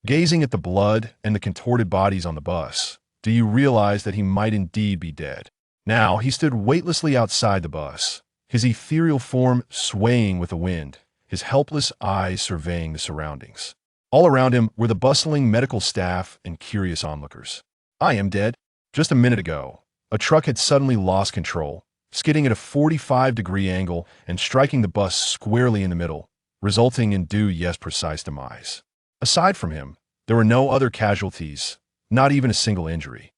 Gazing at the blood and the contorted bodies on the bus, do you realize that he might indeed be dead? Now he stood weightlessly outside the bus, his ethereal form swaying with the wind, his helpless eyes surveying the surroundings. All around him were the bustling medical staff and curious onlookers. I am dead. Just a minute ago, a truck had suddenly lost control, skidding at a 45-degree angle and striking the bus squarely in the middle, resulting in precise demise. Aside from him, there were no other casualties, not even a single injury.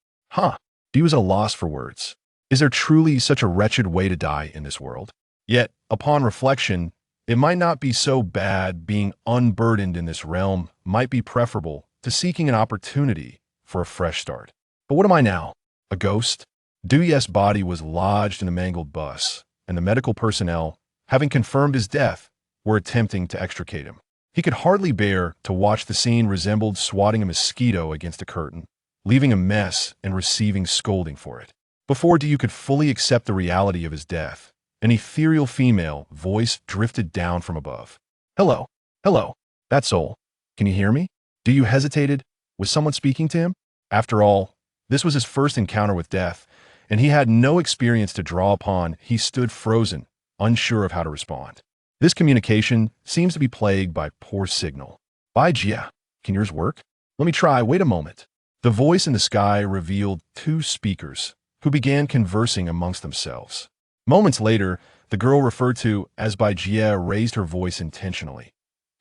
Dee was at a loss for words. Is there truly such a wretched way to die in this world? Yet, upon reflection, it might not be so bad. Being unburdened in this realm might be preferable to seeking an opportunity for a fresh start. But what am I now? A ghost? Dewey's body was lodged in a mangled bus, and the medical personnel, having confirmed his death, were attempting to extricate him. He could hardly bear to watch the scene resembled swatting a mosquito against a curtain, leaving a mess and receiving scolding for it. Before Dew could fully accept the reality of his death, an ethereal female voice drifted down from above. Hello, hello, that's Soul. Can you hear me? Dew hesitated. Was someone speaking to him? After all, this was his first encounter with death, and he had no experience to draw upon. He stood frozen, unsure of how to respond. This communication seems to be plagued by poor signal. By Gia, can yours work? Let me try, wait a moment. The voice in the sky revealed two speakers, who began conversing amongst themselves. Moments later, the girl referred to as by Gia raised her voice intentionally.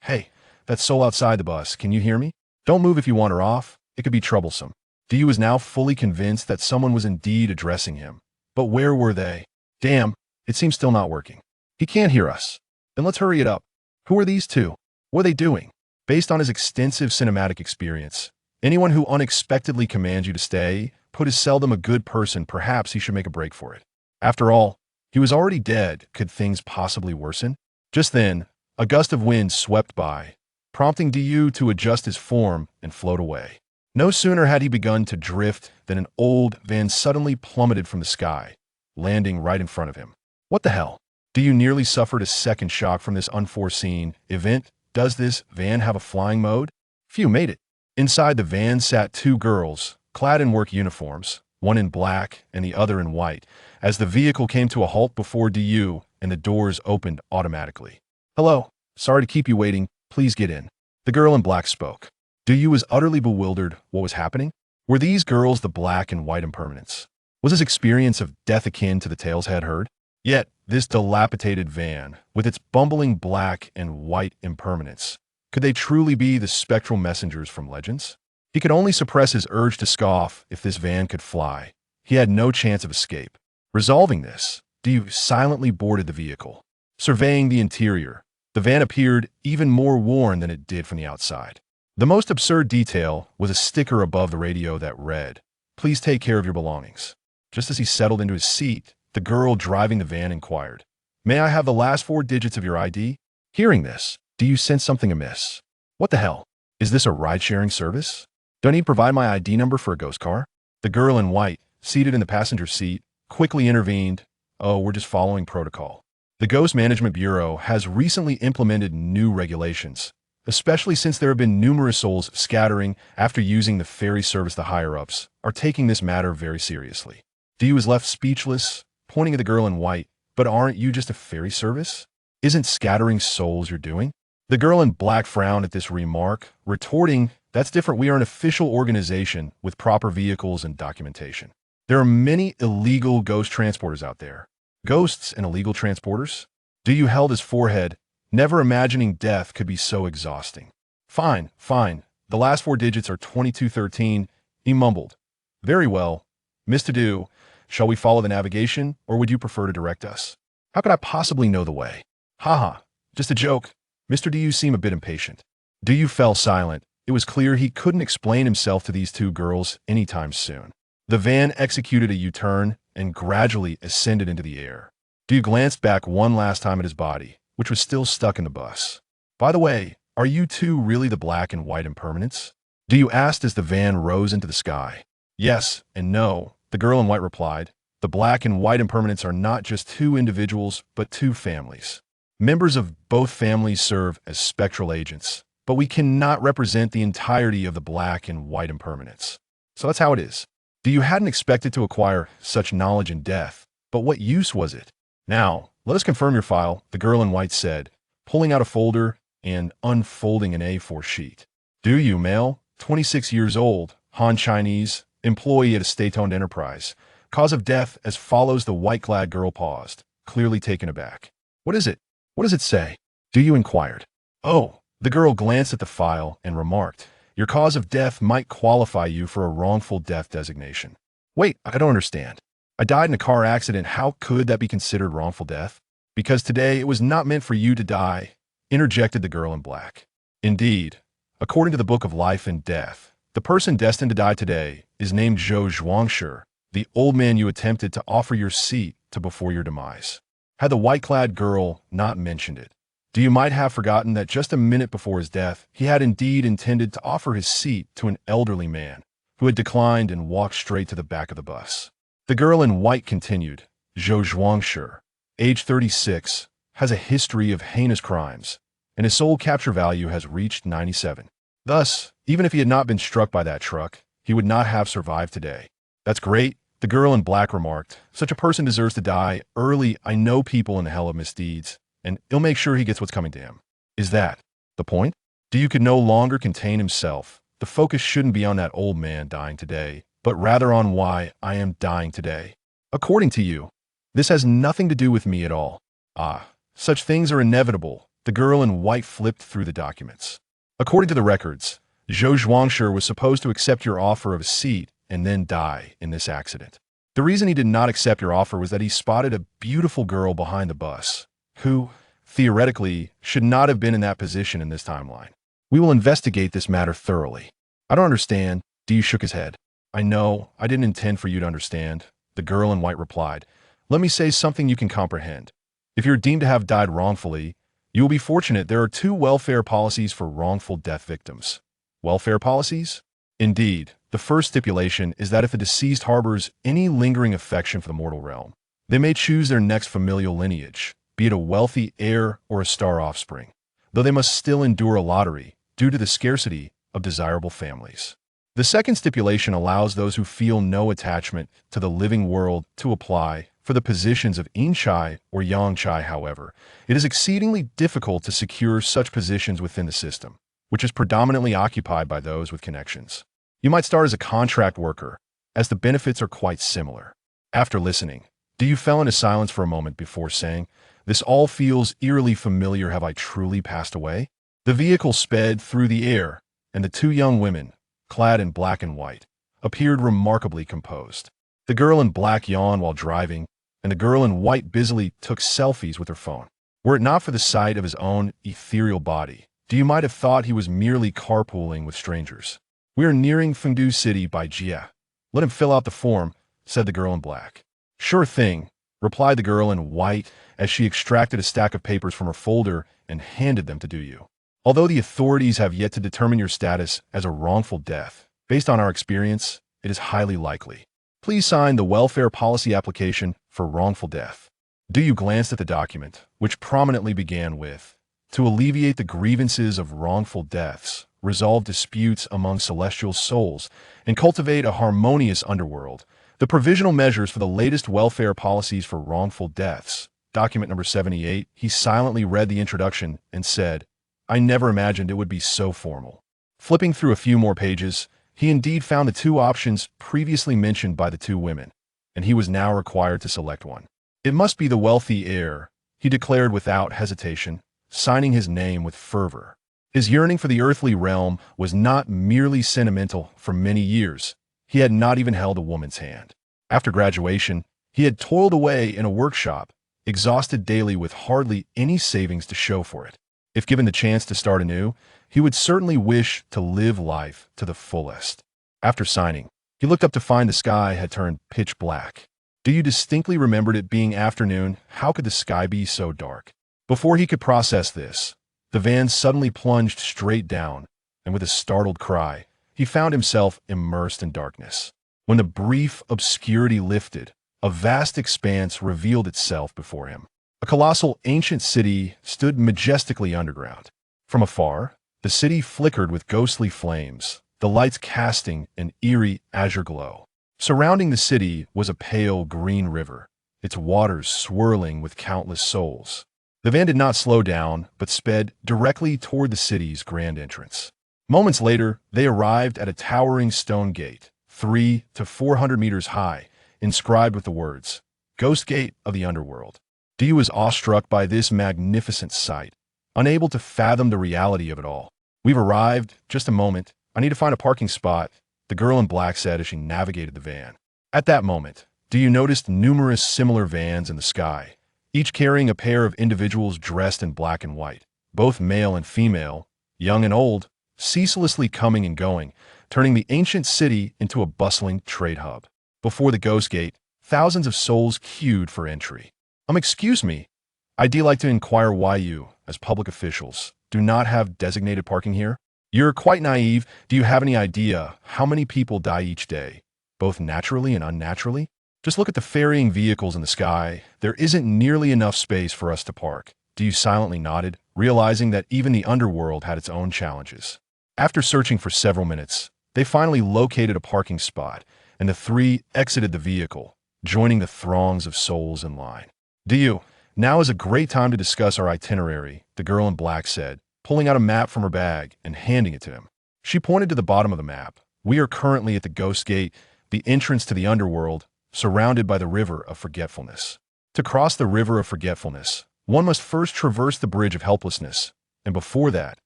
Hey, that's Soul outside the bus, can you hear me? Don't move if you want her off, it could be troublesome. Dew was now fully convinced that someone was indeed addressing him. But where were they? Damn, it seems still not working. He can't hear us. Then let's hurry it up. Who are these two? What are they doing? Based on his extensive cinematic experience, anyone who unexpectedly commands you to stay put is seldom a good person. Perhaps he should make a break for it. After all, he was already dead. Could things possibly worsen? Just then, a gust of wind swept by, prompting Dew to adjust his form and float away. No sooner had he begun to drift than an old van suddenly plummeted from the sky, landing right in front of him. What the hell? Dew nearly suffered a second shock from this unforeseen event. Does this van have a flying mode? Phew, made it. Inside the van sat two girls, clad in work uniforms, one in black and the other in white, as the vehicle came to a halt before Dew and the doors opened automatically. Hello, sorry to keep you waiting, please get in. The girl in black spoke. Dew was utterly bewildered. What was happening? Were these girls the black and white impermanents? Was his experience of death akin to the tales had heard? Yet, this dilapidated van, with its bumbling black and white impermanence, could they truly be the spectral messengers from legends? He could only suppress his urge to scoff. If this van could fly, he had no chance of escape. Resolving this, Dew silently boarded the vehicle. Surveying the interior, the van appeared even more worn than it did from the outside. The most absurd detail was a sticker above the radio that read, "Please take care of your belongings." Just as he settled into his seat, the girl driving the van inquired, "May I have the last 4 digits of your ID?" Hearing this, Dew sensed something amiss. What the hell? Is this a ride-sharing service? Do I need to provide my ID number for a ghost car? The girl in white, seated in the passenger seat, quickly intervened. Oh, we're just following protocol. The Ghost Management Bureau has recently implemented new regulations, especially since there have been numerous souls scattering after using the ferry service. The higher-ups are taking this matter very seriously. Dew was left speechless, pointing at the girl in white. But aren't you just a ferry service? Isn't scattering souls you're doing? The girl in black frowned at this remark, retorting, "That's different. We are an official organization with proper vehicles and documentation. There are many illegal ghost transporters out there." Ghosts and illegal transporters? Dew held his forehead, never imagining death could be so exhausting. Fine, fine. The last 4 digits are 2213, he mumbled. Very well. Mr. Dew, shall we follow the navigation, or would you prefer to direct us? How could I possibly know the way? Haha, just a joke. Mr. Dew seemed a bit impatient. Dew fell silent. It was clear he couldn't explain himself to these two girls anytime soon. The van executed a U-turn and gradually ascended into the air. Dew glanced back one last time at his body, which was still stuck in the bus. By the way, are you two really the black and white impermanents? Dew asked as the van rose into the sky. Yes and no, the girl in white replied. The black and white impermanents are not just two individuals, but two families. Members of both families serve as spectral agents, but we cannot represent the entirety of the black and white impermanence. So that's how it is. You hadn't expected to acquire such knowledge in death, but what use was it? Now, let us confirm your file, the girl in white said, pulling out a folder and unfolding an A4 sheet. Do you, male, 26 years old, Han Chinese, employee at a state-owned enterprise. Cause of death as follows. The white-clad girl paused, clearly taken aback. What is it? What does it say? Do you inquired. Oh, the girl glanced at the file and remarked, your cause of death might qualify you for a wrongful death designation. Wait, I don't understand. I died in a car accident. How could that be considered wrongful death? Because today it was not meant for you to die, interjected the girl in black. Indeed, according to the Book of Life and Death, the person destined to die today is named Zhou Zhuangshi, the old man you attempted to offer your seat to before your demise. Had the white-clad girl not mentioned it, you might have forgotten that just a minute before his death, he had indeed intended to offer his seat to an elderly man who had declined and walked straight to the back of the bus. The girl in white continued, Zhou Zhuangshi, age 36, has a history of heinous crimes, and his soul capture value has reached 97. Thus, even if he had not been struck by that truck, he would not have survived today. That's great, the girl in black remarked. Such a person deserves to die early. I know people in the hell of misdeeds, and he'll make sure he gets what's coming to him. Is that the point? You could no longer contain himself. The focus shouldn't be on that old man dying today, but rather on why I am dying today. According to you, this has nothing to do with me at all. Ah, such things are inevitable. The girl in white flipped through the documents. According to the records, Zhou Zhuangshi was supposed to accept your offer of a seat and then die in this accident. The reason he did not accept your offer was that he spotted a beautiful girl behind the bus, who, theoretically, should not have been in that position in this timeline. We will investigate this matter thoroughly. I don't understand. He shook his head. I know, I didn't intend for you to understand, the girl in white replied. Let me say something you can comprehend. If you're deemed to have died wrongfully, you will be fortunate. There are 2 welfare policies for wrongful death victims. Welfare policies? Indeed, the first stipulation is that if the deceased harbors any lingering affection for the mortal realm, they may choose their next familial lineage, be it a wealthy heir or a star offspring, though they must still endure a lottery due to the scarcity of desirable families. The second stipulation allows those who feel no attachment to the living world to apply for the positions of Yin Chai or Yang Chai. However, it is exceedingly difficult to secure such positions within the system, which is predominantly occupied by those with connections. You might start as a contract worker, as the benefits are quite similar. After listening, you fell into silence for a moment before saying, this all feels eerily familiar. Have I truly passed away? The vehicle sped through the air, and the 2 young women, clad in black and white, appeared remarkably composed. The girl in black yawned while driving, and the girl in white busily took selfies with her phone. Were it not for the sight of his own ethereal body, you might have thought he was merely carpooling with strangers. We are nearing Fengdu City by Jia. Let him fill out the form, said the girl in black. Sure thing, replied the girl in white as she extracted a stack of papers from her folder and handed them to you. Although the authorities have yet to determine your status as a wrongful death, based on our experience, it is highly likely. Please sign the welfare policy application for wrongful death. You glanced at the document, which prominently began with, to alleviate the grievances of wrongful deaths, resolve disputes among celestial souls, and cultivate a harmonious underworld. The provisional measures for the latest welfare policies for wrongful deaths. Document number 78. He silently read the introduction and said, I never imagined it would be so formal. Flipping through a few more pages, he indeed found the 2 options previously mentioned by the 2 women, and he was now required to select one. It must be the wealthy heir, he declared without hesitation, signing his name with fervor. His yearning for the earthly realm was not merely sentimental. For many years, he had not even held a woman's hand. After graduation, he had toiled away in a workshop, exhausted daily with hardly any savings to show for it. If given the chance to start anew, he would certainly wish to live life to the fullest. After signing, he looked up to find the sky had turned pitch black. You distinctly remembered it being afternoon? How could the sky be so dark? Before he could process this, the van suddenly plunged straight down, and with a startled cry, he found himself immersed in darkness. When the brief obscurity lifted, a vast expanse revealed itself before him. A colossal ancient city stood majestically underground. From afar, The city flickered with ghostly flames, the lights casting an eerie azure glow. Surrounding the city was a pale green river, its waters swirling with countless souls. The van did not slow down, but sped directly toward the city's grand entrance. Moments later, they arrived at a towering stone gate, 300 to 400 meters high, inscribed with the words, "Ghost Gate of the Underworld." Dio was awestruck by this magnificent sight, unable to fathom the reality of it all. "We've arrived. Just a moment. I need to find a parking spot," the girl in black said as she navigated the van. At that moment, Dio noticed numerous similar vans in the sky, each carrying a pair of individuals dressed in black and white, both male and female, young and old, ceaselessly coming and going, turning the ancient city into a bustling trade hub. Before the Ghost Gate, thousands of souls queued for entry. Excuse me, I'd like to inquire why you, as public officials, do not have designated parking here? You're quite naive. Do you have any idea how many people die each day, both naturally and unnaturally? Just look at the ferrying vehicles in the sky. There isn't nearly enough space for us to park." Dio silently nodded, realizing that even the underworld had its own challenges. After searching for several minutes, they finally located a parking spot, and the three exited the vehicle, joining the throngs of souls in line. "Dio, now is a great time to discuss our itinerary," the girl in black said, pulling out a map from her bag and handing it to him. She pointed to the bottom of the map. "We are currently at the Ghost Gate, the entrance to the underworld, surrounded by the River of Forgetfulness. To cross the River of Forgetfulness, one must first traverse the Bridge of Helplessness, and before that,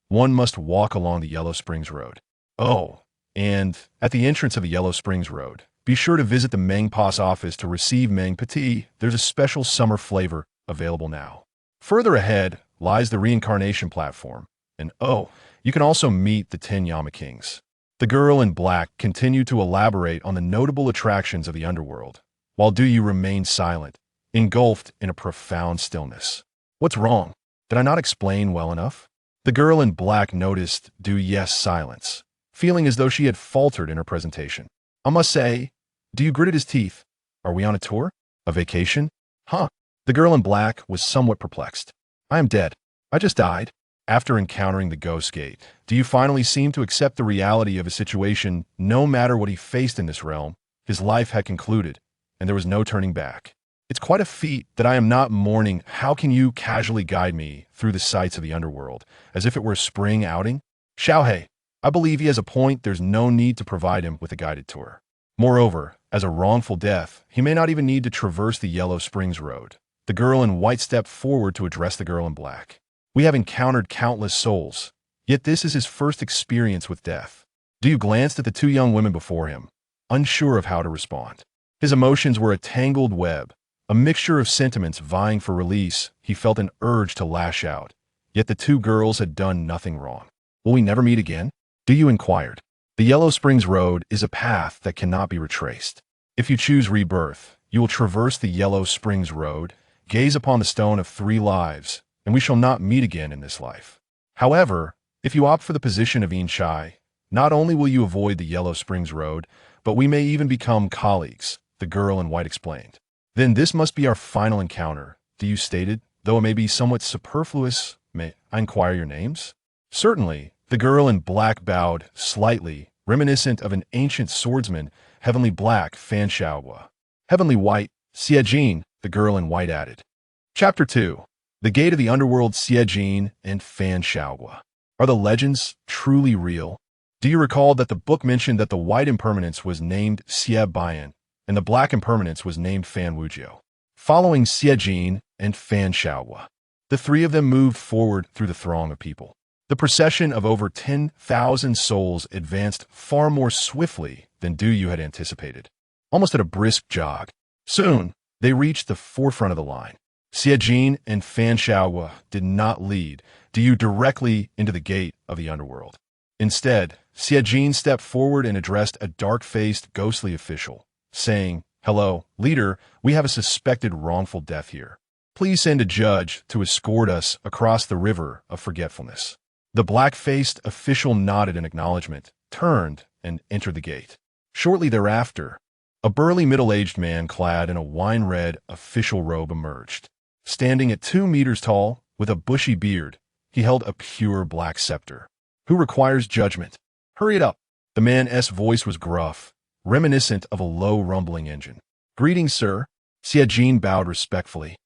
one must walk along the Yellow Springs Road. Oh, and at the entrance of the Yellow Springs Road, be sure to visit the Meng Pa's office to receive Meng Petit. There's a special summer flavor available now. Further ahead lies the reincarnation platform, and oh, you can also meet the 10 Yama Kings." The girl in black continued to elaborate on the notable attractions of the underworld, while Dio remained silent, engulfed in a profound stillness. "What's wrong? Did I not explain well enough?" The girl in black noticed Dio's silence, feeling as though she had faltered in her presentation. "I must say," Dio gritted his teeth, "are we on a tour? A vacation? Huh?" The girl in black was somewhat perplexed. "I am dead. I just died." After encountering the Ghost Gate, Dio finally seemed to accept the reality of his situation. No matter what he faced in this realm, his life had concluded, and there was no turning back. "It's quite a feat that I am not mourning. How can you casually guide me through the sights of the underworld, as if it were a spring outing?" "Xiaohei, I believe he has a point. There's no need to provide him with a guided tour. Moreover, as a wrongful death, he may not even need to traverse the Yellow Springs Road." The girl in white stepped forward to address the girl in black. "We have encountered countless souls, yet this is his first experience with death." Dio glanced at the two young women before him, unsure of how to respond. His emotions were a tangled web, a mixture of sentiments vying for release. He felt an urge to lash out, yet the two girls had done nothing wrong. "Will we never meet again?" Dio inquired. "The Yellow Springs Road is a path that cannot be retraced. If you choose rebirth, you will traverse the Yellow Springs Road, gaze upon the Stone of Three Lives, and we shall not meet again in this life. However, if you opt for the position of Inchai, not only will you avoid the Yellow Springs Road, but we may even become colleagues," the girl in white explained. "Then this must be our final encounter," Dio stated, "though it may be somewhat superfluous. May I inquire your names?" "Certainly," the girl in black bowed slightly, reminiscent of an ancient swordsman. "Heavenly Black, Fan Xiaohua." "Heavenly White, Xiejin," the girl in white added. Chapter 2. The Gate of the Underworld. Xiejin and Fan Xiaohua. Are the legends truly real? Do you recall that the book mentioned that the white impermanence was named Xie Bian, and the black impermanence was named Fan Wujiu? Following Xiejin and Fan Xiaohua, the three of them moved forward through the throng of people. The procession of over 10,000 souls advanced far more swiftly than Dio had anticipated, almost at a brisk jog. Soon, they reached the forefront of the line. Xiejin and Fan Xiaohua did not lead Dio directly into the gate of the underworld. Instead, Xiejin stepped forward and addressed a dark-faced, ghostly official, saying, "Hello, leader, we have a suspected wrongful death here. Please send a judge to escort us across the River of Forgetfulness." The black-faced official nodded in acknowledgement, turned, and entered the gate. Shortly thereafter, a burly middle-aged man clad in a wine-red official robe emerged. Standing at 2 meters tall, with a bushy beard, he held a pure black scepter. Who requires judgment? Hurry it up. The man's voice was gruff, reminiscent of a low rumbling engine. Greetings, sir. Siajin bowed respectfully.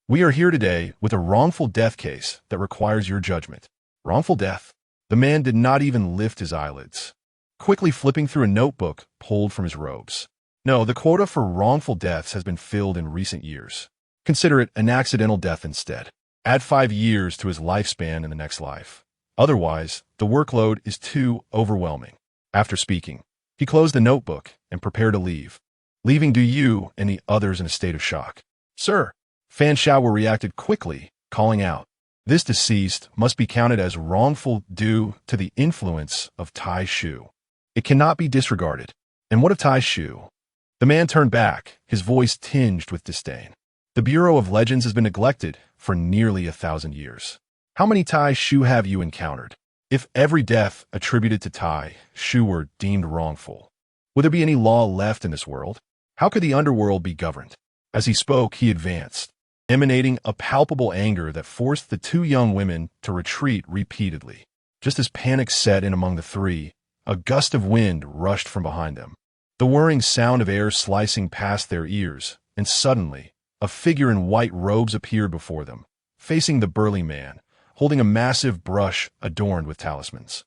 We are here today with a wrongful death case that requires your judgment. Wrongful death? The man did not even lift his eyelids, quickly flipping through a notebook pulled from his robes. No, the quota for wrongful deaths has been filled in recent years. Consider it an accidental death instead. Add 5 years to his lifespan in the next life. Otherwise, the workload is too overwhelming. After speaking, he closed the notebook and prepared to leave, leaving Du Yu and the others in a state of shock. Sir, Fan Shaowu reacted quickly, calling out, this deceased must be counted as wrongful due to the influence of Tai Shu. It cannot be disregarded. And what of Tai Shu? The man turned back, his voice tinged with disdain. The Bureau of Legends has been neglected for nearly 1,000 years. How many Tai Shu have you encountered? If every death attributed to Tai Shu were deemed wrongful, would there be any law left in this world? How could the underworld be governed? As he spoke, he advanced, emanating a palpable anger that forced the 2 young women to retreat repeatedly. Just as panic set in among the 3, a gust of wind rushed from behind them, the whirring sound of air slicing past their ears, and suddenly, a figure in white robes appeared before them, facing the burly man, holding a massive brush adorned with talismans.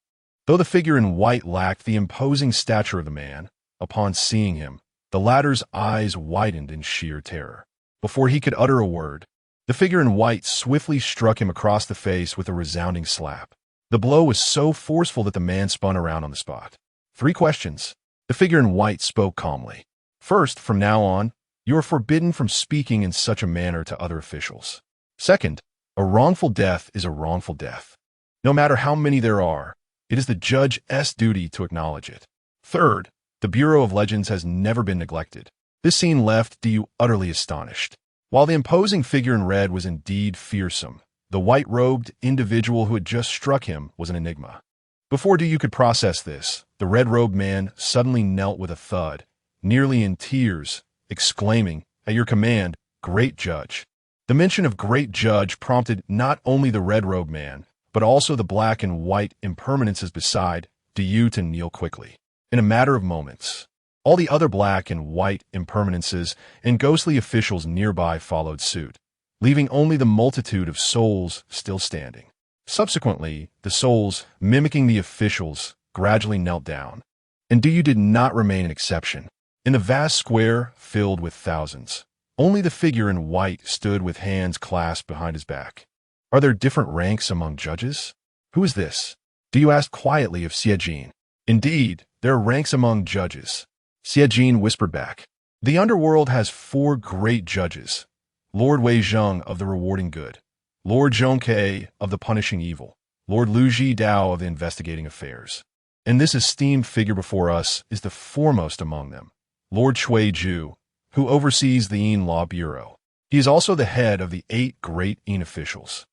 Though the figure in white lacked the imposing stature of the man, upon seeing him, the latter's eyes widened in sheer terror. Before he could utter a word, the figure in white swiftly struck him across the face with a resounding slap. The blow was so forceful that the man spun around on the spot. 3 questions. The figure in white spoke calmly. First, from now on, you are forbidden from speaking in such a manner to other officials. Second, a wrongful death is a wrongful death. No matter how many there are, it is the judge's duty to acknowledge it. Third, the Bureau of Legends has never been neglected. This scene left Du Yu utterly astonished. While the imposing figure in red was indeed fearsome, the white-robed individual who had just struck him was an enigma. Before Du Yu could process this, the red-robed man suddenly knelt with a thud, nearly in tears, exclaiming, "At your command, great judge." The mention of great judge prompted not only the red-robed man, but also the black and white impermanences beside Du Yu to kneel quickly. In a matter of moments, all the other black and white impermanences and ghostly officials nearby followed suit, leaving only the multitude of souls still standing. Subsequently, the souls, mimicking the officials, gradually knelt down, and Du Yu did not remain an exception. In the vast square filled with thousands, only the figure in white stood with hands clasped behind his back. Are there different ranks among judges? Who is this? Du Yu asked quietly of Siajin. Indeed, there are ranks among judges. Siajin whispered back. The underworld has 4 great judges. Lord Wei Zheng of the rewarding good, Lord Zhongke of the punishing evil, Lord Lu Ji Dao of the investigating affairs. And this esteemed figure before us is the foremost among them, Lord Shui Ju, who oversees the Yin Law Bureau. He is also the head of the 8 great Yin officials,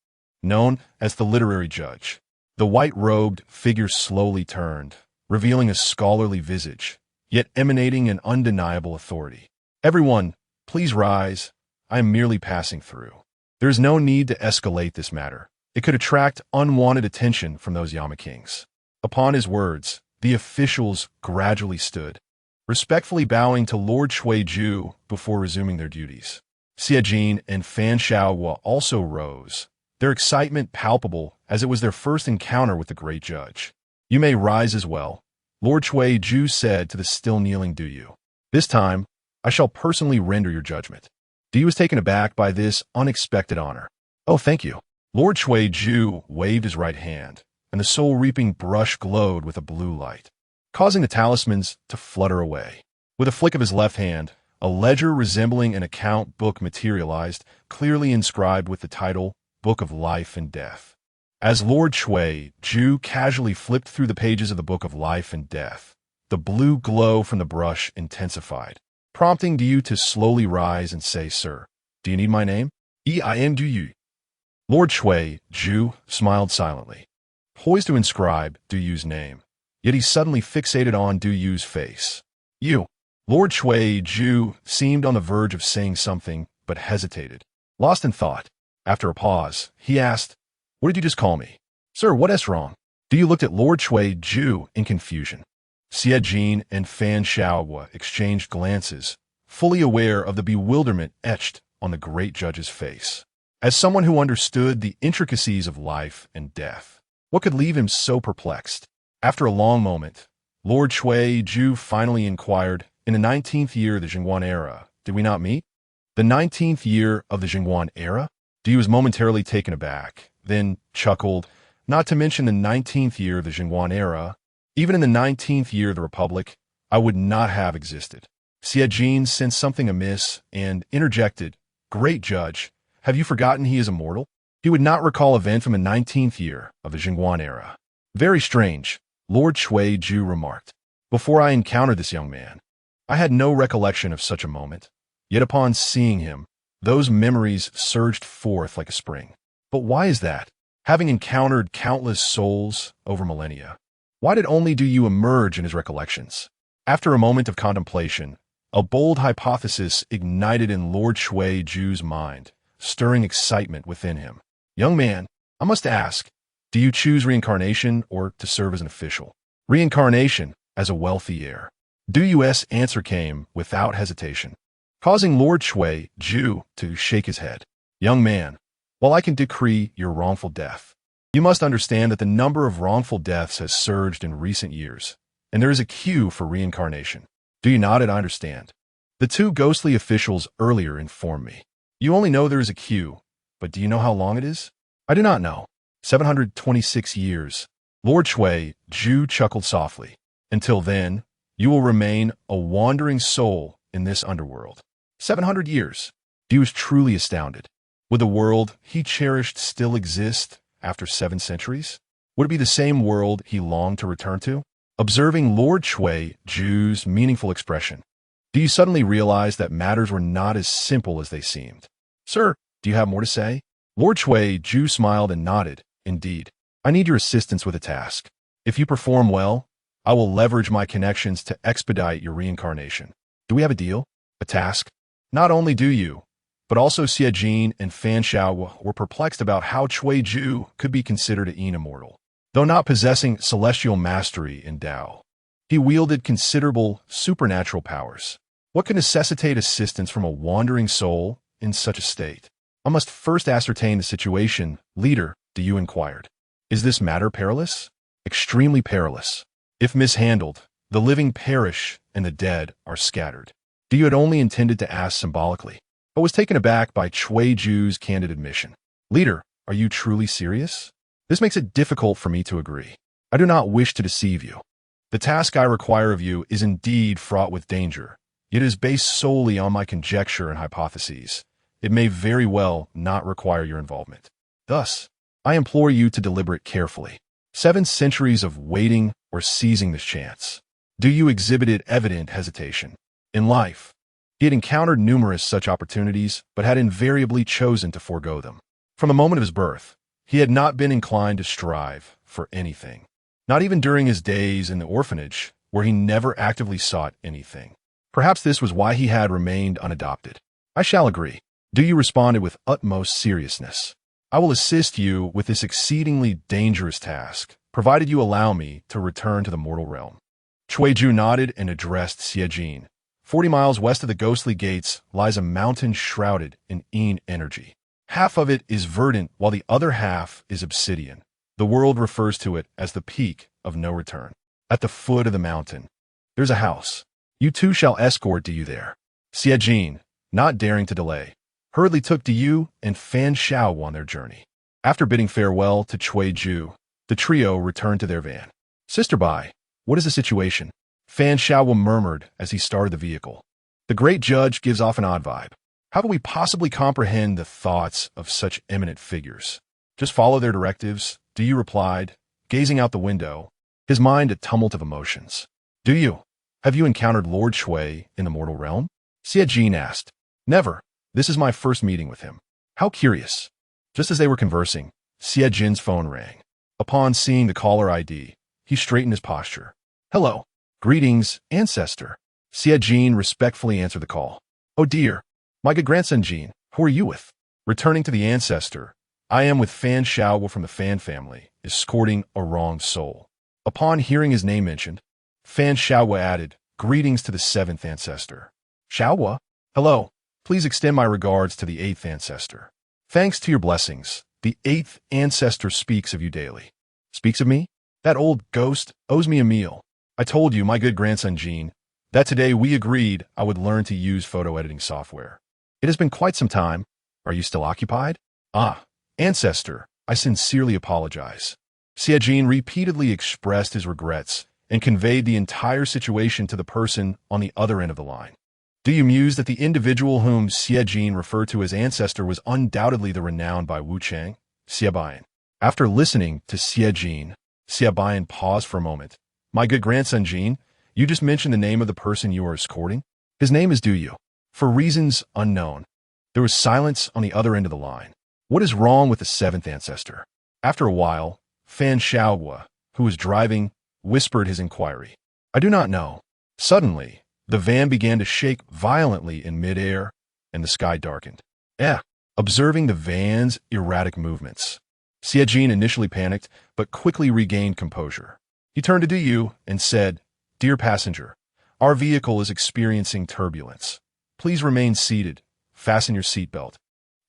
known as the literary judge. The white-robed figure slowly turned, revealing a scholarly visage, yet emanating an undeniable authority. Everyone, please rise. I am merely passing through. There is no need to escalate this matter. It could attract unwanted attention from those Yama Kings. Upon his words, the officials gradually stood, respectfully bowing to Lord Shui Ju before resuming their duties. Siajin and Fan Shaowu also rose, their excitement palpable as it was their first encounter with the great judge. You may rise as well, Lord Shui Ju said to the still kneeling Du Yu. This time, I shall personally render your judgment. Du Yu was taken aback by this unexpected honor. Oh, thank you. Lord Shui Ju waved his right hand, and the soul-reaping brush glowed with a blue light, causing the talismans to flutter away. With a flick of his left hand, a ledger resembling an account book materialized, clearly inscribed with the title, Book of Life and Death. As Lord Shui Ju casually flipped through the pages of the Book of Life and Death, the blue glow from the brush intensified, prompting Du Yu to slowly rise and say, Sir, do you need my name? I am Du Yu. Lord Shui Ju smiled silently, poised to inscribe Du Yu's name, yet he suddenly fixated on Du Yu's face. You. Lord Shui Ju seemed on the verge of saying something, but hesitated, lost in thought. After a pause, he asked, What did you just call me? Sir, what is wrong? Do you looked at Lord Shui Ju in confusion? Xie Jin and Fan Shaohua exchanged glances, fully aware of the bewilderment etched on the great judge's face. As someone who understood the intricacies of life and death, what could leave him so perplexed? After a long moment, Lord Shui Ju finally inquired, "In the 19th year of the Jingguan era, did we not meet?" "The 19th year of the Jingguan era?" Di was momentarily taken aback, then chuckled. "Not to mention the 19th year of the Jingguan era. Even in the 19th year of the Republic, I would not have existed." Xie Jin sensed something amiss and interjected, "Great judge, have you forgotten he is immortal?" He would not recall events from the 19th year of the Jingguan era. "Very strange," Lord Shui Ju remarked. "Before I encountered this young man, I had no recollection of such a moment. Yet upon seeing him, those memories surged forth like a spring. But why is that? Having encountered countless souls over millennia, why did only do you emerge in his recollections?" After a moment of contemplation, a bold hypothesis ignited in Lord Shui Ju's mind, stirring excitement within him. "Young man, I must ask, do you choose reincarnation or to serve as an official?" "Reincarnation, as a wealthy heir." Du Yu's answer came without hesitation, causing Lord Shui Ju to shake his head. "Young man, while I can decree your wrongful death, you must understand that the number of wrongful deaths has surged in recent years, and there is a queue for reincarnation." "Do you nod it? I understand. The two ghostly officials earlier informed me. You only know there is a queue, but do you know how long it is?" "I do not know." 726 years. Lord Shui Ju chuckled softly. "Until then, you will remain a wandering soul in this underworld." 700 years. He was truly astounded. Would the world he cherished still exist after 7 centuries? Would it be the same world he longed to return to? Observing Lord Shui Ju's meaningful expression, do you suddenly realize that matters were not as simple as they seemed? "Sir, do you have more to say?" Lord Shui Ju smiled and nodded. "Indeed. I need your assistance with a task. If you perform well, I will leverage my connections to expedite your reincarnation. Do we have a deal? A task?" Not only do you, but also Xie Jin and Fan Shaohua were perplexed about how Shui Ju could be considered an immortal. Though not possessing celestial mastery in Tao, he wielded considerable supernatural powers. What could necessitate assistance from a wandering soul in such a state? "I must first ascertain the situation, leader," Du inquired. "Is this matter perilous?" "Extremely perilous. If mishandled, the living perish and the dead are scattered." Du had only intended to ask symbolically, but was taken aback by Shui Ju's candid admission. "Leader, are you truly serious? This makes it difficult for me to agree. I do not wish to deceive you. The task I require of you is indeed fraught with danger, yet it is based solely on my conjecture and hypotheses. It may very well not require your involvement. Thus, I implore you to deliberate carefully. 7 centuries of waiting or seizing this chance." Du exhibited evident hesitation. In life, he had encountered numerous such opportunities, but had invariably chosen to forego them. From the moment of his birth, he had not been inclined to strive for anything, not even during his days in the orphanage, where he never actively sought anything. Perhaps this was why he had remained unadopted. "I shall agree." Du responded with utmost seriousness. "I will assist you with this exceedingly dangerous task, provided you allow me to return to the mortal realm." Shui Ju nodded and addressed Xie Jin. 40 miles west of the ghostly gates lies a mountain shrouded in energy. Half of it is verdant while the other half is obsidian. The world refers to it as the peak of no return. At the foot of the mountain, there's a house. You two shall escort Du there." Xie Jin, not daring to delay, hurriedly took Du and Fan Shao on their journey. After bidding farewell to Shui Ju, the trio returned to their van. "Sister Bai, what is the situation?" Fan Shao murmured as he started the vehicle. "The great judge gives off an odd vibe. How can we possibly comprehend the thoughts of such eminent figures? Just follow their directives," Du replied, gazing out the window, his mind a tumult of emotions. "Du, have you encountered Lord Shui in the mortal realm?" Xie Jin asked. "Never. This is my first meeting with him." "How curious." Just as they were conversing, Xie Jin's phone rang. Upon seeing the caller ID, he straightened his posture. "Hello. Greetings, ancestor." Xie Jin respectfully answered the call. "Oh dear, my good grandson Jin, who are you with?" Returning to the ancestor, "I am with Fan Shao from the Fan family. escorting a wronged soul. Upon hearing his name mentioned, Fan Shaohua added, "Greetings to the seventh ancestor." "Shaohua? Hello. Please extend my regards to the eighth ancestor. Thanks to your blessings, the eighth ancestor speaks of you daily." "Speaks of me? That old ghost owes me a meal. I told you, my good grandson Jean, that today we agreed I would learn to use photo editing software. It has been quite some time. Are you still occupied?" "Ah, ancestor, I sincerely apologize." Xie Jin repeatedly expressed his regrets and conveyed the entire situation to the person on the other end of the line. Do you muse that the individual whom Xie Jin referred to as ancestor was undoubtedly the renowned by Wu Chang, Xie Bian? After listening to Xie Jin, Xie Bian paused for a moment. "My good grandson Jin, you just mentioned the name of the person you are escorting? His name is Du Yu. For reasons unknown." There was silence on the other end of the line. What is wrong with the seventh ancestor? After a while, Fan Shaohua, who was driving, whispered his inquiry. "I do not know." Suddenly, the van began to shake violently in midair, and the sky darkened. Observing the van's erratic movements, Xie Jin initially panicked, but quickly regained composure. He turned to Du Yu and said, "Dear passenger, our vehicle is experiencing turbulence. Please remain seated, fasten your seatbelt,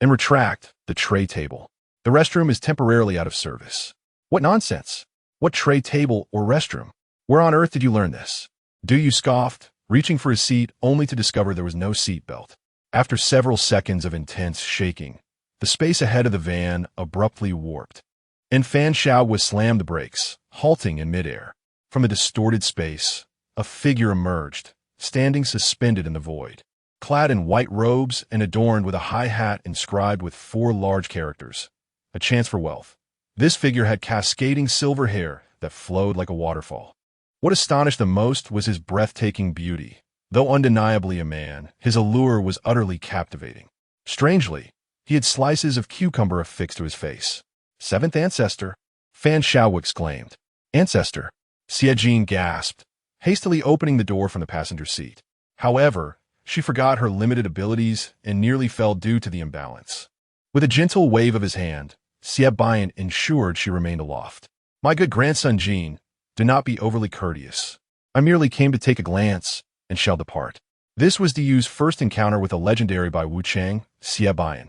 and retract the tray table. The restroom is temporarily out of service." "What nonsense! What tray table or restroom? Where on earth did you learn this?" Du Yu scoffed, reaching for his seat only to discover there was no seatbelt. After several seconds of intense shaking, the space ahead of the van abruptly warped, and Fan Shaohua slammed the brakes, halting in midair. From a distorted space, a figure emerged, standing suspended in the void. Clad in white robes and adorned with a high hat inscribed with 4 large characters, "A chance for wealth." This figure had cascading silver hair that flowed like a waterfall. What astonished them most was his breathtaking beauty. Though undeniably a man, his allure was utterly captivating. Strangely, he had slices of cucumber affixed to his face. "Seventh ancestor," Fan Shaohua exclaimed. "Ancestor," Xie Jin gasped, hastily opening the door from the passenger seat. However, she forgot her limited abilities and nearly fell due to the imbalance. With a gentle wave of his hand, Xie Bian ensured she remained aloft. "My good grandson Jean, do not be overly courteous. I merely came to take a glance and shall depart." This was Du Yu's first encounter with a legendary by Wu Chang, Xie Bian,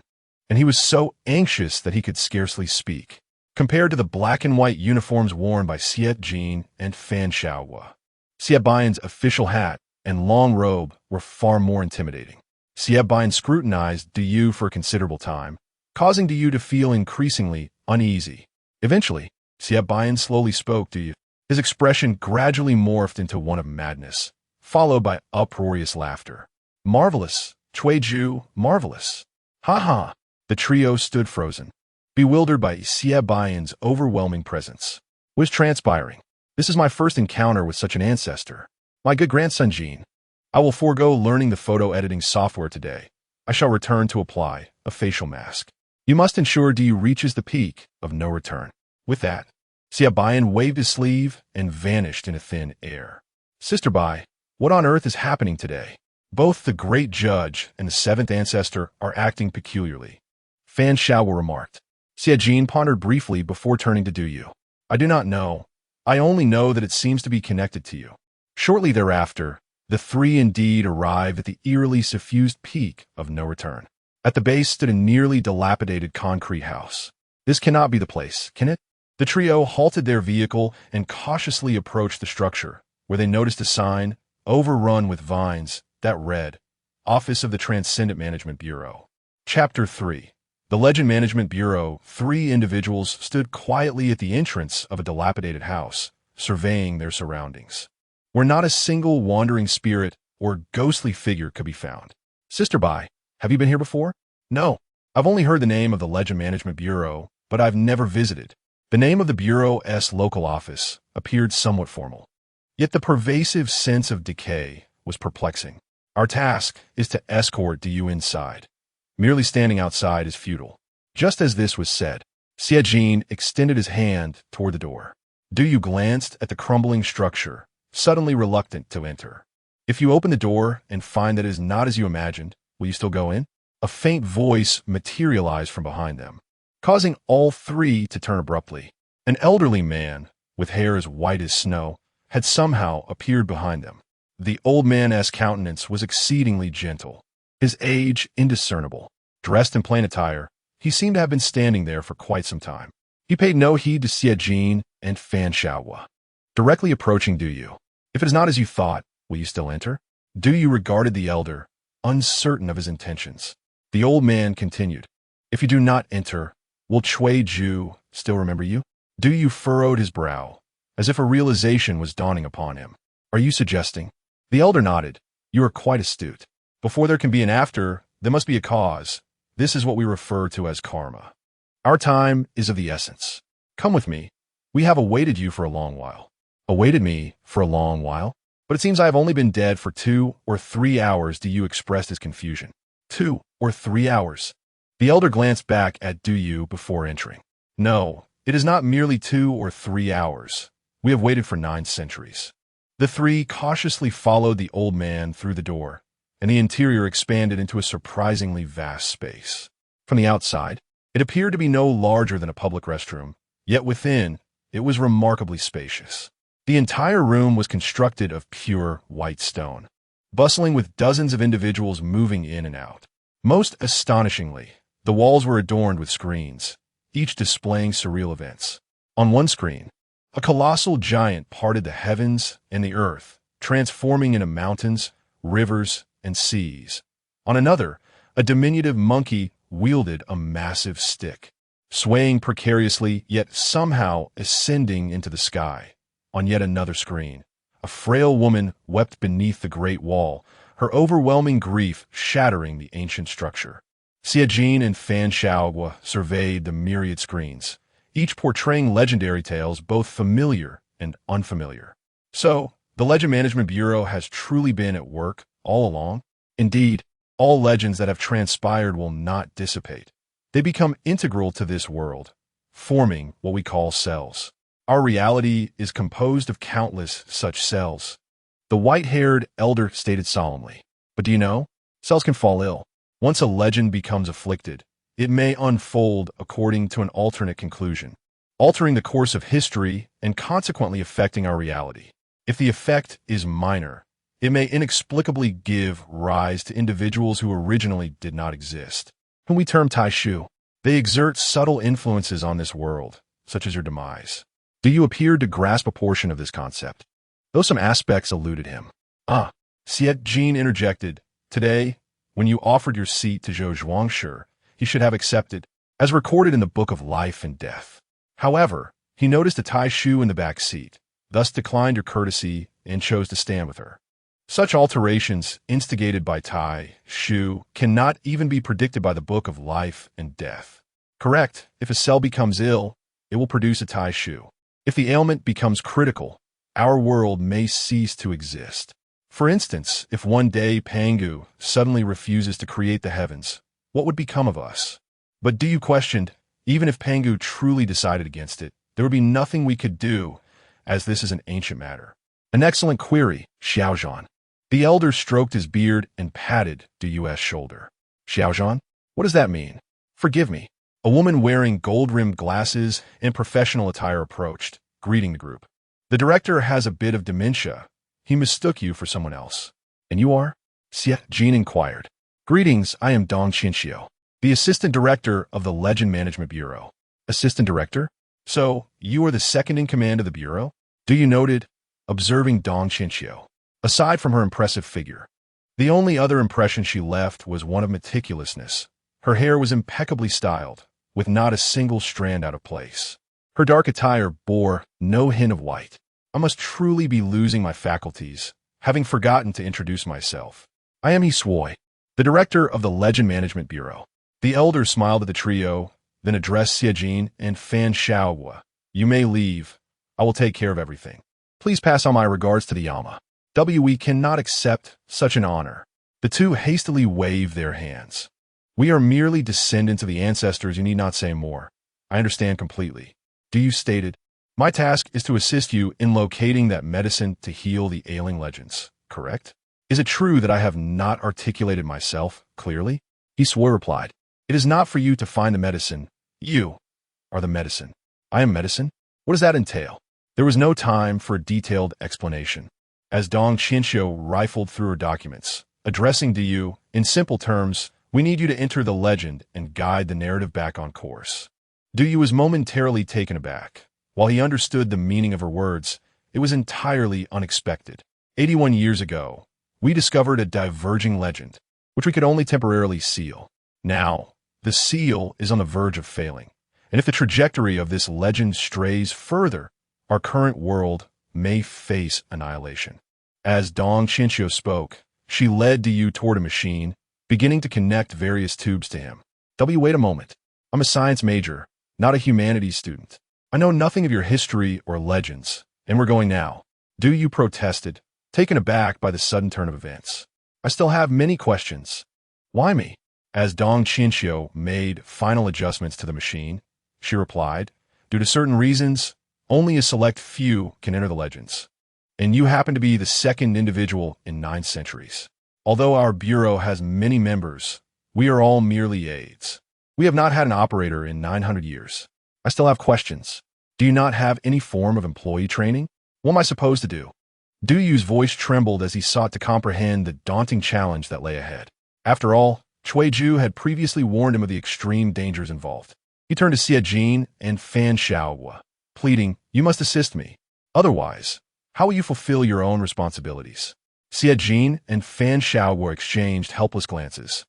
and he was so anxious that he could scarcely speak. Compared to the black and white uniforms worn by Xie Jin and Fan Shaohua, Xie Bian's official hat and long robe were far more intimidating. Xie Bian scrutinized Du Yu for a considerable time, causing Du Yu to feel increasingly uneasy. Eventually, Xie Bian slowly spoke to Du Yu. His expression gradually morphed into one of madness, followed by uproarious laughter. "Marvelous! Ju, marvelous! Ha ha!" The trio stood frozen, bewildered by Xie Bian's overwhelming presence. "What is transpiring? This is my first encounter with such an ancestor. My good grandson Jean, I will forego learning the photo editing software today. I shall return to apply a facial mask. You must ensure Du Yu reaches the peak of no return." With that, Xie Bian waved his sleeve and vanished into thin air. "Sister Bai, what on earth is happening today? Both the great judge and the seventh ancestor are acting peculiarly," Fan Shaohua remarked. Xie Jin pondered briefly before turning to Du Yu. "I do not know. I only know that it seems to be connected to you." Shortly thereafter, the three indeed arrived at the eerily suffused peak of no return. At the base stood a nearly dilapidated concrete house. "This cannot be the place, can it?" The trio halted their vehicle and cautiously approached the structure, where they noticed a sign, overrun with vines, that read, "Office of the Transcendent Management Bureau." Chapter 3. The Legend Management Bureau. 3 individuals stood quietly at the entrance of a dilapidated house, surveying their surroundings, where not a single wandering spirit or ghostly figure could be found. "Sister Bai, have you been here before?" "No. I've only heard the name of the Legend Management Bureau, but I've never visited." The name of the Bureau's local office appeared somewhat formal. Yet the pervasive sense of decay was perplexing. "Our task is to escort Du Yu inside. Merely standing outside is futile." Just as this was said, Xie Jin extended his hand toward the door. Du Yu glanced at the crumbling structure, suddenly reluctant to enter. "If you open the door and find that it is not as you imagined, will you still go in?" A faint voice materialized from behind them, causing all 3 to turn abruptly. An elderly man, with hair as white as snow, had somehow appeared behind them. The old man's countenance was exceedingly gentle, his age indiscernible. Dressed in plain attire, he seemed to have been standing there for quite some time. He paid no heed to Siajin and Fan Shaohua. Directly approaching Du Yu. If it is not as you thought, will you still enter? Du Yu regarded the elder, uncertain of his intentions. The old man continued, if you do not enter, will Cui Ju still remember you? Du Yu furrowed his brow, as if a realization was dawning upon him. Are you suggesting? The elder nodded. You are quite astute. Before there can be an after, there must be a cause. This is what we refer to as karma. Our time is of the essence. Come with me. We have awaited you for a long while. Awaited me for a long while? But it seems I have only been dead for 2 or 3 hours. Du Yu expressed his confusion. 2 or 3 hours. The elder glanced back at Du Yu before entering. No, it is not merely 2 or 3 hours. We have waited for 9 centuries. The three cautiously followed the old man through the door, and the interior expanded into a surprisingly vast space. From the outside, it appeared to be no larger than a public restroom, yet within, it was remarkably spacious. The entire room was constructed of pure white stone, bustling with dozens of individuals moving in and out. Most astonishingly, the walls were adorned with screens, each displaying surreal events. On one screen, a colossal giant parted the heavens and the earth, transforming into mountains, rivers, and seas. On another, a diminutive monkey wielded a massive stick, swaying precariously yet somehow ascending into the sky. On yet another screen, a frail woman wept beneath the great wall, her overwhelming grief shattering the ancient structure. Siajin and Fan Shaohua surveyed the myriad screens, each portraying legendary tales both familiar and unfamiliar. So, the Legend Management Bureau has truly been at work all along? Indeed, all legends that have transpired will not dissipate. They become integral to this world, forming what we call cells. Our reality is composed of countless such cells. The white-haired elder stated solemnly. But do you know? Cells can fall ill. Once a legend becomes afflicted, it may unfold according to an alternate conclusion, altering the course of history and consequently affecting our reality. If the effect is minor, it may inexplicably give rise to individuals who originally did not exist, whom we term Tai Shu. They exert subtle influences on this world, such as your demise. Du Yu appeared to grasp a portion of this concept, though some aspects eluded him. Siajin interjected. Today, when you offered your seat to Zhou Zhuangshi, he should have accepted, as recorded in the Book of Life and Death. However, he noticed a Tai Shu in the back seat, thus declined your courtesy and chose to stand with her. Such alterations, instigated by Tai Shu, cannot even be predicted by the Book of Life and Death. Correct, if a cell becomes ill, it will produce a Tai Shu. If the ailment becomes critical, our world may cease to exist. For instance, if one day Pangu suddenly refuses to create the heavens, what would become of us? But Du Yu questioned, even if Pangu truly decided against it, there would be nothing we could do, as this is an ancient matter. An excellent query, Xiaozhan. The elder stroked his beard and patted Du Yu's shoulder. Xiaozhan? What does that mean? Forgive me. A woman wearing gold-rimmed glasses and professional attire approached, greeting the group. The director has a bit of dementia. He mistook you for someone else. And you are? Siajin inquired. Greetings, I am Dong Qinxiu, the assistant director of the Legend Management Bureau. Assistant director? So, you are the second in command of the bureau? Du Yu noted, observing Dong Qinxiu. Aside from her impressive figure, the only other impression she left was one of meticulousness. Her hair was impeccably styled, with not a single strand out of place. Her dark attire bore no hint of white. I must truly be losing my faculties, having forgotten to introduce myself. I am He Sui, the director of the Legend Management Bureau. The elder smiled at the trio, then addressed Siajin and Fan Shaohua. You may leave. I will take care of everything. Please pass on my regards to the Yama. We cannot accept such an honor. The two hastily waved their hands. We are merely descendants of the ancestors, you need not say more. I understand completely. Du Yu stated, my task is to assist you in locating that medicine to heal the ailing legends, correct? Is it true that I have not articulated myself clearly? He swore replied, it is not for you to find the medicine. You are the medicine. I am medicine? What does that entail? There was no time for a detailed explanation, as Dong Qianxiu rifled through her documents, addressing Du, in simple terms, we need you to enter the legend and guide the narrative back on course. Du was momentarily taken aback. While he understood the meaning of her words, it was entirely unexpected. 81 years ago, we discovered a diverging legend, which we could only temporarily seal. Now, the seal is on the verge of failing, and if the trajectory of this legend strays further, our current world may face annihilation. As Dong Qianxiu spoke, she led Du toward a machine, beginning to connect various tubes to him. Wait a moment. I'm a science major, not a humanities student. I know nothing of your history or legends, and we're going now. Du protested, taken aback by the sudden turn of events. I still have many questions. Why me? As Dong Qianxiu made final adjustments to the machine, she replied, due to certain reasons, only a select few can enter the legends. And you happen to be the second individual in 9 centuries. Although our bureau has many members, we are all merely aides. We have not had an operator in 900 years. I still have questions. Do you not have any form of employee training? What am I supposed to do? Du's voice trembled as he sought to comprehend the daunting challenge that lay ahead. After all, Ju had previously warned him of the extreme dangers involved. He turned to Xie Jin and Fan Xiaohua, pleading, you must assist me. Otherwise, how will you fulfill your own responsibilities? Xie Jin and Fan Xiaohua exchanged helpless glances.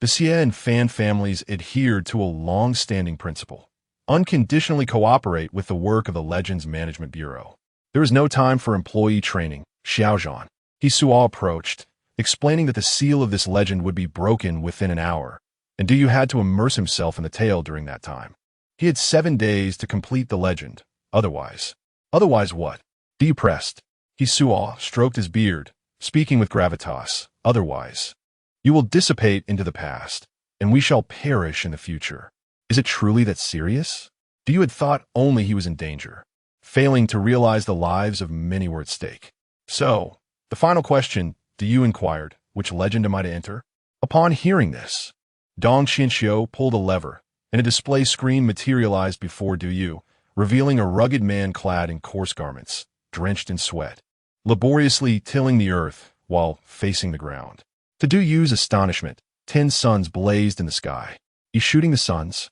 The Xie and Fan families adhered to a long-standing principle: unconditionally cooperate with the work of the Legends Management Bureau. There was no time for employee training, Xiaozhan. Hisuo approached, explaining that the seal of this legend would be broken within an hour, and Du had to immerse himself in the tale during that time. He had 7 days to complete the legend. Otherwise what? Du pressed. Hisuo stroked his beard, speaking with gravitas. Otherwise, you will dissipate into the past, and we shall perish in the future. Is it truly that serious? Du had thought only he was in danger, failing to realize the lives of many were at stake. So, the final question, Du inquired, which legend am I to enter? Upon hearing this, Dong Qianxiu pulled a lever, and a display screen materialized before Du, revealing a rugged man clad in coarse garments, drenched in sweat, laboriously tilling the earth while facing the ground. To Du's astonishment, 10 suns blazed in the sky. He's shooting the suns?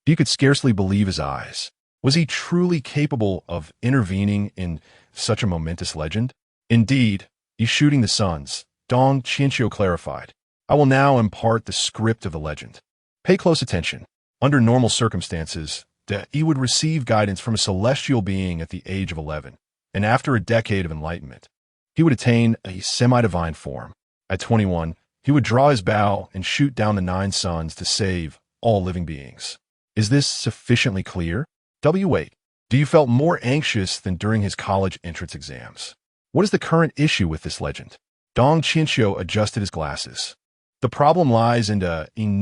Du could scarcely believe his eyes. Was he truly capable of intervening in such a momentous legend? Indeed, he's shooting the suns, Dong Qianxiu clarified. I will now impart the script of the legend. Pay close attention. Under normal circumstances, he would receive guidance from a celestial being at the age of 11, and after a decade of enlightenment, he would attain a semi-divine form. At 21, he would draw his bow and shoot down the 9 suns to save all living beings. Is this sufficiently clear? Wait. Du felt more anxious than during his college entrance exams. What is the current issue with this legend? Dong Qianxiu adjusted his glasses. The problem lies in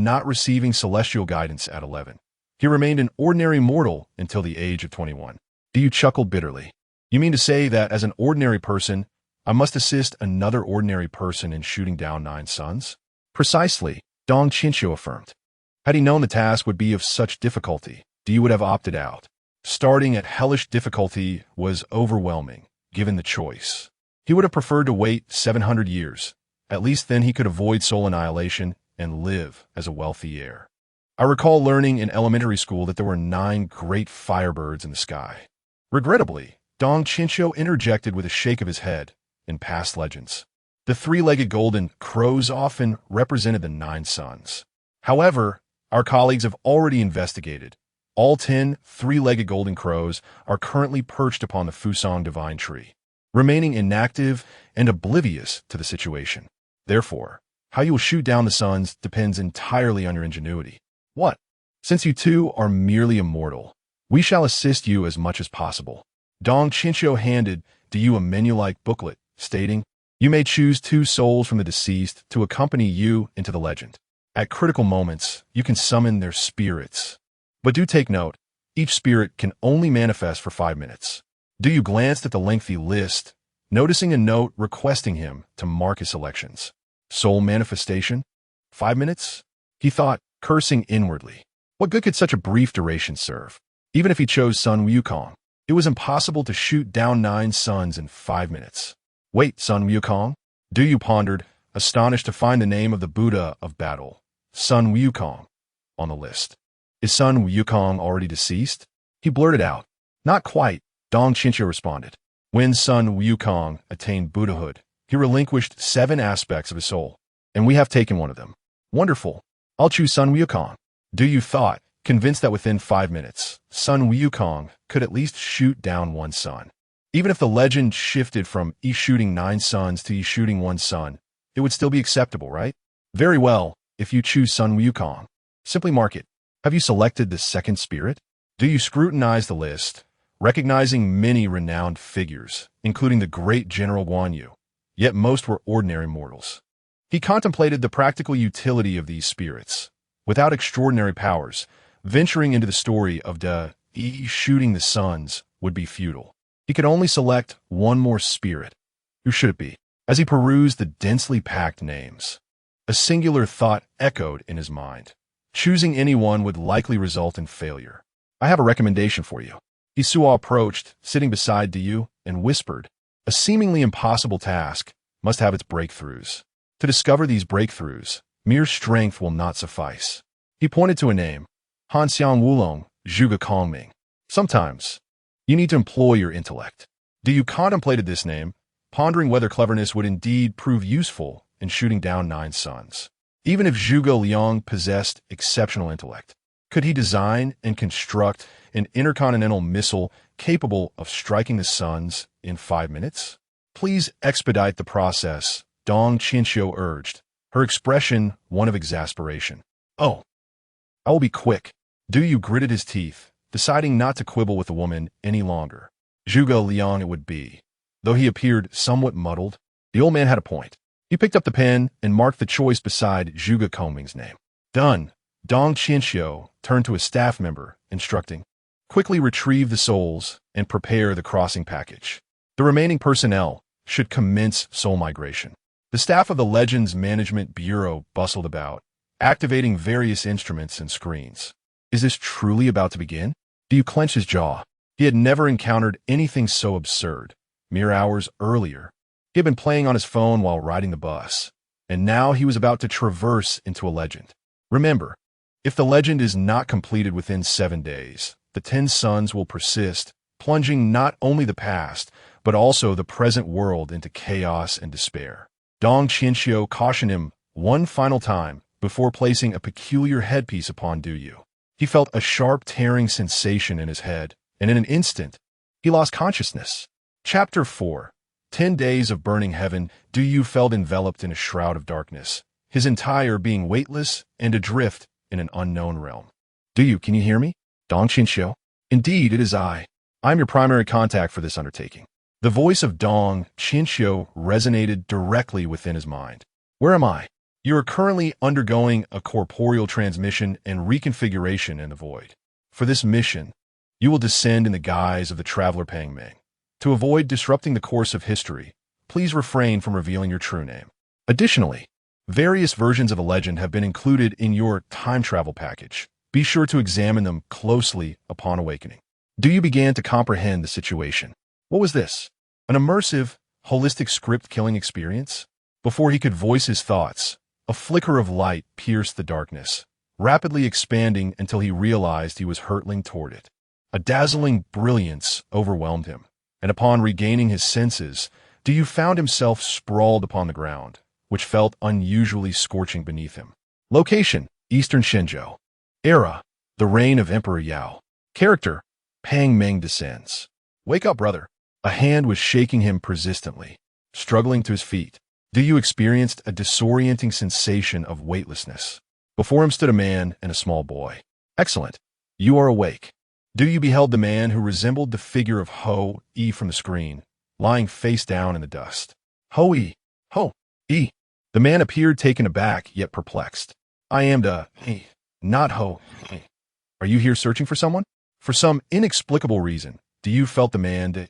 not receiving celestial guidance at 11. He remained an ordinary mortal until the age of 21. Du chuckled bitterly. You mean to say that as an ordinary person, I must assist another ordinary person in shooting down 9 suns? Precisely, Dong Qianxiu affirmed. Had he known the task would be of such difficulty, Du would have opted out. Starting at hellish difficulty was overwhelming, given the choice. He would have preferred to wait 700 years. At least then he could avoid soul annihilation and live as a wealthy heir. I recall learning in elementary school that there were 9 great firebirds in the sky. Regrettably, Dong Qianxiu interjected with a shake of his head. In past legends, the 3-legged golden crows often represented the 9 suns. However, our colleagues have already investigated. All 10 3-legged golden crows are currently perched upon the Fusang divine tree, remaining inactive and oblivious to the situation. Therefore, how you will shoot down the suns depends entirely on your ingenuity. What? Since you two are merely immortal, we shall assist you as much as possible. Dong Qianxiu handed Du a menu-like booklet, stating, you may choose 2 souls from the deceased to accompany you into the legend. At critical moments, you can summon their spirits. But do take note, each spirit can only manifest for 5 minutes. Du glanced at the lengthy list, noticing a note requesting him to mark his selections. Soul manifestation? 5 minutes? He thought, cursing inwardly. What good could such a brief duration serve? Even if he chose Sun Wukong, It was impossible to shoot down 9 suns in 5 minutes. Wait, Sun Wukong? Du pondered, astonished to find the name of the Buddha of battle, Sun Wukong, on the list. Is Sun Wukong already deceased? He blurted out. Not quite, Dong Qinqiu responded. When Sun Wukong attained Buddhahood, he relinquished 7 aspects of his soul, and we have taken one of them. Wonderful. I'll choose Sun Wukong. Du thought, convinced that within 5 minutes, Sun Wukong could at least shoot down 1 sun. Even if the legend shifted from E shooting 9 suns to E shooting 1 sun, it would still be acceptable, right? Very well, if you choose Sun Wukong. Simply mark it. Have you selected the second spirit? Du scrutinized the list, recognizing many renowned figures, including the great General Guan Yu, yet most were ordinary mortals. He contemplated the practical utility of these spirits. Without extraordinary powers, venturing into the story of E shooting the suns would be futile. He could only select one more spirit. Who should it be? As he perused the densely packed names, a singular thought echoed in his mind. Choosing anyone would likely result in failure. I have a recommendation for you. Isuo approached, sitting beside Du, and whispered, a seemingly impossible task must have its breakthroughs. To discover these breakthroughs, mere strength will not suffice. He pointed to a name, Hanxiang Wulong, Zhuge Kongming. Sometimes, you need to employ your intellect. Du contemplated this name, pondering whether cleverness would indeed prove useful in shooting down 9 suns. Even if Zhuge Liang possessed exceptional intellect, could he design and construct an intercontinental missile capable of striking the suns in 5 minutes? Please expedite the process, Dong Qinqiu urged, her expression one of exasperation. Oh, I will be quick. Du gritted his teeth, deciding not to quibble with the woman any longer. Zhuge Liang it would be. Though he appeared somewhat muddled, the old man had a point. He picked up the pen and marked the choice beside Zhuge Kongming's name. Done. Dong Qinqiu turned to a staff member, instructing, quickly retrieve the souls and prepare the crossing package. The remaining personnel should commence soul migration. The staff of the Legends Management Bureau bustled about, activating various instruments and screens. Is this truly about to begin? Du clenched his jaw. He had never encountered anything so absurd. Mere hours earlier, he had been playing on his phone while riding the bus, and now he was about to traverse into a legend. Remember, if the legend is not completed within 7 days, the 10 suns will persist, plunging not only the past, but also the present world into chaos and despair. Dong Qinqiu cautioned him one final time before placing a peculiar headpiece upon Du. He felt a sharp tearing sensation in his head, and in an instant, he lost consciousness. Chapter 4. 10 Days of Burning Heaven. Du felt enveloped in a shroud of darkness, his entire being weightless and adrift in an unknown realm. Du, can you hear me? Dong Qinqiu. Indeed, it is I. I'm your primary contact for this undertaking. The voice of Dong Qinqiu resonated directly within his mind. Where am I? You are currently undergoing a corporeal transmission and reconfiguration in the void. For this mission, you will descend in the guise of the traveler Pang Meng. To avoid disrupting the course of history, please refrain from revealing your true name. Additionally, various versions of a legend have been included in your time travel package. Be sure to examine them closely upon awakening. Du began to comprehend the situation. What was this? An immersive, holistic script-killing experience? Before he could voice his thoughts, a flicker of light pierced the darkness, rapidly expanding until he realized he was hurtling toward it. A dazzling brilliance overwhelmed him, and upon regaining his senses, Du found himself sprawled upon the ground, which felt unusually scorching beneath him. Location: Eastern Shenzhou. Era: the reign of Emperor Yao. Character: Pang Meng descends. Wake up, brother. A hand was shaking him persistently. Struggling to his feet, Du experienced a disorienting sensation of weightlessness. Before him stood a man and a small boy. Excellent. You are awake. Du beheld the man who resembled the figure of Ho-E from the screen, lying face down in the dust. Ho-E. Ho-E. The man appeared taken aback yet perplexed. I am not Ho-E. Are you here searching for someone? For some inexplicable reason, Du felt the man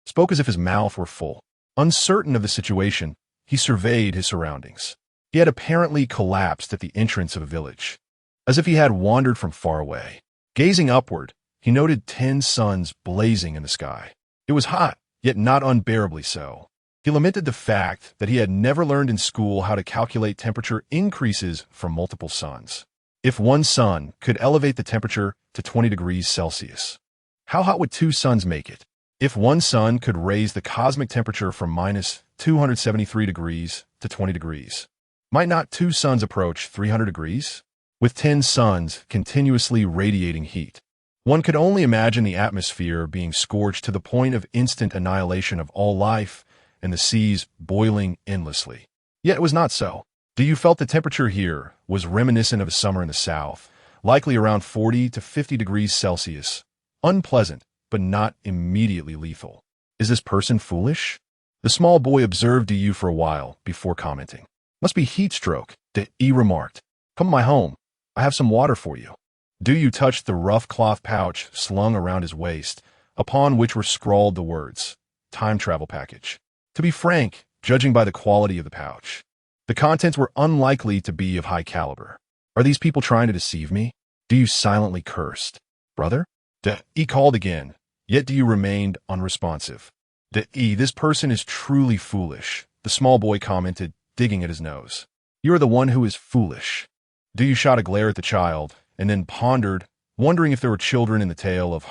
spoke as if his mouth were full. Uncertain of the situation, he surveyed his surroundings. He had apparently collapsed at the entrance of a village, as if he had wandered from far away. Gazing upward, he noted 10 suns blazing in the sky. It was hot, yet not unbearably so. He lamented the fact that he had never learned in school how to calculate temperature increases from multiple suns. If one sun could elevate the temperature to 20 degrees Celsius, how hot would 2 suns make it? If one sun could raise the cosmic temperature from minus 273 degrees to 20 degrees, might not 2 suns approach 300 degrees? With 10 suns continuously radiating heat, one could only imagine the atmosphere being scorched to the point of instant annihilation of all life and the seas boiling endlessly. Yet it was not so. Do you felt the temperature here was reminiscent of a summer in the south, likely around 40 to 50 degrees Celsius, unpleasant, but not immediately lethal? Is this person foolish? The small boy observed Du for a while before commenting. Must be heat stroke, De remarked. Come to my home. I have some water for you. Du touched the rough cloth pouch slung around his waist, upon which were scrawled the words, time travel package. To be frank, judging by the quality of the pouch, the contents were unlikely to be of high caliber. Are these people trying to deceive me? Du silently cursed. Brother? De called again, yet Du remained unresponsive. This person is truly foolish, the small boy commented, digging at his nose. You are the one who is foolish. Du shot a glare at the child, and then pondered, wondering if there were children in the tale of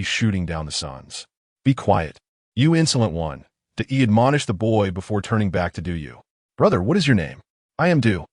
shooting down the suns. Be quiet. You insolent one. De admonished the boy before turning back to Du. Brother, what is your name? I am Du.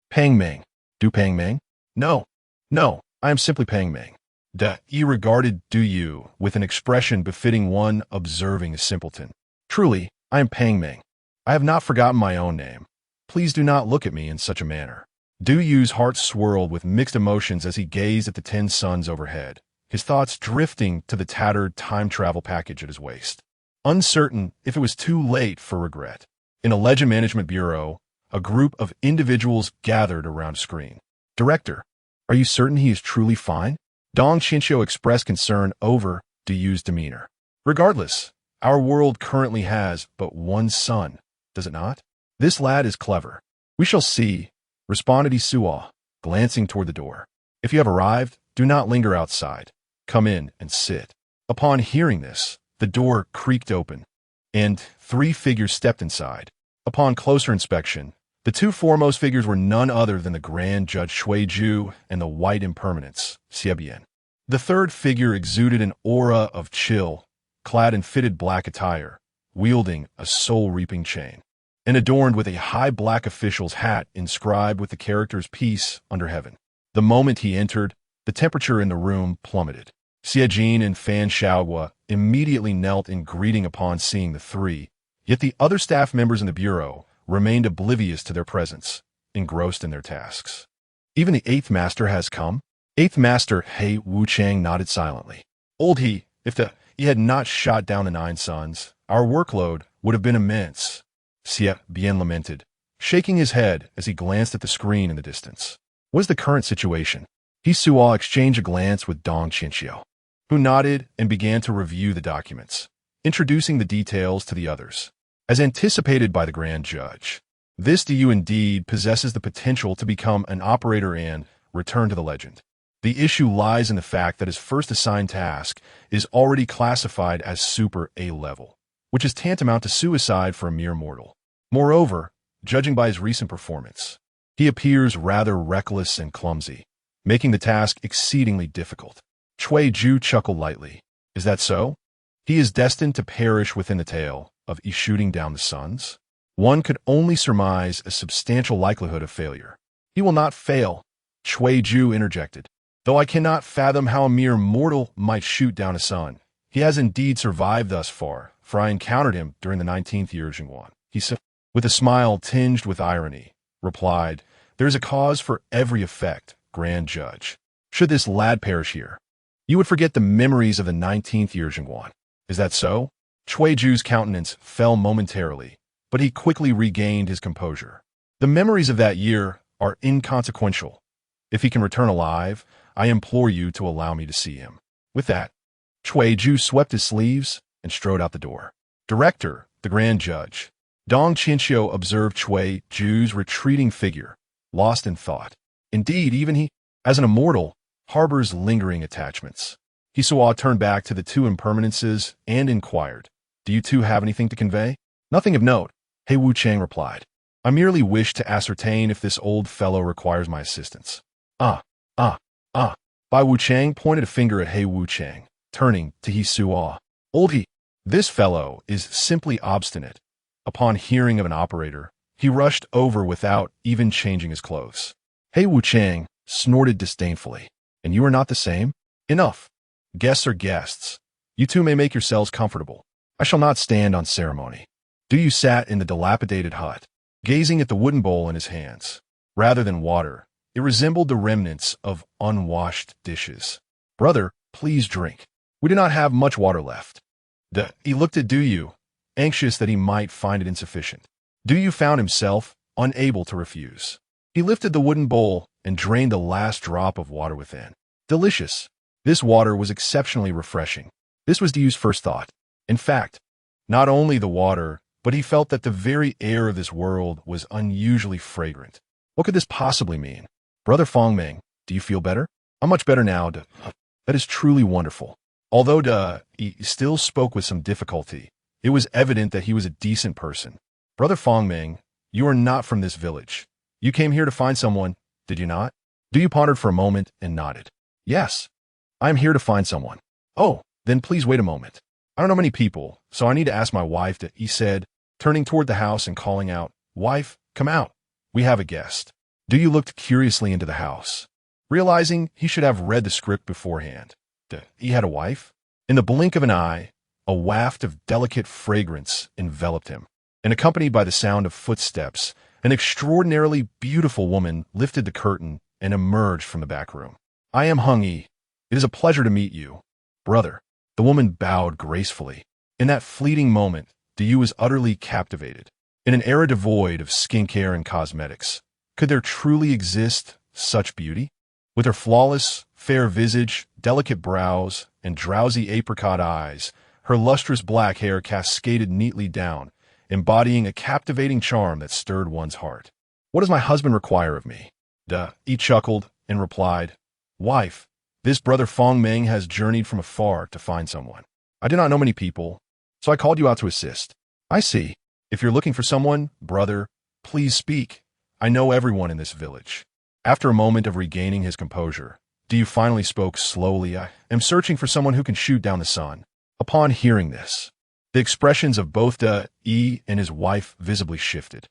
Pang Meng. Du Pang Meng? No, I am simply Pang Meng. De regarded Du with an expression befitting one observing a simpleton. Truly, I am Pang Meng. I have not forgotten my own name. Please do not look at me in such a manner. Du's heart swirled with mixed emotions as he gazed at the 10 suns overhead, his thoughts drifting to the tattered time travel package at his waist. Uncertain if it was too late for regret. In a legend management bureau, a group of individuals gathered around a screen. Director, are you certain he is truly fine? Dong Chinchio expressed concern over Du's demeanor. Regardless, our world currently has but one sun, does it not? This lad is clever. We shall see, responded Isuo, glancing toward the door. If you have arrived, do not linger outside. Come in and sit. Upon hearing this, the door creaked open, and 3 figures stepped inside. Upon closer inspection, the 2 foremost figures were none other than the Grand Judge Shuiju and the White Impermanence, Xiebian. The 3rd figure exuded an aura of chill, clad in fitted black attire, wielding a soul-reaping chain, and adorned with a high black official's hat inscribed with the characters Peace under Heaven. The moment he entered, the temperature in the room plummeted. Xiejin and Fan Xiaogua immediately knelt in greeting upon seeing the 3, yet the other staff members in the bureau remained oblivious to their presence, engrossed in their tasks. Even the 8th Master has come? 8th Master He Wuchang nodded silently. Old he, if he had not shot down the 9 suns, our workload would have been immense. Xie Bian lamented, shaking his head as he glanced at the screen in the distance. What is the current situation? He Suo exchanged a glance with Dong Chinchio, who nodded and began to review the documents, introducing the details to the others. As anticipated by the Grand Judge, this Du indeed possesses the potential to become an operator and return to the legend. The issue lies in the fact that his first assigned task is already classified as Super A level, which is tantamount to suicide for a mere mortal. Moreover, judging by his recent performance, he appears rather reckless and clumsy, making the task exceedingly difficult. Chui Ju chuckled lightly. Is that so? He is destined to perish within the tale of shooting down the suns? One could only surmise a substantial likelihood of failure. He will not fail, Chui Ju interjected. Though I cannot fathom how a mere mortal might shoot down a sun, he has indeed survived thus far, for I encountered him during the 19th year Jingguan. He said, with a smile tinged with irony, replied, There is a cause for every effect, Grand Judge. Should this lad perish here, you would forget the memories of the 19th year Jingguan. Is that so? Chui Ju's countenance fell momentarily, but he quickly regained his composure. The memories of that year are inconsequential. If he can return alive, I implore you to allow me to see him. With that, Chui Ju swept his sleeves and strode out the door. Director, the Grand Judge. Dong Chinchio observed Chui Ju's retreating figure, lost in thought. Indeed, even he, as an immortal, harbors lingering attachments. Hisua turned back to the two impermanences and inquired, "Do you two have anything to convey?" "Nothing of note," He Wu Chang replied. "I merely wish to ascertain if this old fellow requires my assistance." Ah, ah, ah. Bai Wu Chang pointed a finger at He Wu Chang, turning to Hisua. "Old He, this fellow is simply obstinate." Upon hearing of an operator, he rushed over without even changing his clothes. He Wu Chang snorted disdainfully. "And you are not the same? Enough. Guests are guests. You two may make yourselves comfortable. I shall not stand on ceremony." Du sat in the dilapidated hut, gazing at the wooden bowl in his hands. Rather than water, it resembled the remnants of unwashed dishes. "Brother, please drink. We do not have much water left." He looked at Du, anxious that he might find it insufficient. Du found himself unable to refuse. He lifted the wooden bowl and drained the last drop of water within. Delicious. This water was exceptionally refreshing. This was Du's first thought. In fact, not only the water, but he felt that the very air of this world was unusually fragrant. What could this possibly mean? "Brother Fongming, do you feel better?" "I'm much better now, That is truly wonderful." Although he still spoke with some difficulty, it was evident that he was a decent person. "Brother Fongming, you are not from this village. You came here to find someone, did you not?" Du pondered for a moment and nodded. "Yes, I am here to find someone." "Oh, then please wait a moment. I don't know many people, so I need to ask my wife," he said, turning toward the house and calling out, "Wife, come out. We have a guest." Du looked curiously into the house, realizing he should have read the script beforehand. He had a wife? In the blink of an eye, a waft of delicate fragrance enveloped him, and accompanied by the sound of footsteps, an extraordinarily beautiful woman lifted the curtain and emerged from the back room. "I am Hung Yi. It is a pleasure to meet you, brother." The woman bowed gracefully. In that fleeting moment, Du was utterly captivated. In an era devoid of skincare and cosmetics, could there truly exist such beauty? With her flawless, fair visage, delicate brows, and drowsy apricot eyes, her lustrous black hair cascaded neatly down, embodying a captivating charm that stirred one's heart. "What does my husband require of me?" He chuckled and replied, "Wife, this brother Fongming has journeyed from afar to find someone. I do not know many people, so I called you out to assist." "I see. If you're looking for someone, brother, please speak. I know everyone in this village." After a moment of regaining his composure, Du finally spoke slowly. "I am searching for someone who can shoot down the sun." Upon hearing this, the expressions of both He and his wife visibly shifted.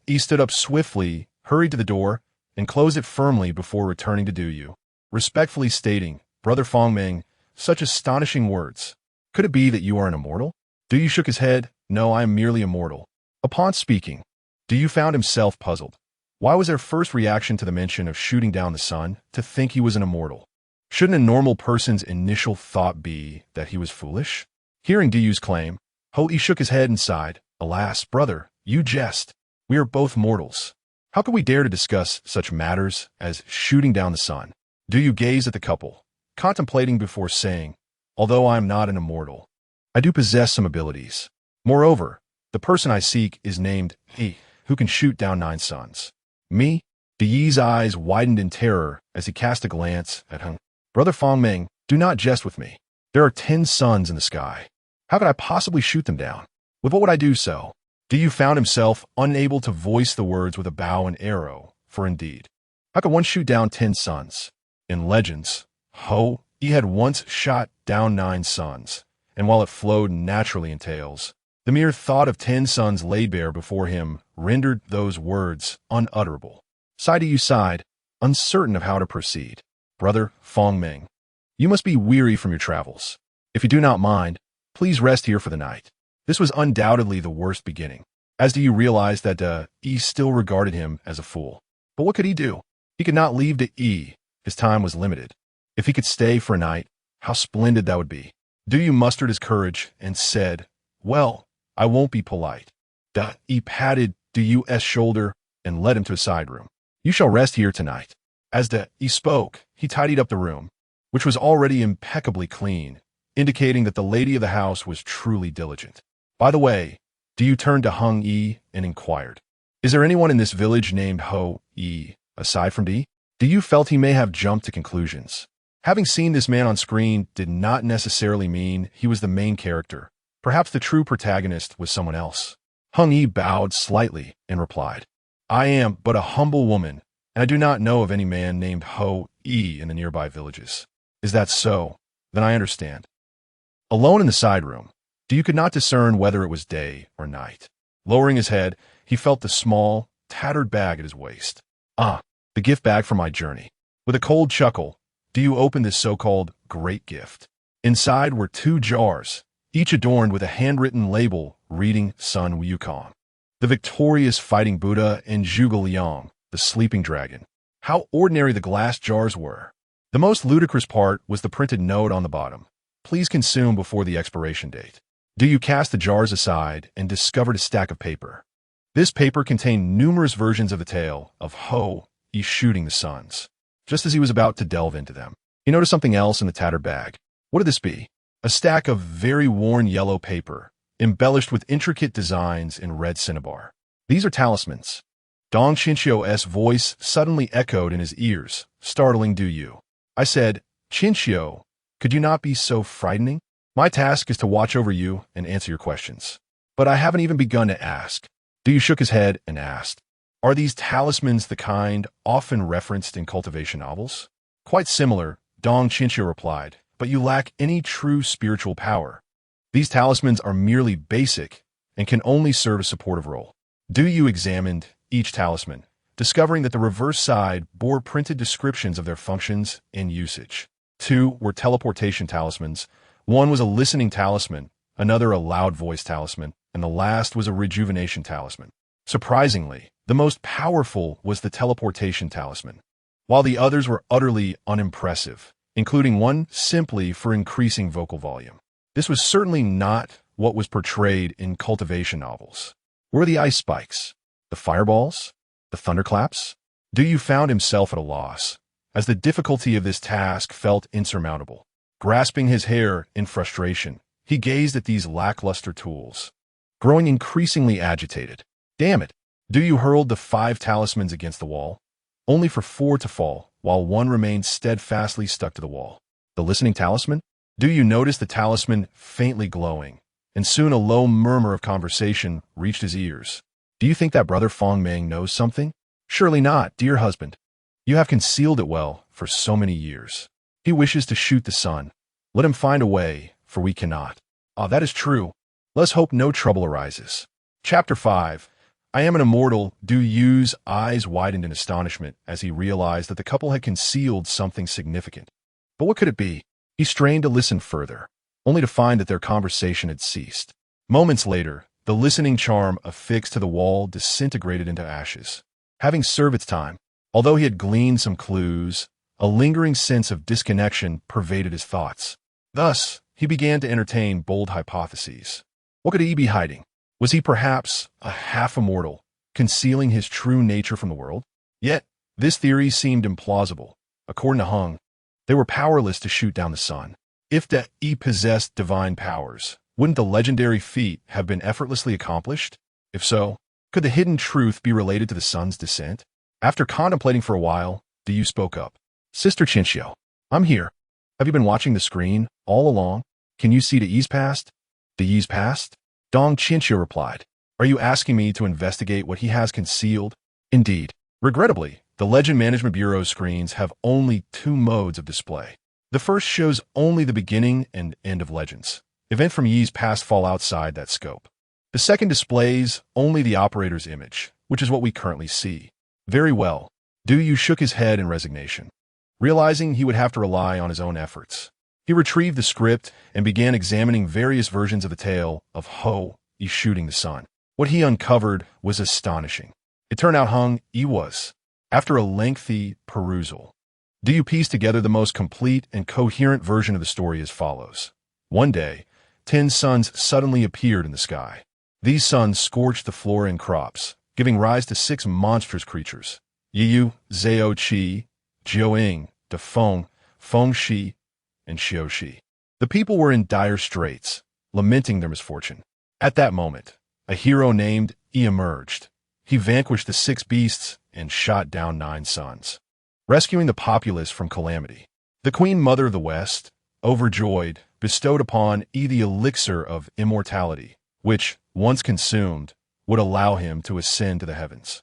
He stood up swiftly, hurried to the door, and closed it firmly before returning to Du, respectfully stating, "Brother Fongming, such astonishing words. Could it be that you are an immortal?" Du shook his head. "No, I am merely a mortal." Upon speaking, Du found himself puzzled. Why was their first reaction to the mention of shooting down the sun to think he was an immortal? Shouldn't a normal person's initial thought be that he was foolish? Hearing Du's claim, He shook his head and sighed. "Alas, brother, you jest. We are both mortals. How could we dare to discuss such matters as shooting down the sun?" Du gazed at the couple, contemplating before saying, "Although I am not an immortal, I do possess some abilities. Moreover, the person I seek is named He, who can shoot down 9 suns." "Me?" Du's eyes widened in terror as he cast a glance at Hung. "Brother Fongming, do not jest with me. There are 10 suns in the sky. How could I possibly shoot them down? With what would I do so?" Du found himself unable to voice the words with a bow and arrow, for indeed, how could one shoot down 10 suns? In legends, he had once shot down 9 suns, and while it flowed naturally in tales, the mere thought of 10 suns laid bare before him rendered those words unutterable. Du sighed, uncertain of how to proceed. "Brother Fongming, you must be weary from your travels. If you do not mind, please rest here for the night." This was undoubtedly the worst beginning, as Du realized that He still regarded him as a fool. But what could he do? He could not leave He. His time was limited. If he could stay for a night, how splendid that would be. Du mustered his courage and said, "Well, I won't be polite." He patted Du's shoulder and led him to a side room. "You shall rest here tonight." As he spoke, he tidied up the room, which was already impeccably clean, indicating that the lady of the house was truly diligent. "By the way," Du turned to Hung Yi and inquired, "Is there anyone in this village named Yi, aside from Du?" Du felt he may have jumped to conclusions. Having seen this man on screen did not necessarily mean he was the main character. Perhaps the true protagonist was someone else. Hung Yi bowed slightly and replied, I am but a humble woman, and I do not know of any man named Ho Yi in the nearby villages. Is that so? Then I understand. Alone in the side room, Du could not discern whether it was day or night. Lowering his head, he felt the small, tattered bag at his waist. Ah, the gift bag for my journey. With a cold chuckle, Du opened this so-called great gift. Inside were 2 jars, each adorned with a handwritten label reading Sun Wukong, the victorious fighting Buddha, and Zhuge Liang, the sleeping dragon. How ordinary the glass jars were. The most ludicrous part was the printed note on the bottom. Please consume before the expiration date. Du cast the jars aside and discovered a stack of paper. This paper contained numerous versions of the tale of Ho Yi shooting the suns. Just as he was about to delve into them, he noticed something else in the tattered bag. What could this be? A stack of very worn yellow paper, embellished with intricate designs in red cinnabar. These are talismans. Dong Qinxiu's voice suddenly echoed in his ears, startling Du. I said, Qinxiu, could you not be so frightening? My task is to watch over you and answer your questions. But I haven't even begun to ask. Du shook his head and asked, are these talismans the kind often referenced in cultivation novels? Quite similar, Dong Qinxiu replied, but you lack any true spiritual power. These talismans are merely basic and can only serve a supportive role. Du examined each talisman, discovering that the reverse side bore printed descriptions of their functions and usage. 2 were teleportation talismans. One was a listening talisman, another a loud voice talisman, and the last was a rejuvenation talisman. Surprisingly, the most powerful was the teleportation talisman, while the others were utterly unimpressive, including one simply for increasing vocal volume. This was certainly not what was portrayed in cultivation novels. Were the ice spikes, the fireballs, the thunderclaps? Du found himself at a loss, as the difficulty of this task felt insurmountable. Grasping his hair in frustration, he gazed at these lackluster tools, growing increasingly agitated. Damn it! Du hurled the 5 talismans against the wall, only for 4 to fall, while one remained steadfastly stuck to the wall. The listening talisman? Du noticed the talisman faintly glowing, and soon a low murmur of conversation reached his ears. Do you think that brother Fong Meng knows something? Surely not, dear husband. You have concealed it well for so many years. He wishes to shoot the sun. Let him find a way, for we cannot. Ah, that is true. Let's hope no trouble arises. Chapter 5. I am an immortal. Du's eyes widened in astonishment as he realized that the couple had concealed something significant. But what could it be? He strained to listen further, only to find that their conversation had ceased. Moments later, the listening charm affixed to the wall disintegrated into ashes. Having served its time, although he had gleaned some clues, a lingering sense of disconnection pervaded his thoughts. Thus, he began to entertain bold hypotheses. What could he be hiding? Was he perhaps a half-immortal, concealing his true nature from the world? Yet, this theory seemed implausible. According to Hung, they were powerless to shoot down the sun. If he possessed divine powers, wouldn't the legendary feat have been effortlessly accomplished? If so, could the hidden truth be related to the sun's descent? After contemplating for a while, Du spoke up. Sister Qinxiu, I'm here. Have you been watching the screen all along? Can you see Yi's past? Yi's past? Dong Qinxiu replied. Are you asking me to investigate what he has concealed? Indeed. Regrettably, the Legend Management Bureau's screens have only 2 modes of display. The first shows only the beginning and end of legends. Events from Yi's past fall outside that scope. The second displays only the operator's image, which is what we currently see. Very well. Du shook his head in resignation, realizing he would have to rely on his own efforts. He retrieved the script and began examining various versions of the tale of Ho Yi shooting the sun. What he uncovered was astonishing. It turned out Hung Yi was, after a lengthy perusal, Du pieced together the most complete and coherent version of the story as follows. One day, 10 suns suddenly appeared in the sky. These suns scorched the flora and crops, giving rise to 6 monstrous creatures: Yiyu, Zhao Qi, Jiuing, Defeng, Feng Shi, and Xiuxi. The people were in dire straits, lamenting their misfortune. At that moment, a hero named Yi emerged. He vanquished the 6 beasts and shot down 9 suns, rescuing the populace from calamity. The Queen Mother of the West, overjoyed, bestowed upon Yi the elixir of immortality, which, once consumed, would allow him to ascend to the heavens.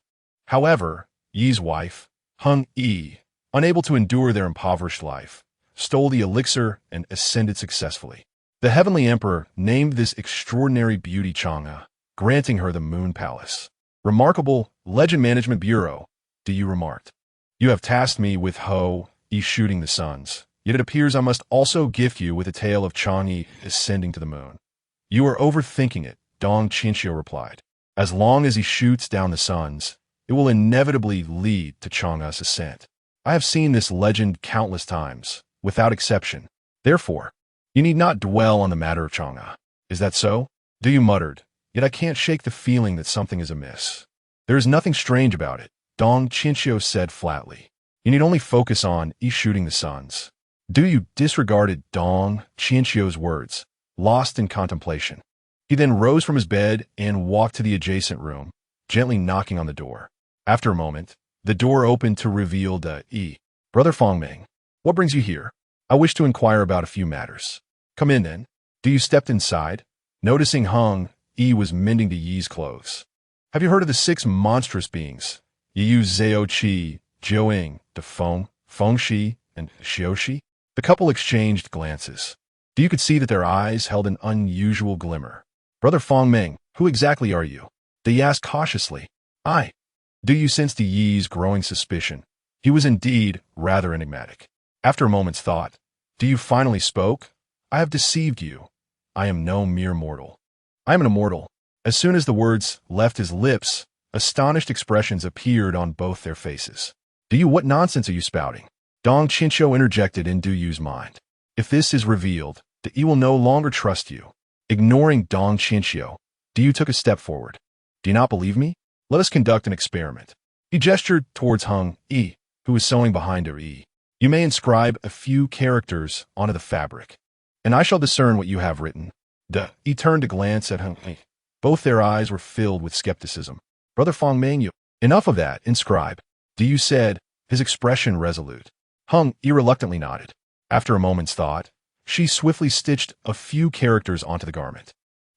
However, Yi's wife, Hung Yi, unable to endure their impoverished life, stole the elixir and ascended successfully. The heavenly emperor named this extraordinary beauty Chang'e, granting her the Moon Palace. Remarkable Legend Management Bureau, Du remarked. You have tasked me with Yi shooting the suns, yet it appears I must also gift you with a tale of Chang'e ascending to the moon. You are overthinking it, Dong Qinxiu replied. As long as he shoots down the suns, it will inevitably lead to Chang'e's ascent. I have seen this legend countless times, without exception. Therefore, you need not dwell on the matter of Chang'e. Is that so? Du muttered, yet I can't shake the feeling that something is amiss. There is nothing strange about it, Dong Qinxiu said flatly. You need only focus on Yi shooting the suns. Du disregarded Dong Qinxiu's words, lost in contemplation. He then rose from his bed and walked to the adjacent room, gently knocking on the door. After a moment, the door opened to reveal Yi. Brother Fongming, what brings you here? I wish to inquire about a few matters. Come in then. Du stepped inside, noticing Hung Yi was mending to Yi's clothes. Have you heard of the 6 monstrous beings? Yu Zhao Qi, Jiuing, Defeng, Fengshi, and Xiuxi? The couple exchanged glances. Du could see that their eyes held an unusual glimmer. Brother Fongming, who exactly are you? They asked cautiously. Du sensed Yi's growing suspicion. He was indeed rather enigmatic. After a moment's thought, Du finally spoke. I have deceived you. I am no mere mortal. I am an immortal. As soon as the words left his lips, astonished expressions appeared on both their faces. What nonsense are you spouting? Dong Qinxiu interjected in Du's mind. If this is revealed, Yi will no longer trust you. Ignoring Dong Qinxiu, Du took a step forward. Do you not believe me? Let us conduct an experiment. He gestured towards Hung Yi, who was sewing behind her. You may inscribe a few characters onto the fabric, and I shall discern what you have written. He turned to glance at Hung Yi. Both their eyes were filled with skepticism. Brother Fongming, enough of that, inscribe. Du said, his expression resolute. Hung Yi reluctantly nodded. After a moment's thought, she swiftly stitched a few characters onto the garment.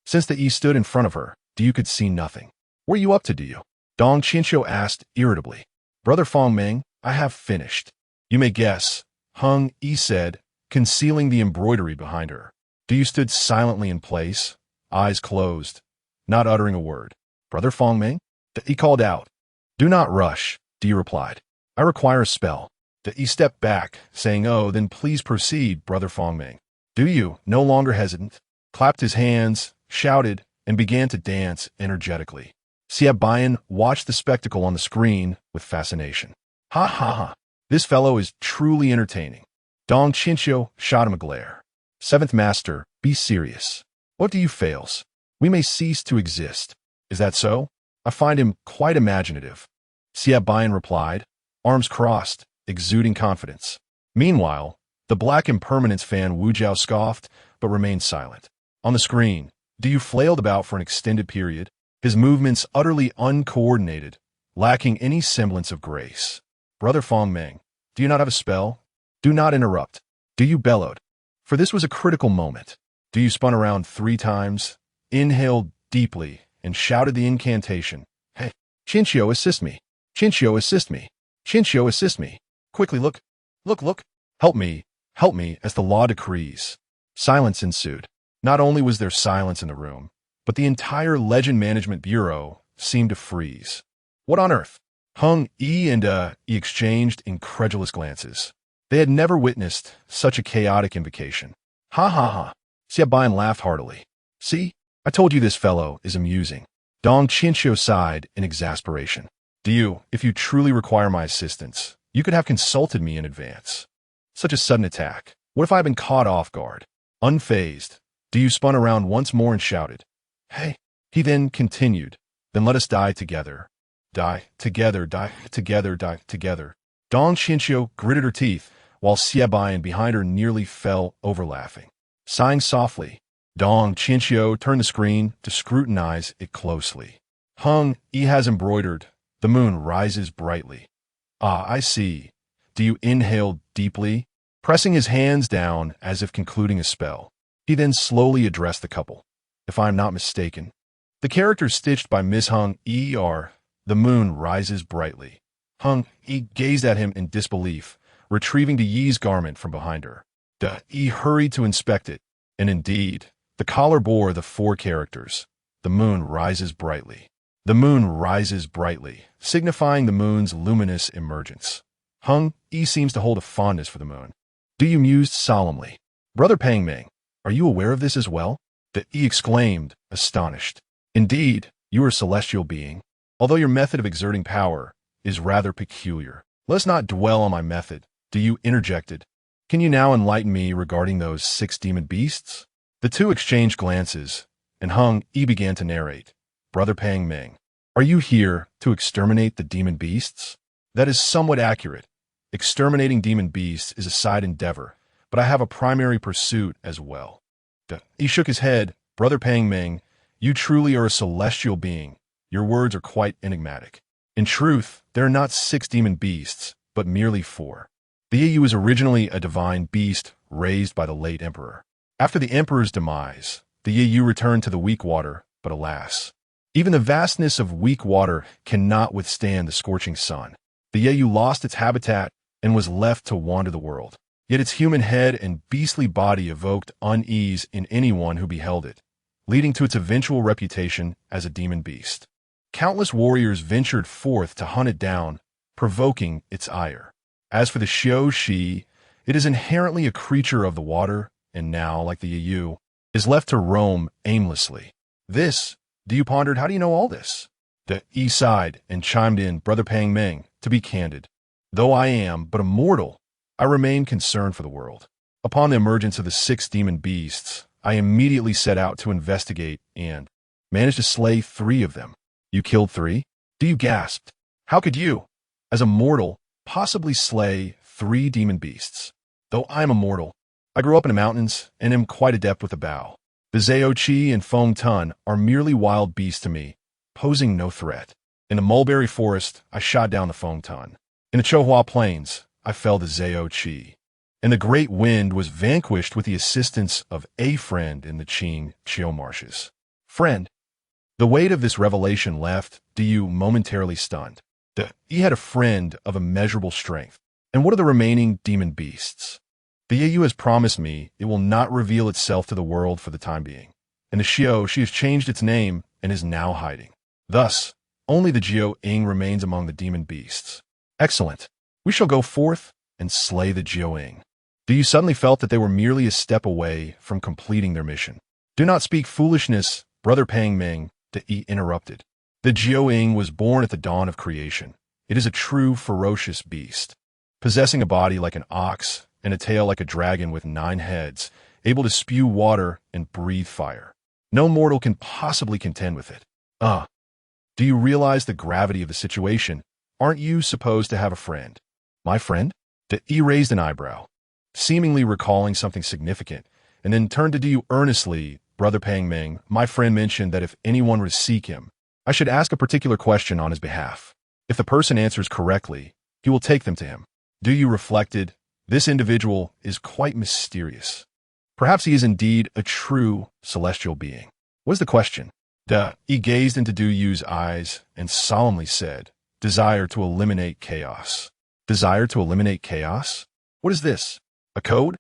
Since the Yi stood in front of her, Du could see nothing. What are you up to, Du? Dong Qinxiu asked irritably. Brother Fongming, I have finished. You may guess, Hung Yi said, concealing the embroidery behind her. Du stood silently in place, eyes closed, not uttering a word. Brother Fongming? He called out. Do not rush, Du replied. I require a spell. Yi stepped back, saying, Oh, then please proceed, Brother Fongming. Du, no longer hesitant, clapped his hands, shouted, and began to dance energetically. Xie Bayan watched the spectacle on the screen with fascination. Ha ha ha, this fellow is truly entertaining. Dong Qinxiu shot him a glare. 7th Master, be serious. What do you fails? We may cease to exist. Is that so? I find him quite imaginative. Xie Bayan replied, arms crossed, exuding confidence. Meanwhile, the Black Impermanence fan Wu Jiao scoffed, but remained silent. On the screen, Du flailed about for an extended period, his movements utterly uncoordinated, lacking any semblance of grace. Brother Fongming, do you not have a spell? Do not interrupt. Du bellowed. For this was a critical moment. Du spun around 3 times, inhaled deeply, and shouted the incantation. Hey, Qinxiu, assist me. Qinxiu, assist me. Qinxiu, assist me. Quickly look. Look. Help me, as the law decrees. Silence ensued. Not only was there silence in the room, but the entire Legend Management Bureau seemed to freeze. What on earth? Hung Yi and Yi exchanged incredulous glances. They had never witnessed such a chaotic invocation. Ha ha ha. Xie Bayan laughed heartily. See, I told you this fellow is amusing. Dong Qinxiu sighed in exasperation. Du, if you truly require my assistance, you could have consulted me in advance. Such a sudden attack. What if I had been caught off guard? Unfazed, Du spun around once more and shouted. Hey. He then continued. Then let us die together. Die together, die together, die together. Dong Qinxiu gritted her teeth, while Xie Bayan behind her nearly fell over laughing. Sighing softly, Dong Qinxiu turned the screen to scrutinize it closely. Hung Yi has embroidered. The moon rises brightly. Ah, I see. Du inhaled deeply, Pressing his hands down as if concluding a spell, he then slowly addressed the couple. If I am not mistaken, the character stitched by Miss Hung Er, the moon rises brightly. Hung E gazed at him in disbelief, retrieving the Yi's garment from behind her. E hurried to inspect it, and indeed, the collar bore the 4 characters. The moon rises brightly. The moon rises brightly, signifying the moon's luminous emergence. Hung E seems to hold a fondness for the moon. Du mused solemnly. Brother Pang Ming, are you aware of this as well? The E exclaimed, astonished. Indeed, you are a celestial being, although your method of exerting power is rather peculiar. Let's not dwell on my method, Du interjected. Can you now enlighten me regarding those 6 demon beasts? The two exchanged glances, and Hung E began to narrate. Brother Pang Ming, are you here to exterminate the demon beasts? That is somewhat accurate. Exterminating demon beasts is a side endeavor, but I have a primary pursuit as well. He shook his head. Brother Pang Ming, you truly are a celestial being. Your words are quite enigmatic. In truth, there are not 6 demon beasts, but merely 4. The Yu was originally a divine beast raised by the late emperor. After the emperor's demise, the Yu returned to the weak water, but alas, even the vastness of weak water cannot withstand the scorching sun. The Yu lost its habitat and was left to wander the world. Yet its human head and beastly body evoked unease in anyone who beheld it, leading to its eventual reputation as a demon beast. Countless warriors ventured forth to hunt it down, provoking its ire. As for the Xiao Shi, it is inherently a creature of the water, and now, like the Yu, is left to roam aimlessly. This, Du pondered, how do you know all this? The E sighed and chimed in, Brother Pang Ming, to be candid, though I am but a mortal, I remain concerned for the world. Upon the emergence of the 6 demon beasts, I immediately set out to investigate and managed to slay 3 of them. You killed 3? Du gasped. How could you, as a mortal, possibly slay 3 demon beasts? Though I am a mortal, I grew up in the mountains and am quite adept with the bow. The Zhao Qi and Feng Tun are merely wild beasts to me, posing no threat. In the mulberry forest, I shot down the Feng Tun. In the Chohua Plains, I fell the Zhao Qi. And the great wind was vanquished with the assistance of a friend in the Qing Chiu marshes. Friend. The weight of this revelation left Du momentarily stunned. He had a friend of immeasurable strength. And what are the remaining demon beasts? The Yu has promised me it will not reveal itself to the world for the time being. And the Xiao, she has changed its name and is now hiding. Thus, only the Jiao Ying remains among the demon beasts. Excellent. We shall go forth and slay the Jiao Ying. Du suddenly felt that they were merely a step away from completing their mission. Do not speak foolishness, Brother Pang Ming, De interrupted. The Jiao Ying was born at the dawn of creation. It is a true ferocious beast, possessing a body like an ox and a tail like a dragon with 9 heads, able to spew water and breathe fire. No mortal can possibly contend with it. Do you realize the gravity of the situation? Aren't you supposed to have a friend? My friend? De raised an eyebrow, seemingly recalling something significant, and then turned to Du earnestly. Brother Pang Ming, my friend mentioned that if anyone were to seek him, I should ask a particular question on his behalf. If the person answers correctly, he will take them to him. Du reflected, this individual is quite mysterious. Perhaps he is indeed a true celestial being. What is the question? He gazed into Du's eyes and solemnly said, desire to eliminate chaos. Desire to eliminate chaos? What is this? A code?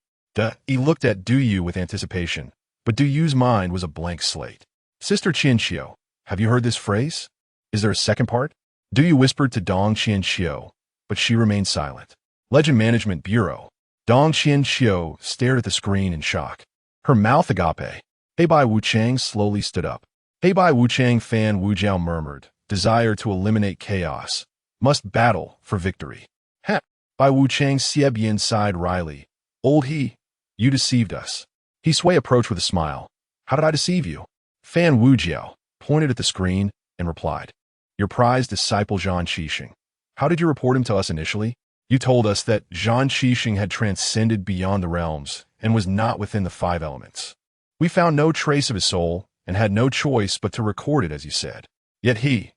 He looked at Du with anticipation, but Du's mind was a blank slate. Sister Qianxiu, have you heard this phrase? Is there a second part? Du whispered to Dong Qianxiu, but she remained silent. Legend Management Bureau. Dong Qianxiu stared at the screen in shock. Her mouth agape. Heibai Wuchang slowly stood up. Heibai Wuchang Fan Wujiao murmured, desire to eliminate chaos. Must battle for victory. Ha! Bai Wuchang Xiebyan sighed wryly. Old he, you deceived us. He Sui approached with a smile. How did I deceive you? Fan Wujiao pointed at the screen and replied, your prized disciple Zhan Qixing. How did you report him to us initially? You told us that Zhan Qixing had transcended beyond the realms and was not within the 5 elements. We found no trace of his soul and had no choice but to record it as you said. Yet he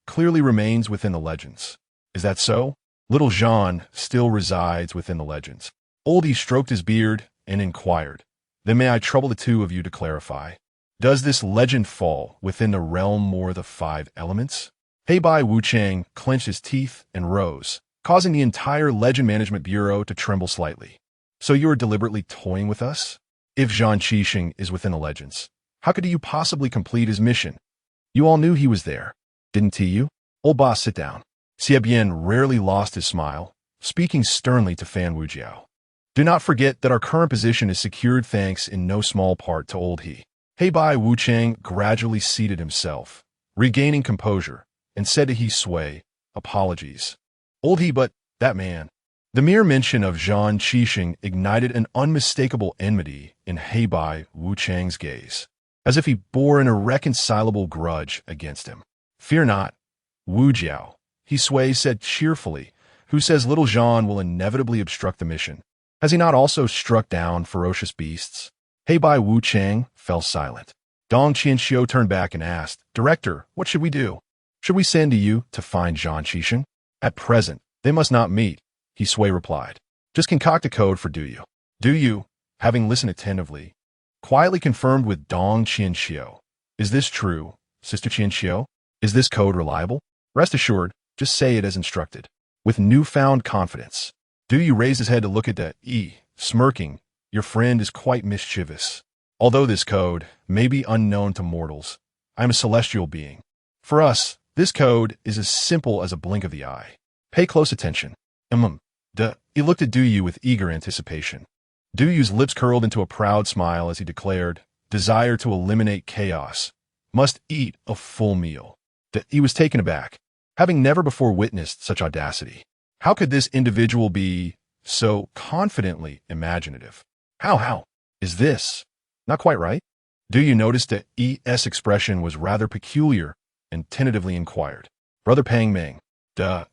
clearly remains within the legends. Is that so? Little Zhan still resides within the legends. Oldie stroked his beard and inquired, "Then may I trouble the two of you to clarify? Does this legend fall within the realm or the five elements?" Heibai Wuchang clenched his teeth and rose, causing the entire Legend Management Bureau to tremble slightly. "So you are deliberately toying with us? If Zhang Qixing is within the legends, how could you possibly complete his mission? You all knew he was there, didn't you? Old boss, sit down." Xie Bian rarely lost his smile, speaking sternly to Fan Wujiao. "Do not forget that our current position is secured thanks in no small part to Old He." Heibai Wuchang gradually seated himself, regaining composure, and said to He Sui, "Apologies. Old He, but that man." The mere mention of Zhang Qixing ignited an unmistakable enmity in Heibai Wuchang's gaze, as if he bore an irreconcilable grudge against him. "Fear not, Wu Jiao," He Sui said cheerfully, "who says little Zhang will inevitably obstruct the mission? Has he not also struck down ferocious beasts?" Heibai Wuchang fell silent. Dong Qianxiu turned back and asked, "Director, what should we do? Should we send to you to find Zhang Qixing?" "At present, they must not meet," He Sui replied. "Just concoct a code for Do You." Do You, having listened attentively, quietly confirmed with Dong Qianxiu, "Is this true, Sister Qianxiu? Is this code reliable? Rest assured, just say it as instructed." With newfound confidence, Do You raised his head to look at the smirking, "Your friend is quite mischievous. Although this code may be unknown to mortals, I am a celestial being. For us, this code is as simple as a blink of the eye. Pay close attention." He looked at Do You with eager anticipation. Do Yu's lips curled into a proud smile as he declared, "Desire to eliminate chaos. Must eat a full meal." He was taken aback, having never before witnessed such audacity. How could this individual be so confidently imaginative? How is this? Not quite right? Do You notice that E.S. expression was rather peculiar and tentatively inquired, "Brother Pang Meng."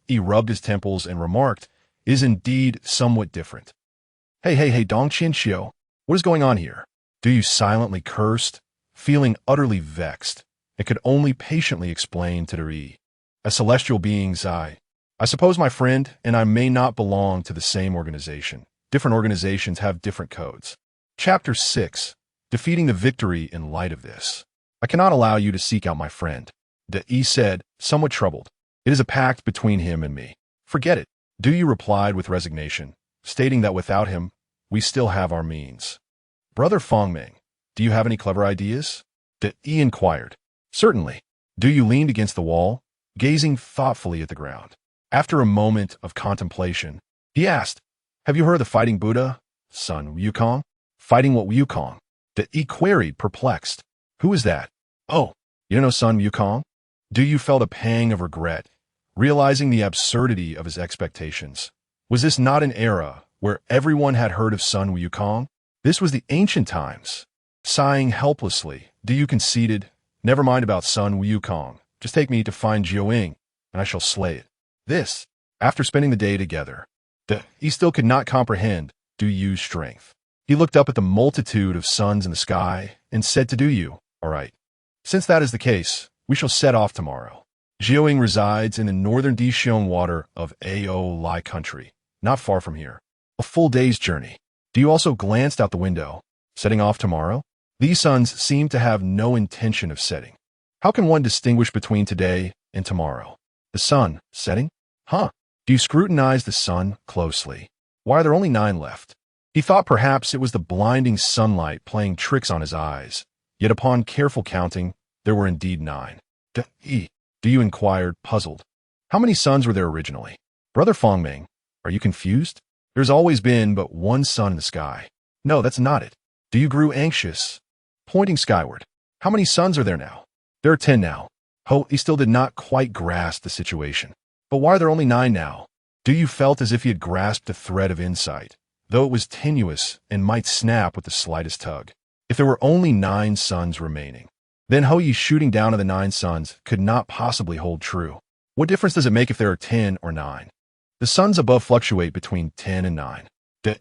He rubbed his temples and remarked, "Is indeed somewhat different." Hey, Dong Qianxiu, what is going on here?" Do You silently cursed, feeling utterly vexed, and could only patiently explain to the "As celestial beings, I suppose my friend and I may not belong to the same organization. Different organizations have different codes." Chapter 6. Defeating the victory in light of this. "I cannot allow you to seek out my friend," Yi said, somewhat troubled. "It is a pact between him and me." "Forget it," Do You replied with resignation, stating that without him, we still have our means. "Brother Fongming, do you have any clever ideas?" Yi inquired. "Certainly." Do You leaned against the wall, gazing thoughtfully at the ground. After a moment of contemplation, he asked, "Have you heard of the fighting Buddha, Sun Wukong?" "Fighting what Wukong?" Yi queried, perplexed. "Who is that?" "Oh, you don't know Sun Wukong?" Do You felt a pang of regret, realizing the absurdity of his expectations. Was this not an era where everyone had heard of Sun Wukong? This was the ancient times. Sighing helplessly, Do You conceded, "Never mind about Sun Wukong. Just take me to find Jiuing, and I shall slay it." This, after spending the day together, he still could not comprehend Do Yu's strength. He looked up at the multitude of suns in the sky and said to Do You, "All right, since that is the case, we shall set off tomorrow." Jiuing resides in the northern Dixiong water of Ao Lai country, not far from here. A full day's journey. Do You also glanced out the window, setting off tomorrow? These suns seem to have no intention of setting. How can one distinguish between today and tomorrow? The sun setting? Do You scrutinize the sun closely? Why are there only 9 left? He thought perhaps it was the blinding sunlight playing tricks on his eyes, yet upon careful counting, there were indeed 9. Do You inquired, puzzled. "How many suns were there originally?" "Brother Fongming, are you confused? There's always been but one sun in the sky." "No, that's not it." Do You grew anxious, pointing skyward. "How many suns are there now?" "There are 10 now." He still did not quite grasp the situation. "But why are there only 9 now?" Do You felt as if he had grasped a thread of insight, though it was tenuous and might snap with the slightest tug. If there were only 9 suns remaining, then Yi's shooting down of the 9 suns could not possibly hold true. What difference does it make if there are 10 or 9? The suns above fluctuate between 10 and 9.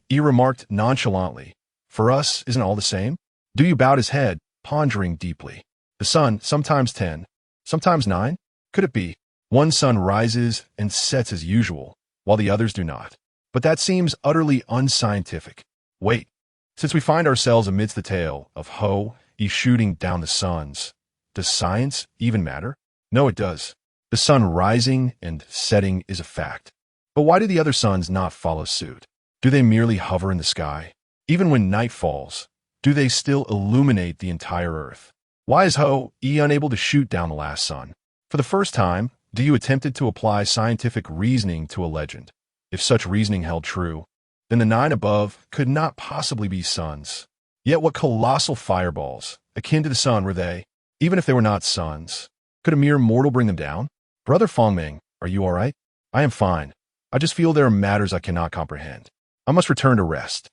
He remarked nonchalantly, "For us, isn't it all the same?" Do You bowed his head, pondering deeply. "The sun, sometimes 10, sometimes 9? Could it be? One sun rises and sets as usual, while the others do not." But that seems utterly unscientific. Wait, since we find ourselves amidst the tale of Ho, he shooting down the suns, does science even matter? No, it does. The sun rising and setting is a fact. But why do the other suns not follow suit? Do they merely hover in the sky? Even when night falls, do they still illuminate the entire earth? Why is Ho unable to shoot down the last sun? For the first time, do you attempted to apply scientific reasoning to a legend? If such reasoning held true, then the nine above could not possibly be suns. Yet what colossal fireballs, akin to the sun, were they? Even if they were not suns, could a mere mortal bring them down? Brother Fongming, are you all right? I am fine. I just feel there are matters I cannot comprehend. I must return to rest.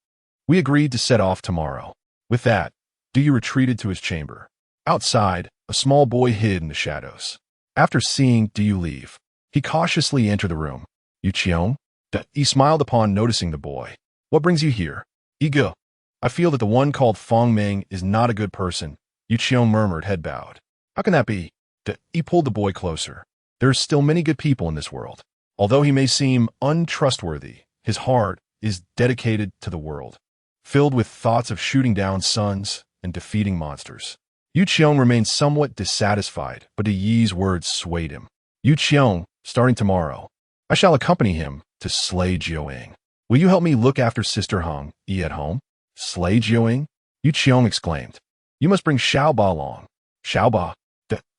We agreed to set off tomorrow. With that, Du retreated to his chamber. Outside, a small boy hid in the shadows. After seeing Du leave, he cautiously entered the room. You Qiong? He smiled upon noticing the boy. What brings you here? Go. I feel that the one called Fongming is not a good person, Yu Qiong murmured, head bowed. How can that be? He pulled the boy closer. There are still many good people in this world. Although he may seem untrustworthy, his heart is dedicated to the world, filled with thoughts of shooting down suns and defeating monsters. Yu Qiong remained somewhat dissatisfied, but Yi's words swayed him. Yu Qiong, starting tomorrow, I shall accompany him to slay Jiuing. Will you help me look after Sister Heng Yi at home? Slay Jiuing? Yu Qiong exclaimed. You must bring Xiaoba along. Xiaoba?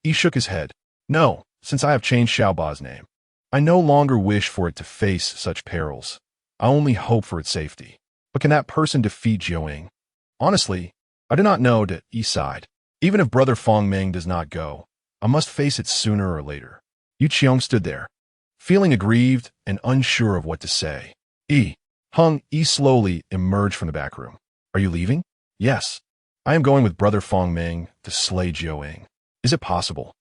Yi shook his head. No, since I have changed Xiaoba's name. I no longer wish for it to face such perils. I only hope for its safety. But can that person defeat Jiuing? Honestly, I do not know, Yi sighed. Even if Brother Fongming does not go, I must face it sooner or later. Yu Qiong stood there, feeling aggrieved and unsure of what to say. Heng Yi slowly emerged from the back room. Are you leaving? Yes. I am going with Brother Fongming to slay Jiuing. Is it possible?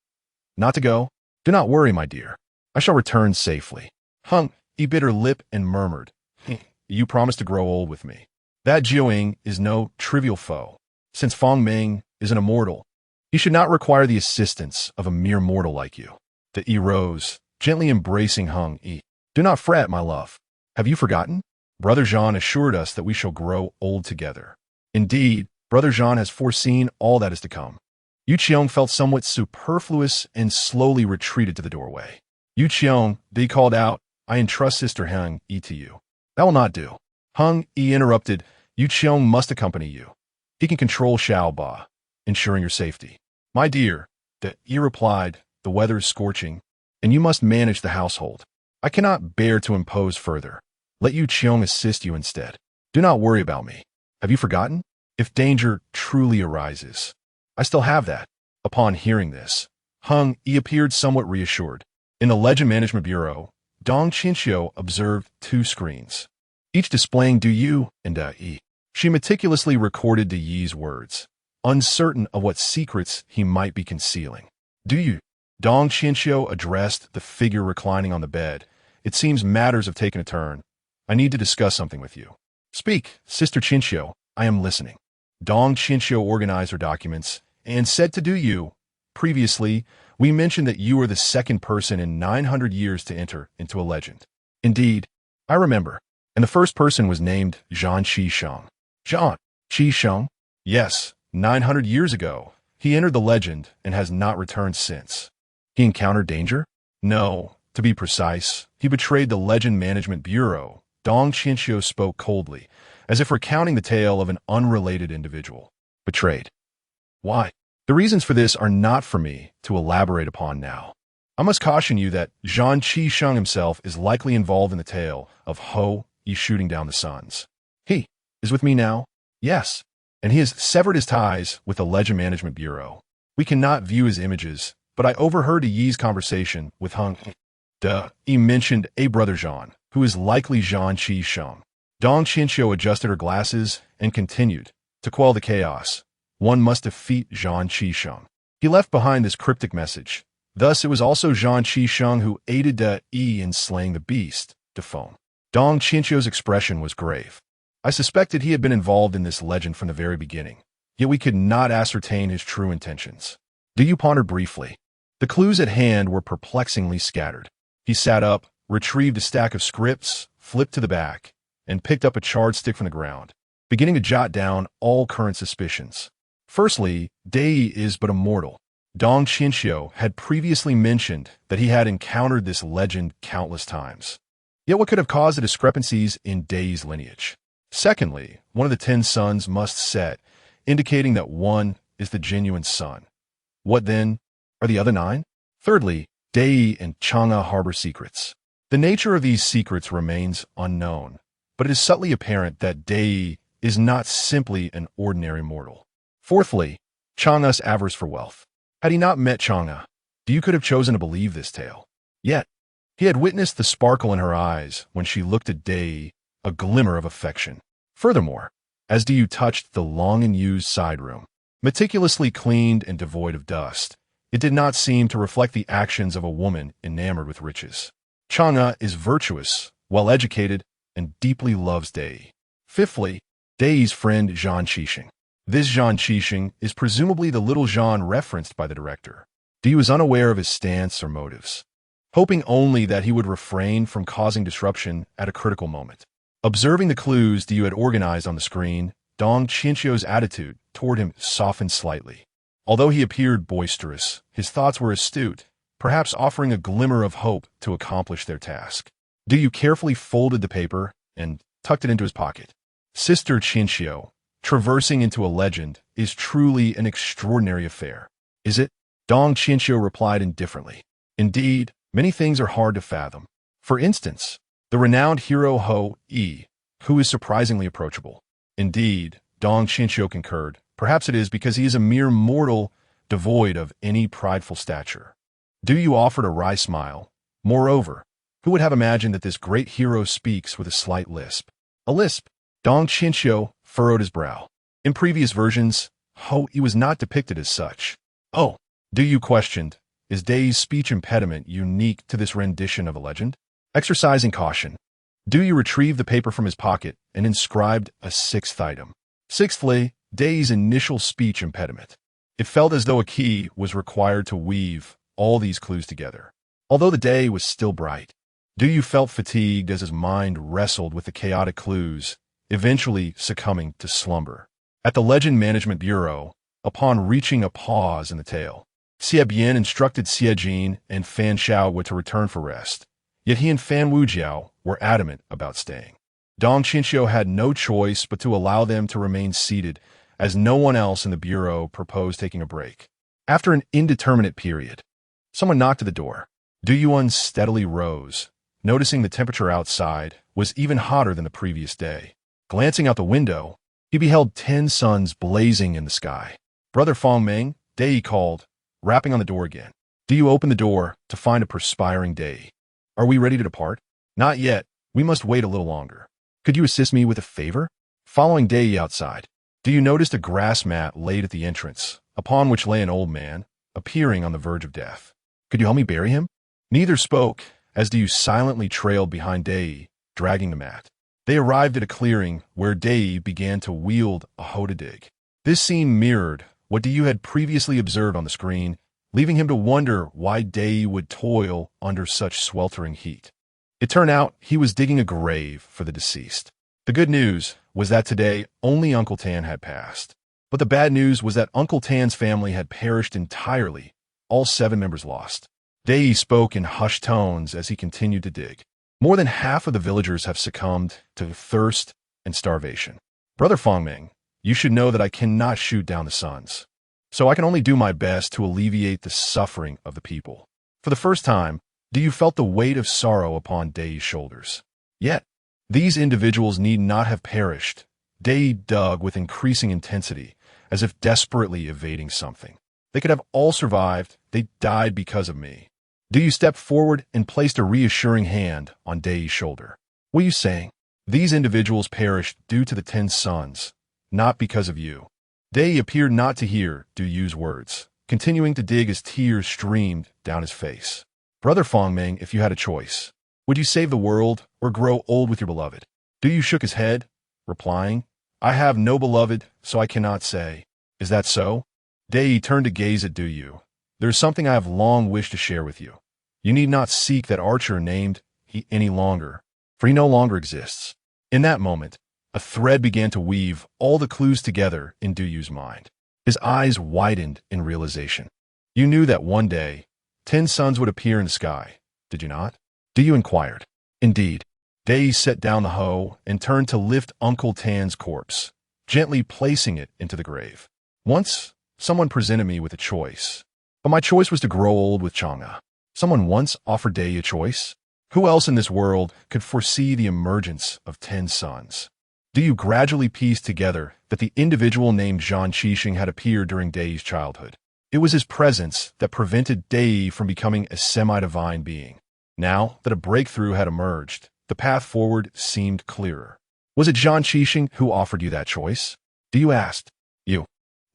Not to go? Do not worry, my dear. I shall return safely. Heng Yi bit her lip and murmured, You promised to grow old with me. That Jiuing is no trivial foe. Since Fongming is an immortal, he should not require the assistance of a mere mortal like you. Yi rose, gently embracing Heng Yi. Do not fret, my love. Have you forgotten? Brother Jean assured us that we shall grow old together. Indeed, Brother Jean has foreseen all that is to come. Yu Qiong felt somewhat superfluous and slowly retreated to the doorway. Yu Qiong, Yi called out, I entrust Sister Heng Yi to you. That will not do. Heng Yi interrupted, Yu Qiong must accompany you. He can control Xiaoba, ensuring your safety. My dear, Yi replied, the weather is scorching, and you must manage the household. I cannot bear to impose further. Let Yu Qiong assist you instead. Do not worry about me. Have you forgotten? If danger truly arises, I still have that. Upon hearing this, Heng Yi appeared somewhat reassured. In the Legend Management Bureau, Dong Qinxiu observed 2 screens, each displaying Du and Yi. She meticulously recorded Yi's words, uncertain of what secrets he might be concealing. Du, Dong Qinxiu addressed the figure reclining on the bed. It seems matters have taken a turn. I need to discuss something with you. Speak, Sister Qinxiu. I am listening. Dong Qinxiu organized her documents and said to Du, previously, we mentioned that you are the second person in 900 years to enter into a legend. Indeed, I remember. And the first person was named Zhan Qisheng. Zhan Qisheng? Yes, 900 years ago. He entered the legend and has not returned since. He encountered danger? No. To be precise, he betrayed the Legend Management Bureau. Dong Qinxiu spoke coldly, as if recounting the tale of an unrelated individual. Betrayed. Why? The reasons for this are not for me to elaborate upon now. I must caution you that Zhan Qisheng himself is likely involved in the tale of Ho Yi shooting down the suns. He is with me now? Yes. And he has severed his ties with the Legend Management Bureau. We cannot view his images, but I overheard Yi's conversation with Heng He mentioned a Brother Jean, who is likely Zhan Qisheng. Dong Qinxiu adjusted her glasses and continued, to quell the chaos, one must defeat Zhan Qisheng. He left behind this cryptic message. Thus, it was also Zhan Qisheng who aided Yi in slaying the beast, Defone. Dong Qinxiu's expression was grave. I suspected he had been involved in this legend from the very beginning, yet we could not ascertain his true intentions. Du pondered briefly. The clues at hand were perplexingly scattered. He sat up, retrieved a stack of scripts, flipped to the back and picked up a charred stick from the ground, beginning to jot down all current suspicions. Firstly, Dei is but a mortal. Dong Qinxiu had previously mentioned that he had encountered this legend countless times. Yet what could have caused the discrepancies in Dei's lineage? Secondly, one of the 10 suns must set, indicating that one is the genuine sun. What then are the other 9? Thirdly, Dei and Chang'e harbor secrets. The nature of these secrets remains unknown, but it is subtly apparent that Dei is not simply an ordinary mortal. Fourthly, Chang'e's avarice for wealth. Had he not met Chang'e, you could have chosen to believe this tale. Yet, he had witnessed the sparkle in her eyes when she looked at Dei, a glimmer of affection. Furthermore, as Diyu touched the long-unused side room, meticulously cleaned and devoid of dust, it did not seem to reflect the actions of a woman enamored with riches. Chang'e is virtuous, well-educated, and deeply loves Dei. Fifthly, Dei's friend Zhang Qixing. This Zhang Qixing is presumably the little Zhang referenced by the director. Diyu is unaware of his stance or motives, hoping only that he would refrain from causing disruption at a critical moment. Observing the clues Diyu had organized on the screen, Dong Qinxiu's attitude toward him softened slightly. Although he appeared boisterous, his thoughts were astute, perhaps offering a glimmer of hope to accomplish their task. Diyu carefully folded the paper and tucked it into his pocket. Sister Qinxiu, traversing into a legend is truly an extraordinary affair. Is it? Dong Qinxiu replied indifferently. Indeed, many things are hard to fathom. For instance, the renowned hero Ho Yi, who is surprisingly approachable. Indeed, Dong Qinxiu concurred. Perhaps it is because he is a mere mortal devoid of any prideful stature. Diyu offered a wry smile. Moreover, who would have imagined that this great hero speaks with a slight lisp? A lisp? Dong Qinxiu furrowed his brow. In previous versions, Ho Yi was not depicted as such. Oh, Diyu questioned, is Dei's speech impediment unique to this rendition of a legend? Exercising caution, Diyu retrieved the paper from his pocket and inscribed a 6th item. Sixthly, Dei's initial speech impediment. It felt as though a key was required to weave all these clues together. Although the day was still bright, Diyu felt fatigued as his mind wrestled with the chaotic clues, eventually succumbing to slumber. At the Legend Management Bureau, upon reaching a pause in the tale, Xie Bian instructed Xie Jin and Fan Xiao to return for rest, yet he and Fan Wujiao were adamant about staying. Dong Qinxiu had no choice but to allow them to remain seated, as no one else in the bureau proposed taking a break. After an indeterminate period, someone knocked at the door. Diyu unsteadily rose, noticing the temperature outside was even hotter than the previous day. Glancing out the window, he beheld 10 suns blazing in the sky. Brother Fongming, Dei called, rapping on the door again. Diyu opened the door to find a perspiring Dei. Are we ready to depart? Not yet. We must wait a little longer. Could you assist me with a favor? Following Dei outside, Diyu noticed a grass mat laid at the entrance, upon which lay an old man, appearing on the verge of death. Could you help me bury him? Neither spoke, as Diyu silently trailed behind Dei, dragging the mat. They arrived at a clearing where Dei began to wield a hoe to dig. This scene mirrored what Diyu had previously observed on the screen, leaving him to wonder why Dei would toil under such sweltering heat. It turned out he was digging a grave for the deceased. The good news was that today only Uncle Tan had passed. But the bad news was that Uncle Tan's family had perished entirely, all 7 members lost. Dei spoke in hushed tones as he continued to dig. More than half of the villagers have succumbed to thirst and starvation. Brother Fongming, you should know that I cannot shoot down the suns, so I can only do my best to alleviate the suffering of the people. For the first time, Diyu felt the weight of sorrow upon Dei's shoulders. Yet, these individuals need not have perished. Dei dug with increasing intensity, as if desperately evading something. They could have all survived. They died because of me. Diyu stepped forward and placed a reassuring hand on Dei's shoulder. What are you saying? These individuals perished due to the 10 suns, not because of you. Dei appeared not to hear Diyu's words, continuing to dig as tears streamed down his face. Brother Fongming, if you had a choice, would you save the world or grow old with your beloved? Diyu shook his head, replying, I have no beloved, so I cannot say. Is that so? Dei turned to gaze at Diyu. There is something I have long wished to share with you. You need not seek that archer named he any longer. for he no longer exists. In that moment, a thread began to weave all the clues together in Duyu's mind. His eyes widened in realization. You knew that one day, 10 suns would appear in the sky, did you not? Duyu inquired. Indeed. Dei set down the hoe and turned to lift Uncle Tan's corpse, gently placing it into the grave. Once, someone presented me with a choice, but my choice was to grow old with Chang'e. Someone once offered Dei a choice. Who else in this world could foresee the emergence of 10 suns? Duyu gradually pieced together that the individual named Zhan Qixing had appeared during Dei's childhood. It was his presence that prevented Dei from becoming a semi-divine being. Now that a breakthrough had emerged, the path forward seemed clearer. Was it Zhan Qixing who offered you that choice? Duyu asked. You.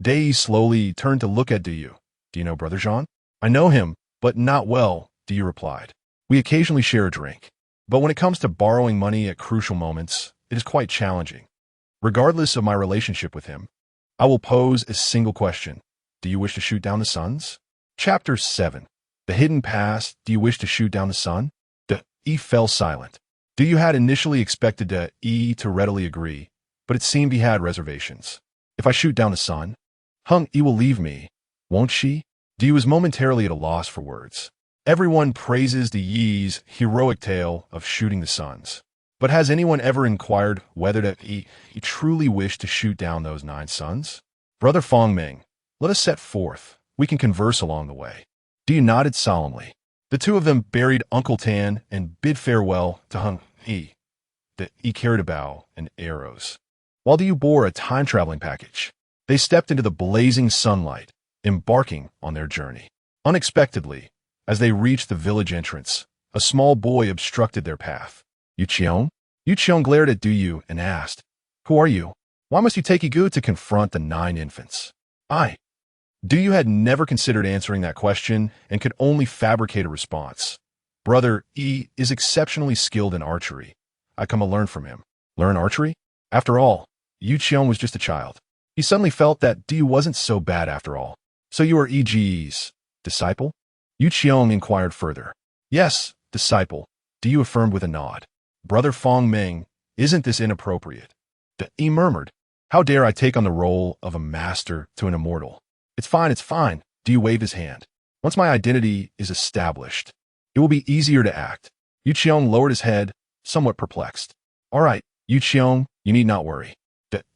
Dei slowly turned to look at Duyu. Do you know Brother Zhan? I know him, but not well, Duyu replied. We occasionally share a drink, but when it comes to borrowing money at crucial moments, it is quite challenging. Regardless of my relationship with him, I will pose a single question. Do you wish to shoot down the suns? Chapter 7. The Hidden Past. Do you wish to shoot down the sun? Yi fell silent. Duyu had initially expected Yi to readily agree, but it seemed he had reservations. If I shoot down the sun, Yi will leave me, won't she? Duyu was momentarily at a loss for words. Everyone praises the Yi's heroic tale of shooting the suns. But has anyone ever inquired whether he truly wished to shoot down those 9 suns? Brother Fongming, let us set forth. We can converse along the way. Duyu nodded solemnly. The two of them buried Uncle Tan and bid farewell to Yi. He carried a bow and arrows, while Duyu bore a time-traveling package. They stepped into the blazing sunlight, embarking on their journey. Unexpectedly, as they reached the village entrance, a small boy obstructed their path. Yuqiong? Yuqiong glared at Duyu and asked, Who are you? Why must you take Igu to confront the 9 infants? Duyu had never considered answering that question and could only fabricate a response. Brother Yi is exceptionally skilled in archery. I come to learn from him. Learn archery? After all, Yuqiong was just a child. He suddenly felt that Duyu wasn't so bad after all. So you are Yi's disciple? Yuqiong inquired further. Yes, disciple, Duyu affirmed with a nod. Brother Fongming, isn't this inappropriate? Yi murmured. How dare I take on the role of a master to an immortal? It's fine, Duyu waved his hand. Once my identity is established, it will be easier to act. Yuqiong lowered his head, somewhat perplexed. All right, Yuqiong, you need not worry.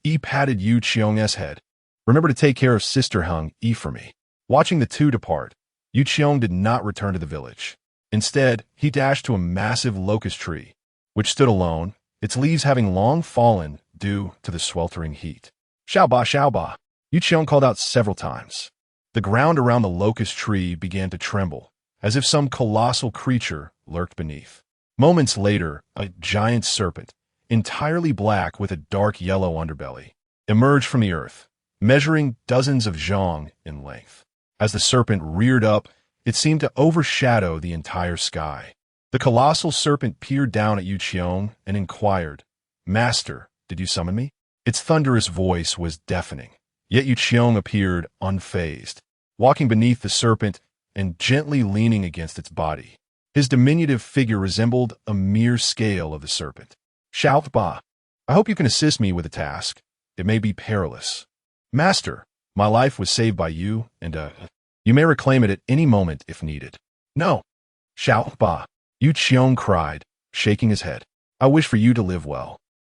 Yi patted Yuqiong's head. Remember to take care of Sister Yi for me. Watching the two depart, Yuqiong did not return to the village. Instead, he dashed to a massive locust tree, which stood alone, its leaves having long fallen due to the sweltering heat. Xiaoba, Xiaoba, Yuqiong called out several times. The ground around the locust tree began to tremble, as if some colossal creature lurked beneath. Moments later, a giant serpent, entirely black with a dark yellow underbelly, emerged from the earth, measuring dozens of zhang in length. As the serpent reared up, it seemed to overshadow the entire sky. The colossal serpent peered down at Yuqiong and inquired, Master, did you summon me? Its thunderous voice was deafening, yet Yuqiong appeared unfazed, walking beneath the serpent and gently leaning against its body. His diminutive figure resembled a mere scale of the serpent. Xiaoba, I hope you can assist me with a task. It may be perilous. Master, my life was saved by you, and you may reclaim it at any moment if needed. No. Xiaoba, Yuqiong cried, shaking his head. I wish for you to live well.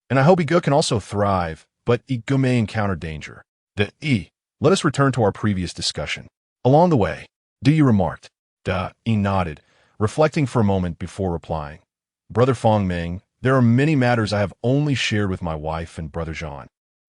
And I hope Igu can also thrive, but Igu may encounter danger. Let us return to our previous discussion. Along the way, Duyu remarked. Yi nodded, reflecting for a moment before replying. Brother Fongming, there are many matters I have only shared with my wife and Brother Zhan.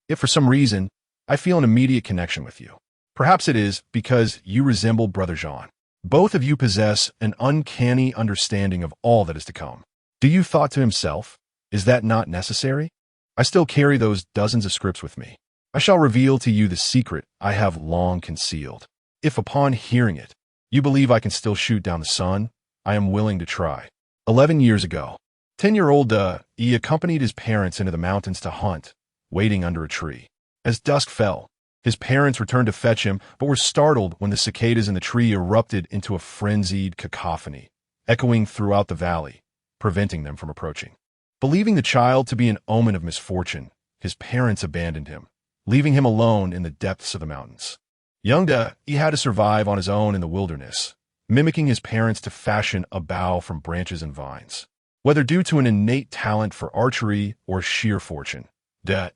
If for some reason, I feel an immediate connection with you. Perhaps it is because you resemble Brother Zhan. Both of you possess an uncanny understanding of all that is to come. Duyu thought to himself, is that not necessary? I still carry those dozens of scripts with me. I shall reveal to you the secret I have long concealed. If upon hearing it, you believe I can still shoot down the sun, I am willing to try. 11 years ago, 10-year-old Yi accompanied his parents into the mountains to hunt, waiting under a tree. As dusk fell, his parents returned to fetch him, but were startled when the cicadas in the tree erupted into a frenzied cacophony, echoing throughout the valley, preventing them from approaching. Believing the child to be an omen of misfortune, his parents abandoned him, leaving him alone in the depths of the mountains. Young he had to survive on his own in the wilderness, mimicking his parents to fashion a bow from branches and vines. Whether due to an innate talent for archery or sheer fortune,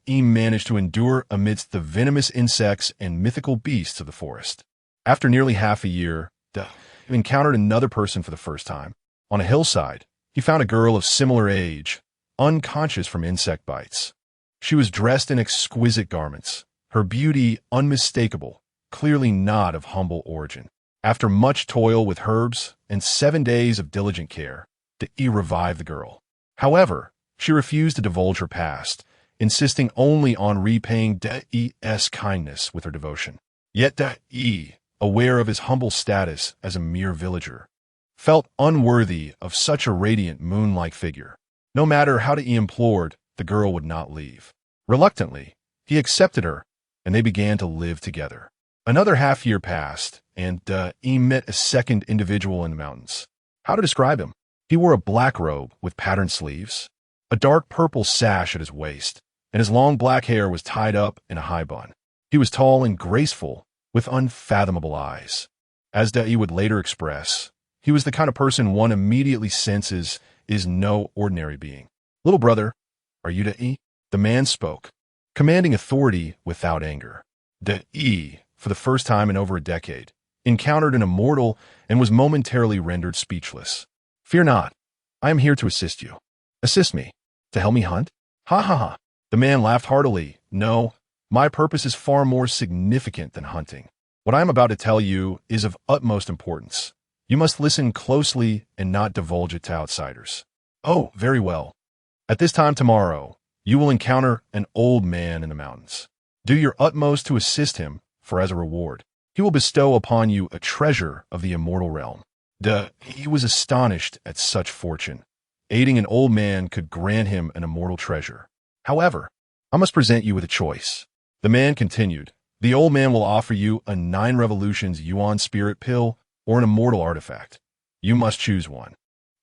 he managed to endure amidst the venomous insects and mythical beasts of the forest. After nearly half a year, he encountered another person for the first time. On a hillside, he found a girl of similar age, unconscious from insect bites. She was dressed in exquisite garments, her beauty unmistakable, clearly not of humble origin. After much toil with herbs and 7 days of diligent care, he revived the girl. However, she refused to divulge her past, insisting only on repaying De's kindness with her devotion. Yet De, aware of his humble status as a mere villager, felt unworthy of such a radiant moon-like figure. No matter how he implored, the girl would not leave. Reluctantly, he accepted her, and they began to live together. Another half-year passed, and he met a second individual in the mountains. How to describe him? He wore a black robe with patterned sleeves, a dark purple sash at his waist, and his long black hair was tied up in a high bun. He was tall and graceful, with unfathomable eyes. As he would later express, he was the kind of person one immediately senses is no ordinary being. "Little brother, are you De?" The man spoke, commanding authority without anger. De, for the first time in over a decade, encountered an immortal and was momentarily rendered speechless. "Fear not. I am here to assist you." "Assist me? To help me hunt?" "Ha ha ha." The man laughed heartily. "No, my purpose is far more significant than hunting. What I am about to tell you is of utmost importance. You must listen closely and not divulge it to outsiders." "Oh, very well. At this time tomorrow, you will encounter an old man in the mountains. Do your utmost to assist him, for as a reward, he will bestow upon you a treasure of the immortal realm." He was astonished at such fortune. Aiding an old man could grant him an immortal treasure. "However, I must present you with a choice." The man continued. "The old man will offer you a 9 revolutions yuan spirit pill or an immortal artifact. You must choose one.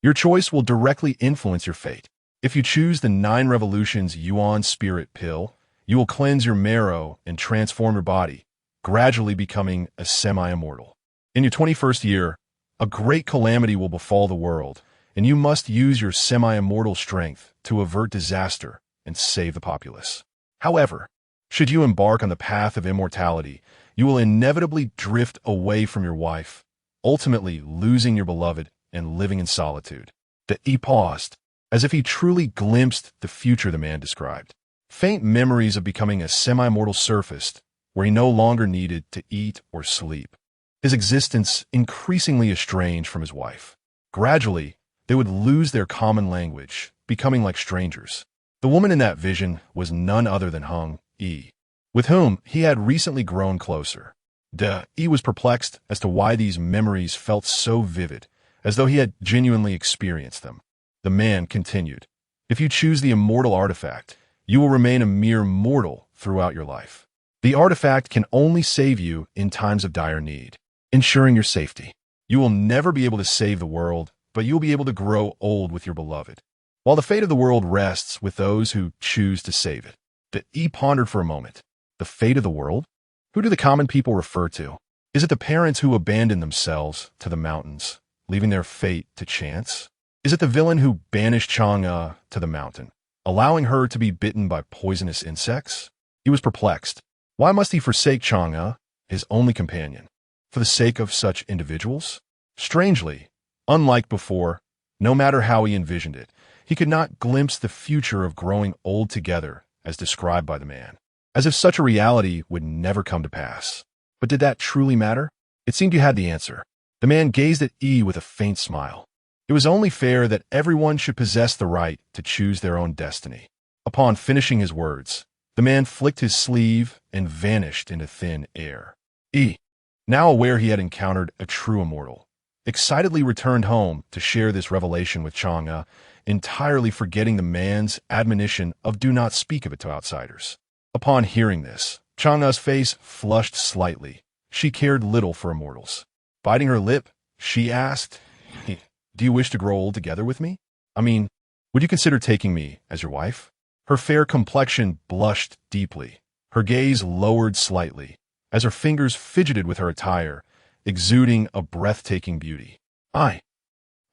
Your choice will directly influence your fate. If you choose the 9 revolutions yuan spirit pill, you will cleanse your marrow and transform your body, gradually becoming a semi-immortal. In your 21st year, a great calamity will befall the world, and you must use your semi-immortal strength to avert disaster and save the populace. However, should you embark on the path of immortality, you will inevitably drift away from your wife, ultimately losing your beloved and living in solitude." He paused, as if he truly glimpsed the future the man described. Faint memories of becoming a semi-mortal surfaced, where he no longer needed to eat or sleep. His existence increasingly estranged from his wife. Gradually, they would lose their common language, becoming like strangers. The woman in that vision was none other than Hung E, with whom he had recently grown closer. He was perplexed as to why these memories felt so vivid, as though he had genuinely experienced them. The man continued, "If you choose the immortal artifact, you will remain a mere mortal throughout your life. The artifact can only save you in times of dire need, ensuring your safety. You will never be able to save the world, but you will be able to grow old with your beloved, while the fate of the world rests with those who choose to save it." He pondered for a moment. The fate of the world? Who do the common people refer to? Is it the parents who abandoned themselves to the mountains, leaving their fate to chance? Is it the villain who banished Chang'e to the mountain, allowing her to be bitten by poisonous insects? He was perplexed. Why must he forsake Chang'e, his only companion, for the sake of such individuals? Strangely, unlike before, no matter how he envisioned it, he could not glimpse the future of growing old together as described by the man, as if such a reality would never come to pass. But did that truly matter? It seemed you had the answer. The man gazed at E with a faint smile. It was only fair that everyone should possess the right to choose their own destiny. Upon finishing his words, the man flicked his sleeve and vanished into thin air. E, now aware he had encountered a true immortal, excitedly returned home to share this revelation with Chang'e, entirely forgetting the man's admonition of do not speak of it to outsiders. Upon hearing this, Chang'e's face flushed slightly. She cared little for immortals. Biting her lip, she asked, "Do you wish to grow old together with me? I mean, Would you consider taking me as your wife? Her fair complexion blushed deeply. Her gaze lowered slightly, as her fingers fidgeted with her attire, exuding a breathtaking beauty. I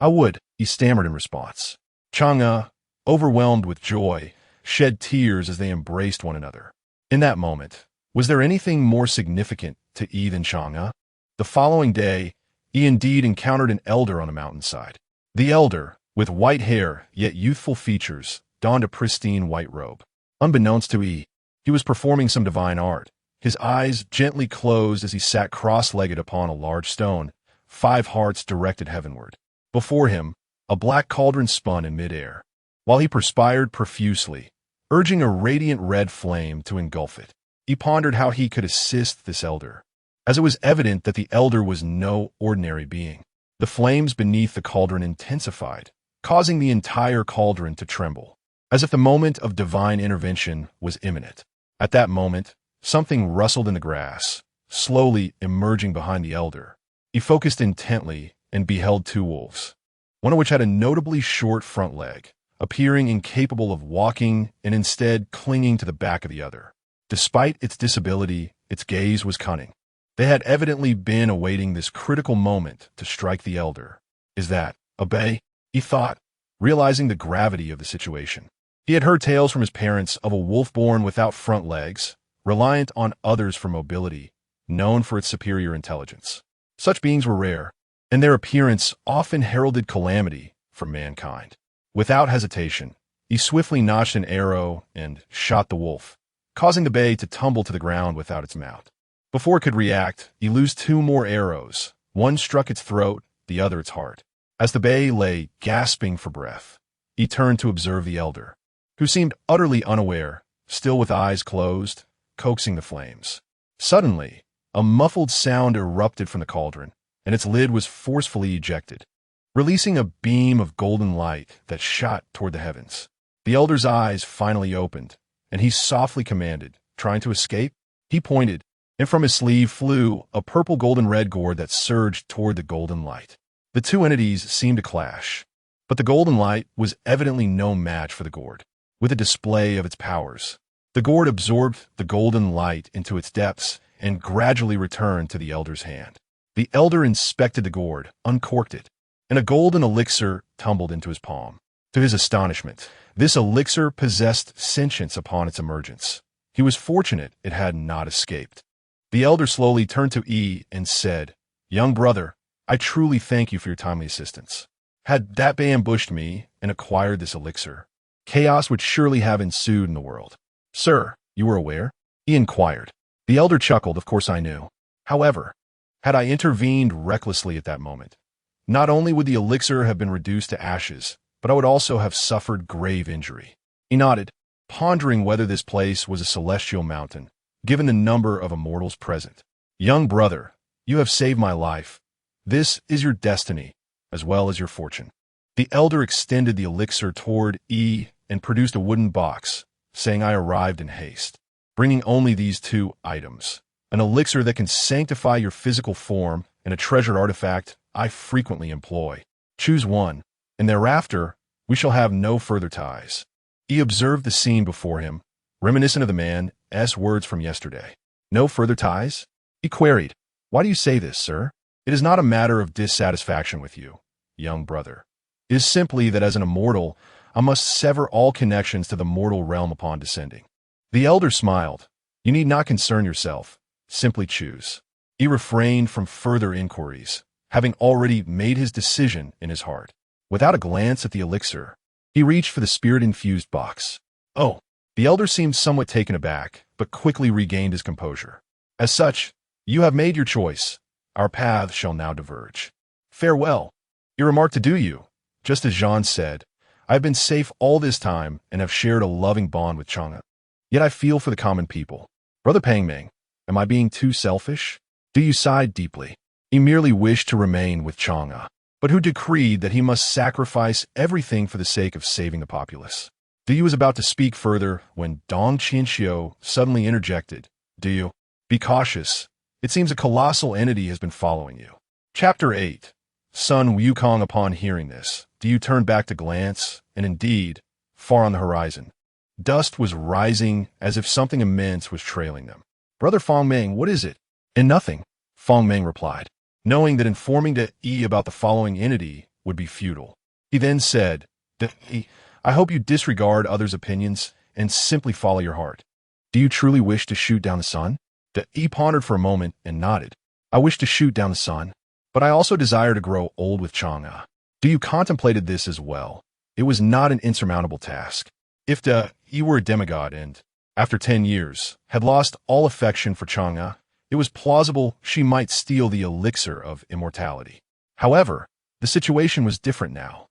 would, he stammered in response. Chang'e, overwhelmed with joy, shed tears as they embraced one another. In that moment, was there anything more significant to Yi than Chang'e? The following day, Yi indeed encountered an elder on a mountainside. The elder, with white hair yet youthful features, donned a pristine white robe. Unbeknownst to Yi, he was performing some divine art. His eyes gently closed as he sat cross-legged upon a large stone, 5 hearts directed heavenward. Before him, a black cauldron spun in midair, while he perspired profusely, urging a radiant red flame to engulf it. He pondered how he could assist this elder, as it was evident that the elder was no ordinary being. The flames beneath the cauldron intensified, causing the entire cauldron to tremble, as if the moment of divine intervention was imminent. At that moment, something rustled in the grass, slowly emerging behind the elder. He focused intently and beheld 2 wolves, one of which had a notably short front leg, appearing incapable of walking and instead clinging to the back of the other. Despite its disability, its gaze was cunning. They had evidently been awaiting this critical moment to strike the elder. Is that a bay? He thought, realizing the gravity of the situation. He had heard tales from his parents of a wolf born without front legs, reliant on others for mobility, known for its superior intelligence. Such beings were rare, and their appearance often heralded calamity for mankind. Without hesitation, he swiftly notched an arrow and shot the wolf, causing the bay to tumble to the ground without its mouth. Before it could react, he loosed 2 more arrows. One struck its throat, the other its heart. As the bay lay gasping for breath, he turned to observe the elder, who seemed utterly unaware, still with eyes closed, coaxing the flames. Suddenly, a muffled sound erupted from the cauldron, and its lid was forcefully ejected, releasing a beam of golden light that shot toward the heavens. The elder's eyes finally opened, and he softly commanded, trying to escape. He pointed, and from his sleeve flew a purple golden-red gourd that surged toward the golden light. The 2 entities seemed to clash, but the golden light was evidently no match for the gourd. With a display of its powers, the gourd absorbed the golden light into its depths and gradually returned to the elder's hand. The elder inspected the gourd, uncorked it, and a golden elixir tumbled into his palm. To his astonishment, this elixir possessed sentience upon its emergence. He was fortunate it had not escaped. The elder slowly turned to Yi and said, "Young brother, I truly thank you for your timely assistance. Had that bay ambushed me and acquired this elixir, chaos would surely have ensued in the world." "Sir, you were aware?" he inquired. The elder chuckled. "Of course I knew. However, had I intervened recklessly at that moment, not only would the elixir have been reduced to ashes, but I would also have suffered grave injury." He nodded, pondering whether this place was a celestial mountain, given the number of immortals present. "Young brother, you have saved my life. This is your destiny, as well as your fortune." The elder extended the elixir toward Yi and produced a wooden box, saying, "I arrived in haste, bringing only these 2 items, an elixir that can sanctify your physical form and a treasured artifact I frequently employ. Choose one, and thereafter we shall have no further ties." He observed the scene before him, reminiscent of the man's words from yesterday. "No further ties?" he queried. "Why do you say this, sir?" "It is not a matter of dissatisfaction with you, young brother. It is simply that as an immortal, I must sever all connections to the mortal realm upon descending." The elder smiled. "You need not concern yourself. Simply choose." He refrained from further inquiries, having already made his decision in his heart. Without a glance at the elixir, he reached for the spirit-infused box. "Oh." The elder seemed somewhat taken aback, but quickly regained his composure. "As such, you have made your choice. Our paths shall now diverge. Farewell." He remarked, "Adieu you. Just as Jean said, I have been safe all this time and have shared a loving bond with Chang'e. Yet I feel for the common people. Brother Pangmeng, am I being too selfish? Do you sigh deeply?" He merely wished to remain with Chang'e, but who decreed that he must sacrifice everything for the sake of saving the populace. Yu was about to speak further when Dong Qianxiu suddenly interjected. "Yu, be cautious. It seems a colossal entity has been following you." Chapter 8. Sun Wukong, upon hearing this, you turn back to glance, and indeed, far on the horizon, dust was rising as if something immense was trailing them. Brother Fong Meng, what is it? And nothing, Fong Meng replied, knowing that informing De about the following entity would be futile. He then said, De, I hope you disregard others' opinions and simply follow your heart. Do you truly wish to shoot down the sun? De pondered for a moment and nodded. I wish to shoot down the sun, but I also desire to grow old with Chang'e. Do you contemplated this as well? It was not an insurmountable task. If De were a demigod and, after 10 years, had lost all affection for Chang'e, it was plausible she might steal the elixir of immortality. However, the situation was different now.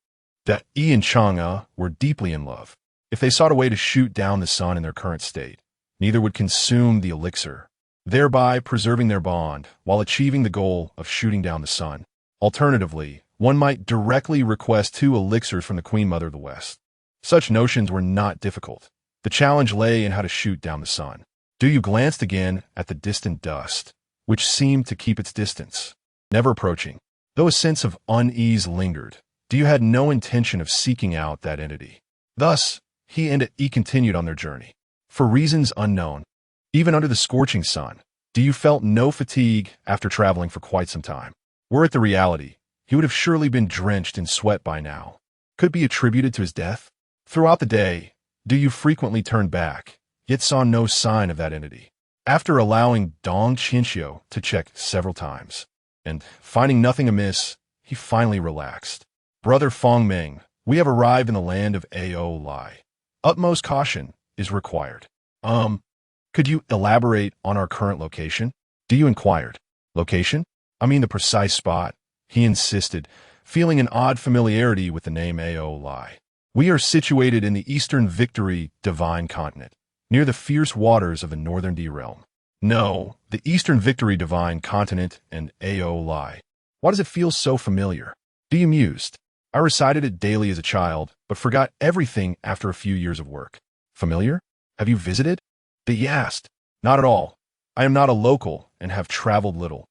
De and Chang'e were deeply in love. If they sought a way to shoot down the sun in their current state, neither would consume the elixir, thereby preserving their bond while achieving the goal of shooting down the sun. Alternatively, one might directly request 2 elixirs from the Queen Mother of the West. Such notions were not difficult. The challenge lay in how to shoot down the sun. You glanced again at the distant dust, which seemed to keep its distance, never approaching. Though a sense of unease lingered, You had no intention of seeking out that entity. Thus, he and E continued on their journey. For reasons unknown, even under the scorching sun, You felt no fatigue after traveling for quite some time. Were it the reality, he would have surely been drenched in sweat by now. Could be attributed to his death? Throughout the day, You frequently turned back, yet saw no sign of that entity. After allowing Dong Chinchio to check several times, and finding nothing amiss, he finally relaxed. Brother Fong Meng, we have arrived in the land of Ao Lai. Utmost caution is required. Could you elaborate on our current location? You inquired. Location? I mean the precise spot, he insisted, feeling an odd familiarity with the name Ao Lai. We are situated in the Eastern Victory Divine Continent, near the fierce waters of the Northern D realm. No, the Eastern Victory Divine Continent and Ao Lai. Why does it feel so familiar? You mused. I recited it daily as a child, but forgot everything after a few years of work. Familiar? Have you visited? He asked. Not at all. I am not a local and have traveled little.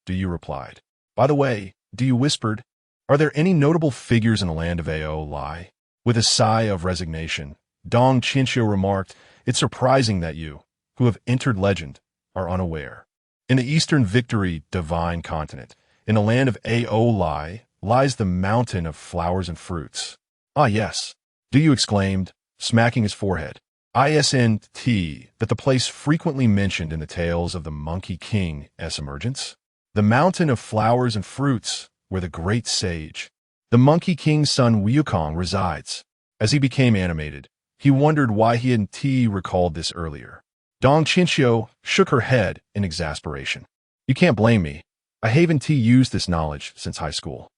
You replied. By the way, You whispered, are there any notable figures in the land of Ao Lai? With a sigh of resignation, Dong Chinchio remarked, it's surprising that you, who have entered legend, are unaware. In the Eastern Victory Divine Continent, in the land of Ao Lai, lies the mountain of flowers and fruits. Ah, yes, You exclaimed, smacking his forehead. Isn't that the place frequently mentioned in the tales of the Monkey King's emergence? The mountain of flowers and fruits, where the great sage, the Monkey King's son Wukong, resides. As he became animated, he wondered why he hadn't recalled this earlier. Dong Chinchio shook her head in exasperation. You can't blame me. I haven't used this knowledge since high school.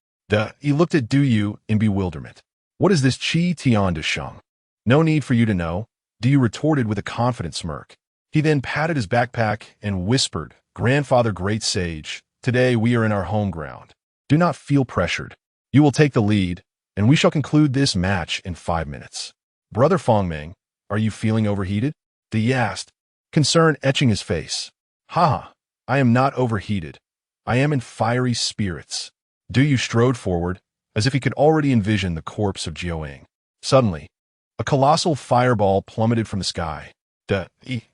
He looked at Du in bewilderment. What is this Qi Tian de Sheng? No need for you to know, Du retorted with a confident smirk. He then patted his backpack and whispered, Grandfather Great Sage, today we are in our home ground. Do not feel pressured. You will take the lead, and we shall conclude this match in 5 minutes. Brother Fong Meng, are you feeling overheated? He asked, concern etching his face. Ha! I am not overheated. I am in fiery spirits. Du strode forward, as if he could already envision the corpse of Jiaoying. Suddenly, a colossal fireball plummeted from the sky.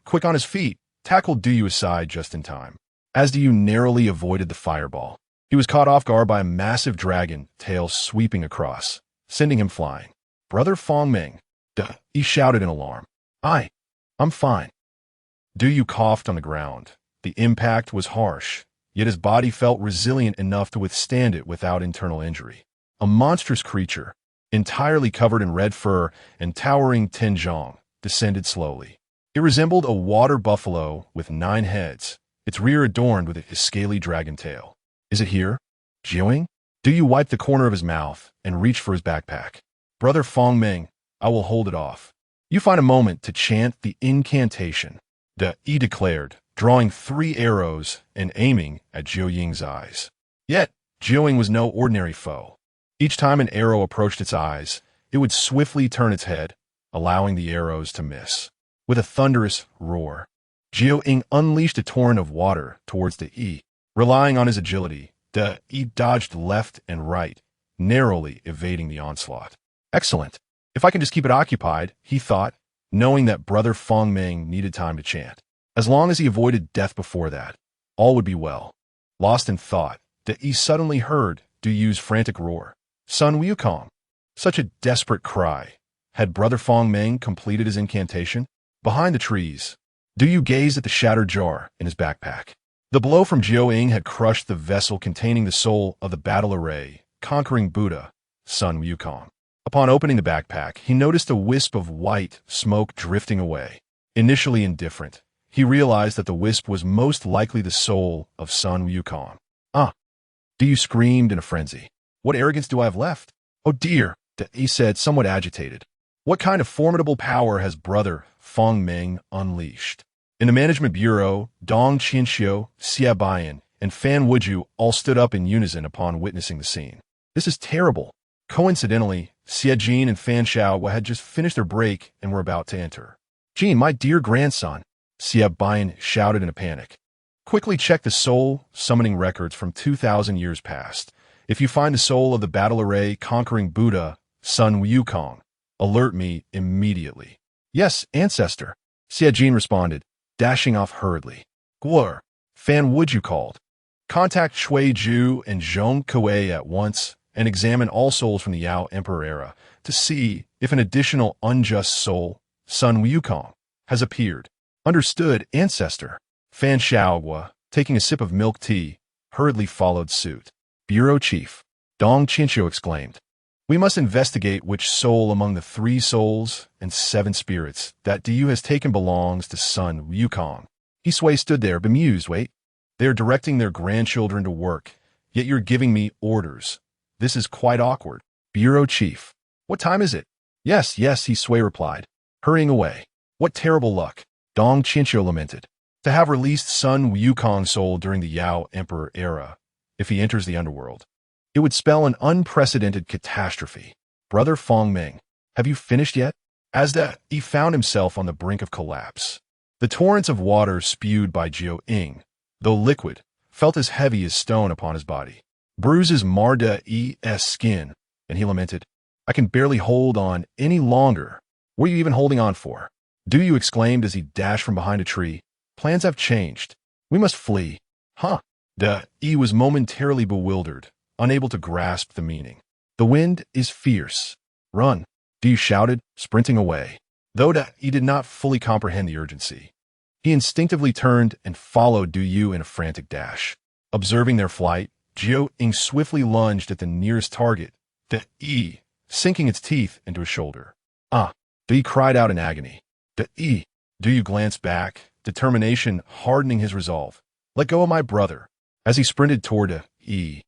Quick on his feet, tackled Du aside just in time. As Du narrowly avoided the fireball, he was caught off guard by a massive dragon tail sweeping across, sending him flying. Brother Fong Meng, he shouted in alarm. I'm fine. Du coughed on the ground. The impact was harsh, yet his body felt resilient enough to withstand it without internal injury. A monstrous creature, entirely covered in red fur and towering 10 zhong, descended slowly. It resembled a water buffalo with 9 heads, its rear adorned with a scaly dragon tail. Is it here? Jiaoying? Du wiped the corner of his mouth and reached for his backpack. Brother Fong Meng, I will hold it off. You find a moment to chant the incantation, He declared, drawing 3 arrows and aiming at Jiaoying's eyes. Yet, Jiaoying was no ordinary foe. Each time an arrow approached its eyes, it would swiftly turn its head, allowing the arrows to miss. With a thunderous roar, Jiaoying unleashed a torrent of water towards Relying on his agility, He dodged left and right, narrowly evading the onslaught. Excellent. If I can just keep it occupied, he thought, knowing that Brother Fong Ming needed time to chant. As long as he avoided death before that, all would be well. Lost in thought, he suddenly heard Du Yu's frantic roar. Sun Wukong! Such a desperate cry. Had Brother Fong Ming completed his incantation? Behind the trees, Du Yu gazed at the shattered jar in his backpack. The blow from Jiao Ying had crushed the vessel containing the soul of the battle array, conquering Buddha, Sun Wukong. Upon opening the backpack, he noticed a wisp of white smoke drifting away. Initially indifferent, he realized that the wisp was most likely the soul of Sun Wukong. Ah! Du Yu screamed in a frenzy. What arrogance do I have left? Oh dear, he said, somewhat agitated. What kind of formidable power has Brother Fong Ming unleashed? In the management bureau, Dong Qinxiu, Xia Baiyan, and Fan Wuju all stood up in unison upon witnessing the scene. This is terrible. Coincidentally, Xia Jin and Fan Xiao had just finished their break and were about to enter. Jin, my dear grandson, Xia Baiyan shouted in a panic. Quickly check the soul summoning records from 2,000 years past. If you find the soul of the battle array conquering Buddha, Sun Wukong, alert me immediately. Yes, ancestor, Xia Jin responded, dashing off hurriedly. Guor, Fan Wuju called. Contact Shui Ju and Zhong Kuei at once and examine all souls from the Yao Emperor era to see if an additional unjust soul, Sun Wukong, has appeared. Understood, ancestor. Fan Xiaogua, taking a sip of milk tea, hurriedly followed suit. Bureau Chief, Dong Qinxiu exclaimed. We must investigate which soul among the 3 souls and 7 spirits that Du Yu has taken belongs to Sun Wukong. He stood there, bemused. Wait, they are directing their grandchildren to work, yet you're giving me orders. This is quite awkward. Bureau Chief, what time is it? Yes, he replied, hurrying away. What terrible luck, Dong Qinxiu lamented. To have released Sun Wukong's soul during the Yao Emperor era, if he enters the underworld. It would spell an unprecedented catastrophe. Brother Fong Ming, have you finished yet? As he found himself on the brink of collapse. The torrents of water spewed by Jiao Ying, though liquid, felt as heavy as stone upon his body. Bruises marred his skin, and he lamented, I can barely hold on any longer. What are you even holding on for? Du Yu exclaimed as he dashed from behind a tree. Plans have changed. We must flee. Huh? He was momentarily bewildered, unable to grasp the meaning. The wind is fierce. Run, Du Yu shouted, sprinting away. Though he did not fully comprehend the urgency. He instinctively turned and followed Du Yu in a frantic dash. Observing their flight, Jiao Ying swiftly lunged at the nearest target, sinking its teeth into his shoulder. Ah! Du Yu cried out in agony. Du Yu glanced back, determination hardening his resolve. Let go of my brother. As he sprinted toward he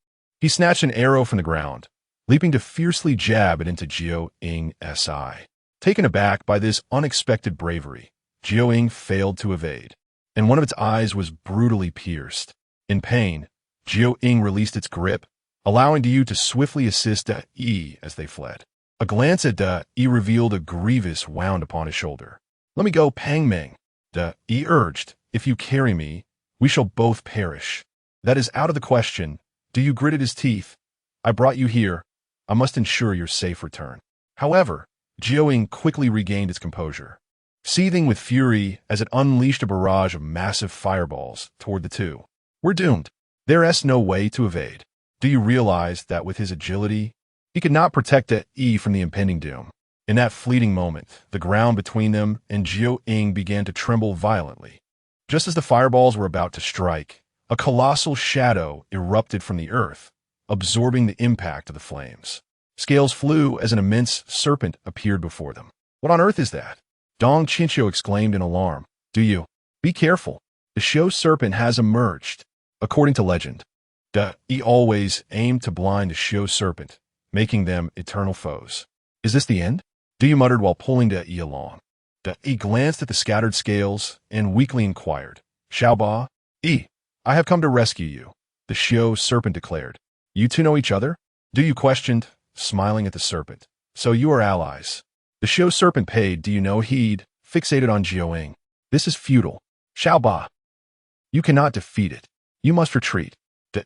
snatched an arrow from the ground, leaping to fiercely jab it into Jiao Ying's eye. Taken aback by this unexpected bravery, Jiao Ying failed to evade, and one of its eyes was brutally pierced. In pain, Jiao Ying released its grip, allowing Du Yu to swiftly assist as they fled. A glance at revealed a grievous wound upon his shoulder. Let me go, Pang Meng, he urged. If you carry me, we shall both perish. That is out of the question. Du Yu gritted his teeth. I brought you here. I must ensure your safe return. However, Jiao Ying quickly regained its composure, seething with fury as it unleashed a barrage of massive fireballs toward the two. We're doomed. There's no way to evade. Du Yu realized that with his agility, he could not protect from the impending doom. In that fleeting moment, the ground between them and Jiao Ying began to tremble violently. Just as the fireballs were about to strike, a colossal shadow erupted from the earth, absorbing the impact of the flames. Scales flew as an immense serpent appeared before them. What on earth is that? Dong Qinxiu exclaimed in alarm. Du Yu, be careful. The show serpent has emerged. According to legend, he always aimed to blind the show serpent, making them eternal foes. Is this the end? Du Yu muttered while pulling De along. He glanced at the scattered scales and weakly inquired. Xiaoba, I have come to rescue you, the show serpent declared. You two know each other? Du Yu questioned, smiling at the serpent. So you are allies. The show serpent paid Do you no heed, fixated on Jiao Ying. This is futile. Xiaoba, you cannot defeat it. You must retreat.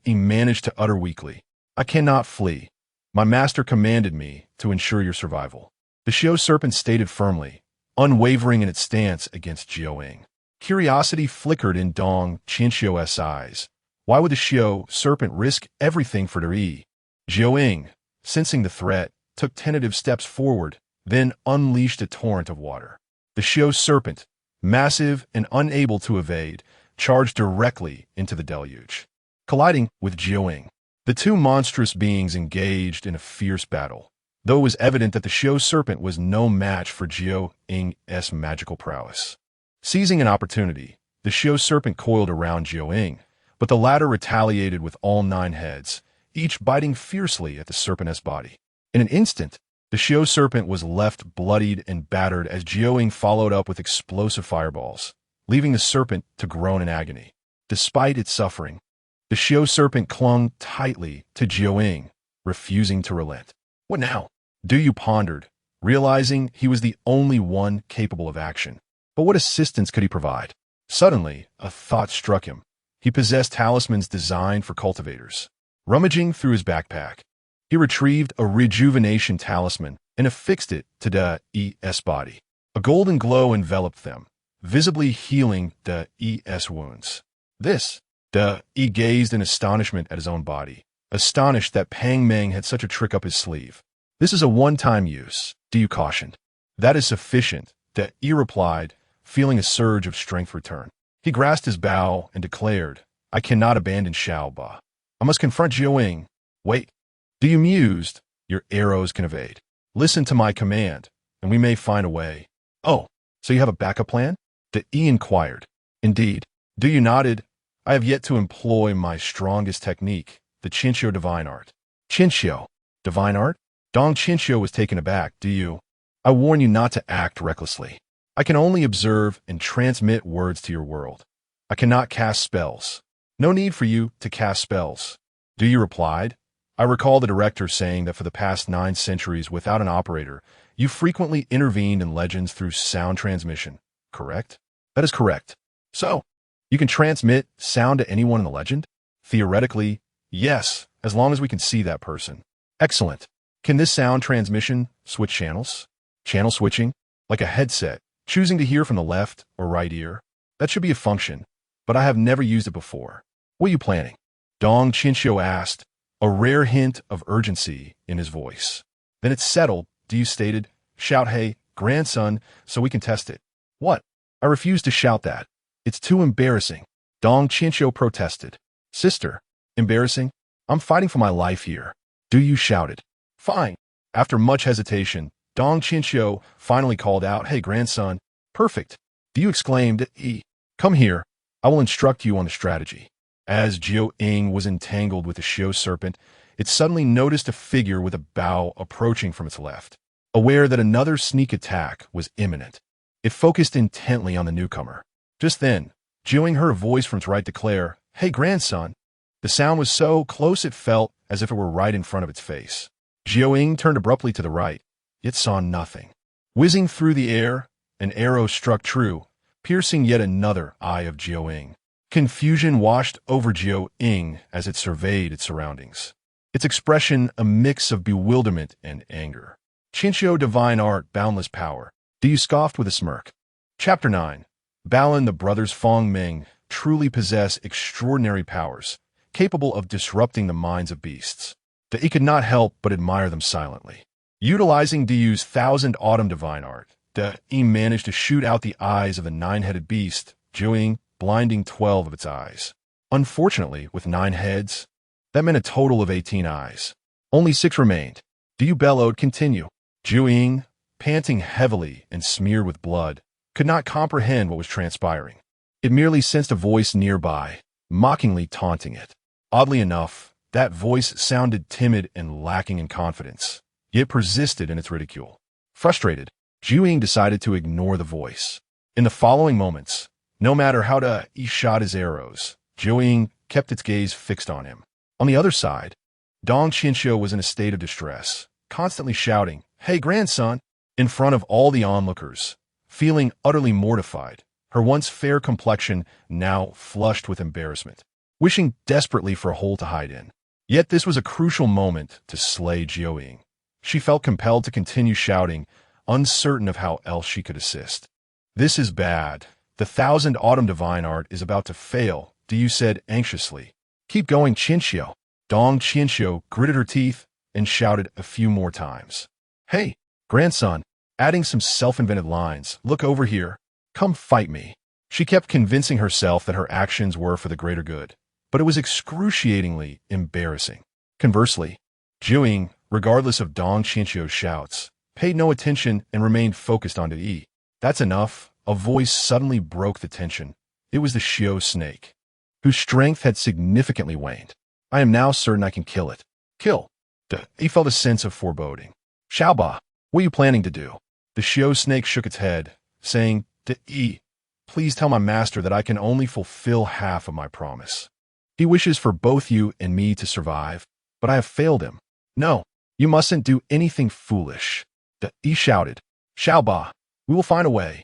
He managed to utter weakly. I cannot flee. My master commanded me to ensure your survival. The Xiao serpent stated firmly, unwavering in its stance against Jiao. Curiosity flickered in Dong Qianxiu's eyes. Why would the Xiao serpent risk everything for Yi? Jiao, sensing the threat, took tentative steps forward, then unleashed a torrent of water. The Xiao serpent, massive and unable to evade, charged directly into the deluge. Colliding with Jiao, the two monstrous beings engaged in a fierce battle, though it was evident that the Xiao serpent was no match for Jiao-Ing's magical prowess. Seizing an opportunity, the Xiao serpent coiled around Jiao, but the latter retaliated with all 9 heads, each biting fiercely at the serpent's body. In an instant, the Xiao serpent was left bloodied and battered as Jiao followed up with explosive fireballs, leaving the serpent to groan in agony. Despite its suffering, the Xiao serpent clung tightly to Jiao, refusing to relent. What now? Du pondered, realizing he was the only one capable of action. But what assistance could he provide? Suddenly, a thought struck him. He possessed talismans designed for cultivators. Rummaging through his backpack, he retrieved a rejuvenation talisman and affixed it to De's body. A golden glow enveloped them, visibly healing De's wounds. This, De gazed in astonishment at his own body, astonished that Pang Meng had such a trick up his sleeve. This is a one-time use, Du cautioned. That is sufficient, De replied, feeling a surge of strength return. He grasped his bow and declared, I cannot abandon Xiaoba. I must confront Jiao. Wait. Du mused, your arrows can evade. Listen to my command, and we may find a way. Oh, so you have a backup plan? De inquired. Indeed. Du nodded. I have yet to employ my strongest technique, the Qianxiu divine art. Qianxiu? Divine art? Dong Qianxiu was taken aback. I warn you not to act recklessly. I can only observe and transmit words to your world. I cannot cast spells. No need for you to cast spells. Du replied. I recall the director saying that for the past 9 centuries without an operator, you frequently intervened in legends through sound transmission, correct? That is correct. So, you can transmit sound to anyone in the legend? Theoretically, yes, as long as we can see that person. Excellent. Can this sound transmission switch channels? Channel switching? Like a headset, choosing to hear from the left or right ear? That should be a function, but I have never used it before. What are you planning? Dong Qianxiu asked, a rare hint of urgency in his voice. Then it's settled, Du stated. Shout, hey, grandson, so we can test it. What? I refuse to shout that. It's too embarrassing. Dong Qianxiu protested. Sister, embarrassing? I'm fighting for my life here. Du shouted. Fine. After much hesitation, Dong Qianxiu finally called out, hey, grandson. Perfect. Du exclaimed, come here. I will instruct you on the strategy. As Jiao was entangled with the Xiao serpent, it suddenly noticed a figure with a bow approaching from its left. Aware that another sneak attack was imminent, it focused intently on the newcomer. Just then, Jiao heard a voice from its right declare, hey, grandson. The sound was so close it felt as if it were right in front of its face. Jiao turned abruptly to the right. It saw nothing. Whizzing through the air, an arrow struck true, piercing yet another eye of Jiao. Confusion washed over Jiao as it surveyed its surroundings. Its expression a mix of bewilderment and anger. Qianxiu divine art, boundless power. Du scoffed with a smirk. Chapter 9. Balin the brothers Fong Ming truly possess extraordinary powers, capable of disrupting the minds of beasts. He could not help but admire them silently. Utilizing Du's 1,000 autumn divine art, He managed to shoot out the eyes of the 9-headed beast, Jiao, blinding 12 of its eyes. Unfortunately, with 9 heads, that meant a total of 18 eyes. Only 6 remained. Du bellowed, continue. Jiao, panting heavily and smeared with blood, could not comprehend what was transpiring. It merely sensed a voice nearby, mockingly taunting it. Oddly enough, that voice sounded timid and lacking in confidence, yet persisted in its ridicule. Frustrated, Jiao decided to ignore the voice. In the following moments, no matter how he shot his arrows, Jiao kept its gaze fixed on him. On the other side, Dong Qianxiu was in a state of distress, constantly shouting, hey, grandson, in front of all the onlookers, feeling utterly mortified, her once fair complexion now flushed with embarrassment, wishing desperately for a hole to hide in. Yet this was a crucial moment to slay Jiuying. She felt compelled to continue shouting, uncertain of how else she could assist. This is bad. The Thousand Autumn Divine Art is about to fail, Diyu said anxiously. Keep going, Qinxiu. Dong Qinxiu gritted her teeth and shouted a few more times. Hey, grandson, adding some self-invented lines, look over here. Come fight me. She kept convincing herself that her actions were for the greater good, but it was excruciatingly embarrassing. Conversely, Jiuying, regardless of Dong Qinxiu's shouts, paid no attention and remained focused on Yi. That's enough. A voice suddenly broke the tension. It was the Xiao snake, whose strength had significantly waned. I am now certain I can kill it. Kill. He felt a sense of foreboding. Xiaoba, what are you planning to do? The Xiao snake shook its head, saying, Yi, please tell my master that I can only fulfill half of my promise. He wishes for both you and me to survive, but I have failed him. No, you mustn't do anything foolish. Yi shouted. Xiaoba, we will find a way.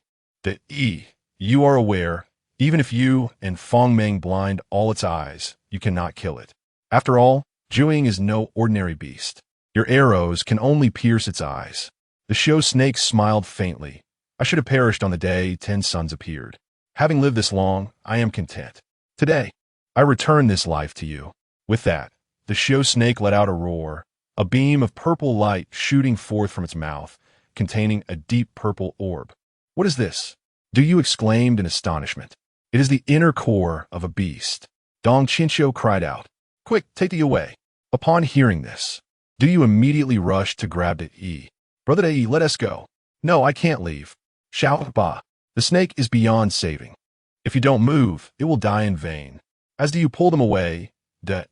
Yi, you are aware, even if you and Fong Meng blind all its eyes, you cannot kill it. After all, Jiuying is no ordinary beast. Your arrows can only pierce its eyes. The Xiao snake smiled faintly. I should have perished on the day 10 suns appeared. Having lived this long, I am content. Today, I return this life to you. With that, the Xiao snake let out a roar, a beam of purple light shooting forth from its mouth, containing a deep purple orb. What is this? Diyu exclaimed in astonishment. It is the inner core of a beast. Dong Qinxiu cried out. Quick, take Yi away. Upon hearing this, Diyu immediately rushed to grab Yi. Brother Yi, let us go. No, I can't leave. Xiao Ba, the snake is beyond saving. If you don't move, it will die in vain. As Diyu pulled him away,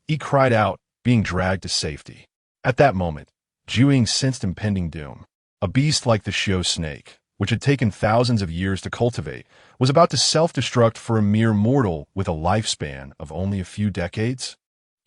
Yi cried out, being dragged to safety. At that moment, Jiuying sensed impending doom. A beast like the Xiao snake, which had taken thousands of years to cultivate, was about to self-destruct for a mere mortal with a lifespan of only a few decades?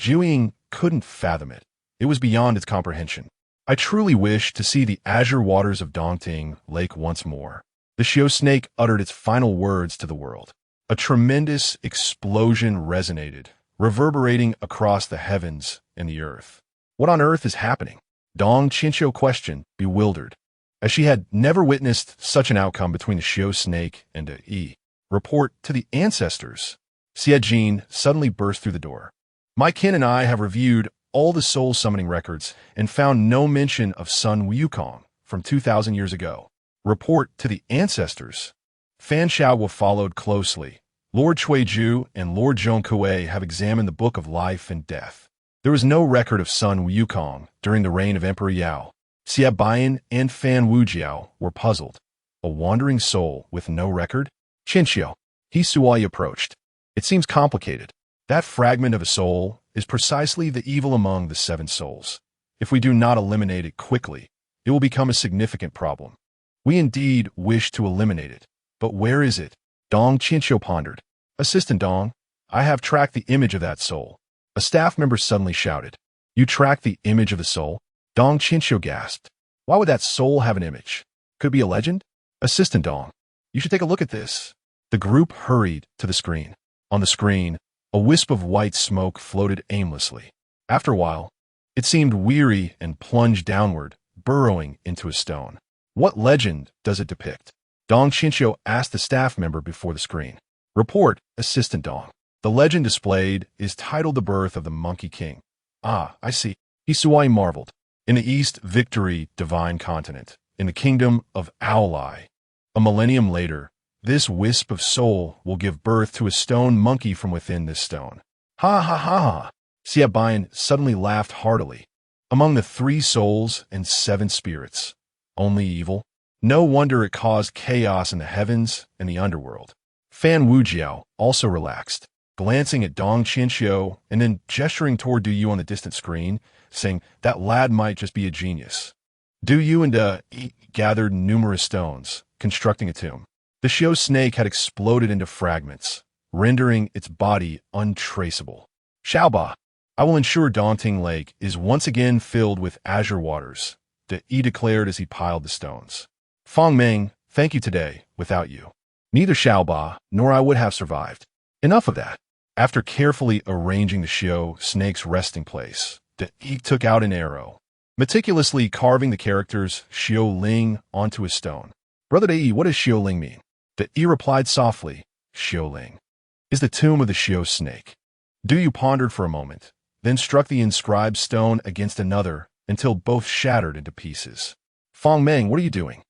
Jiuying couldn't fathom it. It was beyond its comprehension. I truly wish to see the azure waters of Dongting Lake once more. The Xiao snake uttered its final words to the world. A tremendous explosion resonated, reverberating across the heavens and the earth. What on earth is happening? Dong Qinxiu questioned, bewildered, as she had never witnessed such an outcome between the Xiao snake and Yi. Report to the ancestors. Xie Jin suddenly burst through the door. My kin and I have reviewed all the soul summoning records and found no mention of Sun Wukong from 2,000 years ago. Report to the ancestors. Fan Xiaoguo followed closely. Lord Chuiju and Lord Zhongkue have examined the Book of Life and Death. There was no record of Sun Wukong during the reign of Emperor Yao. Xie Baiyan and Fan Wujiao were puzzled. A wandering soul with no record? Qinxiu. He Suai approached. It seems complicated. That fragment of a soul is precisely the evil among the 7 souls. If we do not eliminate it quickly, it will become a significant problem. We indeed wish to eliminate it. But where is it? Dong Qinxiu pondered. Assistant Dong, I have tracked the image of that soul. A staff member suddenly shouted. You tracked the image of the soul? Dong Qinxiu gasped. Why would that soul have an image? Could it be a legend? Assistant Dong, you should take a look at this. The group hurried to the screen. On the screen, a wisp of white smoke floated aimlessly. After a while, it seemed weary and plunged downward, burrowing into a stone. What legend does it depict? Dong Qinxiu asked the staff member before the screen. Report, Assistant Dong. The legend displayed is titled The Birth of the Monkey King. Ah, I see. Hisuai marveled. In the East, victory, divine continent. In the kingdom of Owlai. A millennium later, this wisp of soul will give birth to a stone monkey from within this stone. Ha ha ha ha! Xie Baiyan suddenly laughed heartily. Among the 3 souls and 7 spirits, only evil? No wonder it caused chaos in the heavens and the underworld. Fan Wujiao also relaxed, glancing at Dong Qinxiu and then gesturing toward Du Yu on the distant screen, saying that lad might just be a genius. Du Yu and Yi gathered numerous stones, constructing a tomb. The Xiao snake had exploded into fragments, rendering its body untraceable. Xiaoba, I will ensure Daunting Lake is once again filled with azure waters, Yi declared as he piled the stones. Fong Meng, thank you today. Without you, neither Xiaoba nor I would have survived. Enough of that. After carefully arranging the Xiao snake's resting place, Yi took out an arrow, meticulously carving the characters Xiao Ling onto a stone. Brother Yi, what does Xiao Ling mean? Yi replied softly, Xiao Ling is the tomb of the Xiao snake. Du pondered for a moment, then struck the inscribed stone against another until both shattered into pieces. Fong Meng, what are you doing?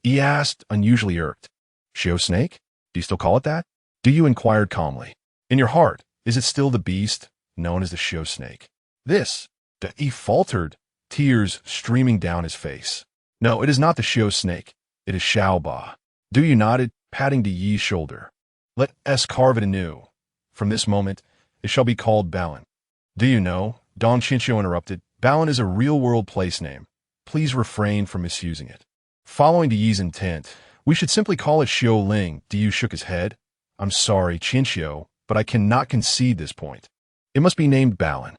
Yi asked, unusually irked. Xiao snake? Do you still call it that? Du inquired calmly. In your heart, is it still the beast known as the Xiao snake? This, Yi faltered, tears streaming down his face. No, it is not the Xiao snake. It is Xiao Ba. Du nodded, patting Yi's shoulder. Let us carve it anew. From this moment, it shall be called Balan. Do you know, Dong Qinxiu interrupted, Balan is a real-world place name. Please refrain from misusing it. Following Yi's intent, we should simply call it Xiao Ling. Du shook his head. I'm sorry, Qinxiu, but I cannot concede this point. It must be named Balan.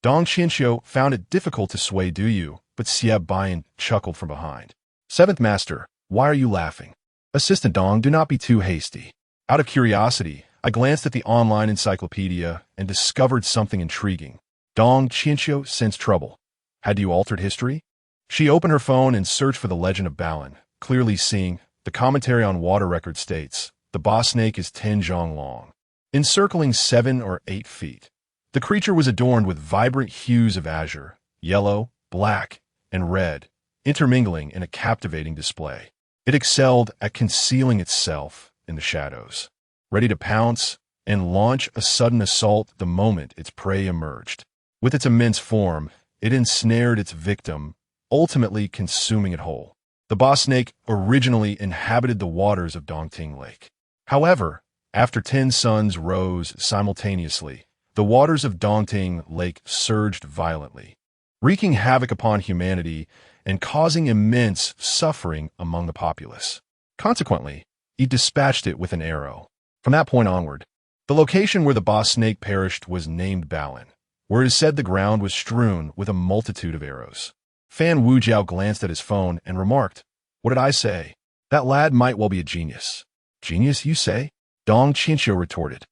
Dong Qinxiu found it difficult to sway Du, but Xie Bian chuckled from behind. Seventh Master, why are you laughing? Assistant Dong, do not be too hasty. Out of curiosity, I glanced at the online encyclopedia and discovered something intriguing. Dong Qinxiu sensed trouble. Had you altered history? She opened her phone and searched for the legend of Balan, clearly seeing the commentary on water record states the boss snake is 10 zhong long, encircling 7 or 8 feet. The creature was adorned with vibrant hues of azure, yellow, black, and red, intermingling in a captivating display. It excelled at concealing itself in the shadows, ready to pounce and launch a sudden assault the moment its prey emerged. With its immense form, it ensnared its victim, ultimately consuming it whole. The boss snake originally inhabited the waters of Dongting Lake. However, after 10 suns rose simultaneously, the waters of Dongting Lake surged violently, wreaking havoc upon humanity and causing immense suffering among the populace. Consequently, he dispatched it with an arrow. From that point onward, the location where the boss snake perished was named Balan, where it is said the ground was strewn with a multitude of arrows. Fan Wujiao glanced at his phone and remarked, What did I say? That lad might well be a genius. Genius, you say? Dong Qinxiu retorted.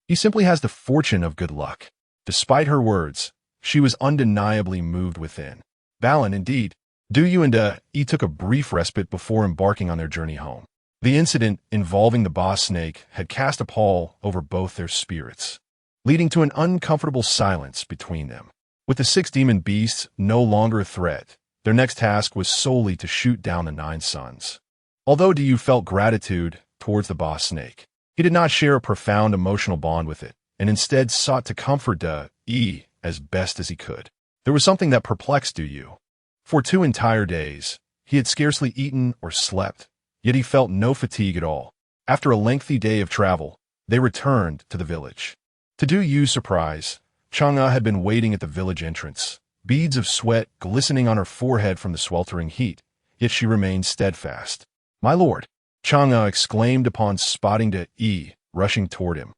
He simply has the fortune of good luck. Despite her words, she was undeniably moved within. Balan, indeed. Du and Yi took a brief respite before embarking on their journey home. The incident involving the boss snake had cast a pall over both their spirits, leading to an uncomfortable silence between them. With the 6 demon beasts no longer a threat, their next task was solely to shoot down the 9 suns. Although Du felt gratitude towards the boss snake, he did not share a profound emotional bond with it, and instead sought to comfort Yi as best as he could. There was something that perplexed Du. For 2 entire days, he had scarcely eaten or slept, yet he felt no fatigue at all. After a lengthy day of travel, they returned to the village. To Du's surprise, Chang'e had been waiting at the village entrance, beads of sweat glistening on her forehead from the sweltering heat, yet she remained steadfast. My lord, Chang'e exclaimed upon spotting Yi rushing toward him.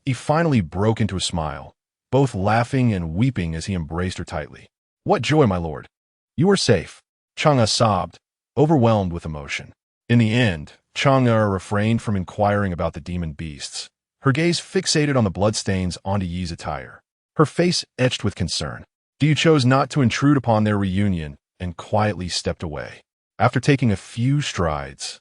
Yi finally broke into a smile, both laughing and weeping as he embraced her tightly. What joy, my lord! You are safe, Chang'e sobbed, overwhelmed with emotion. In the end, Chang'e refrained from inquiring about the demon beasts, her gaze fixated on the bloodstains onto Yi's attire, her face etched with concern. Du chose not to intrude upon their reunion and quietly stepped away. After taking a few strides,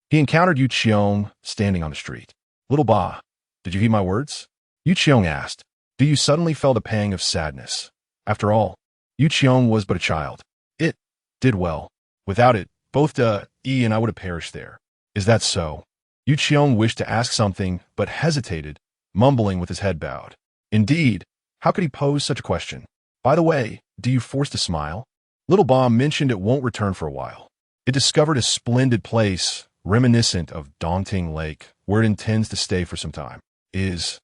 he encountered Yu Qiong standing on the street. Little Ba, did you heed my words? Yu Qiong asked. Du suddenly felt a pang of sadness. After all, Yu Qiong was but a child. It did well. Without it, both Yi and I would have perished there. Is that so? Yu Qiong wished to ask something, but hesitated, mumbling with his head bowed. Indeed, how could he pose such a question? By the way, do you force to smile? Little Ba mentioned it won't return for a while. It discovered a splendid place, reminiscent of Dongting Lake, where it intends to stay for some time. Is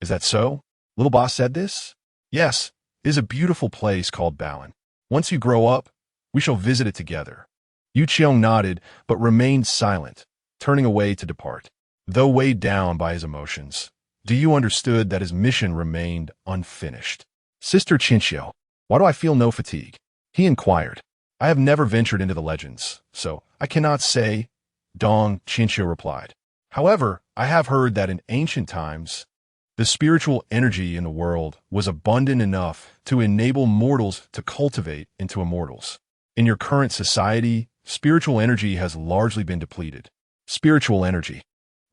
that so? Little Ba said this? Yes, it is a beautiful place called Balan. Once you grow up, we shall visit it together. Yu Qiong nodded, but remained silent, turning away to depart. Though weighed down by his emotions, Du understood that his mission remained unfinished. Sister Qinxiu, why do I feel no fatigue? He inquired. I have never ventured into the legends, so I cannot say, Dong Qinxiu replied. However, I have heard that in ancient times, The spiritual energy in the world was abundant enough to enable mortals to cultivate into immortals. In your current society, spiritual energy has largely been depleted. Spiritual energy.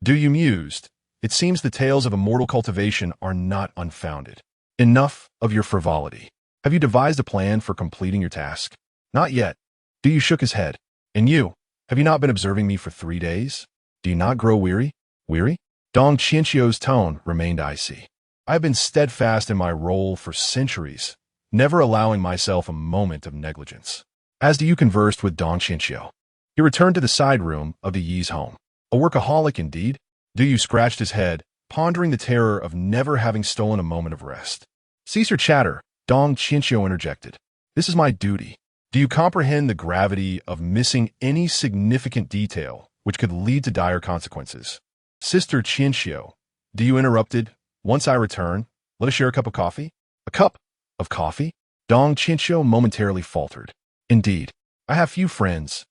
Do you mused? It seems the tales of immortal cultivation are not unfounded. Enough of your frivolity. Have you devised a plan for completing your task? Not yet. Do you shook his head? And you? Have you not been observing me for 3 days? Do you not grow weary? Weary? Dong Qianqiu's tone remained icy. I have been steadfast in my role for centuries, never allowing myself a moment of negligence. As do you conversed with Dong Qianqiu. He returned to the side room of the Yi's home. A workaholic indeed? Du Yu scratched his head, pondering the terror of never having stolen a moment of rest. Cease your chatter, Dong Qianqiu interjected. This is my duty. Do you comprehend the gravity of missing any significant detail which could lead to dire consequences? Sister Qianqiu, do you interrupted? Once I return, let us share a cup of coffee? A cup of coffee? Dong Qianqiu momentarily faltered. Indeed, I have few friends,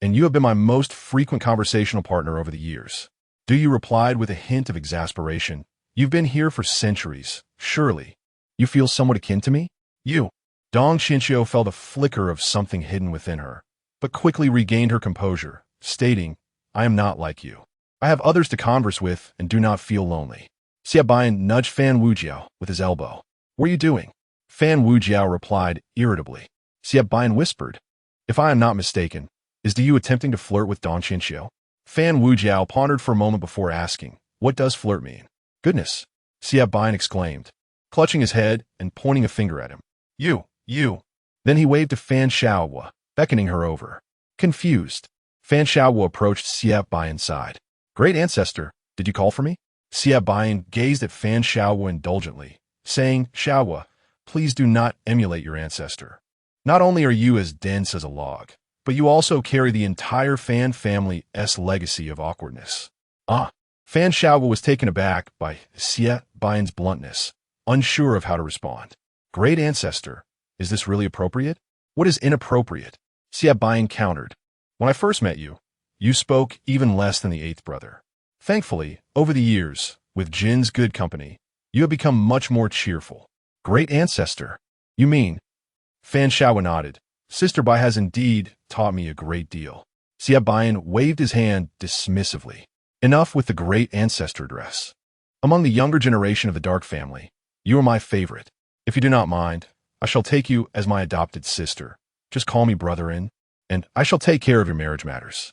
and you have been my most frequent conversational partner over the years. Du Yu replied with a hint of exasperation. You've been here for centuries, surely. You feel somewhat akin to me? You. Dong Qianqiu felt a flicker of something hidden within her, but quickly regained her composure, stating, I am not like you. I have others to converse with and do not feel lonely. Xia Baiyan nudged Fan Wujiao with his elbow. What are you doing? Fan Wujiao replied irritably. Xia Baiyan whispered, if I am not mistaken, is Du Yu attempting to flirt with Dong Qianqiu? Fan Wujiao pondered for a moment before asking, what does flirt mean? Goodness, Xia Baiyan exclaimed, clutching his head and pointing a finger at him. You. Then he waved to Fan Xiaohua, beckoning her over. Confused, Fan Xiaohua approached Xia Baiyan's side. Great ancestor, did you call for me? Xia Baiyan gazed at Fan Xiaohua indulgently, saying, Xiaohua, please do not emulate your ancestor. Not only are you as dense as a log, but you also carry the entire Fan family's legacy of awkwardness. Fan Xiaohua was taken aback by Xia Baiyan's bluntness, unsure of how to respond. Great ancestor, is this really appropriate? What is inappropriate? Xia Baiyan countered. When I first met you, you spoke even less than the eighth brother. Thankfully, over the years, with Jin's good company, you have become much more cheerful. Great ancestor. You mean? Fan Xiaohua nodded. Sister Bai has indeed taught me a great deal. Xia Baiyan waved his hand dismissively. Enough with the great ancestor address. Among the younger generation of the Dark family, you are my favorite. If you do not mind, I shall take you as my adopted sister. Just call me brother-in, and I shall take care of your marriage matters.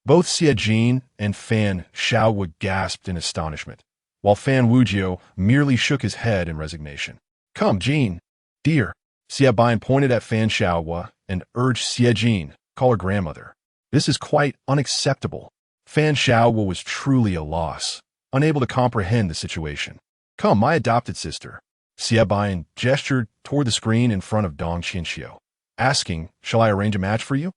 Both Xia Jin and Fan Xiaohua gasped in astonishment, while Fan Wujiao merely shook his head in resignation. Come, Jin. Dear. Xia Baiyan pointed at Fan Xiaohua and urged Xia Jin, call her grandmother. This is quite unacceptable. Fan Xiaohua was truly a loss, unable to comprehend the situation. Come, my adopted sister. Xia Baiyan gestured toward the screen in front of Dong Qianqiu, asking, shall I arrange a match for you?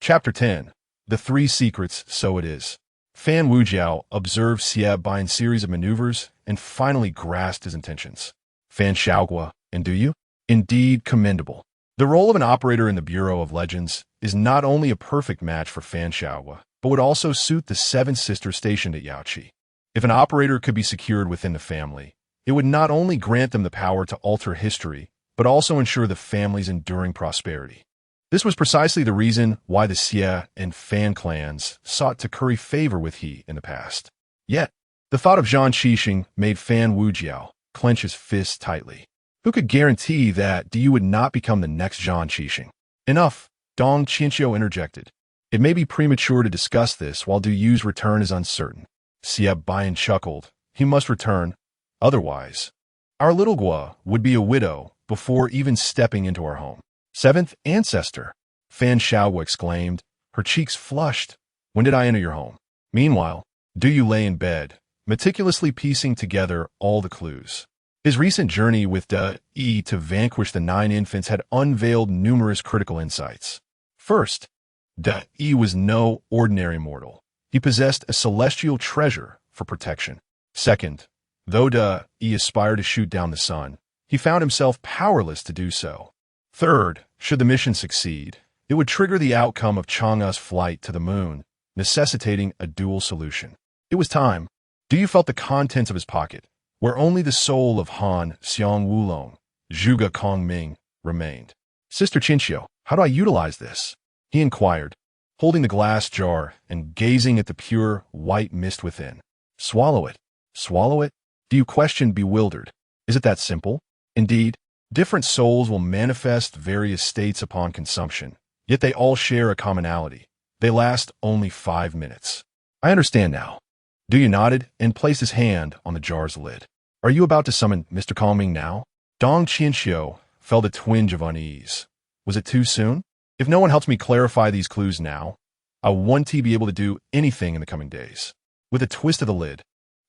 Chapter 10. The Three Secrets, So It Is. Fan Wujiao observed Xia Baiyan's series of maneuvers and finally grasped his intentions. Fan Xiaohua, and do you? Indeed commendable. The role of an operator in the Bureau of Legends is not only a perfect match for Fan Xiaohua, but would also suit the 7 sisters stationed at Yaoqi. If an operator could be secured within the family, it would not only grant them the power to alter history, but also ensure the family's enduring prosperity. This was precisely the reason why the Xia and Fan clans sought to curry favor with he in the past. Yet, the thought of Zhang Qixing made Fan Wujiao clench his fists tightly. Who could guarantee that Du Yu would not become the next Zhang Qixing? Enough, Dong Qianqiu interjected. It may be premature to discuss this while Du Yu's return is uncertain. Xia Baiyan chuckled. He must return. Otherwise, our little Gua would be a widow before even stepping into our home. 7th ancestor, Fan Xiaohua exclaimed, her cheeks flushed. When did I enter your home? Meanwhile, Du Yu lay in bed, meticulously piecing together all the clues. His recent journey with Yi to vanquish the 9 infants had unveiled numerous critical insights. First, Yi was no ordinary mortal. He possessed a celestial treasure for protection. Second, though Yi aspired to shoot down the sun, he found himself powerless to do so. Third, should the mission succeed, it would trigger the outcome of Chang'e's flight to the moon, necessitating a dual solution. It was time. Du Yu felt the contents of his pocket, where only the soul of Han Xiang Wulong, Zhuge Kongming, remained. Sister Qinxiu, how do I utilize this? He inquired, holding the glass jar and gazing at the pure, white mist within. Swallow it. Swallow it? Do you question, bewildered? Is it that simple? Indeed, different souls will manifest various states upon consumption, yet they all share a commonality. They last only 5 minutes. I understand now. Du Yu nodded and placed his hand on the jar's lid. Are you about to summon Mr. Kongming now? Dong Qianxiu felt a twinge of unease. Was it too soon? If no one helps me clarify these clues now, I won't be able to do anything in the coming days. With a twist of the lid,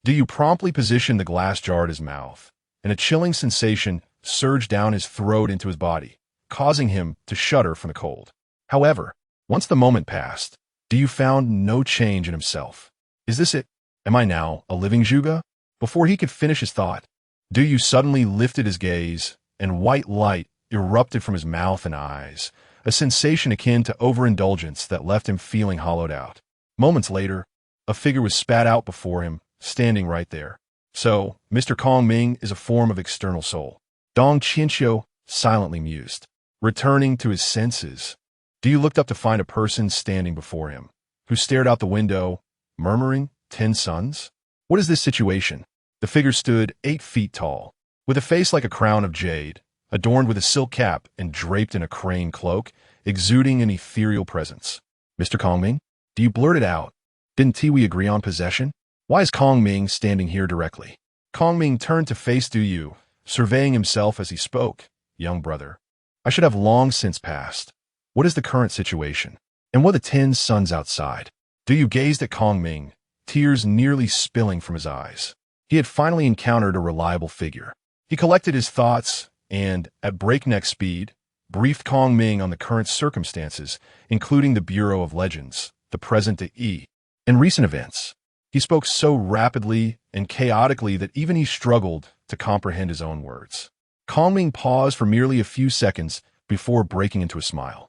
Du Yu promptly positioned the glass jar at his mouth, and a chilling sensation surged down his throat into his body, causing him to shudder from the cold. However, once the moment passed, Du Yu found no change in himself. Is this it? Am I now a living Zhuge? Before he could finish his thought, Du Yu suddenly lifted his gaze, and white light erupted from his mouth and eyes, a sensation akin to overindulgence that left him feeling hollowed out. Moments later, a figure was spat out before him, standing right there. So, Mr. Kongming is a form of external soul. Dong Qianxiu silently mused. Returning to his senses, Du Yu looked up to find a person standing before him, who stared out the window, murmuring, 10 suns? What is this situation? The figure stood 8 feet tall, with a face like a crown of jade, adorned with a silk cap and draped in a crane cloak, exuding an ethereal presence. Mr. Kongming, Du Yu blurted out. Didn't we agree on possession? Why is Kongming standing here directly? Kongming turned to face Du Yu, surveying himself as he spoke. Young brother, I should have long since passed. What is the current situation? And what are the 10 suns outside? Du Yu gazed at Kongming, tears nearly spilling from his eyes. He had finally encountered a reliable figure. He collected his thoughts and, at breakneck speed, briefed Kongming on the current circumstances, including the Bureau of Legends, the present day, and recent events. He spoke so rapidly and chaotically that even he struggled to comprehend his own words. Kongming paused for merely a few seconds before breaking into a smile.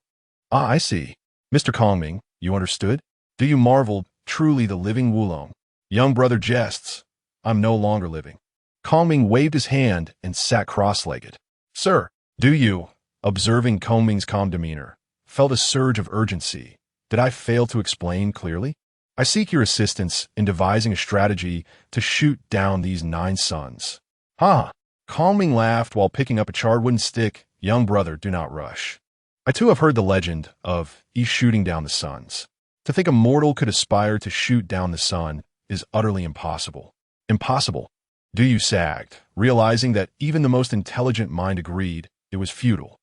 Ah, I see. Mr. Kongming, you understood? Du Yu marveled, truly the living Wulong. Young brother jests. I'm no longer living. Kongming waved his hand and sat cross-legged. Sir, Du Yu, observing Kongming's calm demeanor, felt a surge of urgency. Did I fail to explain clearly? I seek your assistance in devising a strategy to shoot down these 9 suns. Ha! Kongming laughed while picking up a charred wooden stick. Young brother, do not rush. I too have heard the legend of shooting down the suns. To think a mortal could aspire to shoot down the sun is utterly impossible. Impossible. Du Yu sagged, realizing that even the most intelligent mind agreed it was futile.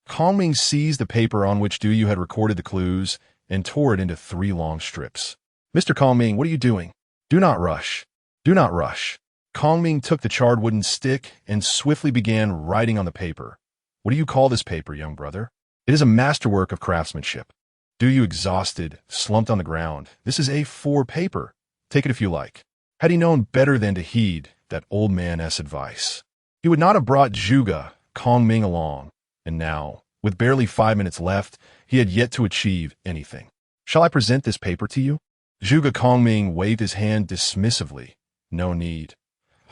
Kongming seized the paper on which Du Yu had recorded the clues and tore it into 3 long strips. Mr. Kongming, what are you doing? Do not rush. Do not rush. Kongming took the charred wooden stick and swiftly began writing on the paper. What do you call this paper, young brother? It is a masterwork of craftsmanship. Du Yu, exhausted, slumped on the ground. This is A4 paper. Take it if you like. Had he known better than to heed that old man's advice, he would not have brought Zhuge Kongming along. And now, with barely 5 minutes left, he had yet to achieve anything. Shall I present this paper to you? Zhuge Kongming waved his hand dismissively. No need.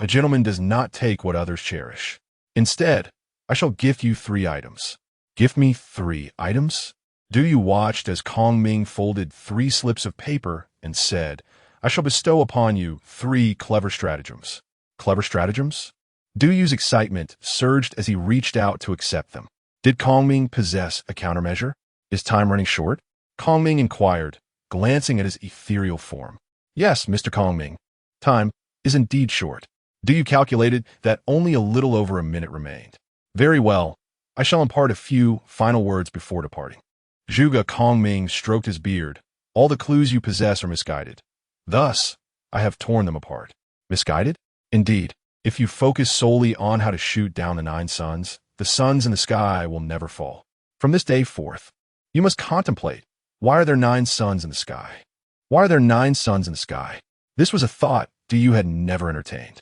A gentleman does not take what others cherish. Instead, I shall gift you 3 items. Gift me 3 items? Du Yu watched as Kongming folded 3 slips of paper and said, I shall bestow upon you 3 clever stratagems. Clever stratagems? Du Yu's excitement surged as he reached out to accept them. Did Kongming possess a countermeasure? Is time running short? Kongming inquired, glancing at his ethereal form. Yes, Mr. Kongming. Time is indeed short. Du Yu calculated that only a little over a minute remained. Very well. I shall impart a few final words before departing. Zhuge Kongming stroked his beard. All the clues you possess are misguided. Thus, I have torn them apart. Misguided? Indeed. If you focus solely on how to shoot down the 9 suns, the suns in the sky will never fall. From this day forth, you must contemplate, why are there 9 suns in the sky? Why are there 9 suns in the sky? This was a thought Du Yu had never entertained.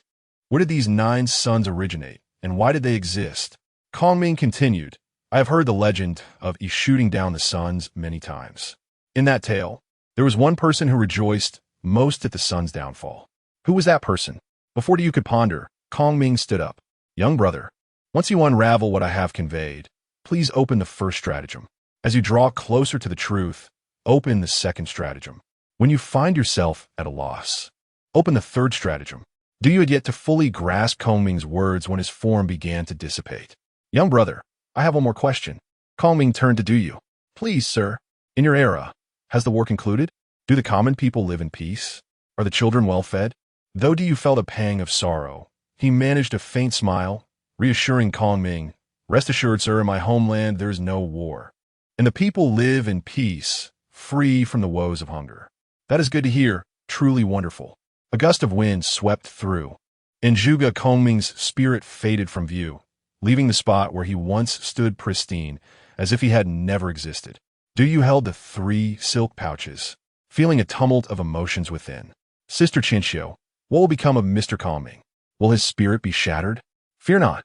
Where did these 9 suns originate, and why did they exist? Kongming continued, I have heard the legend of shooting down the suns many times. In that tale, there was one person who rejoiced most at the sun's downfall. Who was that person? Before Du Yu could ponder, Kong Ming stood up. Young brother, once you unravel what I have conveyed, please open the first stratagem. As you draw closer to the truth, open the second stratagem. When you find yourself at a loss, open the third stratagem. Do you had yet to fully grasp Kong Ming's words when his form began to dissipate? Young brother, I have one more question. Kong Ming turned to Do you. Please, sir. In your era, has the war concluded? Do the common people live in peace? Are the children well fed? Though Do you felt a pang of sorrow, he managed a faint smile, reassuring Kong Ming, Rest assured, sir, in my homeland there is no war, and the people live in peace, free from the woes of hunger. That is good to hear, truly wonderful. A gust of wind swept through. In Juga, Kong Ming's spirit faded from view, leaving the spot where he once stood pristine, as if he had never existed. Du Yu held the 3 silk pouches, feeling a tumult of emotions within. Sister Qinxiu, what will become of Mr. Kong Ming? Will his spirit be shattered? Fear not,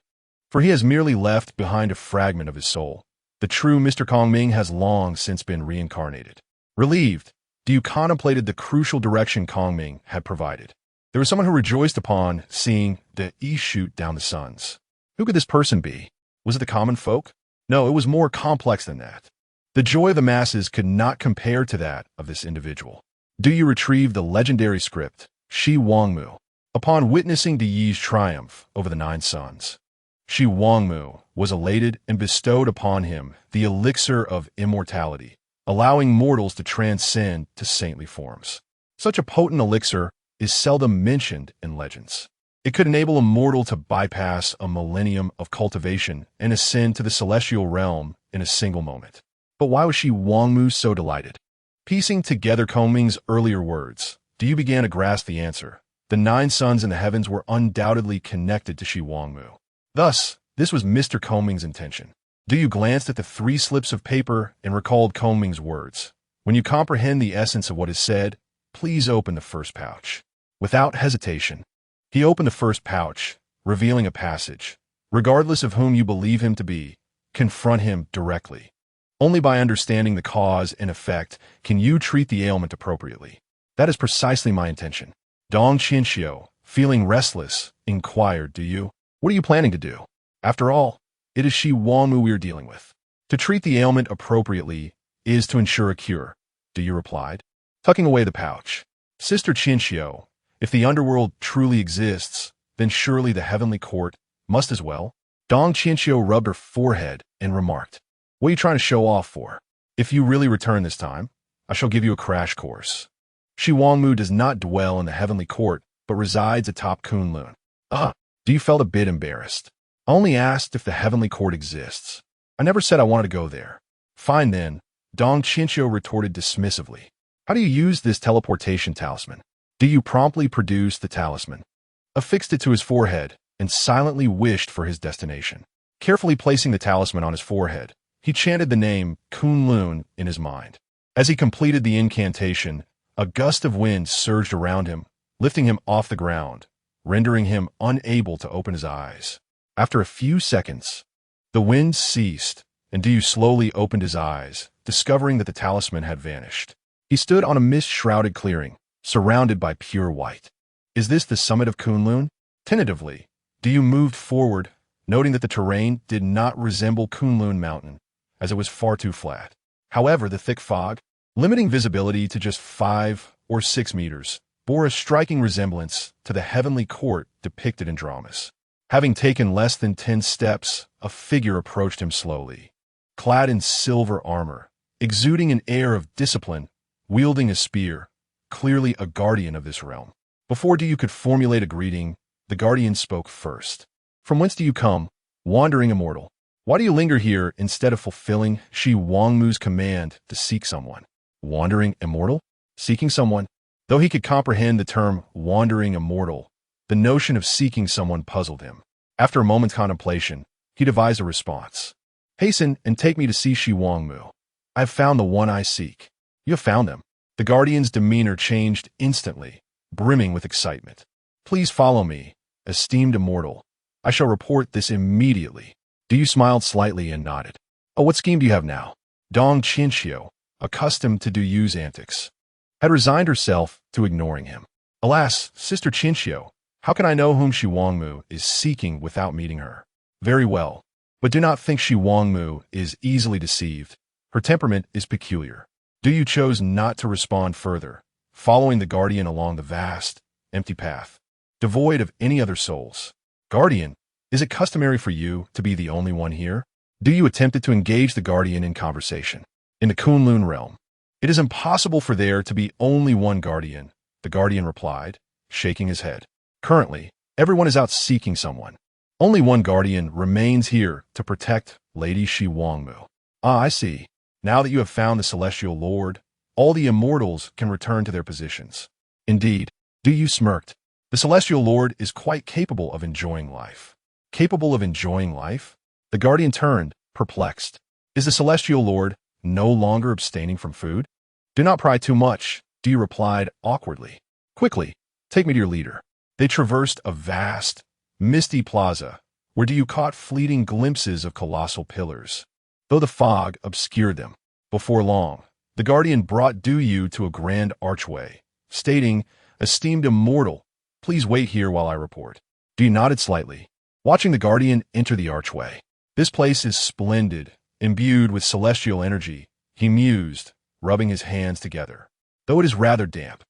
for he has merely left behind a fragment of his soul. The true Mr. Kong Ming has long since been reincarnated. Relieved, Du Yu contemplated the crucial direction Kong Ming had provided. There was someone who rejoiced upon seeing the east shoot down the suns. Who could this person be? Was it the common folk? No, it was more complex than that. The joy of the masses could not compare to that of this individual. Du Yu retrieved the legendary script, Shi Wangmu, upon witnessing De Yi's triumph over the 9 suns. Shi Wangmu was elated and bestowed upon him the elixir of immortality, allowing mortals to transcend to saintly forms. Such a potent elixir is seldom mentioned in legends. It could enable a mortal to bypass a millennium of cultivation and ascend to the celestial realm in a single moment. But why was Shi Wangmu so delighted? Piecing together Kong Ming's earlier words, Du Yu began to grasp the answer. The 9 suns in the heavens were undoubtedly connected to Shi Wangmu. Thus, this was Mr. Kong Ming's intention. Du Yu glanced at the 3 slips of paper and recalled Kong Ming's words. When you comprehend the essence of what is said, please open the first pouch. Without hesitation, he opened the first pouch, revealing a passage. Regardless of whom you believe him to be, confront him directly. Only by understanding the cause and effect can you treat the ailment appropriately. That is precisely my intention. Dong Qinxiu, feeling restless, inquired, Du Yu, what are you planning to do? After all, it is Shi Wangmu we are dealing with. To treat the ailment appropriately is to ensure a cure, Du Yu replied, tucking away the pouch. Sister Qinxiu, if the underworld truly exists, then surely the heavenly court must as well. Dong Qinxiu rubbed her forehead and remarked, what are you trying to show off for? If you really return this time, I shall give you a crash course. Shi Wangmu does not dwell in the heavenly court, but resides atop Kunlun. Du Yu felt a bit embarrassed. I only asked if the heavenly court exists. I never said I wanted to go there. Fine then, Dong Qinxiu retorted dismissively. How do you use this teleportation talisman? Du Yu promptly produced the talisman, affixed it to his forehead, and silently wished for his destination. Carefully placing the talisman on his forehead, he chanted the name Kunlun in his mind. As he completed the incantation, a gust of wind surged around him, lifting him off the ground, rendering him unable to open his eyes. After a few seconds, the wind ceased, and Du Yu slowly opened his eyes, discovering that the talisman had vanished. He stood on a mist-shrouded clearing, surrounded by pure white. Is this the summit of Kunlun? Tentatively, Du Yu moved forward, noting that the terrain did not resemble Kunlun Mountain, as it was far too flat. However, the thick fog, limiting visibility to just 5 or 6 meters, bore a striking resemblance to the heavenly court depicted in dramas. Having taken less than 10 steps, a figure approached him slowly. Clad in silver armor, exuding an air of discipline, wielding a spear, clearly a guardian of this realm. Before Du Yu could formulate a greeting, the guardian spoke first. From whence do you come, wandering immortal? Why do you linger here instead of fulfilling Shi Wangmu's command to seek someone? Wandering immortal? Seeking someone? Though he could comprehend the term wandering immortal, the notion of seeking someone puzzled him. After a moment's contemplation, he devised a response. Hasten and take me to see Shi Wangmu. I have found the one I seek. You have found them. The guardian's demeanor changed instantly, brimming with excitement. Please follow me, esteemed immortal. I shall report this immediately. Du Yu smiled slightly and nodded. Oh, what scheme do you have now? Dong Qinxiu, accustomed to Du Yu's antics, had resigned herself to ignoring him. Alas, Sister Qinxiu, How can I know whom Shi Wangmu is seeking without meeting her? Very well. But do not think Shi Wangmu is easily deceived. Her temperament is peculiar. Du Yu chose not to respond further, following the guardian along the vast, empty path, devoid of any other souls. Guardian, is it customary for you to be the only one here? Du Yu attempted to engage the guardian in conversation. In the Kunlun realm, it is impossible for there to be only one guardian, the guardian replied, shaking his head. Currently, everyone is out seeking someone. Only one guardian remains here to protect Lady Shi Wangmu. Ah, I see. Now that you have found the Celestial Lord, all the immortals can return to their positions. Indeed, Du Yu smirked. The Celestial Lord is quite capable of enjoying life. Capable of enjoying life? The guardian turned, perplexed. Is the Celestial Lord no longer abstaining from food? Do not pry too much, Du Yu replied awkwardly. Quickly, take me to your leader. They traversed a vast, misty plaza, where Du Yu caught fleeting glimpses of colossal pillars, though the fog obscured them. Before long, the guardian brought Du Yu to a grand archway, stating, "Esteemed immortal, please wait here while I report." Du Yu nodded slightly, watching the guardian enter the archway. This place is splendid, imbued with celestial energy, he mused, rubbing his hands together, though it is rather damp.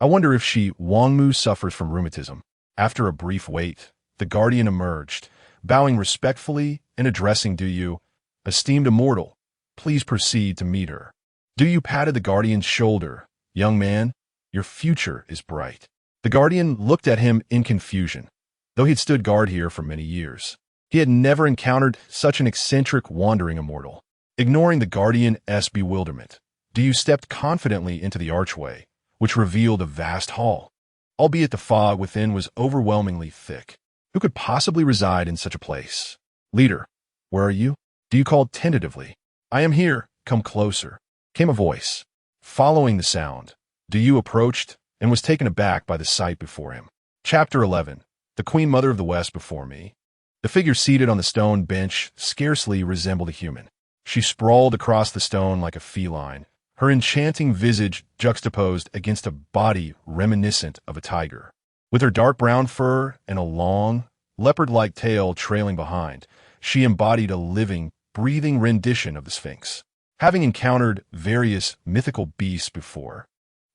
I wonder if Shi Wangmu suffers from rheumatism. After a brief wait, the guardian emerged, bowing respectfully and addressing Du Yu. "Esteemed immortal, please proceed to meet her." Du Yu patted the guardian's shoulder. "Young man, your future is bright." The guardian looked at him in confusion. Though he had stood guard here for many years, he had never encountered such an eccentric wandering immortal. Ignoring the guardian's bewilderment, Du Yu stepped confidently into the archway, which revealed a vast hall. Albeit the fog within was overwhelmingly thick. Who could possibly reside in such a place? "Leader, where are you?" Du Yu called tentatively. "I am here, come closer," came a voice. Following the sound, Du Yu approached and was taken aback by the sight before him. Chapter 11. The Queen Mother of the West before me. The figure seated on the stone bench scarcely resembled a human. She sprawled across the stone like a feline, her enchanting visage juxtaposed against a body reminiscent of a tiger. With her dark brown fur and a long, leopard-like tail trailing behind, she embodied a living, breathing rendition of the Sphinx. Having encountered various mythical beasts before,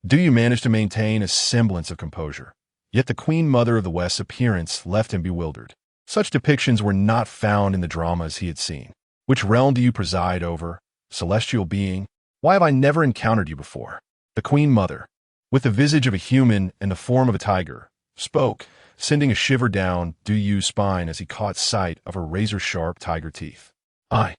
Du Yu managed to maintain a semblance of composure. Yet the Queen Mother of the West's appearance left him bewildered. Such depictions were not found in the dramas he had seen. Which realm do you preside over, celestial being? Why have I never encountered you before? The Queen Mother, with the visage of a human and the form of a tiger, spoke, sending a shiver down Du Yu's spine as he caught sight of her razor-sharp tiger teeth. I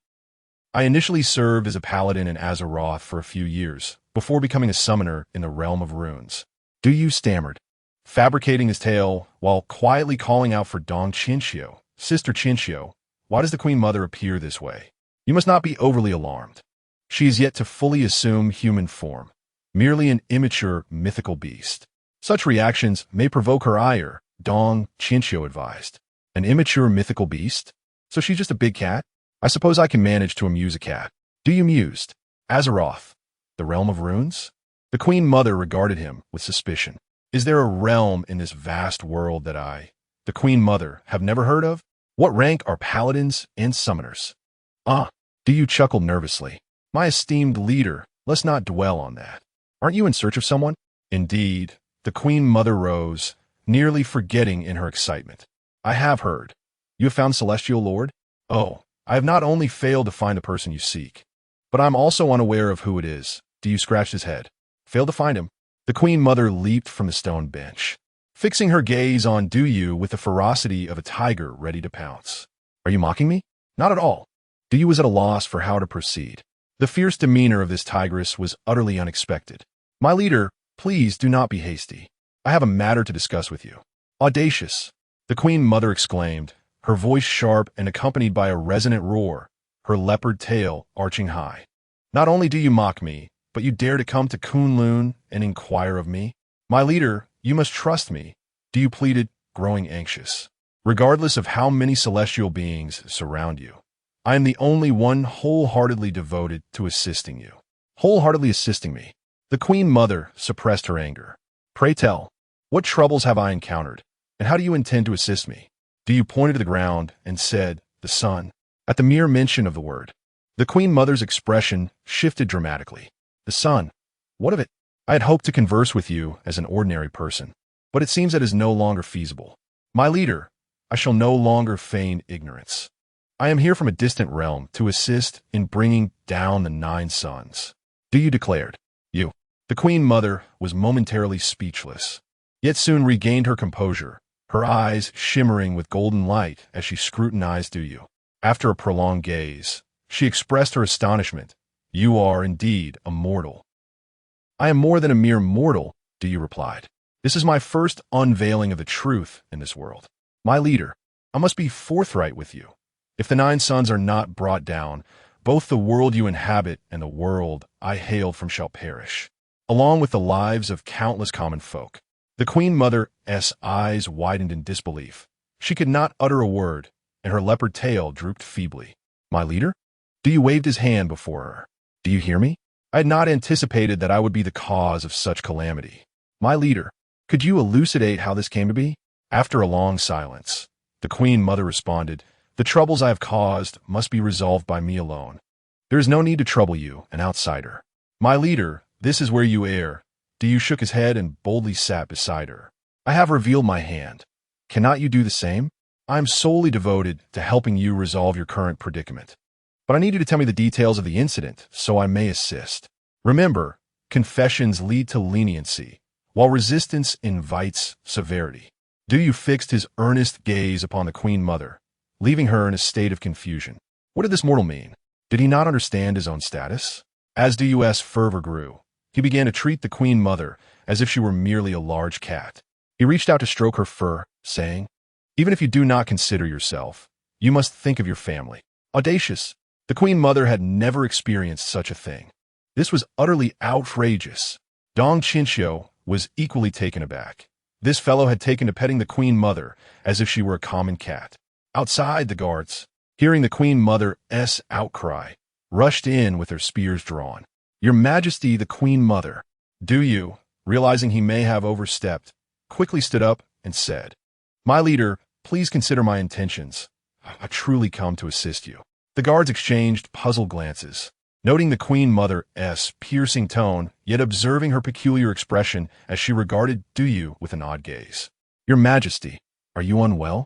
initially served as a paladin in Azeroth for a few years, before becoming a summoner in the realm of runes. Du Yu stammered, fabricating his tale while quietly calling out for Dong Chinchio. "Sister Chinchio, why does the Queen Mother appear this way? You must not be overly alarmed. She is yet to fully assume human form, merely an immature mythical beast. Such reactions may provoke her ire," Dong Chinchio advised. "An immature mythical beast? So she's just a big cat? I suppose I can manage to amuse a cat." Du Yu mused. Azeroth, the realm of runes? The Queen Mother regarded him with suspicion. Is there a realm in this vast world that I, the Queen Mother, have never heard of? What rank are paladins and summoners? Du Yu chuckled nervously. "My esteemed leader, let's not dwell on that. Aren't you in search of someone?" Indeed, the Queen Mother rose, nearly forgetting in her excitement. "I have heard. You have found Celestial Lord? Oh, I have not only failed to find the person you seek, but I'm also unaware of who it is." Du Yu scratched his head. "Failed to find him?" The Queen Mother leaped from the stone bench, fixing her gaze on Du Yu with the ferocity of a tiger ready to pounce. "Are you mocking me?" "Not at all." Du Yu was at a loss for how to proceed. The fierce demeanor of this tigress was utterly unexpected. "My leader, please do not be hasty. I have a matter to discuss with you." "Audacious!" the Queen Mother exclaimed, her voice sharp and accompanied by a resonant roar, her leopard tail arching high. "Not only do you mock me, but you dare to come to Kunlun and inquire of me? My leader, you must trust me," Du Yu pleaded, growing anxious. "Regardless of how many celestial beings surround you, I am the only one wholeheartedly devoted to assisting you." "Wholeheartedly assisting me?" The Queen Mother suppressed her anger. "Pray tell, what troubles have I encountered? And how do you intend to assist me? Du pointed to the ground and said, the sun. At the mere mention of the word, the Queen Mother's expression shifted dramatically. The sun. What of it? I had hoped to converse with you as an ordinary person, but it seems that is no longer feasible. My leader, I shall no longer feign ignorance. I am here from a distant realm to assist in bringing down the 9 suns. Du declared. You. The Queen Mother was momentarily speechless, yet soon regained her composure, her eyes shimmering with golden light as she scrutinized Du. After a prolonged gaze, she expressed her astonishment. You are indeed a mortal. I am more than a mere mortal, Du replied. This is my first unveiling of the truth in this world. My leader, I must be forthright with you. If the 9 suns are not brought down, both the world you inhabit and the world I hailed from shall perish, along with the lives of countless common folk. The Queen Mother's eyes widened in disbelief. She could not utter a word, and her leopard tail drooped feebly. My leader? Du waved his hand before her. Do you hear me? I had not anticipated that I would be the cause of such calamity. My leader, could you elucidate how this came to be? After a long silence, the Queen Mother responded, the troubles I have caused must be resolved by me alone. There is no need to trouble you, an outsider. My leader, this is where you err. Du shook his head and boldly sat beside her. I have revealed my hand. Cannot you do the same? I am solely devoted to helping you resolve your current predicament. But I need you to tell me the details of the incident so I may assist. Remember, confessions lead to leniency, while resistance invites severity. Du fixed his earnest gaze upon the Queen Mother, leaving her in a state of confusion. What did this mortal mean? Did he not understand his own status? As Du's fervor grew, he began to treat the Queen Mother as if she were merely a large cat. He reached out to stroke her fur, saying, even if you do not consider yourself, you must think of your family. Audacious. The Queen Mother had never experienced such a thing. This was utterly outrageous. Dong Chinchio was equally taken aback. This fellow had taken to petting the Queen Mother as if she were a common cat. Outside, the guards, hearing the Queen Mother's outcry, rushed in with their spears drawn. Your Majesty, the Queen Mother. Du, realizing he may have overstepped, quickly stood up and said, my leader, please consider my intentions. I truly come to assist you. The guards exchanged puzzled glances, noting the Queen Mother's piercing tone, yet observing her peculiar expression as she regarded Du with an odd gaze. Your Majesty, are you unwell?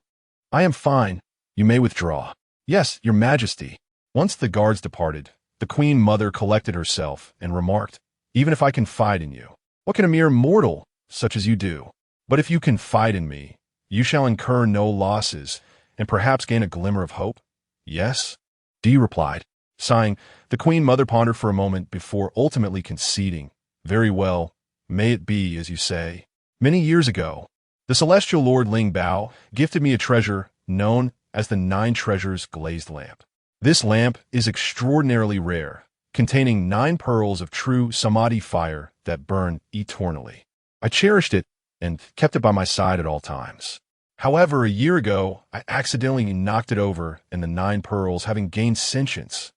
I am fine. You may withdraw. Yes, Your Majesty. Once the guards departed, the Queen Mother collected herself and remarked, even if I confide in you, what can a mere mortal such as you do? But if you confide in me, you shall incur no losses and perhaps gain a glimmer of hope. Yes? Du replied. Sighing, the Queen Mother pondered for a moment before ultimately conceding. Very well, may it be as you say. Many years ago, the celestial Lord Ling Bao gifted me a treasure known as the 9 treasures glazed lamp. This lamp is extraordinarily rare, containing 9 pearls of true samadhi fire that burn eternally. I cherished it and kept it by my side at all times. However, a year ago, I accidentally knocked it over, and the 9 pearls, having gained sentience,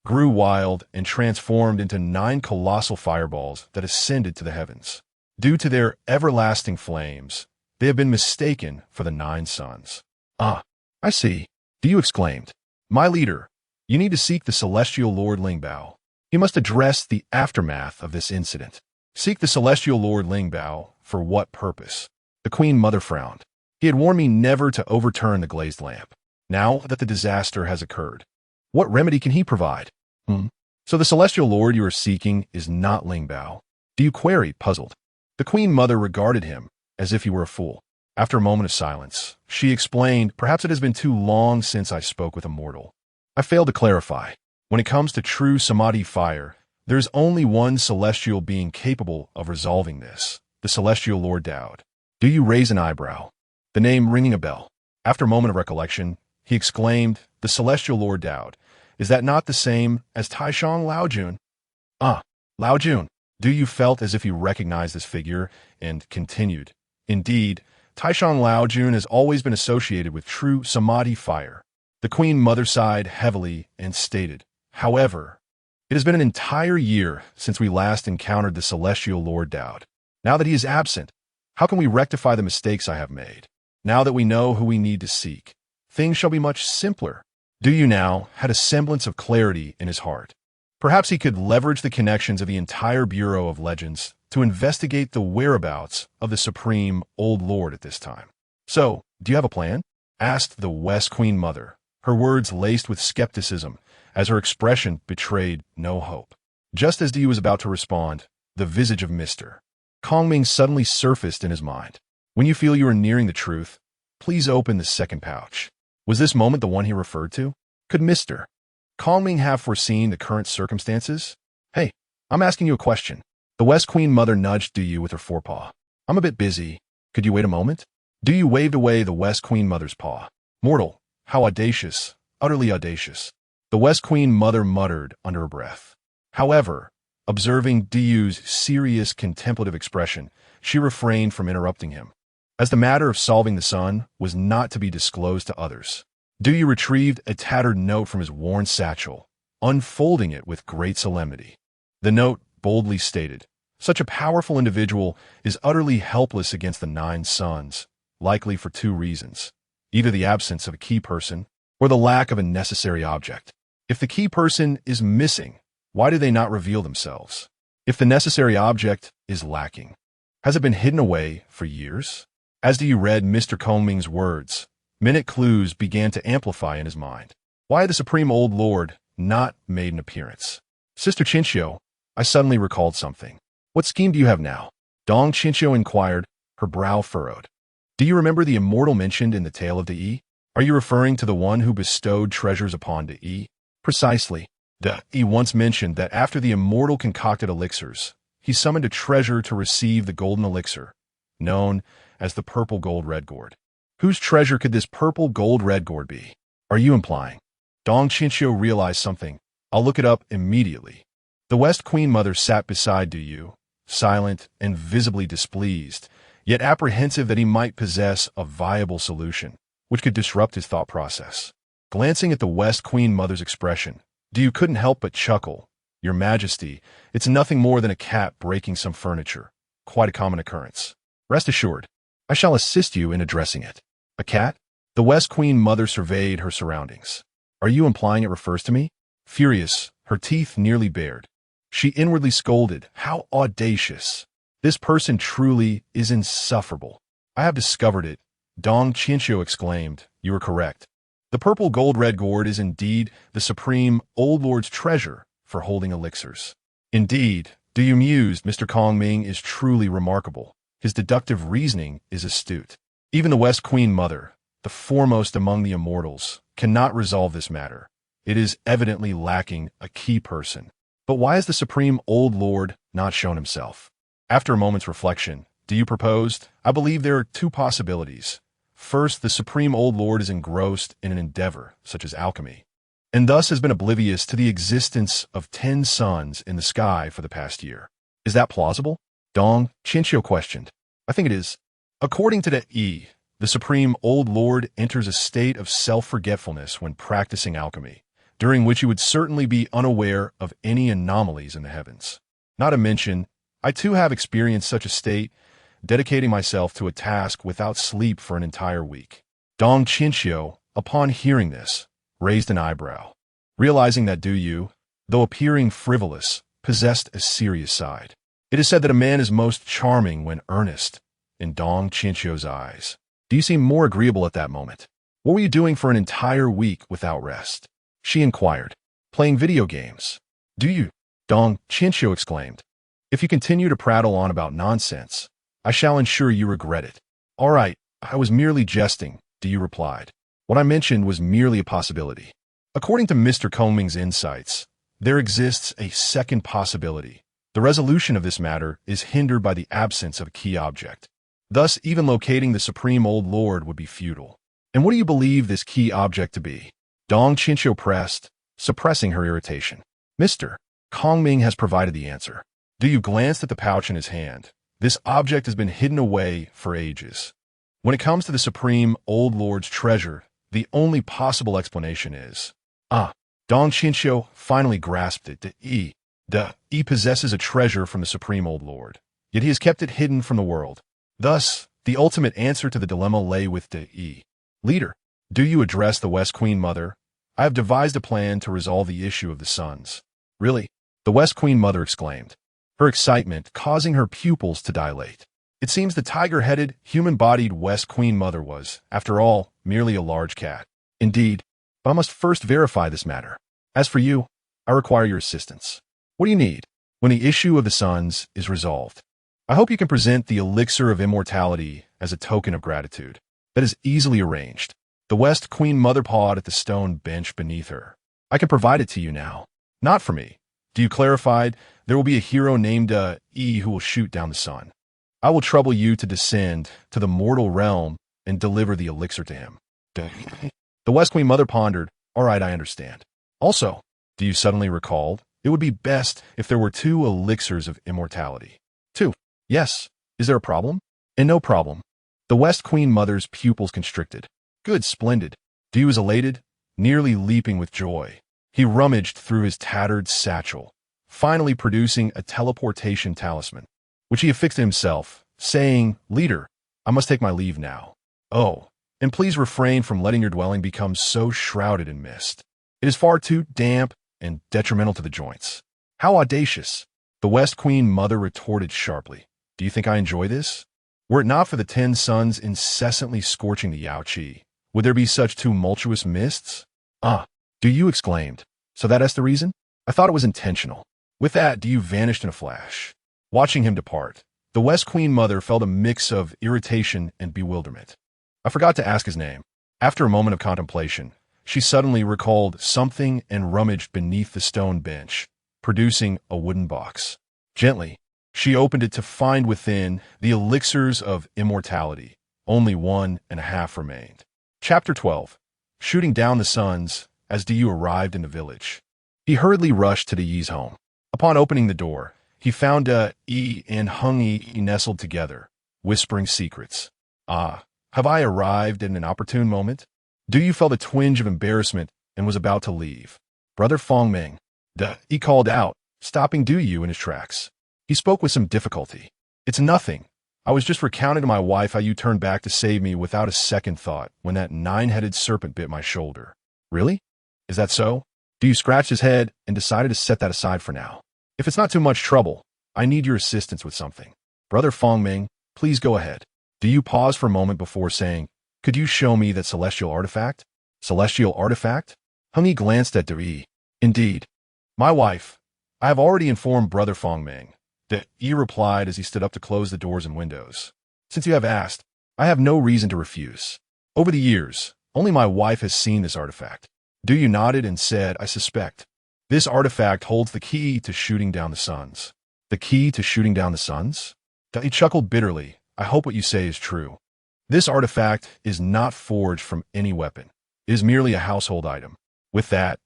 grew wild and transformed into 9 colossal fireballs that ascended to the heavens. Due to their everlasting flames, they have been mistaken for the 9 suns. Ah, I see, Du exclaimed. My leader, you need to seek the celestial Lord Lingbao. He must address the aftermath of this incident. Seek the celestial Lord Lingbao for what purpose? The Queen Mother frowned. He had warned me never to overturn the glazed lamp. Now that the disaster has occurred, what remedy can he provide? So the celestial lord you are seeking is not Lingbao? Du queried, puzzled. The Queen Mother regarded him as if he were a fool. After a moment of silence, she explained, perhaps it has been too long since I spoke with a mortal. I failed to clarify. When it comes to true samadhi fire, there is only one celestial being capable of resolving this, the celestial Lord Daoud. Du raise an eyebrow, the name ringing a bell. After a moment of recollection, he exclaimed, the celestial Lord Daoud. Is that not the same as Taishang Laojun? Ah, Laojun. Du felt as if he recognized this figure and continued. Indeed, Taishang Laojun has always been associated with true samadhi fire. The Queen Mother sighed heavily and stated, however, it has been an entire year since we last encountered the celestial Lord Daoud. Now that he is absent, how can we rectify the mistakes I have made? Now that we know who we need to seek, things shall be much simpler. Du Yu now had a semblance of clarity in his heart. Perhaps he could leverage the connections of the entire Bureau of Legends to investigate the whereabouts of the Supreme Old Lord at this time. So, do you have a plan? Asked the West Queen Mother, her words laced with skepticism, as her expression betrayed no hope. Just as Du Yu was about to respond, the visage of Mr. Kongming suddenly surfaced in his mind. When you feel you are nearing the truth, please open the second pouch. Was this moment the one he referred to? Could Mr. Kongming have foreseen the current circumstances? Hey, I'm asking you a question. The West Queen Mother nudged Du Yu with her forepaw. I'm a bit busy. Could you wait a moment? Du Yu waved away the West Queen Mother's paw. Mortal, how audacious, utterly audacious. The West Queen Mother muttered under her breath. However, observing Du Yu's serious contemplative expression, she refrained from interrupting him. As the matter of solving the sun was not to be disclosed to others, Du Yu retrieved a tattered note from his worn satchel, unfolding it with great solemnity. The note boldly stated, "Such a powerful individual is utterly helpless against the 9 suns, likely for 2 reasons, either the absence of a key person or the lack of a necessary object. If the key person is missing, why do they not reveal themselves? If the necessary object is lacking, has it been hidden away for years?" As Du Yu read Mr. Kongming's words, minute clues began to amplify in his mind. Why had the Supreme Old Lord not made an appearance? Sister Qinxiu, I suddenly recalled something. What scheme do you have now? Dong Qinxiu inquired, her brow furrowed. Do you remember the immortal mentioned in the tale of De? Are you referring to the one who bestowed treasures upon De? Precisely. De once mentioned that after the immortal concocted elixirs, he summoned a treasure to receive the golden elixir, known as the purple gold red gourd. Whose treasure could this purple gold red gourd be? Are you implying? Dong Qinxiu realized something. I'll look it up immediately. The West Queen Mother sat beside Du Yu, silent and visibly displeased, yet apprehensive that he might possess a viable solution, which could disrupt his thought process. Glancing at the West Queen Mother's expression, Du Yu couldn't help but chuckle. Your Majesty, it's nothing more than a cat breaking some furniture. Quite a common occurrence. Rest assured, I shall assist you in addressing it. A cat? The West Queen Mother surveyed her surroundings. Are you implying it refers to me? Furious, her teeth nearly bared, she inwardly scolded, how audacious. This person truly is insufferable. I have discovered it. Dong Qinxiu exclaimed. You are correct. The purple gold red gourd is indeed the Supreme Old Lord's treasure for holding elixirs. Indeed, Du Yu mused, Mr. Kongming is truly remarkable. His deductive reasoning is astute. Even the West Queen Mother, the foremost among the immortals, cannot resolve this matter. It is evidently lacking a key person. But why has the Supreme Old Lord not shown himself? After a moment's reflection, Du Yu proposed, I believe there are 2 possibilities. First, the Supreme Old Lord is engrossed in an endeavor, such as alchemy, and thus has been oblivious to the existence of 10 suns in the sky for the past year. Is that plausible? Dong Qinxiu questioned. I think it is. According to the Supreme Old Lord enters a state of self-forgetfulness when practicing alchemy, during which he would certainly be unaware of any anomalies in the heavens. Not to mention, I too have experienced such a state, dedicating myself to a task without sleep for an entire week. Dong Qinxiu, upon hearing this, raised an eyebrow, realizing that Du Yu, though appearing frivolous, possessed a serious side. It is said that a man is most charming when earnest, in Dong Qinxiu's eyes. Do you seem more agreeable at that moment? What were you doing for an entire week without rest? She inquired. Playing video games. Do you? Dong Qinxiu exclaimed. If you continue to prattle on about nonsense, I shall ensure you regret it. All right, I was merely jesting, Du Yu replied. What I mentioned was merely a possibility. According to Mr. Kongming's insights, there exists a second possibility. The resolution of this matter is hindered by the absence of a key object. Thus, even locating the Supreme Old Lord would be futile. And what do you believe this key object to be? Dong Qinxiu pressed, suppressing her irritation. Mr. Kongming has provided the answer. Du Yu glanced at the pouch in his hand. This object has been hidden away for ages. When it comes to the Supreme Old Lord's treasure, the only possible explanation is, Dong Qinxiu finally grasped it. He possesses a treasure from the Supreme Old Lord, yet he has kept it hidden from the world. Thus, The ultimate answer to the dilemma lay with de. Leader, do you address the West Queen Mother? I have devised a plan to resolve the issue of the sons. Really? The West Queen Mother exclaimed, her excitement causing her pupils to dilate. It seems the tiger-headed, human-bodied West Queen Mother was, after all, merely a large cat. Indeed, but I must first verify this matter. As for you, I require your assistance. What do you need? When the issue of the sons is resolved, I hope you can present the elixir of immortality as a token of gratitude. That is easily arranged. The West Queen Mother pawed at the stone bench beneath her. I can provide it to you now. Not for me. Do you clarified? There will be a hero named E who will shoot down the sun. I will trouble you to descend to the mortal realm and deliver the elixir to him. The West Queen Mother pondered. All right, I understand. Also, do you suddenly recall? It would be best if there were 2 elixirs of immortality. 2. Yes. Is there a problem? And no problem. The West Queen Mother's pupils constricted. Good, splendid. Dew was elated, nearly leaping with joy. He rummaged through his tattered satchel, finally producing a teleportation talisman, which he affixed to himself, saying, Leader, I must take my leave now. Oh, and please refrain from letting your dwelling become so shrouded in mist. It is far too damp and detrimental to the joints. How audacious! The West Queen Mother retorted sharply. Do you think I enjoy this? Were it not for the 10 suns incessantly scorching the Yaoqi, would there be such tumultuous mists? Do you exclaimed. So that's the reason? I thought it was intentional. With that, Du vanished in a flash. Watching him depart, the West Queen Mother felt a mix of irritation and bewilderment. I forgot to ask his name. After a moment of contemplation, she suddenly recalled something and rummaged beneath the stone bench, producing a wooden box. Gently, she opened it to find within the elixirs of immortality. Only 1.5 remained. Chapter 12. Shooting down the suns as Du arrived in the village. He hurriedly rushed to Yi's home. Upon opening the door, he found E and Hung Yi nestled together, whispering secrets. Have I arrived at an opportune moment? Du felt a twinge of embarrassment and was about to leave. Brother Fongming, he called out, stopping Du in his tracks. He spoke with some difficulty. It's nothing. I was just recounting to my wife how you turned back to save me without a second thought when that 9-headed serpent bit my shoulder. Really? Is that so? Du scratched his head and decided to set that aside for now. If it's not too much trouble, I need your assistance with something. Brother Fongming, please go ahead. Du paused for a moment before saying, could you show me that celestial artifact? Celestial artifact? Hung Yi glanced at Du. Indeed. My wife. I have already informed Brother Fongming. Yi replied as he stood up to close the doors and windows. Since you have asked, I have no reason to refuse. Over the years, only my wife has seen this artifact. Du nodded and said, I suspect. This artifact holds the key to shooting down the suns. The key to shooting down the suns? He chuckled bitterly. I hope what you say is true. This artifact is not forged from any weapon. It is merely a household item. With that,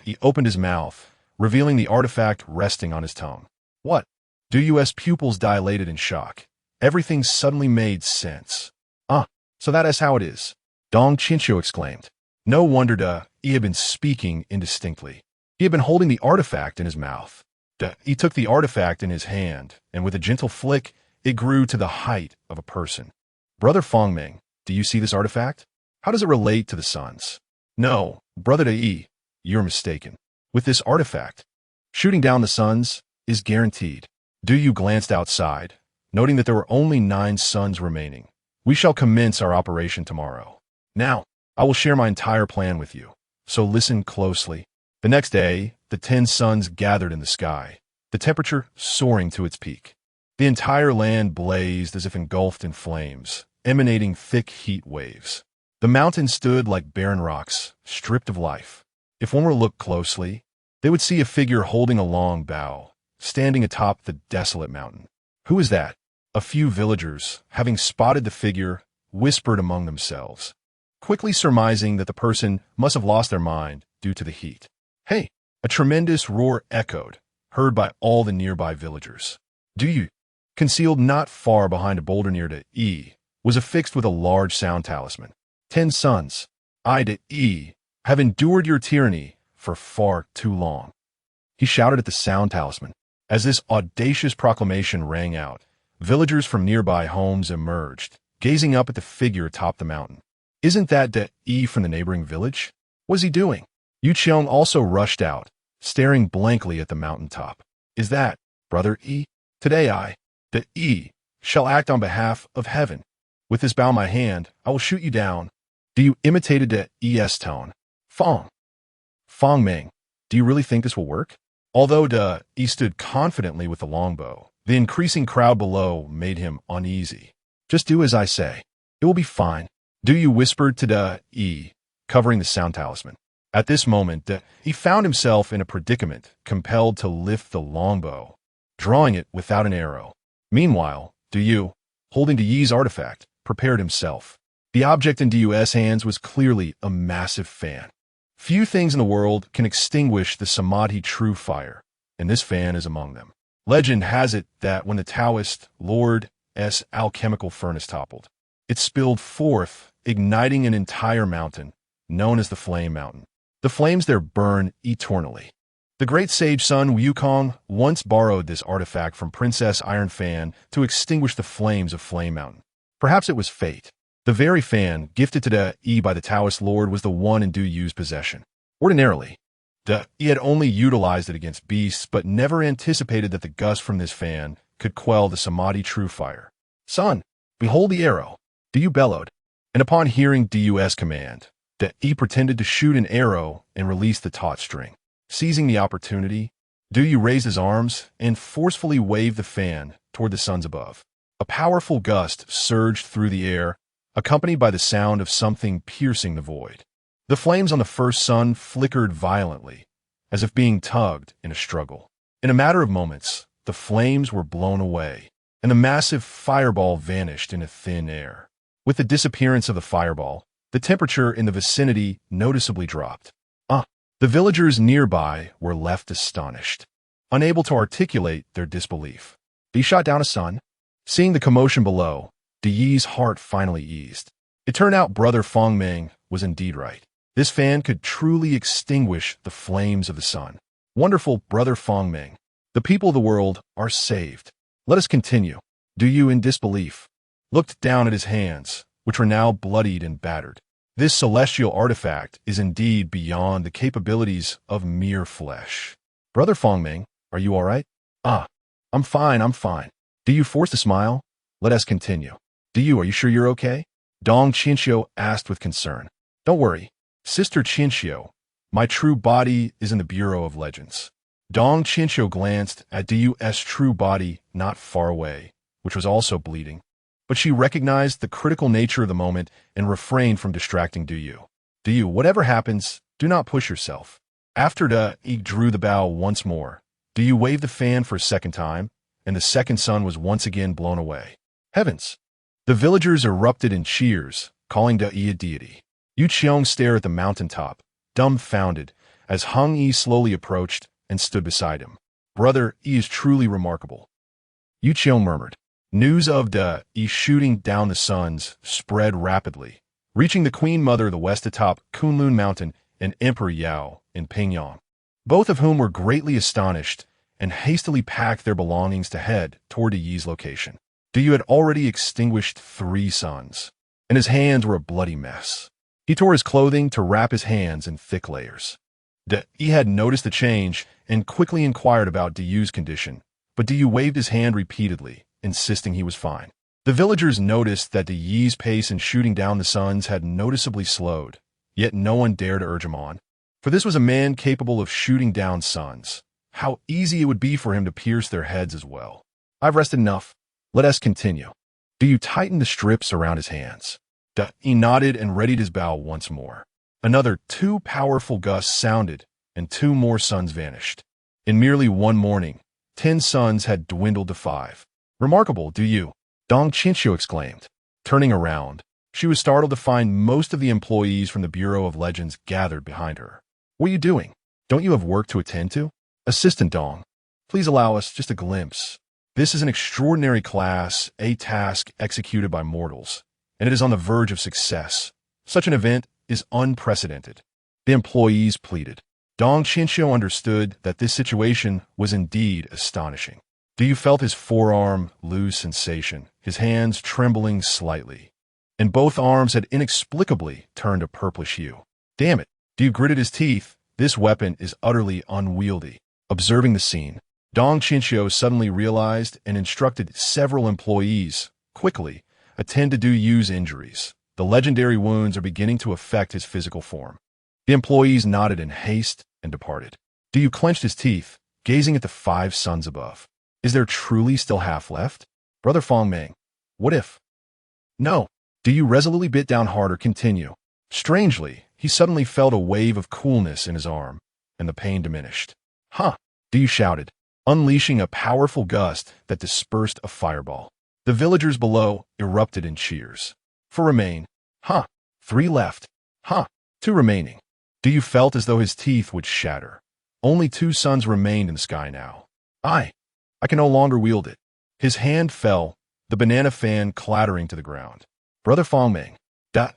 he opened his mouth, revealing the artifact resting on his tongue. What? Du's pupils dilated in shock. Everything suddenly made sense. So that is how it is. Dong Chinchou exclaimed. No wonder he had been speaking indistinctly. He had been holding the artifact in his mouth. He took the artifact in his hand, and with a gentle flick, it grew to the height of a person. Brother Fongming, do you see this artifact? How does it relate to the suns? No, Brother De, you're mistaken. With this artifact, shooting down the suns is guaranteed. Du glanced outside, noting that there were only 9 suns remaining. We shall commence our operation tomorrow. Now, I will share my entire plan with you, so listen closely. The next day, the 10 suns gathered in the sky, the temperature soaring to its peak. The entire land blazed as if engulfed in flames, emanating thick heat waves. The mountains stood like barren rocks, stripped of life. If one were to look closely, they would see a figure holding a long bow, standing atop the desolate mountain. Who is that? A few villagers, having spotted the figure, whispered among themselves, quickly surmising that the person must have lost their mind due to the heat. Hey! A tremendous roar echoed, heard by all the nearby villagers. Du, concealed not far behind a boulder near to E, was affixed with a large sound talisman. 10 suns, I to E, have endured your tyranny for far too long. He shouted at the sound talisman. As this audacious proclamation rang out, villagers from nearby homes emerged, gazing up at the figure atop the mountain. Isn't that De Yi from the neighboring village? What's he doing? Yu Qiong also rushed out, staring blankly at the mountaintop. Is that, Brother Yi? Today I, De Yi, shall act on behalf of heaven. With this bow in my hand, I will shoot you down. Do you imitate De Yi's tone? Fong Meng, do you really think this will work? Although De Yi stood confidently with the longbow, the increasing crowd below made him uneasy. Just do as I say. It will be fine. Do you whispered to De Yi, covering the sound talisman. At this moment, he found himself in a predicament, compelled to lift the longbow, drawing it without an arrow. Meanwhile, Du Yu, holding De Yi's artifact, prepared himself. The object in Du's hands was clearly a massive fan. Few things in the world can extinguish the Samadhi true fire, and this fan is among them. Legend has it that when the Taoist Lord's alchemical furnace toppled, it spilled forth, igniting an entire mountain, known as the Flame Mountain. The flames there burn eternally. The great sage Sun Wukong once borrowed this artifact from Princess Iron Fan to extinguish the flames of Flame Mountain. Perhaps it was fate. The very fan gifted to De Yi by the Taoist Lord was the one in Du Yu's possession. Ordinarily, De Yi had only utilized it against beasts, but never anticipated that the gust from this fan could quell the Samadhi true fire. Son, behold the arrow. Du Yu bellowed, and upon hearing Du's command, De Yi pretended to shoot an arrow and release the taut string. Seizing the opportunity, Du Yu raised his arms and forcefully waved the fan toward the suns above. A powerful gust surged through the air, accompanied by the sound of something piercing the void. The flames on the first sun flickered violently, as if being tugged in a struggle. In a matter of moments, the flames were blown away, and the massive fireball vanished into thin air. With the disappearance of the fireball, the temperature in the vicinity noticeably dropped. The villagers nearby were left astonished, unable to articulate their disbelief. He shot down a sun. Seeing the commotion below, De Yi's heart finally eased. It turned out Brother Fong Meng was indeed right. This fan could truly extinguish the flames of the sun. Wonderful Brother Fong Meng. The people of the world are saved. Let us continue. Du Yu, in disbelief, looked down at his hands, which were now bloodied and battered. This celestial artifact is indeed beyond the capabilities of mere flesh. Brother Fong Meng, are you all right? I'm fine. Du Yu forced a smile. Let us continue. Du Yu, are you sure you're okay? Dong Qinxiu asked with concern. Don't worry, Sister Qinxiu. My true body is in the Bureau of Legends. Dong Qinxiu glanced at Du Yu's true body not far away, which was also bleeding. But she recognized the critical nature of the moment and refrained from distracting Du Yu. Du Yu, whatever happens, do not push yourself. After De Yi drew the bow once more, Du Yu waved the fan for a second time, and the second sun was once again blown away. Heavens! The villagers erupted in cheers, calling De Yi a deity. Yu Qiong stared at the mountaintop, dumbfounded, as Hung Yi slowly approached and stood beside him. Brother Yi is truly remarkable. Yu Qiong murmured. News of De Yi shooting down the suns spread rapidly, reaching the Queen Mother of the West atop Kunlun Mountain and Emperor Yao in Pingyang, both of whom were greatly astonished and hastily packed their belongings to head toward De Yi's location. Du Yu had already extinguished 3 suns, and his hands were a bloody mess. He tore his clothing to wrap his hands in thick layers. De Yi had noticed the change and quickly inquired about Du Yu's condition, but Du Yu waved his hand repeatedly, insisting he was fine. The villagers noticed that Du Yi's pace in shooting down the suns had noticeably slowed, yet no one dared urge him on, for this was a man capable of shooting down suns. How easy it would be for him to pierce their heads as well. I've rested enough. Let us continue. Du Yu tightened the strips around his hands. De Yi nodded and readied his bow once more. Another 2 powerful gusts sounded, and 2 more suns vanished. In merely one morning, 10 suns had dwindled to 5. Remarkable, Du Yu, Dong Qinxiu exclaimed. Turning around, she was startled to find most of the employees from the Bureau of Legends gathered behind her. What are you doing? Don't you have work to attend to? Assistant Dong, please allow us just a glimpse. This is an extraordinary class, a task executed by mortals, and it is on the verge of success. Such an event is unprecedented. The employees pleaded. Dong Qinxiu understood that this situation was indeed astonishing. Do you felt his forearm lose sensation, his hands trembling slightly, and both arms had inexplicably turned a purplish hue? Damn it. Do you gritted his teeth? This weapon is utterly unwieldy. Observing the scene, Dong Chinchou suddenly realized and instructed several employees, quickly, attend to Du Yu's injuries. The legendary wounds are beginning to affect his physical form. The employees nodded in haste and departed. Du Yu clenched his teeth, gazing at the 5 suns above. Is there truly still half left? Brother Fongming, what if? No. Du Yu resolutely bit down harder. Continue. Strangely, he suddenly felt a wave of coolness in his arm, and the pain diminished. Huh, Du Yu shouted, unleashing a powerful gust that dispersed a fireball. The villagers below erupted in cheers. 4 remain. Huh. 3 left. Huh. 2 remaining. Du Yu felt as though his teeth would shatter. Only 2 suns remained in the sky now. I can no longer wield it. His hand fell, the banana fan clattering to the ground. Brother Fongming.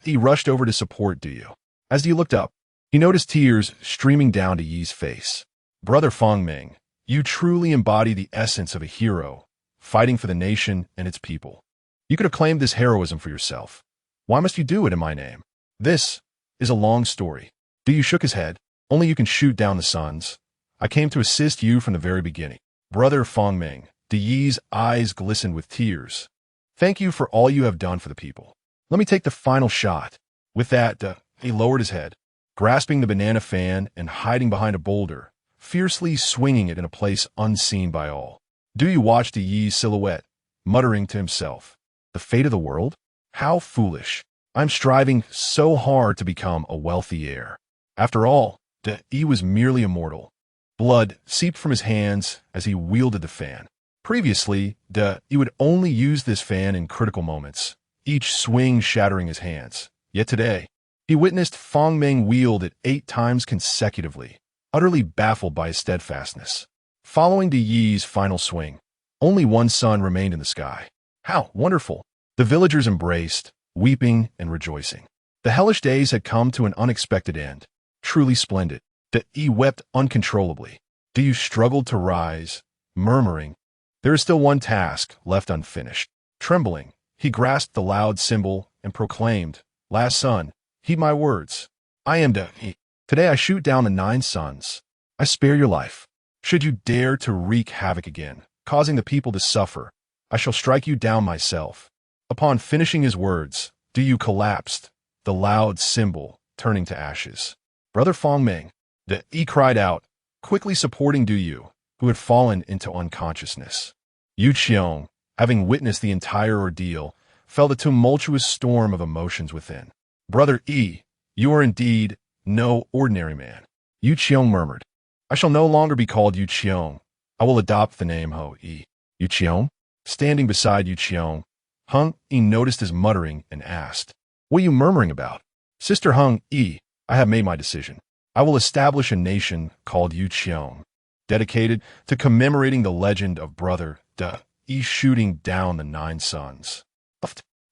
He rushed over to support Du Yu. As he looked up, he noticed tears streaming down to Yi's face. Brother Fongming, you truly embody the essence of a hero, fighting for the nation and its people. You could have claimed this heroism for yourself. Why must you do it in my name? This is a long story. Du Yu shook his head. Only you can shoot down the suns. I came to assist you from the very beginning. Brother Fongming, Du Yi's eyes glistened with tears. Thank you for all you have done for the people. Let me take the final shot. With that, he lowered his head, grasping the banana fan and hiding behind a boulder, fiercely swinging it in a place unseen by all. Du Yu watched Du Yi's silhouette, muttering to himself, the fate of the world? How foolish. I'm striving so hard to become a wealthy heir. After all, Du Yi was merely a mortal. Blood seeped from his hands as he wielded the fan. Previously, Du Yi would only use this fan in critical moments, each swing shattering his hands. Yet today, he witnessed Fongming wield it 8 times consecutively, utterly baffled by his steadfastness. Following Du Yi's final swing, only 1 sun remained in the sky. How wonderful! The villagers embraced, weeping and rejoicing. The hellish days had come to an unexpected end. Truly splendid. Du Yi wept uncontrollably. Du Yu struggled to rise, murmuring, there is still one task left unfinished. Trembling, he grasped the loud symbol and proclaimed, Last sun, heed my words. I am Du Yi. Today I shoot down the 9 suns. I spare your life. Should you dare to wreak havoc again, causing the people to suffer, I shall strike you down myself. Upon finishing his words, Du Yu collapsed, the loud symbol turning to ashes. Brother Fongming, Du Yi cried out, quickly supporting Du Yu, who had fallen into unconsciousness. Yu Qiong, having witnessed the entire ordeal, felt a tumultuous storm of emotions within. Brother Yi, you are indeed no ordinary man. Yu Qiong murmured, I shall no longer be called Yu Qiong. I will adopt the name Ho Yi. Yu Qiong? Standing beside Yu Qiong, Hung Yi noticed his muttering and asked, What are you murmuring about? Sister Hung Yi, I have made my decision. I will establish a nation called Yu Qiong, dedicated to commemorating the legend of Brother Du Yi shooting down the 9 suns.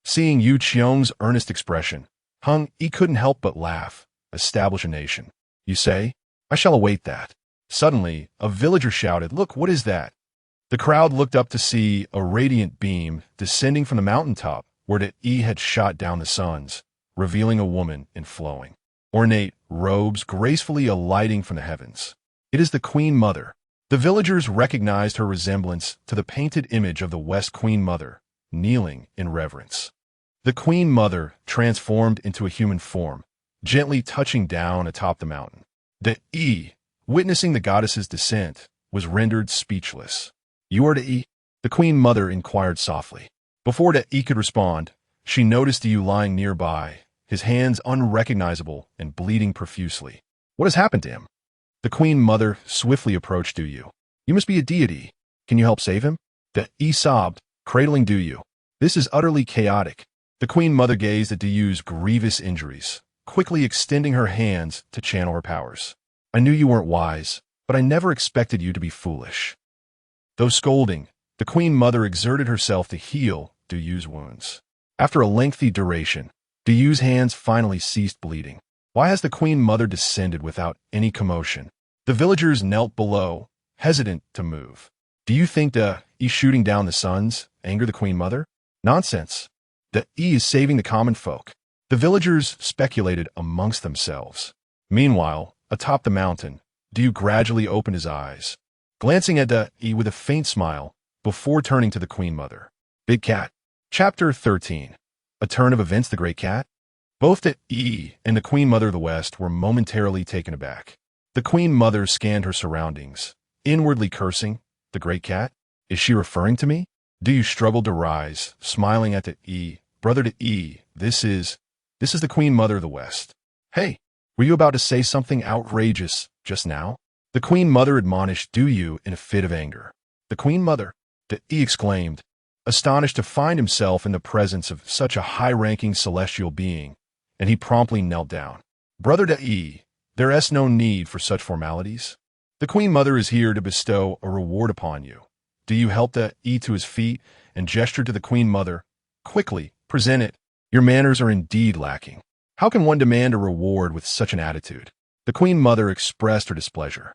Seeing Yu Qiong's earnest expression, Hung Yi couldn't help but laugh. Establish a nation. You say? I shall await that. Suddenly, a villager shouted, Look, what is that? The crowd looked up to see a radiant beam descending from the mountaintop where Du Yi had shot down the suns, revealing a woman in flowing, ornate robes gracefully alighting from the heavens. It is the Queen Mother. The villagers recognized her resemblance to the painted image of the West Queen Mother, kneeling in reverence. The Queen Mother transformed into a human form, gently touching down atop the mountain. Du Yi, witnessing the goddess's descent, was rendered speechless. You are Du Yi? The Queen Mother inquired softly. Before Du Yi could respond, she noticed Du Yu lying nearby, his hands unrecognizable and bleeding profusely. What has happened to him? The Queen Mother swiftly approached Du Yu. You must be a deity. Can you help save him? Du Yi sobbed, cradling Du Yu. This is utterly chaotic. The Queen Mother gazed at Du Yu's grievous injuries, quickly extending her hands to channel her powers. I knew you weren't wise, but I never expected you to be foolish. Though scolding, the Queen Mother exerted herself to heal Du Yu's wounds. After a lengthy duration, Du Yu's hands finally ceased bleeding. Why has the Queen Mother descended without any commotion? The villagers knelt below, hesitant to move. Do you think Du E shooting down the suns anger the Queen Mother? Nonsense. The E is saving the common folk. The villagers speculated amongst themselves. Meanwhile, atop the mountain, Du gradually opened his eyes, glancing at the E with a faint smile, before turning to the Queen Mother. Big Cat. Chapter 13. A turn of events, the Great Cat? Both the E and the Queen Mother of the West were momentarily taken aback. The Queen Mother scanned her surroundings, inwardly cursing. The Great Cat? Is she referring to me? Du struggled to rise, smiling at the E. Brother to E, this is the Queen Mother of the West. Hey, were you about to say something outrageous just now? The Queen Mother admonished Du in a fit of anger. The Queen Mother? The E exclaimed, astonished to find himself in the presence of such a high-ranking celestial being, and he promptly knelt down. Brother to E, there is no need for such formalities. The Queen Mother is here to bestow a reward upon you. Du helped the E to his feet and gestured to the Queen Mother. Quickly, present it. Your manners are indeed lacking. How can one demand a reward with such an attitude? The Queen Mother expressed her displeasure.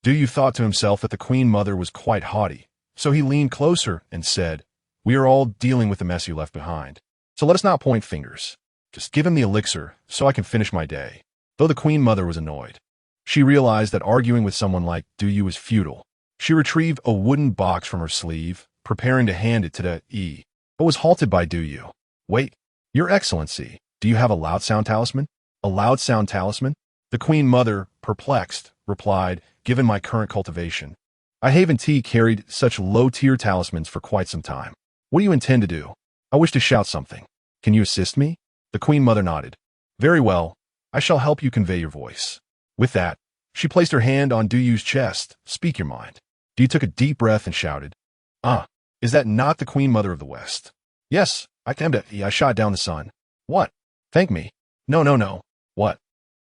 Du thought to himself that the Queen Mother was quite haughty, so he leaned closer and said, We are all dealing with the mess you left behind. So let us not point fingers. Just give him the elixir so I can finish my day. Though the Queen Mother was annoyed, she realized that arguing with someone like Du was futile. She retrieved a wooden box from her sleeve, preparing to hand it to the E, but was halted by Du. Wait, Your Excellency, do you have a loud sound talisman? A loud sound talisman? The Queen Mother, perplexed, replied, Given my current cultivation, I haven't carried such low-tier talismans for quite some time. What do you intend to do? I wish to shout something. Can you assist me? The Queen Mother nodded. Very well, I shall help you convey your voice. With that, she placed her hand on Du's chest. Speak your mind. Du took a deep breath and shouted, is that not the Queen Mother of the West? Yes, I shot down the sun. What? Thank me. No. What?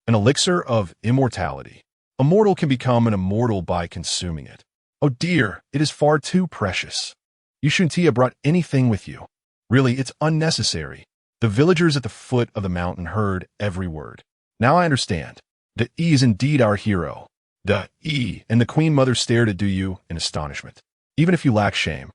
An elixir of immortality. A mortal can become an immortal by consuming it. Oh dear, it is far too precious. You shouldn't have brought anything with you. Really, it's unnecessary. The villagers at the foot of the mountain heard every word. Now I understand. The E is indeed our hero. The E and the Queen Mother stared at Du in astonishment. Even if you lack shame.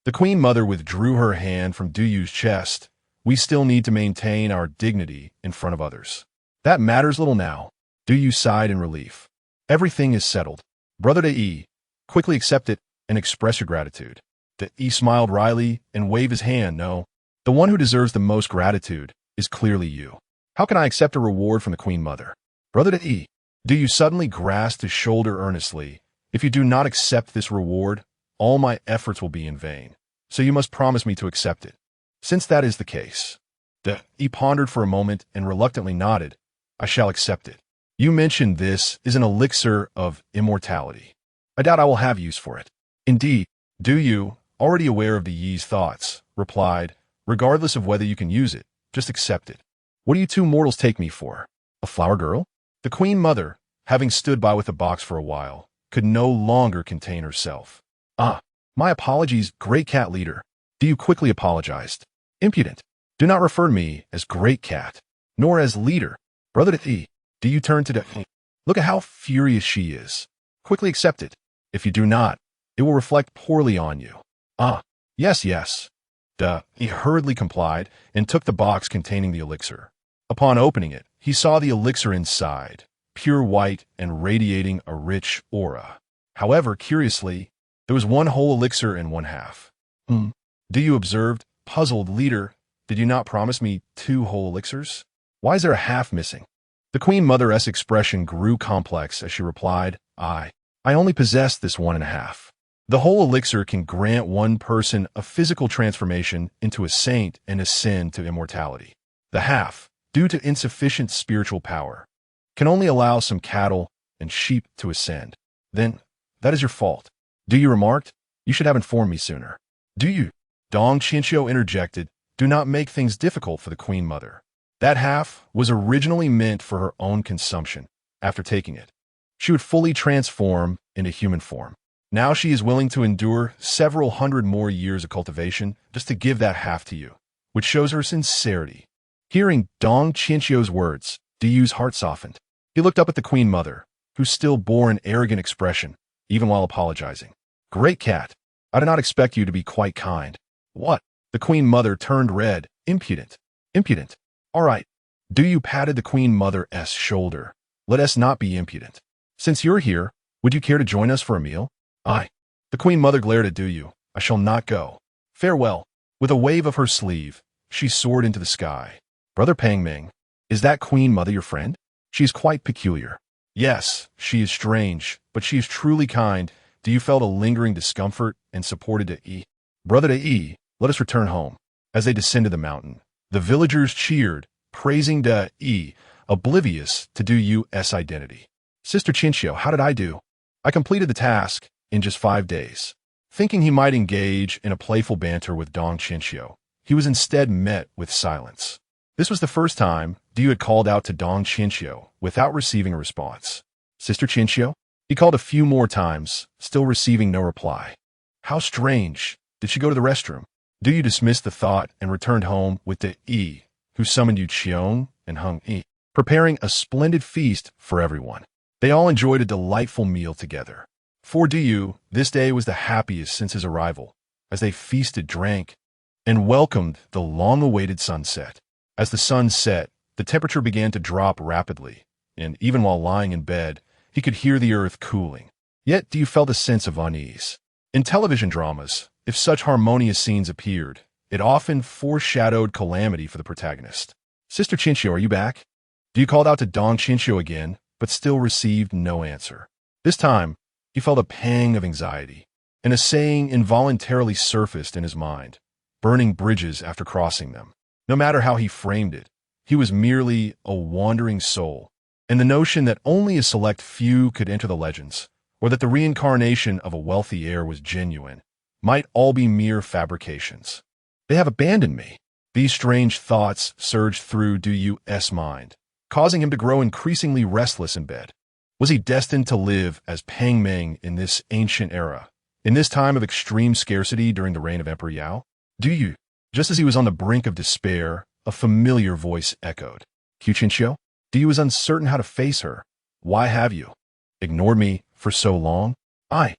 The Queen Mother withdrew her hand from Du's chest. We still need to maintain our dignity in front of others. That matters little now. Du sighed in relief. Everything is settled. Brother to E, quickly accept it and express your gratitude. The E smiled wryly and waved his hand. No, the one who deserves the most gratitude is clearly you. How can I accept a reward from the Queen Mother? Brother to E, Du suddenly grasped his shoulder earnestly. If you do not accept this reward, all my efforts will be in vain. So you must promise me to accept it. Since that is the case. The E pondered for a moment and reluctantly nodded. I shall accept it. You mentioned this is an elixir of immortality. I doubt I will have use for it. Indeed, Du, already aware of the Yi's thoughts, replied, regardless of whether you can use it, just accept it. What do you two mortals take me for? A flower girl? The Queen Mother, having stood by with the box for a while, could no longer contain herself. My apologies, Great Cat Leader. Du quickly apologized. Impudent. Do not refer to me as Great Cat, nor as Leader. Brother to E, Du turned to the Look at how furious she is. Quickly accept it. If you do not, it will reflect poorly on you. Yes. He hurriedly complied and took the box containing the elixir. Upon opening it, he saw the elixir inside, pure white and radiating a rich aura. However, curiously, there was one whole elixir and one half. Du observed, puzzled. Leader, did you not promise me 2 whole elixirs? Why is there a half missing? The Queen Mother's expression grew complex as she replied, I only possess this 1 1/2. The whole elixir can grant one person a physical transformation into a saint and ascend to immortality. The half, due to insufficient spiritual power, can only allow some cattle and sheep to ascend. Then, that is your fault. Du remarked, you should have informed me sooner. Dong Chinchou interjected, do not make things difficult for the Queen Mother. That half was originally meant for her own consumption. After taking it, she would fully transform into human form. Now she is willing to endure several hundred more years of cultivation just to give that half to you, which shows her sincerity. Hearing Dong Chinchou's words, Du's heart softened. He looked up at the Queen Mother, who still bore an arrogant expression, even while apologizing. Great Cat, I did not expect you to be quite kind. What? The Queen Mother turned red. Impudent. Impudent. All right. Do you patted the Queen Mother's shoulder. Let us not be impudent. Since you're here, would you care to join us for a meal? I. The Queen Mother glared at Du. I shall not go. Farewell. With a wave of her sleeve, she soared into the sky. Brother Pang Ming, is that Queen Mother your friend? She is quite peculiar. Yes, she is strange, but she is truly kind. Do you felt a lingering discomfort and supported De? Brother De, let us return home. As they descended the mountain, the villagers cheered, praising De, oblivious to Du's identity. Sister Chinchio, how did I do? I completed the task in just 5 days. Thinking he might engage in a playful banter with Dong Chinchio, he was instead met with silence. This was the first time Du had called out to Dong Chinchio without receiving a response. Sister Chinchio? He called a few more times, still receiving no reply. How strange. Did she go to the restroom? Du dismissed the thought and returned home with De, who summoned Yu Qiong and Hung Yi, preparing a splendid feast for everyone. They all enjoyed a delightful meal together. For Du, this day was the happiest since his arrival, as they feasted, drank, and welcomed the long-awaited sunset. As the sun set, the temperature began to drop rapidly, and even while lying in bed, he could hear the earth cooling. Yet Du felt a sense of unease. In television dramas, if such harmonious scenes appeared, it often foreshadowed calamity for the protagonist. Sister Chinchio, are you back? Du called out to Dong Chinchio again, but still received no answer. This time, he felt a pang of anxiety, and a saying involuntarily surfaced in his mind, burning bridges after crossing them. No matter how he framed it, he was merely a wandering soul, and the notion that only a select few could enter the legends, or that the reincarnation of a wealthy heir was genuine, might all be mere fabrications. They have abandoned me. These strange thoughts surged through Du's mind, causing him to grow increasingly restless in bed. Was he destined to live as Pang Ming in this ancient era, in this time of extreme scarcity during the reign of Emperor Yao? Du, just as he was on the brink of despair, a familiar voice echoed. Q Chinchio? Du was uncertain how to face her. Why have you ignored me for so long? I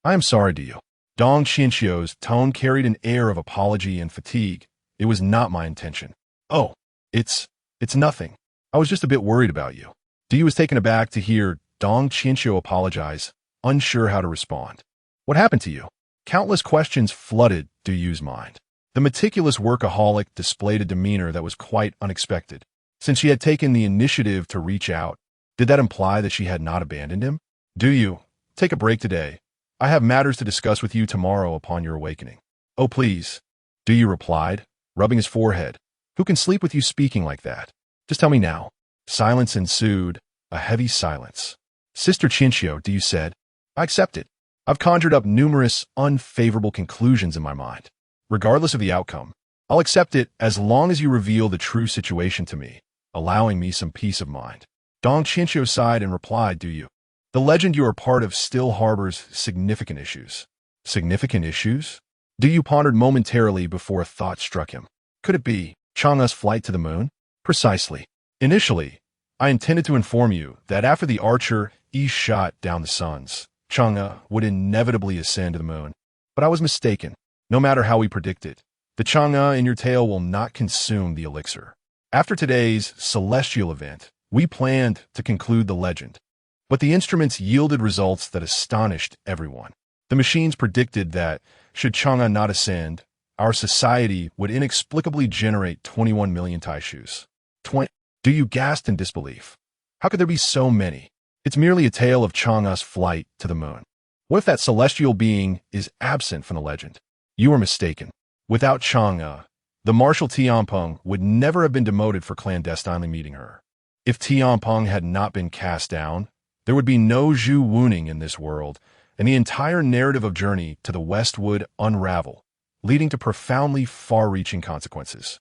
am sorry, Du. Dong Chinchio's tone carried an air of apology and fatigue. It was not my intention. Oh, it's nothing. I was just a bit worried about you. Du was taken aback to hear Dong Chinchio apologize, unsure how to respond. What happened to you? Countless questions flooded Du's mind. The meticulous workaholic displayed a demeanor that was quite unexpected. Since she had taken the initiative to reach out, did that imply that she had not abandoned him? Du, take a break today. I have matters to discuss with you tomorrow upon your awakening. Oh, please. Du replied, rubbing his forehead. Who can sleep with you speaking like that? Just tell me now. Silence ensued, a heavy silence. Sister Chinchio, Du said, I accept it. I've conjured up numerous unfavorable conclusions in my mind. Regardless of the outcome, I'll accept it as long as you reveal the true situation to me, allowing me some peace of mind. Dong Chinchio sighed and replied, Du, the legend you are part of still harbors significant issues. Significant issues? Du pondered momentarily before a thought struck him. Could it be Chang'e's flight to the moon? Precisely. Initially, I intended to inform you that after the archer shot down the suns, Chang'e would inevitably ascend to the moon. But I was mistaken. No matter how we predict it, the Chang'e in your tale will not consume the elixir. After today's celestial event, we planned to conclude the legend, but the instruments yielded results that astonished everyone. The machines predicted that, should Chang'e not ascend, our society would inexplicably generate 21 million taishus. Du gasped in disbelief. How could there be so many? It's merely a tale of Chang'e's flight to the moon. What if that celestial being is absent from the legend? You are mistaken. Without Chang'e, the Marshal Tianpeng would never have been demoted for clandestinely meeting her. If Tianpeng had not been cast down, there would be no Zhu Wuning in this world, and the entire narrative of Journey to the West would unravel, leading to profoundly far-reaching consequences.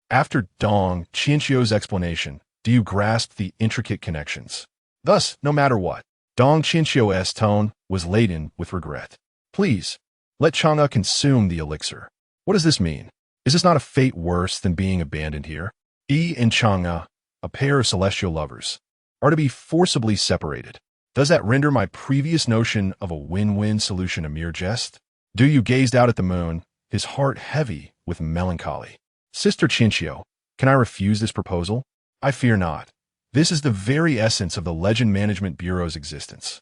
After Dong Chinchio's explanation, Du grasped the intricate connections. Thus, no matter what, Dong Chinchio's tone was laden with regret. Please, let Chang'e consume the elixir. What does this mean? Is this not a fate worse than being abandoned here? And Chang'e, a pair of celestial lovers, are to be forcibly separated. Does that render my previous notion of a win-win solution a mere jest? Du Yu gazed out at the moon, his heart heavy with melancholy. Sister Chinchio, can I refuse this proposal? I fear not. This is the very essence of the Legend Management Bureau's existence.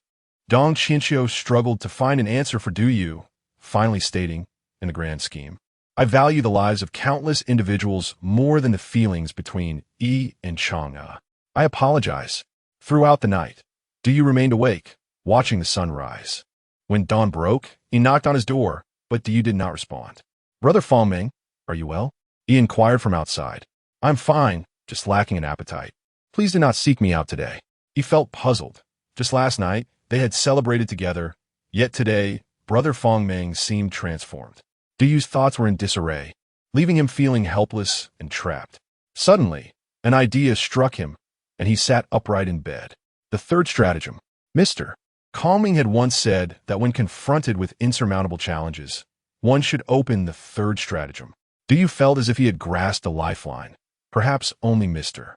Dong Chinchio struggled to find an answer for Du Yu, finally stating, in the grand scheme, I value the lives of countless individuals more than the feelings between Yi and Chang'e. I apologize. Throughout the night, Du Yu remained awake, watching the sun rise. When dawn broke, he knocked on his door, but Du Yu did not respond. Brother Fangming, are you well? He inquired from outside. I'm fine, just lacking an appetite. Please do not seek me out today. He felt puzzled. Just last night, they had celebrated together, yet today, Brother Fangming seemed transformed. Du Yu's thoughts were in disarray, leaving him feeling helpless and trapped. Suddenly, an idea struck him, and he sat upright in bed. The third stratagem. Mr. Fangming had once said that when confronted with insurmountable challenges, one should open the third stratagem. Du Yu felt as if he had grasped a lifeline. Perhaps only Mr.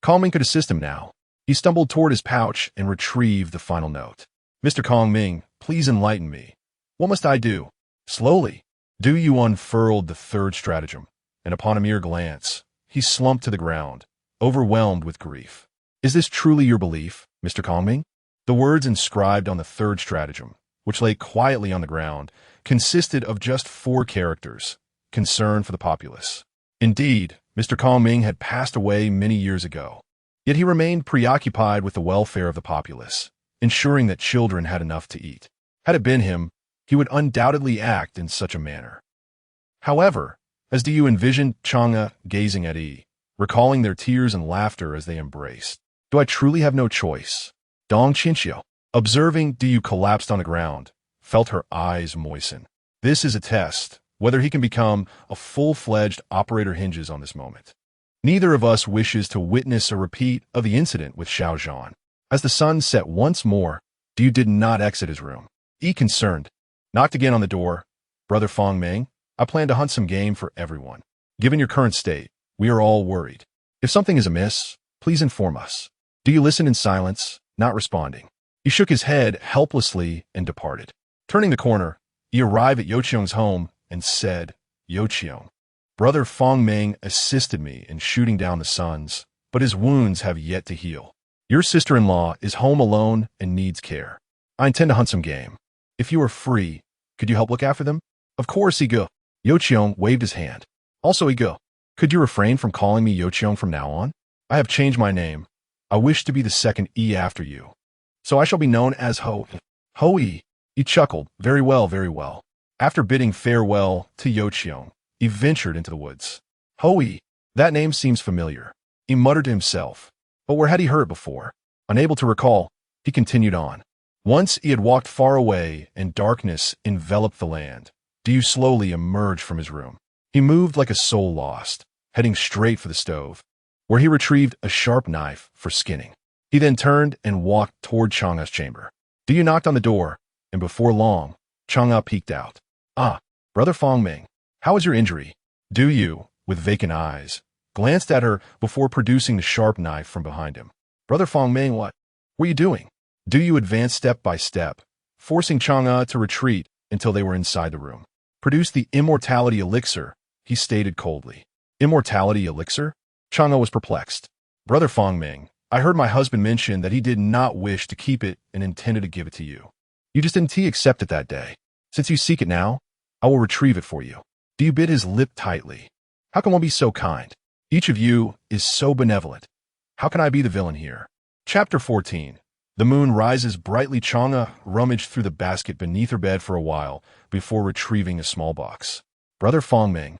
Fangming could assist him now. He stumbled toward his pouch and retrieved the final note. Mr. Fangming, please enlighten me. What must I do? Slowly, Du Yu unfurled the third stratagem, and upon a mere glance, he slumped to the ground, overwhelmed with grief. Is this truly your belief, Mr. Fangming? The words inscribed on the third stratagem, which lay quietly on the ground, consisted of just 4 characters: concern for the populace. Indeed, Mr. Fangming had passed away many years ago, yet he remained preoccupied with the welfare of the populace, ensuring that children had enough to eat. Had it been him, he would undoubtedly act in such a manner. However, as Du Yu envisioned Chang'e gazing at Yi, recalling their tears and laughter as they embraced, do I truly have no choice? Dong Chinchio, observing Du Yu collapsed on the ground, felt her eyes moisten. This is a test. Whether he can become a full-fledged operator hinges on this moment. Neither of us wishes to witness a repeat of the incident with Xiao Zhan. As the sun set once more, Du Yu did not exit his room. Yi, concerned, knocked again on the door. Brother Fangming, I plan to hunt some game for everyone. Given your current state, we are all worried. If something is amiss, please inform us. Du Yu listened in silence, not responding. He shook his head helplessly and departed. Turning the corner, he arrived at Youqiong's home and said, Youqiong, Brother Fangming assisted me in shooting down the suns, but his wounds have yet to heal. Your sister-in-law is home alone and needs care. I intend to hunt some game. If you are free, could you help look after them? Of course, Igo. Youqiong waved his hand. Also, Igo, could you refrain from calling me Youqiong from now on? I have changed my name. I wish to be the second E after you. So I shall be known as Ho-E. He chuckled. Very well, very well. After bidding farewell to Youqiong, he ventured into the woods. Ho-E, that name seems familiar. He muttered to himself. But where had he heard it before? Unable to recall, he continued on. Once he had walked far away and darkness enveloped the land. Du Yu slowly emerged from his room. He moved like a soul lost, heading straight for the stove, where he retrieved a sharp knife for skinning. He then turned and walked toward Chang'e's chamber. Du Yu knocked on the door, and before long, Chang'e peeked out. Ah, Brother Fangming, how is your injury? Du Yu, with vacant eyes, glanced at her before producing the sharp knife from behind him. Brother Fangming, what were you doing? Du Yu advanced step by step, forcing Chang'e to retreat until they were inside the room. Produce the immortality elixir, he stated coldly. Immortality elixir? Chang'e was perplexed. Brother Fangming, I heard my husband mention that he did not wish to keep it and intended to give it to you. You just didn't accept it that day. Since you seek it now, I will retrieve it for you. Du Yu bit his lip tightly. How can one be so kind? Each of you is so benevolent. How can I be the villain here? Chapter 14. The moon rises brightly. Chang'e rummaged through the basket beneath her bed for a while before retrieving a small box. Brother Fangming,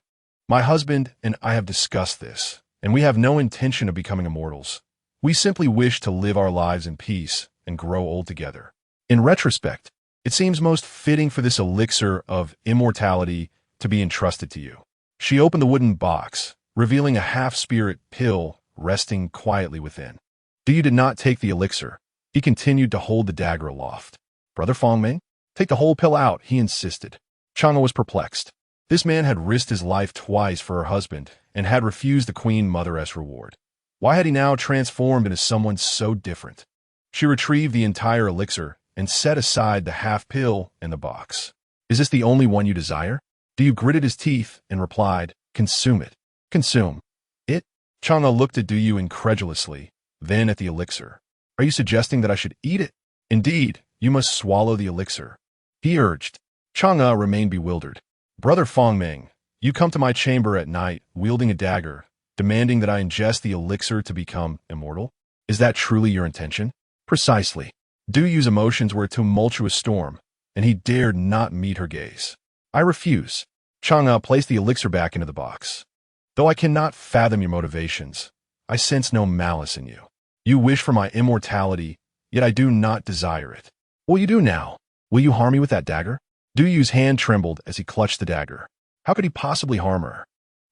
my husband and I have discussed this, and we have no intention of becoming immortals. We simply wish to live our lives in peace and grow old together. In retrospect, it seems most fitting for this elixir of immortality to be entrusted to you. She opened the wooden box, revealing a half-spirit pill resting quietly within. Du Yu did not take the elixir. He continued to hold the dagger aloft. Brother Fangming, take the whole pill out, he insisted. Chang'e was perplexed. This man had risked his life twice for her husband and had refused the Queen Motheress reward. Why had he now transformed into someone so different? She retrieved the entire elixir and set aside the half pill in the box. Is this the only one you desire? Du gritted his teeth and replied, consume it. Consume it? Chang'e looked at Du incredulously, then at the elixir. Are you suggesting that I should eat it? Indeed, you must swallow the elixir, he urged. Chang'e remained bewildered. Brother Fongming, you come to my chamber at night, wielding a dagger, demanding that I ingest the elixir to become immortal? Is that truly your intention? Precisely. Du's emotions were a tumultuous storm, and he dared not meet her gaze. I refuse. Chang'e placed the elixir back into the box. Though I cannot fathom your motivations, I sense no malice in you. You wish for my immortality, yet I do not desire it. What will you do now? Will you harm me with that dagger? Du's hand trembled as he clutched the dagger. How could he possibly harm her?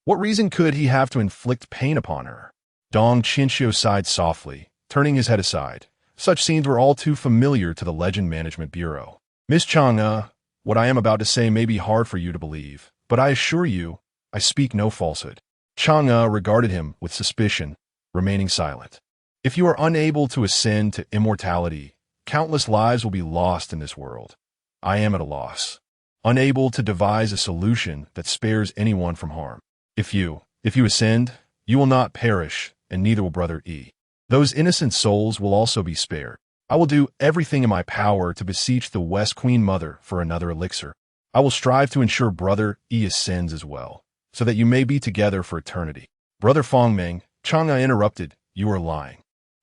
What reason could he have to inflict pain upon her? Dong Chinchio sighed softly, turning his head aside. Such scenes were all too familiar to the Legend Management Bureau. Miss Chang'e, what I am about to say may be hard for you to believe, but I assure you, I speak no falsehood. Chang'e regarded him with suspicion, remaining silent. If you are unable to ascend to immortality, countless lives will be lost in this world. I am at a loss, unable to devise a solution that spares anyone from harm. If you ascend, you will not perish, and neither will Brother E. Those innocent souls will also be spared. I will do everything in my power to beseech the West Queen Mother for another elixir. I will strive to ensure Brother E ascends as well, so that you may be together for eternity. Brother Fongming, Chang'e interrupted, you are lying.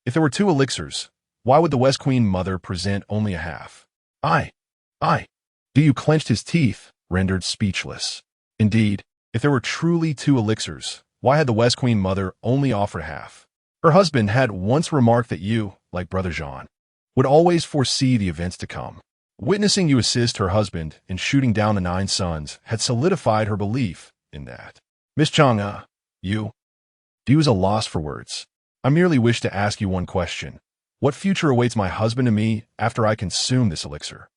If there were 2 elixirs, why would the West Queen Mother present only a half? Du clenched his teeth, rendered speechless. Indeed, if there were truly 2 elixirs, why had the West Queen Mother only offered half? Her husband had once remarked that you, like Brother Jean, would always foresee the events to come. Witnessing you assist her husband in shooting down the 9 sons had solidified her belief in that. Miss Chang'e, Du is a loss for words. I merely wish to ask you one question. What future awaits my husband and me after I consume this elixir?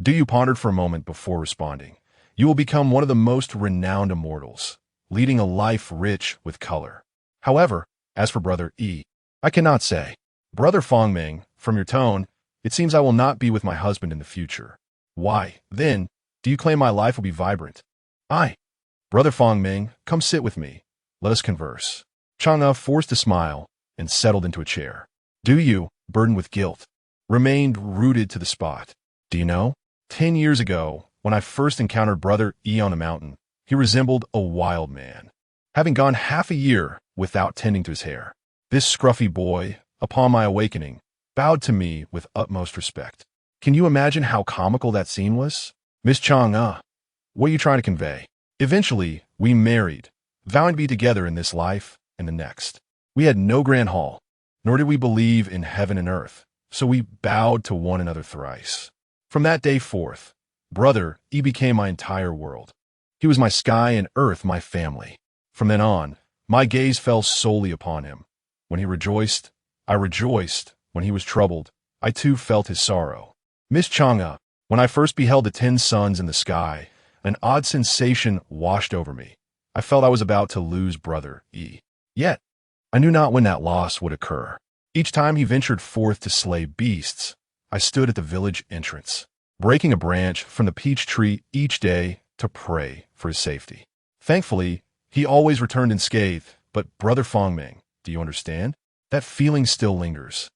Du pondered for a moment before responding. You will become one of the most renowned immortals, leading a life rich with color. However, as for Brother E, I cannot say. Brother Fongming, from your tone, it seems I will not be with my husband in the future. Why, then, do you claim my life will be vibrant? Brother Fongming, come sit with me. Let us converse. Chang'e forced a smile and settled into a chair. Du, burdened with guilt, remained rooted to the spot. Do you know? 10 years ago, when I first encountered Brother E on a mountain, he resembled a wild man, having gone half a year without tending to his hair. This scruffy boy, upon my awakening, bowed to me with utmost respect. Can you imagine how comical that scene was? Miss Chang'e, what are you trying to convey? Eventually, we married, vowing to be together in this life and the next. We had no grand hall, nor did we believe in heaven and earth, so we bowed to one another thrice. From that day forth, Brother E became my entire world. He was my sky and earth, my family. From then on, my gaze fell solely upon him. When he rejoiced, I rejoiced. When he was troubled, I too felt his sorrow. Miss Chang'e, when I first beheld the 10 suns in the sky, an odd sensation washed over me. I felt I was about to lose Brother E. Yet, I knew not when that loss would occur. Each time he ventured forth to slay beasts, I stood at the village entrance, breaking a branch from the peach tree each day to pray for his safety. Thankfully, he always returned unscathed, but Brother Fongming, do you understand? That feeling still lingers.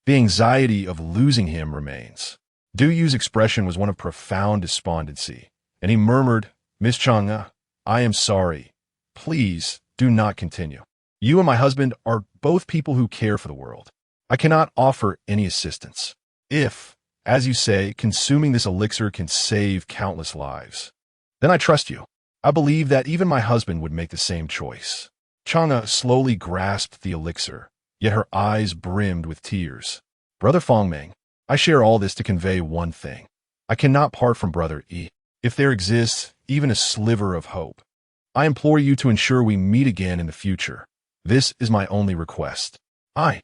The anxiety of losing him remains. Du's expression was one of profound despondency, and he murmured, Miss Chang'e, I am sorry. Please do not continue. You and my husband are both people who care for the world. I cannot offer any assistance. If, as you say, consuming this elixir can save countless lives, then I trust you. I believe that even my husband would make the same choice. Chang'e slowly grasped the elixir, yet her eyes brimmed with tears. Brother Fongming, I share all this to convey one thing. I cannot part from Brother E. If there exists even a sliver of hope, I implore you to ensure we meet again in the future. This is my only request. I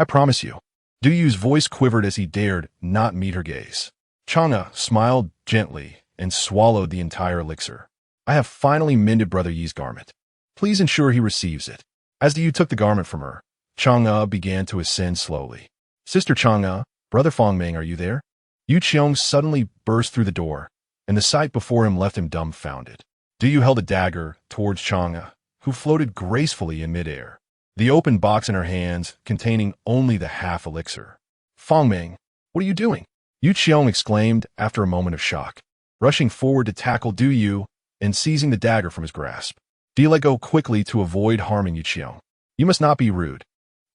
promise you. Du's voice quivered as he dared not meet her gaze. Chang'e smiled gently and swallowed the entire elixir. I have finally mended Brother Yi's garment. Please ensure he receives it. As Du took the garment from her, Chang'e began to ascend slowly. Sister Chang'e, Brother Fongming, are you there? Yu Qiong suddenly burst through the door, and the sight before him left him dumbfounded. Du held a dagger towards Chang'e, who floated gracefully in midair, the open box in her hands containing only the half elixir. Fangming, what are you doing? Yu Qiong exclaimed after a moment of shock, rushing forward to tackle Du Yu and seizing the dagger from his grasp. Du let go quickly to avoid harming Yu Qiong. You must not be rude.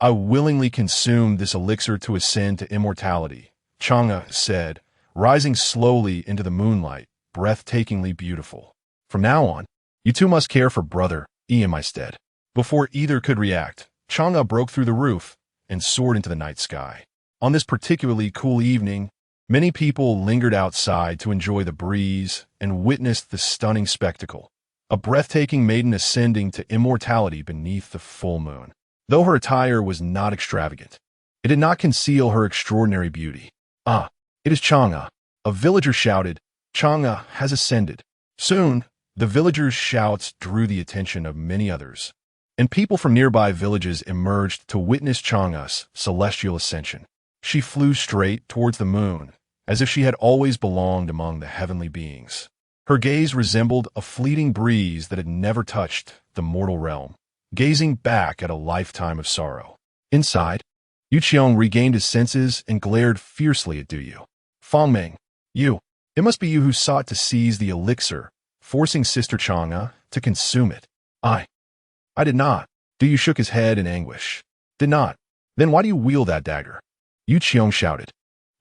I willingly consumed this elixir to ascend to immortality, Chang'e said, rising slowly into the moonlight, breathtakingly beautiful. From now on, you two must care for brother E in my stead. Before either could react, Chang'e broke through the roof and soared into the night sky. On this particularly cool evening, many people lingered outside to enjoy the breeze and witnessed the stunning spectacle, a breathtaking maiden ascending to immortality beneath the full moon. Though her attire was not extravagant, it did not conceal her extraordinary beauty. Ah, it is Chang'e, a villager shouted. Chang'e has ascended. Soon, the villagers' shouts drew the attention of many others, and people from nearby villages emerged to witness Chang'e's celestial ascension. She flew straight towards the moon, as if she had always belonged among the heavenly beings. Her gaze resembled a fleeting breeze that had never touched the mortal realm, gazing back at a lifetime of sorrow. Inside, Yu Qiong regained his senses and glared fiercely at Du Yu. Fangming, it must be you who sought to seize the elixir, forcing Sister Chang'e to consume it. I did not. Du Yu shook his head in anguish. Did not? Then why do you wield that dagger? Yu Qiong shouted.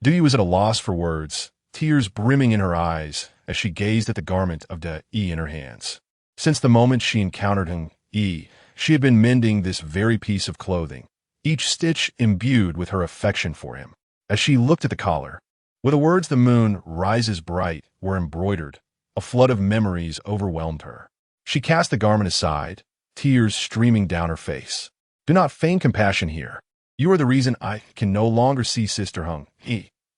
Du Yu was at a loss for words, tears brimming in her eyes as she gazed at the garment of De Yi in her hands. Since the moment she encountered him, she had been mending this very piece of clothing, each stitch imbued with her affection for him. As she looked at the collar, where the words "the moon rises bright" were embroidered, a flood of memories overwhelmed her. She cast the garment aside, tears streaming down her face. Do not feign compassion here. You are the reason I can no longer see Sister Hung.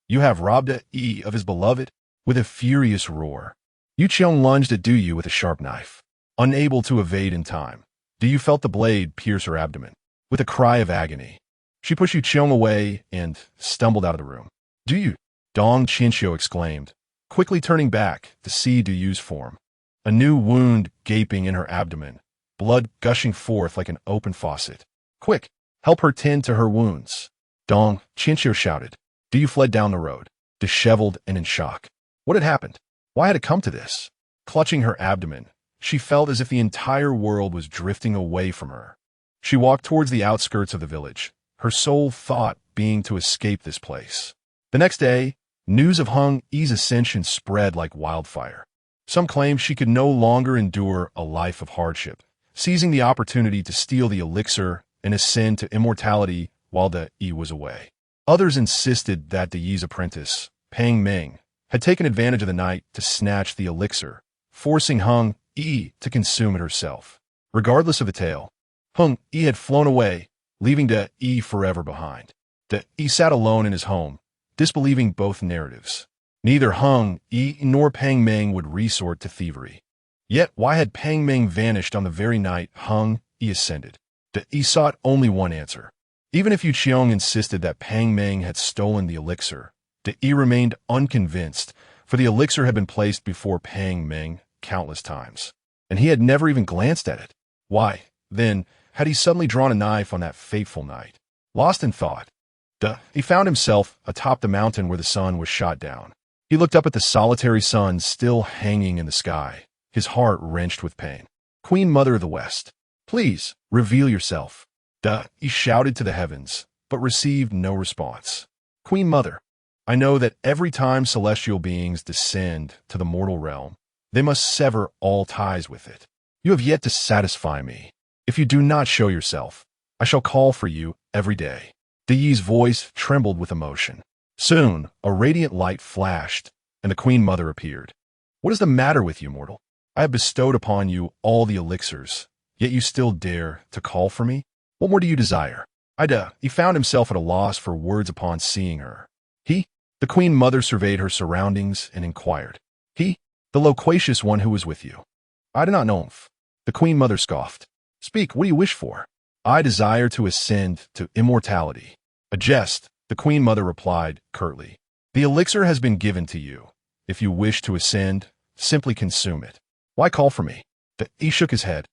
You have robbed E of his beloved. With a furious roar, Yu Qiong lunged at Du Yu with a sharp knife. Unable to evade in time, Du Yu felt the blade pierce her abdomen. With a cry of agony, she pushed Yu Qiong away and stumbled out of the room. Du Yu, Dong Qianxiu exclaimed, quickly turning back to see Du Yu's form. A new wound gaping in her abdomen, blood gushing forth like an open faucet. Quick, help her tend to her wounds. Dong Qianxiu shouted. Du Yu fled down the road, disheveled and in shock. What had happened? Why had it come to this? Clutching her abdomen, she felt as if the entire world was drifting away from her. She walked towards the outskirts of the village, her sole thought being to escape this place. The next day, news of Hung Yi's ascension spread like wildfire. Some claimed she could no longer endure a life of hardship, seizing the opportunity to steal the elixir and ascend to immortality while De Yi was away. Others insisted that De Yi's apprentice, Pang Ming, had taken advantage of the night to snatch the elixir, forcing Hung Yi to consume it herself. Regardless of the tale, Hung Yi had flown away, leaving De Yi forever behind. De Yi sat alone in his home, disbelieving both narratives. Neither Hung Yi nor Pang Ming would resort to thievery. Yet why had Pang Ming vanished on the very night Hung Yi ascended? De Yi sought only one answer. Even if Yu Qiong insisted that Pang Ming had stolen the elixir, De Yi remained unconvinced, for the elixir had been placed before Pang Ming countless times, and he had never even glanced at it. Why, then, had he suddenly drawn a knife on that fateful night? Lost in thought, he found himself atop the mountain where the sun was shot down. He looked up at the solitary sun still hanging in the sky, his heart wrenched with pain. Queen Mother of the West, please, reveal yourself. He shouted to the heavens, but received no response. Queen Mother, I know that every time celestial beings descend to the mortal realm, they must sever all ties with it. You have yet to satisfy me. If you do not show yourself, I shall call for you every day. De Yi's voice trembled with emotion. Soon, a radiant light flashed, and the Queen Mother appeared. What is the matter with you, mortal? I have bestowed upon you all the elixirs, yet you still dare to call for me? What more do you desire? He found himself at a loss for words upon seeing her. The Queen Mother surveyed her surroundings and inquired. The loquacious one who was with you. I do not know him. The Queen Mother scoffed. Speak, what do you wish for? I desire to ascend to immortality. A jest, the Queen Mother replied curtly. The elixir has been given to you. If you wish to ascend, simply consume it. Why call for me? He shook his head.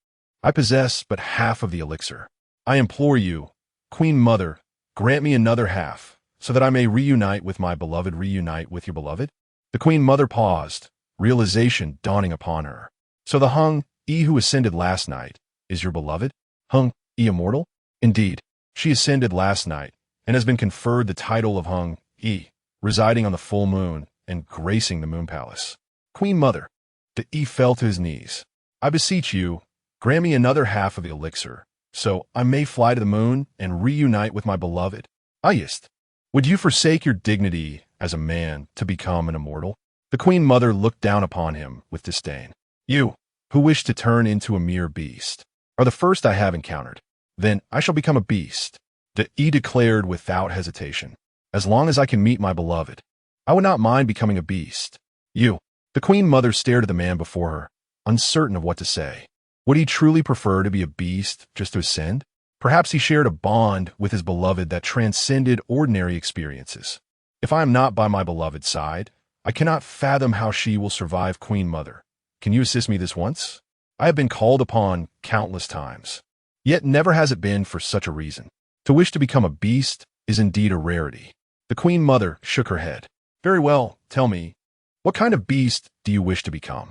I possess but half of the elixir. I implore you, Queen Mother, grant me another half, so that I may reunite with my beloved. Reunite with your beloved? The Queen Mother paused, realization dawning upon her. So the Hung E who ascended last night is your beloved? Hung E immortal? Indeed, she ascended last night and has been conferred the title of Hung E, residing on the full moon and gracing the moon palace. Queen Mother, the E fell to his knees. I beseech you, grant me another half of the elixir, so I may fly to the moon and reunite with my beloved. Ayest, would you forsake your dignity as a man to become an immortal? The Queen Mother looked down upon him with disdain. You, who wish to turn into a mere beast, are the first I have encountered. Then I shall become a beast. The E declared without hesitation. As long as I can meet my beloved, I would not mind becoming a beast. You. The Queen Mother stared at the man before her, uncertain of what to say. Would he truly prefer to be a beast just to ascend? Perhaps he shared a bond with his beloved that transcended ordinary experiences. If I am not by my beloved's side, I cannot fathom how she will survive. Queen Mother, can you assist me this once? I have been called upon countless times, yet never has it been for such a reason. To wish to become a beast is indeed a rarity. The Queen Mother shook her head. Very well, tell me, what kind of beast do you wish to become?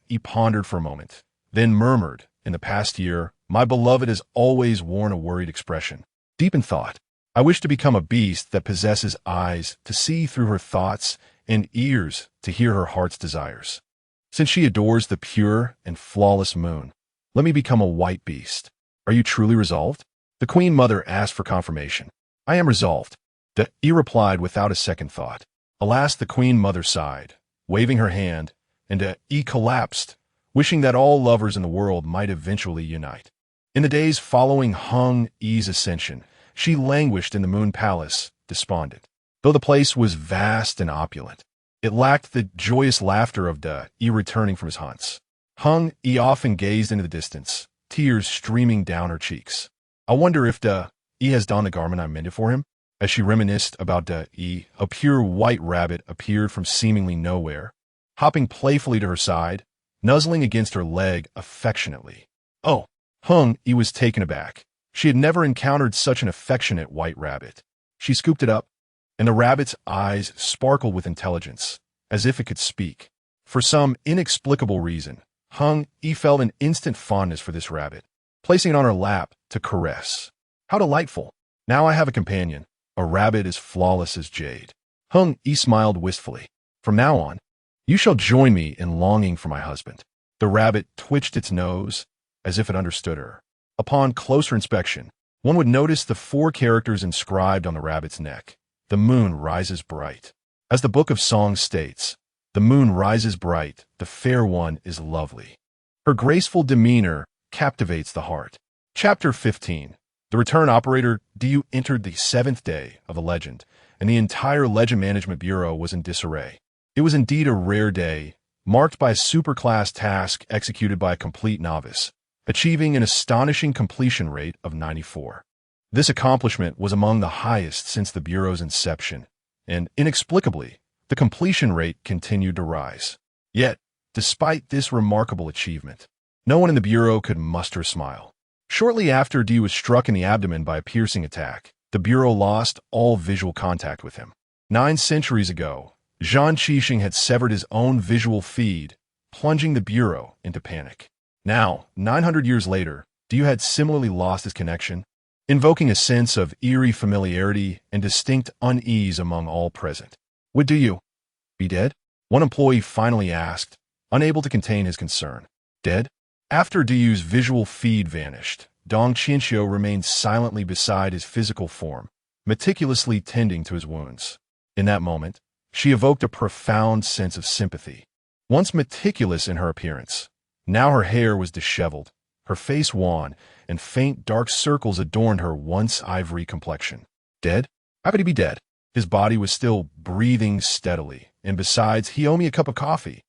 He pondered for a moment, then murmured, in the past year, my beloved has always worn a worried expression. Deep in thought, I wish to become a beast that possesses eyes to see through her thoughts and ears to hear her heart's desires. Since she adores the pure and flawless moon, let me become a white beast. Are you truly resolved? The Queen Mother asked for confirmation. I am resolved. He replied without a second thought. Alas, the Queen Mother sighed, waving her hand, and he collapsed, wishing that all lovers in the world might eventually unite. In the days following Hung E's ascension, she languished in the Moon Palace, despondent. Though the place was vast and opulent, it lacked the joyous laughter of E returning from his hunts. Hung E often gazed into the distance, tears streaming down her cheeks. I wonder if E has donned the garment I mended for him? As she reminisced about E, a pure white rabbit appeared from seemingly nowhere, hopping playfully to her side, nuzzling against her leg affectionately. Oh, Hung E was taken aback. She had never encountered such an affectionate white rabbit. She scooped it up, and the rabbit's eyes sparkled with intelligence, as if it could speak. For some inexplicable reason, Hung E felt an instant fondness for this rabbit, placing it on her lap to caress. How delightful! Now I have a companion, a rabbit as flawless as jade. Hung E smiled wistfully. From now on, you shall join me in longing for my husband. The rabbit twitched its nose, as if it understood her. Upon closer inspection, one would notice the 4 characters inscribed on the rabbit's neck. The moon rises bright. As the Book of Songs states, the moon rises bright, the fair one is lovely. Her graceful demeanor captivates the heart. Chapter 15. The return operator DU entered the 7th day of the legend, and the entire Legend Management Bureau was in disarray. It was indeed a rare day, marked by a superclass task executed by a complete novice, achieving an astonishing completion rate of 94. This accomplishment was among the highest since the Bureau's inception, and inexplicably, the completion rate continued to rise. Yet, despite this remarkable achievement, no one in the Bureau could muster a smile. Shortly after D was struck in the abdomen by a piercing attack, the Bureau lost all visual contact with him. 9 centuries ago, Zhang Qixing had severed his own visual feed, plunging the Bureau into panic. Now, 900 years later, D had similarly lost his connection, invoking a sense of eerie familiarity and distinct unease among all present. Would Du be dead? One employee finally asked, unable to contain his concern. Dead? After Du's visual feed vanished, Dong Qianxiu remained silently beside his physical form, meticulously tending to his wounds. In that moment, she evoked a profound sense of sympathy. Once meticulous in her appearance, now her hair was disheveled, her face wan, and faint dark circles adorned her once ivory complexion. Dead? How could he be dead? His body was still breathing steadily, and besides, he owed me a cup of coffee.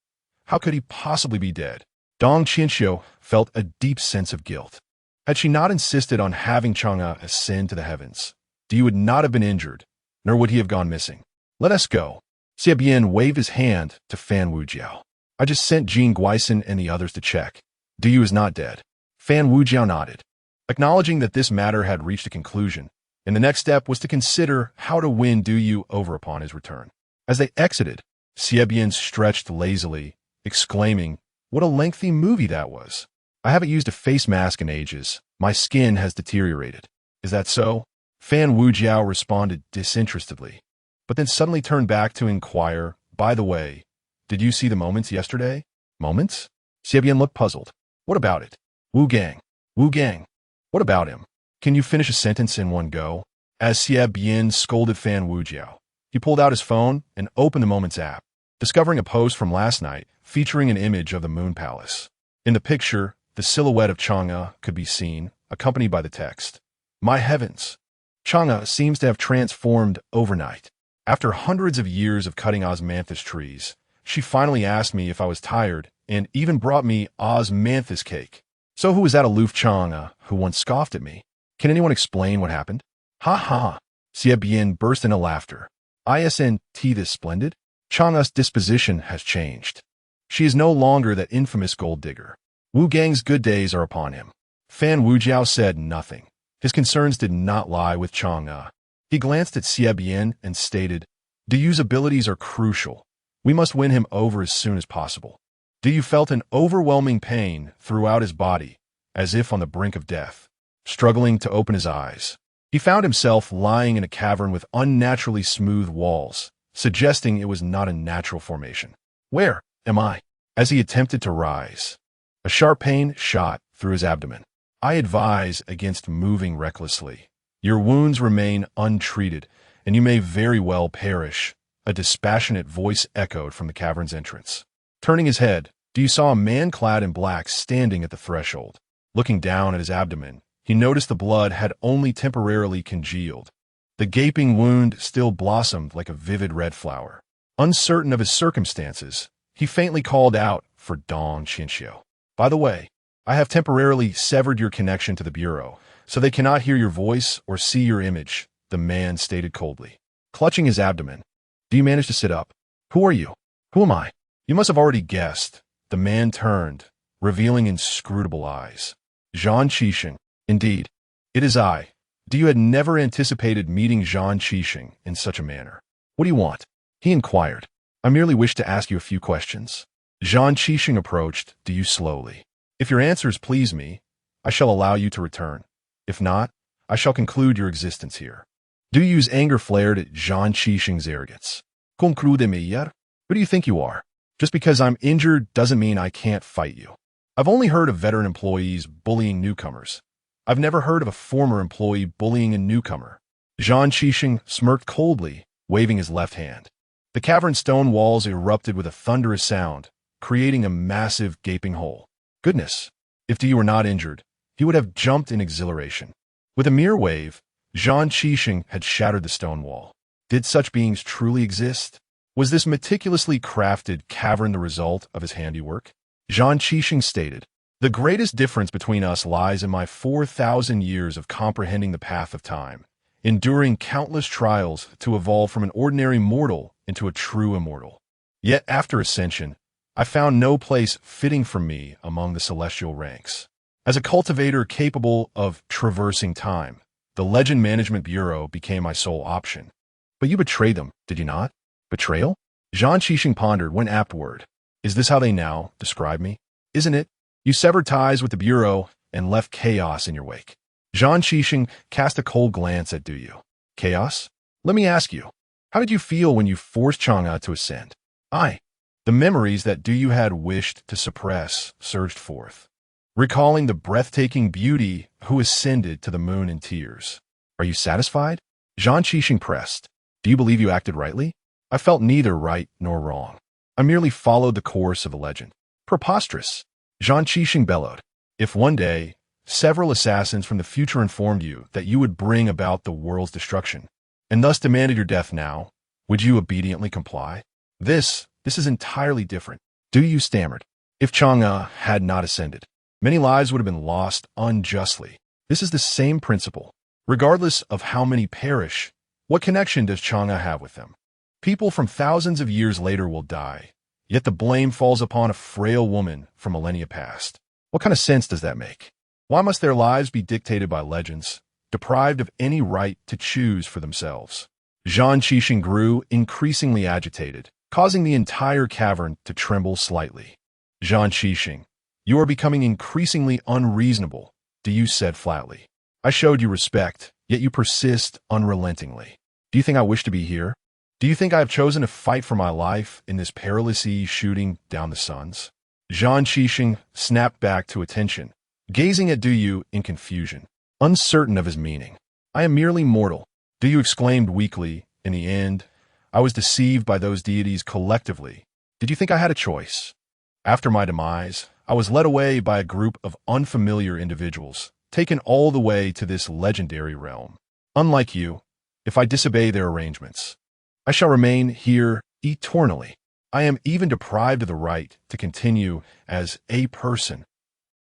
How could he possibly be dead? Dong Qianxiu felt a deep sense of guilt. Had she not insisted on having Chang'e ascend to the heavens, Du would not have been injured, nor would he have gone missing. Let us go. Xie Bian waved his hand to Fan Wujiao. I just sent Jean Guisen and the others to check. Du is not dead. Fan Wujiao nodded, acknowledging that this matter had reached a conclusion, and the next step was to consider how to win Du over upon his return. As they exited, Xie Bian stretched lazily, exclaiming, "What a lengthy movie that was. I haven't used a face mask in ages. My skin has deteriorated." "Is that so?" Fan Wujiao responded disinterestedly, but then suddenly turned back to inquire, "By the way, did you see the moments yesterday?" "Moments?" Xie Bian looked puzzled. "What about it?" Wu Gang. Wu Gang. What about him? Can you finish a sentence in one go?" As Xie Bian scolded Fan Wujiao, he pulled out his phone and opened the Moments app, discovering a post from last night featuring an image of the Moon Palace. In the picture, the silhouette of Chang'e could be seen, accompanied by the text, "My heavens! Chang'e seems to have transformed overnight. After hundreds of years of cutting osmanthus trees, she finally asked me if I was tired and even brought me osmanthus cake. So who was that aloof Chang'e who once scoffed at me? Can anyone explain what happened?" "Ha ha!" Xie Bian burst into laughter. "Isn't this splendid? Chang'e's disposition has changed. She is no longer that infamous gold digger. Wu Gang's good days are upon him." Fan Wujiao said nothing. His concerns did not lie with Chang'e. He glanced at Xie Bian and stated, "Du's abilities are crucial. We must win him over as soon as possible." Du felt an overwhelming pain throughout his body, as if on the brink of death. Struggling to open his eyes, he found himself lying in a cavern with unnaturally smooth walls, suggesting it was not a natural formation. "Where am I?" As he attempted to rise, a sharp pain shot through his abdomen. "I advise against moving recklessly. Your wounds remain untreated, and you may very well perish," a dispassionate voice echoed from the cavern's entrance. Turning his head, Du saw a man clad in black standing at the threshold. Looking down at his abdomen, he noticed the blood had only temporarily congealed. The gaping wound still blossomed like a vivid red flower. Uncertain of his circumstances, he faintly called out for Dong Qianxiu. "By the way, I have temporarily severed your connection to the bureau, so they cannot hear your voice or see your image," the man stated coldly. Clutching his abdomen, "Do you manage to sit up?" "Who are you? Who am I?" "You must have already guessed." The man turned, revealing inscrutable eyes. "Zhang Qixing. Indeed, it is I." Du had never anticipated meeting Zhang Qixing in such a manner. "What do you want?" he inquired. "I merely wish to ask you a few questions." Zhang Qixing approached Du slowly. "If your answers please me, I shall allow you to return. If not, I shall conclude your existence here." Du's anger flared at Zhang Qixing's arrogance. "Conclude me? Who do you think you are? Just because I'm injured doesn't mean I can't fight you. I've only heard of veteran employees bullying newcomers. I've never heard of a former employee bullying a newcomer." Zhang Qixing smirked coldly, waving his left hand. The cavern stone walls erupted with a thunderous sound, creating a massive gaping hole. Goodness, if Du were not injured, he would have jumped in exhilaration. With a mere wave, Zhang Qixing had shattered the stone wall. Did such beings truly exist? Was this meticulously crafted cavern the result of his handiwork? Zhang Qixing stated, "The greatest difference between us lies in my 4,000 years of comprehending the path of time, enduring countless trials to evolve from an ordinary mortal into a true immortal. Yet after ascension, I found no place fitting for me among the celestial ranks. As a cultivator capable of traversing time, the Legend Management Bureau became my sole option." "But you betrayed them, did you not?" "Betrayal?" Zhang Qixing pondered when apt word. "Is this how they now describe me? Isn't it? You severed ties with the Bureau and left chaos in your wake." Zhang Qixing cast a cold glance at Du. "Chaos? Let me ask you, how did you feel when you forced Chang'e to ascend?" The memories that Du had wished to suppress surged forth, recalling the breathtaking beauty who ascended to the moon in tears. "Are you satisfied?" Zhang Qixing pressed. "Do you believe you acted rightly?" "I felt neither right nor wrong. I merely followed the course of the legend." "Preposterous!" Zhang Qixing bellowed. "If one day, several assassins from the future informed you that you would bring about the world's destruction, and thus demanded your death now, would you obediently comply?" This is entirely different." Du stammered. "If Chang'e had not ascended, many lives would have been lost unjustly. This is the same principle. Regardless of how many perish, what connection does Chang'e have with them?" People from thousands of years later will die, yet the blame falls upon a frail woman from millennia past. What kind of sense does that make? Why must their lives be dictated by legends, deprived of any right to choose for themselves? Zhang Qixing grew increasingly agitated, causing the entire cavern to tremble slightly. Zhang Qixing, you are becoming increasingly unreasonable, Du said flatly. I showed you respect, yet you persist unrelentingly. Do you think I wish to be here? Do you think I have chosen to fight for my life in this perilous sea shooting down the suns? Zhang Qixing snapped back to attention, gazing at Du in confusion, uncertain of his meaning. I am merely mortal, Du exclaimed weakly. In the end, I was deceived by those deities collectively. Did you think I had a choice? After my demise, I was led away by a group of unfamiliar individuals, taken all the way to this legendary realm. Unlike you, if I disobey their arrangements, I shall remain here eternally. I am even deprived of the right to continue as a person.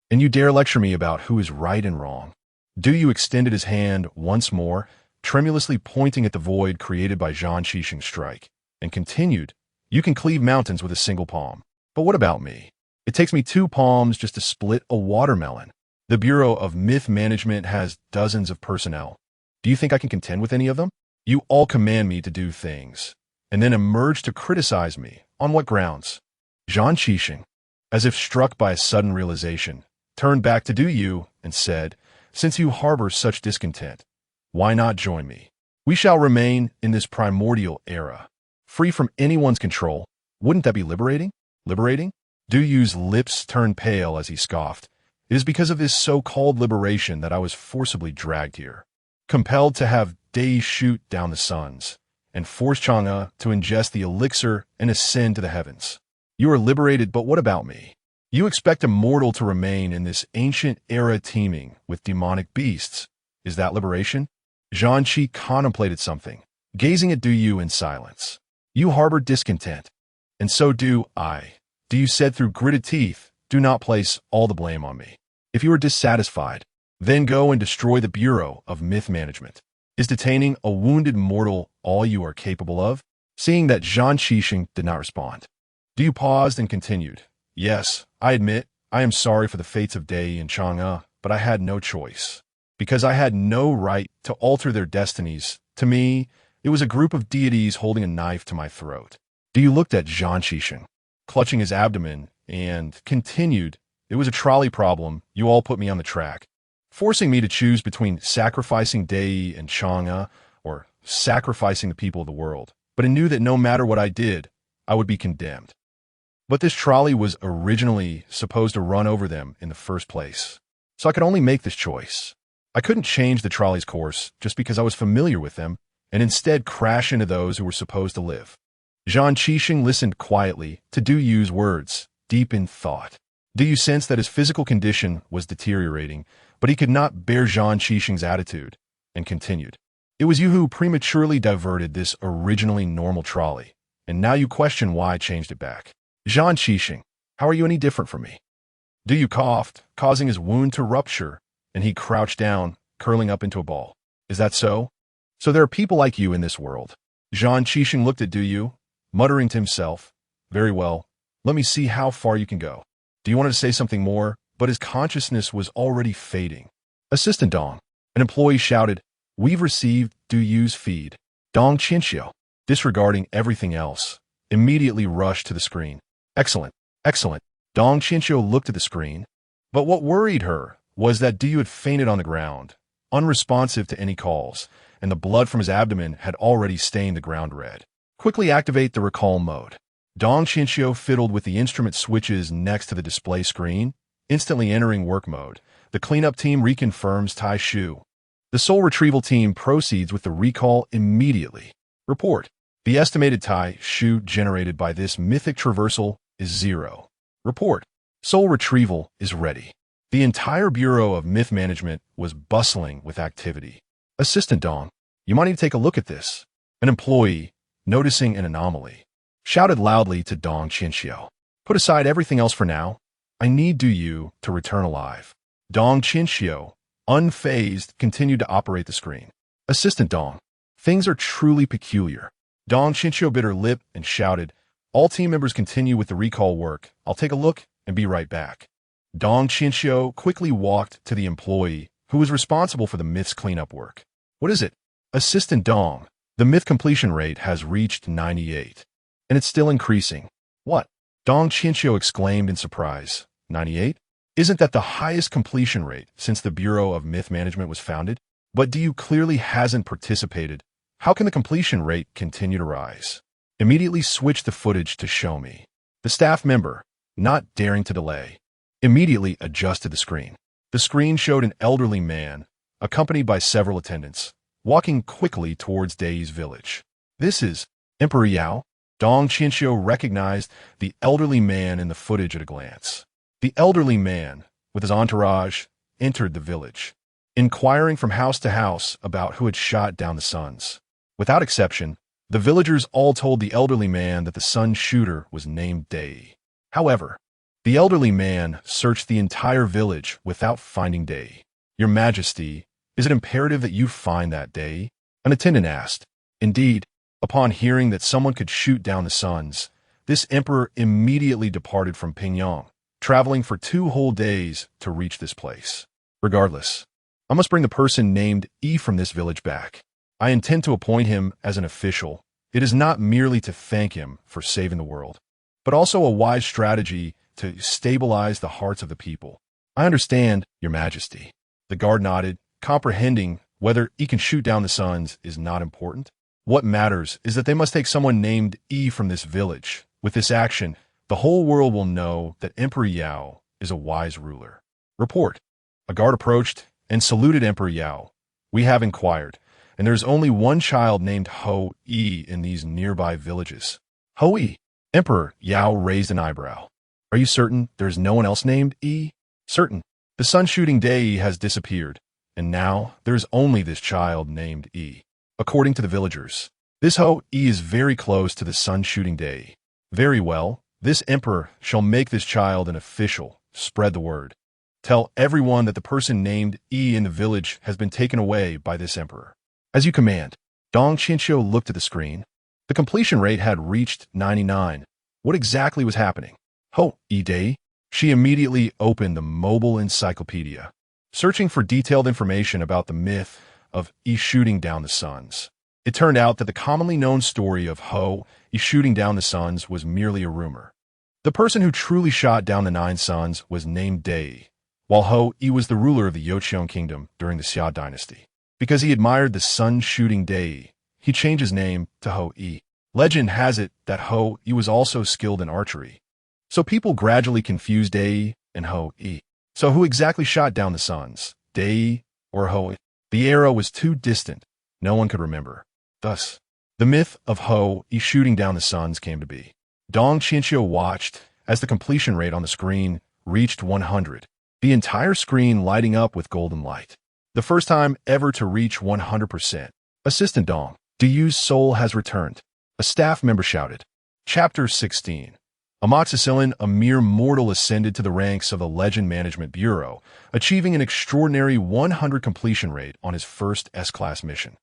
And you dare lecture me about who is right and wrong. Du extended his hand once more, tremulously pointing at the void created by Zhang Qixing's strike, and continued, You can cleave mountains with a single palm. But what about me? It takes me 2 palms just to split a watermelon. The Bureau of Myth Management has dozens of personnel. Do you think I can contend with any of them? You all command me to do things, and then emerge to criticize me. On what grounds? Zhang Qixing, as if struck by a sudden realization, turned back to Du and said, Since you harbor such discontent, why not join me? We shall remain in this primordial era, free from anyone's control. Wouldn't that be liberating? Liberating? Du's lips turned pale as he scoffed. It is because of this so-called liberation that I was forcibly dragged here, compelled to have Dei shoot down the suns, and force Chang'e to ingest the elixir and ascend to the heavens. You are liberated, but what about me? You expect a mortal to remain in this ancient era teeming with demonic beasts. Is that liberation? Zhang Qi contemplated something, gazing at Du in silence. You harbor discontent, and so do I. Du said through gritted teeth, Do not place all the blame on me. If you are dissatisfied, then go and destroy the Bureau of Myth Management. Is detaining a wounded mortal all you are capable of? Seeing that Zhang Qixing did not respond, Du paused and continued, Yes, I admit, I am sorry for the fates of Dei and Chang'e, but I had no choice. Because I had no right to alter their destinies. To me, it was a group of deities holding a knife to my throat. Du looked at Zhang Qixing, clutching his abdomen, and continued, It was a trolley problem. You all put me on the track, forcing me to choose between sacrificing Dei and Chang'e or sacrificing the people of the world. But I knew that no matter what I did, I would be condemned. But this trolley was originally supposed to run over them in the first place, so I could only make this choice. I couldn't change the trolley's course just because I was familiar with them and instead crash into those who were supposed to live. Zhang Qixing listened quietly to Du's words, deep in thought. Du sensed that his physical condition was deteriorating, but he could not bear Zhang Qixing's attitude, and continued. It was you who prematurely diverted this originally normal trolley, and now you question why I changed it back. Zhang Qixing, how are you any different from me? Du coughed, causing his wound to rupture, and he crouched down, curling up into a ball. Is that so? So there are people like you in this world. Zhang Qixing looked at Du, muttering to himself, Very well, let me see how far you can go. Do you want to say something more? But his consciousness was already fading. Assistant Dong, an employee shouted, We've received Du's feed. Dong Qinxiu, disregarding everything else, immediately rushed to the screen. Excellent, excellent. Dong Qinxiu looked at the screen, but what worried her was that Du had fainted on the ground, unresponsive to any calls, and the blood from his abdomen had already stained the ground red. Quickly activate the recall mode. Dong Qinxiu fiddled with the instrument switches next to the display screen, instantly entering work mode. The cleanup team reconfirms Tai Shu. The soul retrieval team proceeds with the recall immediately. Report. The estimated Tai Shu generated by this mythic traversal is 0. Report. Soul retrieval is ready. The entire Bureau of Myth Management was bustling with activity. Assistant Dong, you might need to take a look at this. An employee, noticing an anomaly, shouted loudly to Dong Qinxiu. Put aside everything else for now. I need Du to return alive. Dong Qinxiu, unfazed, continued to operate the screen. Assistant Dong, things are truly peculiar. Dong Qianqiu bit her lip and shouted, "All team members continue with the recall work. I'll take a look and be right back." Dong Qianqiu quickly walked to the employee who was responsible for the myth's cleanup work. "What is it?" "Assistant Dong, the myth completion rate has reached 98, and it's still increasing." "What?" Dong Qianqiu exclaimed in surprise. 98? Isn't that the highest completion rate since the Bureau of Myth Management was founded? But DU clearly hasn't participated. How can the completion rate continue to rise? Immediately switch the footage to show me. The staff member, not daring to delay, immediately adjusted the screen. The screen showed an elderly man, accompanied by several attendants, walking quickly towards Dai's village. "This is Emperor Yao." Dong Qianqiu recognized the elderly man in the footage at a glance. The elderly man, with his entourage, entered the village, inquiring from house to house about who had shot down the sons. Without exception, the villagers all told the elderly man that the son's shooter was named Dai. However, the elderly man searched the entire village without finding Dai. "Your Majesty, is it imperative that you find that Dai?" an attendant asked. Indeed, upon hearing that someone could shoot down the sons, this emperor immediately departed from Pingyang, traveling for 2 whole days to reach this place. "Regardless, I must bring the person named Yi from this village back. I intend to appoint him as an official. It is not merely to thank him for saving the world, but also a wise strategy to stabilize the hearts of the people." "I understand, Your Majesty." The guard nodded, comprehending whether he can shoot down the sons is not important. What matters is that they must take someone named Yi from this village. With this action, the whole world will know that Emperor Yao is a wise ruler. "Report." A guard approached and saluted Emperor Yao. "We have inquired, and there is only one child named Ho Yi in these nearby villages." "Ho Yi?" Emperor Yao raised an eyebrow. "Are you certain there is no one else named Yi?" "Certain. The son shooting Dai has disappeared, and now there is only this child named Yi. According to the villagers, this Ho Yi is very close to the son shooting Dai. Very well, this emperor shall make this child an official. Spread the word. Tell everyone that the person named Yi in the village has been taken away by this emperor." "As you command." Dong Qianqiu looked at the screen. The completion rate had reached 99. What exactly was happening? "Ho Yi Dai." She immediately opened the mobile encyclopedia, searching for detailed information about the myth of Yi shooting down the sons. It turned out that the commonly known story of Ho Yi shooting down the sons was merely a rumor. The person who truly shot down the 9 sons was named Dai, while Ho Yi was the ruler of the Joseon kingdom during the Xia dynasty. Because he admired the son shooting Dai, he changed his name to Ho Yi. Legend has it that Ho Yi was also skilled in archery. So people gradually confused Dai and Ho Yi. So who exactly shot down the sons, Dai or Ho Yi? The era was too distant, no one could remember. Thus, the myth of Ho Yi shooting down the sons came to be. Dong Qianqiu watched as the completion rate on the screen reached 100, the entire screen lighting up with golden light. The first time ever to reach 100%. "Assistant Dong, Duyu's soul has returned," a staff member shouted. Chapter 16. Amoxicillin, a mere mortal, ascended to the ranks of the Legend Management Bureau, achieving an extraordinary 100 completion rate on his first S-Class mission.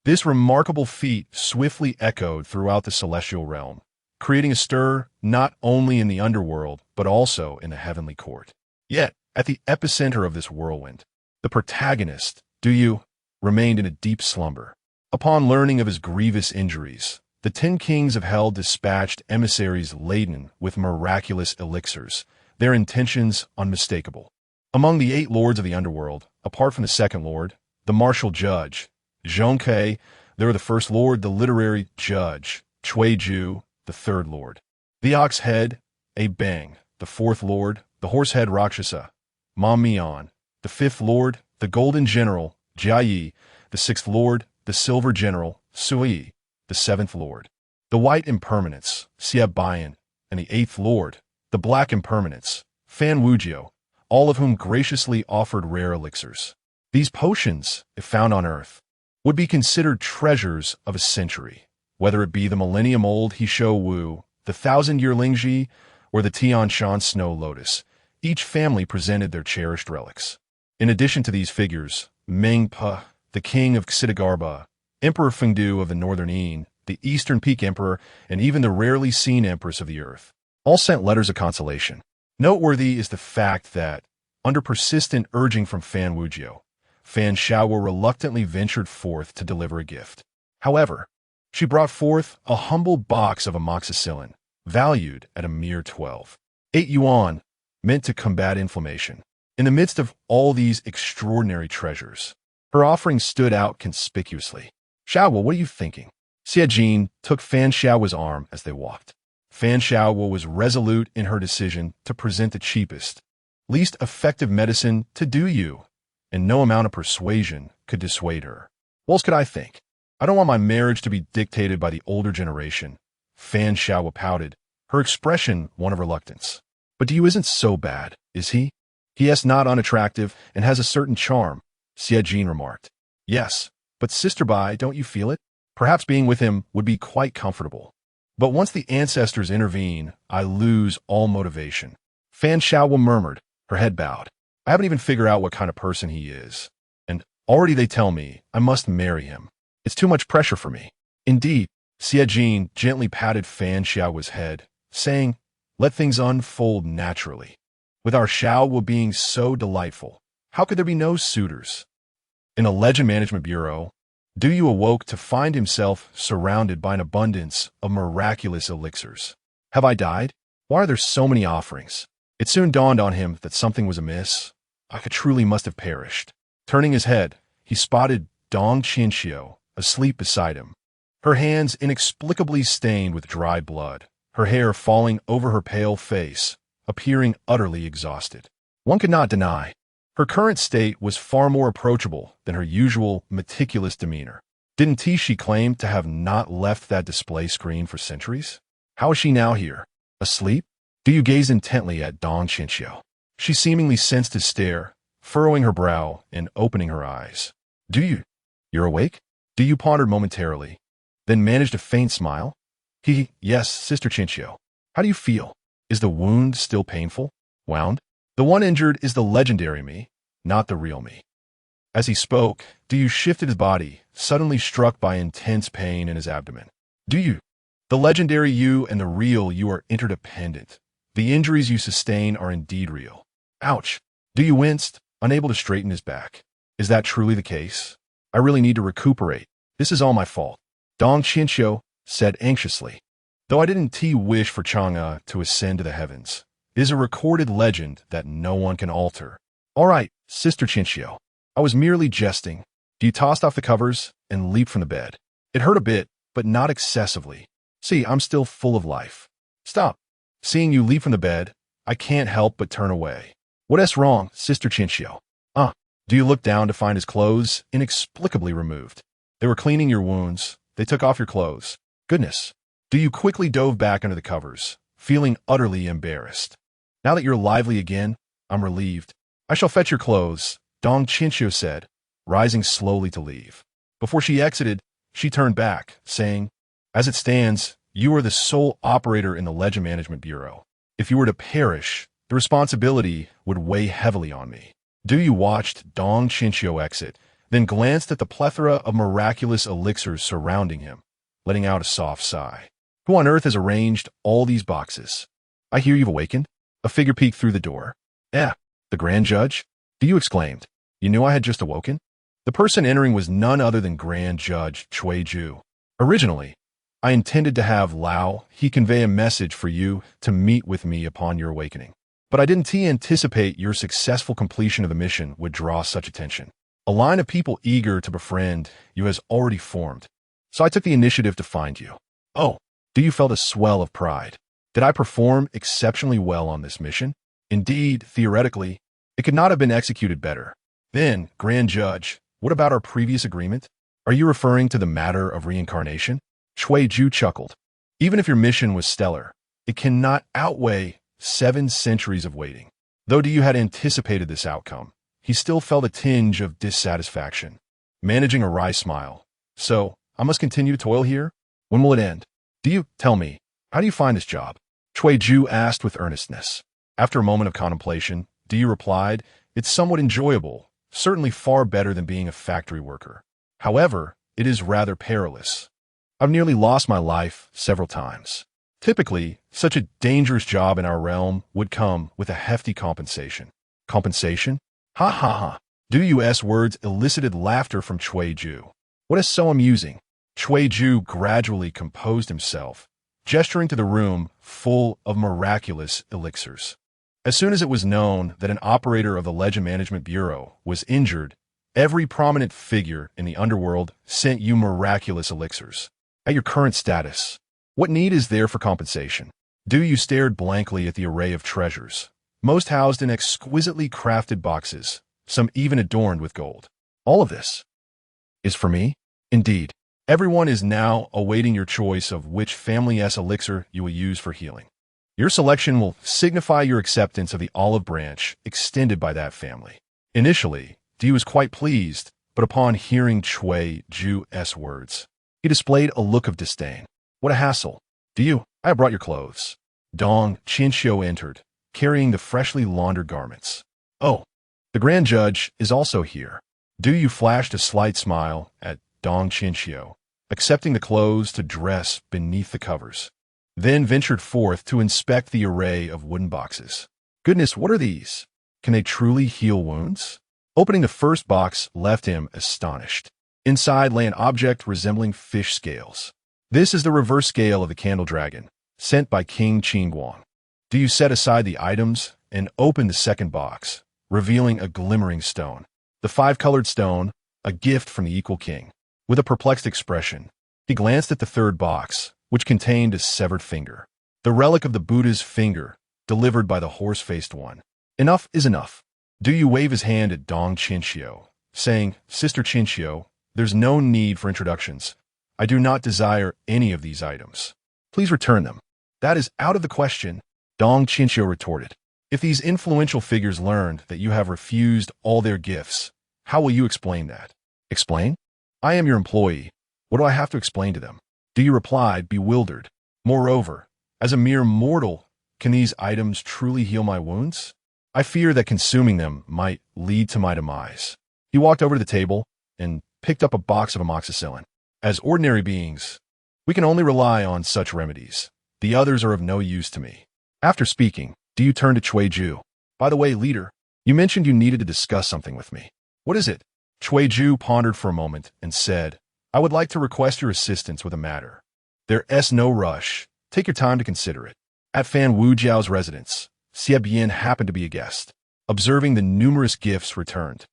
This remarkable feat swiftly echoed throughout the celestial realm, creating a stir not only in the underworld, but also in the heavenly court. Yet, at the epicenter of this whirlwind, the protagonist, Duyu, remained in a deep slumber. Upon learning of his grievous injuries, the 10 kings of hell dispatched emissaries laden with miraculous elixirs, their intentions unmistakable. Among the 8 lords of the underworld, apart from the second lord, the martial judge, Zhongke, there were the first lord, the literary judge, Chuiju, the third lord, the ox head, A Bang, the fourth lord, the horsehead Rakshasa, Ma Mian, the fifth lord, the golden general, Jiayi, the sixth lord, the silver general, Sui, the seventh lord, the white impermanence, Xie Bian, and the eighth lord, the black impermanence, Fan Wujiu, all of whom graciously offered rare elixirs. These potions, if found on Earth, would be considered treasures of a century, whether it be the millennium-old Heishou Wu, the 1,000-year Lingji, or the Tian Shan Snow Lotus. Each family presented their cherished relics. In addition to these figures, Meng Pe, the king of Xidagarba, Emperor Fengdu of the Northern Yin, the Eastern Peak Emperor, and even the rarely seen Empress of the Earth, all sent letters of consolation. Noteworthy is the fact that, under persistent urging from Fan Wujiu, Fan Xiaoguo reluctantly ventured forth to deliver a gift. However, she brought forth a humble box of amoxicillin, valued at a mere 12.8 yuan, meant to combat inflammation. In the midst of all these extraordinary treasures, her offering stood out conspicuously. Xiaoguo, what are you thinking? Xie Jin took Fan Xiaoguo's arm as they walked. Fan Xiaoguo was resolute in her decision to present the cheapest, least effective medicine to do you, and no amount of persuasion could dissuade her. What else could I think? I don't want my marriage to be dictated by the older generation. Fan Xiaoguo pouted, her expression one of reluctance. But Diyu isn't so bad, is he? He is not unattractive and has a certain charm, Xie Jin remarked. Yes, but Sister Bai, don't you feel it? Perhaps being with him would be quite comfortable. But once the ancestors intervene, I lose all motivation. Fan Xiaoguo murmured, her head bowed. I haven't even figured out what kind of person he is. And already they tell me I must marry him. It's too much pressure for me. Indeed, Xie Jin gently patted Fan Xiaoguo's head, saying, let things unfold naturally. With our Xiaoguo being so delightful, how could there be no suitors? In the Legend Management Bureau, Duyu awoke to find himself surrounded by an abundance of miraculous elixirs. Have I died? Why are there so many offerings? It soon dawned on him that something was amiss. I truly must have perished. Turning his head, he spotted Dong Qianxiu asleep beside him, her hands inexplicably stained with dry blood, her hair falling over her pale face, appearing utterly exhausted. One could not deny, her current state was far more approachable than her usual meticulous demeanor. Didn't she claim to have not left that display screen for centuries? How is she now here? Asleep? Duyu gazed intently at Dong Qianxiu. She seemingly sensed his stare, furrowing her brow and opening her eyes. You're awake? Duyu pondered momentarily, then managed a faint smile. Yes, Sister Qianxiu. How do you feel? Is the wound still painful? Wound? The one injured is the legendary me, not the real me. As he spoke, Duyu shifted his body, suddenly struck by intense pain in his abdomen. The legendary you and the real you are interdependent. The injuries you sustain are indeed real. Ouch! Duyu winced, unable to straighten his back. Is that truly the case? I really need to recuperate. This is all my fault. Dong Qianxiu said anxiously. Though I didn't wish for Chang'e to ascend to the heavens, it is a recorded legend that no one can alter. All right, Sister Qianxiu. I was merely jesting. You tossed off the covers and leaped from the bed. It hurt a bit, but not excessively. See, I'm still full of life. Stop. Seeing you leap from the bed, I can't help but turn away. What's wrong, Sister Qianxiu? Do you look down to find his clothes inexplicably removed? They were cleaning your wounds. They took off your clothes. Goodness. Duyu quickly dove back under the covers, feeling utterly embarrassed. Now that you're lively again, I'm relieved. I shall fetch your clothes, Dong Qianxiu said, rising slowly to leave. Before she exited, she turned back, saying, as it stands, you are the sole operator in the Legend Management Bureau. If you were to perish, the responsibility would weigh heavily on me. Duyu watched Dong Qianxiu exit, then glanced at the plethora of miraculous elixirs surrounding him, letting out a soft sigh. Who on earth has arranged all these boxes? I hear you've awakened. A figure peeked through the door. The Grand Judge? Duyu exclaimed. You knew I had just awoken? The person entering was none other than Grand Judge Cui Ju. Originally, I intended to have Lao he convey a message for you to meet with me upon your awakening. But I didn't anticipate your successful completion of the mission would draw such attention. A line of people eager to befriend you has already formed, so I took the initiative to find you. Oh, Duyu felt a swell of pride. Did I perform exceptionally well on this mission? Indeed, theoretically, it could not have been executed better. Then, Grand Judge, what about our previous agreement? Are you referring to the matter of reincarnation? Cui Ju chuckled. Even if your mission was stellar, it cannot outweigh 7 centuries of waiting. Though Duyu had anticipated this outcome, he still felt a tinge of dissatisfaction, managing a wry smile. So, I must continue to toil here? When will it end? Duyu, tell me, how do you find this job? Cui Ju asked with earnestness. After a moment of contemplation, Duyu replied, it's somewhat enjoyable, certainly far better than being a factory worker. However, it is rather perilous. I've nearly lost my life several times. Typically, such a dangerous job in our realm would come with a hefty compensation. Compensation? Ha ha ha. Du words elicited laughter from Ju. What is so amusing? Ju gradually composed himself, gesturing to the room full of miraculous elixirs. As soon as it was known that an operator of the Legend Management Bureau was injured, every prominent figure in the underworld sent you miraculous elixirs. At your current status, what need is there for compensation? Du stared blankly at the array of treasures, most housed in exquisitely crafted boxes, some even adorned with gold. All of this is for me? Indeed. Everyone is now awaiting your choice of which Family S elixir you will use for healing. Your selection will signify your acceptance of the olive branch extended by that family. Initially, Du was quite pleased, but upon hearing Ju's words, he displayed a look of disdain. What a hassle. Du, I have brought your clothes. Dong Qinxiu entered, carrying the freshly laundered garments. Oh, the Grand Judge is also here. Du flashed a slight smile at Dong Qinxiu, accepting the clothes to dress beneath the covers, then ventured forth to inspect the array of wooden boxes. Goodness, what are these? Can they truly heal wounds? Opening the first box left him astonished. Inside lay an object resembling fish scales. This is the reverse scale of the Candle Dragon, sent by King Qingguang. Du set aside the items and opened the second box, revealing a glimmering stone. The five-colored stone, a gift from the Equal King. With a perplexed expression, he glanced at the third box, which contained a severed finger. The relic of the Buddha's finger, delivered by the horse-faced one. Enough is enough. Du waved his hand at Dong Qinxiu, saying, Sister Qinxiu, there's no need for introductions. I do not desire any of these items. Please return them. That is out of the question, Dong Qinxiu retorted. If these influential figures learned that you have refused all their gifts, how will you explain that? Explain? I am your employee. What do I have to explain to them? Du replied, bewildered. Moreover, as a mere mortal, can these items truly heal my wounds? I fear that consuming them might lead to my demise. He walked over to the table and picked up a box of amoxicillin. As ordinary beings, we can only rely on such remedies. The others are of no use to me. After speaking, Du turned to Ju. By the way, leader, you mentioned you needed to discuss something with me. What is it? Ju pondered for a moment and said, I would like to request your assistance with a matter. There's no rush. Take your time to consider it. At Fan Wujiao's residence, Xie Bian happened to be a guest. Observing the numerous gifts returned,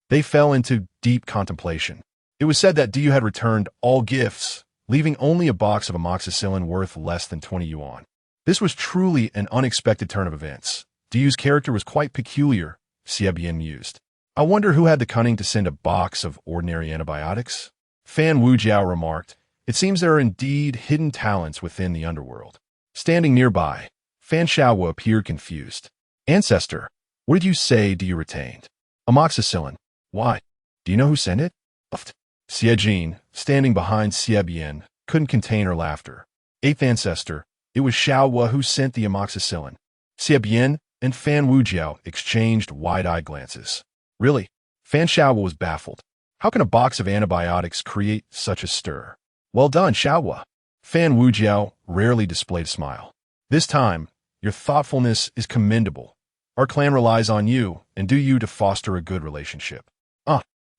they fell into deep contemplation. It was said that Du had returned all gifts, leaving only a box of amoxicillin worth less than 20 yuan. This was truly an unexpected turn of events. Du's character was quite peculiar, Xie Bian mused. I wonder who had the cunning to send a box of ordinary antibiotics? Fan Wujiao remarked, it seems there are indeed hidden talents within the underworld. Standing nearby, Fan Xiaowu appeared confused. Ancestor, what did you say Du retained? Amoxicillin. Why? Do you know who sent it? Xie Jin, standing behind Xie Bian, couldn't contain her laughter. Eighth ancestor, it was Xiaowu who sent the amoxicillin. Xie Bian and Fan Wujiao exchanged wide-eyed glances. Really? Fan Xiaowu was baffled. How can a box of antibiotics create such a stir? Well done, Xiaowu. Fan Wujiao rarely displayed a smile. This time, your thoughtfulness is commendable. Our clan relies on you and Du to foster a good relationship.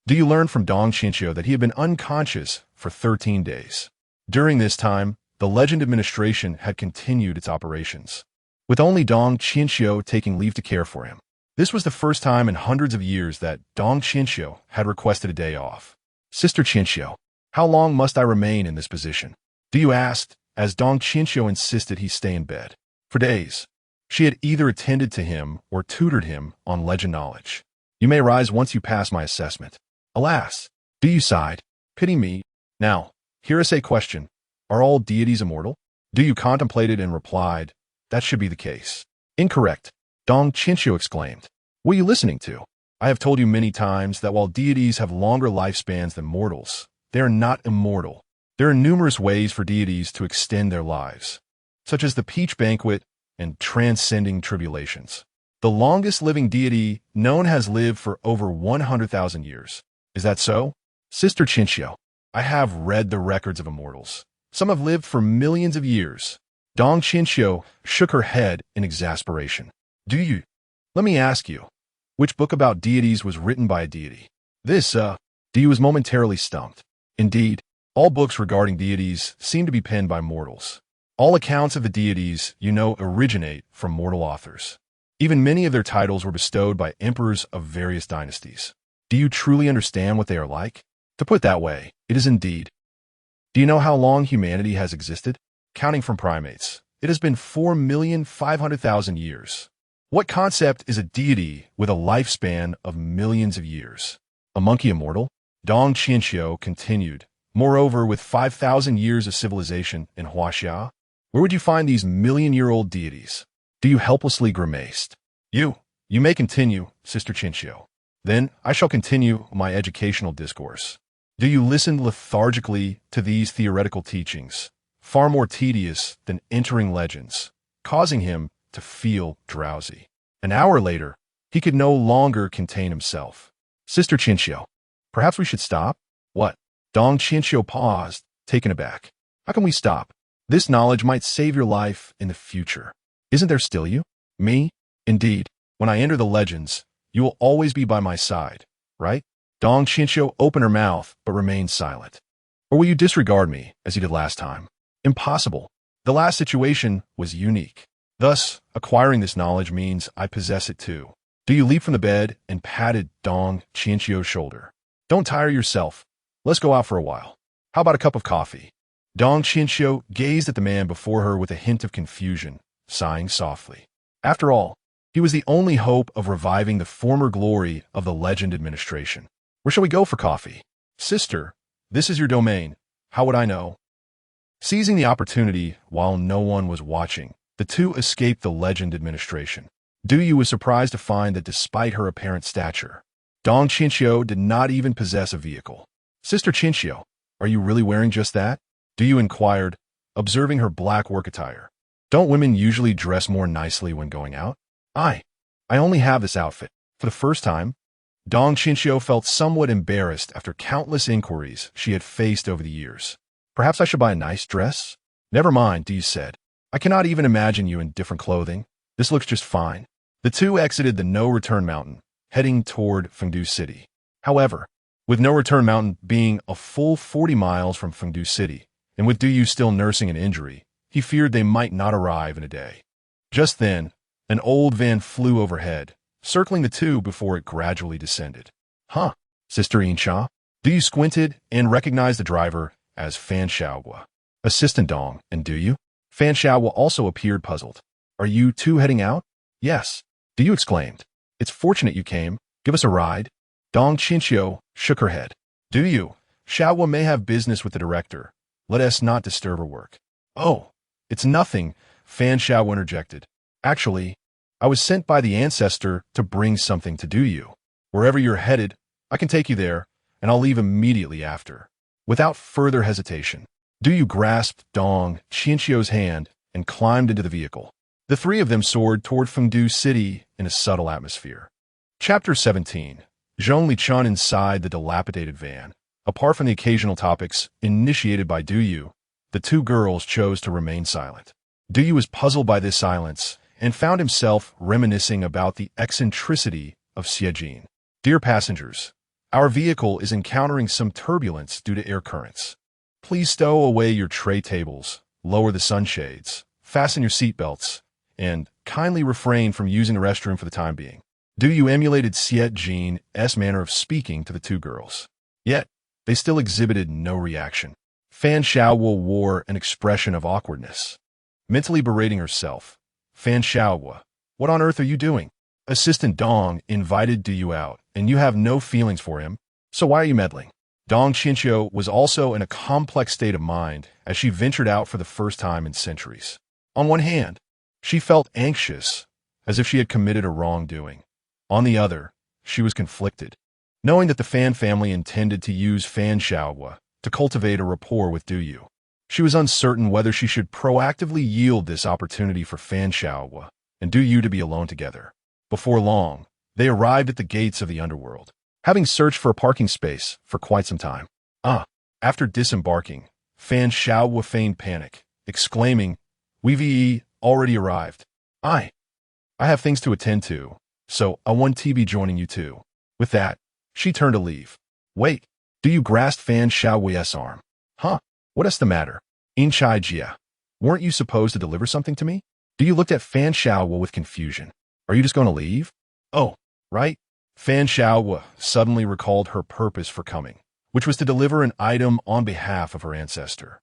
Du learned from Dong Qinxiu that he had been unconscious for 13 days. During this time, the Legend Administration had continued its operations, with only Dong Qinxiu taking leave to care for him. This was the first time in hundreds of years that Dong Qinxiu had requested a day off. Sister Qinxiu, how long must I remain in this position? Du asked, as Dong Qinxiu insisted he stay in bed. For days, she had either attended to him or tutored him on legend knowledge. You may rise once you pass my assessment. Alas, Du sighed. Pity me. Now, here's a question. Are all deities immortal? Du contemplated and replied, that should be the case. Incorrect. Dong Qinxiu exclaimed. What are you listening to? I have told you many times that while deities have longer lifespans than mortals, they are not immortal. There are numerous ways for deities to extend their lives, such as the Peach Banquet and transcending tribulations. The longest living deity known has lived for over 100,000 years. Is that so? Sister Qinxiu, I have read the records of immortals. Some have lived for millions of years. Dong Qinxiu shook her head in exasperation. Do you? Let me ask you. Which book about deities was written by a deity? Diyu was momentarily stumped. Indeed, all books regarding deities seem to be penned by mortals. All accounts of the deities, originate from mortal authors. Even many of their titles were bestowed by emperors of various dynasties. Do you truly understand what they are like? To put it that way, it is indeed. Do you know how long humanity has existed? Counting from primates, it has been 4,500,000 years. What concept is a deity with a lifespan of millions of years? A monkey immortal? Dong Qianxiu continued. Moreover, with 5,000 years of civilization in Huaxia, where would you find these million-year-old deities? Do you helplessly grimaced? You may continue, Sister Qianxiu. Then I shall continue my educational discourse. Do you listen lethargically to these theoretical teachings, far more tedious than entering legends, causing him to feel drowsy? An hour later, he could no longer contain himself. Sister Qianxiu, perhaps we should stop? What? Dong Qianxiu paused, taken aback. How can we stop? This knowledge might save your life in the future. Isn't there still you? Me? Indeed. When I enter the legends, you will always be by my side, right? Dong Qianxiu opened her mouth, but remained silent. Or will you disregard me, as you did last time? Impossible. The last situation was unique. Thus, acquiring this knowledge means I possess it too. Do you leap from the bed and patted Dong Qianxiu's shoulder? Don't tire yourself. Let's go out for a while. How about a cup of coffee? Dong Qianxiu gazed at the man before her with a hint of confusion, sighing softly. After all, he was the only hope of reviving the former glory of the legend administration. Where shall we go for coffee? Sister, this is your domain. How would I know? Seizing the opportunity while no one was watching, the two escaped the legend administration. Duyu was surprised to find that despite her apparent stature, Dong Qianxiu did not even possess a vehicle. Sister Qianxiu, are you really wearing just that? Duyu inquired, observing her black work attire. Don't women usually dress more nicely when going out? I only have this outfit. For the first time, Dong Qianxiu felt somewhat embarrassed after countless inquiries she had faced over the years. Perhaps I should buy a nice dress? Never mind, Duyu said. I cannot even imagine you in different clothing. This looks just fine. The two exited the No-Return Mountain, heading toward Fengdu City. However, with No-Return Mountain being a full 40 miles from Fengdu City, and with Duyu still nursing an injury, he feared they might not arrive in a day. Just then, an old van flew overhead, circling the two before it gradually descended. Huh, Sister Yinsha? Duyu squinted and recognized the driver as Fan Xiaogua. Assistant Dong, and Duyu? Fan Xiaogua also appeared puzzled. Are you two heading out? Yes. Duyu exclaimed. It's fortunate you came. Give us a ride. Dong Qianxiu shook her head. Duyu, Xiaogua may have business with the director. Let us not disturb her work. Oh, it's nothing, Fan Xiaogua interjected. Actually, I was sent by the ancestor to bring something to Duyu. Wherever you're headed, I can take you there, and I'll leave immediately after. Without further hesitation, Duyu grasped Dong Qianxiu's hand and climbed into the vehicle. The three of them soared toward Fengdu City in a subtle atmosphere. Chapter 17. Zhong Lichun inside the dilapidated van. Apart from the occasional topics initiated by Duyu, the two girls chose to remain silent. Duyu was puzzled by this silence and found himself reminiscing about the eccentricity of Xiejin. Dear passengers, our vehicle is encountering some turbulence due to air currents. Please stow away your tray tables, lower the sunshades, fasten your seatbelts, and kindly refrain from using the restroom for the time being. Duyu emulated Xiejin's manner of speaking to the two girls. Yet, they still exhibited no reaction. Fan Xiaogua wore an expression of awkwardness. Mentally berating herself, Fan Xiaogua, what on earth are you doing? Assistant Dong invited Duyu out, and you have no feelings for him, so why are you meddling? Dong Qianxiu was also in a complex state of mind as she ventured out for the first time in centuries. On one hand, she felt anxious, as if she had committed a wrongdoing. On the other, she was conflicted, knowing that the Fan family intended to use Fan Xiaogua to cultivate a rapport with Duyu. She was uncertain whether she should proactively yield this opportunity for Fan Xiaogua and Duyu to be alone together. Before long, they arrived at the gates of the underworld, having searched for a parking space for quite some time. After disembarking, Fan Xiaowu feigned panic, exclaiming, "We've already arrived. I I have things to attend to, so I want to be joining you too." With that, she turned to leave. "Wait, do you grasp Fan Xiaowu's arm?" "Huh? What is the matter?" "In Chai Jia, weren't you supposed to deliver something to me?" Do you looked at Fan Xiaowu with confusion. "Are you just going to leave?" "Oh, right." Fan Xiaowu suddenly recalled her purpose for coming, which was to deliver an item on behalf of her ancestor.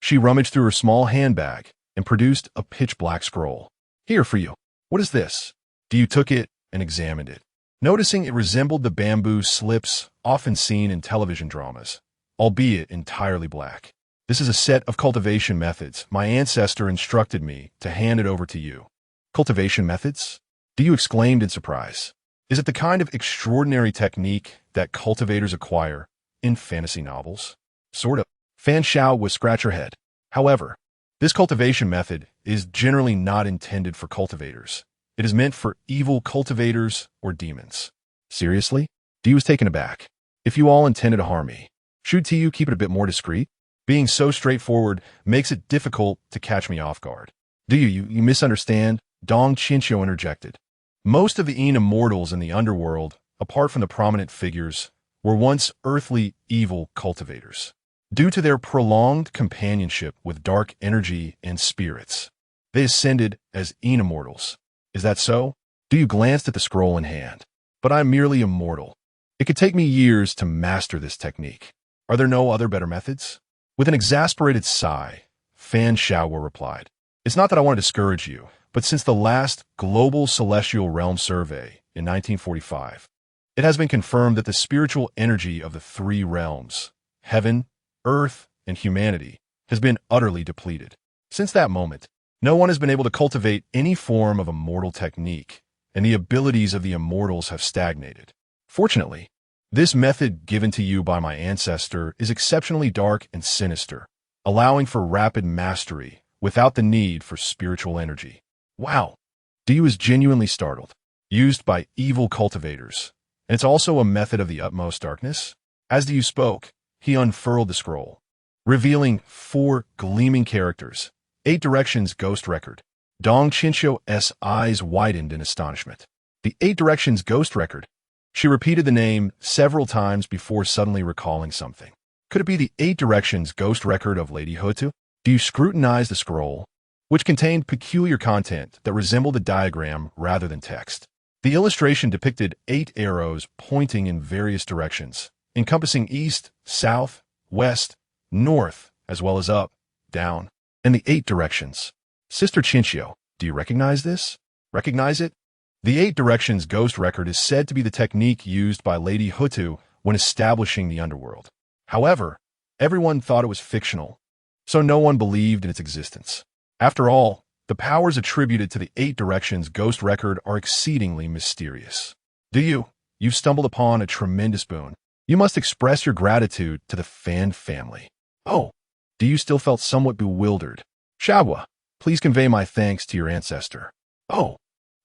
She rummaged through her small handbag and produced a pitch-black scroll. "Here for you. What is this?" You took it and examined it, noticing it resembled the bamboo slips often seen in television dramas, albeit entirely black. "This is a set of cultivation methods. My ancestor instructed me to hand it over to you." "Cultivation methods?" You exclaimed in surprise. "Is it the kind of extraordinary technique that cultivators acquire in fantasy novels?" "Sort of." Fan Xiao would scratch her head. "However, this cultivation method is generally not intended for cultivators. It is meant for evil cultivators or demons." "Seriously?" Dee was taken aback. "If you all intended to harm me, should you keep it a bit more discreet? Being so straightforward makes it difficult to catch me off guard." "Do you misunderstand?" Dong Qinqiu interjected. "Most of the immortals in the underworld, apart from the prominent figures, were once earthly evil cultivators. Due to their prolonged companionship with dark energy and spirits, they ascended as immortals. Is that so?" You glanced at the scroll in hand. "But I'm merely immortal. It could take me years to master this technique. Are there no other better methods?" With an exasperated sigh, Fan Xiaowu replied, "It's not that I want to discourage you, but since the last Global Celestial Realm Survey in 1945, it has been confirmed that the spiritual energy of the three realms, heaven, earth, and humanity, has been utterly depleted. Since that moment, no one has been able to cultivate any form of immortal technique, and the abilities of the immortals have stagnated. Fortunately, this method given to you by my ancestor is exceptionally dark and sinister, allowing for rapid mastery without the need for spiritual energy." "Wow." Diyu is genuinely startled. "Used by evil cultivators. And it's also a method of the utmost darkness?" As Diyu spoke, he unfurled the scroll, revealing 4 gleaming characters. 8 Directions Ghost Record. Dong Qinqiu's eyes widened in astonishment. "The 8 Directions Ghost Record?" She repeated the name several times before suddenly recalling something. Could it be the 8 Directions Ghost Record of Lady Hutu? You scrutinized the scroll, which contained peculiar content that resembled a diagram rather than text. The illustration depicted 8 arrows pointing in various directions, encompassing east, south, west, north, as well as up, down, and the 8 directions. "Sister Qinqiu, do you recognize this?" "Recognize it?" The 8 Directions Ghost Record is said to be the technique used by Lady Hutu when establishing the underworld. However, everyone thought it was fictional, so no one believed in its existence. After all, the powers attributed to the 8 Directions Ghost Record are exceedingly mysterious. You've stumbled upon a tremendous boon. You must express your gratitude to the Fan family." "Oh." You still felt somewhat bewildered. "Xiaowu, please convey my thanks to your ancestor." "Oh,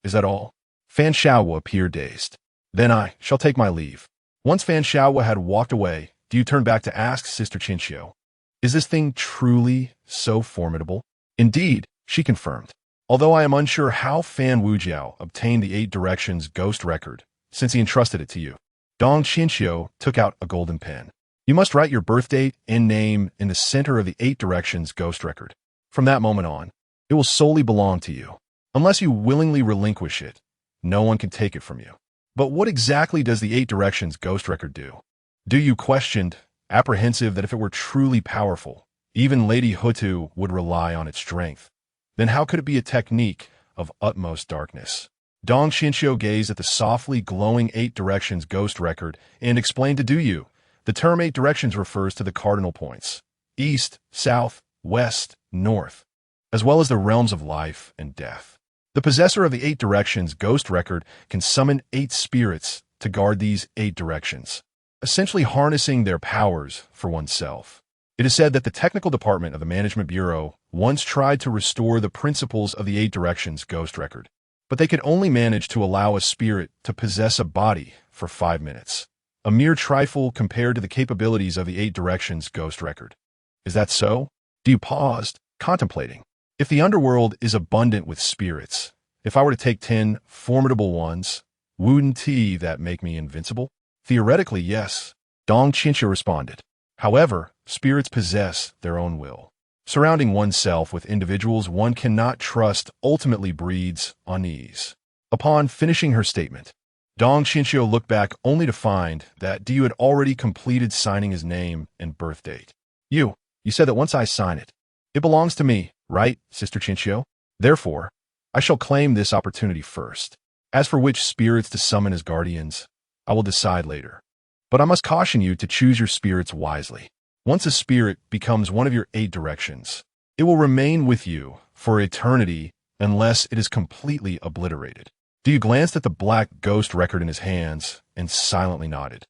is that all?" Fan Xiaowu appeared dazed. "Then I shall take my leave." Once Fan Xiaowu had walked away, Diyu turned back to ask Sister Qinqiu, "Is this thing truly so formidable?" "Indeed," she confirmed. "Although I am unsure how Fan Wujiao obtained the 8 Directions Ghost Record, since he entrusted it to you." Dong Qinqiu took out a golden pen. "You must write your birth date and name in the center of the 8 Directions Ghost Record. From that moment on, it will solely belong to you. Unless you willingly relinquish it, no one can take it from you." "But what exactly does the 8 Directions Ghost Record do?" You questioned, apprehensive that if it were truly powerful, even Lady Hutu would rely on its strength. Then how could it be a technique of utmost darkness? Dong Qinqiu gazed at the softly glowing 8 Directions Ghost Record and explained to Duyu. The term 8 Directions refers to the cardinal points, east, south, west, north, as well as the realms of life and death. The possessor of the 8 Directions Ghost Record can summon 8 spirits to guard these 8 directions, essentially harnessing their powers for oneself. It is said that the technical department of the Management Bureau once tried to restore the principles of the 8 Directions Ghost Record, but they could only manage to allow a spirit to possess a body for 5 minutes, a mere trifle compared to the capabilities of the 8 Directions Ghost Record. Is that so? You paused, contemplating. If the underworld is abundant with spirits, if I were to take 10 formidable ones, wouldn't that make me invincible? Theoretically, yes, Dong Chincha responded. However, spirits possess their own will. Surrounding oneself with individuals one cannot trust ultimately breeds unease. Upon finishing her statement, Dong Chinchio looked back only to find that Du had already completed signing his name and birth date. You said that once I sign it, it belongs to me, right, Sister Chinchio? Therefore, I shall claim this opportunity first. As for which spirits to summon as guardians, I will decide later. But I must caution you to choose your spirits wisely. Once a spirit becomes one of your 8 directions, it will remain with you for eternity unless it is completely obliterated. Du glanced at the black ghost record in his hands and silently nodded.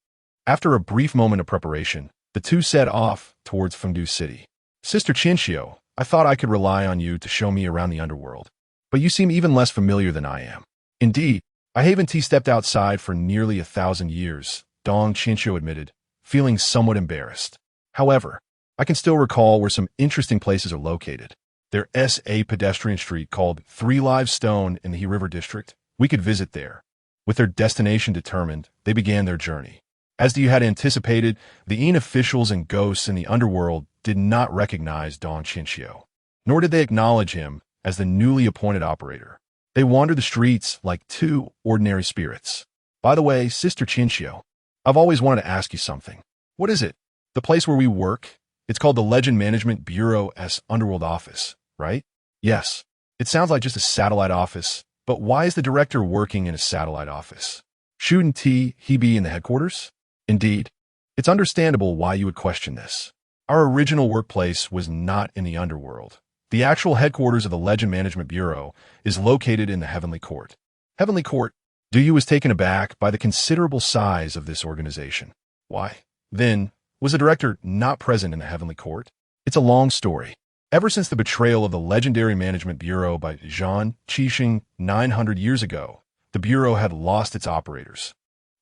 After a brief moment of preparation, the two set off towards Fengdu City. Sister Chinchio, I thought I could rely on you to show me around the underworld, but you seem even less familiar than I am. Indeed, I haven't stepped outside for nearly 1,000 years, Dong Chinchio admitted, feeling somewhat embarrassed. However, I can still recall where some interesting places are located. There's a pedestrian street called 3 Live Stone in the He River district. We could visit there. With their destination determined, they began their journey. As you had anticipated, the Yin officials and ghosts in the underworld did not recognize Dong Chinchio, nor did they acknowledge him as the newly appointed operator. They wandered the streets like 2 ordinary spirits. By the way, Sister Chinchio, I've always wanted to ask you something. What is it? The place where we work? It's called the Legend Management Bureau's Underworld Office, right? Yes. It sounds like just a satellite office, but why is the director working in a satellite office? Shouldn't he be in the headquarters? Indeed. It's understandable why you would question this. Our original workplace was not in the underworld. The actual headquarters of the Legend Management Bureau is located in the Heavenly Court. Heavenly Court? Du was taken aback by the considerable size of this organization. Why, then, was the director not present in the Heavenly Court? It's a long story. Ever since the betrayal of the legendary Management Bureau by Zhang Qixing 900 years ago, the Bureau had lost its operators.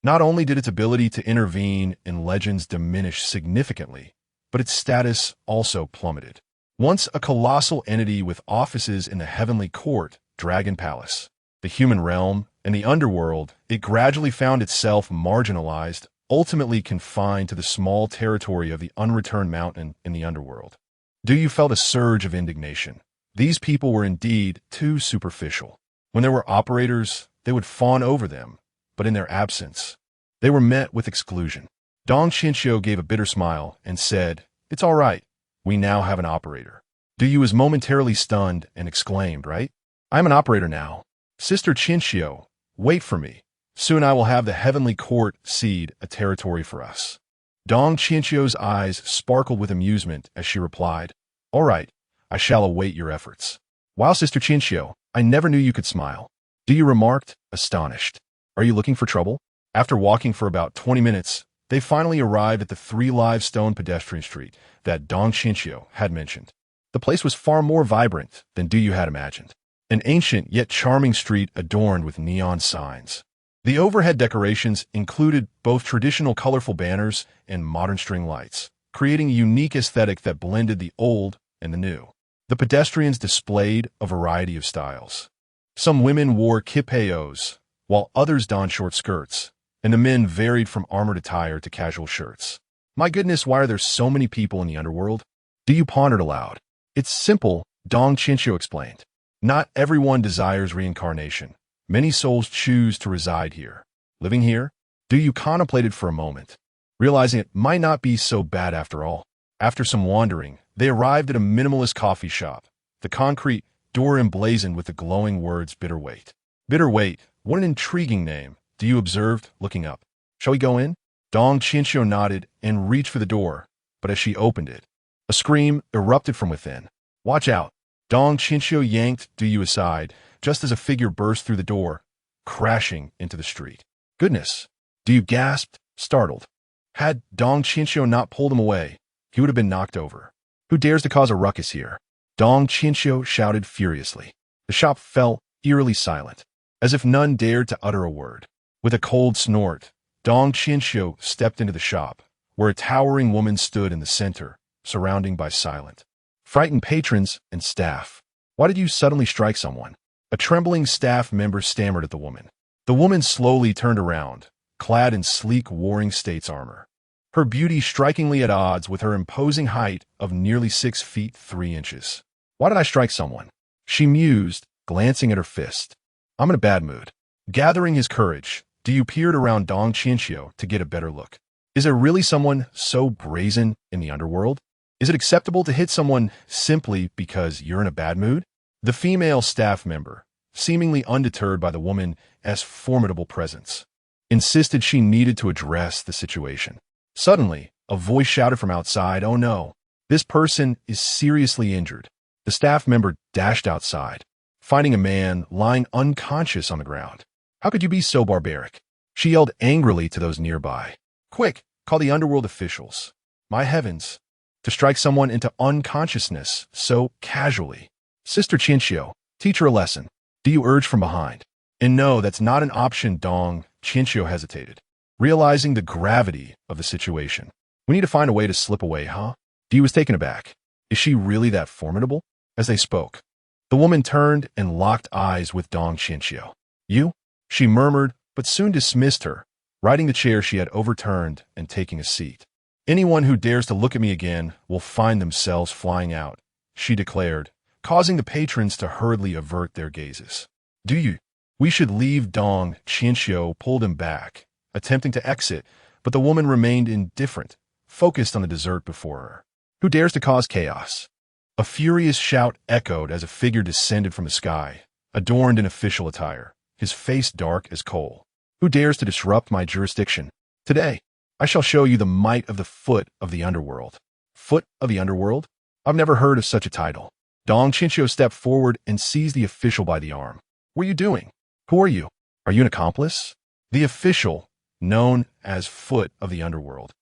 Not only did its ability to intervene in legends diminish significantly, but its status also plummeted. Once a colossal entity with offices in the Heavenly Court, Dragon Palace, the human realm, and the underworld, it gradually found itself marginalized, ultimately confined to the small territory of the unreturned mountain in the underworld. Du felt a surge of indignation. These people were indeed too superficial. When there were operators, they would fawn over them, but in their absence, they were met with exclusion. Dong Chinchio gave a bitter smile and said, "It's all right. We now have an operator." Du was momentarily stunned and exclaimed, "Right? I'm an operator now. Sister Chinchio, wait for me. Soon I will have the Heavenly Court cede a territory for us." Dong Chinchio's eyes sparkled with amusement as she replied, "All right, I shall await your efforts." "Wow, Sister Chinchio, I never knew you could smile." Du remarked, astonished. "Are you looking for trouble?" After walking for about 20 minutes, they finally arrived at the 3 Live Stone pedestrian street that Dong Chinchio had mentioned. The place was far more vibrant than Du had imagined. An ancient yet charming street adorned with neon signs. The overhead decorations included both traditional colorful banners and modern string lights, creating a unique aesthetic that blended the old and the new. The pedestrians displayed a variety of styles. Some women wore kipayos, while others donned short skirts, and the men varied from armored attire to casual shirts. "My goodness, why are there so many people in the underworld?" Du pondered aloud. "It's simple," Dong Chinchio explained. "Not everyone desires reincarnation. Many souls choose to reside here." Living here? Du contemplated for a moment, realizing it might not be so bad after all. After some wandering, they arrived at a minimalist coffee shop, the concrete door emblazoned with the glowing words "Bitter Wait." "Bitter Wait, what an intriguing name," Du observed, looking up. "Shall we go in?" Dong Chinchio nodded and reached for the door, but as she opened it, a scream erupted from within. "Watch out!" Dong Chinchio yanked Du aside, just as a figure burst through the door, crashing into the street. "Goodness!" Du gasped, startled. Had Dong Chinchio not pulled him away, he would have been knocked over. "Who dares to cause a ruckus here?" Dong Chinchio shouted furiously. The shop fell eerily silent, as if none dared to utter a word. With a cold snort, Dong Chinchio stepped into the shop, where a towering woman stood in the center, surrounding by silent, frightened patrons and staff. Why did you suddenly strike someone? A trembling staff member stammered at the woman. The woman slowly turned around, clad in sleek Warring States armor, her beauty strikingly at odds with her imposing height of nearly 6 feet 3 inches. Why did I strike someone? She mused, glancing at her fist. I'm in a bad mood. Gathering his courage, Diyu peered around Dong Qianxiu to get a better look. Is there really someone so brazen in the underworld? Is it acceptable to hit someone simply because you're in a bad mood? The female staff member, seemingly undeterred by the woman's formidable presence, insisted she needed to address the situation. Suddenly, a voice shouted from outside, "Oh no, this person is seriously injured." The staff member dashed outside, finding a man lying unconscious on the ground. How could you be so barbaric? She yelled angrily to those nearby. Quick, call the underworld officials. My heavens, to strike someone into unconsciousness so casually. Sister Qianxiu, teach her a lesson. Do you urge from behind? And no, that's not an option, Dong. Qianxiu hesitated, realizing the gravity of the situation. We need to find a way to slip away, huh? Diyu was taken aback. Is she really that formidable? As they spoke, the woman turned and locked eyes with Dong Qianxiu. You? She murmured, but soon dismissed her, righting the chair she had overturned and taking a seat. Anyone who dares to look at me again will find themselves flying out, she declared, causing the patrons to hurriedly avert their gazes. Do you? We should leave. Dong Qianxiu pulled him back, attempting to exit, but the woman remained indifferent, focused on the dessert before her. Who dares to cause chaos? A furious shout echoed as a figure descended from the sky, adorned in official attire, his face dark as coal. Who dares to disrupt my jurisdiction? Today, I shall show you the might of the foot of the underworld. Foot of the underworld? I've never heard of such a title. Dong Qianxiu stepped forward and seized the official by the arm. What are you doing? Who are you? Are you an accomplice? The official, known as Foot of the Underworld,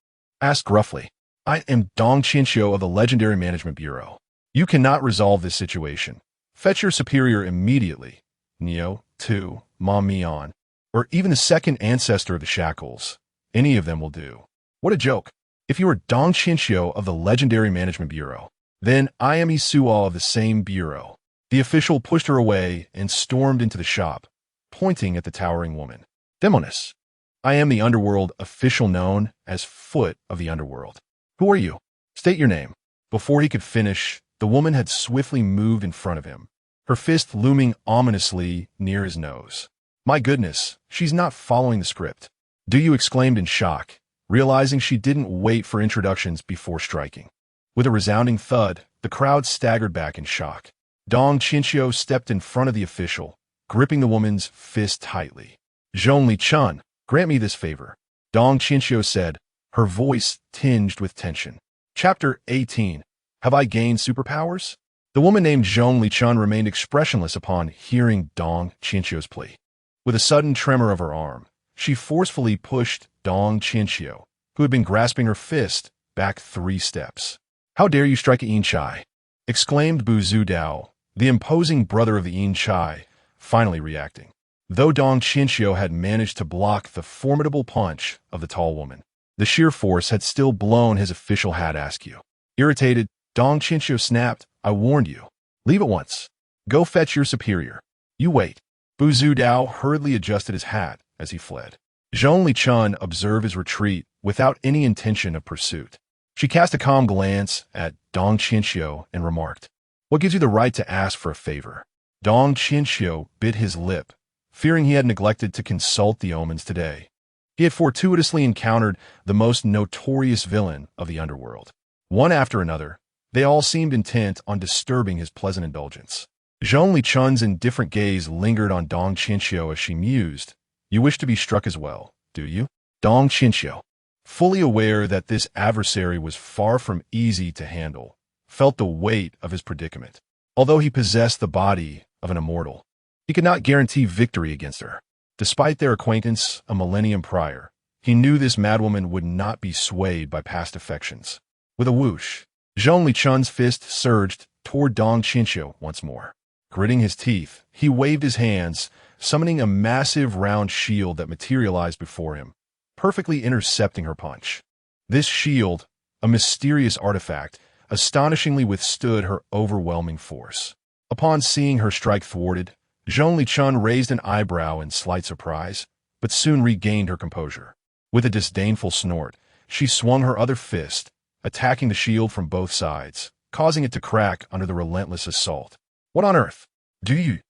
asked gruffly. I am Dong Qianxiu of the Legendary Management Bureau. You cannot resolve this situation. Fetch your superior immediately, Neo, Tu, Ma Mian, or even the second ancestor of the shackles. Any of them will do. What a joke. If you are Dong Qianxiu of the Legendary Management Bureau, then I am Isuo of the same bureau. The official pushed her away and stormed into the shop, pointing at the towering woman. Demoness, I am the underworld official known as Foot of the Underworld. Who are you? State your name. Before he could finish, the woman had swiftly moved in front of him, her fist looming ominously near his nose. My goodness, she's not following the script. Diyu exclaimed in shock, realizing she didn't wait for introductions before striking. With a resounding thud, the crowd staggered back in shock. Dong Qianxiu stepped in front of the official, gripping the woman's fist tightly. Zhongli Chun, grant me this favor, Dong Qianxiu said, her voice tinged with tension. Chapter 18. Have I gained superpowers? The woman named Zhongli Chun remained expressionless upon hearing Dong Qianxiu's plea. With a sudden tremor of her arm, she forcefully pushed Dong Qianxiu, who had been grasping her fist, back 3 steps. How dare you strike a Yin Chai? Exclaimed Bu Zudao, the imposing brother of the Yin Chai, finally reacting. Though Dong Qianxiu had managed to block the formidable punch of the tall woman, the sheer force had still blown his official hat askew. Irritated, Dong Qianxiu snapped, I warned you. Leave at once. Go fetch your superior. You wait. Bu Zudao hurriedly adjusted his hat as he fled. Zhongli Chun observed his retreat without any intention of pursuit. She cast a calm glance at Dong Qianxiu and remarked, What gives you the right to ask for a favor? Dong Qianxiu bit his lip, fearing he had neglected to consult the omens today. He had fortuitously encountered the most notorious villain of the underworld. One after another, they all seemed intent on disturbing his pleasant indulgence. Zhongli Chun's indifferent gaze lingered on Dong Qianxiu as she mused, You wish to be struck as well, do you? Dong Qianxiu, fully aware that this adversary was far from easy to handle, felt the weight of his predicament. Although he possessed the body of an immortal, he could not guarantee victory against her. Despite their acquaintance a millennium prior, he knew this madwoman would not be swayed by past affections. With a whoosh, Zhongli Chun's fist surged toward Dong Qianxiu once more. Gritting his teeth, he waved his hands, summoning a massive round shield that materialized before him, perfectly intercepting her punch. This shield, a mysterious artifact, astonishingly withstood her overwhelming force. Upon seeing her strike thwarted, Zhongli Chun raised an eyebrow in slight surprise, but soon regained her composure. With a disdainful snort, she swung her other fist, attacking the shield from both sides, causing it to crack under the relentless assault. What on earth? Do you?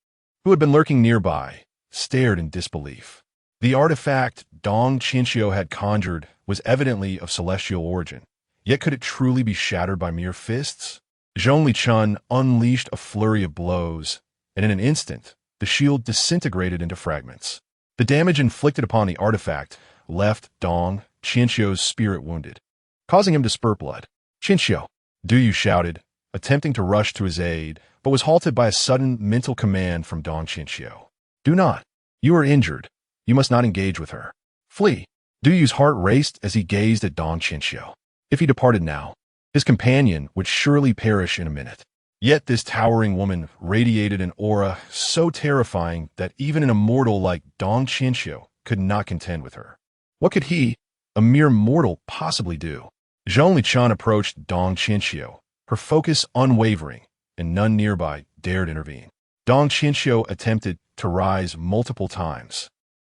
Who had been lurking nearby, stared in disbelief. The artifact Dong Qinxiu had conjured was evidently of celestial origin, yet could it truly be shattered by mere fists? Zhongli Chun unleashed a flurry of blows, and in an instant, the shield disintegrated into fragments. The damage inflicted upon the artifact left Dong Qinxiu's spirit wounded, causing him to spurt blood. Qinxiu, Du Yu shouted, attempting to rush to his aid, but was halted by a sudden mental command from Dong Qinxiu. Do not. You are injured. You must not engage with her. Flee. Du Yu's heart raced as he gazed at Dong Qinxiu. If he departed now, his companion would surely perish in a minute. Yet this towering woman radiated an aura so terrifying that even an immortal like Dong Qinxiu could not contend with her. What could he, a mere mortal, possibly do? Zhongli Chun approached Dong Qinxiu, her focus unwavering, and none nearby dared intervene. Dong Qinxiu attempted to rise multiple times,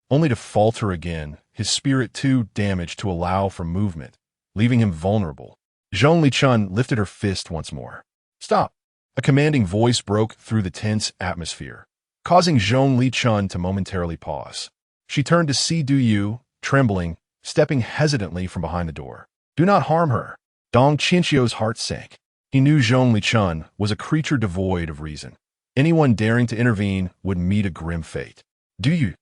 only to falter again, his spirit too damaged to allow for movement, leaving him vulnerable. Zhongli Chun lifted her fist once more. Stop! A commanding voice broke through the tense atmosphere, causing Zhongli Chun to momentarily pause. She turned to see Du Yu, trembling, stepping hesitantly from behind the door. Do not harm her. Dong Qinxiu's heart sank. He knew Zhongli Chun was a creature devoid of reason. Anyone daring to intervene would meet a grim fate. Du Yu,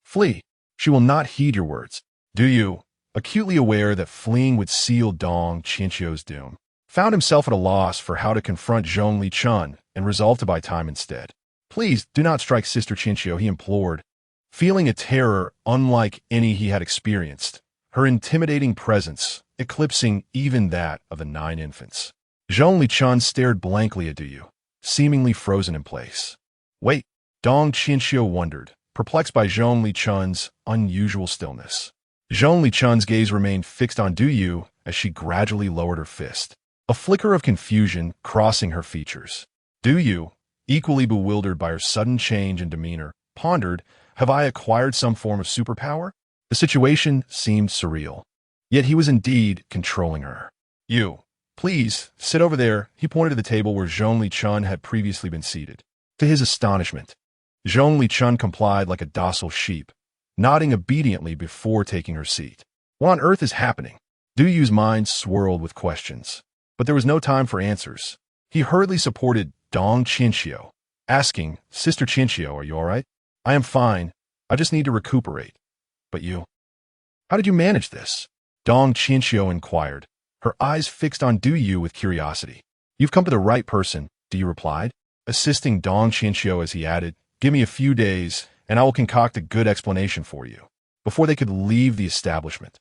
flee. She will not heed your words. Du Yu, acutely aware that fleeing would seal Dong Qinxiu's doom, found himself at a loss for how to confront Zhongli Chun and resolved to buy time instead. Please do not strike Sister Qinxiu, he implored, feeling a terror unlike any he had experienced, her intimidating presence eclipsing even that of the 9 infants. Zhongli Chun stared blankly at Du Yu, seemingly frozen in place. Wait, Dong Qinxiu wondered, perplexed by Zhongli Chun's unusual stillness. Zhongli Chun's gaze remained fixed on Du Yu as she gradually lowered her fist, a flicker of confusion crossing her features. Du Yu, equally bewildered by her sudden change in demeanor, pondered, have I acquired some form of superpower? The situation seemed surreal. Yet he was indeed controlling her. You, please, sit over there, he pointed to the table where Zhongli Chun had previously been seated. To his astonishment, Zhongli Chun complied like a docile sheep, nodding obediently before taking her seat. What on earth is happening? Du Yu's mind swirled with questions, but there was no time for answers. He hurriedly supported Dong Qinxiu, asking, Sister Qinxiu, are you all right? I am fine. I just need to recuperate. But you? How did you manage this? Dong Qinxiu inquired, her eyes fixed on Du Yu with curiosity. You've come to the right person, Du Yu replied, assisting Dong Qinxiu as he added, give me a few days, and I will concoct a good explanation for you. Before they could leave the establishment,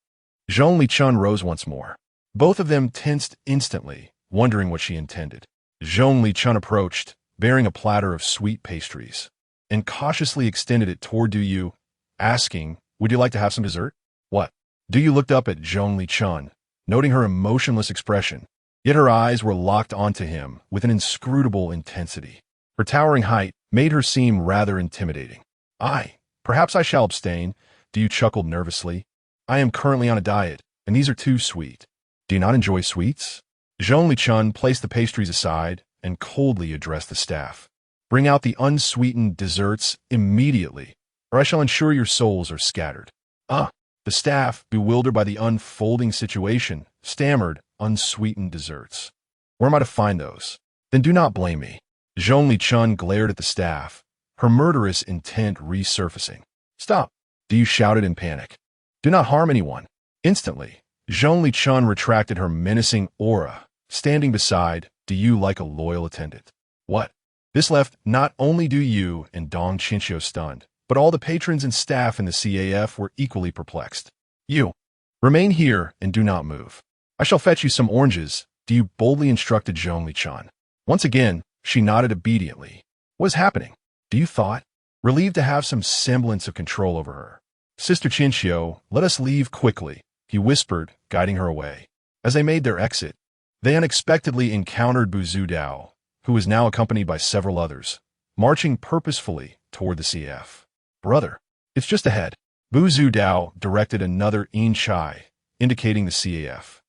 Zhongli Chun rose once more. Both of them tensed instantly, wondering what she intended. Zhongli Chun approached, bearing a platter of sweet pastries, and cautiously extended it toward Du Yu, asking, would you like to have some dessert? What? Du Yu looked up at Zhongli Chun, noting her emotionless expression, yet her eyes were locked onto him with an inscrutable intensity. Her towering height made her seem rather intimidating. Perhaps I shall abstain, Du Yu chuckled nervously. I am currently on a diet, and these are too sweet. Do you not enjoy sweets? Zhongli Chun placed the pastries aside and coldly addressed the staff. Bring out the unsweetened desserts immediately, or I shall ensure your souls are scattered. The staff, bewildered by the unfolding situation, stammered, unsweetened desserts. Where am I to find those? Then do not blame me. Zhongli Chun glared at the staff, her murderous intent resurfacing. Stop, Du Yu shouted in panic. Do not harm anyone. Instantly, Zhongli Chun retracted her menacing aura, standing beside Du Yu like a loyal attendant. What? This left not only Du Yu and Dong Qinxiu stunned, but all the patrons and staff in the CAF were equally perplexed. You, remain here and do not move. I shall fetch you some oranges, Du Yu boldly instructed Zhongli Chun. Once again, she nodded obediently. What is happening? Du Yu thought, relieved to have some semblance of control over her. Sister Qinxiu, let us leave quickly, he whispered, guiding her away. As they made their exit, They unexpectedly encountered Bu Dao, who was now accompanied by several others, marching purposefully toward the CF. Brother, it's just ahead. Bu Dao directed another in chai, indicating the CAF.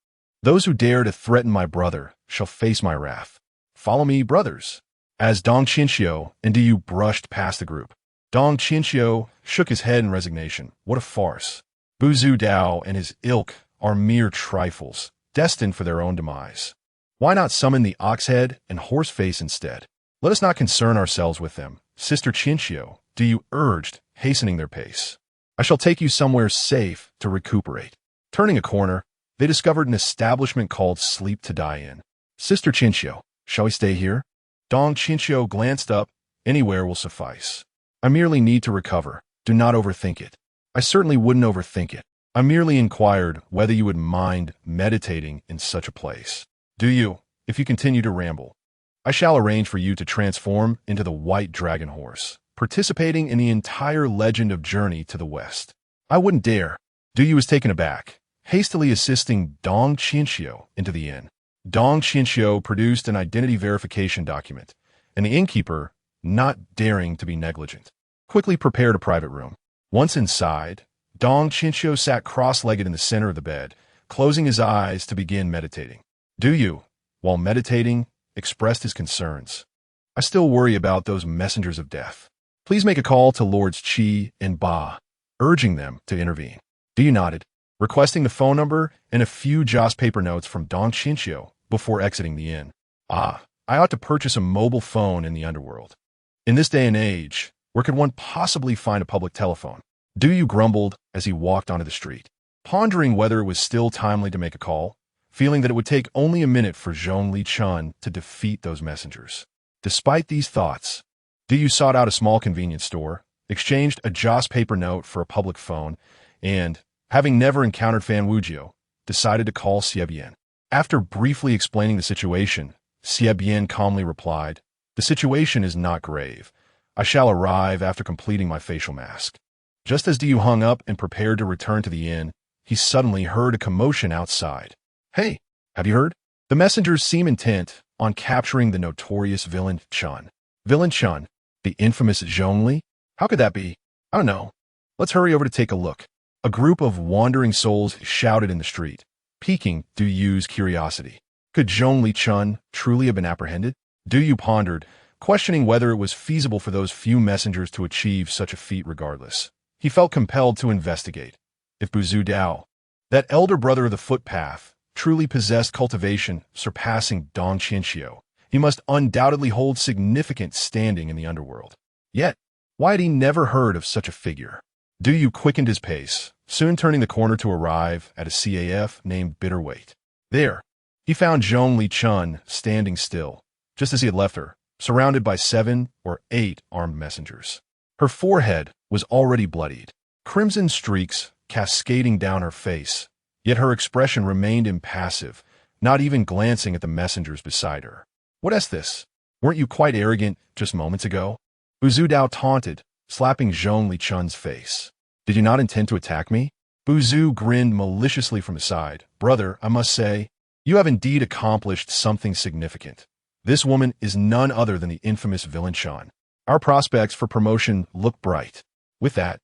Those who dare to threaten my brother shall face my wrath. Follow me, brothers. As Dong Qinxiu and Du brushed past the group, Dong Qinxiu shook his head in resignation. What a farce. Bu Dao and his ilk are mere trifles, destined for their own demise. Why not summon the Oxhead and Horseface instead? Let us not concern ourselves with them. Sister Qinxiu, Du urged, hastening their pace. I shall take you somewhere safe to recuperate. Turning a corner, they discovered an establishment called Sleep to Die In. Sister Qinxiu, shall we stay here? Dong Qinxiu glanced up. Anywhere will suffice. I merely need to recover. Do not overthink it. I certainly wouldn't overthink it. I merely inquired whether you would mind meditating in such a place. Do you? If you continue to ramble, I shall arrange for you to transform into the White Dragon Horse, participating in the entire legend of Journey to the West. I wouldn't dare. Du Yu was taken aback, hastily assisting Dong Qinxiu into the inn. Dong Qinxiu produced an identity verification document, and the innkeeper, not daring to be negligent, quickly prepared a private room. Once inside, Dong Qinxiu sat cross-legged in the center of the bed, closing his eyes to begin meditating. Du Yu, while meditating, expressed his concerns. I still worry about those messengers of death. Please make a call to Lords Qi and Ba, urging them to intervene. Du Yu nodded, requesting the phone number and a few joss paper notes from Dong Qinxiu before exiting the inn. I ought to purchase a mobile phone in the underworld. In this day and age, where could one possibly find a public telephone? Du Yu grumbled as he walked onto the street, pondering whether it was still timely to make a call, feeling that it would take only a minute for Zhong Lichun to defeat those messengers. Despite these thoughts, Du Yu sought out a small convenience store, exchanged a joss paper note for a public phone, and, having never encountered Fan Wujiu, decided to call Xie Bian. After briefly explaining the situation, Xie Bian calmly replied, "The situation is not grave. I shall arrive after completing my facial mask." Just as Du Yu hung up and prepared to return to the inn, he suddenly heard a commotion outside. "Hey, have you heard? The messengers seem intent on capturing the notorious villain Chun." Villain Chun? The infamous Zhongli? How could that be? I don't know. Let's hurry over to take a look. A group of wandering souls shouted in the street, piquing Du Yu's curiosity. Could Zhongli Chun truly have been apprehended? Du Yu pondered, questioning whether it was feasible for those few messengers to achieve such a feat regardless. He felt compelled to investigate. If Bu Dao, that elder brother of the footpath, truly possessed cultivation surpassing Dong Qinxiu, he must undoubtedly hold significant standing in the underworld. Yet, why had he never heard of such a figure? Du Yu quickened his pace, soon turning the corner to arrive at a CAF named Bitterweight. There, he found Zhong Lichun standing still, just as he had left her, surrounded by 7 or 8 armed messengers. Her forehead was already bloodied, crimson streaks cascading down her face, yet her expression remained impassive, not even glancing at the messengers beside her. "What is this? Weren't you quite arrogant just moments ago?" Bu Dao taunted, slapping Zhong Lichun's face. "Did you not intend to attack me?" Bu Zu grinned maliciously from his side. "Brother, I must say, you have indeed accomplished something significant. This woman is none other than the infamous villain Chun. Our prospects for promotion look bright." With that,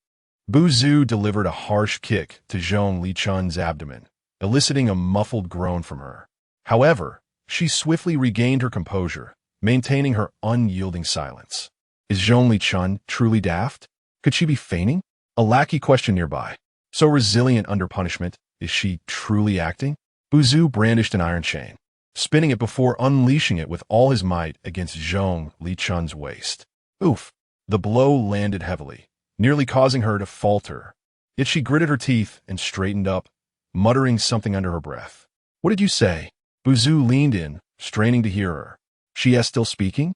Bu Zu delivered a harsh kick to Zhong Lichun's abdomen, eliciting a muffled groan from her. However, she swiftly regained her composure, maintaining her unyielding silence. Is Zhong Lichun truly daft? Could she be feigning? A lackey questioned nearby. So resilient under punishment, is she truly acting? Bu Zu brandished an iron chain, spinning it before unleashing it with all his might against Zhong Lichun's waist. Oof! The blow landed heavily, nearly causing her to falter. Yet she gritted her teeth and straightened up, muttering something under her breath. "What did you say?" Bu Zu leaned in, straining to hear her. She is still speaking?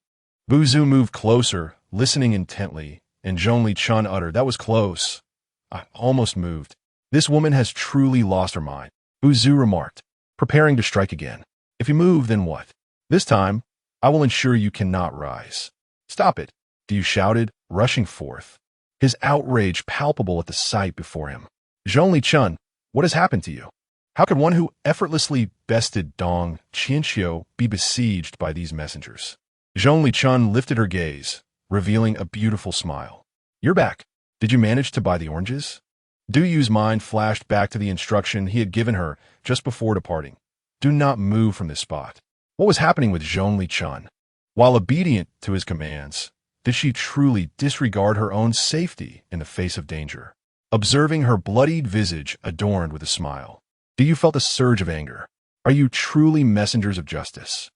Bu Zu moved closer, listening intently, and Zhong Lichun uttered, "That was close. I almost moved. This woman has truly lost her mind," Bu Zu remarked, preparing to strike again. "If you move, then what? This time, I will ensure you cannot rise." "Stop it," Du shouted, rushing forth, his outrage palpable at the sight before him. "Zhong Lichun, what has happened to you?" How could one who effortlessly bested Dong Qianxiu be besieged by these messengers? Zhongli Chun lifted her gaze, revealing a beautiful smile. You're back. Did you manage to buy the oranges? Du Yu's mind flashed back to the instruction he had given her just before departing. Do not move from this spot. What was happening with Zhongli Chun? While obedient to his commands, did she truly disregard her own safety in the face of danger? Observing her bloodied visage adorned with a smile, Du Yu felt a surge of anger. Are you truly messengers of justice?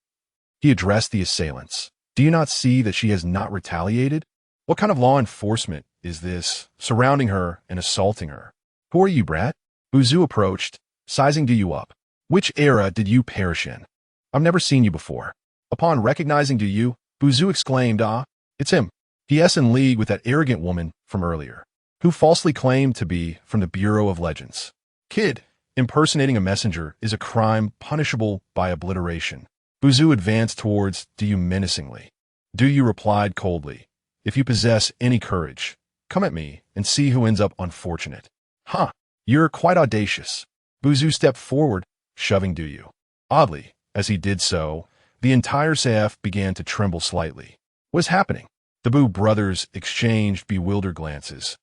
He addressed the assailants. Do you not see that she has not retaliated? What kind of law enforcement is this, surrounding her and assaulting her? Who are you, brat? Buzu approached, sizing Du Yu up. Which era did you perish in? I've never seen you before. Upon recognizing Du Yu, Buzu exclaimed, Ah, it's him. He*s in league with that arrogant woman from earlier, who falsely claimed to be from the Bureau of Legends. Kid, impersonating a messenger is a crime punishable by obliteration. Buzu advanced towards Du Yu menacingly. Du Yu replied coldly, If you possess any courage, come at me and see who ends up unfortunate. Huh, you're quite audacious. Buzu stepped forward, shoving Du Yu. Oddly, as he did so, the entire CF began to tremble slightly. What is happening? The Bu brothers exchanged bewildered glances,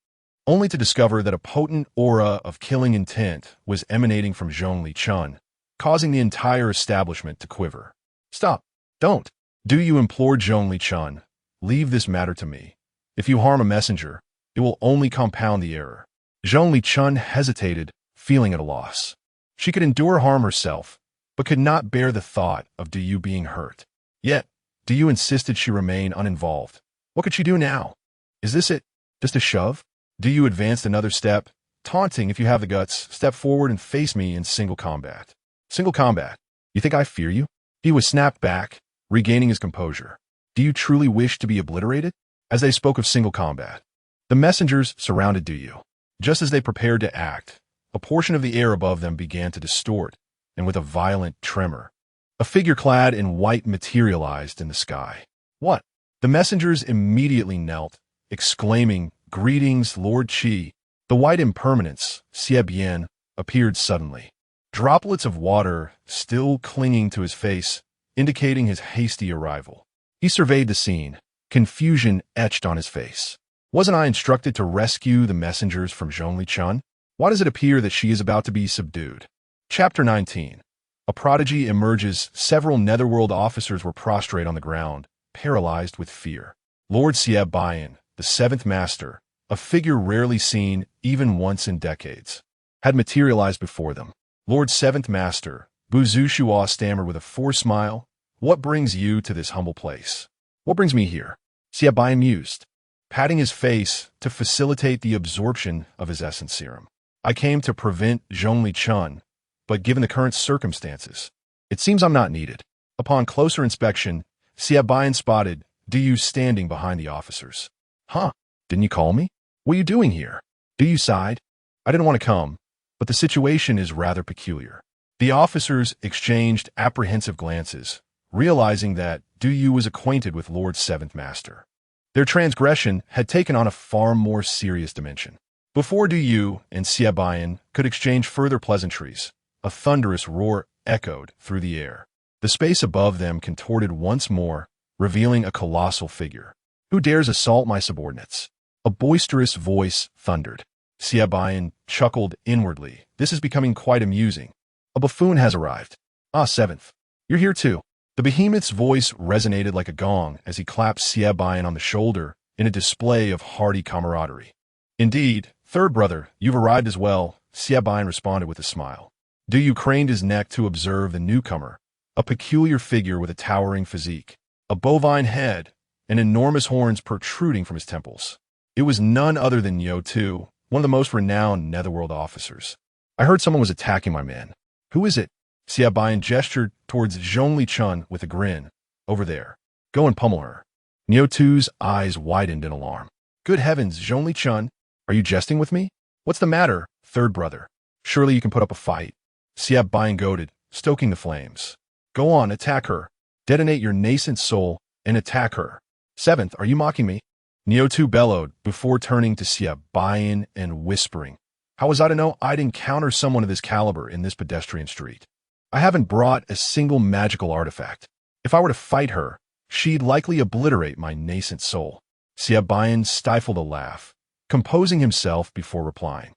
only to discover that a potent aura of killing intent was emanating from Zhongli Chun, causing the entire establishment to quiver. Stop. Don't. Du Yu implored Zhongli Chun. Leave this matter to me. If you harm a messenger, it will only compound the error. Zhongli Chun hesitated, feeling at a loss. She could endure harm herself, but could not bear the thought of Du Yu being hurt. Yet, Du Yu insisted she remain uninvolved. What could she do now? Is this it? Just a shove? Du Yu advanced another step, taunting, if you have the guts, step forward and face me in single combat. Single combat? You think I fear you? He was snapped back, regaining his composure. Do you truly wish to be obliterated? As they spoke of single combat, the messengers surrounded Du Yu. Just as they prepared to act, a portion of the air above them began to distort, and with a violent tremor, a figure clad in white materialized in the sky. What? The messengers immediately knelt, exclaiming, Greetings, Lord Qi. The white impermanence, Xie Bian, appeared suddenly. Droplets of water still clinging to his face, indicating his hasty arrival. He surveyed the scene, confusion etched on his face. Wasn't I instructed to rescue the messengers from Zhongli Chun? Why does it appear that she is about to be subdued? Chapter 19. A prodigy emerges. Several netherworld officers were prostrate on the ground, paralyzed with fear. Lord Xie Bian, the seventh master, a figure rarely seen even once in decades, had materialized before them. Lord Seventh Master, Buzu Shua stammered with a forced smile, What brings you to this humble place? What brings me here? Xie Bian mused, patting his face to facilitate the absorption of his essence serum. I came to prevent Zhongli Chun, but given the current circumstances, it seems I'm not needed. Upon closer inspection, Xie Bian spotted Du Yu standing behind the officers. Huh, didn't you call me? What are you doing here? Du Yu sighed. I didn't want to come, but the situation is rather peculiar. The officers exchanged apprehensive glances, realizing that Du Yu was acquainted with Lord Seventh Master. Their transgression had taken on a far more serious dimension. Before Du Yu and Xie Bian could exchange further pleasantries, a thunderous roar echoed through the air. The space above them contorted once more, revealing a colossal figure. Who dares assault my subordinates? A boisterous voice thundered. Xie Bian chuckled inwardly. This is becoming quite amusing. A buffoon has arrived. Ah, seventh. You're here too. The behemoth's voice resonated like a gong as he clapped Xie Bian on the shoulder in a display of hearty camaraderie. Indeed, third brother, you've arrived as well, Xie Bian responded with a smile. Du Yu craned his neck to observe the newcomer, a peculiar figure with a towering physique, a bovine head, and enormous horns protruding from his temples. It was none other than Yo Tu, one of the most renowned netherworld officers. I heard someone was attacking my men. Who is it? Xie Bian gestured towards Zhongli Chun with a grin. Over there. Go and pummel her. Yo Tu's eyes widened in alarm. Good heavens, Zhongli Chun, are you jesting with me? What's the matter, third brother? Surely you can put up a fight. Xie Bian goaded, stoking the flames. Go on, attack her. Detonate your nascent soul and attack her. Seventh, are you mocking me? Neo Tu bellowed before turning to Xie Bian and whispering, How was I to know I'd encounter someone of this caliber in this pedestrian street? I haven't brought a single magical artifact. If I were to fight her, she'd likely obliterate my nascent soul. Siabayan stifled a laugh, composing himself before replying.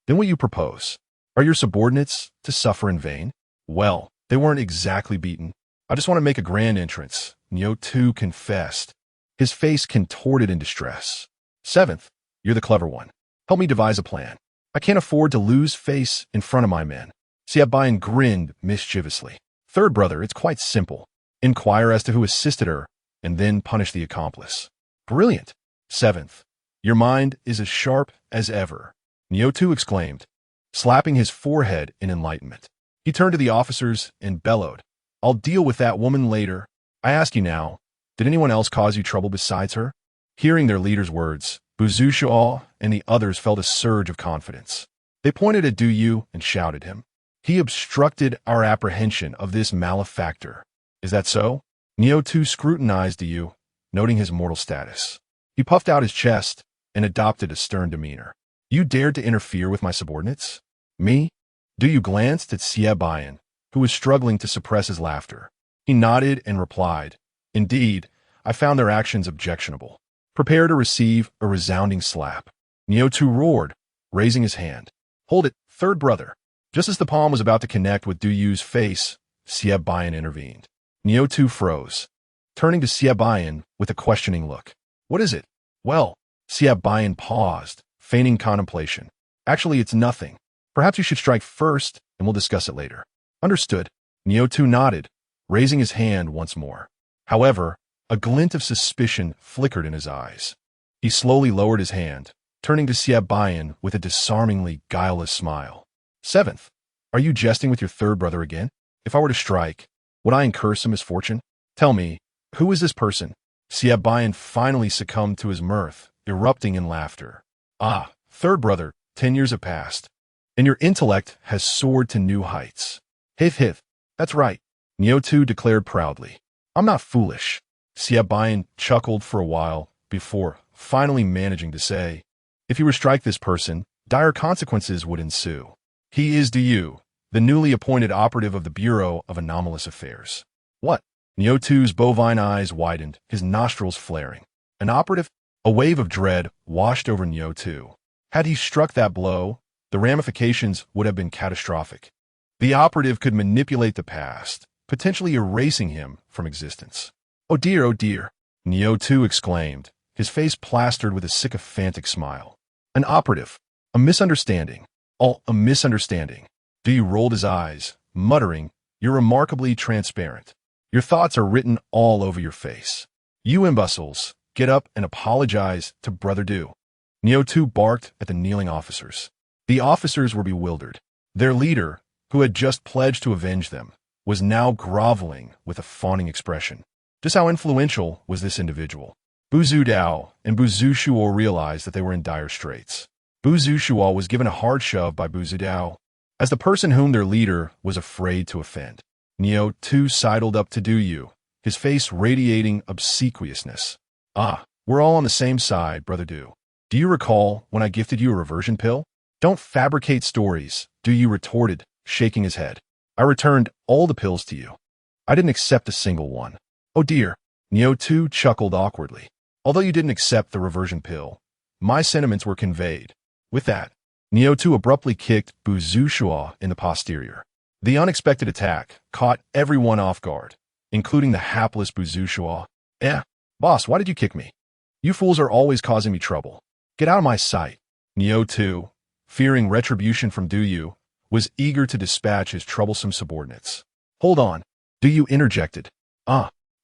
Then what you propose? Are your subordinates to suffer in vain? Well, they weren't exactly beaten. I just want to make a grand entrance, Nyotu confessed, his face contorted in distress. Seventh, you're the clever one. Help me devise a plan. I can't afford to lose face in front of my men. Siabayan grinned mischievously. Third brother, it's quite simple. Inquire as to who assisted her, and then punish the accomplice. Brilliant. Seventh, your mind is as sharp as ever, Nyotu exclaimed, slapping his forehead in enlightenment. He turned to the officers and bellowed, I'll deal with that woman later. I ask you now, did anyone else cause you trouble besides her? Hearing their leader's words, Buzushuo and the others felt a surge of confidence. They pointed at Duyu and shouted him. He obstructed our apprehension of this malefactor. Is that so? Nyotu scrutinized Duyu, noting his mortal status. He puffed out his chest and adopted a stern demeanor. You dared to interfere with my subordinates? Me? Duyu glanced at Siabayan, who was struggling to suppress his laughter. He nodded and replied, Indeed, I found their actions objectionable. Prepare to receive a resounding slap. Nyotu roared, raising his hand. Hold it, third brother. Just as the palm was about to connect with Duyu's face, Siabayan intervened. Nyotu froze, turning to Siabayan with a questioning look. What is it? Well, Siabayan paused, feigning contemplation. Actually, it's nothing. Perhaps you should strike first, and we'll discuss it later. Understood. Nyotu nodded, raising his hand once more. However, a glint of suspicion flickered in his eyes. He slowly lowered his hand, turning to Siabayan with a disarmingly guileless smile. Seventh, are you jesting with your third brother again? If I were to strike, would I incur some misfortune? Tell me, who is this person? Siabayan finally succumbed to his mirth, erupting in laughter. Ah, third brother, 10 years have passed, and your intellect has soared to new heights. Hith hith, that's right, Nyotu declared proudly. I'm not foolish. Siabayan chuckled for a while before finally managing to say, if you were to strike this person, dire consequences would ensue. He is Duyu, the newly appointed operative of the Bureau of Anomalous Affairs. What? Nyotu's bovine eyes widened, his nostrils flaring. An operative? A wave of dread washed over Nyotu. Had he struck that blow, the ramifications would have been catastrophic. The operative could manipulate the past, potentially erasing him from existence. Oh dear, Nyotu exclaimed, his face plastered with a sycophantic smile. An operative. A misunderstanding. All a misunderstanding. Duyu rolled his eyes, muttering, You're remarkably transparent. Your thoughts are written all over your face. You imbeciles, get up and apologize to Brother Du. Nyotu barked at the kneeling officers. The officers were bewildered. Their leader, who had just pledged to avenge them, was now groveling with a fawning expression. Just how influential was this individual? Buzu Dao and Buzu Shuo realized that they were in dire straits. Buzu Shuo was given a hard shove by Buzu Dao, as the person whom their leader was afraid to offend. Nyotu sidled up to Duyu, his face radiating obsequiousness. Ah, we're all on the same side, Brother Du. Do you recall when I gifted you a reversion pill? Don't fabricate stories, Duyu retorted, shaking his head. I returned all the pills to you. I didn't accept a single one. Oh dear, Nyotu chuckled awkwardly. Although you didn't accept the reversion pill, my sentiments were conveyed. With that, Nyotu abruptly kicked Buzushuo in the posterior. The unexpected attack caught everyone off guard, including the hapless Buzushuo. Boss, why did you kick me? You fools are always causing me trouble. Get out of my sight. Nyotu, fearing retribution from Duyu, was eager to dispatch his troublesome subordinates. Hold on, Duyu interjected.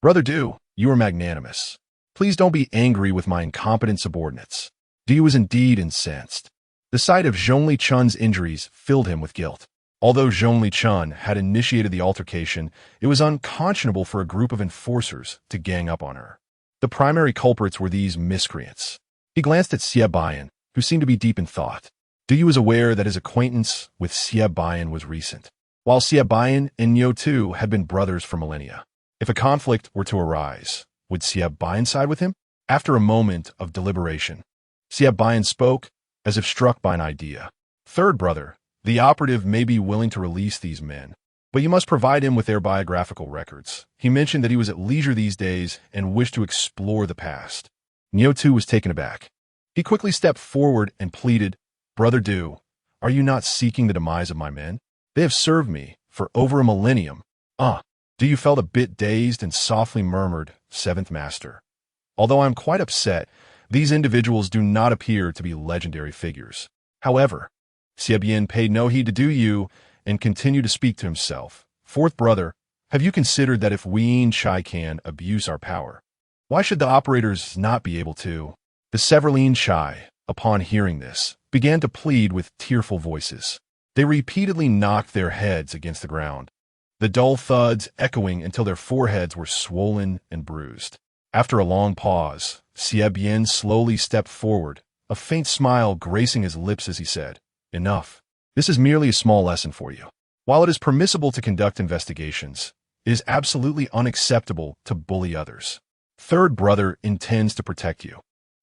Brother Du, you are magnanimous. Please don't be angry with my incompetent subordinates. Duyu was indeed incensed. The sight of Zhongli Chun's injuries filled him with guilt. Although Zhongli Chun had initiated the altercation, it was unconscionable for a group of enforcers to gang up on her. The primary culprits were these miscreants. He glanced at Siabayan, who seemed to be deep in thought. Duyu was aware that his acquaintance with Siabayan was recent, while Siabayan and Nyotu had been brothers for millennia. If a conflict were to arise, would Siabayan side with him? After a moment of deliberation, Siabayan spoke, as if struck by an idea. Third brother, the operative may be willing to release these men, but you must provide him with their biographical records. He mentioned that he was at leisure these days and wished to explore the past. Neo too was taken aback. He quickly stepped forward and pleaded, Brother Du, are you not seeking the demise of my men? They have served me for over a millennium. Do you felt a bit dazed and softly murmured, Seventh Master. Although I am quite upset, these individuals do not appear to be legendary figures. However, Xie Bian paid no heed to Du Yu and continued to speak to himself. Fourth brother, have you considered that if we Chai can abuse our power, why should the operators not be able to? The Severine Chai, upon hearing this, began to plead with tearful voices. They repeatedly knocked their heads against the ground, the dull thuds echoing until their foreheads were swollen and bruised. After a long pause, Xie Bian slowly stepped forward, a faint smile gracing his lips as he said, Enough. This is merely a small lesson for you. While it is permissible to conduct investigations, it is absolutely unacceptable to bully others. Third brother intends to protect you,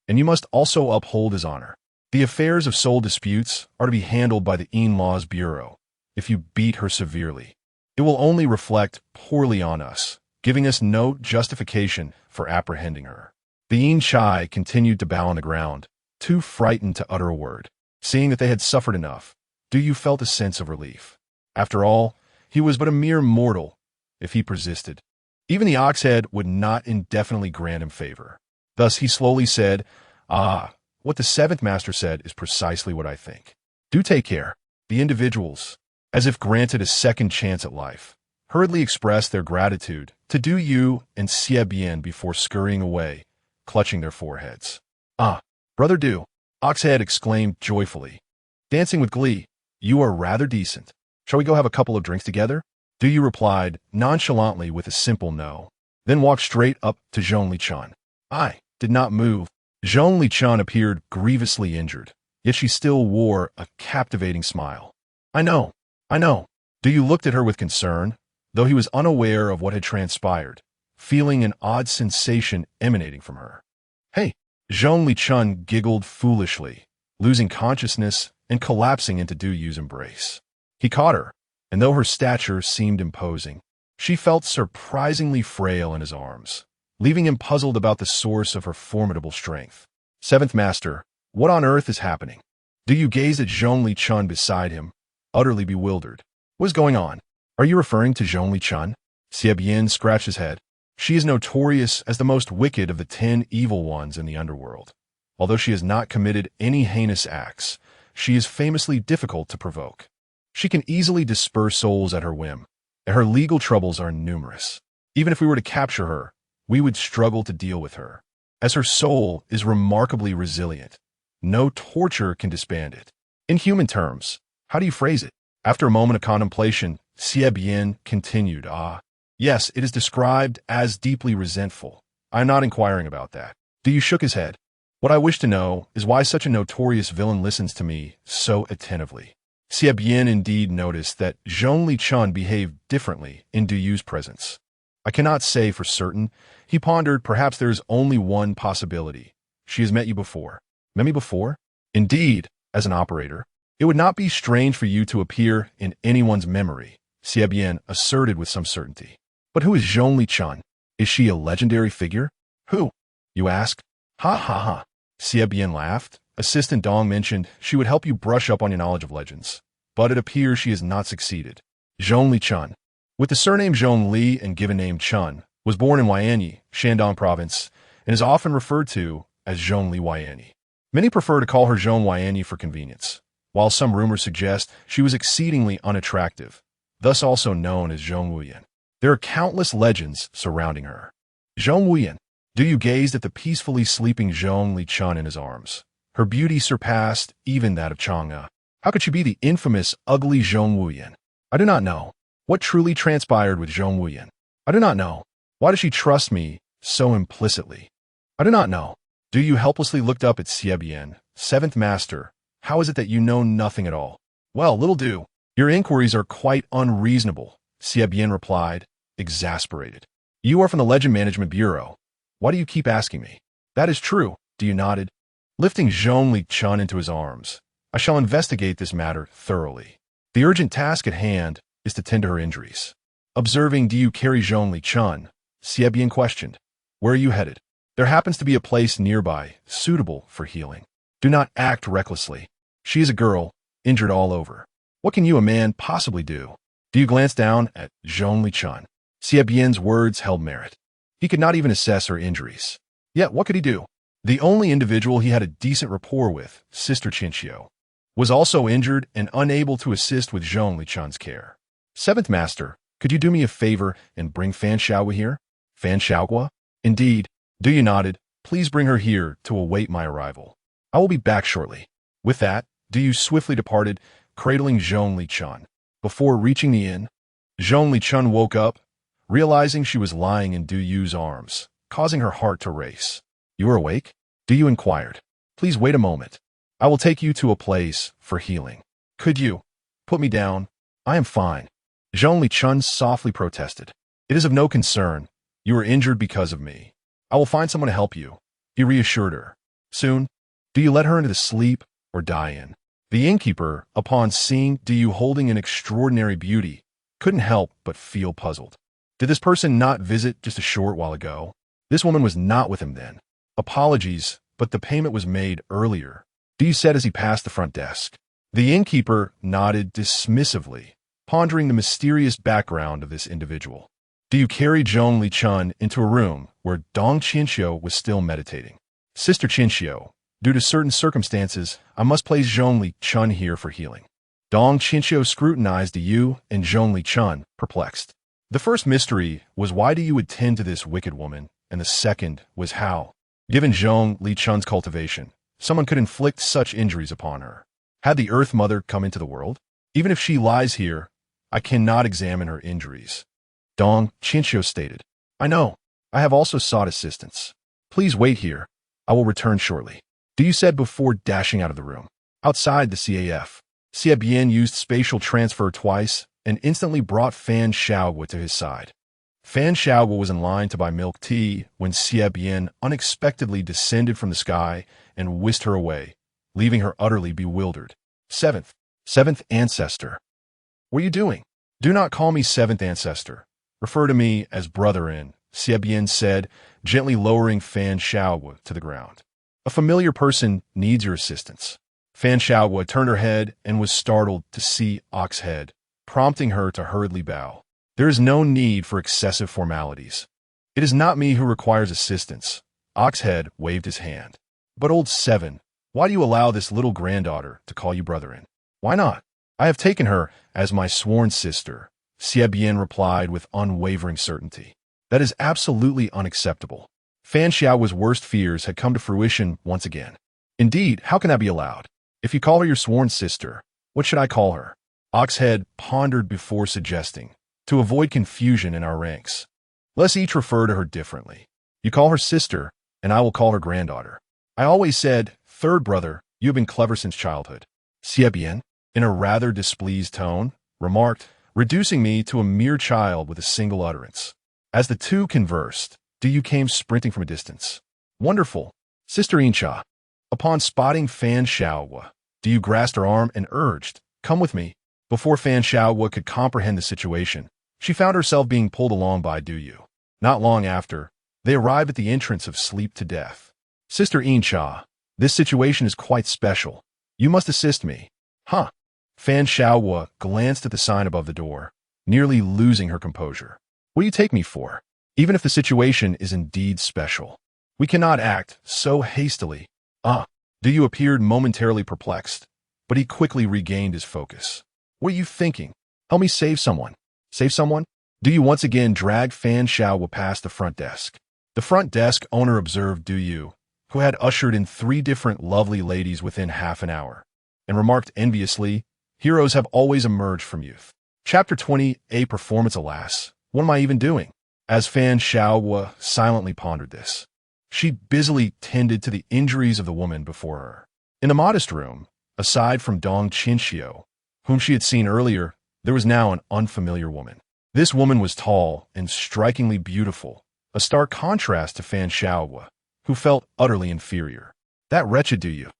and you must also uphold his honor. The affairs of soul disputes are to be handled by the In-Laws Bureau. If you beat her severely, it will only reflect poorly on us, giving us no justification for apprehending her. The In Chai continued to bow on the ground, too frightened to utter a word. Seeing that they had suffered enough, Du Yu felt a sense of relief. After all, he was but a mere mortal. If he persisted, even the Oxhead would not indefinitely grant him favor. Thus he slowly said, what the Seventh Master said is precisely what I think. Do take care. The individuals, as if granted a second chance at life, hurriedly expressed their gratitude to Du Yu and Xie Bian before scurrying away, clutching their foreheads. Brother Du, Oxhead exclaimed joyfully, dancing with glee, you are rather decent. Shall we go have a couple of drinks together? Du Yu replied nonchalantly with a simple no, then walked straight up to Zhong Lichun. I did not move. Zhong Lichun appeared grievously injured, yet she still wore a captivating smile. I know. Du Yu looked at her with concern, though he was unaware of what had transpired, feeling an odd sensation emanating from her. Hey! Zhong Lichun giggled foolishly, losing consciousness and collapsing into Du Yu's embrace. He caught her, and though her stature seemed imposing, she felt surprisingly frail in his arms, leaving him puzzled about the source of her formidable strength. Seventh Master, what on earth is happening? Du Yu gazed at Zhong Lichun beside him, utterly bewildered. What is going on? Are you referring to Zhong Lichun? Xie Bian scratched his head. She is notorious as the most wicked of the 10 evil ones in the underworld. Although she has not committed any heinous acts, she is famously difficult to provoke. She can easily disperse souls at her whim, and her legal troubles are numerous. Even if we were to capture her, we would struggle to deal with her, as her soul is remarkably resilient. No torture can disband it. In human terms, how do you phrase it? After a moment of contemplation, Xie Bian continued, Yes, it is described as deeply resentful. I am not inquiring about that. Du Yu shook his head. What I wish to know is why such a notorious villain listens to me so attentively. Xie Bian indeed noticed that Zhong Lichun behaved differently in Du Yu's presence. I cannot say for certain. He pondered, perhaps there is only one possibility. She has met you before. Met me before? Indeed, as an operator. It would not be strange for you to appear in anyone's memory, Xie Bian asserted with some certainty. But who is Zhong Lichun? Is she a legendary figure? Who? You ask? Ha. Xie Bian laughed. Assistant Dong mentioned she would help you brush up on your knowledge of legends, but it appears she has not succeeded. Zhong Lichun, with the surname Zhong Li and given name Chun, was born in Huaiyi, Shandong Province, and is often referred to as Zhong Li Huaiyi. Many prefer to call her Zhong Huaiyi for convenience, while some rumors suggest she was exceedingly unattractive, thus also known as Zhong Wuyan. There are countless legends surrounding her. Zhong Wuyan. Du Yu gazed at the peacefully sleeping Zhong Lichun in his arms. Her beauty surpassed even that of Chang'e. How could she be the infamous, ugly Zhong Wuyan? I do not know. What truly transpired with Zhong Wuyan? I do not know. Why does she trust me so implicitly? I do not know. Du Yu helplessly looked up at Xie Bian. Seventh Master, how is it that you know nothing at all? Well, little Du, your inquiries are quite unreasonable, Xie Bian replied, exasperated. You are from the Legend Management Bureau. Why do you keep asking me? That is true, Du Yu nodded. Lifting Zhong Lichun into his arms, I shall investigate this matter thoroughly. The urgent task at hand is to tend to her injuries. Observing do you carry Zhongli Chun, Xie Bian questioned. Where are you headed? There happens to be a place nearby, suitable for healing. Do not act recklessly. She is a girl, injured all over. What can you, a man, possibly do? Do you glance down at Zhongli Chun? Xie Bian's words held merit. He could not even assess her injuries. Yet what could he do? The only individual he had a decent rapport with, Sister Qinxiu, was also injured and unable to assist with Zhongli Chun's care. Seventh Master, could you do me a favor and bring Fan Xiaogua here? Fan Xiaogua? Indeed. Du Yu nodded. Please bring her here to await my arrival. I will be back shortly. With that, Du Yu swiftly departed, cradling Zhongli Chun. Before reaching the inn, Zhongli Chun woke up, realizing she was lying in Du Yu's arms, causing her heart to race. You are awake? Du Yu inquired. Please wait a moment. I will take you to a place for healing. Could you put me down? I am fine. Zhongli Chun softly protested. It is of no concern. You are injured because of me. I will find someone to help you. He reassured her. Soon, do you let her into the sleep or die in? The innkeeper, upon seeing Du Yu holding an extraordinary beauty, couldn't help but feel puzzled. Did this person not visit just a short while ago? This woman was not with him then. Apologies, but the payment was made earlier, Du Yu said as he passed the front desk. The innkeeper nodded dismissively, pondering the mysterious background of this individual. Du Yu carried Zhongli Chun into a room where Dong Qinxiu was still meditating. Sister Qinxiu, due to certain circumstances, I must place Zhongli Chun here for healing. Dong Qinxiu scrutinized Du Yu and Zhongli Chun, perplexed. The first mystery was why Du Yu would tend to this wicked woman, and the second was how, given Zhongli Chun's cultivation, someone could inflict such injuries upon her. Had the Earth Mother come into the world? Even if she lies here, I cannot examine her injuries. Dong Qinxiu stated. I know. I have also sought assistance. Please wait here. I will return shortly. Du Yu said before dashing out of the room. Outside the CAF, Xie Bian used spatial transfer twice and instantly brought Fan Xiaogua to his side. Fan Xiaogua was in line to buy milk tea when Xie Bian unexpectedly descended from the sky and whisked her away, leaving her utterly bewildered. Seventh Ancestor. What are you doing? Do not call me Seventh Ancestor. Refer to me as Brother-in, Xie Bian said, gently lowering Fan Xiaogua to the ground. A familiar person needs your assistance. Fan Xiaogua turned her head and was startled to see Oxhead, prompting her to hurriedly bow. There is no need for excessive formalities. It is not me who requires assistance. Oxhead waved his hand. But old Seven, why do you allow this little granddaughter to call you Brother-in? Why not? I have taken her as my sworn sister, Xie Bian replied with unwavering certainty. That is absolutely unacceptable. Fan Xiaogua's worst fears had come to fruition once again. Indeed, how can that be allowed? If you call her your sworn sister, what should I call her? Oxhead pondered before suggesting, to avoid confusion in our ranks. Let's each refer to her differently. You call her sister, and I will call her granddaughter. I always said, third brother, you have been clever since childhood. Xie Bian, in a rather displeased tone, remarked, reducing me to a mere child with a single utterance. As the two conversed, Du Yu came sprinting from a distance. Wonderful, Sister Incha. Upon spotting Fan Xiaogua, Du Yu grasped her arm and urged, come with me. Before Fan Xiaogua could comprehend the situation, she found herself being pulled along by Du Yu. Not long after, they arrived at the entrance of Sleep to Death. Sister Incha, this situation is quite special. You must assist me. Huh? Fan Xiaogua glanced at the sign above the door, nearly losing her composure. What do you take me for? Even if the situation is indeed special, we cannot act so hastily. Du Yu appeared momentarily perplexed, but he quickly regained his focus. What are you thinking? Help me save someone. Save someone? Du Yu once again dragged Fan Xiaogua past the front desk. The front desk owner observed Du Yu, who had ushered in 3 different lovely ladies within half an hour, and remarked enviously, heroes have always emerged from youth. Chapter 20, A Performance. Alas, what am I even doing? As Fan Xiaogua silently pondered this, she busily tended to the injuries of the woman before her. In the modest room, aside from Dong Qinxiu, whom she had seen earlier, there was now an unfamiliar woman. This woman was tall and strikingly beautiful, a stark contrast to Fan Xiaogua, who felt utterly inferior. That wretched Du Yu.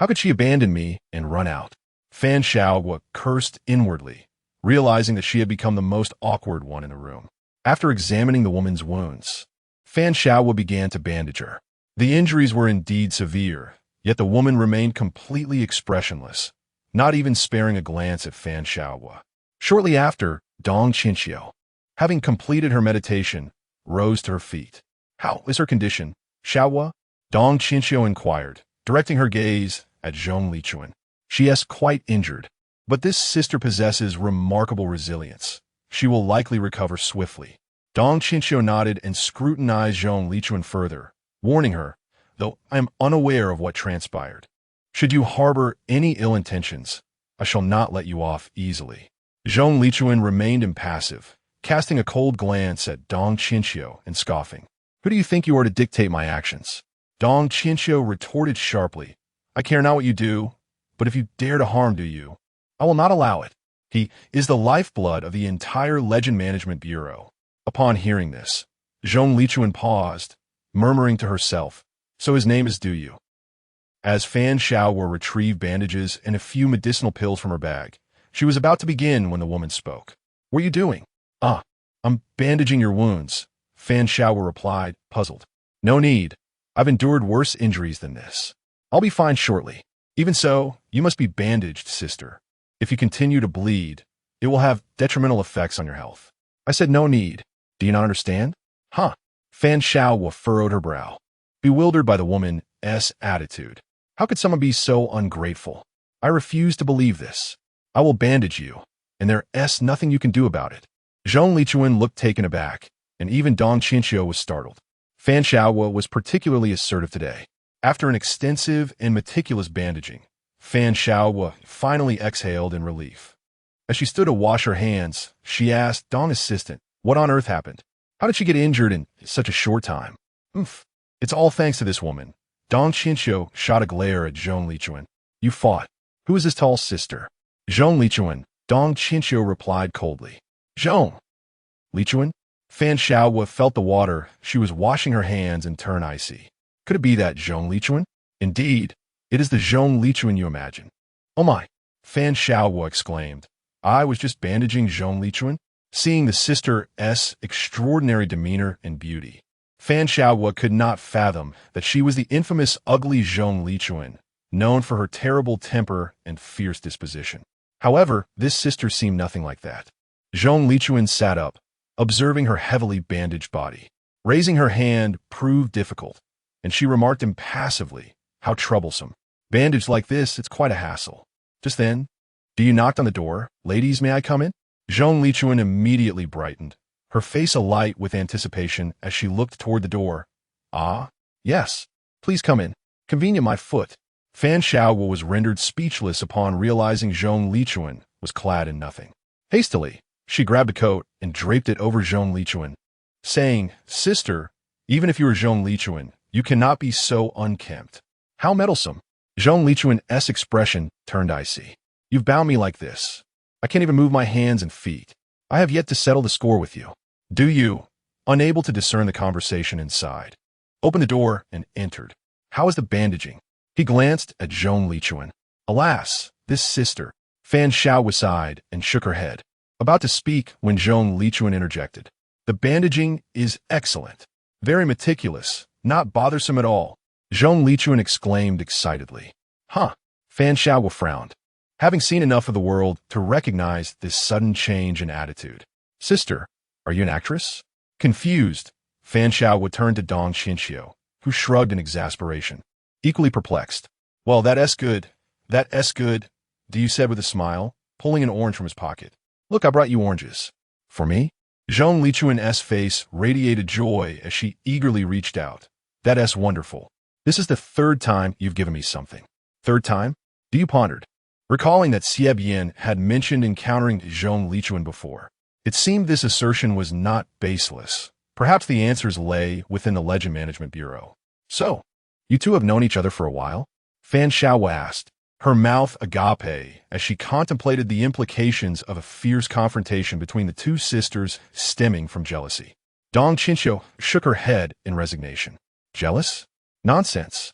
How could she abandon me and run out? Fan Xiaohua cursed inwardly, realizing that she had become the most awkward one in the room. After examining the woman's wounds, Fan Xiaohua began to bandage her. The injuries were indeed severe, yet the woman remained completely expressionless, not even sparing a glance at Fan Xiaohua. Shortly after, Dong Qinxiu, having completed her meditation, rose to her feet. How is her condition, Xiaohua? Dong Qinxiu inquired, directing her gaze at Zhong Lichuan. She is quite injured, but this sister possesses remarkable resilience. She will likely recover swiftly. Dong Qinxiu nodded and scrutinized Zhong Lichuan further, warning her, though I am unaware of what transpired. Should you harbor any ill intentions, I shall not let you off easily. Zhong Lichuan remained impassive, casting a cold glance at Dong Qinxiu and scoffing. Who do you think you are to dictate my actions? Dong Qinxiu retorted sharply. I care not what you do, but if you dare to harm you, I will not allow it. He is the lifeblood of the entire Legend Management Bureau. Upon hearing this, Zhong Lichuan paused, murmuring to herself, so his name is Du. As Fan Xiaohua retrieved bandages and a few medicinal pills from her bag, she was about to begin when the woman spoke. What are you doing? I'm bandaging your wounds, Fan Xiaohua replied, puzzled. No need. I've endured worse injuries than this. I'll be fine shortly. Even so, you must be bandaged, sister. If you continue to bleed, it will have detrimental effects on your health. I said no need. Do you not understand? Fan Xiaohua furrowed her brow, bewildered by the woman's attitude. How could someone be so ungrateful? I refuse to believe this. I will bandage you, and there's nothing you can do about it. Zhong Lichuan looked taken aback, and even Dong Qinxiu was startled. Fan Xiaohua was particularly assertive today. After an extensive and meticulous bandaging, Fan Xiaohua finally exhaled in relief. As she stood to wash her hands, she asked Dong's assistant, what on earth happened? How did she get injured in such a short time? It's all thanks to this woman. Dong Qinxiu shot a glare at Zhong Lichuan. You fought. Who is this tall sister? Zhong Lichuan, Dong Qinxiu replied coldly. Zhong Lichuan? Fan Xiaohua felt the water she was washing her hands and turn icy. Could it be that Zhong Lichuan? Indeed, it is the Zhong Lichuan you imagine. Oh my! Fan Xiaohua exclaimed. I was just bandaging Zhong Lichuan, seeing the sister's extraordinary demeanor and beauty. Fan Xiaohua could not fathom that she was the infamous ugly Zhong Lichuan, known for her terrible temper and fierce disposition. However, this sister seemed nothing like that. Zhong Lichuan sat up, observing her heavily bandaged body. Raising her hand proved difficult, and she remarked impassively, how troublesome. Bandaged like this, it's quite a hassle. Just then, do you knocked on the door? Ladies, may I come in? Zhong Lichuan immediately brightened, her face alight with anticipation as she looked toward the door. Yes. Please come in. Convenient my foot. Fan Xiaohua was rendered speechless upon realizing Zhong Lichuan was clad in nothing. Hastily, she grabbed a coat and draped it over Zhong Lichuan, saying, Sister, even if you are Zhong Lichuan, you cannot be so unkempt. How meddlesome. Zhong Lichuan's expression turned icy. You've bound me like this. I can't even move my hands and feet. I have yet to settle the score with you. Do you, unable to discern the conversation inside, opened the door and entered. How is the bandaging? He glanced at Zhong Lichuan. Alas, this sister. Fan Xiaohua sighed and shook her head, about to speak when Zhong Lichuan interjected. The bandaging is excellent. Very meticulous, not bothersome at all. Zhong Lichuan exclaimed excitedly. Fan Xiaohua frowned, having seen enough of the world to recognize this sudden change in attitude. Sister, are you an actress? Confused, Fan Xiaohua turned to Dong Qinxiu, who shrugged in exasperation. Equally perplexed. Well, that's good. That's good, Du said with a smile, pulling an orange from his pocket. Look, I brought you oranges. For me? Zhong Lichuan's face radiated joy as she eagerly reached out. That's wonderful. This is the third time you've given me something. Third time? Du pondered, recalling that Xie Bian had mentioned encountering Zhong Lichuan before. It seemed this assertion was not baseless. Perhaps the answers lay within the Legend Management Bureau. So, you two have known each other for a while? Fan Xiaohua asked, her mouth agape as she contemplated the implications of a fierce confrontation between the two sisters stemming from jealousy. Dong Qinxiu shook her head in resignation. Jealous? Nonsense.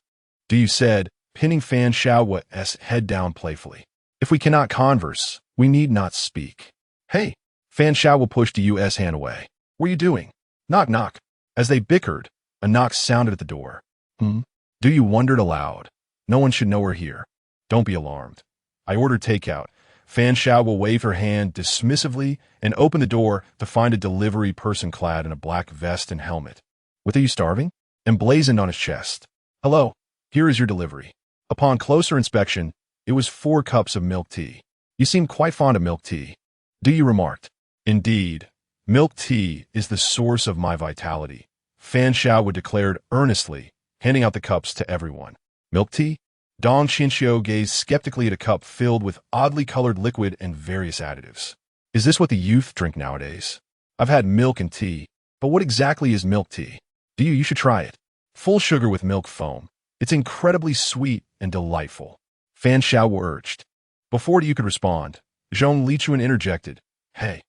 Du said, pinning Fan Xiao's head down playfully. If we cannot converse, we need not speak. Hey, Fan Xiao pushed Yu's hand away. What are you doing? Knock, knock. As they bickered, a knock sounded at the door. Do you wondered aloud? No one should know we're here. Don't be alarmed. I ordered takeout. Fan Xiao waved her hand dismissively and opened the door to find a delivery person clad in a black vest and helmet. What, are you starving? Emblazoned on his chest. Hello, here is your delivery. Upon closer inspection, it was 4 cups of milk tea. You seem quite fond of milk tea. Do you remarked? Indeed, milk tea is the source of my vitality, Fan Xiao declared earnestly, handing out the cups to everyone. Milk tea? Dong Qinxiu gazed skeptically at a cup filled with oddly colored liquid and various additives. Is this what the youth drink nowadays? I've had milk and tea, but what exactly is milk tea? You should try it. Full sugar with milk foam. It's incredibly sweet and delightful. Fan Xiao urged. Before you could respond, Zhong Lichuan interjected. Hey,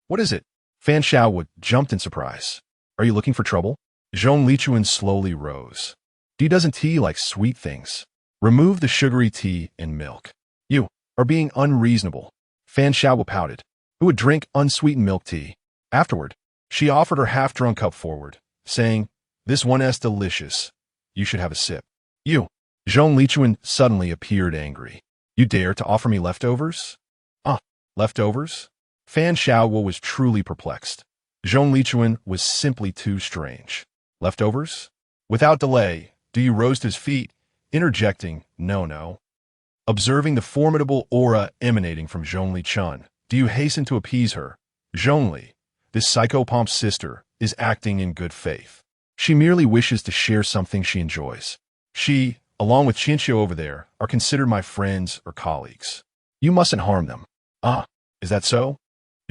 what is it? Fan Xiao jumped in surprise. Are you looking for trouble? Zhong Lichuan slowly rose. Doesn't tea like sweet things? Remove the sugary tea and milk. You are being unreasonable. Fan Xiao pouted. Who would drink unsweetened milk tea? Afterward, she offered her half-drunk cup forward, saying, This one's delicious. You should have a sip. You. Zhong Lichuan suddenly appeared angry. You dare to offer me leftovers? Leftovers? Fan Xiao was truly perplexed. Zhong Lichuan was simply too strange. Leftovers? Without delay, you rose to his feet, interjecting, No. Observing the formidable aura emanating from Zhong Lichuan, you hasten to appease her. Zhongli, this psychopomp's sister, is acting in good faith. She merely wishes to share something she enjoys. She, along with Qinxiu over there, are considered my friends or colleagues. You mustn't harm them. Is that so?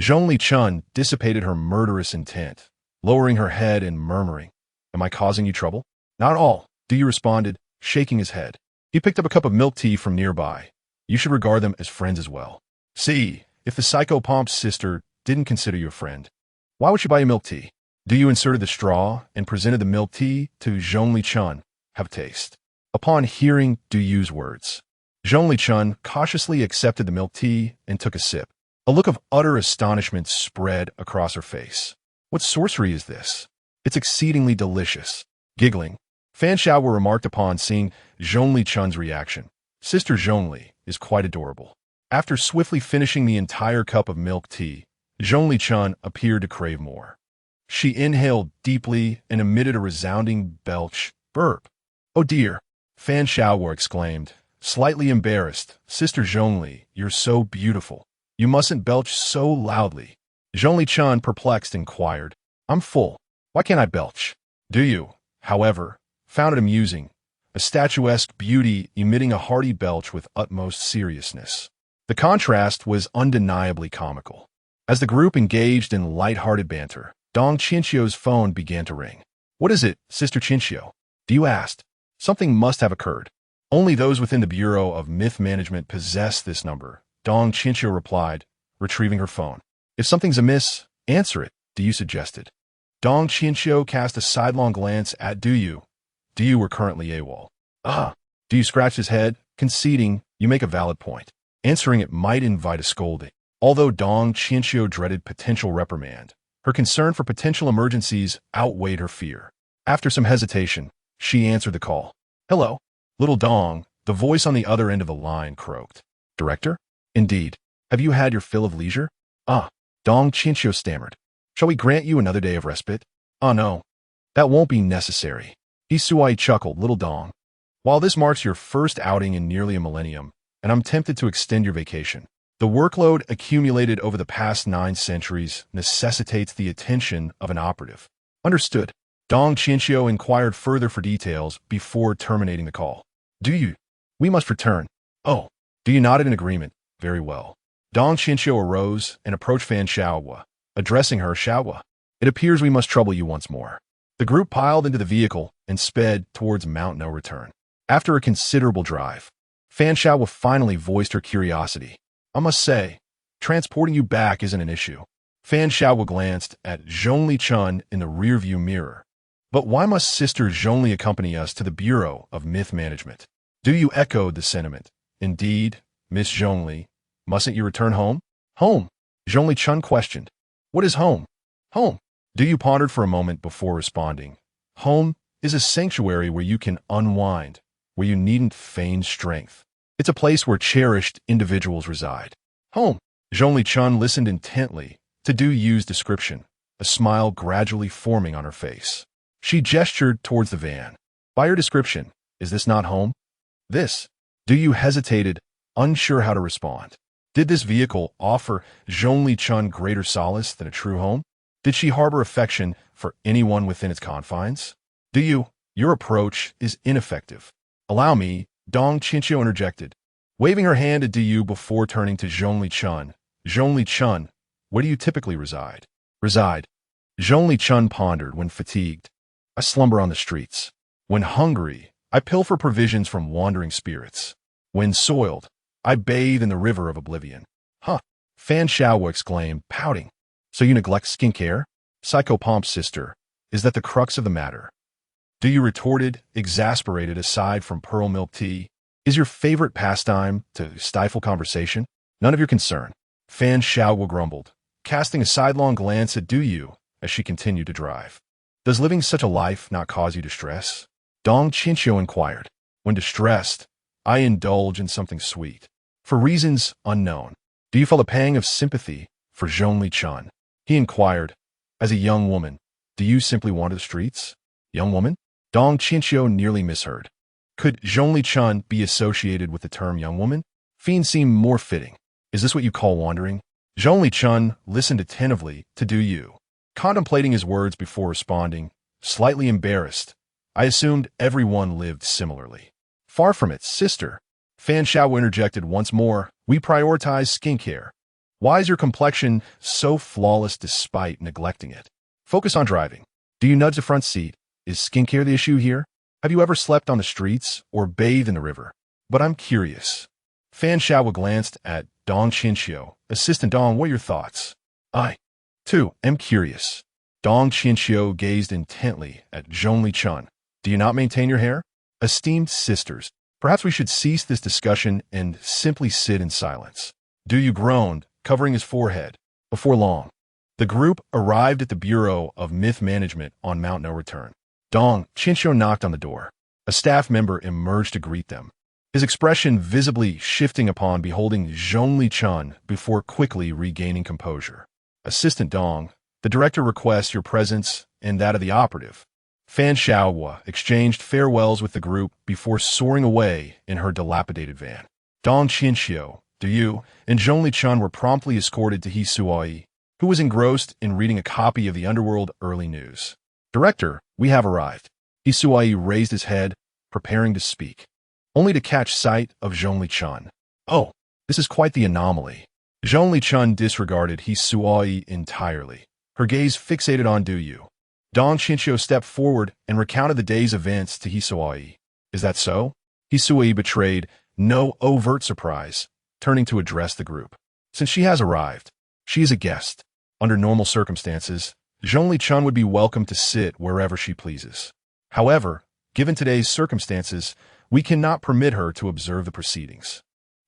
Zhong Lichuan dissipated her murderous intent, lowering her head and murmuring, Am I causing you trouble? Not at all, you responded, shaking his head. He picked up a cup of milk tea from nearby. You should regard them as friends as well. See, if the psychopomp's sister didn't consider you a friend, why would she buy you milk tea? You inserted the straw and presented the milk tea to Zhong Lichuan. Have a taste. Upon hearing Yu's words, Zhong Lichuan cautiously accepted the milk tea and took a sip. A look of utter astonishment spread across her face. What sorcery is this? It's exceedingly delicious. Giggling, Fan Xiao remarked upon seeing Zhong Lichuan's reaction. Sister Zhongli is quite adorable. After swiftly finishing the entire cup of milk tea, Zhong Lichuan appeared to crave more. She inhaled deeply and emitted a resounding burp. Oh dear, Fan Xiao exclaimed, slightly embarrassed. Sister Zhongli, you're so beautiful. You mustn't belch so loudly. Zhong Lichuan, perplexed, inquired. I'm full. Why can't I belch? You, however, found it amusing, a statuesque beauty emitting a hearty belch with utmost seriousness. The contrast was undeniably comical. As the group engaged in light-hearted banter, Dong Qinxiu's phone began to ring. What is it, Sister Qinxiu? You asked. Something must have occurred. Only those within the Bureau of Myth Management possess this number, Dong Qinxiu replied, retrieving her phone. If something's amiss, answer it, you suggested. Dong Qinxiu cast a sidelong glance at Du Yu were currently AWOL. Du scratched his head, conceding, you make a valid point. Answering it might invite a scolding. Although Dong Qinxiu dreaded potential reprimand, her concern for potential emergencies outweighed her fear. After some hesitation, she answered the call. Hello, little Dong, the voice on the other end of the line croaked. Director? Indeed. Have you had your fill of leisure? Dong Qinxiu stammered. Shall we grant you another day of respite? No. That won't be necessary. Isuai chuckled, little Dong. While this marks your first outing in nearly a millennium, and I'm tempted to extend your vacation, the workload accumulated over the past 9 centuries necessitates the attention of an operative. Understood. Dong Qinxiu inquired further for details before terminating the call. We must return. You nodded in agreement. Very well. Dong Qinxiu arose and approached Fan Xiao, addressing her Xiao. It appears we must trouble you once more. The group piled into the vehicle and sped towards Mount No Return. After a considerable drive, Fan Xiao finally voiced her curiosity. I must say, transporting you back isn't an issue. Fan Xiao glanced at Zhong Lichuan in the rearview mirror. But why must Sister Zhongli accompany us to the Bureau of Myth Management? Du Yu echoed the sentiment. Indeed, Miss Zhongli. Mustn't you return home? Home? Zhongli Chun questioned. What is home? Home. Du Yu pondered for a moment before responding. Home is a sanctuary where you can unwind, where you needn't feign strength. It's a place where cherished individuals reside. Home. Zhongli Chun listened intently to Du Yu's description, a smile gradually forming on her face. She gestured towards the van. By your description, is this not home? This. Du Yu hesitated, unsure how to respond. Did this vehicle offer Zhongli Chun greater solace than a true home? Did she harbor affection for anyone within its confines? Du Yu, your approach is ineffective. Allow me, Dong Qinqiu interjected, waving her hand at Du Yu before turning to Zhongli Chun. Zhongli Chun, where do you typically reside? Reside. Zhongli Chun pondered. When fatigued, I slumber on the streets. When hungry, I pilfer provisions from wandering spirits. When soiled, I bathe in the river of oblivion. Huh. Fan Xiaowu exclaimed, pouting. So you neglect skincare? Psycho Pomp's sister, is that the crux of the matter? Du Yu retorted, exasperated. Aside from pearl milk tea, is your favorite pastime to stifle conversation? None of your concern. Fan Xiaowu grumbled, casting a sidelong glance at Du Yu as she continued to drive. Does living such a life not cause you distress? Dong Qinqiu inquired. When distressed, I indulge in something sweet. For reasons unknown. Do you feel a pang of sympathy for Zhongli Chun? He inquired. As a young woman, do you simply wander the streets? Young woman? Dong Qinqiu nearly misheard. Could Zhongli Chun be associated with the term young woman? Fiend seemed more fitting. Is this what you call wandering? Zhongli Chun listened attentively to Du Yu, contemplating his words before responding, slightly embarrassed. I assumed everyone lived similarly. Far from it, sister. Fan Xiaowu interjected once more. We prioritize skincare. Why is your complexion so flawless despite neglecting it? Focus on driving. Do you nudge the front seat? Is skincare the issue here? Have you ever slept on the streets or bathed in the river? But I'm curious. Fan Xiaowu glanced at Dong Qinqiu. Assistant Dong, what are your thoughts? I, too, am curious. Dong Qinqiu gazed intently at Zhongli Chun. Do you not maintain your hair? Esteemed sisters, perhaps we should cease this discussion and simply sit in silence. Du Yu groaned, covering his forehead. Before long, the group arrived at the Bureau of Myth Management on Mount No Return. Dong Qinqiu knocked on the door. A staff member emerged to greet them, his expression visibly shifting upon beholding Zhongli Chun before quickly regaining composure. Assistant Dong, the director requests your presence and that of the operative. Fan Xiaowu exchanged farewells with the group before soaring away in her dilapidated van. Dong Qinqiu, Du Yu, and Zhongli Chun were promptly escorted to He Suai, who was engrossed in reading a copy of the Underworld Early News. Director, we have arrived. He Suai raised his head, preparing to speak, only to catch sight of Zhongli Chun. Oh, this is quite the anomaly. Zhongli Chun disregarded He Suai entirely, her gaze fixated on Du Yu. Dong Qinqiu stepped forward and recounted the day's events to He Suai. Is that so? He Suai betrayed no overt surprise, turning to address the group. Since she has arrived, she is a guest. Under normal circumstances, Zhongli Chun would be welcome to sit wherever she pleases. However, given today's circumstances, we cannot permit her to observe the proceedings.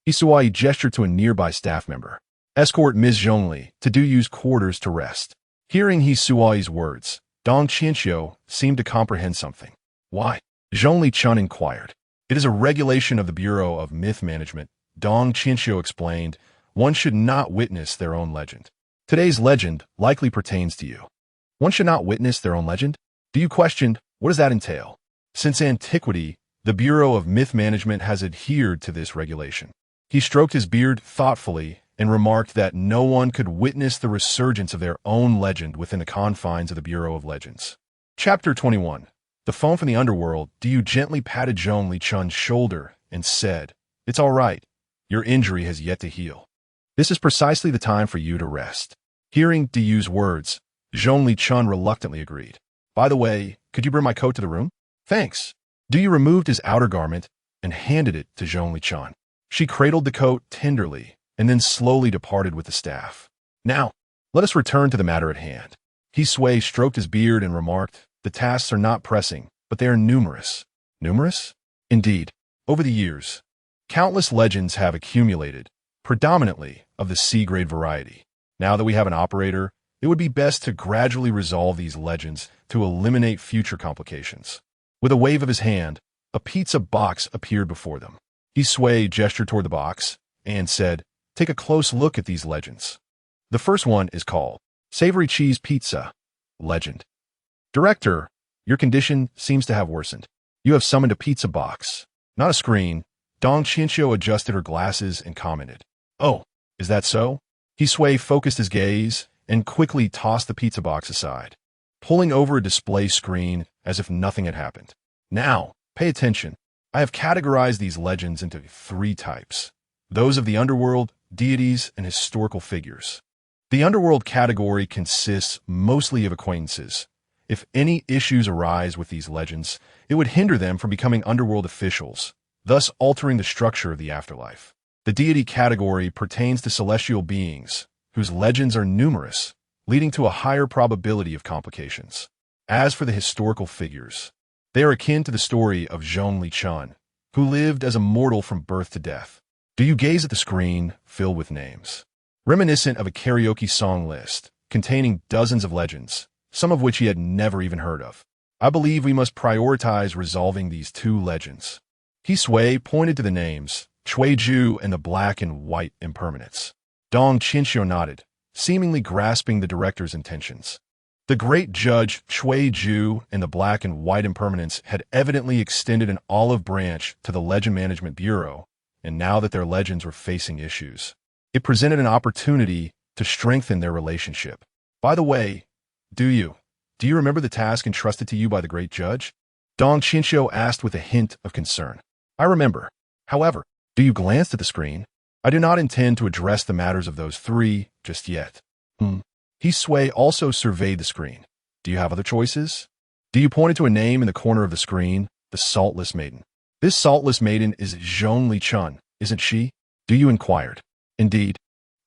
He Suai gestured to a nearby staff member. Escort Ms. Zhongli to Du Yu's quarters to rest. Hearing He Suai's words, Dong Qinqiu seemed to comprehend something. Why? Zhongli Chun inquired. It is a regulation of the Bureau of Myth Management. Dong Qinqiu explained. One should not witness their own legend. Today's legend likely pertains to you. One should not witness their own legend? Du Yu questioned, what does that entail? Since antiquity, the Bureau of Myth Management has adhered to this regulation. He stroked his beard thoughtfully and remarked that no one could witness the resurgence of their own legend within the confines of the Bureau of Legends. Chapter 21. The phone from the underworld. Du Yu gently patted Zhongli Chun's shoulder and said, It's all right. Your injury has yet to heal. This is precisely the time for you to rest. Hearing Du Yu's words, Zhongli Chun reluctantly agreed. By the way, could you bring my coat to the room? Thanks. Du Yu removed his outer garment and handed it to Zhongli Chun. She cradled the coat tenderly and then slowly departed with the staff. Now, let us return to the matter at hand. He Suai stroked his beard and remarked, the tasks are not pressing, but they are numerous. Numerous? Indeed. Over the years, countless legends have accumulated, predominantly of the C-grade variety. Now that we have an operator, it would be best to gradually resolve these legends to eliminate future complications. With a wave of his hand, a pizza box appeared before them. Hisui gestured toward the box and said, "Take a close look at these legends. The first one is called Savory Cheese Pizza Legend. Director, your condition seems to have worsened. You have summoned a pizza box, not a screen." Dong Qianxiu adjusted her glasses and commented, "Oh, is that so?" Hisui focused his gaze and quickly tossed the pizza box aside, pulling over a display screen as if nothing had happened. "Now, pay attention. I have categorized these legends into 3 types. Those of the underworld, deities, and historical figures. The underworld category consists mostly of acquaintances. If any issues arise with these legends, it would hinder them from becoming underworld officials, thus altering the structure of the afterlife. The deity category pertains to celestial beings, whose legends are numerous, leading to a higher probability of complications. As for the historical figures, they are akin to the story of Zhong Lichun, who lived as a mortal from birth to death. Do you gaze at the screen filled with names, reminiscent of a karaoke song list containing dozens of legends, some of which he had never even heard of? I believe we must prioritize resolving these 2 legends. Hisui pointed to the names, Chuiju and the Black and White Impermanence. Dong Qianxiu nodded, seemingly grasping the director's intentions. The great judge Chuiju and the Black and White Impermanence had evidently extended an olive branch to the Legend Management Bureau, and now that their legends were facing issues, it presented an opportunity to strengthen their relationship. By the way, do you remember the task entrusted to you by the great judge? Dong Qianxiu asked with a hint of concern. I remember. However, do you glance at the screen? I do not intend to address the matters of those 3 just yet. Hisui also surveyed the screen. Do you have other choices? Do you point to a name in the corner of the screen? The Saltless Maiden. This Saltless Maiden is Zhong Lichun, isn't she? Do you inquired? Indeed.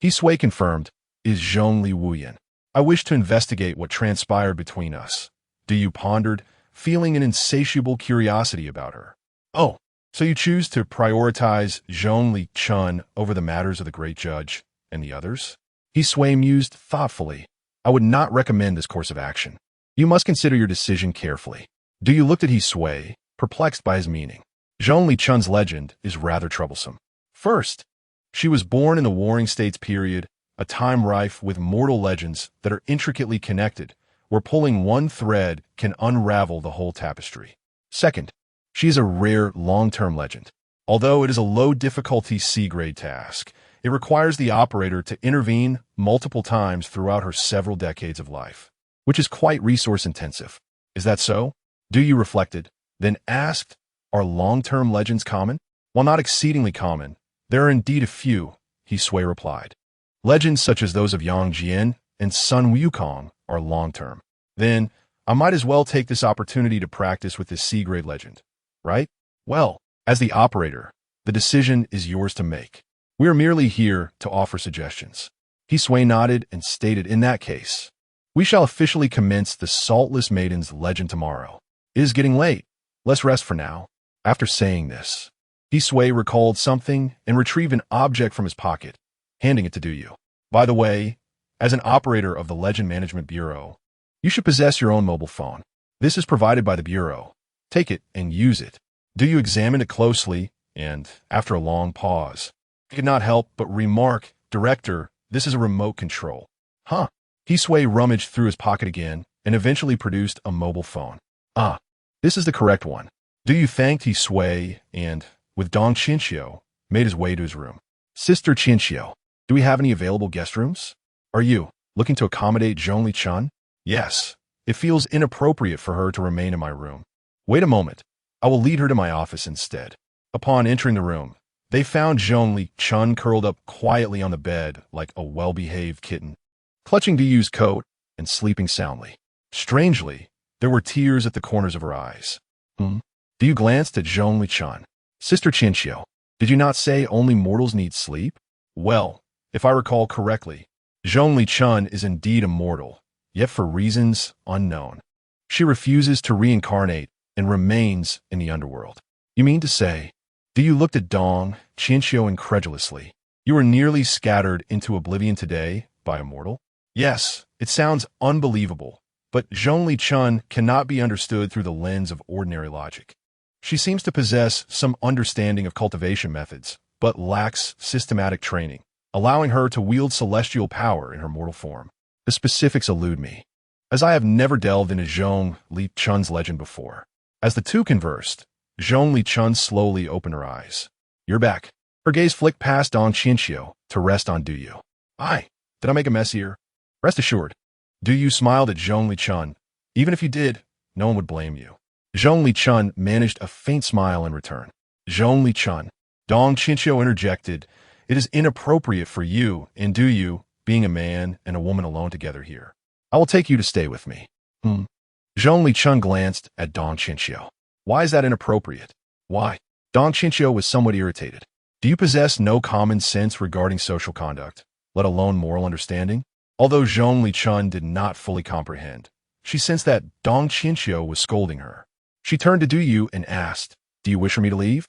Hisui confirmed, is Zhong Li Wuyan. I wish to investigate what transpired between us. Do you pondered, feeling an insatiable curiosity about her? Oh, so you choose to prioritize Zhong Lichun over the matters of the great judge and the others? Hisui mused thoughtfully. I would not recommend this course of action. You must consider your decision carefully. Do you looked at Hisui, perplexed by his meaning. Zhong Lichun's legend is rather troublesome. First, she was born in the Warring States period, a time rife with mortal legends that are intricately connected, where pulling one thread can unravel the whole tapestry. Second, she is a rare long-term legend. Although it is a low-difficulty C-grade task, it requires the operator to intervene multiple times throughout her several decades of life, which is quite resource-intensive. Is that so? Do you reflected, then asked, are long-term legends common? While not exceedingly common, there are indeed a few, Hisui replied. Legends such as those of Yang Jian and Sun Wukong are long-term. Then, I might as well take this opportunity to practice with this C-grade legend, right? Well, as the operator, the decision is yours to make. We are merely here to offer suggestions. Hisui nodded and stated, in that case, we shall officially commence the Saltless Maiden's legend tomorrow. It is getting late. Let's rest for now. After saying this, Hisui recalled something and retrieved an object from his pocket, handing it to Duyu. By the way, as an operator of the Legend Management Bureau, you should possess your own mobile phone. This is provided by the Bureau. Take it and use it. Duyu examined it closely, and, after a long pause, he could not help but remark, Director, this is a remote control. Huh? Hisui rummaged through his pocket again and eventually produced a mobile phone. Ah, this is the correct one. Duyu thanked Hisui and, with Dong Qianxiu, made his way to his room. Sister Qianxiu, do we have any available guest rooms? Are you looking to accommodate Zhong Lichun? Yes. It feels inappropriate for her to remain in my room. Wait a moment. I will lead her to my office instead. Upon entering the room, they found Zhong Lichun curled up quietly on the bed like a well-behaved kitten, clutching Duyu's coat and sleeping soundly. Strangely, there were tears at the corners of her eyes. Duyu glanced at Zhong Lichun. Sister Qianxiu, did you not say only mortals need sleep? Well, if I recall correctly, Zhong Lichun is indeed a mortal, yet for reasons unknown. She refuses to reincarnate and remains in the underworld. You mean to say, Du looked at Dong Qianxiu incredulously. You were nearly scattered into oblivion today by a mortal? Yes, it sounds unbelievable, but Zhongli Chun cannot be understood through the lens of ordinary logic. She seems to possess some understanding of cultivation methods, but lacks systematic training, allowing her to wield celestial power in her mortal form. The specifics elude me, as I have never delved into Zhongli Chun's legend before. As the two conversed, Zhongli Chun slowly opened her eyes. You're back. Her gaze flicked past Dong Qianxiu to rest on Du. Aye, did I make a mess here? Rest assured. Du smiled at Zhongli Chun. Even if you did, no one would blame you. Zhongli Chun managed a faint smile in return. Zhongli Chun, Dong Qianxiu interjected, it is inappropriate for you and Du being a man and a woman alone together here. I will take you to stay with me. Zhongli Chun glanced at Dong Qianxiu. Why is that inappropriate? Why? Dong Qianxiu was somewhat irritated. Do you possess no common sense regarding social conduct, let alone moral understanding? Although Zhongli Chun did not fully comprehend, she sensed that Dong Qianxiu was scolding her. She turned to Du and asked, Do you wish for me to leave?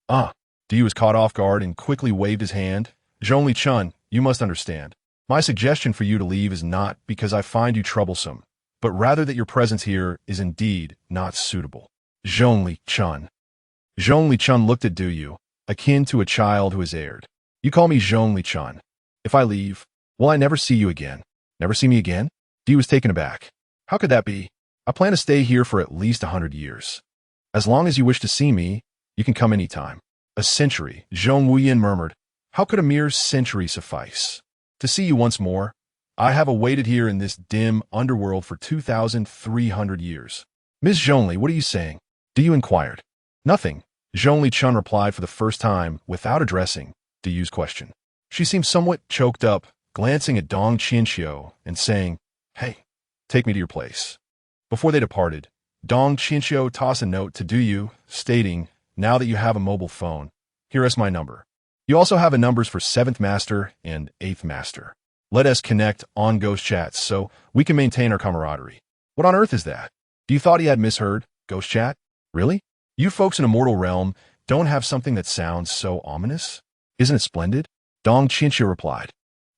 Du was caught off guard and quickly waved his hand. Zhongli Chun, you must understand. My suggestion for you to leave is not because I find you troublesome, but rather that your presence here is indeed not suitable. Zhongli Chun. Zhongli Chun looked at Du, akin to a child who is erred. You call me Zhongli Chun. If I leave, will I never see you again? Never see me again? Du was taken aback. How could that be? I plan to stay here for at least 100 years. As long as you wish to see me, you can come anytime. A century, Zhong Wuyan murmured. How could a mere century suffice? To see you once more, I have awaited here in this dim underworld for 2,300 years. Ms. Zhongli, what are you saying? Du inquired. Nothing, Zhongli Chun replied for the first time without addressing Du's question. She seemed somewhat choked up, glancing at Dong Qianxiu and saying, Hey, take me to your place. Before they departed, Dong Qianxiu tossed a note to Du, stating, Now that you have a mobile phone, here is my number. You also have the numbers for 7th Master and 8th Master. Let us connect on Ghost Chats so we can maintain our camaraderie. What on earth is that? You thought he had misheard? Ghost Chat? Really? You folks in Immortal Realm don't have something that sounds so ominous? Isn't it splendid? Dong Qianxiu replied.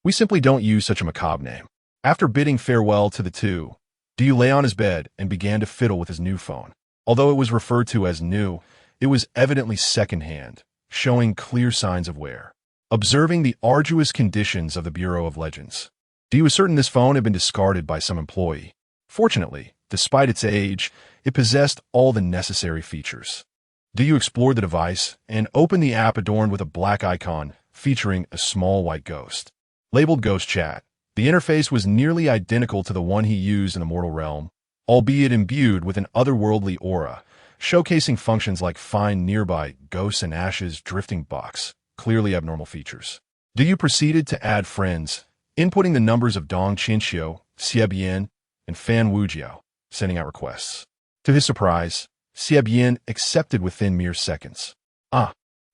We simply don't use such a macabre name. After bidding farewell to the two, Du lay on his bed and began to fiddle with his new phone. Although it was referred to as new, it was evidently second-hand, showing clear signs of wear. Observing the arduous conditions of the Bureau of Legends, Du was certain this phone had been discarded by some employee. Fortunately, despite its age, it possessed all the necessary features. Du explored the device and opened the app adorned with a black icon featuring a small white ghost. Labeled Ghost Chat, the interface was nearly identical to the one he used in the mortal realm, albeit imbued with an otherworldly aura, showcasing functions like find nearby ghosts and ashes drifting box, clearly abnormal features. Du proceeded to add friends, inputting the numbers of Dong Qianxiu, Xie Bian, and Fan Wujiao, sending out requests. To his surprise, Xie Bian accepted within mere seconds.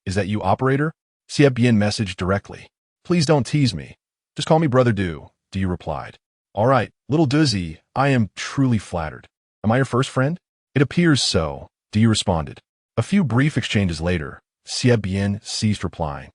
Is that you, operator? Xie Bian messaged directly. Please don't tease me. Just call me Brother Du replied. All right, little Duzzy, I am truly flattered. Am I your first friend? It appears so, Du responded. A few brief exchanges later, Xie Bian ceased replying,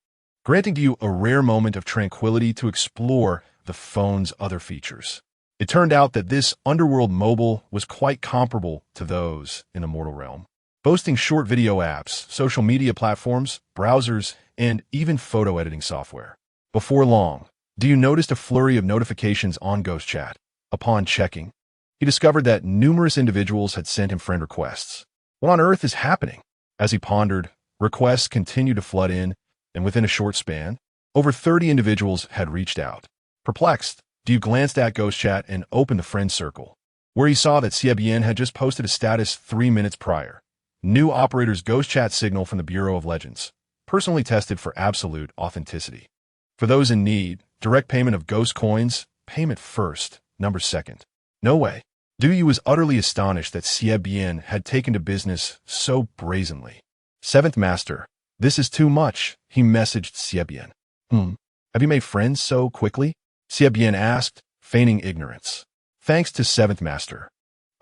granting Du a rare moment of tranquility to explore the phone's other features. It turned out that this underworld mobile was quite comparable to those in the mortal realm, boasting short video apps, social media platforms, browsers, and even photo editing software. Before long, Du noticed a flurry of notifications on Ghost Chat. Upon checking, he discovered that numerous individuals had sent him friend requests. What on earth is happening? As he pondered, requests continued to flood in, and within a short span, over 30 individuals had reached out. Perplexed, Du glanced at Ghost Chat and opened the friend circle, where he saw that Xie Bian had just posted a status 3 minutes prior. New operator's Ghost Chat signal from the Bureau of Legends, personally tested for absolute authenticity. For those in need, direct payment of ghost coins, payment first, number second. No way. Du was utterly astonished that Xie Bian had taken to business so brazenly. 7th Master, this is too much, he messaged Xie Bian. Have you made friends so quickly? Xie Bian asked, feigning ignorance. Thanks to 7th Master,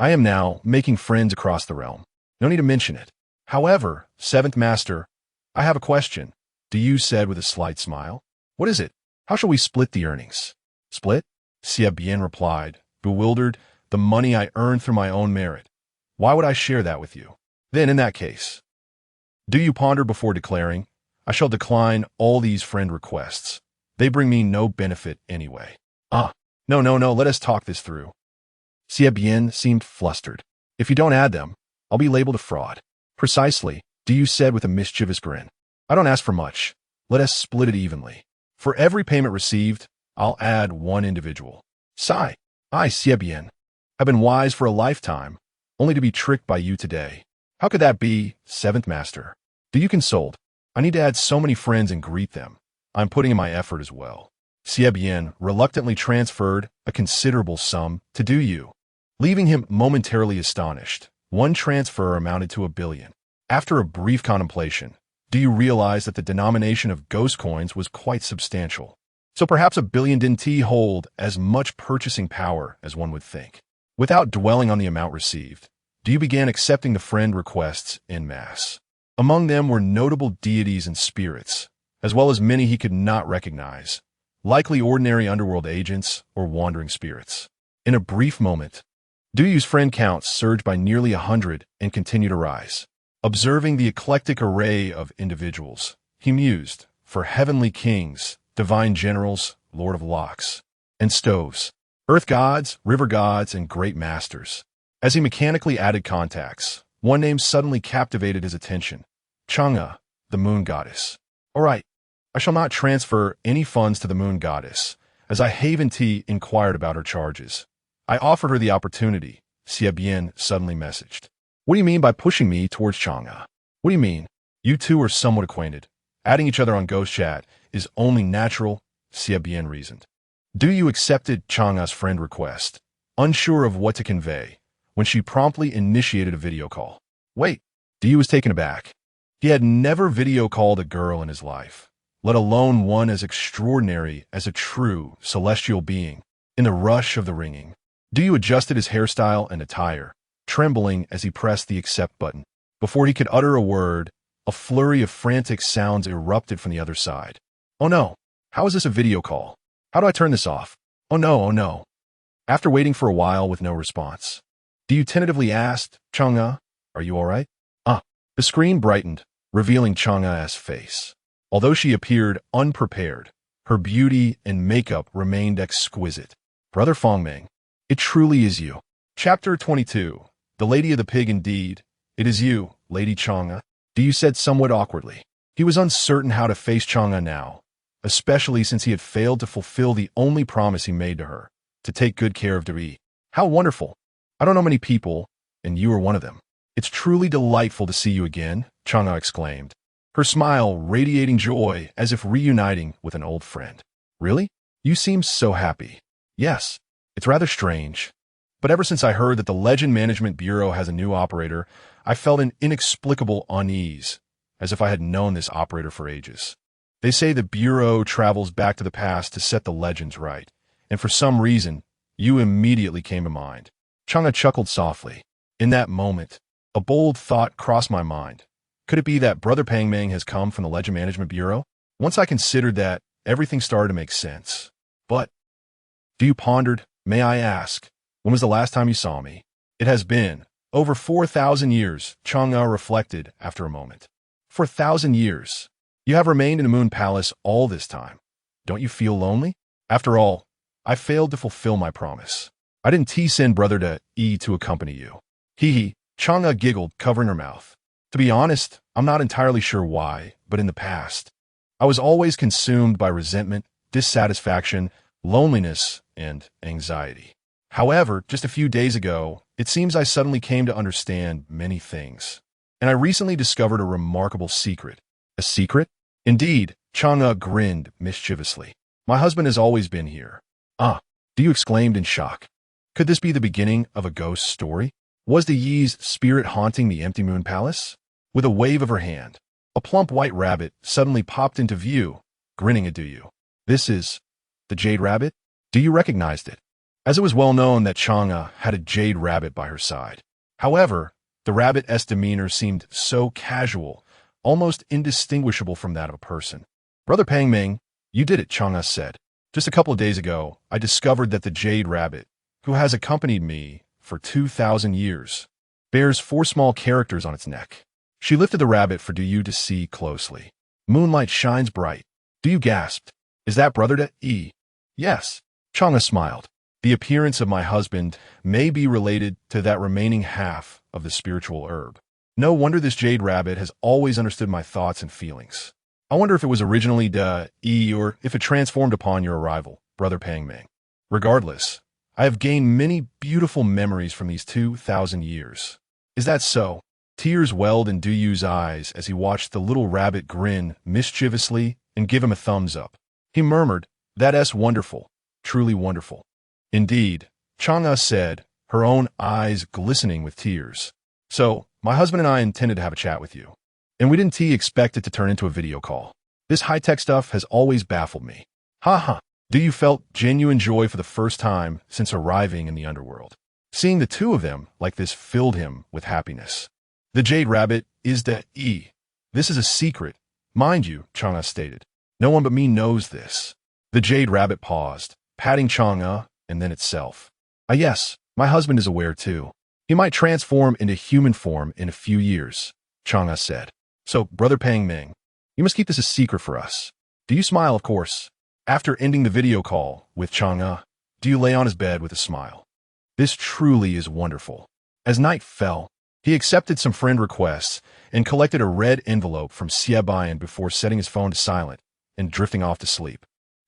I am now making friends across the realm. No need to mention it. However, 7th Master, I have a question, Du said with a slight smile. What is it? How shall we split the earnings? Split? Xie Bian replied, bewildered. The money I earned through my own merit. Why would I share that with you? Then, in that case, Du pondered before declaring, I shall decline all these friend requests. They bring me no benefit anyway. No, let us talk this through. Xie Bian seemed flustered. If you don't add them, I'll be labeled a fraud. Precisely, Du said with a mischievous grin. I don't ask for much. Let us split it evenly. For every payment received, I'll add one individual. Sigh. I, Xie Bian, have been wise for a lifetime, only to be tricked by you today. How could that be, seventh master? Du consoled. I need to add so many friends and greet them. I'm putting in my effort as well. Xie Bian reluctantly transferred a considerable sum to Du, leaving him momentarily astonished. One transfer amounted to 1 billion. After a brief contemplation, Du realized that the denomination of ghost coins was quite substantial. So perhaps 1 billion didn't hold as much purchasing power as one would think. Without dwelling on the amount received, Du began accepting the friend requests en masse. Among them were notable deities and spirits, as well as many he could not recognize, likely ordinary underworld agents or wandering spirits. In a brief moment, Du's friend counts surged by nearly 100 and continued to rise. Observing the eclectic array of individuals, he mused, for heavenly kings, divine generals, lord of locks, and stoves, earth gods, river gods, and great masters. As he mechanically added contacts, one name suddenly captivated his attention. Chang'e, the moon goddess. All right, I shall not transfer any funds to the moon goddess, as I Haven-T inquired about her charges. I offered her the opportunity, Xie Bian suddenly messaged. What do you mean by pushing me towards Chang'e? What do you mean? You two are somewhat acquainted. Adding each other on Ghost Chat is only natural, Xie Bian reasoned. Du accepted Chang'e's friend request, unsure of what to convey, when she promptly initiated a video call. Wait, Du was taken aback. He had never video called a girl in his life, let alone one as extraordinary as a true celestial being. In the rush of the ringing, Du adjusted his hairstyle and attire, trembling as he pressed the accept button. Before he could utter a word, a flurry of frantic sounds erupted from the other side. Oh no, how is this a video call? How do I turn this off? Oh no. After waiting for a while with no response, Du tentatively asked, Chang'e, are you all right? The screen brightened, revealing Chang'e's face. Although she appeared unprepared, her beauty and makeup remained exquisite. Brother Fongming, it truly is you. Chapter 22. The Lady of the Pig indeed. It is you, Lady Chang'e, Du said somewhat awkwardly. He was uncertain how to face Chang'e now, especially since he had failed to fulfill the only promise he made to her, to take good care of Du. How wonderful. I don't know many people, and you are one of them. It's truly delightful to see you again, Chang'e exclaimed, her smile radiating joy as if reuniting with an old friend. Really? You seem so happy. Yes, it's rather strange. But ever since I heard that the Legend Management Bureau has a new operator, I felt an inexplicable unease, as if I had known this operator for ages. They say the Bureau travels back to the past to set the legends right, and for some reason, you immediately came to mind. Chang'e chuckled softly. In that moment, a bold thought crossed my mind. Could it be that Brother Pangmang has come from the Legend Management Bureau? Once I considered that, everything started to make sense. But, Du pondered, may I ask, when was the last time you saw me? It has been over 4,000 years, Chang'e reflected after a moment. 4,000 years. You have remained in the Moon Palace all this time. Don't you feel lonely? After all, I failed to fulfill my promise. I didn't send Brother to accompany you. Hee. Chang'e giggled, covering her mouth. To be honest, I'm not entirely sure why, but in the past, I was always consumed by resentment, dissatisfaction, loneliness, and anxiety. However, just a few days ago, it seems I suddenly came to understand many things. And I recently discovered a remarkable secret. A secret? Indeed, Chang'e grinned mischievously. My husband has always been here. Du exclaimed in shock. Could this be the beginning of a ghost story? Was the Yi's spirit haunting the empty moon palace? With a wave of her hand, a plump white rabbit suddenly popped into view, grinning at Du. This is the jade rabbit? Du recognized it, as it was well known that Chang'e had a jade rabbit by her side. However, the rabbit's demeanor seemed so casual, almost indistinguishable from that of a person. Brother Pang Ming, you did it, Chang'e said. Just a couple of days ago, I discovered that the jade rabbit, who has accompanied me for 2,000 years, bears 4 small characters on its neck. She lifted the rabbit for Du to see closely. Moonlight shines bright. Du gasped. Is that brother to E? Yes. Chang'e smiled. The appearance of my husband may be related to that remaining half of the spiritual herb. No wonder this jade rabbit has always understood my thoughts and feelings. I wonder if it was originally De E or if it transformed upon your arrival, Brother Pang Ming. Regardless, I have gained many beautiful memories from these 2,000 years. Is that so? Tears welled in Duyu's eyes as he watched the little rabbit grin mischievously and give him a thumbs up. He murmured, "That's wonderful, truly wonderful." Indeed, Chang'e said, her own eyes glistening with tears. So, my husband and I intended to have a chat with you. And we didn't expect it to turn into a video call. This high-tech stuff has always baffled me. Ha. Duyu felt genuine joy for the first time since arriving in the underworld. Seeing the two of them like this filled him with happiness. The jade rabbit is the E. This is a secret, mind you, Chang'e stated. No one but me knows this. The jade rabbit paused, patting Chang'e and then itself. Ah yes, my husband is aware too. He might transform into human form in a few years, Chang'e said. So, Brother Pang Ming, you must keep this a secret for us. Do you smile, of course? After ending the video call with Chang'e, Du lay on his bed with a smile. This truly is wonderful. As night fell, he accepted some friend requests and collected a red envelope from Xie Bian before setting his phone to silent and drifting off to sleep.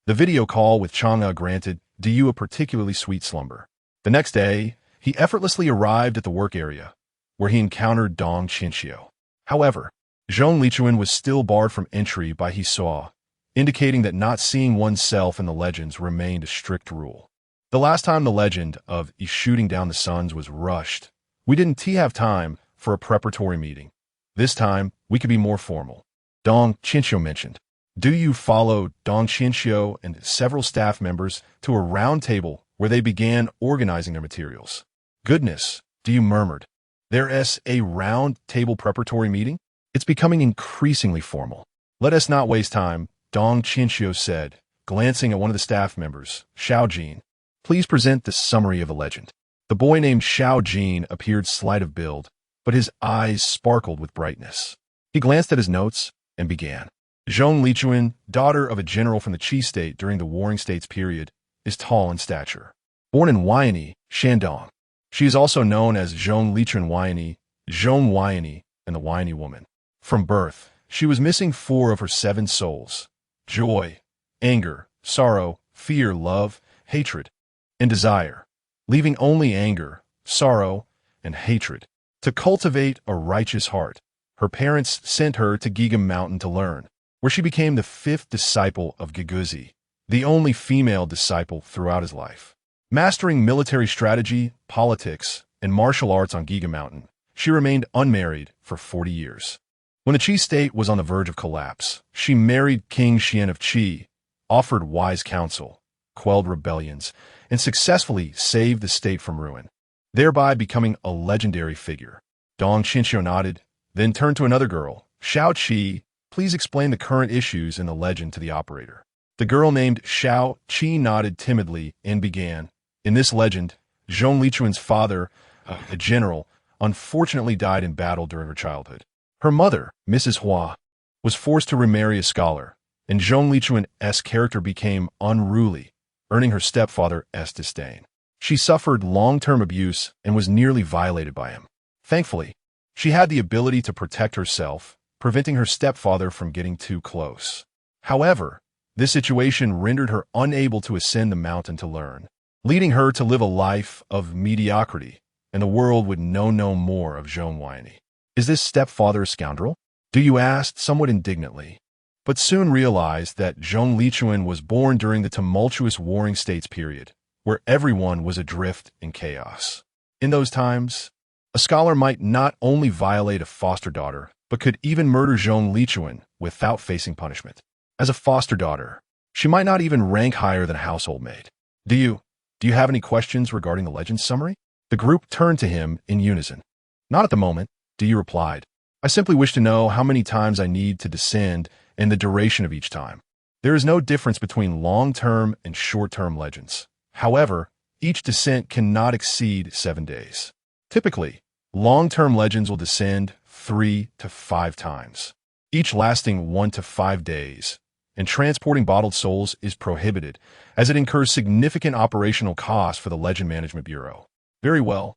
The video call with Chang'e granted Du a particularly sweet slumber. The next day, he effortlessly arrived at the work area, where he encountered Dong Qinxiu. However, Zhong Lichuan was still barred from entry by he saw, indicating that not seeing oneself in the legends remained a strict rule. The last time the legend of shooting down the suns was rushed, we didn't have time for a preparatory meeting. This time, we could be more formal. Dong Qinxiu mentioned. Du followed Dong Qinxiu and several staff members to a round table where they began organizing their materials. Goodness, Du murmured. There's a round table preparatory meeting? It's becoming increasingly formal. Let us not waste time, Dong Qinxiu said, glancing at one of the staff members, Xiao Jin. Please present the summary of the legend. The boy named Xiao Jin appeared slight of build, but his eyes sparkled with brightness. He glanced at his notes and began. Zhong Lichuan, daughter of a general from the Qi state during the Warring States period, is tall in stature. Born in Waiani, Shandong. She is also known as Zhong Lichuan Waiani, Zhong Waiani, and the Waiani woman. From birth, she was missing 4 of her 7 souls: joy, anger, sorrow, fear, love, hatred, and desire, leaving only anger, sorrow, and hatred. To cultivate a righteous heart, her parents sent her to Gigam Mountain to learn, where she became the 5th disciple of Giguzi, the only female disciple throughout his life. Mastering military strategy, politics, and martial arts on Gigam Mountain, she remained unmarried for 40 years. When the Qi state was on the verge of collapse, she married King Xian of Qi, offered wise counsel, quelled rebellions, and successfully saved the state from ruin, thereby becoming a legendary figure. Dong Qinxiu nodded, then turned to another girl, Xiao Qi. Please explain the current issues in the legend to the operator. The girl named Xiao Qi nodded timidly and began. In this legend, Zhong Lichuan's father, a general, unfortunately died in battle during her childhood. Her mother, Mrs. Hua, was forced to remarry a scholar, and Zhong Lichuan's character became unruly, earning her stepfather's disdain. She suffered long-term abuse and was nearly violated by him. Thankfully, she had the ability to protect herself, preventing her stepfather from getting too close. However, this situation rendered her unable to ascend the mountain to learn, leading her to live a life of mediocrity, and the world would know no more of Zhong Waiani. Is this stepfather a scoundrel? Du asked somewhat indignantly, but soon realized that Zhong Lichuan was born during the tumultuous Warring States period, where everyone was adrift in chaos. In those times, a scholar might not only violate a foster daughter, but could even murder Zhong Lichuan without facing punishment. As a foster daughter, she might not even rank higher than a household maid. Do you have any questions regarding the legend summary? The group turned to him in unison. Not at the moment, Du replied. I simply wish to know how many times I need to descend and the duration of each time. There is no difference between long-term and short-term legends. However, each descent cannot exceed 7 days. Typically, long-term legends will descend 3 to 5 times, each lasting 1 to 5 days, and transporting bottled souls is prohibited, as it incurs significant operational costs for the Legend Management Bureau. Very well.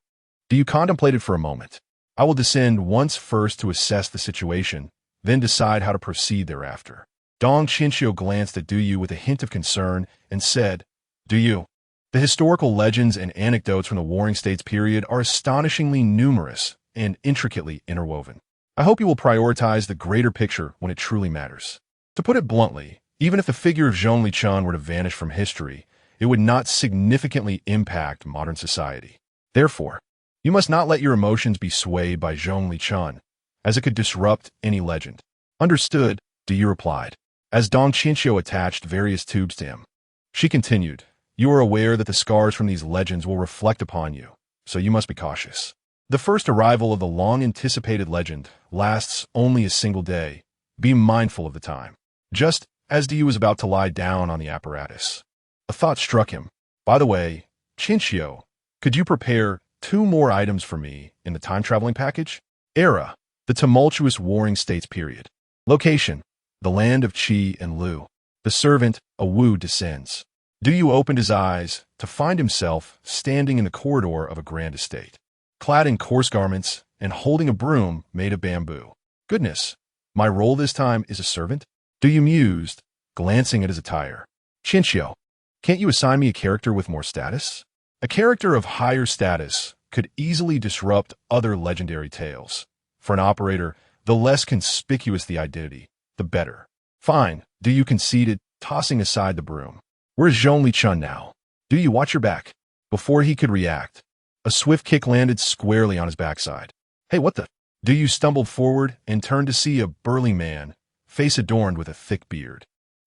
Do you contemplate it for a moment? I will descend once first to assess the situation, then decide how to proceed thereafter. Dong Chinchio glanced at Du Yu with a hint of concern and said, Du Yu, the historical legends and anecdotes from the Warring States period are astonishingly numerous and intricately interwoven. I hope you will prioritize the greater picture when it truly matters. To put it bluntly, even if the figure of Zhongli Chun were to vanish from history, it would not significantly impact modern society. Therefore, you must not let your emotions be swayed by Zhongli Chun, as it could disrupt any legend. Understood, Du Yu replied, as Dong Chinchio attached various tubes to him. She continued, you are aware that the scars from these legends will reflect upon you, so you must be cautious. The first arrival of the long-anticipated legend lasts only a single day. Be mindful of the time. Just as Du Yu was about to lie down on the apparatus, a thought struck him. By the way, Chinchio, could you prepare 2 more items for me in the time-traveling package? Era, the tumultuous Warring States period. Location, the land of Qi and Lu. The servant, a Wu, descends. Du Yu opened his eyes to find himself standing in the corridor of a grand estate, clad in coarse garments and holding a broom made of bamboo. Goodness, my role this time is a servant? Du Yu mused, glancing at his attire. Chinchio, can't you assign me a character with more status? A character of higher status could easily disrupt other legendary tales. For an operator, the less conspicuous the identity, the better. Fine, Du Yu conceded, tossing aside the broom. Where's Zhongli Chun now? Du Yu, watch your back. Before he could react, a swift kick landed squarely on his backside. Hey, what the? Du Yu stumbled forward and turned to see a burly man, face adorned with a thick beard,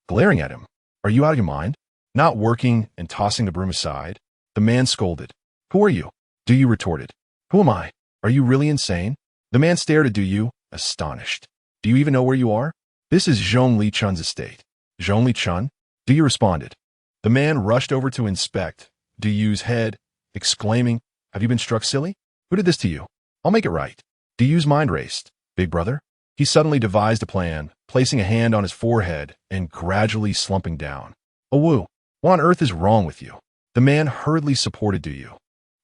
glaring at him. Are you out of your mind? Not working and tossing the broom aside, the man scolded. Who are you? Du Yu retorted. Who am I? Are you really insane? The man stared at Du Yu, astonished. Do you even know where you are? This is Zhongli Chun's estate. Zhongli Chun? Du Yu responded. The man rushed over to inspect Du Yu's head, exclaiming, have you been struck silly? Who did this to you? I'll make it right. Du Yu's mind raced. Big brother? He suddenly devised a plan, placing a hand on his forehead and gradually slumping down. Oh, Wu, what on earth is wrong with you? The man hurriedly supported Du Yu.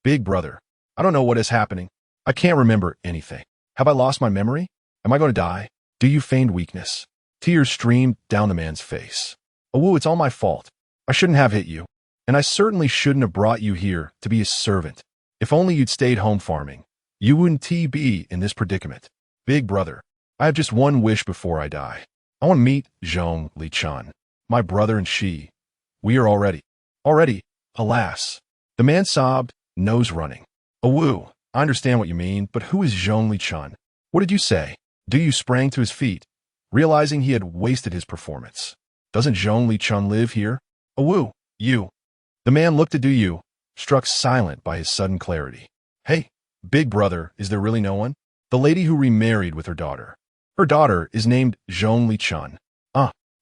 Big brother, I don't know what is happening. I can't remember anything. Have I lost my memory? Am I going to die? Du Yu feigned weakness. Tears streamed down the man's face. Oh, Wu, it's all my fault. I shouldn't have hit you. And I certainly shouldn't have brought you here to be a servant. If only you'd stayed home farming, you wouldn't be in this predicament. Big brother, I have just one wish before I die. I want to meet Zhongli Chun, my brother and she. We are already, alas. The man sobbed, nose running. Oh, Wu, I understand what you mean, but who is Zhongli Chun? What did you say? Du Yu sprang to his feet, realizing he had wasted his performance. Doesn't Zhongli Chun live here? Oh, Wu, you. The man looked at Du Yu, struck silent by his sudden clarity. Hey, big brother, is there really no one? The lady who remarried with her daughter. Her daughter is named Zhongli Chun.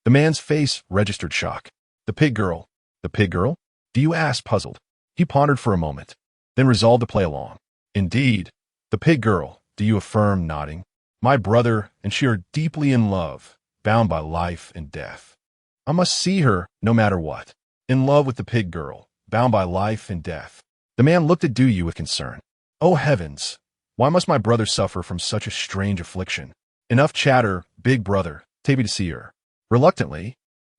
The man's face registered shock. The pig girl. The pig girl? Du Yu asked, puzzled. He pondered for a moment, then resolved to play along. Indeed, the pig girl, Du Yu affirmed, nodding. My brother and she are deeply in love, bound by life and death. I must see her no matter what. In love with the pig girl, bound by life and death. The man looked at Du Yu with concern. Oh heavens, why must my brother suffer from such a strange affliction? Enough chatter, big brother, take me to see her. Reluctantly,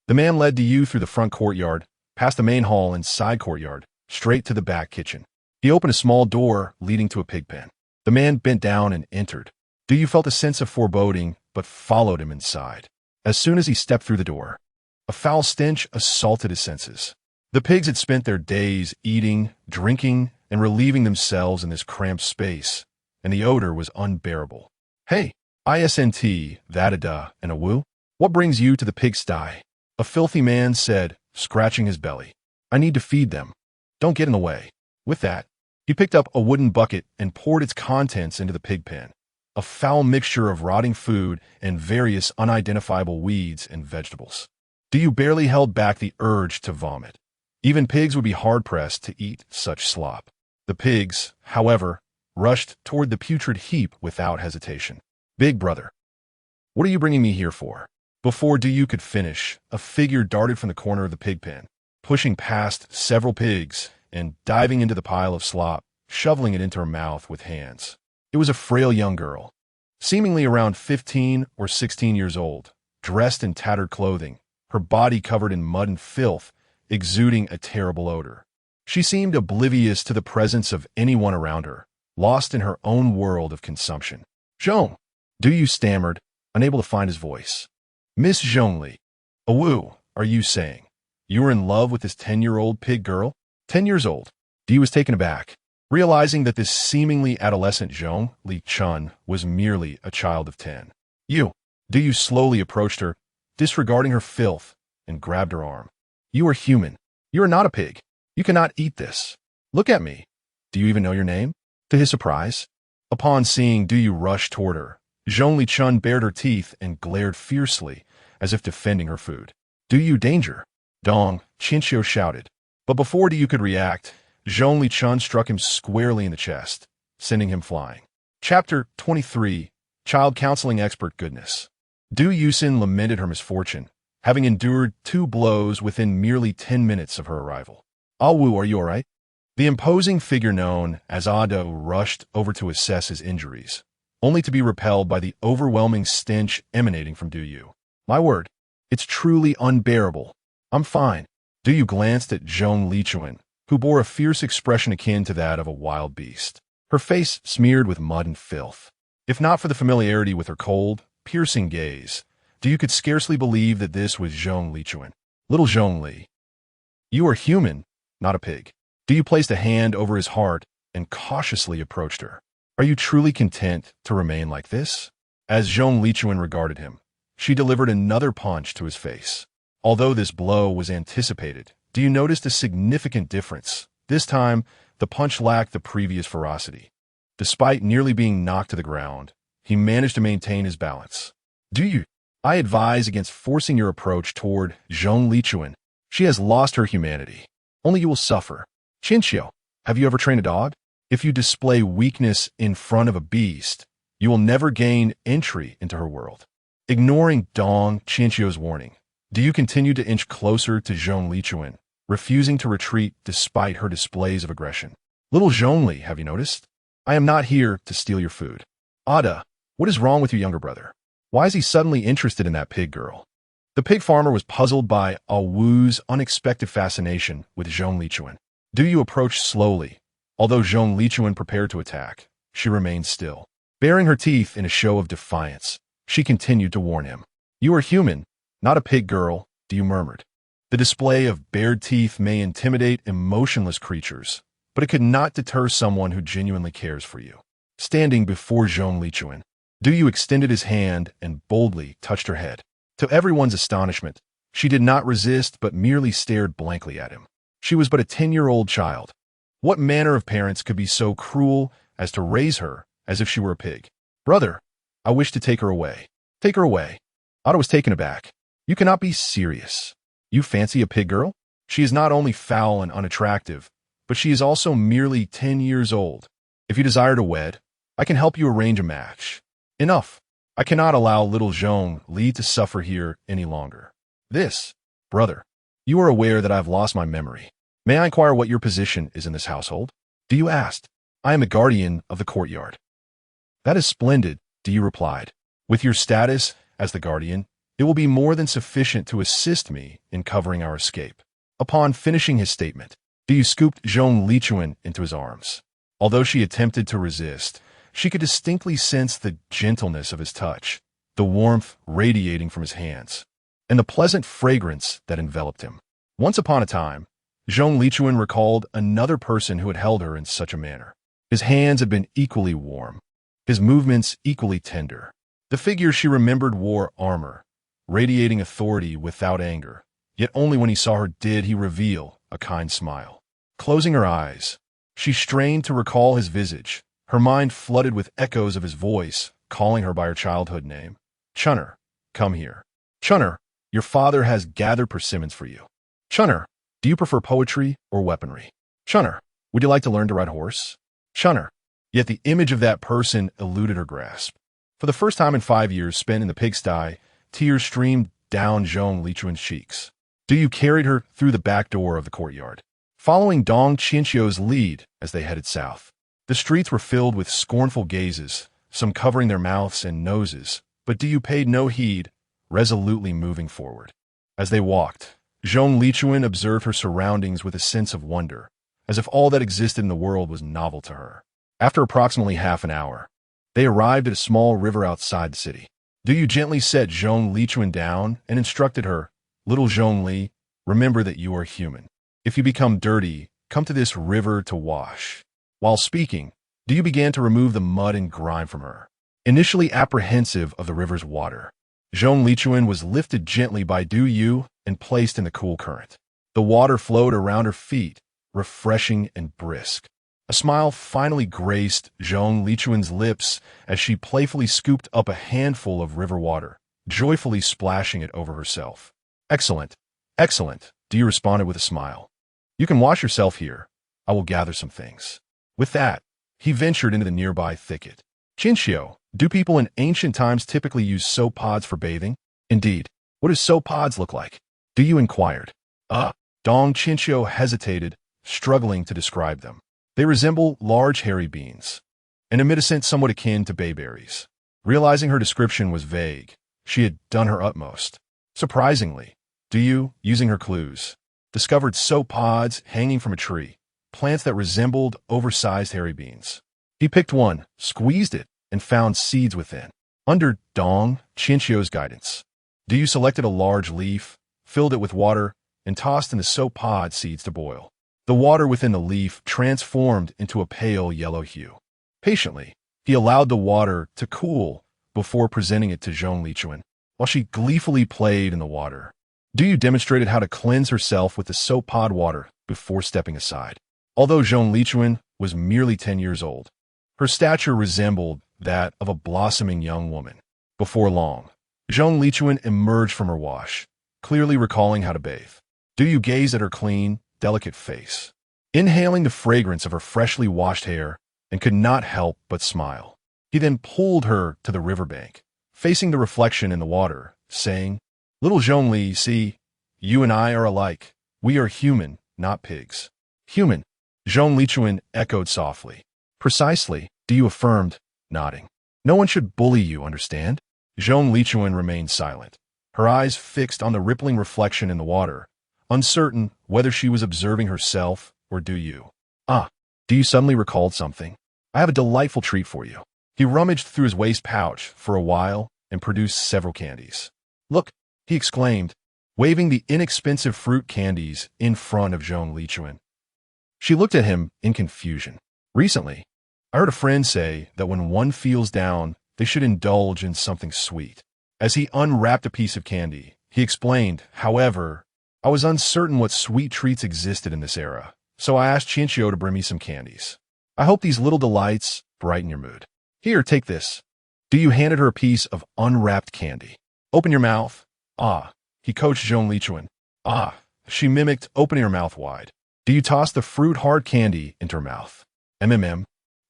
the man led Du Yu through the front courtyard, past the main hall and side courtyard, straight to the back kitchen. He opened a small door leading to a pig pen. The man bent down and entered. Du Yu felt a sense of foreboding, but followed him inside. As soon as he stepped through the door, a foul stench assaulted his senses. The pigs had spent their days eating, drinking, and relieving themselves in this cramped space, and the odor was unbearable. Hey, ISNT, Vadada, and a Wu? What brings you to the pigsty? A filthy man said, scratching his belly. I need to feed them. Don't get in the way. With that, he picked up a wooden bucket and poured its contents into the pig pen. a foul mixture of rotting food and various unidentifiable weeds and vegetables. Du barely held back the urge to vomit. Even pigs would be hard-pressed to eat such slop. The pigs, however, rushed toward the putrid heap without hesitation. Big brother, what are you bringing me here for? Before Du could finish, a figure darted from the corner of the pig pen, pushing past several pigs and diving into the pile of slop, shoveling it into her mouth with hands. It was a frail young girl, seemingly around 15 or 16 years old, dressed in tattered clothing, her body covered in mud and filth, exuding a terrible odor. She seemed oblivious to the presence of anyone around her, lost in her own world of consumption. Zhong, Du stammered, unable to find his voice. Miss Zhongli, awoo, are you saying? You were in love with this 10-year-old pig girl? 10 years old. Du was taken aback, realizing that this seemingly adolescent Zhong Li Chun was merely a child of 10. Du slowly approached her, disregarding her filth, and grabbed her arm. You are human. You are not a pig. You cannot eat this. Look at me. Do you even know your name? To his surprise, upon seeing Du rush toward her, Zhong Li Chun bared her teeth and glared fiercely, as if defending her food. Du, danger! Dong, Chinchio shouted. But before Du could react, Zhong Li Chun struck him squarely in the chest, sending him flying. Chapter 23, Child Counseling Expert Goodness. Du Yusin lamented her misfortune, having endured 2 blows within merely 10 minutes of her arrival. Awu, are you all right? The imposing figure known as Ado rushed over to assess his injuries, only to be repelled by the overwhelming stench emanating from Du. My word, it's truly unbearable. I'm fine. Du glanced at Zhong Lichuan, who bore a fierce expression akin to that of a wild beast, her face smeared with mud and filth. If not for the familiarity with her cold, piercing gaze, Du could scarcely believe that this was Zhong Lichuan. Little Zhong Li, you are human, not a pig. Du placed a hand over his heart and cautiously approached her. Are you truly content to remain like this? As Zhong Lichuan regarded him, she delivered another punch to his face. Although this blow was anticipated, Du noticed a significant difference. This time, the punch lacked the previous ferocity. Despite nearly being knocked to the ground, he managed to maintain his balance. Du, I advise against forcing your approach toward Zhong Lichuan. She has lost her humanity. Only you will suffer. Chinchio, have you ever trained a dog? If you display weakness in front of a beast, you will never gain entry into her world. Ignoring Dong Chinchio's warning, Du continued to inch closer to Zhong Lichuan, refusing to retreat despite her displays of aggression. Little Zhong Li, have you noticed? I am not here to steal your food. Ada, what is wrong with your younger brother? Why is he suddenly interested in that pig girl? The pig farmer was puzzled by Awu's unexpected fascination with Zhong Lichuan. Du approached slowly. Although Zhong Lichuan prepared to attack, she remained still. Baring her teeth in a show of defiance, she continued to warn him. You are human, not a pig girl, Du murmured. The display of bared teeth may intimidate emotionless creatures, but it could not deter someone who genuinely cares for you. Standing before Zhong Lichuan, Du extended his hand and boldly touched her head. To everyone's astonishment, she did not resist but merely stared blankly at him. She was but a 10-year-old child. What manner of parents could be so cruel as to raise her as if she were a pig? Brother, I wish to take her away. Take her away. Otto was taken aback. You cannot be serious. You fancy a pig girl? She is not only foul and unattractive, but she is also merely 10 years old. If you desire to wed, I can help you arrange a match. Enough. I cannot allow little Zhong Li to suffer here any longer. This, brother, you are aware that I have lost my memory. May I inquire what your position is in this household? Du asked. I am a guardian of the courtyard. That is splendid, Du replied. With your status as the guardian, it will be more than sufficient to assist me in covering our escape. Upon finishing his statement, Du scooped Zhong Lichuan into his arms. Although she attempted to resist, she could distinctly sense the gentleness of his touch, the warmth radiating from his hands, and the pleasant fragrance that enveloped him. Once upon a time, Zhong Lichuan recalled another person who had held her in such a manner. His hands had been equally warm, his movements equally tender. The figure she remembered wore armor, radiating authority without anger, yet only when he saw her did he reveal a kind smile. Closing her eyes, she strained to recall his visage, her mind flooded with echoes of his voice, calling her by her childhood name. Chunner, come here. Chunner, your father has gathered persimmons for you. Chunner, do you prefer poetry or weaponry? Chunner, would you like to learn to ride a horse? Chunner. Yet the image of that person eluded her grasp. For the first time in 5 years spent in the pigsty, tears streamed down Zhong Lichuan's cheeks. Du carried her through the back door of the courtyard, following Dong Qinqiu's lead as they headed south. The streets were filled with scornful gazes, some covering their mouths and noses, but Du paid no heed, resolutely moving forward. As they walked, Zhong Lichuan observed her surroundings with a sense of wonder, as if all that existed in the world was novel to her. After approximately half an hour, they arrived at a small river outside the city. Du gently set Zhong Lichuan down and instructed her, "Little Zhong Li, remember that you are human. If you become dirty, come to this river to wash." While speaking, Du began to remove the mud and grime from her. Initially apprehensive of the river's water, Zhong Lichuan was lifted gently by Du and placed in the cool current. The water flowed around her feet, refreshing and brisk. A smile finally graced Zhong Lichuan's lips as she playfully scooped up a handful of river water, joyfully splashing it over herself. "Excellent, excellent," Du responded with a smile. "You can wash yourself here. I will gather some things." With that, he ventured into the nearby thicket. "Qinqiu, do people in ancient times typically use soap pods for bathing?" "Indeed. What do soap pods look like?" Du inquired. Dong Qinqiu hesitated, struggling to describe them. "They resemble large hairy beans, and emit a scent somewhat akin to bayberries." Realizing her description was vague, she had done her utmost. Surprisingly, Du, using her clues, discovered soap pods hanging from a tree, plants that resembled oversized hairy beans. He picked one, squeezed it, and found seeds within. Under Dong Qinqiu's guidance, Du selected a large leaf, filled it with water, and tossed in the soap pod seeds to boil. The water within the leaf transformed into a pale yellow hue. Patiently, he allowed the water to cool before presenting it to Zhong Lichuan, while she gleefully played in the water. Du demonstrated how to cleanse herself with the soap pod water before stepping aside. Although Zhong Lichuan was merely 10 years old, her stature resembled that of a blossoming young woman. Before long, Zhong Lichuan emerged from her wash, clearly recalling how to bathe. Du gazed at her clean, delicate face, inhaling the fragrance of her freshly washed hair, and could not help but smile. He then pulled her to the riverbank, facing the reflection in the water, saying, "Little Zhong Li, see, you and I are alike. We are human, not pigs." "Human," Zhong Lichuan echoed softly. "Precisely," Du affirmed, nodding. "No one should bully you, understand?" Zhong Lichuan remained silent, her eyes fixed on the rippling reflection in the water, uncertain whether she was observing herself or Du. Du suddenly recalled something. "I have a delightful treat for you." He rummaged through his waist pouch for a while and produced several candies. "Look," he exclaimed, waving the inexpensive fruit candies in front of Zhong Lichuan. She looked at him in confusion. "Recently, I heard a friend say that when one feels down, they should indulge in something sweet." As he unwrapped a piece of candy, he explained, "However, I was uncertain what sweet treats existed in this era, so I asked Qinqiu to bring me some candies. I hope these little delights brighten your mood. Here, take this." Du handed her a piece of unwrapped candy. "Open your mouth." He coached Zhong Lichuan. She mimicked, opening her mouth wide. Du tossed the fruit-hard candy into her mouth.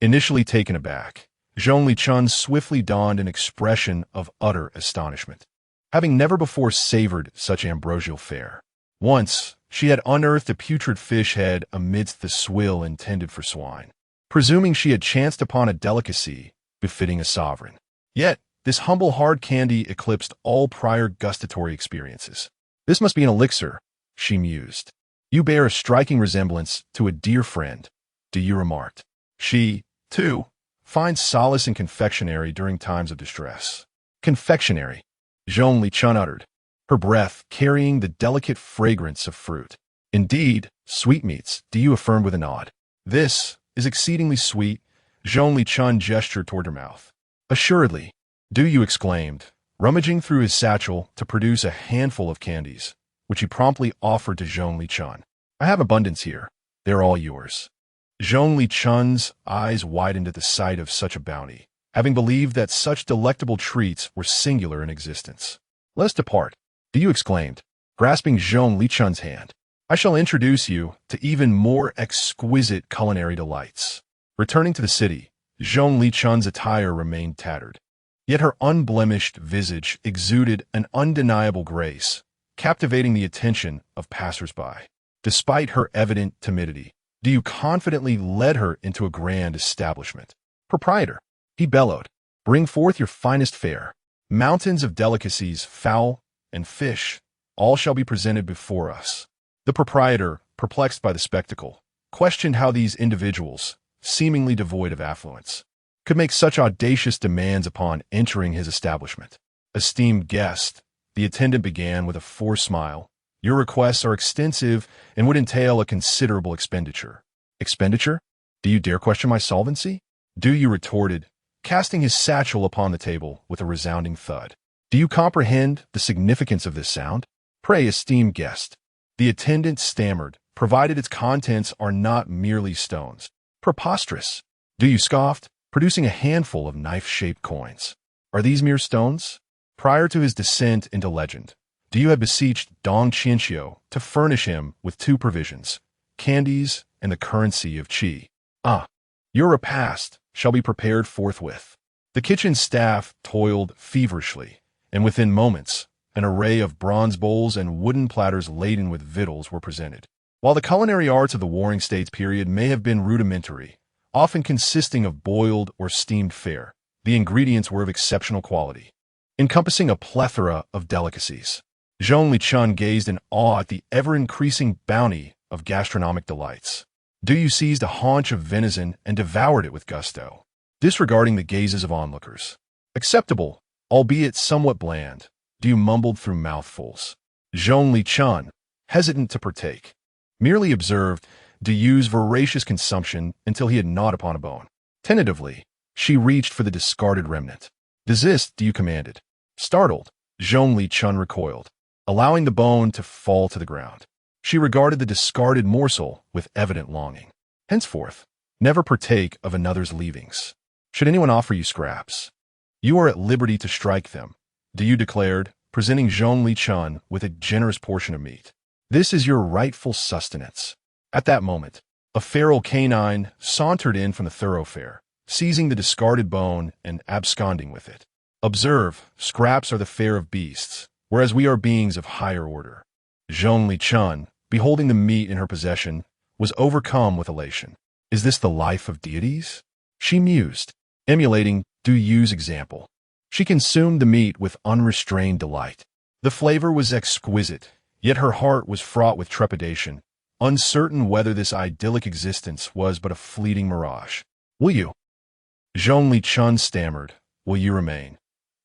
Initially taken aback, Zhong Lichuan swiftly donned an expression of utter astonishment, having never before savored such ambrosial fare. Once, she had unearthed a putrid fish head amidst the swill intended for swine, presuming she had chanced upon a delicacy befitting a sovereign. Yet, this humble hard candy eclipsed all prior gustatory experiences. "This must be an elixir," she mused. "You bear a striking resemblance to a dear friend," Du remarked. She, too, finds solace in confectionery during times of distress. "Confectionery," Zhong Lichuan uttered, her breath carrying the delicate fragrance of fruit. "Indeed, sweetmeats," Du affirmed with a nod. "This is exceedingly sweet," Zhong Lichuan gestured toward her mouth. "Assuredly," Du exclaimed, rummaging through his satchel to produce a handful of candies, which he promptly offered to Zhong Lichuan. "I have abundance here. They're all yours." Zhong Lichuan's eyes widened at the sight of such a bounty, having believed that such delectable treats were singular in existence. "Let us depart," Diyu exclaimed, grasping Zhong Lichun's hand. "I shall introduce you to even more exquisite culinary delights." Returning to the city, Zhong Lichun's attire remained tattered. Yet her unblemished visage exuded an undeniable grace, captivating the attention of passers-by. Despite her evident timidity, Diyu confidently led her into a grand establishment. "Proprietor," he bellowed, "bring forth your finest fare. Mountains of delicacies, fowl and fish, all shall be presented before us." The proprietor, perplexed by the spectacle, questioned how these individuals, seemingly devoid of affluence, could make such audacious demands upon entering his establishment. "Esteemed guest," the attendant began with a forced smile, "your requests are extensive and would entail a considerable expenditure." "Expenditure? Do you dare question my solvency?" Diyu retorted, casting his satchel upon the table with a resounding thud. "Do you comprehend the significance of this sound? Pray, esteemed guest," the attendant stammered, "provided its contents are not merely stones." "Preposterous," Diyu scoffed, producing a handful of knife-shaped coins. "Are these mere stones?" Prior to his descent into legend, Diyu had beseeched Dong Qianxiu to furnish him with two provisions, candies and the currency of qi. "Ah, your repast shall be prepared forthwith." The kitchen staff toiled feverishly, and within moments, an array of bronze bowls and wooden platters laden with victuals were presented. While the culinary arts of the Warring States period may have been rudimentary, often consisting of boiled or steamed fare, the ingredients were of exceptional quality, encompassing a plethora of delicacies. Zhong Lichun gazed in awe at the ever-increasing bounty of gastronomic delights. Diyu seized a haunch of venison and devoured it with gusto, disregarding the gazes of onlookers. "Acceptable, albeit somewhat bland," Diyu mumbled through mouthfuls. Zhong Lichun, hesitant to partake, merely observed Diyu's voracious consumption until he had gnawed upon a bone. Tentatively, she reached for the discarded remnant. "Desist," Diyu commanded. Startled, Zhong Lichun recoiled, allowing the bone to fall to the ground. She regarded the discarded morsel with evident longing. "Henceforth, never partake of another's leavings. Should anyone offer you scraps, you are at liberty to strike them," Diyu declared, presenting Zhong Lichun with a generous portion of meat. "This is your rightful sustenance." At that moment, a feral canine sauntered in from the thoroughfare, seizing the discarded bone and absconding with it. "Observe, scraps are the fare of beasts, whereas we are beings of higher order." Zhong Lichun, beholding the meat in her possession, was overcome with elation. "Is this the life of deities?" she mused, emulating Diyu's example. She consumed the meat with unrestrained delight. The flavor was exquisite, yet her heart was fraught with trepidation, uncertain whether this idyllic existence was but a fleeting mirage. "Will you?" Zhong Lichun stammered, "Will you remain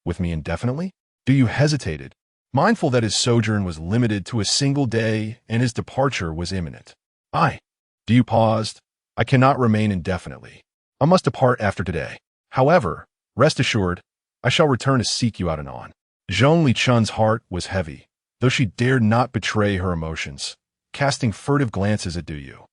with me indefinitely?" Diyu hesitated, mindful that his sojourn was limited to a single day and his departure was imminent. Diyu paused. "I cannot remain indefinitely. I must depart after today. However, rest assured, I shall return to seek you out anon." Zhong Lichun's heart was heavy, though she dared not betray her emotions, casting furtive glances at Diyu.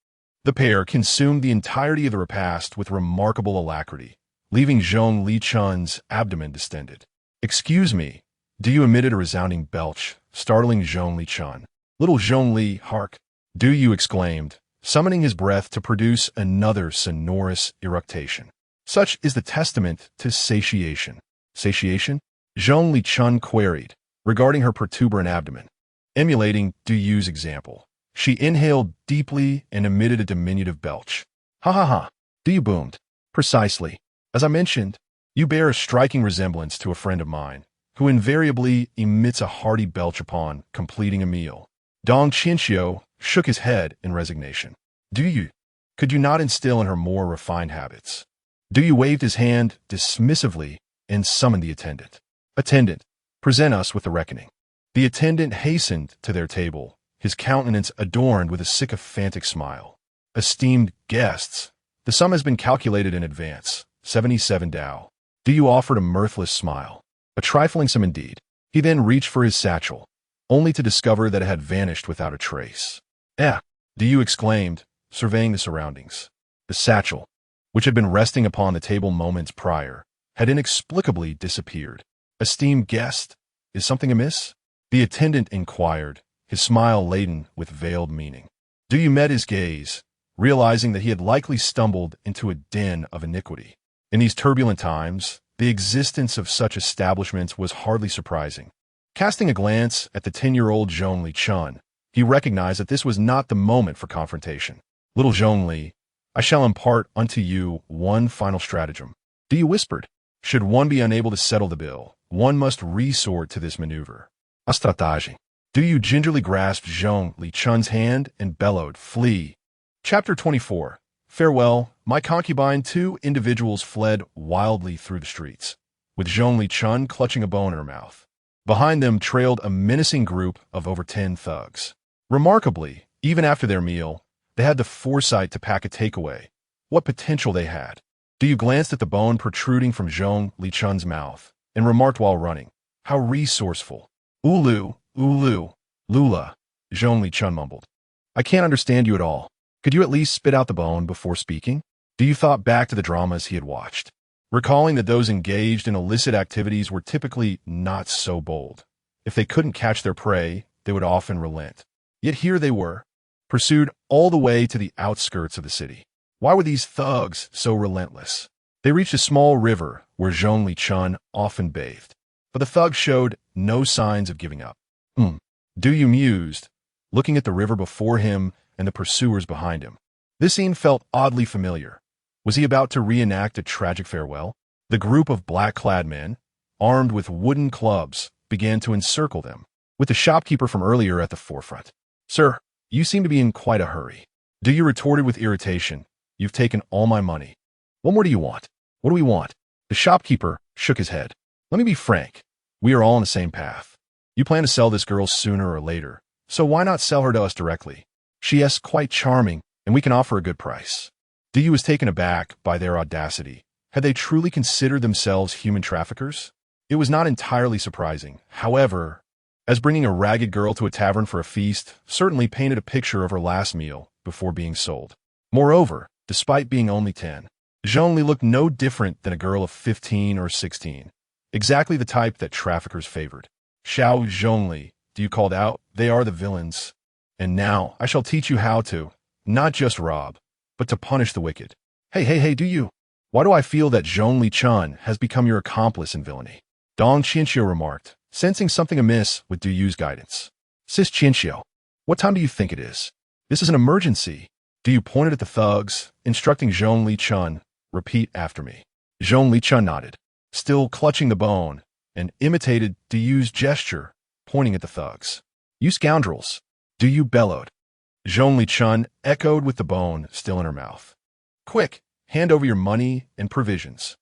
The pair consumed the entirety of the repast with remarkable alacrity, leaving Zhong Lichun's abdomen distended. "Excuse me," Diyu emitted a resounding belch, startling Zhong Lichun. "Little Zhong Li, hark!" Diyu exclaimed, summoning his breath to produce another sonorous eructation. "Such is the testament to satiation." "Satiation?" Zhong Lichun queried, regarding her protuberant abdomen. Emulating Diyu's example, she inhaled deeply and emitted a diminutive belch. "Ha ha ha," Diyu boomed. "Precisely. As I mentioned, you bear a striking resemblance to a friend of mine, who invariably emits a hearty belch upon completing a meal." Dong Qianxiu shook his head in resignation. Could you not instill in her more refined habits?" Diyu waved his hand dismissively and summoned the attendant. "Attendant, present us with the reckoning." The attendant hastened to their table, his countenance adorned with a sycophantic smile. "Esteemed guests, the sum has been calculated in advance, 77 Dao." Diyu offered a mirthless smile. A trifling sum indeed. He then reached for his satchel, only to discover that it had vanished without a trace. Diyu exclaimed, surveying the surroundings. The satchel, which had been resting upon the table moments prior, had inexplicably disappeared. Esteemed guest, is something amiss? The attendant inquired, his smile laden with veiled meaning. Du Yu met his gaze, realizing that he had likely stumbled into a den of iniquity. In these turbulent times, the existence of such establishments was hardly surprising. Casting a glance at the 10-year-old Zhongli Chun, he recognized that this was not the moment for confrontation. Little Zhongli, I shall impart unto you one final stratagem. Du Yu whispered. Should one be unable to settle the bill, one must resort to this maneuver. A strategy. Du Yu gingerly grasped Zhongli Chun's hand and bellowed, Flee. Chapter 24. Farewell, my concubine. Two individuals fled wildly through the streets, with Zhongli Chun clutching a bone in her mouth. Behind them trailed a menacing group of over 10 thugs. Remarkably, even after their meal, they had the foresight to pack a takeaway. What potential they had. Du Yu glanced at the bone protruding from Zhongli Chun's mouth and remarked while running, How resourceful. Ulu, Lula, Zhongli Chun mumbled. I can't understand you at all. Could you at least spit out the bone before speaking? Du Yu thought back to the dramas he had watched, recalling that those engaged in illicit activities were typically not so bold. If they couldn't catch their prey, they would often relent. Yet here they were, pursued all the way to the outskirts of the city. Why were these thugs so relentless? They reached a small river where Zhongli Chun often bathed, but the thugs showed no signs of giving up. Du Yu mused, looking at the river before him and the pursuers behind him. This scene felt oddly familiar. Was he about to reenact a tragic farewell? The group of black-clad men, armed with wooden clubs, began to encircle them, with the shopkeeper from earlier at the forefront. Sir, you seem to be in quite a hurry. Du Yu retorted with irritation. You've taken all my money. What more do you want? What do we want? The shopkeeper shook his head. Let me be frank. We are all on the same path. You plan to sell this girl sooner or later, so why not sell her to us directly? She is quite charming, and we can offer a good price. Du Yu was taken aback by their audacity. Had they truly considered themselves human traffickers? It was not entirely surprising. However, as bringing a ragged girl to a tavern for a feast certainly painted a picture of her last meal before being sold. Moreover, despite being only 10, Zhongli looked no different than a girl of 15 or 16, exactly the type that traffickers favored. Xiao Zhongli, Du Yu called out, they are the villains. And now I shall teach you how to, not just rob, but to punish the wicked. Hey, Du Yu. Why do I feel that Zhongli Chun has become your accomplice in villainy? Dong Qianxiu remarked, sensing something amiss with Du Yu's guidance. Sis Qianxiu, what time do you think it is? This is an emergency. Du Yu pointed at the thugs, instructing Zhongli Chun, repeat after me. Zhongli Chun nodded, still clutching the bone, and imitated Du Yu's gesture, pointing at the thugs. You scoundrels. Du Yu bellowed. Zhongli Chun echoed with the bone still in her mouth. Quick, hand over your money and provisions.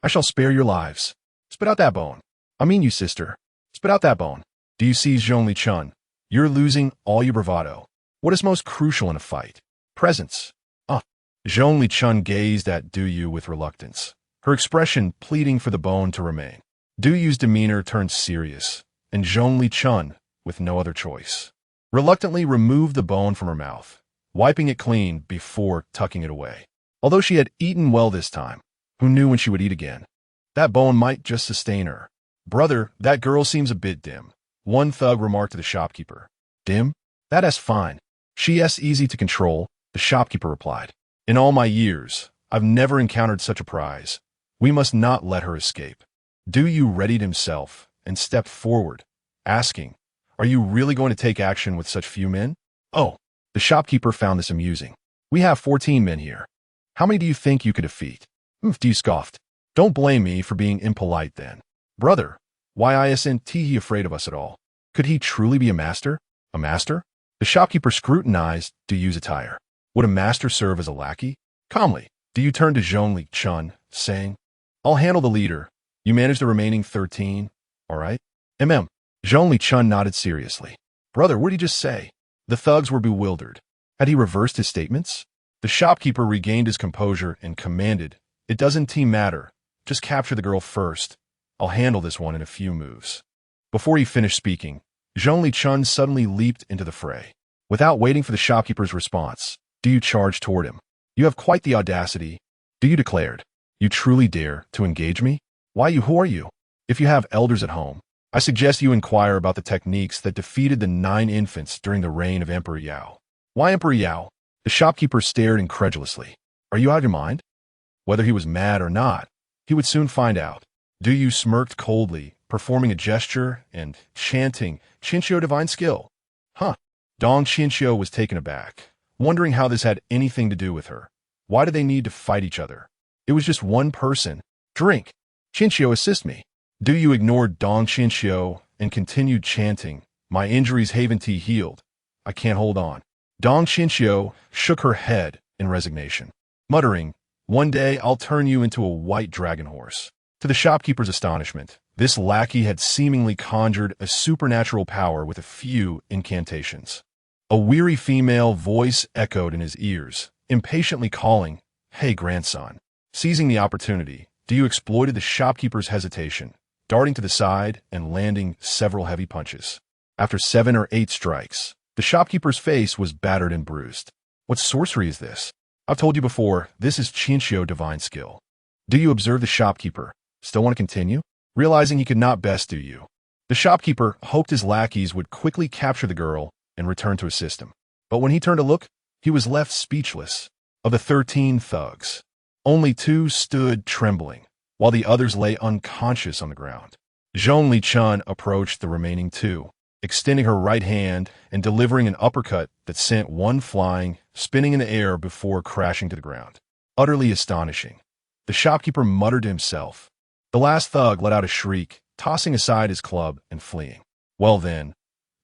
I shall spare your lives. Spit out that bone. I mean you, sister. Spit out that bone. Do you see, Zhongli Chun? You're losing all your bravado. What is most crucial in a fight? Presence. Zhongli Chun gazed at Du Yu with reluctance, her expression pleading for the bone to remain. Du Yu's demeanor turned serious, and Zhongli Chun, with no other choice, reluctantly removed the bone from her mouth, wiping it clean before tucking it away. Although she had eaten well this time, who knew when she would eat again? That bone might just sustain her. Brother, that girl seems a bit dim, one thug remarked to the shopkeeper. Dim? That is fine. She is easy to control, the shopkeeper replied. In all my years, I've never encountered such a prize. We must not let her escape. Du Yu readied himself and stepped forward, asking, Are you really going to take action with such few men? Oh, the shopkeeper found this amusing. We have 14 men here. How many do you think you could defeat? Du Yu scoffed. Don't blame me for being impolite then. Brother, why isn't he afraid of us at all? Could he truly be a master? A master? The shopkeeper scrutinized Du Yu's attire. Would a master serve as a lackey? Calmly, Du Yu turned to Zhongli Chun, saying, I'll handle the leader. You manage the remaining 13, all right? Zhongli Chun nodded seriously. Brother, what did he just say? The thugs were bewildered. Had he reversed his statements? The shopkeeper regained his composure and commanded, It doesn't matter. Just capture the girl first. I'll handle this one in a few moves. Before he finished speaking, Zhongli Chun suddenly leaped into the fray. Without waiting for the shopkeeper's response, Du Yu charged toward him. You have quite the audacity, Du Yu declared. You truly dare to engage me? Who are you? If you have elders at home, I suggest you inquire about the techniques that defeated the 9 infants during the reign of Emperor Yao. Why Emperor Yao? The shopkeeper stared incredulously. Are you out of your mind? Whether he was mad or not, he would soon find out. Du Yu smirked coldly, performing a gesture and chanting, Qinxiu divine skill. Huh. Dong Qinxiu was taken aback, wondering how this had anything to do with her. Why did they need to fight each other? It was just one person. Drink. Qinxiu, assist me. Du Yu ignored Dong Qinxiu and continued chanting, my injuries haven't healed. I can't hold on. Dong Qinxiu shook her head in resignation, muttering, one day I'll turn you into a white dragon horse. To the shopkeeper's astonishment, this lackey had seemingly conjured a supernatural power with a few incantations. A weary female voice echoed in his ears, impatiently calling, hey grandson. Seizing the opportunity, Du Yu exploited the shopkeeper's hesitation, darting to the side and landing several heavy punches. After 7 or 8 strikes, the shopkeeper's face was battered and bruised. What sorcery is this? I've told you before, this is Qinxiu divine skill. Du Yu observed the shopkeeper. Still want to continue? Realizing he could not best Du Yu, the shopkeeper hoped his lackeys would quickly capture the girl and return to assist him. But when he turned to look, he was left speechless. Of the 13 thugs, only 2 stood trembling, while the others lay unconscious on the ground. Zhongli Chun approached the remaining 2, extending her right hand and delivering an uppercut that sent one flying, spinning in the air before crashing to the ground. Utterly astonishing. The shopkeeper muttered to himself. The last thug let out a shriek, tossing aside his club and fleeing. Well then,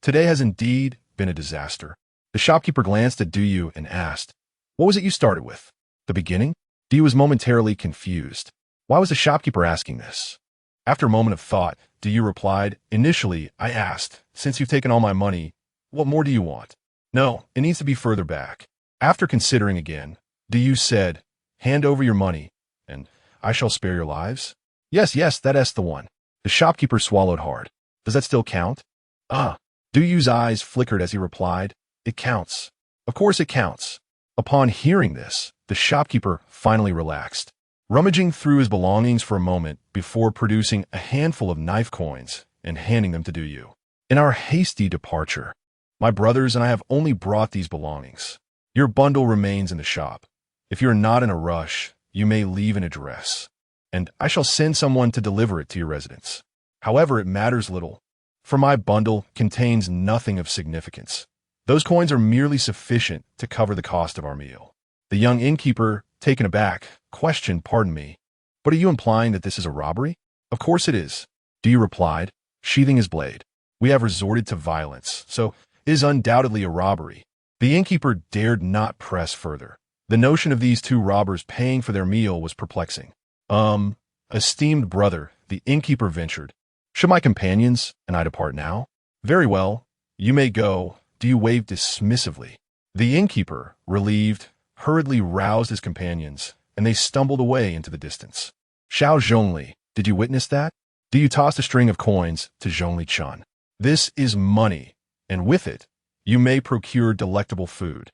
today has indeed been a disaster. The shopkeeper glanced at Du Yu and asked, what was it you started with? The beginning? Du Yu was momentarily confused. Why was the shopkeeper asking this? After a moment of thought, Du Yu replied, initially, I asked, since you've taken all my money, what more do you want? No, it needs to be further back. After considering again, Du Yu said, hand over your money, and I shall spare your lives? Yes, that's the one. The shopkeeper swallowed hard. Does that still count? Du Yu's eyes flickered as he replied, it counts. Of course it counts. Upon hearing this, the shopkeeper finally relaxed, rummaging through his belongings for a moment before producing a handful of knife coins and handing them to Du Yu. In our hasty departure, my brothers and I have only brought these belongings. Your bundle remains in the shop. If you're not in a rush, you may leave an address, and I shall send someone to deliver it to your residence. However, it matters little, for my bundle contains nothing of significance. Those coins are merely sufficient to cover the cost of our meal. The young innkeeper, taken aback, questioned, pardon me, but are you implying that this is a robbery? Of course it is. Du Yu replied, sheathing his blade. We have resorted to violence, so it is undoubtedly a robbery. The innkeeper dared not press further. The notion of these 2 robbers paying for their meal was perplexing. Esteemed brother, the innkeeper ventured. Should my companions and I depart now? Very well, you may go. Du Yu waved dismissively. The innkeeper, relieved, hurriedly roused his companions, and they stumbled away into the distance. Xiao Zhongli, did you witness that? Du Yu tossed a string of coins to Zhongli Chun. This is money, and with it, you may procure delectable food.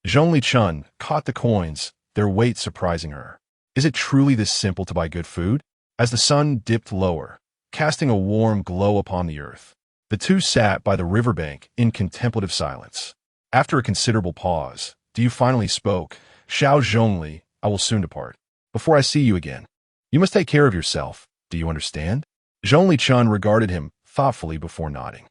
Zhongli Chun caught the coins, their weight surprising her. Is it truly this simple to buy good food? As the sun dipped lower, casting a warm glow upon the earth, the 2 sat by the riverbank in contemplative silence. After a considerable pause, Du Yu finally spoke, Xiao Zhongli, I will soon depart. Before I see you again, you must take care of yourself. Do you understand? Zhongli Chun regarded him thoughtfully before nodding.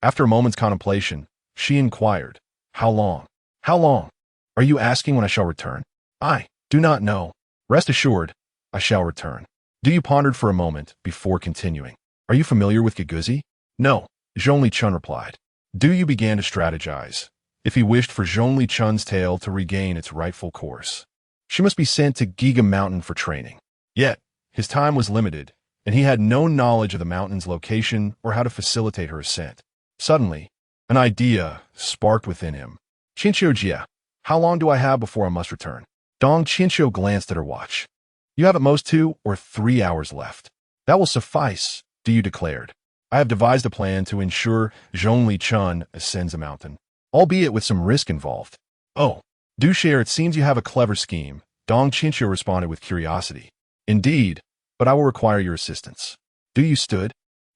After a moment's contemplation, she inquired, how long? How long? Are you asking when I shall return? I do not know. Rest assured, I shall return. Du Yu pondered for a moment before continuing. Are you familiar with Giguzi? No, Zhongli Chun replied. Du Yu began to strategize. If he wished for Zhongli Chun's tale to regain its rightful course, she must be sent to Giga Mountain for training. Yet, his time was limited, and he had no knowledge of the mountain's location or how to facilitate her ascent. Suddenly, an idea sparked within him. Qinxiu Jia, how long do I have before I must return? Dong Qinxiu glanced at her watch. You have at most 2 or 3 hours left. That will suffice, Du Yu declared. I have devised a plan to ensure Zhongli Chun ascends a mountain, albeit with some risk involved. Oh, Du Share, it seems you have a clever scheme, Dong Qinxiu responded with curiosity. Indeed, but I will require your assistance. Du Yu stood,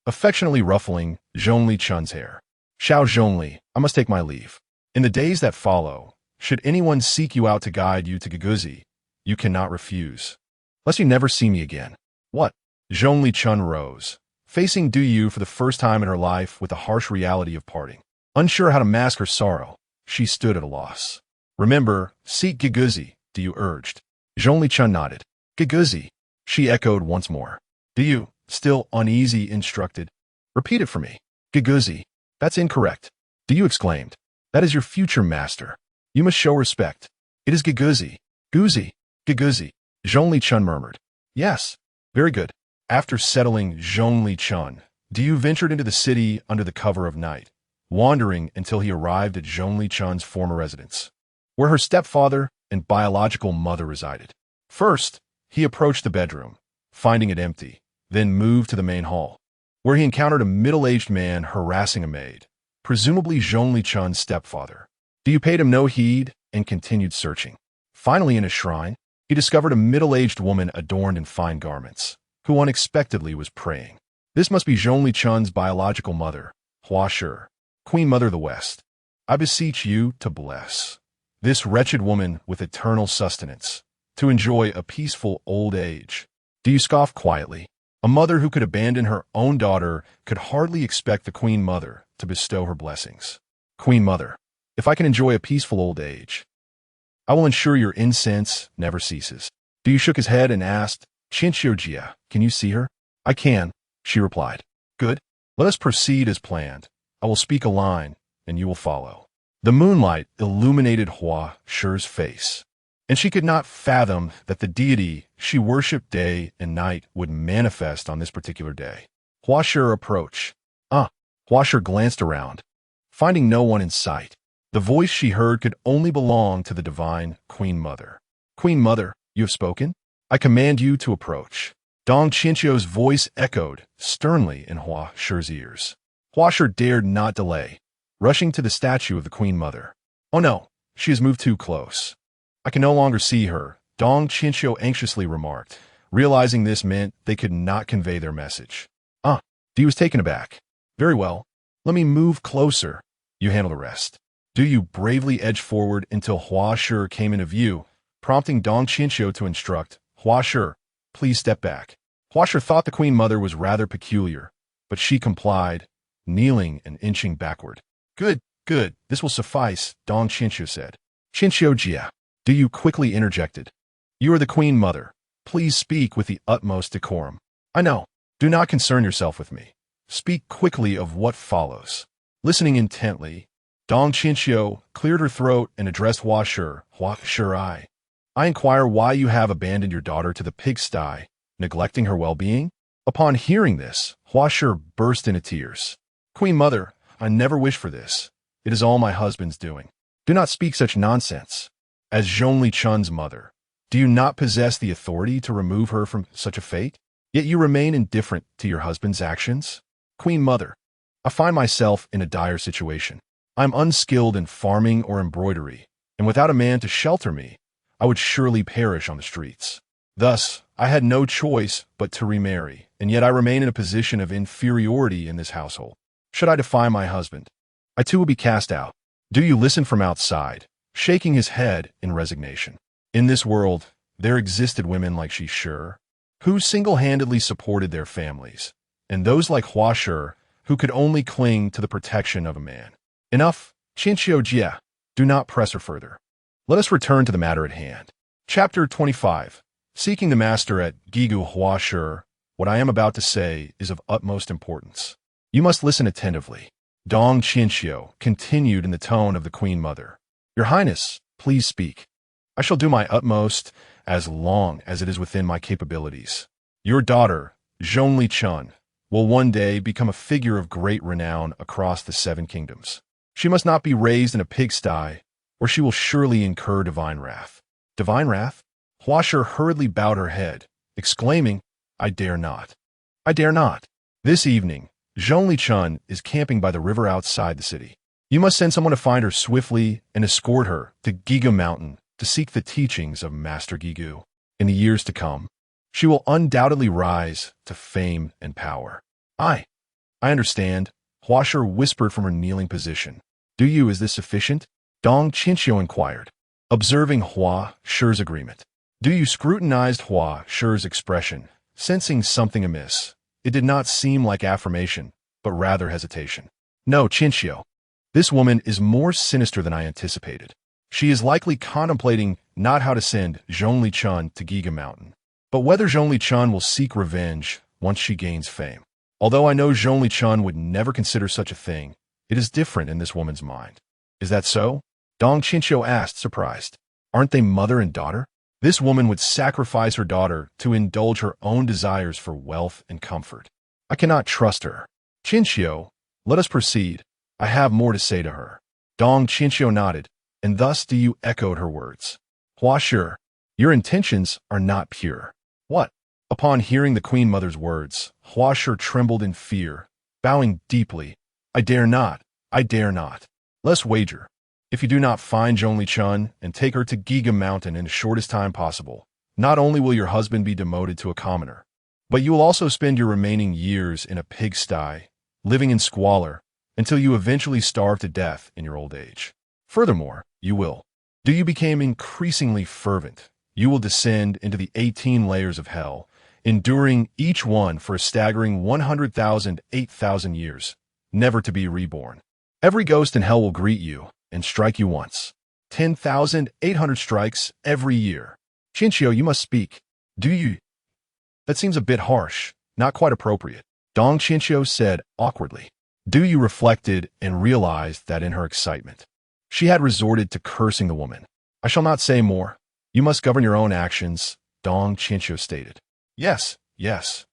affectionately ruffling Zhongli Chun's hair. Xiao Zhongli, I must take my leave. In the days that follow, should anyone seek you out to guide you to Guguzi, you cannot refuse. Lest you never see me again. What? Zhongli Chun rose, facing Du Yu for the first time in her life with the harsh reality of parting. Unsure how to mask her sorrow, she stood at a loss. Remember, seek Guguzi, Du Yu urged. Zhongli Chun nodded. Guguzi, she echoed once more. Du Yu, still uneasy, instructed. Repeat it for me. Guguzi. That's incorrect. Du Yu exclaimed. That is your future master. You must show respect. It is Guguzi. Guzi. Guguzi. Zhongli Chun murmured. Yes. Very good. After settling Zhongli Chun, Du Yu ventured into the city under the cover of night, wandering until he arrived at Zhongli Chun's former residence, where her stepfather and biological mother resided. First, he approached the bedroom, finding it empty, then moved to the main hall, where he encountered a middle-aged man harassing a maid, presumably Zhongli Chun's stepfather. Du Yu paid him no heed and continued searching. Finally, in a shrine, he discovered a middle-aged woman adorned in fine garments, who unexpectedly was praying. This must be Zhongli Chun's biological mother, Hua Shi, Queen Mother of the West. I beseech you to bless this wretched woman with eternal sustenance, to enjoy a peaceful old age. Du Yu scoffed quietly. A mother who could abandon her own daughter could hardly expect the Queen Mother to bestow her blessings. Queen Mother, if I can enjoy a peaceful old age, I will ensure your incense never ceases. Du Yu shook his head and asked, Qinxiujia, can you see her? I can, she replied. Good. Let us proceed as planned. I will speak a line, and you will follow. The moonlight illuminated Hua Shi's face, and she could not fathom that the deity she worshipped day and night would manifest on this particular day. Hua Shi approached. Hua Shi glanced around, finding no one in sight. The voice she heard could only belong to the divine Queen Mother. Queen Mother, you have spoken? I command you to approach. Dong Qinqiu's voice echoed sternly in Hua Shi's ears. Hua Shi dared not delay, rushing to the statue of the Queen Mother. Oh no, she has moved too close. I can no longer see her, Dong Qinqiu anxiously remarked, realizing this meant they could not convey their message. Du Yu was taken aback. Very well, let me move closer. You handle the rest. Du Yu bravely edged forward until Hua Shi came into view, prompting Dong Qinqiu to instruct, Hua Shi, please step back. Hua Shi thought the Queen Mother was rather peculiar, but she complied, kneeling and inching backward. Good, this will suffice, Dong Qinqiu said. Qinqiujia, Du Yu quickly interjected. You are the Queen Mother. Please speak with the utmost decorum. I know. Do not concern yourself with me. Speak quickly of what follows. Listening intently, Dong Qinqiu cleared her throat and addressed Hua Shi. Hua Shi, I inquire why you have abandoned your daughter to the pigsty, neglecting her well-being? Upon hearing this, Hua Shi burst into tears. Queen Mother, I never wished for this. It is all my husband's doing. Do not speak such nonsense. As Zhongli Chun's mother, do you not possess the authority to remove her from such a fate? Yet you remain indifferent to your husband's actions? Queen Mother, I find myself in a dire situation. I am unskilled in farming or embroidery, and without a man to shelter me, I would surely perish on the streets. Thus, I had no choice but to remarry, and yet I remain in a position of inferiority in this household. Should I defy my husband, I too will be cast out. Du Yu listen from outside, shaking his head in resignation. In this world, there existed women like Shi Shi, who single-handedly supported their families, and those like Hua Shi, who could only cling to the protection of a man. Enough, Qinqiujia, do not press her further. Let us return to the matter at hand. Chapter 25. Seeking the master at Gigu Hua Shi, what I am about to say is of utmost importance. You must listen attentively. Dong Qinqiu continued in the tone of the Queen Mother. Your Highness, please speak. I shall do my utmost as long as it is within my capabilities. Your daughter, Zhongli Chun, will one day become a figure of great renown across the 7 kingdoms. She must not be raised in a pigsty, or she will surely incur divine wrath. Divine wrath? Hua Shi hurriedly bowed her head, exclaiming, I dare not. I dare not. This evening, Zhongli Chun is camping by the river outside the city. You must send someone to find her swiftly and escort her to Gigu Mountain to seek the teachings of Master Gigu. In the years to come, She will undoubtedly rise to fame and power. I understand, Huasher whispered from her kneeling position. Do you? Is this sufficient? Dong Qinxiu inquired, observing Hua Shi's agreement. Do you? Scrutinized Hua Shi's expression, sensing something amiss. It did not seem like affirmation, but rather hesitation. No, Qinxiu. This woman is more sinister than I anticipated. She is likely contemplating not how to send Zhongli Chun to Giga Mountain, but whether Zhongli Chun will seek revenge once she gains fame. Although I know Zhongli Chun would never consider such a thing, it is different in this woman's mind. Is that so? Dong Qinxiu asked, surprised. Aren't they mother and daughter? This woman would sacrifice her daughter to indulge her own desires for wealth and comfort. I cannot trust her. Qinxiu, let us proceed. I have more to say to her. Dong Qinxiu nodded, and thus Du echoed her words. Hua Shi, your intentions are not pure. What? Upon hearing the Queen Mother's words, Hua Shi trembled in fear, bowing deeply. I dare not. I dare not. Let's wager. If you do not find Zhongli Chun and take her to Giga Mountain in the shortest time possible, not only will your husband be demoted to a commoner, but you will also spend your remaining years in a pigsty, living in squalor, until you eventually starve to death in your old age. Furthermore, you will. You became increasingly fervent. You will descend into the 18 layers of hell, enduring each one for a staggering 100,000, 8,000 years, never to be reborn. Every ghost in hell will greet you and strike you once. 10,800 strikes every year. Qinxiu, you must speak. Do you? That seems a bit harsh, not quite appropriate. Dong Qinxiu said awkwardly. Du reflected and realized that in her excitement, she had resorted to cursing the woman. I shall not say more. You must govern your own actions, Dong Qinxiu stated. Yes, yes.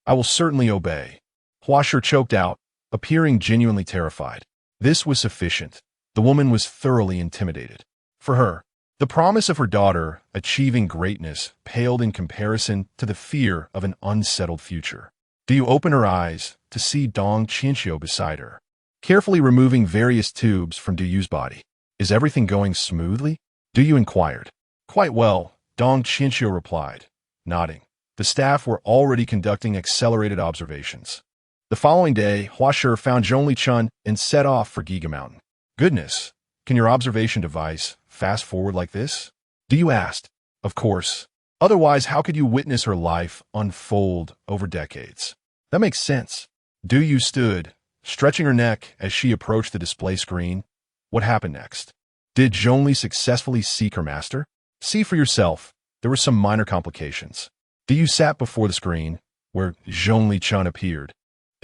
I will certainly obey. Hua Shi choked out, appearing genuinely terrified. This was sufficient. The woman was thoroughly intimidated. For her, the promise of her daughter achieving greatness paled in comparison to the fear of an unsettled future. Du opened her eyes to see Dong Qinxiu beside her, carefully removing various tubes from Du's body. Is everything going smoothly? Du inquired. Quite well, Dong Qinxiu replied, nodding. The staff were already conducting accelerated observations. The following day, Hua Shi found Zhongli Chun and set off for Giga Mountain. Goodness, can your observation device fast forward like this? Du asked. Of course. Otherwise, how could you witness her life unfold over decades? That makes sense. Du stood, stretching her neck as she approached the display screen. What happened next? Did Zhongli successfully seek her master? See for yourself. There were some minor complications. Du sat before the screen, where Zhongli Chun appeared,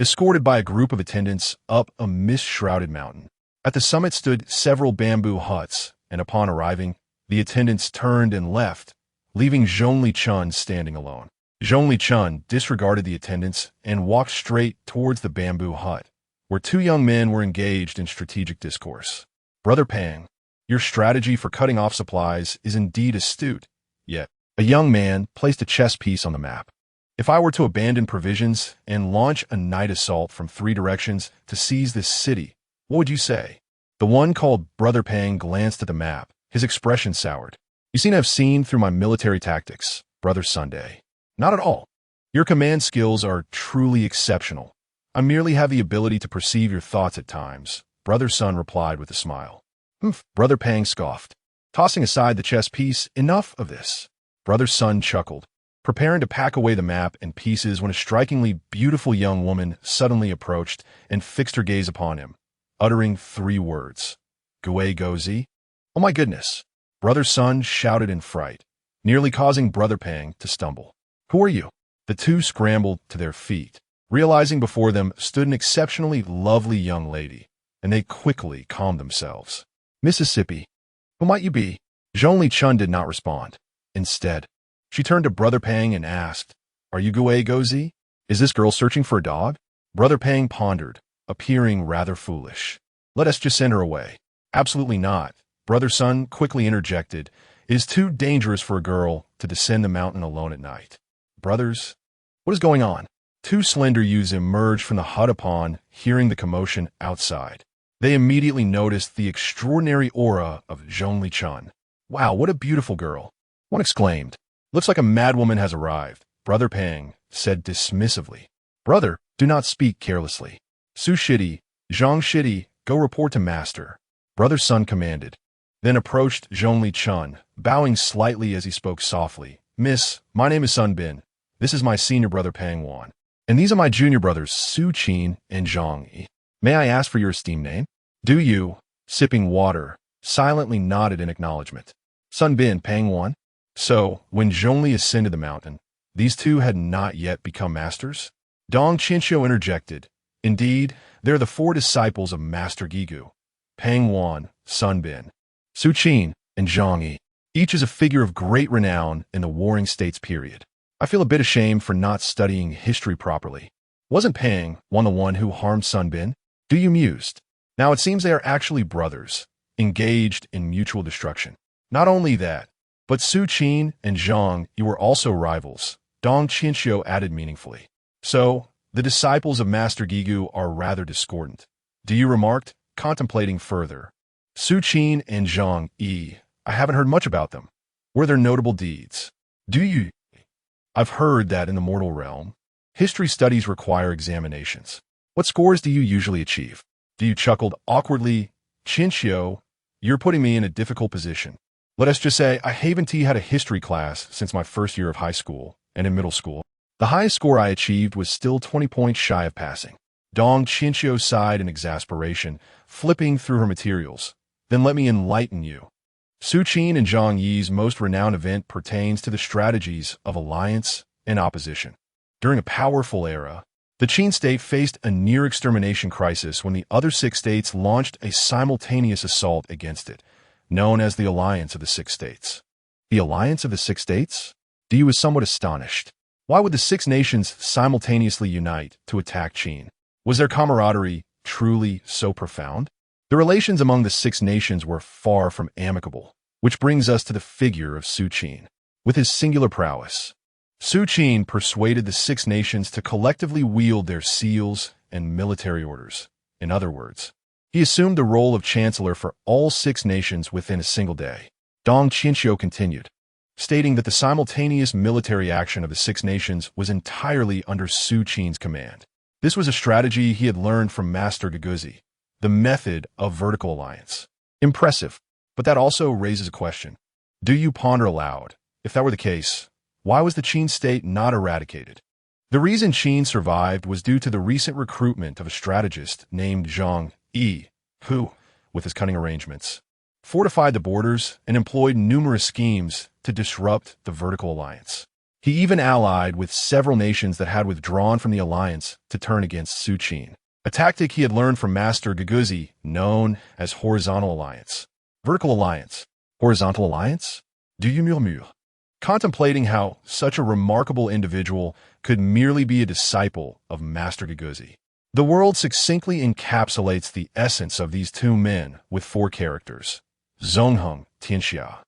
escorted by a group of attendants up a mist-shrouded mountain. At the summit stood several bamboo huts, and upon arriving, the attendants turned and left, leaving Zhongli Chun standing alone. Zhongli Chun disregarded the attendants and walked straight towards the bamboo hut, where two young men were engaged in strategic discourse. Brother Pang, your strategy for cutting off supplies is indeed astute. Yet, a young man placed a chess piece on the map. If I were to abandon provisions and launch a night assault from 3 directions to seize this city, what would you say? The one called Brother Pang glanced at the map, his expression soured. You seem to have seen through my military tactics, Brother Sunday. Not at all. Your command skills are truly exceptional. I merely have the ability to perceive your thoughts at times, Brother Sun replied with a smile. Humph, Brother Pang scoffed. Tossing aside the chess piece, enough of this. Brother Sun chuckled, preparing to pack away the map and pieces when a strikingly beautiful young woman suddenly approached and fixed her gaze upon him, uttering 3 words. Gui Gozi? Oh my goodness. Brother Sun shouted in fright, nearly causing Brother Pang to stumble. Who are you? The two scrambled to their feet, realizing before them stood an exceptionally lovely young lady, and they quickly calmed themselves. Mississippi, who might you be? Zhongli Chun did not respond. Instead, she turned to Brother Pang and asked, Are you Gui Gozi? Is this girl searching for a dog? Brother Pang pondered, appearing rather foolish. Let us just send her away. Absolutely not. Brother Sun quickly interjected. It is too dangerous for a girl to descend the mountain alone at night. Brothers, what is going on? 2 slender youths emerged from the hut upon hearing the commotion outside. They immediately noticed the extraordinary aura of Zhongli Chun. Wow, what a beautiful girl. One exclaimed. Looks like a madwoman has arrived. Brother Pang said dismissively. Brother, do not speak carelessly. Su Shidi, Zhang Shidi, go report to master. Brother Sun commanded. Then approached Zhongli Chun, bowing slightly as he spoke softly. Miss, my name is Sun Bin. This is my senior brother Pang Wan. And these are my junior brothers Su Qin and Zhang Yi. May I ask for your esteemed name? Do you, sipping water, silently nodded in acknowledgement. Sun Bin, Pang Wan. So, when Zhongli ascended the mountain, these two had not yet become masters? Dong Qinshu interjected. Indeed, they're the four disciples of Master Gigu. Pang Wan, Sun Bin, Su Qin, and Zhang Yi. Each is a figure of great renown in the Warring States period. I feel a bit ashamed for not studying history properly. Wasn't Pang Wan the one who harmed Sun Bin? Do you mused? Now it seems they are actually brothers, engaged in mutual destruction. Not only that, but Su Qin and Zhang Yi were also rivals, Dong Qinshu added meaningfully. So, the disciples of Master Gigu are rather discordant. Do you remarked, contemplating further? Su Qin and Zhang Yi, I haven't heard much about them. Were there notable deeds? Do you? I've heard that in the mortal realm, history studies require examinations. What scores do you usually achieve? Do you chuckled awkwardly? Qinshu, you're putting me in a difficult position. Let us just say I haven't had a history class since my first year of high school, and in middle school. The highest score I achieved was still 20 points shy of passing. Dong Qinshu sighed in exasperation, flipping through her materials. Then let me enlighten you. Su Qin and Zhang Yi's most renowned event pertains to the strategies of alliance and opposition. During a powerful era, the Qin state faced a near-extermination crisis when the other six states launched a simultaneous assault against it, known as the Alliance of the Six States. The Alliance of the Six States? Di was somewhat astonished. Why would the six nations simultaneously unite to attack Qin? Was their camaraderie truly so profound? The relations among the six nations were far from amicable, which brings us to the figure of Su Qin. With his singular prowess, Su Qin persuaded the six nations to collectively wield their seals and military orders. In other words, he assumed the role of chancellor for all six nations within a single day. Dong Qinshu continued, stating that the simultaneous military action of the six nations was entirely under Su Qin's command. This was a strategy he had learned from Master Giguzi, the method of vertical alliance. Impressive, but that also raises a question. Do you ponder aloud? If that were the case, why was the Qin state not eradicated? The reason Qin survived was due to the recent recruitment of a strategist named Zhang Yi, who, with his cunning arrangements, fortified the borders and employed numerous schemes to disrupt the vertical alliance. He even allied with several nations that had withdrawn from the alliance to turn against Su Qin, a tactic he had learned from Master Giguzi known as horizontal alliance. Vertical alliance. Horizontal alliance? Do you murmure? Contemplating how such a remarkable individual could merely be a disciple of Master Giguzi. The world succinctly encapsulates the essence of these two men with four characters, Zongheng Tianxia,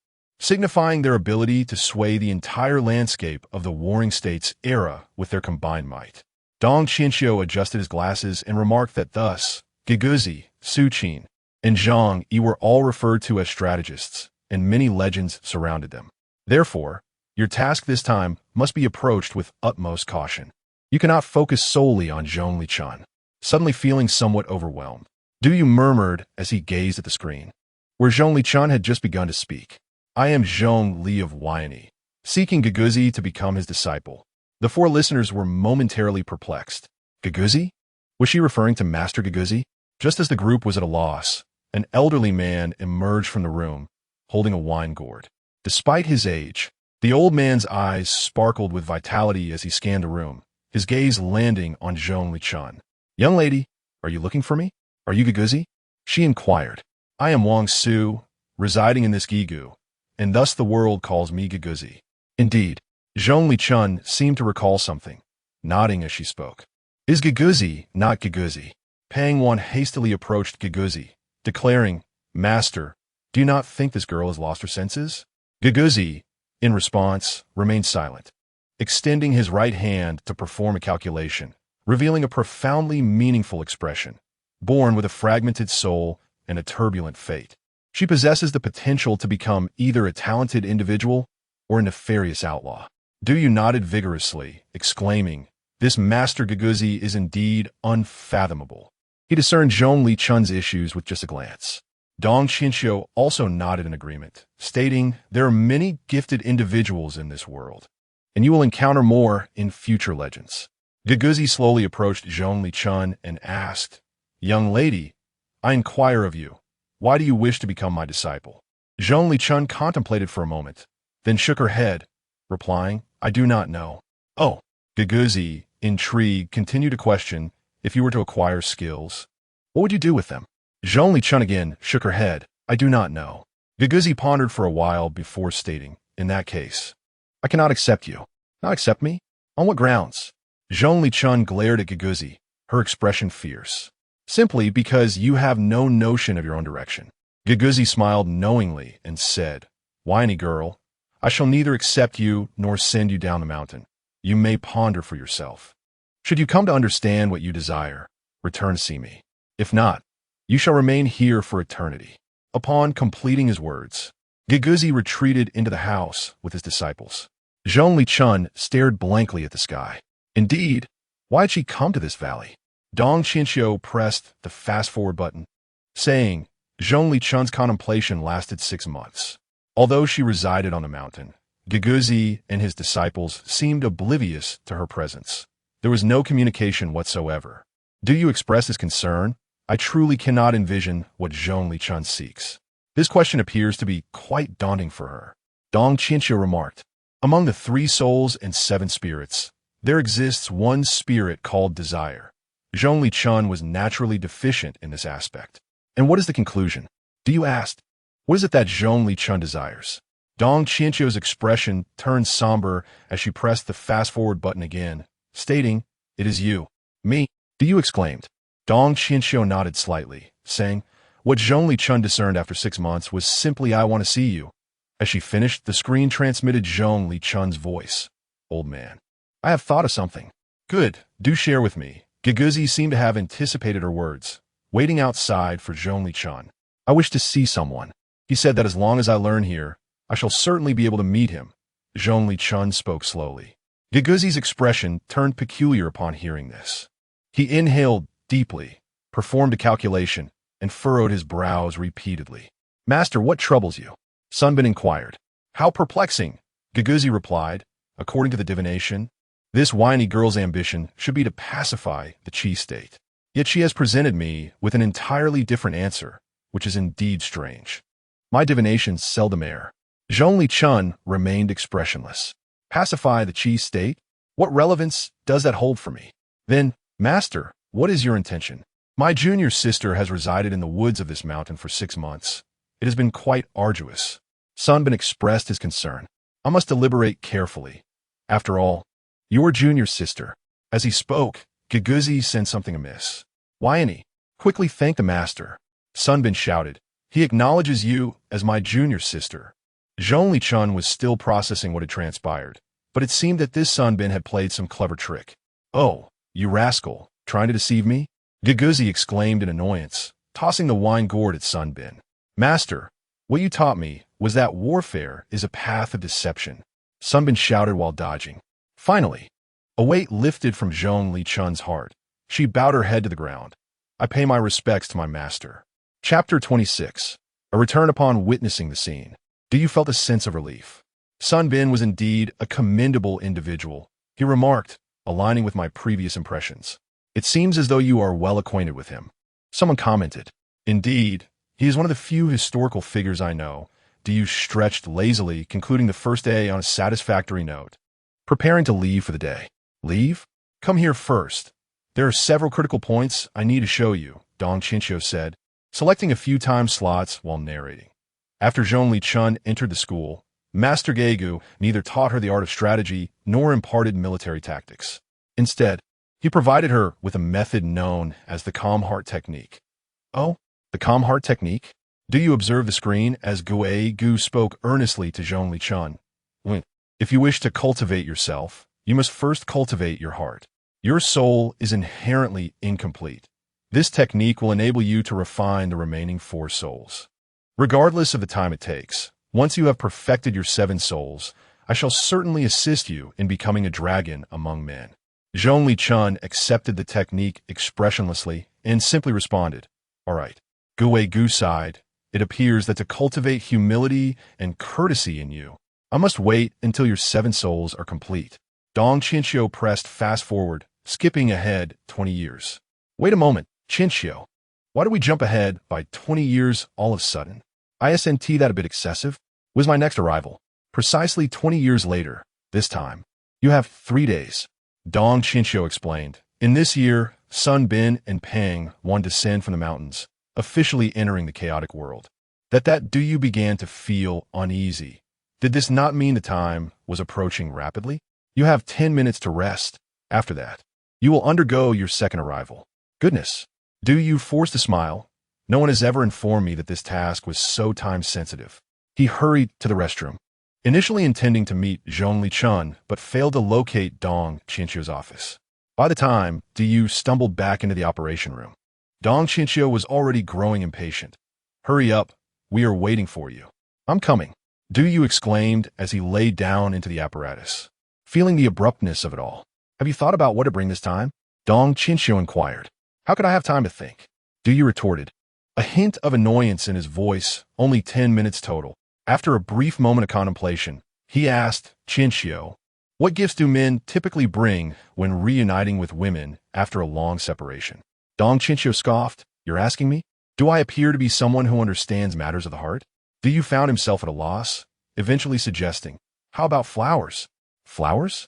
signifying their ability to sway the entire landscape of the Warring States era with their combined might. Dong Qinshu adjusted his glasses and remarked that thus, Giguzi, Su Qin, and Zhang Yi were all referred to as strategists, and many legends surrounded them. Therefore, your task this time must be approached with utmost caution. You cannot focus solely on Zhongli Chun. Suddenly feeling somewhat overwhelmed, Du Yu murmured as he gazed at the screen, where Zhongli Chun had just begun to speak. I am Zhong Li of Wyanie, seeking Giguzi to become his disciple. The four listeners were momentarily perplexed. Giguzi? Was she referring to Master Giguzi? Just as the group was at a loss, an elderly man emerged from the room, holding a wine gourd. Despite his age, the old man's eyes sparkled with vitality as he scanned the room, his gaze landing on Zhongli Chun. Young lady, are you looking for me? Are you Giguzi? She inquired. I am Wang Su, residing in this Gigu, and thus the world calls me Giguzi. Indeed, Zhongli Chun seemed to recall something, nodding as she spoke. Is Giguzi not Giguzi? Pang Wan hastily approached Giguzi, declaring, Master, do you not think this girl has lost her senses? Giguzi, in response, remained silent, extending his right hand to perform a calculation, revealing a profoundly meaningful expression, born with a fragmented soul and a turbulent fate. She possesses the potential to become either a talented individual or a nefarious outlaw. Du nodded vigorously, exclaiming, "This Master Guguzi is indeed unfathomable." He discerned Zhong Li Chun's issues with just a glance. Dong Qianxiu also nodded in agreement, stating, "There are many gifted individuals in this world, and you will encounter more in future legends." Guguzi slowly approached Zhong Li Chun and asked, "Young lady, I inquire of you, why do you wish to become my disciple?" Zhong Li Chun contemplated for a moment, then shook her head, replying, "I do not know." "Oh." Guguzi, intrigued, continued to question, "If you were to acquire skills, what would you do with them?" Zhong Li Chun again shook her head, "I do not know." Guguzi pondered for a while before stating, "In that case, I cannot accept you." "Not accept me? On what grounds?" Zhong Li Chun glared at Guguzi, her expression fierce. "Simply because you have no notion of your own direction." Guguzi smiled knowingly and said, "Whiny girl, I shall neither accept you nor send you down the mountain. You may ponder for yourself. Should you come to understand what you desire, return to see me. If not, you shall remain here for eternity." Upon completing his words, Guguzi retreated into the house with his disciples. Zhong Li Chun stared blankly at the sky. Indeed, why had she come to this valley? Dong Qianxiu pressed the fast-forward button, saying, Zhong Li Chun's contemplation lasted 6 months. Although she resided on the mountain, Guguzi and his disciples seemed oblivious to her presence. There was no communication whatsoever. "Do you express his concern? I truly cannot envision what Zhong Li Chun seeks. This question appears to be quite daunting for her." Dong Qianxiu remarked, "Among the 3 souls and 7 spirits, there exists one spirit called desire. Zhong Li Chun was naturally deficient in this aspect." "And what is the conclusion?" Du asked. "What is it that Zhong Li Chun desires?" Dong Qianxiu's expression turned somber as she pressed the fast-forward button again, stating, "It is you." "Me?" Du exclaimed. Dong Qianxiu nodded slightly, saying, "What Zhong Li Chun discerned after 6 months was simply 'I want to see you.'" As she finished, the screen transmitted Zhong Li Chun's voice. "Old man, I have thought of something." "Good, do share with me." Guguzi seemed to have anticipated her words, waiting outside for Zhong Li Chun. "I wish to see someone. He said that as long as I learn here, I shall certainly be able to meet him." Zhong Li Chun spoke slowly. Guguzi's expression turned peculiar upon hearing this. He inhaled deeply, performed a calculation, and furrowed his brows repeatedly. "Master, what troubles you?" Sunbin inquired. "How perplexing!" Guguzi replied. "According to the divination, this whiny girl's ambition should be to pacify the Qi state. Yet she has presented me with an entirely different answer, which is indeed strange. My divinations seldom err." Zhong Li Chun remained expressionless. "Pacify the Qi state? What relevance does that hold for me?" "Then, Master, what is your intention?" "My junior sister has resided in the woods of this mountain for 6 months. It has been quite arduous." Sunbin expressed his concern. "I must deliberate carefully. After all, your junior sister." As he spoke, Guguzi sensed something amiss. "Why, quickly thank the master." Sunbin shouted, "He acknowledges you as my junior sister." Zhong Li Chun was still processing what had transpired, but it seemed that this Sunbin had played some clever trick. "Oh, you rascal, trying to deceive me?" Guguzi exclaimed in annoyance, tossing the wine gourd at Sunbin. "Master, what you taught me was that warfare is a path of deception." Sunbin shouted while dodging. Finally, a weight lifted from Zhong Li Chun's heart. She bowed her head to the ground. "I pay my respects to my master." Chapter 26. A return upon witnessing the scene. Du felt a sense of relief. Sunbin was indeed a commendable individual, he remarked, aligning with my previous impressions. "It seems as though you are well acquainted with him." Someone commented. "Indeed, he is one of the few historical figures I know." Du stretched lazily, concluding the first day on a satisfactory note. "Preparing to leave for the day." "Leave? Come here first. There are several critical points I need to show you," Dong Qianxiu said, selecting a few time slots while narrating. After Zhong Li Chun entered the school, Master Gegu neither taught her the art of strategy nor imparted military tactics. Instead, he provided her with a method known as the calm heart technique. "Oh, the calm heart technique?" Do you observe the screen as Gu spoke earnestly to Zhong Li Chun? "If you wish to cultivate yourself, you must first cultivate your heart. Your soul is inherently incomplete. This technique will enable you to refine the remaining 4 souls. Regardless of the time it takes, once you have perfected your 7 souls, I shall certainly assist you in becoming a dragon among men. Zhongli Chun accepted the technique expressionlessly and simply responded, all right. Gui Gu sighed. It appears that to cultivate humility and courtesy in you, I must wait until your 7 souls are complete. Dong Qinxiu pressed fast forward, skipping ahead 20 years. Wait a moment, Qinxiu. Why do we jump ahead by 20 years all of a sudden? Isn't that a bit excessive? Was my next arrival. Precisely 20 years later, this time. You have 3 days. Dong Qinxiu explained. In this year, Sun Bin and Peng won descend from the mountains, officially entering the chaotic world. That do you began to feel uneasy. Did this not mean the time was approaching rapidly? You have 10 minutes to rest. After that, you will undergo your second arrival. Goodness. Do you force to smile? No one has ever informed me that this task was so time-sensitive. He hurried to the restroom, initially intending to meet Zhongli Chun, but failed to locate Dong Qinxiu's office. By the time Du stumbled back into the operation room, Dong Qinxiu was already growing impatient. Hurry up, we are waiting for you. I'm coming, Du exclaimed as he lay down into the apparatus. Feeling the abruptness of it all, have you thought about what to bring this time? Dong Qinxiu inquired. How could I have time to think? Du retorted, a hint of annoyance in his voice, only 10 minutes total. After a brief moment of contemplation, he asked Qinxiu, what gifts do men typically bring when reuniting with women after a long separation? Dong Qinxiu scoffed, you're asking me? Do I appear to be someone who understands matters of the heart? Du found himself at a loss, eventually suggesting, how about flowers? Flowers?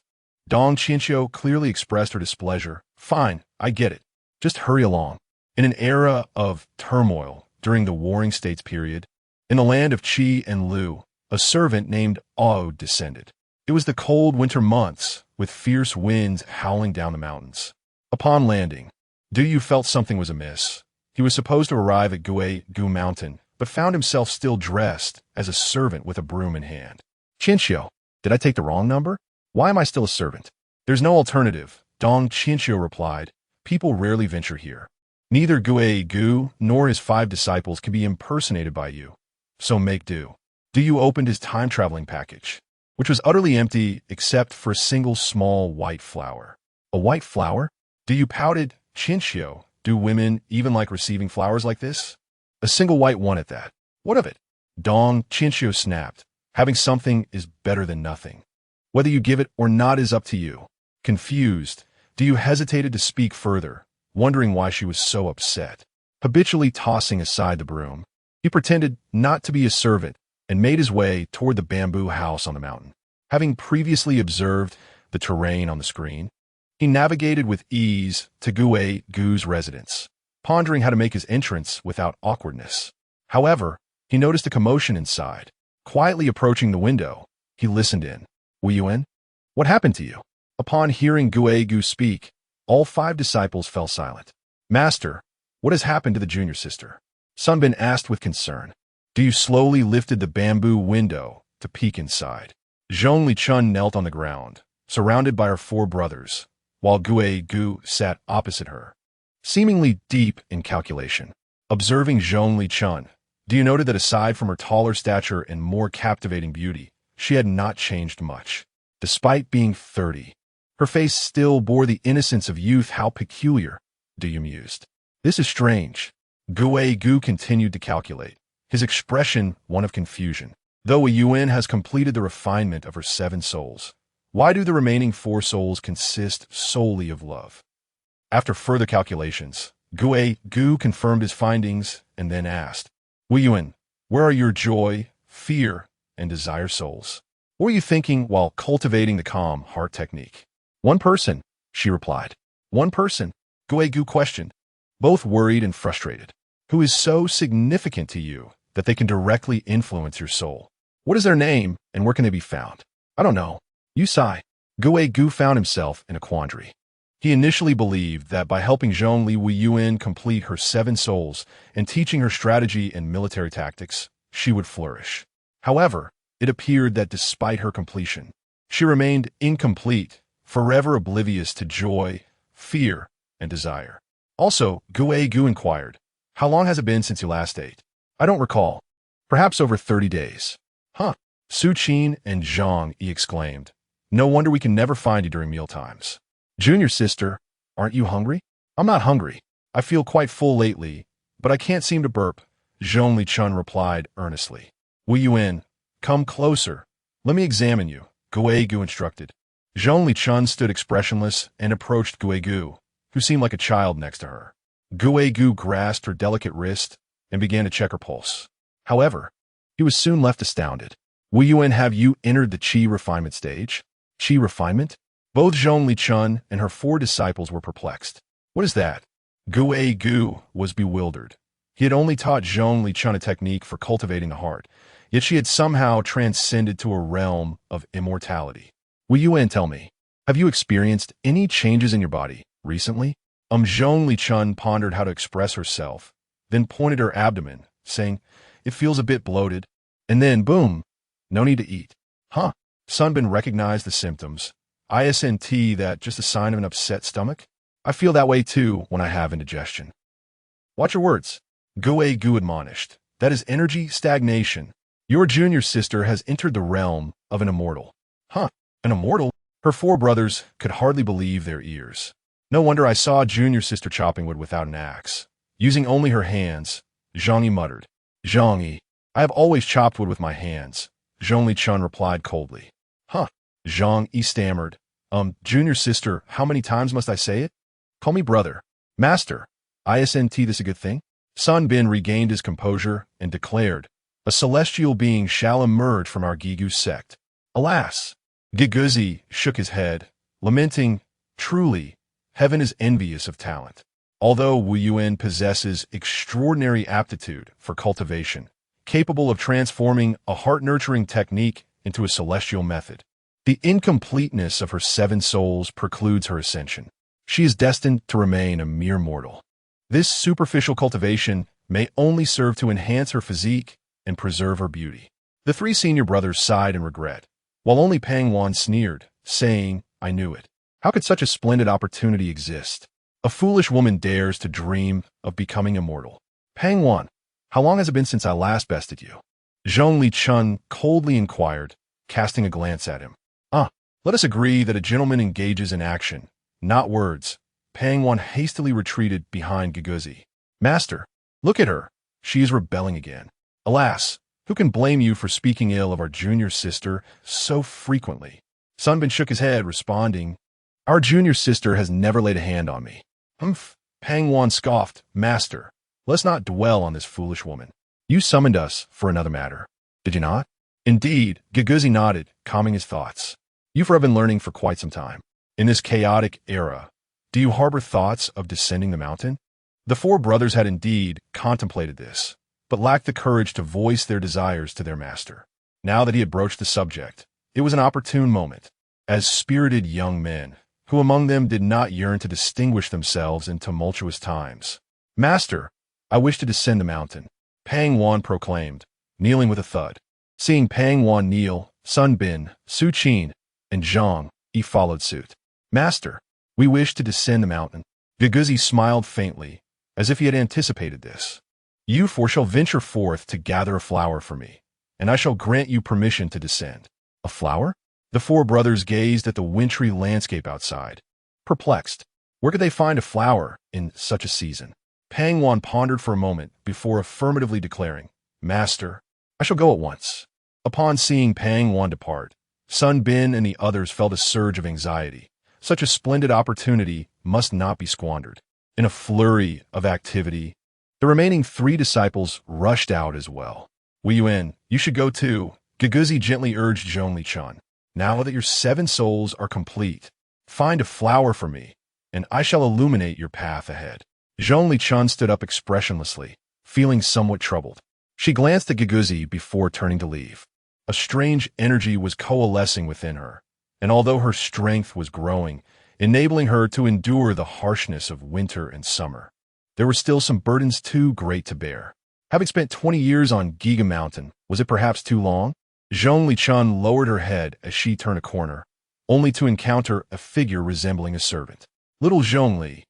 Dong Qinxiu clearly expressed her displeasure. Fine, I get it. Just hurry along. In an era of turmoil during the Warring States period, in the land of Qi and Lu, a servant named Ao descended. It was the cold winter months, with fierce winds howling down the mountains. Upon landing, Du felt something was amiss. He was supposed to arrive at Gui Gu Mountain, but found himself still dressed as a servant with a broom in hand. Qinxiu, did I take the wrong number? Why am I still a servant? There's no alternative, Dong Qinxiu replied. People rarely venture here. Neither Gui Gu nor his 5 disciples can be impersonated by you. So make do. Du opened his time-traveling package, which was utterly empty except for a single small white flower. A white flower? Du pouted. Qinxiu, do women even like receiving flowers like this? A single white one at that. What of it? Dong Qinxiu snapped. Having something is better than nothing. Whether you give it or not is up to you. Confused, Du hesitated to speak further, wondering why she was so upset. Habitually tossing aside the broom, he pretended not to be a servant and made his way toward the bamboo house on the mountain. Having previously observed the terrain on the screen, he navigated with ease to Gui Gu's residence, pondering how to make his entrance without awkwardness. However, he noticed a commotion inside. Quietly approaching the window, he listened in. Were you in? What happened to you? Upon hearing Gui Gu speak, all 5 disciples fell silent. Master, what has happened to the junior sister? Sun Bin asked with concern. Du slowly lifted the bamboo window to peek inside. Zhongli Chun knelt on the ground, surrounded by her 4 brothers, while Gui Gu sat opposite her, seemingly deep in calculation. Observing Zhongli Chun, Du noted that aside from her taller stature and more captivating beauty, she had not changed much. Despite being 30, her face still bore the innocence of youth. How peculiar, Du mused. This is strange. Gui Gu continued to calculate, his expression one of confusion. Though a Yuan has completed the refinement of her 7 souls, why do the remaining 4 souls consist solely of love? After further calculations, Gui Gu confirmed his findings and then asked, Wu Yuan, where are your joy, fear, and desire souls? What were you thinking while cultivating the calm heart technique? One person, she replied. One person, Gui Gu questioned, both worried and frustrated. Who is so significant to you that they can directly influence your soul? What is their name and where can they be found? I don't know. You sigh. Gui Gu found himself in a quandary. He initially believed that by helping Zhongli Wu Yuan complete her 7 souls and teaching her strategy and military tactics, she would flourish. However, it appeared that despite her completion, she remained incomplete, forever oblivious to joy, fear, and desire. Also, Gui Gu inquired, how long has it been since you last ate? I don't recall. Perhaps over 30 days. Huh. Su Qin and Zhang, he exclaimed. No wonder we can never find you during mealtimes. Junior sister, aren't you hungry? I'm not hungry. I feel quite full lately, but I can't seem to burp, Zhongli Chun replied earnestly. Wu Yuan, come closer. Let me examine you, Guegu instructed. Zhongli Chun stood expressionless and approached Guegu, who seemed like a child next to her. Guegu grasped her delicate wrist and began to check her pulse. However, he was soon left astounded. Wu Yuan, have you entered the Qi refinement stage? Qi refinement? Both Zhongli Chun and her 4 disciples were perplexed. What is that? Guegu was bewildered. He had only taught Zhongli Chun a technique for cultivating the heart, yet she had somehow transcended to a realm of immortality. Wu Yuan, tell me, have you experienced any changes in your body recently? Zhongli Chun pondered how to express herself, then pointed her abdomen, saying, it feels a bit bloated. And then, boom, no need to eat. Huh? Sunbin recognized the symptoms. Isn't that just a sign of an upset stomach? I feel that way too when I have indigestion. Watch your words. Guegu admonished. That is energy stagnation. Your junior sister has entered the realm of an immortal. Huh? An immortal? Her 4 brothers could hardly believe their ears. No wonder I saw junior sister chopping wood without an axe. Using only her hands, Zhang muttered. Zhang, I have always chopped wood with my hands, Zhongli Chun replied coldly. Huh? Zhang stammered. Junior sister, how many times must I say it? Call me brother. Master. Isn't this a good thing? Sun Bin regained his composure and declared, a celestial being shall emerge from our Gigu sect. Alas! Giguzi shook his head, lamenting, truly, heaven is envious of talent. Although Wu Yuan possesses extraordinary aptitude for cultivation, capable of transforming a heart-nurturing technique into a celestial method, the incompleteness of her 7 souls precludes her ascension. She is destined to remain a mere mortal. This superficial cultivation may only serve to enhance her physique and preserve her beauty. The 3 senior brothers sighed in regret, while only Pang Wan sneered, saying, I knew it. How could such a splendid opportunity exist? A foolish woman dares to dream of becoming immortal. Pang Wan, how long has it been since I last bested you? Zhongli Chun coldly inquired, casting a glance at him. Let us agree that a gentleman engages in action, not words. Pang Wan hastily retreated behind Giguzi. Master, look at her. She is rebelling again. Alas, who can blame you for speaking ill of our junior sister so frequently? Sunbin shook his head, responding, our junior sister has never laid a hand on me. Humph. Pang Wan scoffed. Master, let's not dwell on this foolish woman. You summoned us for another matter, did you not? Indeed, Giguzi nodded, calming his thoughts. You've been learning for quite some time. In this chaotic era, do you harbor thoughts of descending the mountain? The 4 brothers had indeed contemplated this, but lacked the courage to voice their desires to their master. Now that he had broached the subject, it was an opportune moment. As spirited young men, who among them did not yearn to distinguish themselves in tumultuous times? Master, I wish to descend the mountain, Pang Wan proclaimed, kneeling with a thud. Seeing Pang Wan kneel, Sun Bin, Su Qin, and Zhang followed suit. Master, we wish to descend the mountain. Giguzi smiled faintly, as if he had anticipated this. You 4 shall venture forth to gather a flower for me, and I shall grant you permission to descend. A flower? The 4 brothers gazed at the wintry landscape outside, perplexed. Where could they find a flower in such a season? Pang Wan pondered for a moment before affirmatively declaring, Master, I shall go at once. Upon seeing Pang Wan depart, Sun Bin and the others felt a surge of anxiety. Such a splendid opportunity must not be squandered. In a flurry of activity, the remaining 3 disciples rushed out as well. Wu Yuan, you should go too, Giguzi gently urged Zhongli Chun. Now that your 7 souls are complete, find a flower for me, and I shall illuminate your path ahead. Zhongli Chun stood up expressionlessly, feeling somewhat troubled. She glanced at Giguzi before turning to leave. A strange energy was coalescing within her, and although her strength was growing, enabling her to endure the harshness of winter and summer, there were still some burdens too great to bear. Having spent 20 years on Giga Mountain, was it perhaps too long? Zhongli Chun lowered her head as she turned a corner, only to encounter a figure resembling a servant. Little Zhongli,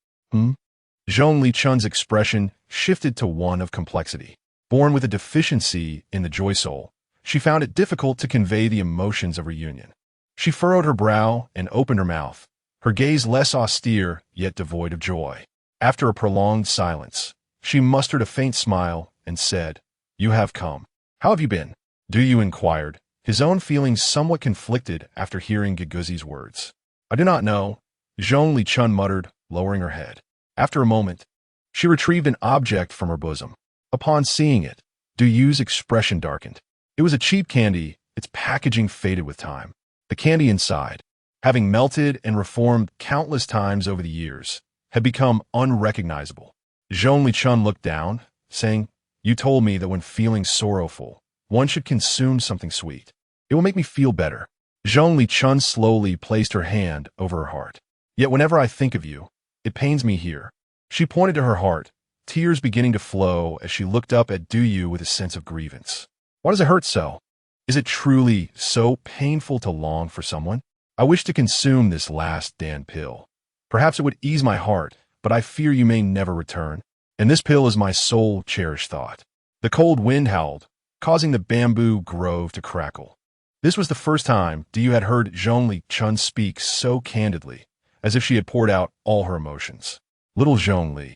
Zhongli Chun's expression shifted to one of complexity. Born with a deficiency in the joy soul, she found it difficult to convey the emotions of reunion. She furrowed her brow and opened her mouth, her gaze less austere yet devoid of joy. After a prolonged silence, she mustered a faint smile and said, "You have come. How have you been?" Du Yu inquired, his own feelings somewhat conflicted after hearing Guguzi's words. "I do not know," Zhong Lichun muttered, lowering her head. After a moment, she retrieved an object from her bosom. Upon seeing it, Du Yu's expression darkened. It was a cheap candy, its packaging faded with time. The candy inside, having melted and reformed countless times over the years, had become unrecognizable. Zhong Lichun looked down, saying, "You told me that when feeling sorrowful, one should consume something sweet. It will make me feel better." Zhong Lichun slowly placed her hand over her heart. "Yet whenever I think of you, it pains me here." She pointed to her heart, tears beginning to flow as she looked up at Du Yu with a sense of grievance. "Why does it hurt so? Is it truly so painful to long for someone? I wish to consume this last damned pill. Perhaps it would ease my heart, but I fear you may never return. And this pill is my sole cherished thought." The cold wind howled, causing the bamboo grove to crackle. This was the first time Du Yu had heard Zhong Lichun speak so candidly, as if she had poured out all her emotions. "Little Zhong Li,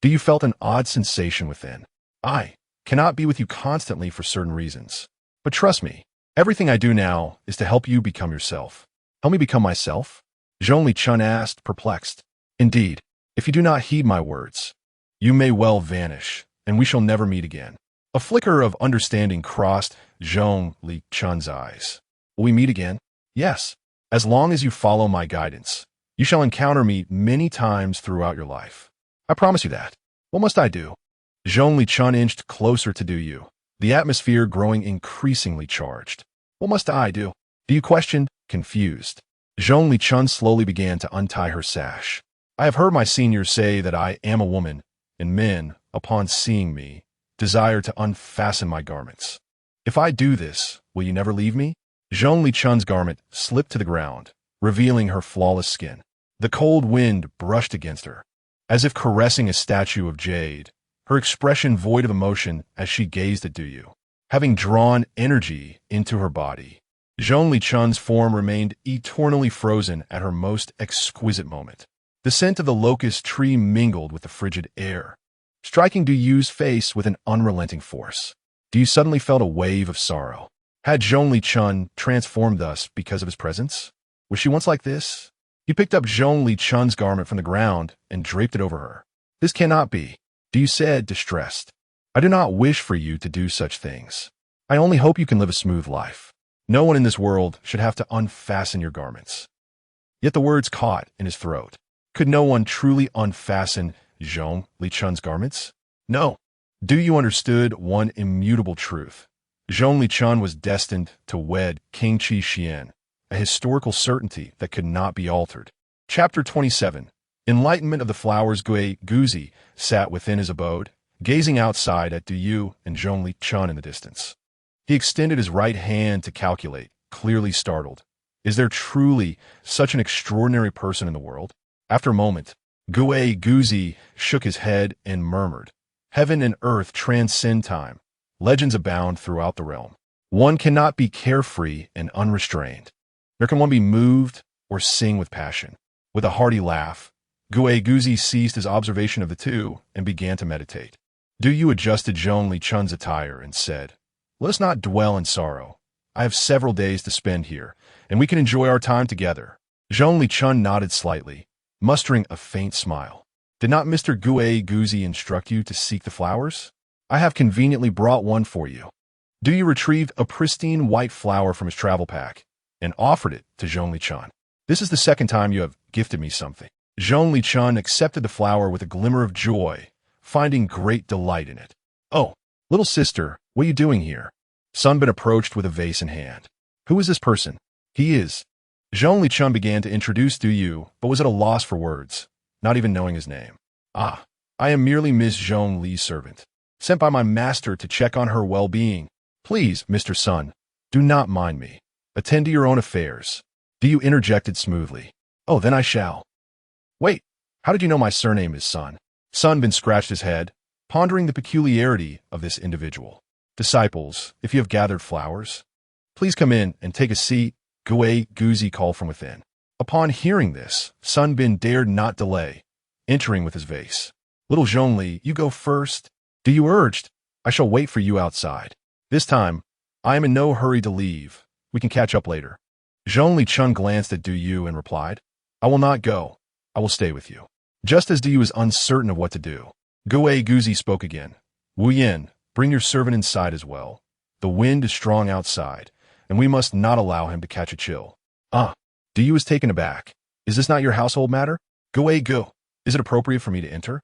Du Yu felt an odd sensation within. "I cannot be with you constantly for certain reasons. But trust me, everything I do now is to help you become yourself." "Help me become myself?" Zhong Lichun asked, perplexed. "Indeed, if you do not heed my words, you may well vanish, and we shall never meet again." A flicker of understanding crossed Zhong Lichun's eyes. "Will we meet again?" "Yes. As long as you follow my guidance, you shall encounter me many times throughout your life. I promise you that. What must I do?" Zhong Lichun inched closer to Du Yu, the atmosphere growing increasingly charged. "What must I do?" Du Yu questioned, confused. Zhong Lichun slowly began to untie her sash. "I have heard my seniors say that I am a woman, and men, upon seeing me, desire to unfasten my garments. If I do this, will you never leave me?" Zhong Lichun's garment slipped to the ground, revealing her flawless skin. The cold wind brushed against her, as if caressing a statue of jade, her expression void of emotion as she gazed at Du Yu. Having drawn energy into her body, Zhong Lichun's form remained eternally frozen at her most exquisite moment. The scent of the locust tree mingled with the frigid air, striking Du Yu's face with an unrelenting force. Du Yu suddenly felt a wave of sorrow. Had Zhong Lichun transformed thus because of his presence? Was she once like this? He picked up Zhong Lichun's garment from the ground and draped it over her. "This cannot be," Du Yu said, distressed. "I do not wish for you to do such things. I only hope you can live a smooth life. No one in this world should have to unfasten your garments." Yet the words caught in his throat. Could no one truly unfasten Zhong Lichun's garments? No. Du Yu understood one immutable truth. Zhong Lichun was destined to wed King Qi Xian, a historical certainty that could not be altered. Chapter 27. Enlightenment of the Flowers. Guise sat within his abode, gazing outside at Du Yu and Zhong Lichun in the distance. He extended his right hand to calculate, clearly startled. Is there truly such an extraordinary person in the world? After a moment, Guise shook his head and murmured, "Heaven and earth transcend time. Legends abound throughout the realm. One cannot be carefree and unrestrained. Nor can one be moved or sing with passion." With a hearty laugh, Guise ceased his observation of the two and began to meditate. Du Yu adjusted Zhong Lichun's attire and said, "Let us not dwell in sorrow. I have several days to spend here, and we can enjoy our time together." Zhong Lichun nodded slightly, mustering a faint smile. "Did not Mr. Guise instruct you to seek the flowers? I have conveniently brought one for you." Du Yu retrieved a pristine white flower from his travel pack and offered it to Zhong Lichun. "This is the second time you have gifted me something." Zhong Lichun accepted the flower with a glimmer of joy, finding great delight in it. "Oh, little sister, what are you doing here?" Sunbin approached with a vase in hand. "Who is this person?" "He is." Zhong Lichun began to introduce Du Yu, but was at a loss for words, not even knowing his name. "Ah, I am merely Miss Zhong Li's servant, sent by my master to check on her well-being. Please, Mr. Sun, do not mind me. Attend to your own affairs." Du Yu interjected smoothly. "Oh, then I shall." "Wait, how did you know my surname is Sun?" Sunbin scratched his head, pondering the peculiarity of this individual. Disciples, if you have gathered flowers, please come in and take a seat, guise called from within. Upon hearing this, Sun Bin dared not delay, entering with his vase. Little Zhongli, you go first. Do you urged? I shall wait for you outside. This time, I am in no hurry to leave. We can catch up later. Zhongli Chun glanced at Du Yu and replied, I will not go. I will stay with you. Just as Du Yu is uncertain of what to do, guise spoke again. Wu Yin, bring your servant inside as well. The wind is strong outside, and we must not allow him to catch a chill. Du Yu is taken aback. Is this not your household matter? Is it appropriate for me to enter?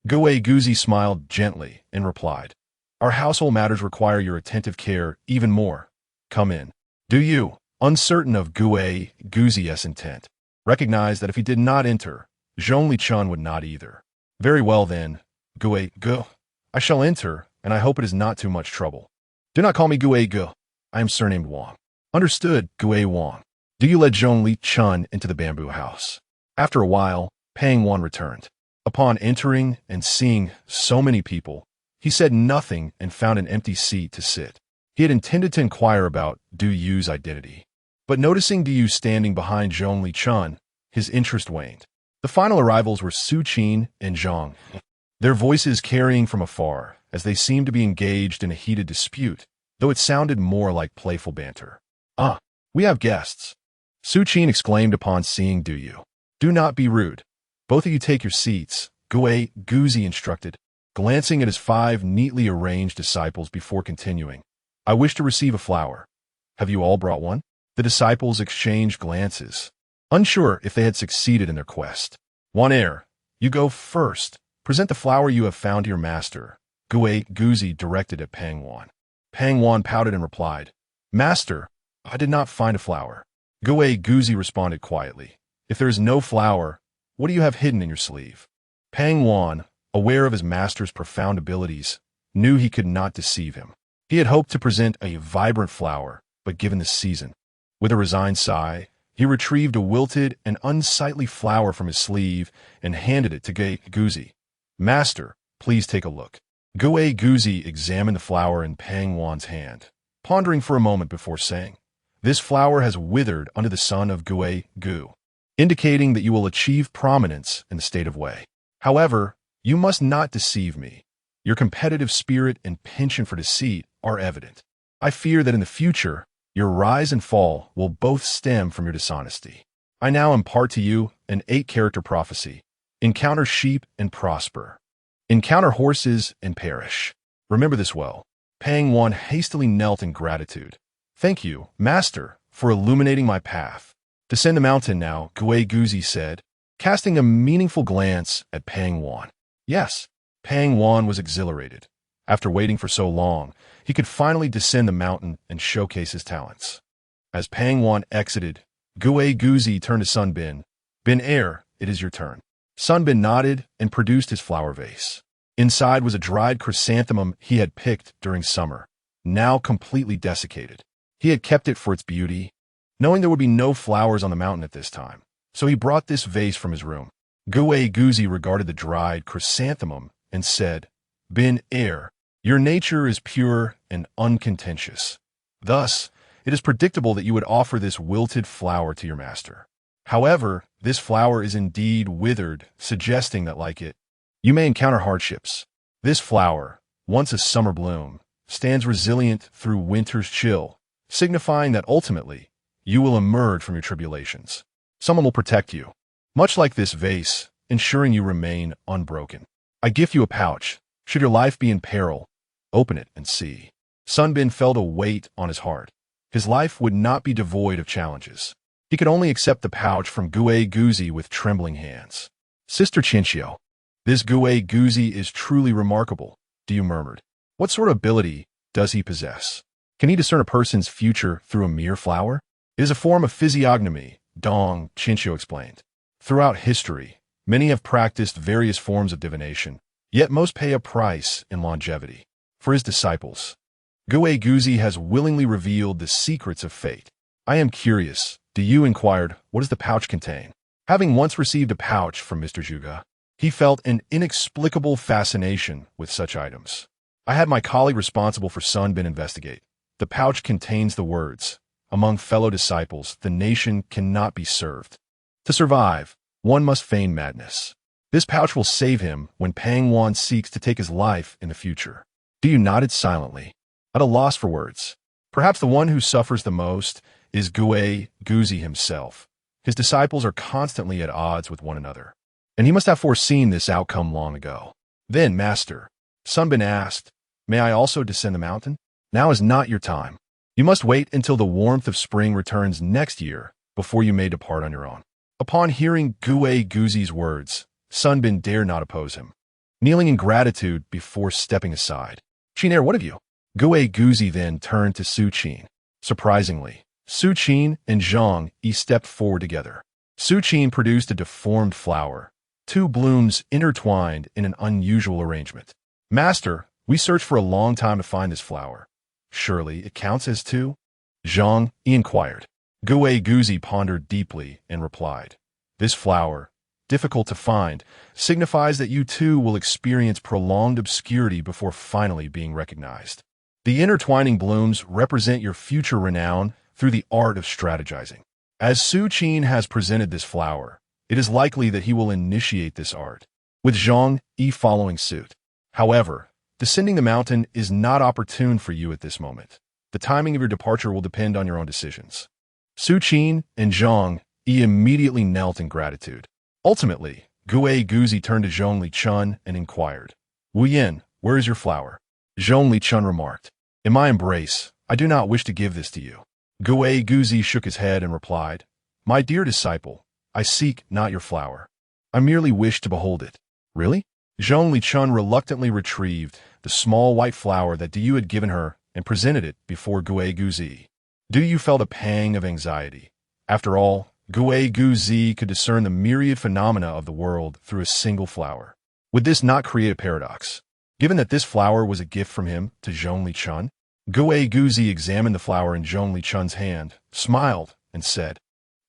Guise smiled gently and replied, Our household matters require your attentive care even more. Come in. Du Yu, uncertain of Guise's intent, recognized that if he did not enter, Zhongli Chun would not either. Very well then, I shall enter, and I hope it is not too much trouble. Do not call me Gu. I am surnamed Wang. Understood, Gu Wang. Du Yu led Zhongli Chun into the bamboo house. After a while, Pang Wan returned. Upon entering and seeing so many people, he said nothing and found an empty seat to sit. He had intended to inquire about Du Yu's identity, but noticing Du Yu standing behind Zhongli Chun, his interest waned. The final arrivals were Su Qin and Zhang, their voices carrying from afar as they seemed to be engaged in a heated dispute, though it sounded more like playful banter. We have guests. Su Qin exclaimed upon seeing Du Yu. Do not be rude. Both of you take your seats, Guise instructed, glancing at his 5 neatly arranged disciples before continuing. I wish to receive a flower. Have you all brought one? The disciples exchanged glances, unsure if they had succeeded in their quest. Wan, you go first. Present the flower you have found to your master, Guise directed at Pang Wan. Pang Wan pouted and replied, Master, I did not find a flower. Guise responded quietly. If there is no flower, what do you have hidden in your sleeve? Pang Wan, aware of his master's profound abilities, knew he could not deceive him. He had hoped to present a vibrant flower, but given the season, with a resigned sigh, he retrieved a wilted and unsightly flower from his sleeve and handed it to Guise. Master, please take a look. Guise examined the flower in Pang Wan's hand, pondering for a moment before saying, This flower has withered under the sun of Gu, indicating that you will achieve prominence in the state of Wei. However, you must not deceive me. Your competitive spirit and penchant for deceit are evident. I fear that in the future, your rise and fall will both stem from your dishonesty. I now impart to you an 8-character prophecy. Encounter sheep and prosper. Encounter horses and perish. Remember this well. Pang Wan hastily knelt in gratitude. Thank you, Master, for illuminating my path. Descend the mountain now, Guise said, casting a meaningful glance at Pang Wan. Yes, Pang Wan was exhilarated. After waiting for so long, he could finally descend the mountain and showcase his talents. As Pang Wan exited, Guise turned to Sun Bin. Bin, it is your turn. Sun Bin nodded and produced his flower vase. Inside was a dried chrysanthemum he had picked during summer, now completely desiccated. He had kept it for its beauty, knowing there would be no flowers on the mountain at this time, so he brought this vase from his room. Guise regarded the dried chrysanthemum and said, Bin, your nature is pure and uncontentious. Thus, it is predictable that you would offer this wilted flower to your master. However, this flower is indeed withered, suggesting that, like it, you may encounter hardships. This flower, once a summer bloom, stands resilient through winter's chill, signifying that ultimately, you will emerge from your tribulations. Someone will protect you, much like this vase, ensuring you remain unbroken. I gift you a pouch. Should your life be in peril, open it and see. Sun Bin felt a weight on his heart. His life would not be devoid of challenges. He could only accept the pouch from Guise with trembling hands. Sister Chinchio, this Guise is truly remarkable, Du Yu murmured. What sort of ability does he possess? Can he discern a person's future through a mere flower? It is a form of physiognomy, Dong, Chinchio explained. Throughout history, many have practiced various forms of divination, yet most pay a price in longevity. For his disciples, Guise has willingly revealed the secrets of fate. I am curious, Du Yu inquired, what does the pouch contain? Having once received a pouch from Mr. Zhuge, he felt an inexplicable fascination with such items. I had my colleague responsible for Sunbin investigate. The pouch contains the words, "Among fellow disciples, the nation cannot be served. To survive, one must feign madness." This pouch will save him when Pang Wan seeks to take his life in the future. Du nodded silently, at a loss for words. Perhaps the one who suffers the most is Guise himself. His disciples are constantly at odds with one another, and he must have foreseen this outcome long ago. Then, Master, Sunbin asked, "May I also descend the mountain?" "Now is not your time. You must wait until the warmth of spring returns next year before you may depart on your own." Upon hearing Guise's words, Sunbin dare not oppose him, kneeling in gratitude before stepping aside. "Qin, what of you?" Guise then turned to Su Qin. Surprisingly, Su Qin and Zhang Yi stepped forward together. Su Qin produced a deformed flower, two blooms intertwined in an unusual arrangement. "Master, we searched for a long time to find this flower. Surely it counts as two?" Zhang Yi inquired. Guise pondered deeply and replied, "This flower, difficult to find, signifies that you too will experience prolonged obscurity before finally being recognized. The intertwining blooms represent your future renown through the art of strategizing. As Su Qin has presented this flower, it is likely that he will initiate this art, with Zhang Yi following suit. However, descending the mountain is not opportune for you at this moment. The timing of your departure will depend on your own decisions." Su Qin and Zhang Yi immediately knelt in gratitude. Ultimately, Guise turned to Zhong Lichun and inquired, "Wu Yin, where is your flower?" Zhong Lichun remarked, "In my embrace, I do not wish to give this to you." Guise shook his head and replied, "My dear disciple, I seek not your flower. I merely wish to behold it." "Really?" Zhong Lichun reluctantly retrieved the small white flower that Du had given her and presented it before Guise. Du felt a pang of anxiety. After all, Guise could discern the myriad phenomena of the world through a single flower. Would this not create a paradox? Given that this flower was a gift from him to Zhong Lichun, Guise examined the flower in Zhong Lichun's hand, smiled, and said,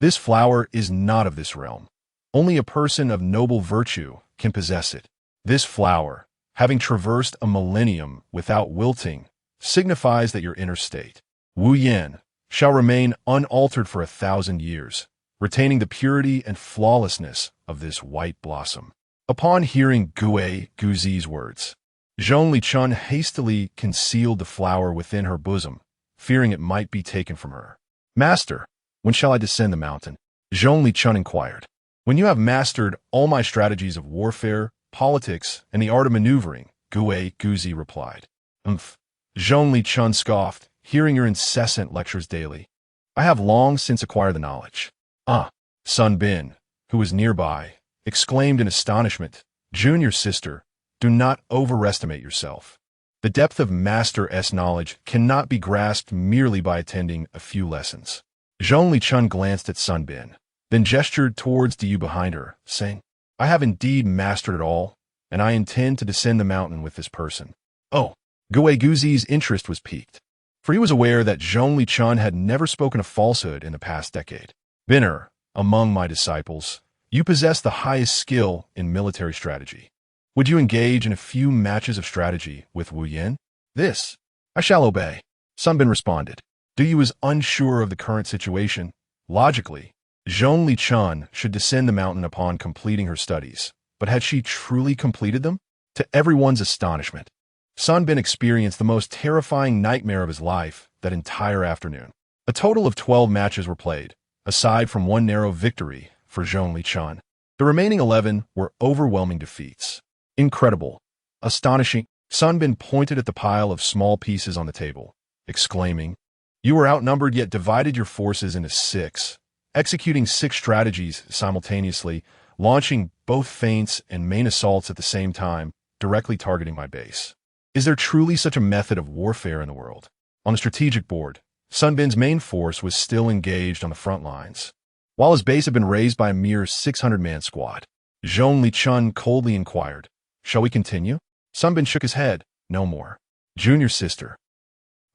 "This flower is not of this realm. Only a person of noble virtue can possess it. This flower, having traversed a millennium without wilting, signifies that your inner state, Wu Yin, shall remain unaltered for 1,000 years, retaining the purity and flawlessness of this white blossom." Upon hearing Guise's words, Zhong Lichun hastily concealed the flower within her bosom, fearing it might be taken from her. "Master, when shall I descend the mountain?" Zhong Lichun inquired. "When you have mastered all my strategies of warfare, politics, and the art of maneuvering," Guise replied. "Umph." Zhong Lichun scoffed, "Hearing your incessant lectures daily, I have long since acquired the knowledge." "Ah!" Sunbin, who was nearby, exclaimed in astonishment, "Junior sister, do not overestimate yourself. The depth of Master S knowledge cannot be grasped merely by attending a few lessons." Zhong Lichun glanced at Sunbin, then gestured towards Du behind her, saying, "I have indeed mastered it all, and I intend to descend the mountain with this person." Oh, Guise's interest was piqued, for he was aware that Zhong Lichun had never spoken a falsehood in the past decade. "Binner, among my disciples, you possess the highest skill in military strategy. Would you engage in a few matches of strategy with Wu Yin?" "This, I shall obey," Sunbin responded. Du was unsure of the current situation. Logically, Zhong Lichun should descend the mountain upon completing her studies, but had she truly completed them? To everyone's astonishment, Sunbin experienced the most terrifying nightmare of his life that entire afternoon. A total of 12 matches were played, aside from one narrow victory for Zhong Lichun. The remaining 11 were overwhelming defeats. "Incredible. Astonishing." Sunbin pointed at the pile of small pieces on the table, exclaiming, "You were outnumbered yet divided your forces into 6, executing 6 strategies simultaneously, launching both feints and main assaults at the same time, directly targeting my base. Is there truly such a method of warfare in the world?" On the strategic board, Sunbin's main force was still engaged on the front lines, while his base had been raised by a mere 600-man squad. Zhong Lichun coldly inquired, "Shall we continue?" Sunbin shook his head, "No more. Junior sister,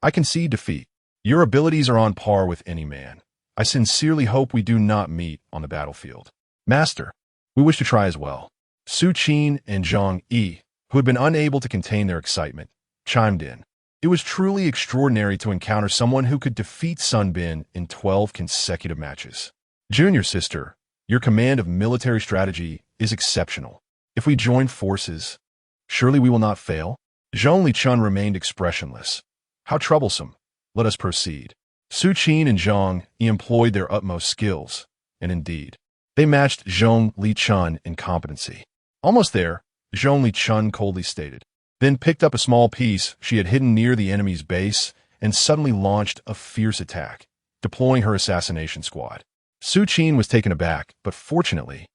I concede defeat. Your abilities are on par with any man. I sincerely hope we do not meet on the battlefield." "Master, we wish to try as well." Su Qin and Zhang Yi, who had been unable to contain their excitement, chimed in. It was truly extraordinary to encounter someone who could defeat Sun Bin in 12 consecutive matches. Junior sister, your command of military strategy is exceptional. If we join forces, surely we will not fail? Zhongli Chun remained expressionless. How troublesome. Let us proceed. Su Qin and Zhang Yi employed their utmost skills, and indeed, they matched Zhongli Chun in competency. Almost there, Zhongli Chun coldly stated, then picked up a small piece she had hidden near the enemy's base and suddenly launched a fierce attack, deploying her assassination squad. Su Qin was taken aback, but fortunately,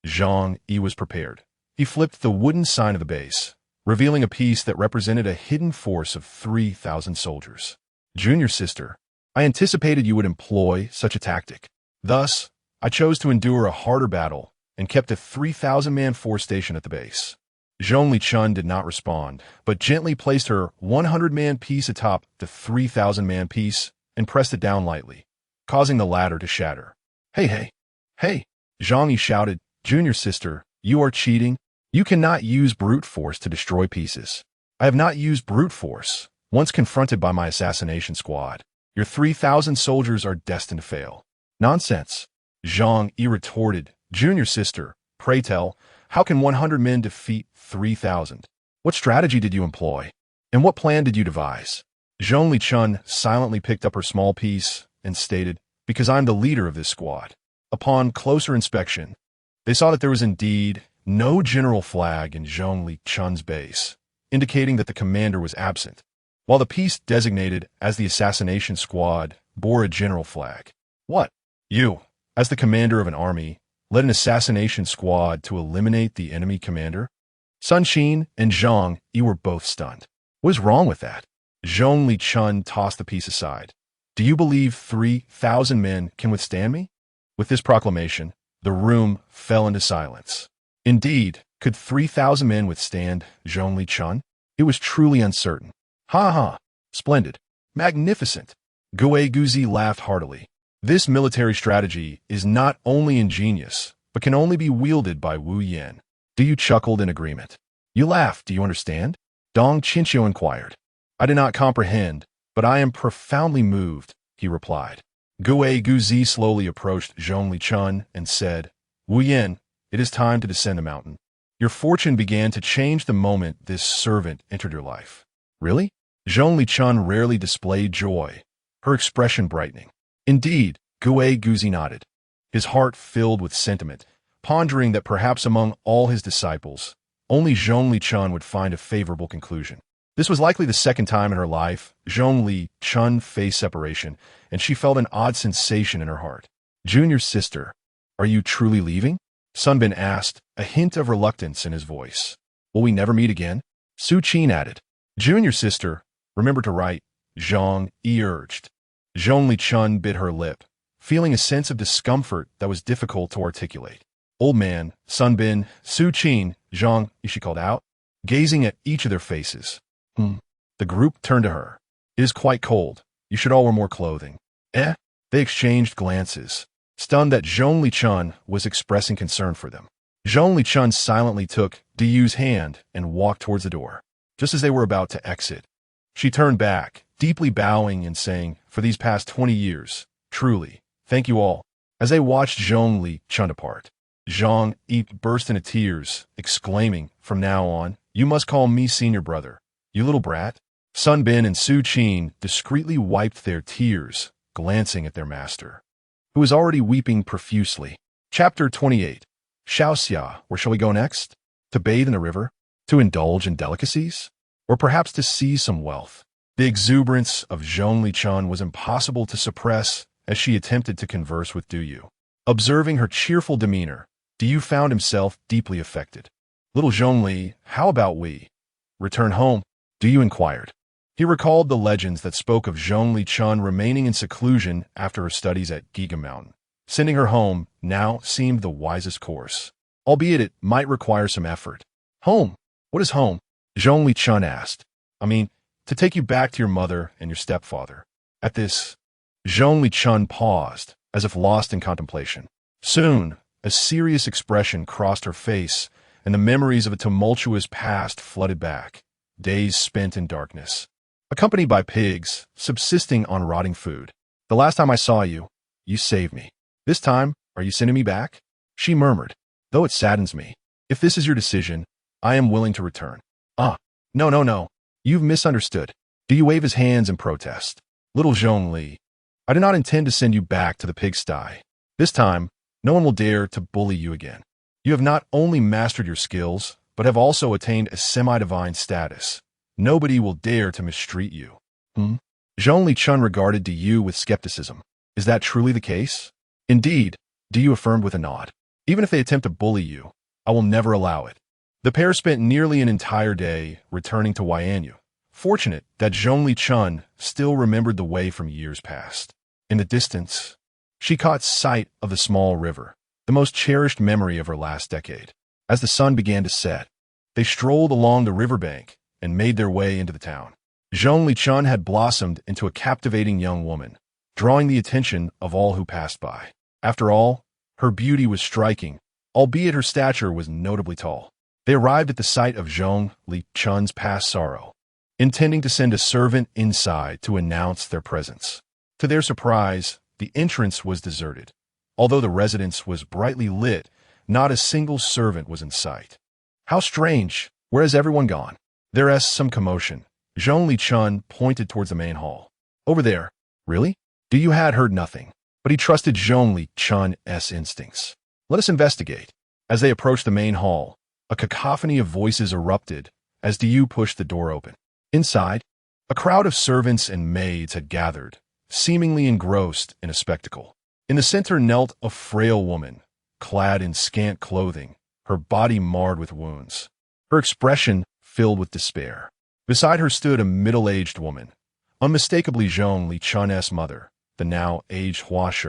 Zhang Yi was prepared. He flipped the wooden sign of the base, revealing a piece that represented a hidden force of 3,000 soldiers. Junior sister, I anticipated you would employ such a tactic. Thus, I chose to endure a harder battle and kept a 3,000-man force stationed at the base. Zhongli Chun did not respond, but gently placed her 100-man piece atop the 3,000-man piece and pressed it down lightly, causing the latter to shatter. Hey! Zhang Yi shouted, Junior sister, you are cheating. You cannot use brute force to destroy pieces. I have not used brute force, once confronted by my assassination squad. Your 3,000 soldiers are destined to fail. Nonsense. Zhang Yi retorted, Junior sister, pray tell, how can 100 men defeat 3,000? What strategy did you employ? And what plan did you devise? Zhongli Chun silently picked up her small piece and stated, because I'm the leader of this squad. Upon closer inspection, they saw that there was indeed no general flag in Zhongli Chun's base, indicating that the commander was absent, while the piece designated as the assassination squad bore a general flag. What? You, as the commander of an army, led an assassination squad to eliminate the enemy commander? Sun Qin and Zhang Yi were both stunned. What is wrong with that? Zhongli Chun tossed the piece aside. Do you believe 3,000 men can withstand me? With this proclamation, the room fell into silence. Indeed, could 3,000 men withstand Zhongli Chun? It was truly uncertain. Ha! Splendid. Magnificent. Guai Guzi laughed heartily. This military strategy is not only ingenious, but can only be wielded by Wu Yan. Do you chuckled in agreement? You laugh, do you understand? Dong Qinqiu inquired. I do not comprehend, but I am profoundly moved, he replied. Guai Guzi slowly approached Zhongli Chun and said, Wu Yan, it is time to descend the mountain. Your fortune began to change the moment this servant entered your life. Really? Zhongli Chun rarely displayed joy, her expression brightening. Indeed, Guai Guzi nodded, his heart filled with sentiment, pondering that perhaps among all his disciples, only Zhongli Chun would find a favorable conclusion. This was likely the second time in her life Zhongli Chun faced separation, and she felt an odd sensation in her heart. Junior sister, are you truly leaving? Sun Bin asked, a hint of reluctance in his voice. Will we never meet again? Su Qin added. Junior sister, remember to write, Zhang Yi urged. Zhongli Chun bit her lip, feeling a sense of discomfort that was difficult to articulate. Old man, Sun Bin, Su Qin, Zhang Yi, she called out, gazing at each of their faces. The group turned to her. It is quite cold. You should all wear more clothing. They exchanged glances, stunned that Zhongli Chun was expressing concern for them. Zhongli Chun silently took Diyu's hand and walked towards the door. Just as they were about to exit, she turned back, deeply bowing and saying, for these past 20 years, truly, thank you all. As they watched Zhongli Chun depart, Zhang Yi burst into tears, exclaiming, from now on, you must call me senior brother. You little brat. Sun Bin and Su Qin discreetly wiped their tears, glancing at their master, who was already weeping profusely. Chapter 28. Shaoxia, where shall we go next? To bathe in the river? To indulge in delicacies? Or perhaps to seize some wealth? The exuberance of Zhongli Chun was impossible to suppress as she attempted to converse with Duyu. Observing her cheerful demeanor, Duyu found himself deeply affected. Little Zhongli, how about we return home? Duyu inquired. He recalled the legends that spoke of Zhongli Chun remaining in seclusion after her studies at Giga Mountain. Sending her home now seemed the wisest course, albeit it might require some effort. Home? What is home? Zhongli Chun asked. I mean, to take you back to your mother and your stepfather. At this, Zhongli Chun paused, as if lost in contemplation. Soon, a serious expression crossed her face, and the memories of a tumultuous past flooded back. days spent in darkness, accompanied by pigs, subsisting on rotting food. The last time I saw you, you saved me. This time, are you sending me back? She murmured. Though it saddens me. If this is your decision, I am willing to return. No, no, no. You've misunderstood. Do you wave his hands in protest? Little Zhongli, I do not intend to send you back to the pigsty. This time, no one will dare to bully you again. You have not only mastered your skills, but have also attained a semi-divine status. Nobody will dare to mistreat you. Zhongli Chun regarded Diyu with skepticism. Is that truly the case? Indeed, Diyu affirmed with a nod. Even if they attempt to bully you, I will never allow it. The pair spent nearly an entire day returning to Yanyu, fortunate that Zhongli Chun still remembered the way from years past. In the distance, she caught sight of the small river, the most cherished memory of her last decade. As the sun began to set, they strolled along the riverbank and made their way into the town. Zhongli Chun had blossomed into a captivating young woman, drawing the attention of all who passed by. After all, her beauty was striking, albeit her stature was notably tall. They arrived at the site of Zhongli Chun's past sorrow, intending to send a servant inside to announce their presence. To their surprise, the entrance was deserted. Although the residence was brightly lit, not a single servant was in sight. How strange! Where has everyone gone? There is some commotion. Zhongli Chun pointed towards the main hall. Over there. Really? Diyu had heard nothing, but he trusted Zhongli Chun's instincts. Let us investigate. As they approached the main hall, a cacophony of voices erupted as Diyu pushed the door open. Inside, a crowd of servants and maids had gathered, seemingly engrossed in a spectacle. In the center knelt a frail woman, clad in scant clothing, her body marred with wounds, her expression filled with despair. Beside her stood a middle-aged woman, unmistakably Zhongli Chun's mother, the now aged Hua Shi,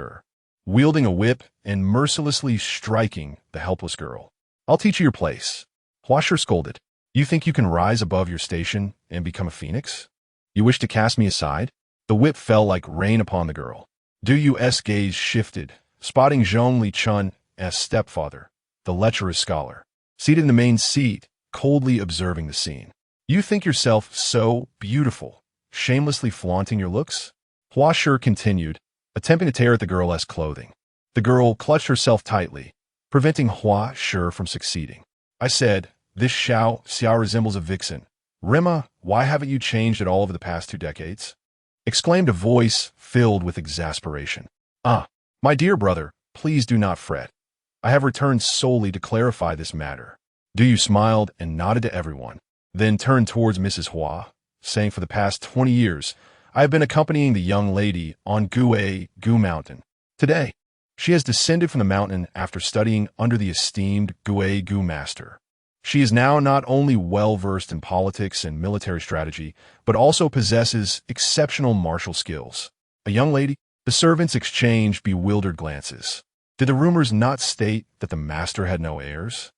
wielding a whip and mercilessly striking the helpless girl. I'll teach you your place. Hua Shi scolded. You think you can rise above your station and become a phoenix? You wish to cast me aside? The whip fell like rain upon the girl. Duyu's gaze shifted, spotting Zhongli Chun's stepfather, the lecherous scholar, seated in the main seat, coldly observing the scene. You think yourself so beautiful, shamelessly flaunting your looks? Hua Shi continued, attempting to tear at the girl's clothing. The girl clutched herself tightly, preventing Hua Shi from succeeding. I said, this Xiao resembles a vixen. Rima, why haven't you changed at all over the past 2 decades? Exclaimed a voice filled with exasperation. My dear brother, please do not fret. I have returned solely to clarify this matter. Diyu smiled and nodded to everyone, then turned towards Mrs. Hua, saying for the past 20 years, I have been accompanying the young lady on Gu Mountain. Today, she has descended from the mountain after studying under the esteemed Gu master. She is now not only well-versed in politics and military strategy, but also possesses exceptional martial skills. A young lady? The servants exchanged bewildered glances. Did the rumors not state that the master had no heirs?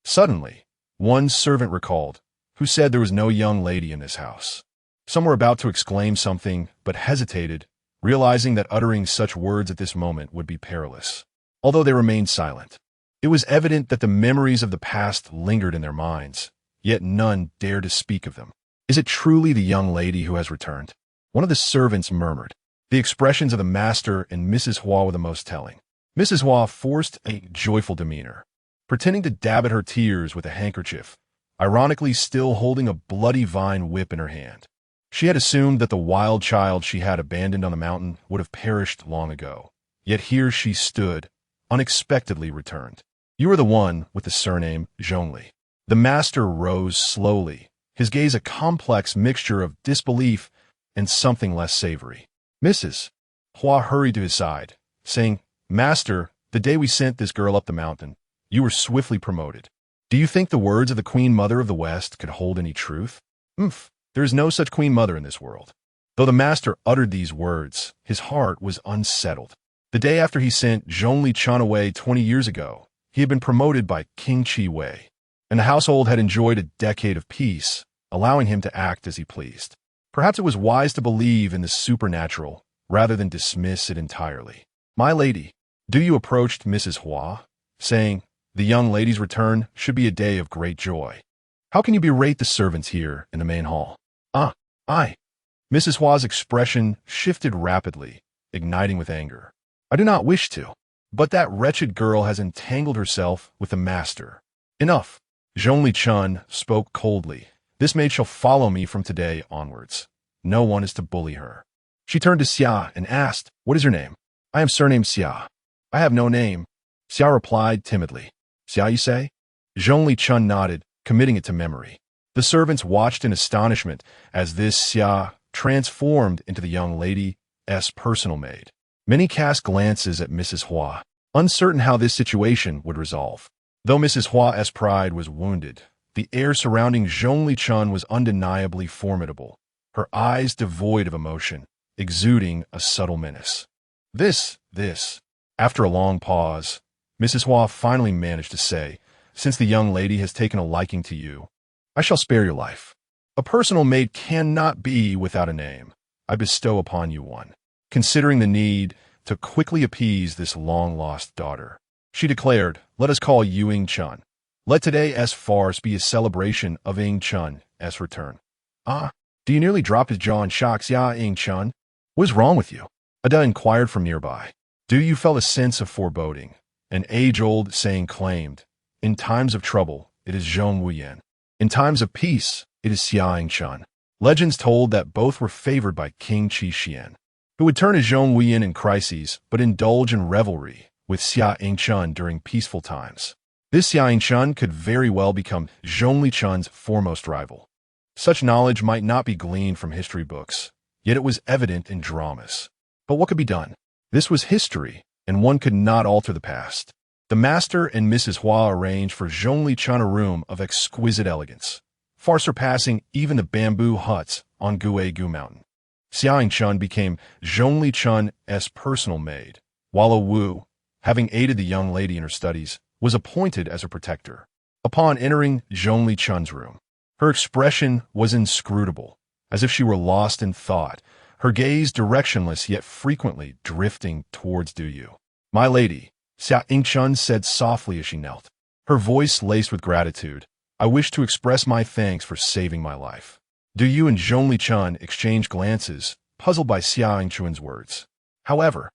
Suddenly, one servant recalled, who said there was no young lady in this house. Some were about to exclaim something, but hesitated, realizing that uttering such words at this moment would be perilous. Although they remained silent, it was evident that the memories of the past lingered in their minds, yet none dared to speak of them. Is it truly the young lady who has returned? One of the servants murmured. The expressions of the master and Mrs. Hua were the most telling. Mrs. Hua forced a joyful demeanor, pretending to dab at her tears with a handkerchief, ironically still holding a bloody vine whip in her hand. She had assumed that the wild child she had abandoned on the mountain would have perished long ago. Yet here she stood, unexpectedly returned. You are the one with the surname Zhongli. The master rose slowly, his gaze a complex mixture of disbelief and something less savory. Mrs. Hua hurried to his side, saying, Master, the day we sent this girl up the mountain, you were swiftly promoted. Do you think the words of the Queen Mother of the West could hold any truth? There is no such Queen Mother in this world. Though the master uttered these words, his heart was unsettled. The day after he sent Zhongli Chun away 20 years ago, he had been promoted by King Chi Wei, and the household had enjoyed a decade of peace, allowing him to act as he pleased. Perhaps it was wise to believe in the supernatural rather than dismiss it entirely. My lady, Diyu approached Mrs. Hua, saying, the young lady's return should be a day of great joy. How can you berate the servants here in the main hall? Ah, I. Mrs. Hua's expression shifted rapidly, igniting with anger. I do not wish to. But that wretched girl has entangled herself with the master. Enough. Zhongli Chun spoke coldly. This maid shall follow me from today onwards. No one is to bully her. She turned to Xia and asked, What is your name? I am surnamed Xia. I have no name. Xia replied timidly. Xia, you say? Zhongli Chun nodded, committing it to memory. The servants watched in astonishment as this Xia transformed into the young lady's personal maid. Many cast glances at Mrs. Hua, uncertain how this situation would resolve. Though Mrs. Hua's pride was wounded, the air surrounding Zhongli Chun was undeniably formidable, her eyes devoid of emotion, exuding a subtle menace. This. After a long pause, Mrs. Hua finally managed to say, Since the young lady has taken a liking to you, I shall spare your life. A personal maid cannot be without a name. I bestow upon you one. Considering the need to quickly appease this long-lost daughter, she declared, Let us call you Ying Chun. Let today's farce be a celebration of Ying Chun's return. Ah, do you nearly drop his jaw in shock, Xia Ying Chun? What is wrong with you? Ada inquired from nearby. Do you feel a sense of foreboding? An age-old saying claimed, In times of trouble, it is Zhong Wuyan. In times of peace, it is Xia Ying Chun. Legends told that both were favored by King Qi Xian, who would turn to Zhong Wuyan in crises but indulge in revelry with Xia Ying Chun during peaceful times. This Xia Ying Chun could very well become Zhongli Chun's foremost rival. Such knowledge might not be gleaned from history books, yet it was evident in dramas. But what could be done? This was history, and one could not alter the past. The master and Mrs. Hua arranged for Zhongli Chun a room of exquisite elegance, far surpassing even the bamboo huts on Guegu Mountain. Xia Ying Chun became Zhongli Chun's personal maid, while a Wu, having aided the young lady in her studies, was appointed as a protector. Upon entering Zhongli Chun's room, her expression was inscrutable, as if she were lost in thought, her gaze directionless yet frequently drifting towards Duyu. My lady, Xia Ying Chun said softly as she knelt, her voice laced with gratitude, I wish to express my thanks for saving my life. Duyu and Zhongli Chun exchanged glances, puzzled by Xia Ying Chun's words. However,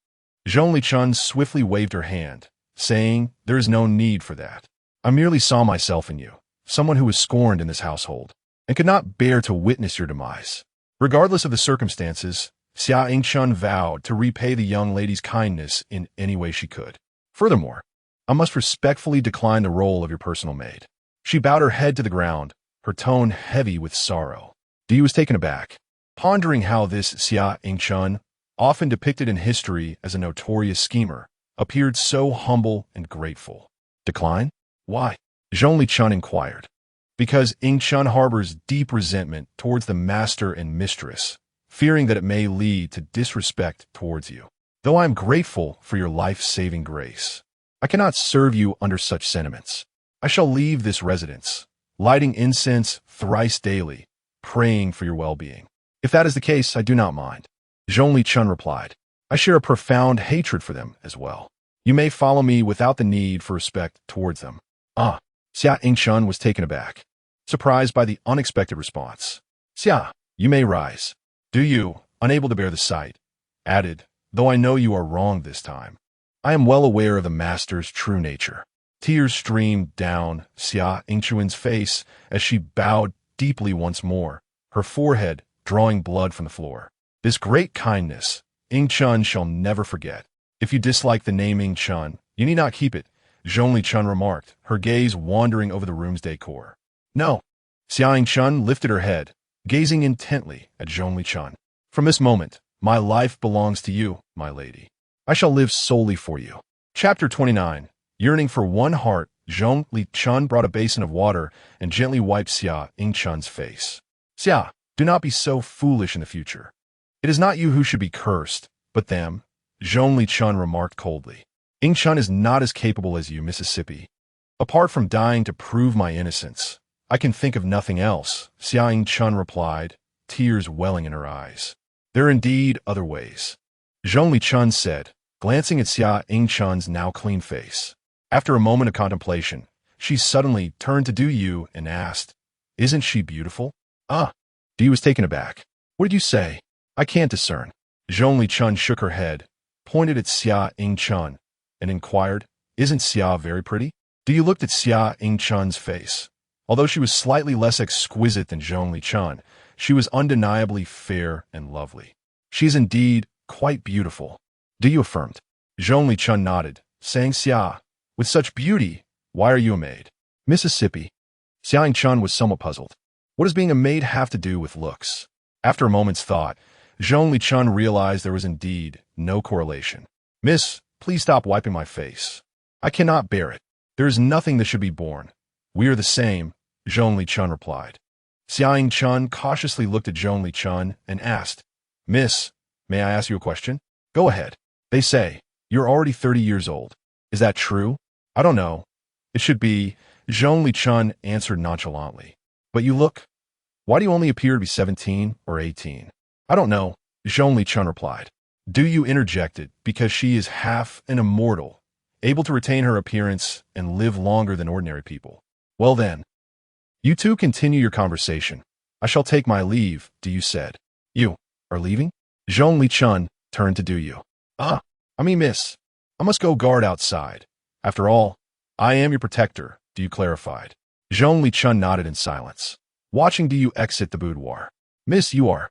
Zhongli Chun swiftly waved her hand, saying, There is no need for that. I merely saw myself in you, someone who was scorned in this household, and could not bear to witness your demise. Regardless of the circumstances, Xia Ying Chun vowed to repay the young lady's kindness in any way she could. Furthermore, I must respectfully decline the role of your personal maid. She bowed her head to the ground, her tone heavy with sorrow. Duyu was taken aback, pondering how this Xia Ying Chun, often depicted in history as a notorious schemer, appeared so humble and grateful. Decline? Why? Zhongli Chun inquired. Because Ying Chun harbors deep resentment towards the master and mistress, fearing that it may lead to disrespect towards you. Though I am grateful for your life-saving grace, I cannot serve you under such sentiments. I shall leave this residence, lighting incense thrice daily, praying for your well-being. If that is the case, I do not mind. Zhongli Chun replied. I share a profound hatred for them as well. You may follow me without the need for respect towards them. Ah, Xia Ying Chun was taken aback, surprised by the unexpected response. Xia, you may rise. Duyu, unable to bear the sight, added, Though I know you are wrong this time, I am well aware of the master's true nature. Tears streamed down Xia Ying Chun's face as she bowed deeply once more, her forehead drawing blood from the floor. This great kindness, Ying Chun shall never forget. If you dislike the name Ying Chun, you need not keep it, Zhongli Chun remarked, her gaze wandering over the room's decor. No. Xia Ying Chun lifted her head, gazing intently at Zhongli Chun. From this moment, my life belongs to you, my lady. I shall live solely for you. Chapter 29. Yearning for one heart, Zhongli Chun brought a basin of water and gently wiped Xia Ying Chun's face. Xia, do not be so foolish in the future. It is not you who should be cursed, but them, Zhongli Chun remarked coldly. Ying Chun is not as capable as you, Mississippi. Apart from dying to prove my innocence, I can think of nothing else, Xia Ying Chun replied, tears welling in her eyes. There are indeed other ways, Zhongli Chun said, glancing at Xia Ying Chun's now clean face. After a moment of contemplation, she suddenly turned to Duyu and asked, Isn't she beautiful? Ah, Dee was taken aback. What did you say? I can't discern. Zhongli Chun shook her head, pointed at Xia Ying Chun, and inquired, Isn't Xia very pretty? Dee looked at Xia Ying Chun's face. Although she was slightly less exquisite than Zhongli Chun, she was undeniably fair and lovely. She is indeed quite beautiful. Dee affirmed. Zhongli Chun nodded, saying, Xia, with such beauty, why are you a maid? Mississippi. Xia Ying Chun was somewhat puzzled. What does being a maid have to do with looks? After a moment's thought, Zhongli Chun realized there was indeed no correlation. Miss, please stop wiping my face. I cannot bear it. There is nothing that should be borne. We are the same, Zhongli Chun replied. Xia Ying Chun cautiously looked at Zhongli Chun and asked, Miss, may I ask you a question? Go ahead. They say, you're already 30 years old. Is that true? I don't know. It should be, Zhongli Chun answered nonchalantly. But you look. Why do you only appear to be 17 or 18? I don't know, Zhongli Chun replied. Du Yu interjected because she is half an immortal, able to retain her appearance and live longer than ordinary people. Well then, you two continue your conversation. I shall take my leave, Du Yu said. You are leaving? Zhongli Chun turned to Du Yu. Miss, I must go guard outside. After all, I am your protector, Du Yu clarified. Zhongli Chun nodded in silence, watching Du Yu exit the boudoir. Miss, you are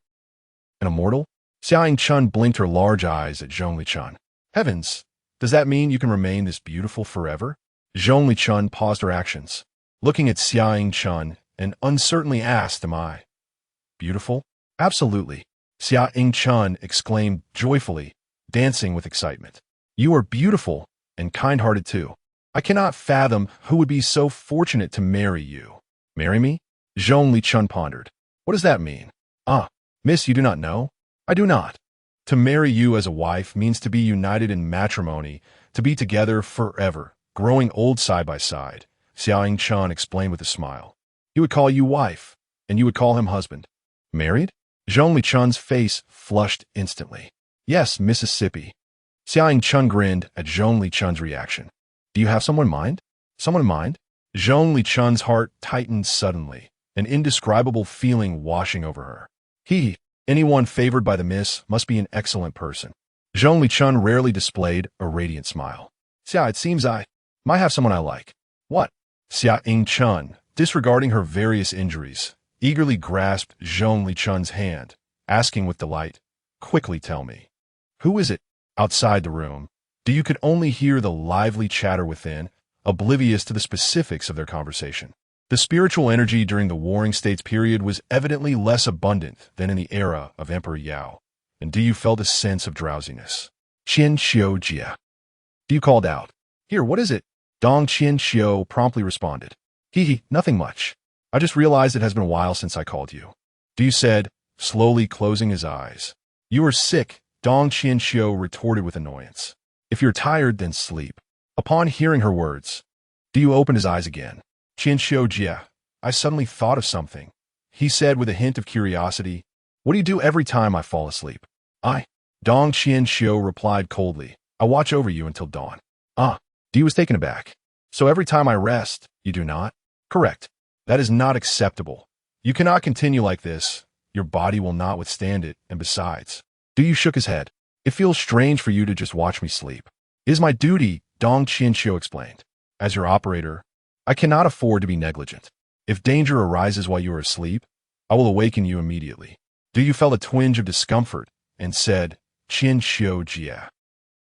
an immortal? Xia Ying Chun blinked her large eyes at Zhongli Chun. Heavens, does that mean you can remain this beautiful forever? Zhongli Chun paused her actions, looking at Xia Ying Chun, and uncertainly asked, Am I beautiful? Absolutely, Xia Ying Chun exclaimed joyfully, dancing with excitement. You are beautiful and kind-hearted too. I cannot fathom who would be so fortunate to marry you. Marry me? Zhongli Chun pondered. What does that mean? Miss, you do not know? I do not. To marry you as a wife means to be united in matrimony, to be together forever, growing old side by side, Xia Ying Chun explained with a smile. He would call you wife, and you would call him husband. Married? Zhongli Chun's face flushed instantly. Yes, Mississippi. Xia Ying Chun grinned at Zhongli Chun's reaction. Do you have someone in mind? Someone in mind? Zhongli Chun's heart tightened suddenly, an indescribable feeling washing over her. Anyone favored by the miss must be an excellent person. Zhongli Chun rarely displayed a radiant smile. Xia, it seems I might have someone I like. What? Xia Ying Chun, disregarding her various injuries, eagerly grasped Zhongli Chun's hand, asking with delight, Quickly tell me. Who is it? Outside the room, you could only hear the lively chatter within, oblivious to the specifics of their conversation. The spiritual energy during the Warring States period was evidently less abundant than in the era of Emperor Yao, and Du Yu felt a sense of drowsiness. Qian Xiu Jia. Du Yu called out. Here, what is it? Dong Qian Xiu promptly responded. Nothing much. I just realized it has been a while since I called you. Du Yu said, slowly closing his eyes. You are sick, Dong Qian Xiu retorted with annoyance. If you're tired, then sleep. Upon hearing her words, Du Yu opened his eyes again. Qian Xiu Jia, I suddenly thought of something. He said with a hint of curiosity, What do you do every time I fall asleep? Dong Qian Xiu replied coldly. I watch over you until dawn. Du Yu was taken aback. So every time I rest, you do not? Correct. That is not acceptable. You cannot continue like this. Your body will not withstand it, and besides. Du Yu shook his head. It feels strange for you to just watch me sleep. It is my duty, Dong Qian Xiu explained. As your operator, I cannot afford to be negligent. If danger arises while you are asleep, I will awaken you immediately. Du Yu felt a twinge of discomfort and said, Qian Xiu Jia.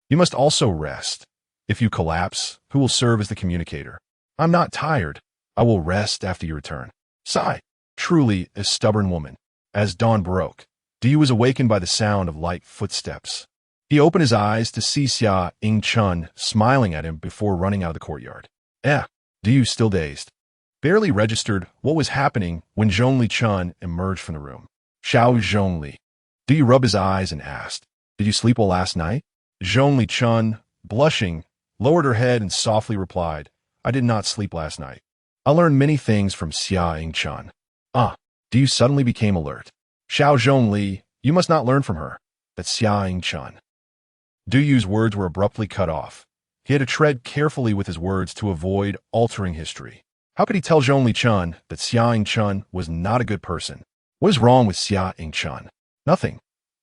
You must also rest. If you collapse, who will serve as the communicator? I'm not tired. I will rest after you return. Sigh. Truly a stubborn woman. As dawn broke, Du Yu was awakened by the sound of light footsteps. He opened his eyes to see Xia Ying Chun smiling at him before running out of the courtyard. Du Yu, still dazed, barely registered what was happening when Zhongli Chun emerged from the room. Xiao Zhongli. Du Yu rubbed his eyes and asked, Did you sleep well last night? Zhongli Chun, blushing, lowered her head and softly replied, I did not sleep last night. I learned many things from Xia Ying Chun. Du Yu suddenly became alert. Xiao Zhongli, you must not learn from her. That's Xia Ying Chun. Du Yu's words were abruptly cut off. He had to tread carefully with his words to avoid altering history. How could he tell Zhong Li-chun that Xia Ying-chun was not a good person? What is wrong with Xia Ying-chun? Nothing.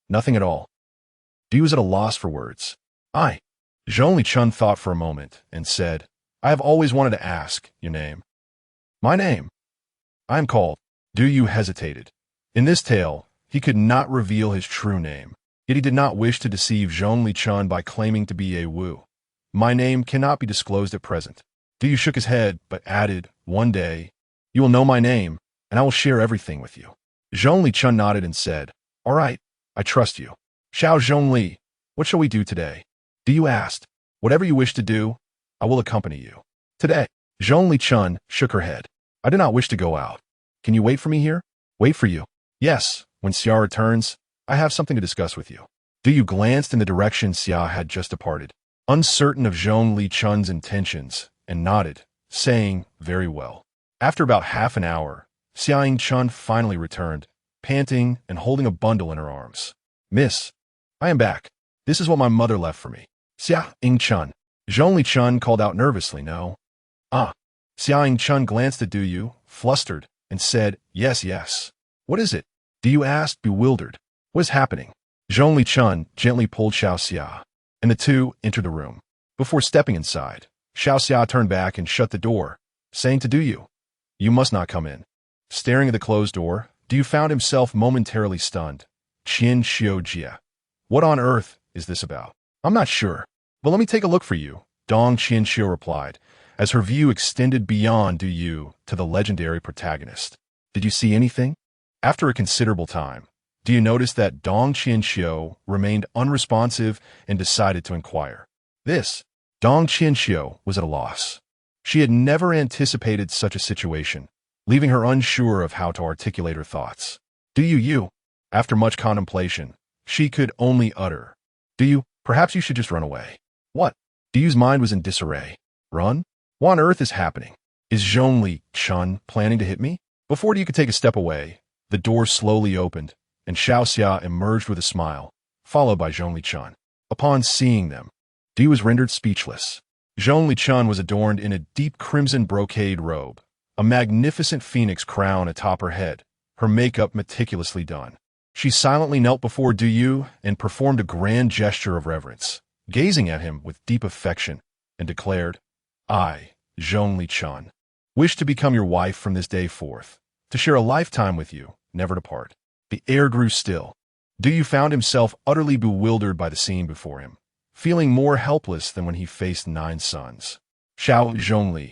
Nothing at all. Du was at a loss for words. Zhong Li-chun thought for a moment and said, I have always wanted to ask your name. My name? I am called. Du hesitated. In this tale, he could not reveal his true name, yet he did not wish to deceive Zhong Li-chun by claiming to be a Wu. My name cannot be disclosed at present. Du shook his head, but added, one day, you will know my name, and I will share everything with you. Zhong Li-chun nodded and said, all right, I trust you. Xiao Zhongli, what shall we do today? Du asked, whatever you wish to do, I will accompany you. Today, Zhong Li-chun shook her head. I do not wish to go out. Can you wait for me here? Wait for you? Yes, when Xia returns, I have something to discuss with you. Du glanced in the direction Xia had just departed, uncertain of Zhong Li-chun's intentions, and nodded, saying, very well. After about half an hour, Xia Ying-chun finally returned, panting and holding a bundle in her arms. Miss, I am back. This is what my mother left for me. Xia Ying-chun. Zhong Li-chun called out nervously, no. Xia Ying-chun glanced at Du, flustered, and said, yes. What is it? Du asked, bewildered. What is happening? Zhong Li-chun gently pulled Xiao Xia, and the two entered the room. Before stepping inside, Xiao Xia turned back and shut the door, saying to Du, you must not come in. Staring at the closed door, Du found himself momentarily stunned. Qian Xiu Jia. What on earth is this about? I'm not sure, but let me take a look for you, Dong Qian Xiu replied, as her view extended beyond Du to the legendary protagonist. Did you see anything? After a considerable time, Du noticed that Dong Qian Xiu remained unresponsive and decided to inquire. Dong Qian Xiu was at a loss. She had never anticipated such a situation, leaving her unsure of how to articulate her thoughts. You. After much contemplation, she could only utter, perhaps you should just run away. What? Du's mind was in disarray. Run? What on earth is happening? Is Zhong Li-chun planning to hit me? Before Du could take a step away, the door slowly opened, and Xiao Xia emerged with a smile, followed by Zhong Li-chun. Upon seeing them, Du was rendered speechless. Zhong Li-chun was adorned in a deep crimson brocade robe, a magnificent phoenix crown atop her head, her makeup meticulously done. She silently knelt before Du and performed a grand gesture of reverence, gazing at him with deep affection, and declared, I, Zhong Li-chun, wish to become your wife from this day forth, to share a lifetime with you, never to part. The air grew still. Du found himself utterly bewildered by the scene before him, feeling more helpless than when he faced 9 sons. Xiao Zhongli.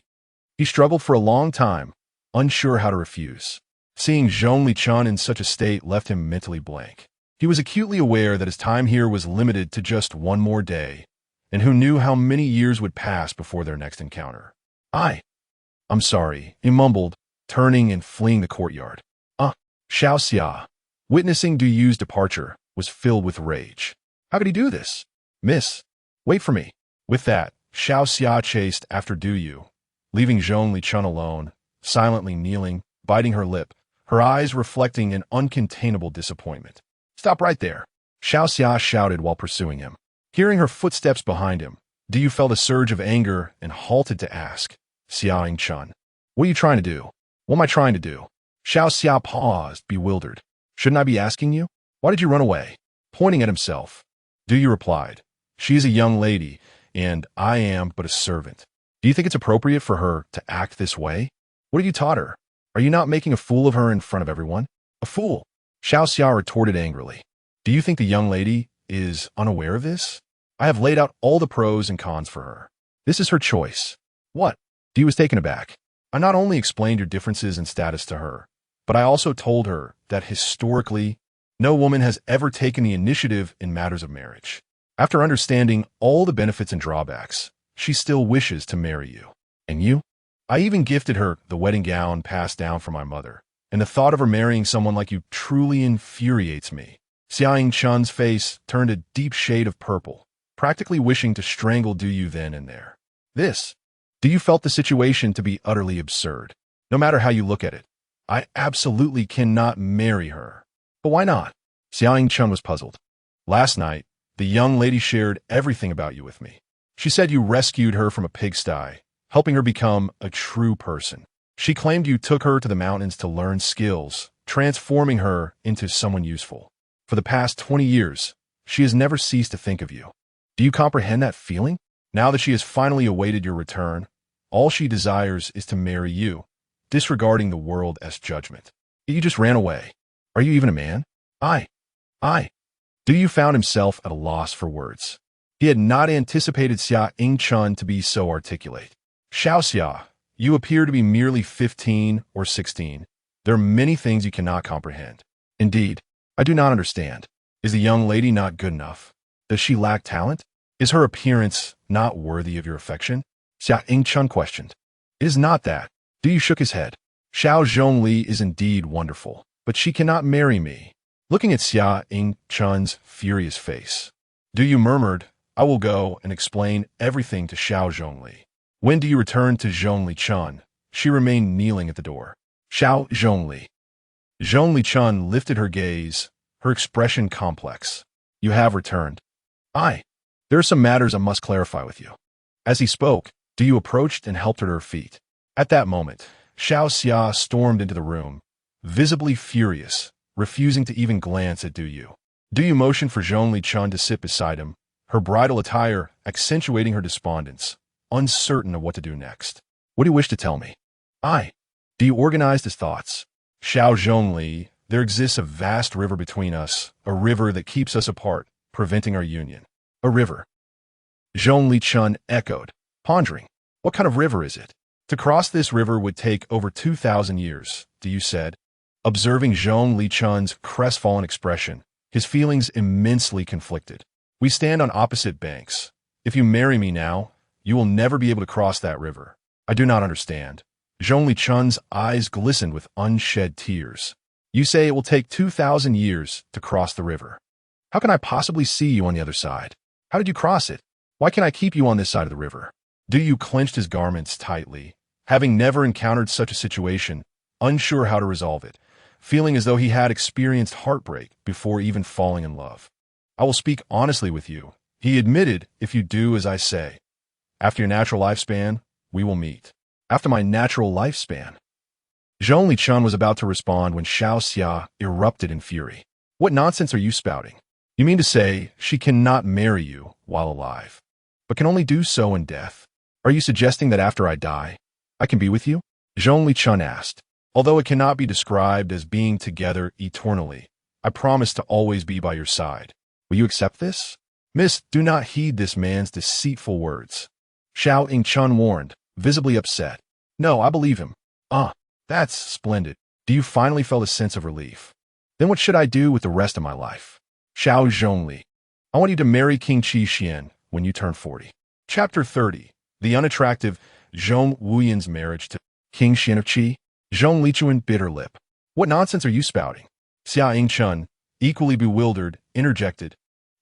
He struggled for a long time, unsure how to refuse. Seeing Zhong Li-chun in such a state left him mentally blank. He was acutely aware that his time here was limited to just one more day, and who knew how many years would pass before their next encounter. I'm sorry, he mumbled, turning and fleeing the courtyard. Xiao Xia, witnessing Du's departure, was filled with rage. How could he do this? Miss, wait for me. With that, Xiao Xia chased after Du, leaving Zhong Li-chun alone, silently kneeling, biting her lip, her eyes reflecting an uncontainable disappointment. Stop right there, Xiao Xia shouted while pursuing him. Hearing her footsteps behind him, Du felt a surge of anger and halted to ask, Xia Ying-chun, what are you trying to do? What am I trying to do? Xiao Xia paused, bewildered. Shouldn't I be asking you? Why did you run away? Pointing at himself, Du replied, she is a young lady, and I am but a servant. Do you think it's appropriate for her to act this way? What have you taught her? Are you not making a fool of her in front of everyone? A fool? Xiao Xia retorted angrily. Do you think the young lady is unaware of this? I have laid out all the pros and cons for her. This is her choice. What? Du was taken aback. I not only explained your differences in status to her, but I also told her that historically, no woman has ever taken the initiative in matters of marriage. After understanding all the benefits and drawbacks, she still wishes to marry you. And you? I even gifted her the wedding gown passed down from my mother, and the thought of her marrying someone like you truly infuriates me. Xia Ying-chun's face turned a deep shade of purple, practically wishing to strangle Du then and there. Du felt the situation to be utterly absurd. No matter how you look at it, I absolutely cannot marry her. But why not? Xia Ying-chun was puzzled. Last night, the young lady shared everything about you with me. She said you rescued her from a pigsty, helping her become a true person. She claimed you took her to the mountains to learn skills, transforming her into someone useful. For the past 20 years, she has never ceased to think of you. Do you comprehend that feeling? Now that she has finally awaited your return, all she desires is to marry you, disregarding the world as judgment. Yet you just ran away. Are you even a man? I. Du Yu found himself at a loss for words. He had not anticipated Xia Yingchun to be so articulate. Xiao Xia, you appear to be merely 15 or 16. There are many things you cannot comprehend. Indeed, I do not understand. Is the young lady not good enough? Does she lack talent? Is her appearance not worthy of your affection? Xia Yingchun questioned. It is not that. Du Yu shook his head. Xiao Zhongli is indeed wonderful, but she cannot marry me. Looking at Xia Yingchun's furious face, Du Yu murmured, I will go and explain everything to Xiao Zhongli. When do you return to Zhongli Chun? She remained kneeling at the door. Xiao Zhongli. Zhongli Chun lifted her gaze, her expression complex. You have returned. There are some matters I must clarify with you. As he spoke, Du Yu approached and helped her to her feet. At that moment, Xiao Xia stormed into the room, visibly furious, refusing to even glance at Du Yu. Du Yu motioned for Zhongli Chun to sit beside him, her bridal attire accentuating her despondence, uncertain of what to do next. What do you wish to tell me? Du Yu organized his thoughts. Xiao Zhongli, there exists a vast river between us, a river that keeps us apart, preventing our union. A river. Zhongli Chun echoed, pondering. What kind of river is it? To cross this river would take over 2,000 years, Du Yu said. Observing Zhongli Chun's crestfallen expression, his feelings immensely conflicted. We stand on opposite banks. If you marry me now, you will never be able to cross that river. I do not understand. Zhongli Chun's eyes glistened with unshed tears. You say it will take 2,000 years to cross the river. How can I possibly see you on the other side? How did you cross it? Why can't I keep you on this side of the river? Du Yu clenched his garments tightly, having never encountered such a situation, unsure how to resolve it, feeling as though he had experienced heartbreak before even falling in love. I will speak honestly with you, he admitted, if you do as I say. After your natural lifespan, we will meet. After my natural lifespan? Zhongli Chun was about to respond when Xiao Xia erupted in fury. What nonsense are you spouting? You mean to say she cannot marry you while alive, but can only do so in death? Are you suggesting that after I die, I can be with you? Zhongli Chun asked. Although it cannot be described as being together eternally, I promise to always be by your side. Will you accept this? Miss, do not heed this man's deceitful words. Xiao Yingchun warned, visibly upset. No, I believe him. That's splendid. Du Yu finally felt a sense of relief. Then what should I do with the rest of my life? Xiao Zhongli. I want you to marry King Qi Xian when you turn 40. Chapter 30. The unattractive Zhong Wuyan's marriage to King Xian of Qi. Zhong Lichuan bit her lip. What nonsense are you spouting? Xia Yingchun, equally bewildered, interjected.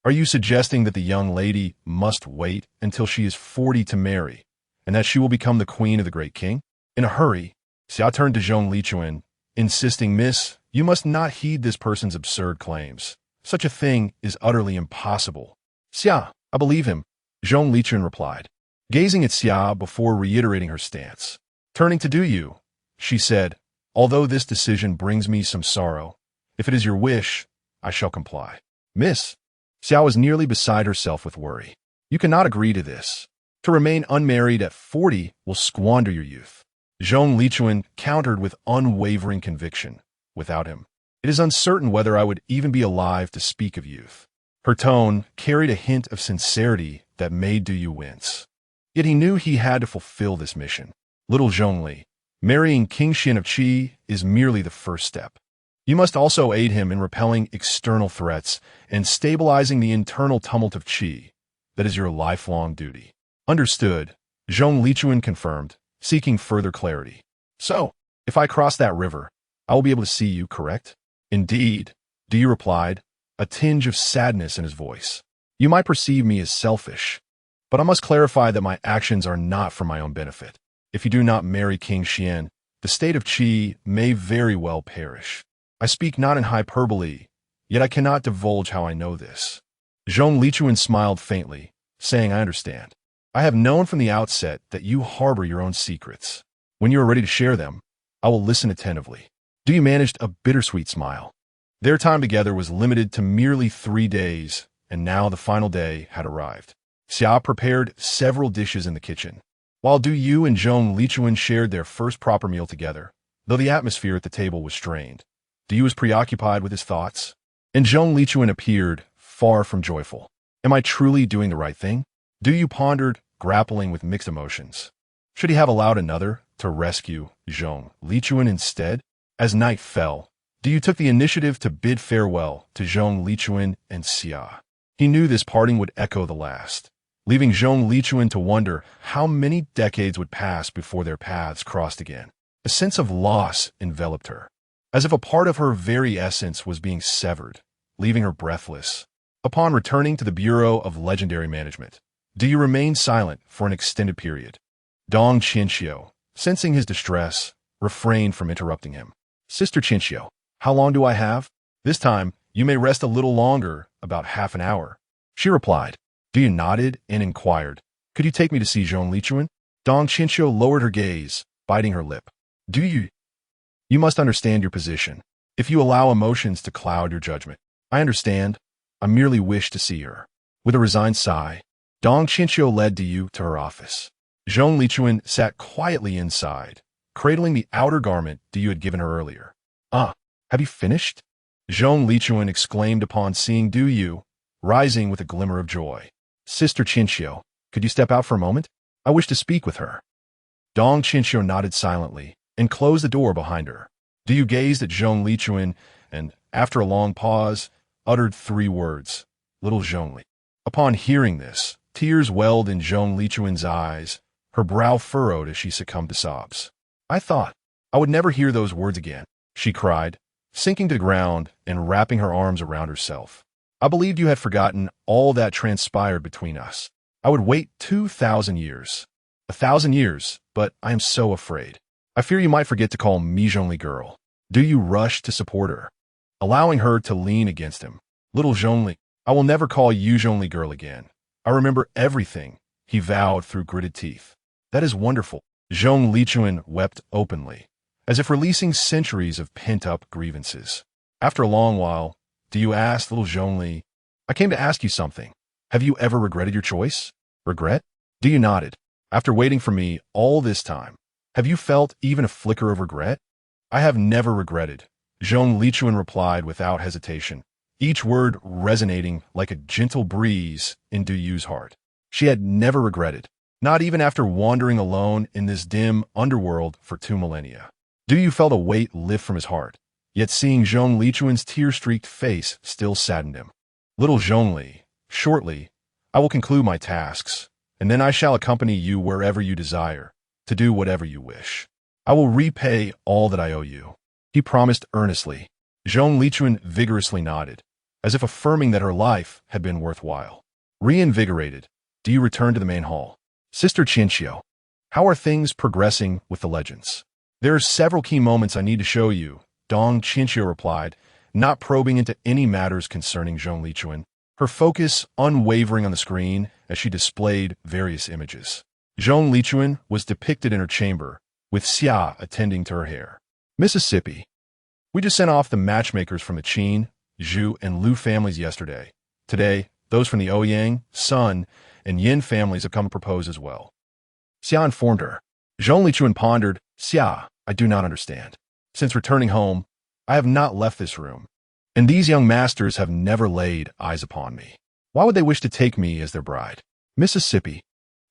Are you suggesting that the young lady must wait until she is 40 to marry, and that she will become the queen of the great king? In a hurry, Xia turned to Zhong Lichuan, insisting, Miss, you must not heed this person's absurd claims. Such a thing is utterly impossible. Xia, I believe him, Zhong Lichuan replied, gazing at Xia before reiterating her stance. Turning to Du Yu, she said, although this decision brings me some sorrow, if it is your wish, I shall comply. Miss, Xia was nearly beside herself with worry. You cannot agree to this. To remain unmarried at 40 will squander your youth. Zhong Lichuan countered with unwavering conviction. Without him, it is uncertain whether I would even be alive to speak of youth. Her tone carried a hint of sincerity that made Du Yu wince. Yet he knew he had to fulfill this mission. Little Zhongli, marrying King Xian of Qi is merely the first step. You must also aid him in repelling external threats and stabilizing the internal tumult of Qi. That is your lifelong duty. Understood, Zhong Lichuan confirmed, seeking further clarity. So, if I cross that river, I will be able to see you, correct? Indeed, Du Yu replied, a tinge of sadness in his voice. You might perceive me as selfish, but I must clarify that my actions are not for my own benefit. If you do not marry King Xian, the state of Qi may very well perish. I speak not in hyperbole, yet I cannot divulge how I know this. Zhong Lichuan smiled faintly, saying, I understand. I have known from the outset that you harbor your own secrets. When you are ready to share them, I will listen attentively. Du Yu managed a bittersweet smile. Their time together was limited to merely 3 days, and now the final day had arrived. Xia prepared several dishes in the kitchen, while Du Yu and Zhong Lichuan shared their first proper meal together, though the atmosphere at the table was strained. Du Yu was preoccupied with his thoughts, and Zhong Lichuan appeared far from joyful. Am I truly doing the right thing? Du Yu pondered, grappling with mixed emotions. Should he have allowed another to rescue Zhong Lichuan instead? As night fell, Du Yu took the initiative to bid farewell to Zhong Lichuan and Xia. He knew this parting would echo the last, leaving Zhong Lichuan to wonder how many decades would pass before their paths crossed again. A sense of loss enveloped her, as if a part of her very essence was being severed, leaving her breathless. Upon returning to the Bureau of Legendary Management, Du Yu remained silent for an extended period. Dong Qinxiu, sensing his distress, refrained from interrupting him. Sister Qinxiu, how long do I have? This time, you may rest a little longer, about half an hour. She replied. Du Yu nodded and inquired, could you take me to see Zhong Lichuan? Dong Qinxiu lowered her gaze, biting her lip. Du Yu, you must understand your position. If you allow emotions to cloud your judgment, I understand. I merely wish to see her. With a resigned sigh, Dong Qinxiu led Du Yu to her office. Zhong Lichuan sat quietly inside, cradling the outer garment Du Yu had given her earlier. Have you finished? Zhong Lichuan exclaimed upon seeing Du Yu, rising with a glimmer of joy. Sister Qinxiu, could you step out for a moment? I wish to speak with her. Dong Qinxiu nodded silently and closed the door behind her. Du Yu gazed at Zhong Lichuan and, after a long pause, uttered 3 words, little Zhongli. Upon hearing this, tears welled in Zhong Lichuan's eyes, her brow furrowed as she succumbed to sobs. I thought I would never hear those words again, she cried, sinking to the ground and wrapping her arms around herself. I believed you had forgotten all that transpired between us. I would wait 2,000 years. 1,000 years, but I am so afraid. I fear you might forget to call me Zhongli girl. Du Yu rushed to support her, allowing her to lean against him. Little Zhongli, I will never call you Zhongli girl again. I remember everything, he vowed through gritted teeth. That is wonderful. Zhong Lichuan wept openly, as if releasing centuries of pent-up grievances. After a long while, Du Yu asked little Zhongli, I came to ask you something. Have you ever regretted your choice? Regret? Du Yu nodded. After waiting for me all this time, have you felt even a flicker of regret? I have never regretted, Zhong Lichuan replied without hesitation, each word resonating like a gentle breeze in Du Yu's heart. She had never regretted, not even after wandering alone in this dim underworld for 2 millennia. Du Yu felt a weight lift from his heart, yet seeing Zhong Lichuan's tear-streaked face still saddened him. Little Zhongli, shortly, I will conclude my tasks, and then I shall accompany you wherever you desire, to do whatever you wish. I will repay all that I owe you, he promised earnestly. Zhong Lichuan vigorously nodded, as if affirming that her life had been worthwhile. Reinvigorated, Du Yu returned to the main hall. Sister Qinxiu, how are things progressing with the legends? There are several key moments I need to show you, Dong Qinxiu replied, not probing into any matters concerning Zhong Lichuan, her focus unwavering on the screen as she displayed various images. Zhong Lichuan was depicted in her chamber, with Xia attending to her hair. Mississippi. We just sent off the matchmakers from the Qin, Zhu, and Lu families yesterday. Today, those from the Ouyang, Sun, and Yin families have come to propose as well. Xia informed her. Zhong Lichuan pondered, Xia, I do not understand. Since returning home, I have not left this room, and these young masters have never laid eyes upon me. Why would they wish to take me as their bride? Mississippi.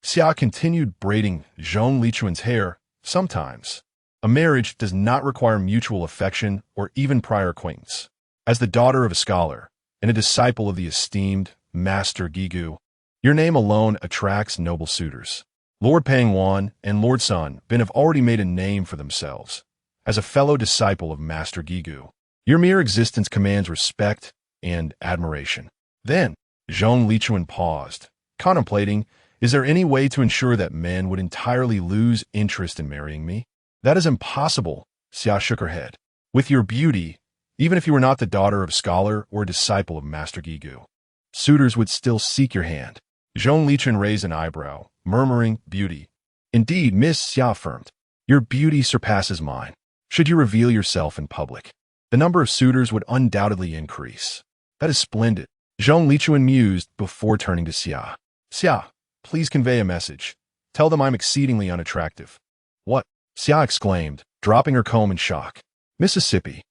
Xia continued braiding Zhong Lichuan's hair. Sometimes, a marriage does not require mutual affection or even prior acquaintance. As the daughter of a scholar and a disciple of the esteemed Master Gigu, your name alone attracts noble suitors. Lord Pangwan and Lord Sun Bin have already made a name for themselves. As a fellow disciple of Master Gigu, your mere existence commands respect and admiration. Then, Zhong Lichuan paused, contemplating, is there any way to ensure that men would entirely lose interest in marrying me? That is impossible, Xia shook her head. With your beauty, even if you were not the daughter of a scholar or a disciple of Master Gigu, suitors would still seek your hand. Zhong Lichuan raised an eyebrow, murmuring, beauty. Indeed, Miss Xia affirmed. Your beauty surpasses mine. Should you reveal yourself in public, the number of suitors would undoubtedly increase. That is splendid, Zhong Lichuan mused before turning to Xia. Xia, please convey a message. Tell them I'm exceedingly unattractive. What? Xia exclaimed, dropping her comb in shock. Mississippi.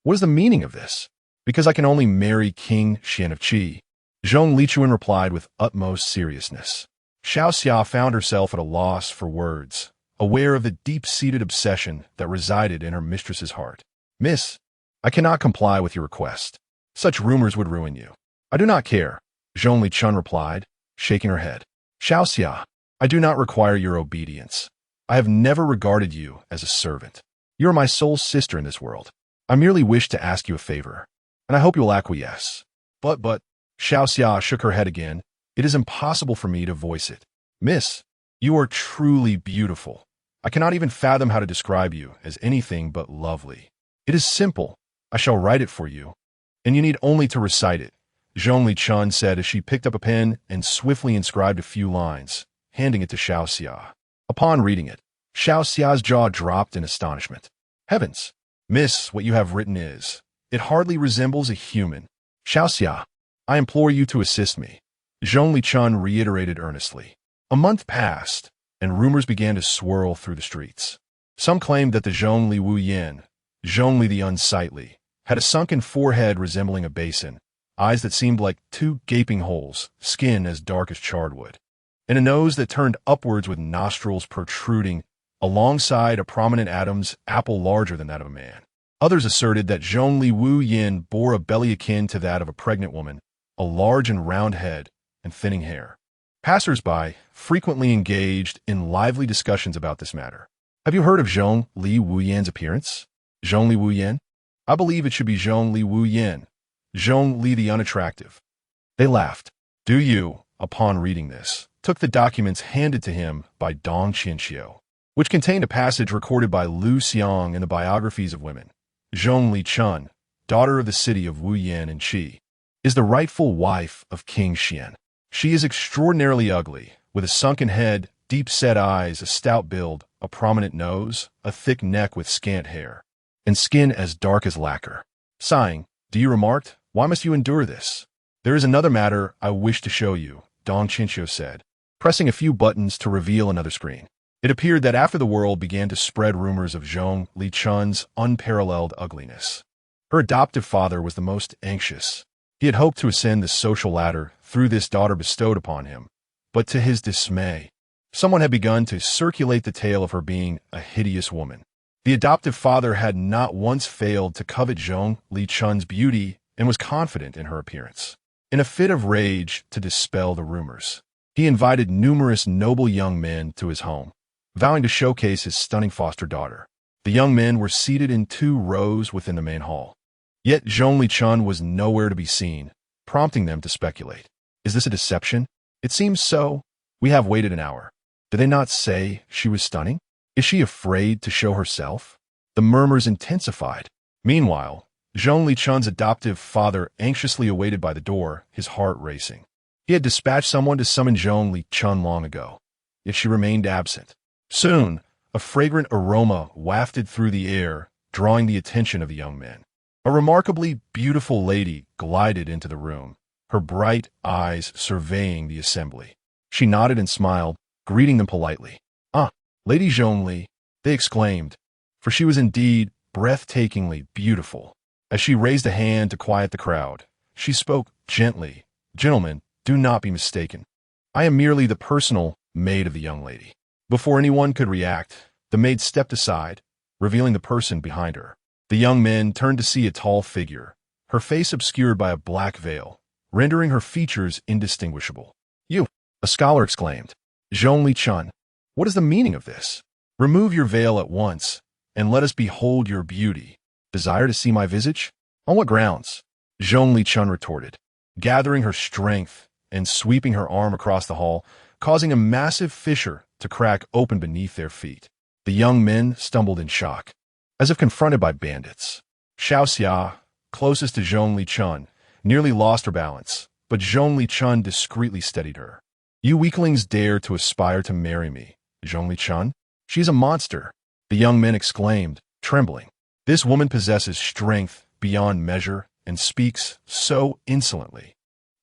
What is the meaning of this? Because I can only marry King Xian of Qi. Zhong Lichuan replied with utmost seriousness. Xiao Xia found herself at a loss for words, aware of the deep-seated obsession that resided in her mistress's heart. Miss, I cannot comply with your request. Such rumors would ruin you. I do not care, Zhong Lichun replied, shaking her head. Xiao Xia, I do not require your obedience. I have never regarded you as a servant. You are my sole sister in this world. I merely wish to ask you a favor, and I hope you will acquiesce. But, Xiao Xia shook her head again. It is impossible for me to voice it. Miss, you are truly beautiful. I cannot even fathom how to describe you as anything but lovely. It is simple. I shall write it for you, and you need only to recite it, Zhong Lichun said as she picked up a pen and swiftly inscribed a few lines, handing it to Xiao Xia. Upon reading it, Xiao Xia's jaw dropped in astonishment. Heavens! Miss, what you have written it hardly resembles a human. Xiao Xia, I implore you to assist me, Zhong Lichun reiterated earnestly. A month passed, and rumors began to swirl through the streets. Some claimed that the Zhongli Wu Yin, Zhongli the unsightly, had a sunken forehead resembling a basin, eyes that seemed like two gaping holes, skin as dark as charred wood, and a nose that turned upwards with nostrils protruding alongside a prominent Adam's apple larger than that of a man. Others asserted that Zhongli Wu Yin bore a belly akin to that of a pregnant woman, a large and round head, and thinning hair. Passers-by frequently engaged in lively discussions about this matter. Have you heard of Zhong Li Wu Yan's appearance? Zhong Li Wu Yan? I believe it should be Zhong Li Wu Yan, Zhong Li the unattractive. They laughed. Du Yu, upon reading this, took the documents handed to him by Dong Qianxiu, which contained a passage recorded by Lu Xiang in the biographies of women. Zhong Lichun, daughter of the city of Wu Yan and Qi, is the rightful wife of King Xian. She is extraordinarily ugly, with a sunken head, deep-set eyes, a stout build, a prominent nose, a thick neck with scant hair, and skin as dark as lacquer. Sighing, Du Yu remarked, why must you endure this? There is another matter I wish to show you, Dong Qianxiu said, pressing a few buttons to reveal another screen. It appeared that after the world began to spread rumors of Zhong Lichun's unparalleled ugliness, her adoptive father was the most anxious. He had hoped to ascend the social ladder through this daughter bestowed upon him, but to his dismay, someone had begun to circulate the tale of her being a hideous woman. The adoptive father had not once failed to covet Zhong Lichun's beauty and was confident in her appearance. In a fit of rage to dispel the rumors, he invited numerous noble young men to his home, vowing to showcase his stunning foster daughter. The young men were seated in 2 rows within the main hall. Yet Zhong Lichun was nowhere to be seen, prompting them to speculate. Is this a deception? It seems so. We have waited an hour. Did they not say she was stunning? Is she afraid to show herself? The murmurs intensified. Meanwhile, Zhong Lichun's adoptive father anxiously awaited by the door, his heart racing. He had dispatched someone to summon Zhong Lichun long ago, yet she remained absent. Soon, a fragrant aroma wafted through the air, drawing the attention of the young men. A remarkably beautiful lady glided into the room, her bright eyes surveying the assembly. She nodded and smiled, greeting them politely. Ah, Lady Zhongli, they exclaimed, for she was indeed breathtakingly beautiful. As she raised a hand to quiet the crowd, she spoke gently. Gentlemen, do not be mistaken. I am merely the personal maid of the young lady. Before anyone could react, the maid stepped aside, revealing the person behind her. The young men turned to see a tall figure, her face obscured by a black veil, rendering her features indistinguishable. You, a scholar exclaimed. Zhong Lichun, what is the meaning of this? Remove your veil at once, and let us behold your beauty. Desire to see my visage? On what grounds? Zhong Lichun retorted, gathering her strength and sweeping her arm across the hall, causing a massive fissure to crack open beneath their feet. The young men stumbled in shock, as if confronted by bandits. Xiao Xia, closest to Zhong Lichun, nearly lost her balance, but Zhong Lichun discreetly steadied her. You weaklings dare to aspire to marry me, Zhong Lichun? She is a monster. The young men exclaimed, trembling. This woman possesses strength beyond measure and speaks so insolently.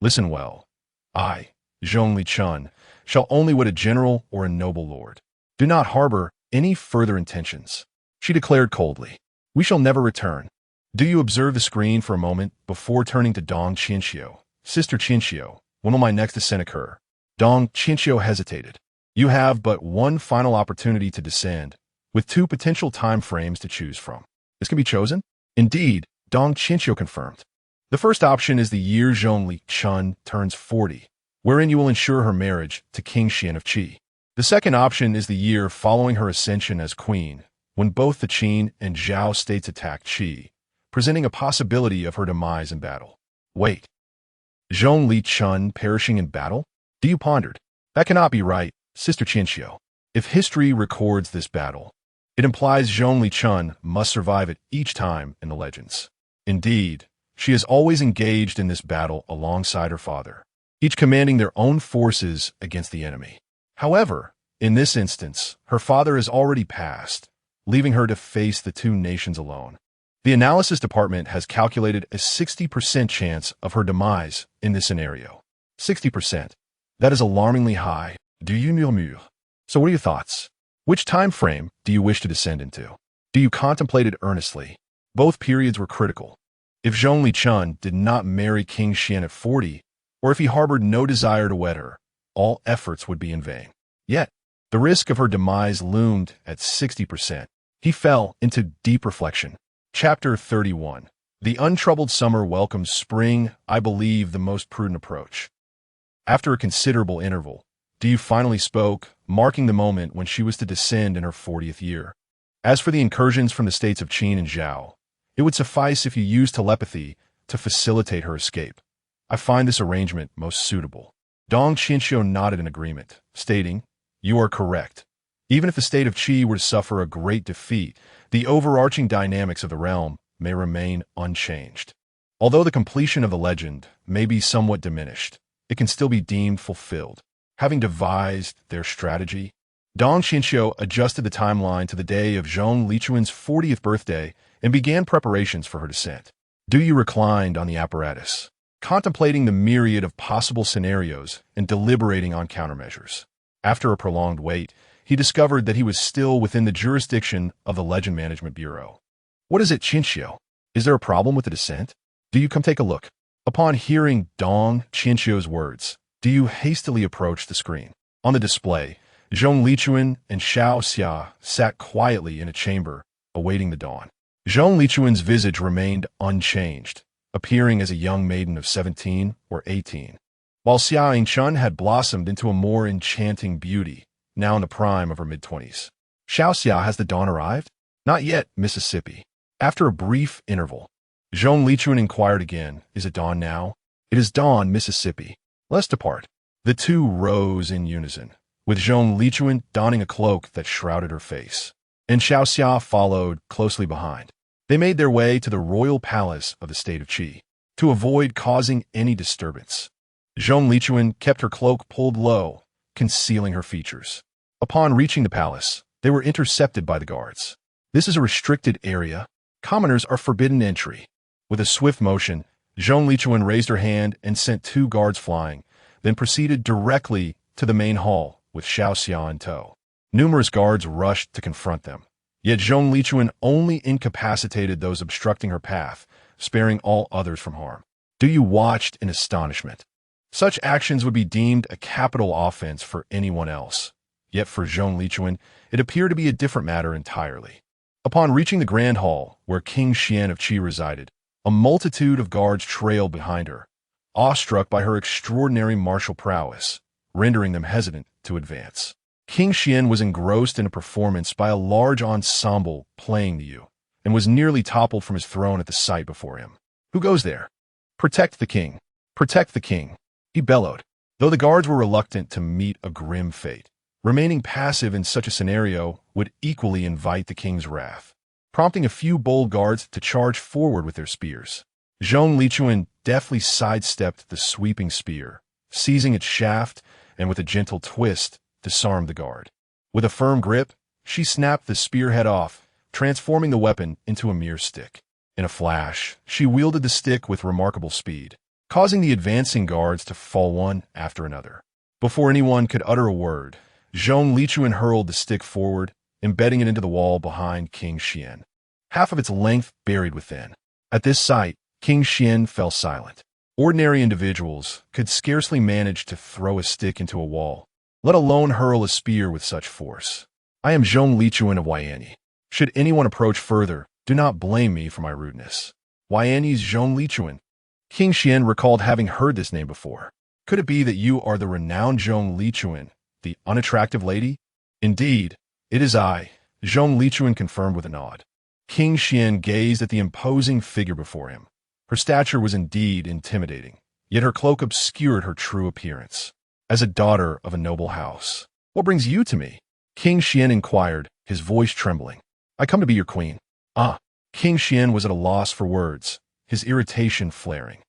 Listen well. I, Zhong Lichun, shall only wed a general or a noble lord. Do not harbor any further intentions. She declared coldly. We shall never return. Do you observe the screen for a moment before turning to Dong Qianxiu? Sister Qianxiu, when will my next descent occur? Dong Qianxiu hesitated. You have but one final opportunity to descend, with two potential time frames to choose from. This can be chosen? Indeed, Dong Qianxiu confirmed. The first option is the year Zhong Lichun turns 40, wherein you will ensure her marriage to King Xian of Qi. The second option is the year following her ascension as queen, when both the Qin and Zhao states attack Qi, presenting a possibility of her demise in battle. Wait. Zhong Lichun perishing in battle? Do you pondered? That cannot be right, Sister Qianxiu. If history records this battle, it implies Zhong Lichun must survive it each time in the legends. Indeed, she is always engaged in this battle alongside her father, each commanding their own forces against the enemy. However, in this instance, her father has already passed, leaving her to face the two nations alone. The analysis department has calculated a 60% chance of her demise in this scenario. 60%. That is alarmingly high. Do you murmure? So what are your thoughts? Which time frame do you wish to descend into? Do you contemplate it earnestly? Both periods were critical. If Zhong Lichun did not marry King Xian at 40, or if he harbored no desire to wed her, all efforts would be in vain. Yet, the risk of her demise loomed at 60%. He fell into deep reflection. Chapter 31. The untroubled summer welcomes spring, I believe the most prudent approach. After a considerable interval, Du finally spoke, marking the moment when she was to descend in her 40th year. As for the incursions from the states of Qin and Zhao, it would suffice if you used telepathy to facilitate her escape. I find this arrangement most suitable. Dong Qianxiu nodded in agreement, stating, You are correct. Even if the state of Qi were to suffer a great defeat, the overarching dynamics of the realm may remain unchanged. Although the completion of the legend may be somewhat diminished, it can still be deemed fulfilled. Having devised their strategy, Dong Qianxiu adjusted the timeline to the day of Zhong Lichun's 40th birthday and began preparations for her descent. Du reclined on the apparatus, contemplating the myriad of possible scenarios and deliberating on countermeasures. After a prolonged wait, he discovered that he was still within the jurisdiction of the Legend Management Bureau. What is it, Qianxiu? Is there a problem with the descent? Du, come take a look. Upon hearing Dong Qianxiu's words, Du hastily approached the screen. On the display, Zhong Lichun and Xiao Xia sat quietly in a chamber, awaiting the dawn. Zhong Lichun's visage remained unchanged, appearing as a young maiden of 17 or 18, while Xia Yingchun had blossomed into a more enchanting beauty, now in the prime of her mid-20s. Xiao Xia, has the dawn arrived? Not yet, Mississippi. After a brief interval, Zhong Lichun inquired again, Is it dawn now? It is dawn, Mississippi. Let's depart. The two rose in unison, with Zhong Lichun donning a cloak that shrouded her face, and Xiao Xia followed closely behind. They made their way to the royal palace of the state of Qi, to avoid causing any disturbance. Zhong Lichun kept her cloak pulled low, concealing her features. Upon reaching the palace, they were intercepted by the guards. This is a restricted area. Commoners are forbidden entry. With a swift motion, Zhong Lichun raised her hand and sent two guards flying, then proceeded directly to the main hall with Xiao Xia in tow. Numerous guards rushed to confront them, yet Zhong Lichun only incapacitated those obstructing her path, sparing all others from harm. Du watched in astonishment. Such actions would be deemed a capital offense for anyone else, yet for Zhong Lichun, it appeared to be a different matter entirely. Upon reaching the grand hall, where King Xian of Qi resided, a multitude of guards trailed behind her, awestruck by her extraordinary martial prowess, rendering them hesitant to advance. King Xian was engrossed in a performance by a large ensemble playing the Yu, and was nearly toppled from his throne at the sight before him. Who goes there? Protect the king! Protect the king! He bellowed. Though the guards were reluctant to meet a grim fate, remaining passive in such a scenario would equally invite the king's wrath, prompting a few bold guards to charge forward with their spears. Zhong Lichun deftly sidestepped the sweeping spear, seizing its shaft, and with a gentle twist, disarmed the guard. With a firm grip, She snapped the spearhead off, transforming the weapon into a mere stick. In a flash, she wielded the stick with remarkable speed, causing the advancing guards to fall one after another. Before anyone could utter a word, Zhong Lichuan hurled the stick forward, embedding it into the wall behind King Xian, half of its length buried within. At this sight, King Xian fell silent. Ordinary individuals could scarcely manage to throw a stick into a wall, let alone hurl a spear with such force. I am Zhong Lichuan of Huayanyi. Should anyone approach further, do not blame me for my rudeness. Huayanyi's Zhong Lichuan. King Xian recalled having heard this name before. Could it be that you are the renowned Zhong Lichuan, the unattractive lady? Indeed, it is I, Zhong Lichuan confirmed with a nod. King Xian gazed at the imposing figure before him. Her stature was indeed intimidating, yet her cloak obscured her true appearance. As a daughter of a noble house, what brings you to me? King Xian inquired, his voice trembling. I come to be your queen. Ah, King Xian was at a loss for words, his irritation flaring.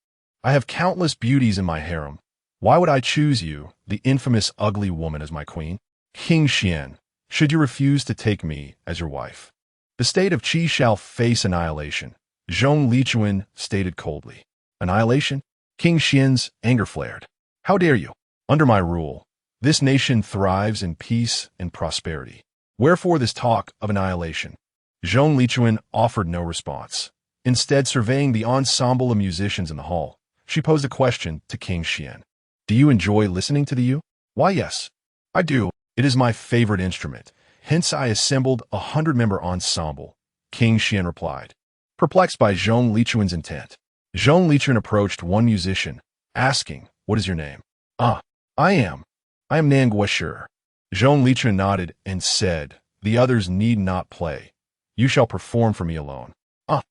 I have countless beauties in my harem. Why would I choose you, the infamous ugly woman, as my queen? King Xian, should you refuse to take me as your wife, the state of Qi shall face annihilation, Zhong Lichuan stated coldly. Annihilation? King Xian's anger flared. How dare you? Under my rule, this nation thrives in peace and prosperity. Wherefore this talk of annihilation? Zhong Lichuan offered no response. Instead, surveying the ensemble of musicians in the hall, she posed a question to King Xian. Do you enjoy listening to the uke? Why, yes, I do. It is my favorite instrument. Hence I assembled a 100-member ensemble, King Xian replied, perplexed by Zhong Lichuan's intent. Zhong Lichuan approached one musician, asking, what is your name? Ah, I am Nan Guishe. Zhong Lichuan nodded and said, the others need not play. You shall perform for me alone. Ah,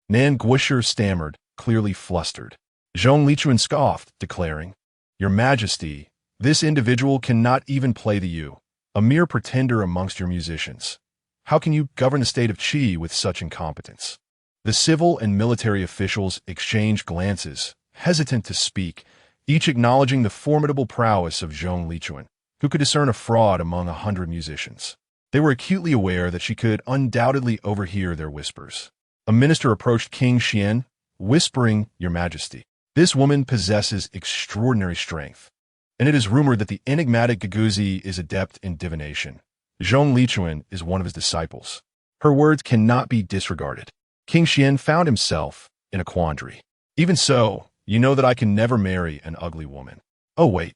Nan Guishe stammered, clearly flustered. Zhong Lichuan scoffed, declaring, Your Majesty, this individual cannot even play the uke, a mere pretender amongst your musicians. How can you govern the state of Qi with such incompetence? The civil and military officials exchanged glances, hesitant to speak, each acknowledging the formidable prowess of Zhong Lichuan, who could discern a fraud among 100 musicians. They were acutely aware that she could undoubtedly overhear their whispers. A minister approached King Xian, whispering, Your Majesty, this woman possesses extraordinary strength, and it is rumored that the enigmatic guise is adept in divination. Zhong Lichuan is one of his disciples. Her words cannot be disregarded. King Xian found himself in a quandary. Even so, you know that I can never marry an ugly woman. Oh wait.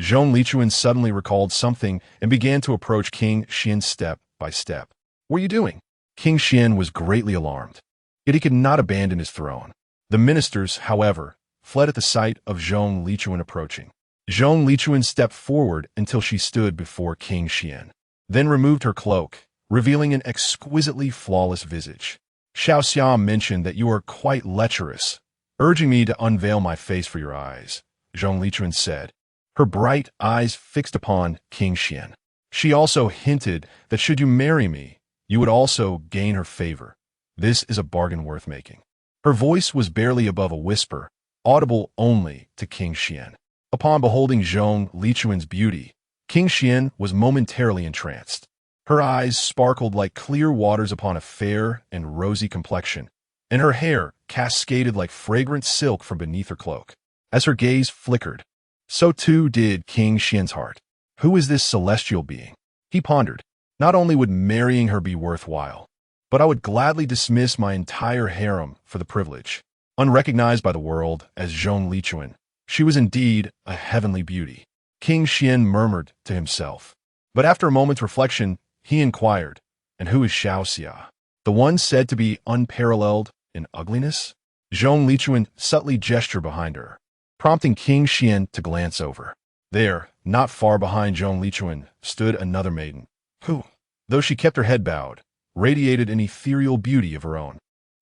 Zhong Lichuan suddenly recalled something and began to approach King Xian step by step. What are you doing? King Xian was greatly alarmed. Yet he could not abandon his throne. The ministers, however, fled at the sight of Zhong Lichuan approaching. Zhong Lichuan stepped forward until she stood before King Xian, then removed her cloak, revealing an exquisitely flawless visage. Xiao Xia mentioned that you are quite lecherous, urging me to unveil my face for your eyes, Zhong Lichuan said, her bright eyes fixed upon King Xian. She also hinted that should you marry me, you would also gain her favor. This is a bargain worth making. Her voice was barely above a whisper, audible only to King Xian. Upon beholding Zhong Lichuan's beauty, King Xian was momentarily entranced. Her eyes sparkled like clear waters upon a fair and rosy complexion, and her hair cascaded like fragrant silk from beneath her cloak. As her gaze flickered, so too did King Xian's heart. Who is this celestial being? He pondered. Not only would marrying her be worthwhile, but I would gladly dismiss my entire harem for the privilege. Unrecognized by the world as Zhong Lichuan, she was indeed a heavenly beauty. King Xian murmured to himself. But after a moment's reflection, he inquired, and who is Xiao Xia? The one said to be unparalleled in ugliness? Zhong Lichuan subtly gestured behind her, prompting King Xian to glance over. There, not far behind Zhong Lichuan, stood another maiden, who, though she kept her head bowed, radiated an ethereal beauty of her own.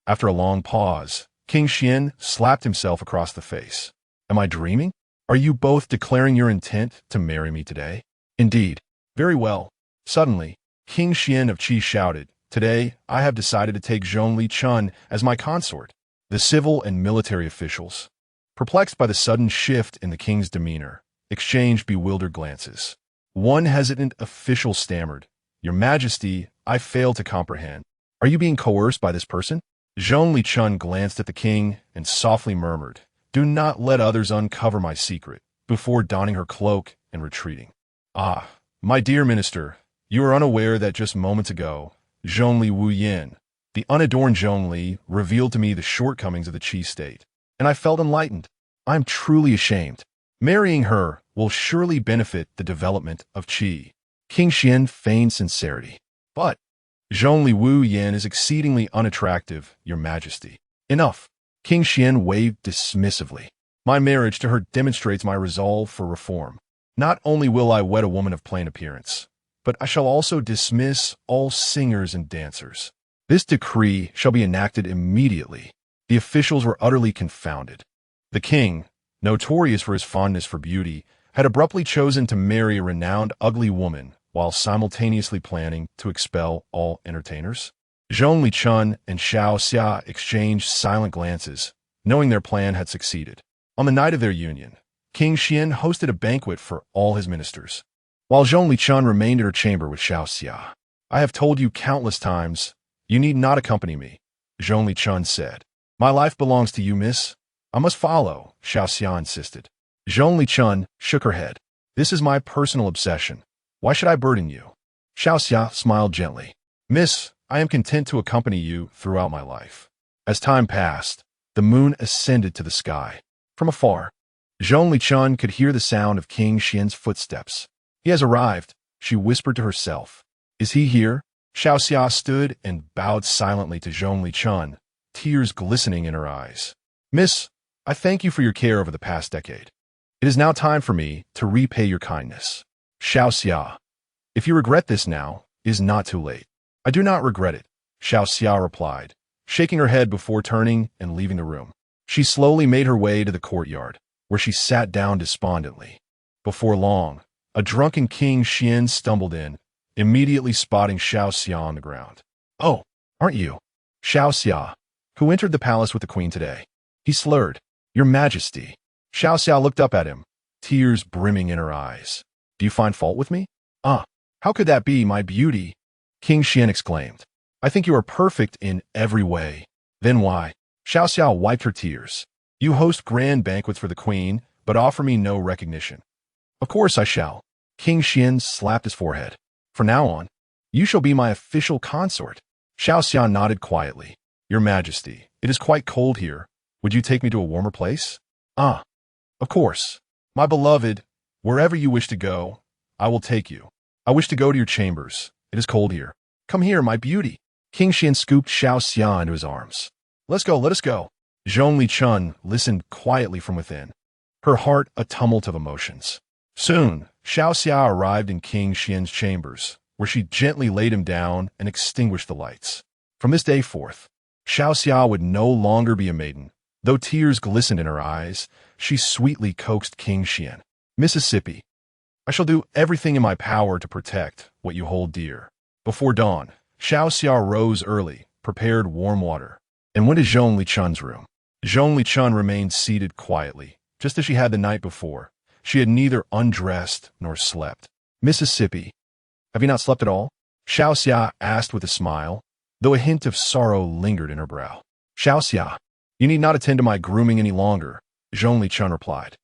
After a long pause, King Xian slapped himself across the face. Am I dreaming? Are you both declaring your intent to marry me today? Indeed. Very well. Suddenly, King Xian of Qi shouted, Today, I have decided to take Zhong Lichuan as my consort. The civil and military officials, perplexed by the sudden shift in the king's demeanor, exchanged bewildered glances. One hesitant official stammered, Your Majesty, I fail to comprehend. Are you being coerced by this person? Zhongli Chun glanced at the king and softly murmured, "Do not let others uncover my secret," before donning her cloak and retreating. Ah, my dear minister, you are unaware that just moments ago, Zhongli Wu Yin, the unadorned Zhongli, revealed to me the shortcomings of the Qi state, and I felt enlightened. I am truly ashamed. Marrying her will surely benefit the development of Qi. King Xian feigned sincerity. But Zhongli Wu Yin is exceedingly unattractive, Your Majesty. Enough. King Xian waved dismissively. My marriage to her demonstrates my resolve for reform. Not only will I wed a woman of plain appearance, but I shall also dismiss all singers and dancers. This decree shall be enacted immediately. The officials were utterly confounded. The king, notorious for his fondness for beauty, had abruptly chosen to marry a renowned ugly woman while simultaneously planning to expel all entertainers. Zhongli Chun and Xiao Xia exchanged silent glances, knowing their plan had succeeded. On the night of their union, King Xian hosted a banquet for all his ministers, while Zhongli Chun remained at her chamber with Xiao Xia. I have told you countless times, you need not accompany me, Zhongli Chun said. My life belongs to you, miss. I must follow, Xiao Xia insisted. Zhongli Chun shook her head. This is my personal obsession. Why should I burden you? Xiao Xia smiled gently. Miss, I am content to accompany you throughout my life. As time passed, the moon ascended to the sky. From afar, Zhongli Chun could hear the sound of King Xian's footsteps. He has arrived, she whispered to herself. Is he here? Xiao Xia stood and bowed silently to Zhongli Chun, tears glistening in her eyes. Miss, I thank you for your care over the past decade. It is now time for me to repay your kindness. Xiao Xia, if you regret this now, it is not too late. I do not regret it, Xiao Xia replied, shaking her head before turning and leaving the room. She slowly made her way to the courtyard, where she sat down despondently. Before long, a drunken King Xian stumbled in, immediately spotting Xiao Xia on the ground. Oh, aren't you? Xiao Xia, who entered the palace with the queen today? He slurred. Your Majesty. Xiao Xia looked up at him, tears brimming in her eyes. Do you find fault with me? How could that be, my beauty? King Xian exclaimed. I think you are perfect in every way. Then why? Xiao Xia wiped her tears. You host grand banquets for the queen, but offer me no recognition. Of course I shall. King Xian slapped his forehead. From now on, you shall be my official consort. Xiao Xia nodded quietly. Your Majesty, it is quite cold here. Would you take me to a warmer place? Of course. My beloved, wherever you wish to go, I will take you. I wish to go to your chambers. It is cold here. Come here, my beauty. King Xian scooped Xiao Xia into his arms. Let's go, let us go. Zhongli Chun listened quietly from within, her heart a tumult of emotions. Soon, Xiao Xia arrived in King Xian's chambers, where she gently laid him down and extinguished the lights. From this day forth, Xiao Xia would no longer be a maiden. Though tears glistened in her eyes, she sweetly coaxed King Xian. Mississippi, I shall do everything in my power to protect what you hold dear. Before dawn, Xiao Xia rose early, prepared warm water, and went to Zhongli Chun's room. Zhongli Chun remained seated quietly, just as she had the night before. She had neither undressed nor slept. Mississippi, have you not slept at all? Xiao Xia asked with a smile, though a hint of sorrow lingered in her brow. Xiao Xia, you need not attend to my grooming any longer, Zhongli Chun replied.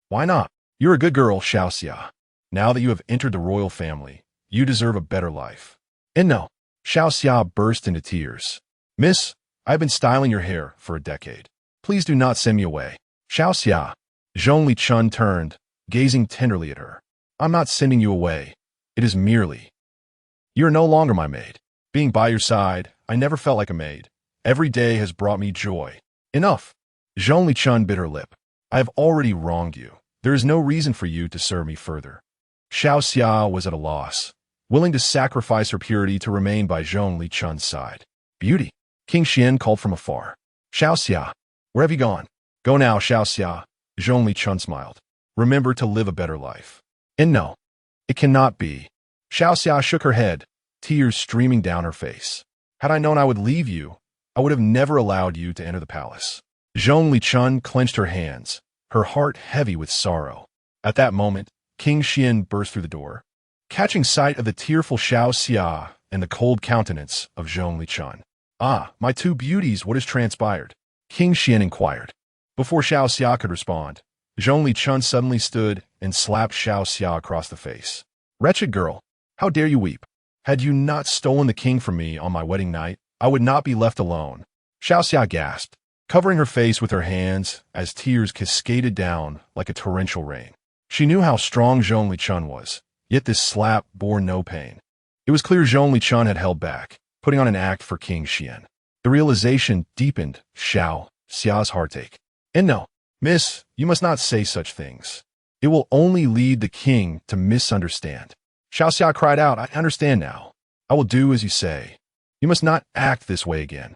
Why not? You're a good girl, Xiao Xia. Now that you have entered the royal family, you deserve a better life. And no, Xiao Xia burst into tears. Miss, I've been styling your hair for a decade. Please do not send me away. Xiao Xia. Zhongli Chun turned, gazing tenderly at her. I'm not sending you away. It is merely. You are no longer my maid. Being by your side, I never felt like a maid. Every day has brought me joy. Enough. Zhongli Chun bit her lip. I have already wronged you. There is no reason for you to serve me further. Xiao Xia was at a loss, willing to sacrifice her purity to remain by Zhongli Chun's side. Beauty. King Xian called from afar. Xiao Xia, where have you gone? Go now, Xiao Xia. Zhongli Chun smiled. Remember to live a better life. And no, it cannot be. Xiao Xia shook her head, tears streaming down her face. Had I known I would leave you, I would have never allowed you to enter the palace. Zhongli Chun clenched her hands, her heart heavy with sorrow. At that moment, King Xian burst through the door. catching sight of the tearful Xiao Xia and the cold countenance of Zhong Lichun. "Ah, my two beauties, what has transpired?" King Xian inquired. Before Xiao Xia could respond, Zhong Lichun suddenly stood and slapped Xiao Xia across the face. "Wretched girl, how dare you weep? Had you not stolen the king from me on my wedding night, I would not be left alone." Xiao Xia gasped, covering her face with her hands as tears cascaded down like a torrential rain. She knew how strong Zhong Lichun was, yet this slap bore no pain. It was clear Zhong Lichun had held back, putting on an act for King Xian. The realization deepened Xiao Xia's heartache. "And no, miss, you must not say such things. It will only lead the king to misunderstand." Xiao Xia cried out, "I understand now. I will do as you say. You must not act this way again."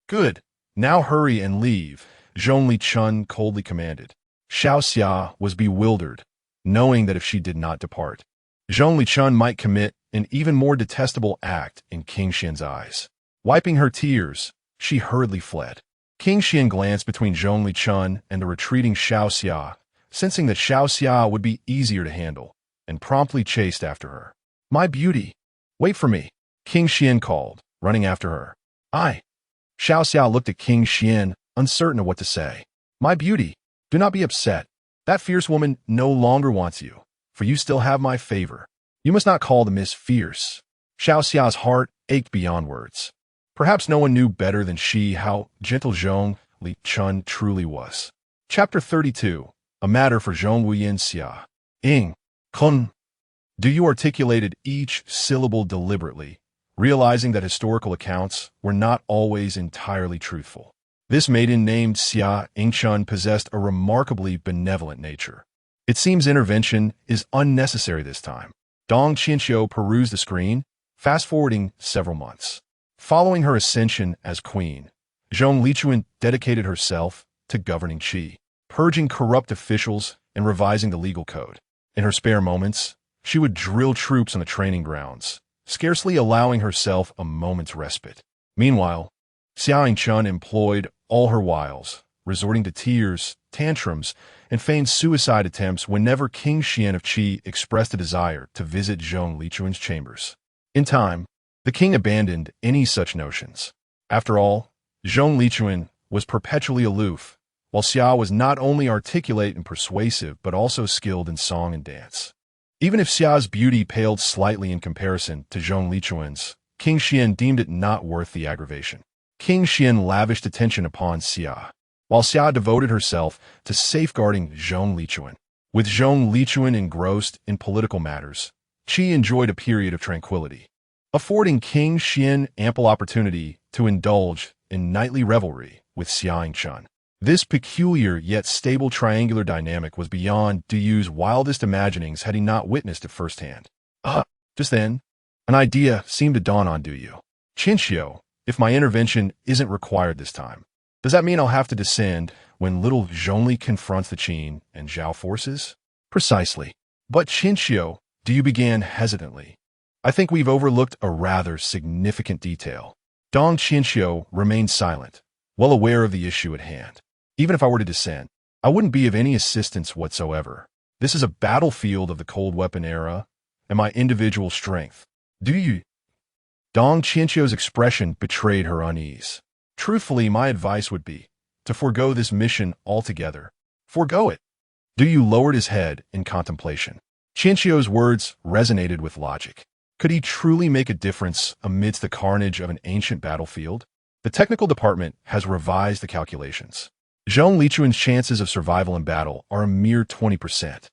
"Good. Now hurry and leave," Zhong Lichun coldly commanded. Xiao Xia was bewildered, knowing that if she did not depart, Zhong Lichun might commit an even more detestable act in King Xian's eyes. Wiping her tears, she hurriedly fled. King Xian glanced between Zhong Lichun and the retreating Xiao Xia, sensing that Xiao Xia would be easier to handle, and promptly chased after her. "My beauty, wait for me," King Xian called, running after her. "I." Xiao Xia looked at King Xian, uncertain of what to say. "My beauty, do not be upset. That fierce woman no longer wants you, for you still have my favor. You must not call the miss fierce." Xiao Xia's heart ached beyond words. Perhaps no one knew better than she how gentle Zhong Lichun truly was. Chapter 32. A matter for Zhong Wuyin Xia. "Ing, kun." Do you articulated each syllable deliberately, realizing that historical accounts were not always entirely truthful. This maiden named Xia Ingchun possessed a remarkably benevolent nature. It seems intervention is unnecessary this time. Dong Qianxiu perused the screen, fast-forwarding several months. Following her ascension as queen, Zhong Lichun dedicated herself to governing Qi, purging corrupt officials and revising the legal code. In her spare moments, she would drill troops on the training grounds, scarcely allowing herself a moment's respite. Meanwhile, Xia Ingchun employed all her wiles, resorting to tears, tantrums, and feigned suicide attempts whenever King Xian of Qi expressed a desire to visit Zhong Lichun's chambers. In time, the king abandoned any such notions. After all, Zhong Lichun was perpetually aloof, while Xia was not only articulate and persuasive but also skilled in song and dance. Even if Xia's beauty paled slightly in comparison to Zhong Lichun's, King Xian deemed it not worth the aggravation. King Xian lavished attention upon Xia, while Xia devoted herself to safeguarding Zhong Lichun. With Zhong Lichun engrossed in political matters, Qi enjoyed a period of tranquility, affording King Xian ample opportunity to indulge in nightly revelry with Xia Ingchun. This peculiar yet stable triangular dynamic was beyond Du Yu's wildest imaginings had he not witnessed it firsthand. Just then, an idea seemed to dawn on Du Yu. "Qianxiu, if my intervention isn't required this time, does that mean I'll have to descend when little Zhongli confronts the Qin and Zhao forces?" "Precisely. But Qianxiu," Du Yu began hesitantly, "I think we've overlooked a rather significant detail." Dong Qianxiu remained silent, well aware of the issue at hand. "Even if I were to descend, I wouldn't be of any assistance whatsoever. This is a battlefield of the cold weapon era, and my individual strength." "Do you?" Dong Qianxiu's expression betrayed her unease. "Truthfully, my advice would be to forego this mission altogether." "Forego it?" Du Yu lowered his head in contemplation. Qianxiu's words resonated with logic. Could he truly make a difference amidst the carnage of an ancient battlefield? The technical department has revised the calculations. Zhong Lichun's chances of survival in battle are a mere 20%.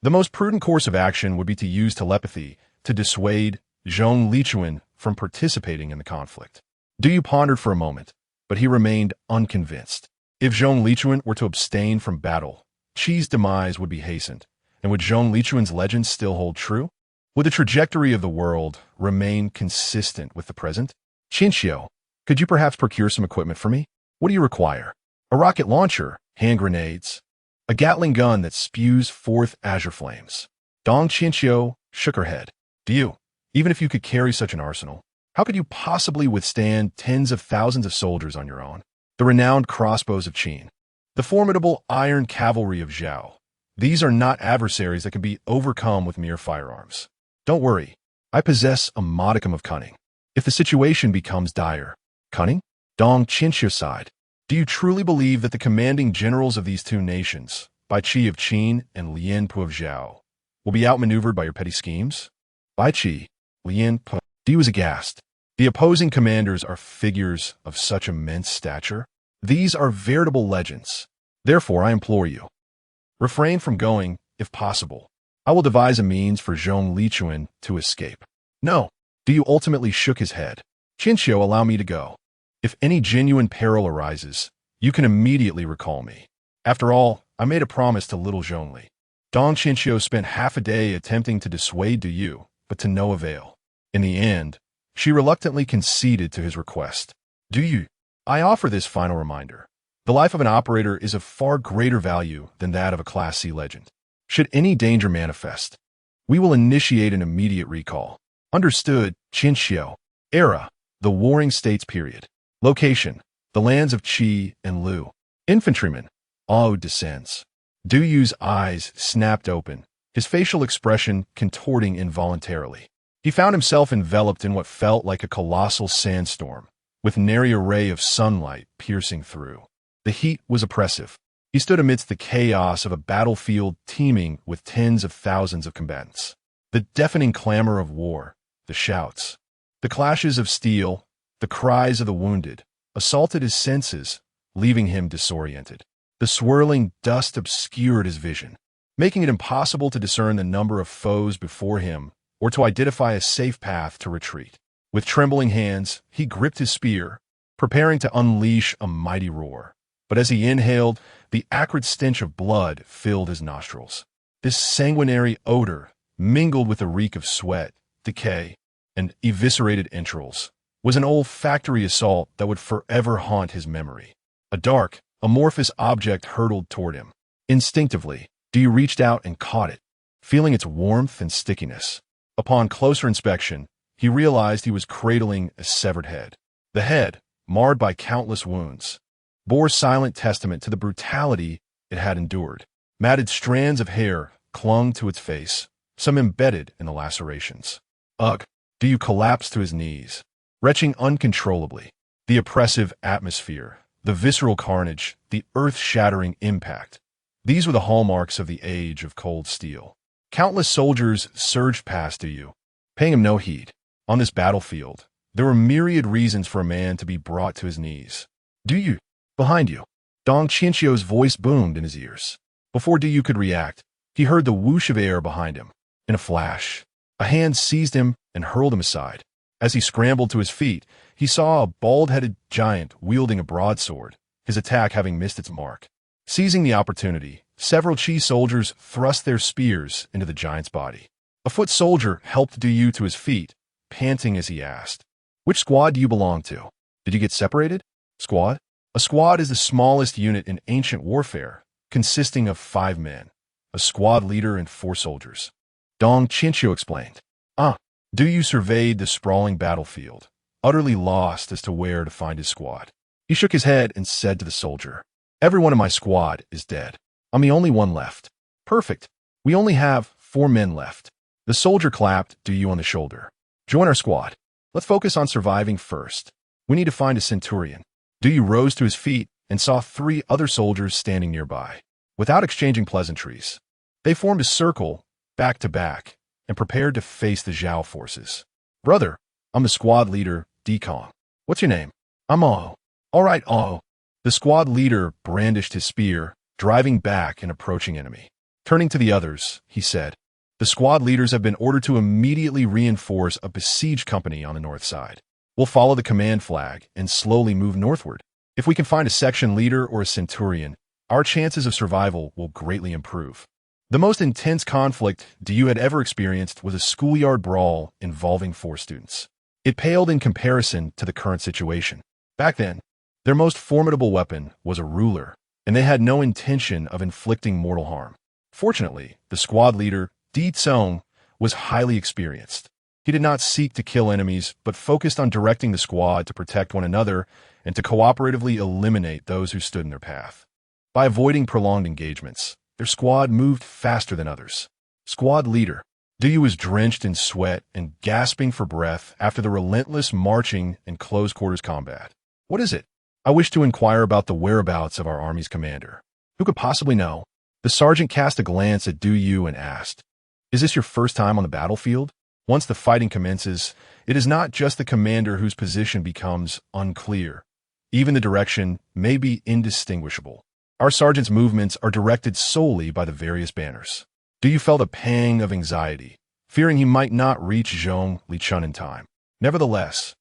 The most prudent course of action would be to use telepathy to dissuade Zhong Lichun from participating in the conflict. Du Yu pondered for a moment, but he remained unconvinced. If Zhong Lichun were to abstain from battle, Qi's demise would be hastened, and would Zhong Lichun's legend still hold true? Would the trajectory of the world remain consistent with the present? "Qianxiu, could you perhaps procure some equipment for me? What do you require? A rocket launcher, hand grenades, a Gatling gun that spews forth azure flames?" Dong Qianxiu shook her head. "Du Yu, even if you could carry such an arsenal, how could you possibly withstand tens of thousands of soldiers on your own? The renowned crossbows of Qin, the formidable iron cavalry of Zhao, these are not adversaries that can be overcome with mere firearms." Don't worry. I possess a modicum of cunning. If the situation becomes dire. Cunning? Dong Qinxiu sighed. Do you truly believe that the commanding generals of these two nations, Bai Qi of Qin and Lian Pu of Zhao, will be outmaneuvered by your petty schemes? Bai Qi, Lian Pu. He was aghast. The opposing commanders are figures of such immense stature. These are veritable legends. Therefore, I implore you, refrain from going, if possible. I will devise a means for Zhong Lichuan to escape. No. Du ultimately shook his head. Qinxiu, allow me to go. If any genuine peril arises, you can immediately recall me. After all, I made a promise to little Zhongli. Dong Qinxiu spent half a day attempting to dissuade Du, but to no avail. In the end, she reluctantly conceded to his request. Du, I offer this final reminder. The life of an operator is of far greater value than that of a Class C legend. Should any danger manifest, we will initiate an immediate recall. Understood, Qinxiu. Era, the Warring States period. Location, the lands of Qi and Lu. Infantryman, Ao descends. Du Yu's eyes snapped open, his facial expression contorting involuntarily. He found himself enveloped in what felt like a colossal sandstorm, with nary a ray of sunlight piercing through. The heat was oppressive. He stood amidst the chaos of a battlefield teeming with tens of thousands of combatants. The deafening clamor of war, the shouts, the clashes of steel, the cries of the wounded, assaulted his senses, leaving him disoriented. The swirling dust obscured his vision, making it impossible to discern the number of foes before him or to identify a safe path to retreat. With trembling hands, he gripped his spear, preparing to unleash a mighty roar. But as he inhaled, the acrid stench of blood filled his nostrils. This sanguinary odor, mingled with the reek of sweat, decay, and eviscerated entrails, was an olfactory assault that would forever haunt his memory. A dark, amorphous object hurtled toward him. Instinctively, Du reached out and caught it, feeling its warmth and stickiness. Upon closer inspection, he realized he was cradling a severed head. The head, marred by countless wounds, bore silent testament to the brutality it had endured. Matted strands of hair clung to its face, some embedded in the lacerations. Ugh! Du collapsed to his knees, retching uncontrollably. The oppressive atmosphere, the visceral carnage, the earth-shattering impact. These were the hallmarks of the age of cold steel. Countless soldiers surged past Du, paying him no heed. On this battlefield, there were myriad reasons for a man to be brought to his knees. Du, behind you. Dong Qinxiu's voice boomed in his ears. Before Du could react, he heard the whoosh of air behind him. In a flash, a hand seized him and hurled him aside. As he scrambled to his feet, he saw a bald-headed giant wielding a broadsword, his attack having missed its mark. Seizing the opportunity, several Qi soldiers thrust their spears into the giant's body. A foot soldier helped Du to his feet, panting as he asked, "Which squad do you belong to? Did you get separated?" Squad? A squad is the smallest unit in ancient warfare, consisting of 5 men, a squad leader and 4 soldiers. Dong Qinxiu explained. Du surveyed the sprawling battlefield, utterly lost as to where to find his squad. He shook his head and said to the soldier, "Everyone in my squad is dead. I'm the only one left." "Perfect. We only have 4 men left." The soldier clapped Du on the shoulder. "Join our squad. Let's focus on surviving first. We need to find a centurion." Du rose to his feet and saw 3 other soldiers standing nearby. Without exchanging pleasantries, they formed a circle, back to back, and prepared to face the Zhao forces. "Brother, I'm the squad leader, Dekong. What's your name?" "I'm Ao." "All right, Ao." The squad leader brandished his spear, driving back an approaching enemy. Turning to the others, he said, "The squad leaders have been ordered to immediately reinforce a besieged company on the north side. We'll follow the command flag and slowly move northward. If we can find a section leader or a centurion, our chances of survival will greatly improve." The most intense conflict Du had ever experienced was a schoolyard brawl involving 4 students. It paled in comparison to the current situation. Back then, their most formidable weapon was a ruler, and they had no intention of inflicting mortal harm. Fortunately, the squad leader, Di Tsong, was highly experienced. He did not seek to kill enemies, but focused on directing the squad to protect one another and to cooperatively eliminate those who stood in their path. By avoiding prolonged engagements, their squad moved faster than others. "Squad leader, Du was drenched in sweat and gasping for breath after the relentless marching and close-quarters combat. What is it? I wish to inquire about the whereabouts of our army's commander. Who could possibly know? The sergeant cast a glance at Du and asked, "Is this your first time on the battlefield?" Once the fighting commences, it is not just the commander whose position becomes unclear. Even the direction may be indistinguishable. Our sergeant's movements are directed solely by the various banners. Du felt a pang of anxiety, fearing he might not reach Zhong Lichun in time. Nevertheless,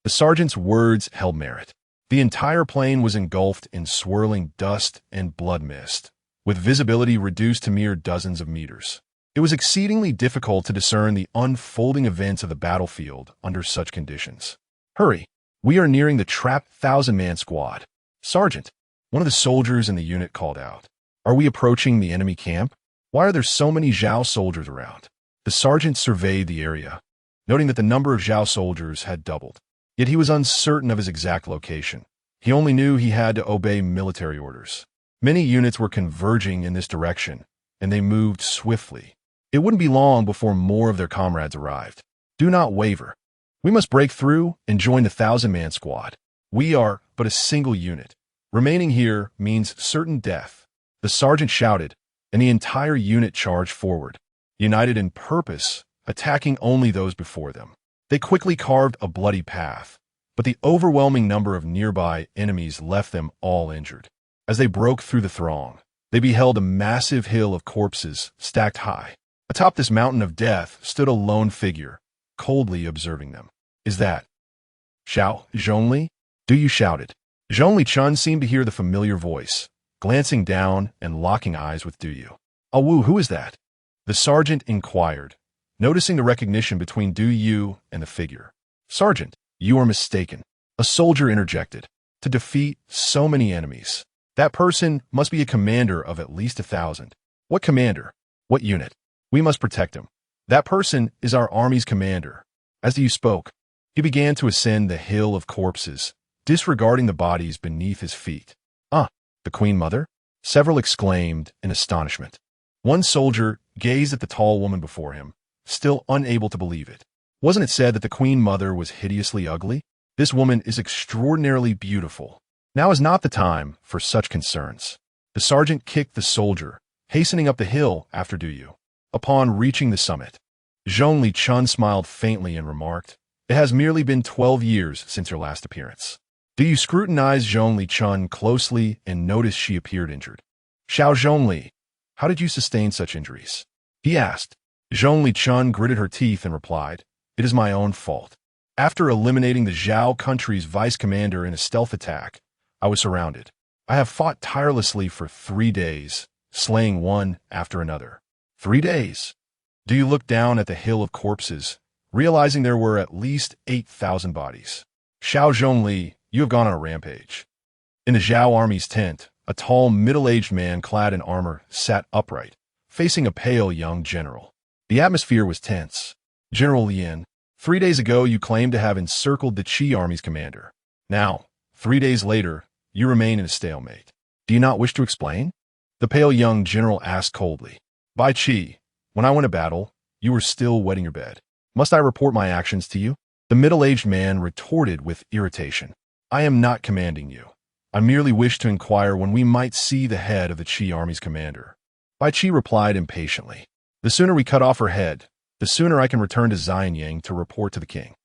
the sergeant's words held merit. The entire plain was engulfed in swirling dust and blood mist, with visibility reduced to mere dozens of meters. It was exceedingly difficult to discern the unfolding events of the battlefield under such conditions. "Hurry! We are nearing the trapped 1,000-man squad." "Sergeant," one of the soldiers in the unit called out, "are we approaching the enemy camp? Why are there so many Zhao soldiers around?" The sergeant surveyed the area, noting that the number of Zhao soldiers had doubled. Yet he was uncertain of his exact location. He only knew he had to obey military orders. Many units were converging in this direction, and they moved swiftly. It wouldn't be long before more of their comrades arrived. "Do not waver. We must break through and join the 1,000-man squad. We are but a single unit. Remaining here means certain death." The sergeant shouted, and the entire unit charged forward, united in purpose, attacking only those before them. They quickly carved a bloody path, but the overwhelming number of nearby enemies left them all injured. As they broke through the throng, they beheld a massive hill of corpses stacked high. Atop this mountain of death stood a lone figure, coldly observing them. "Is that Xiao Zhongli?" Du shouted. Zhong Lichun seemed to hear the familiar voice, glancing down and locking eyes with Du. "Awu, who is that?" The sergeant inquired, noticing the recognition between Du and the figure. "Sergeant, you are mistaken," a soldier interjected. "To defeat so many enemies, that person must be a commander of at least 1,000. What commander? What unit? We must protect him. That person is our army's commander." As Du spoke, he began to ascend the hill of corpses, disregarding the bodies beneath his feet. "Ah, the Queen Mother?" several exclaimed in astonishment. One soldier gazed at the tall woman before him, still unable to believe it. Wasn't it said that the Queen Mother was hideously ugly? This woman is extraordinarily beautiful. Now is not the time for such concerns. The sergeant kicked the soldier, hastening up the hill after Du. Upon reaching the summit, Zhong Lichun smiled faintly and remarked, "It has merely been 12 years since your last appearance." Du scrutinized Zhong Lichun closely and noticed she appeared injured. "Xiao Zhongli, how did you sustain such injuries?" he asked. Zhong Lichun gritted her teeth and replied, "It is my own fault. After eliminating the Zhao country's vice commander in a stealth attack, I was surrounded. I have fought tirelessly for 3 days, slaying one after another." 3 days? Du looked down at the hill of corpses, realizing there were at least 8,000 bodies. "Xiao Zhongli, you have gone on a rampage." In the Zhao army's tent, a tall, middle-aged man clad in armor sat upright, facing a pale young general. The atmosphere was tense. "General Lian, 3 days ago you claimed to have encircled the Qi army's commander. Now, 3 days later, you remain in a stalemate. Do you not wish to explain?" The pale young general asked coldly. "By Qi, when I went to battle, you were still wetting your bed. Must I report my actions to you?" The middle-aged man retorted with irritation. "I am not commanding you. I merely wish to inquire when we might see the head of the Qi army's commander." Bai Qi replied impatiently. "The sooner we cut off her head, the sooner I can return to Xianyang to report to the king."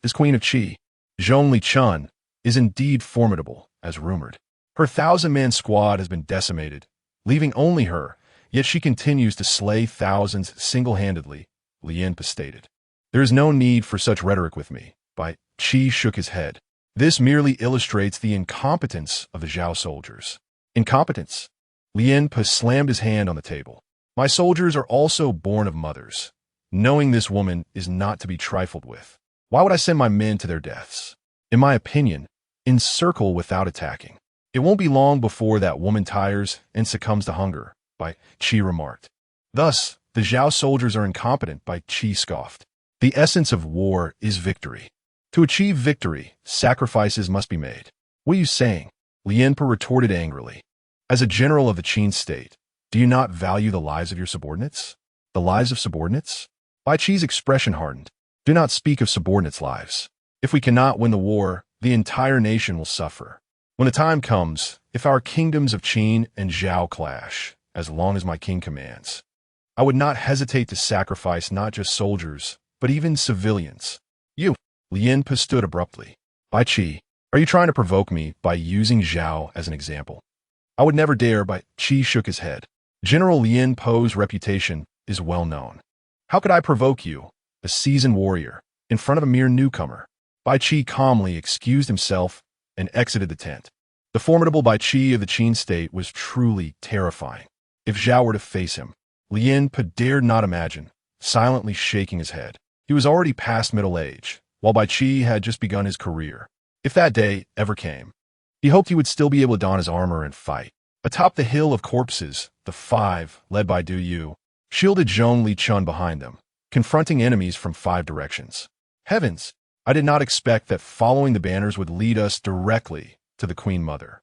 This queen of Qi, Zhong Lichun, is indeed formidable, as rumored. Her 1,000-man squad has been decimated, leaving only her, yet she continues to slay thousands single-handedly, Lian stated. "There is no need for such rhetoric with me." Bai Qi shook his head. "This merely illustrates the incompetence of the Zhao soldiers." "Incompetence?" Lian slammed his hand on the table. "My soldiers are also born of mothers. Knowing this woman is not to be trifled with. Why would I send my men to their deaths? In my opinion, encircle without attacking. It won't be long before that woman tires and succumbs to hunger," Bai Qi remarked. "Thus, the Zhao soldiers are incompetent," Bai Qi scoffed. "The essence of war is victory. To achieve victory, sacrifices must be made." "What are you saying?" Lianpe retorted angrily. "As a general of the Qin state, do you not value the lives of your subordinates?" "The lives of subordinates?" Bai Qi's expression hardened. Do not speak of subordinates' lives. If we cannot win the war, the entire nation will suffer. When the time comes, if our kingdoms of Qin and Zhao clash, as long as my king commands, I would not hesitate to sacrifice not just soldiers, but even civilians. You, Lien Pa stood abruptly. Bai Qi, are you trying to provoke me by using Zhao as an example? I would never dare. Bai Qi shook his head. General Lien Pa's reputation is well known. How could I provoke you, a seasoned warrior, in front of a mere newcomer? Bai Qi calmly excused himself and exited the tent. The formidable Bai Qi of the Qin state was truly terrifying. If Zhao were to face him, Lien Pa dared not imagine, silently shaking his head. He was already past middle age, while Bai Qi had just begun his career. If that day ever came, he hoped he would still be able to don his armor and fight. Atop the hill of corpses, the five, led by Du Yu, shielded Zhong Lichun behind them, confronting enemies from 5 directions. Heavens! I did not expect that following the banners would lead us directly to the Queen Mother.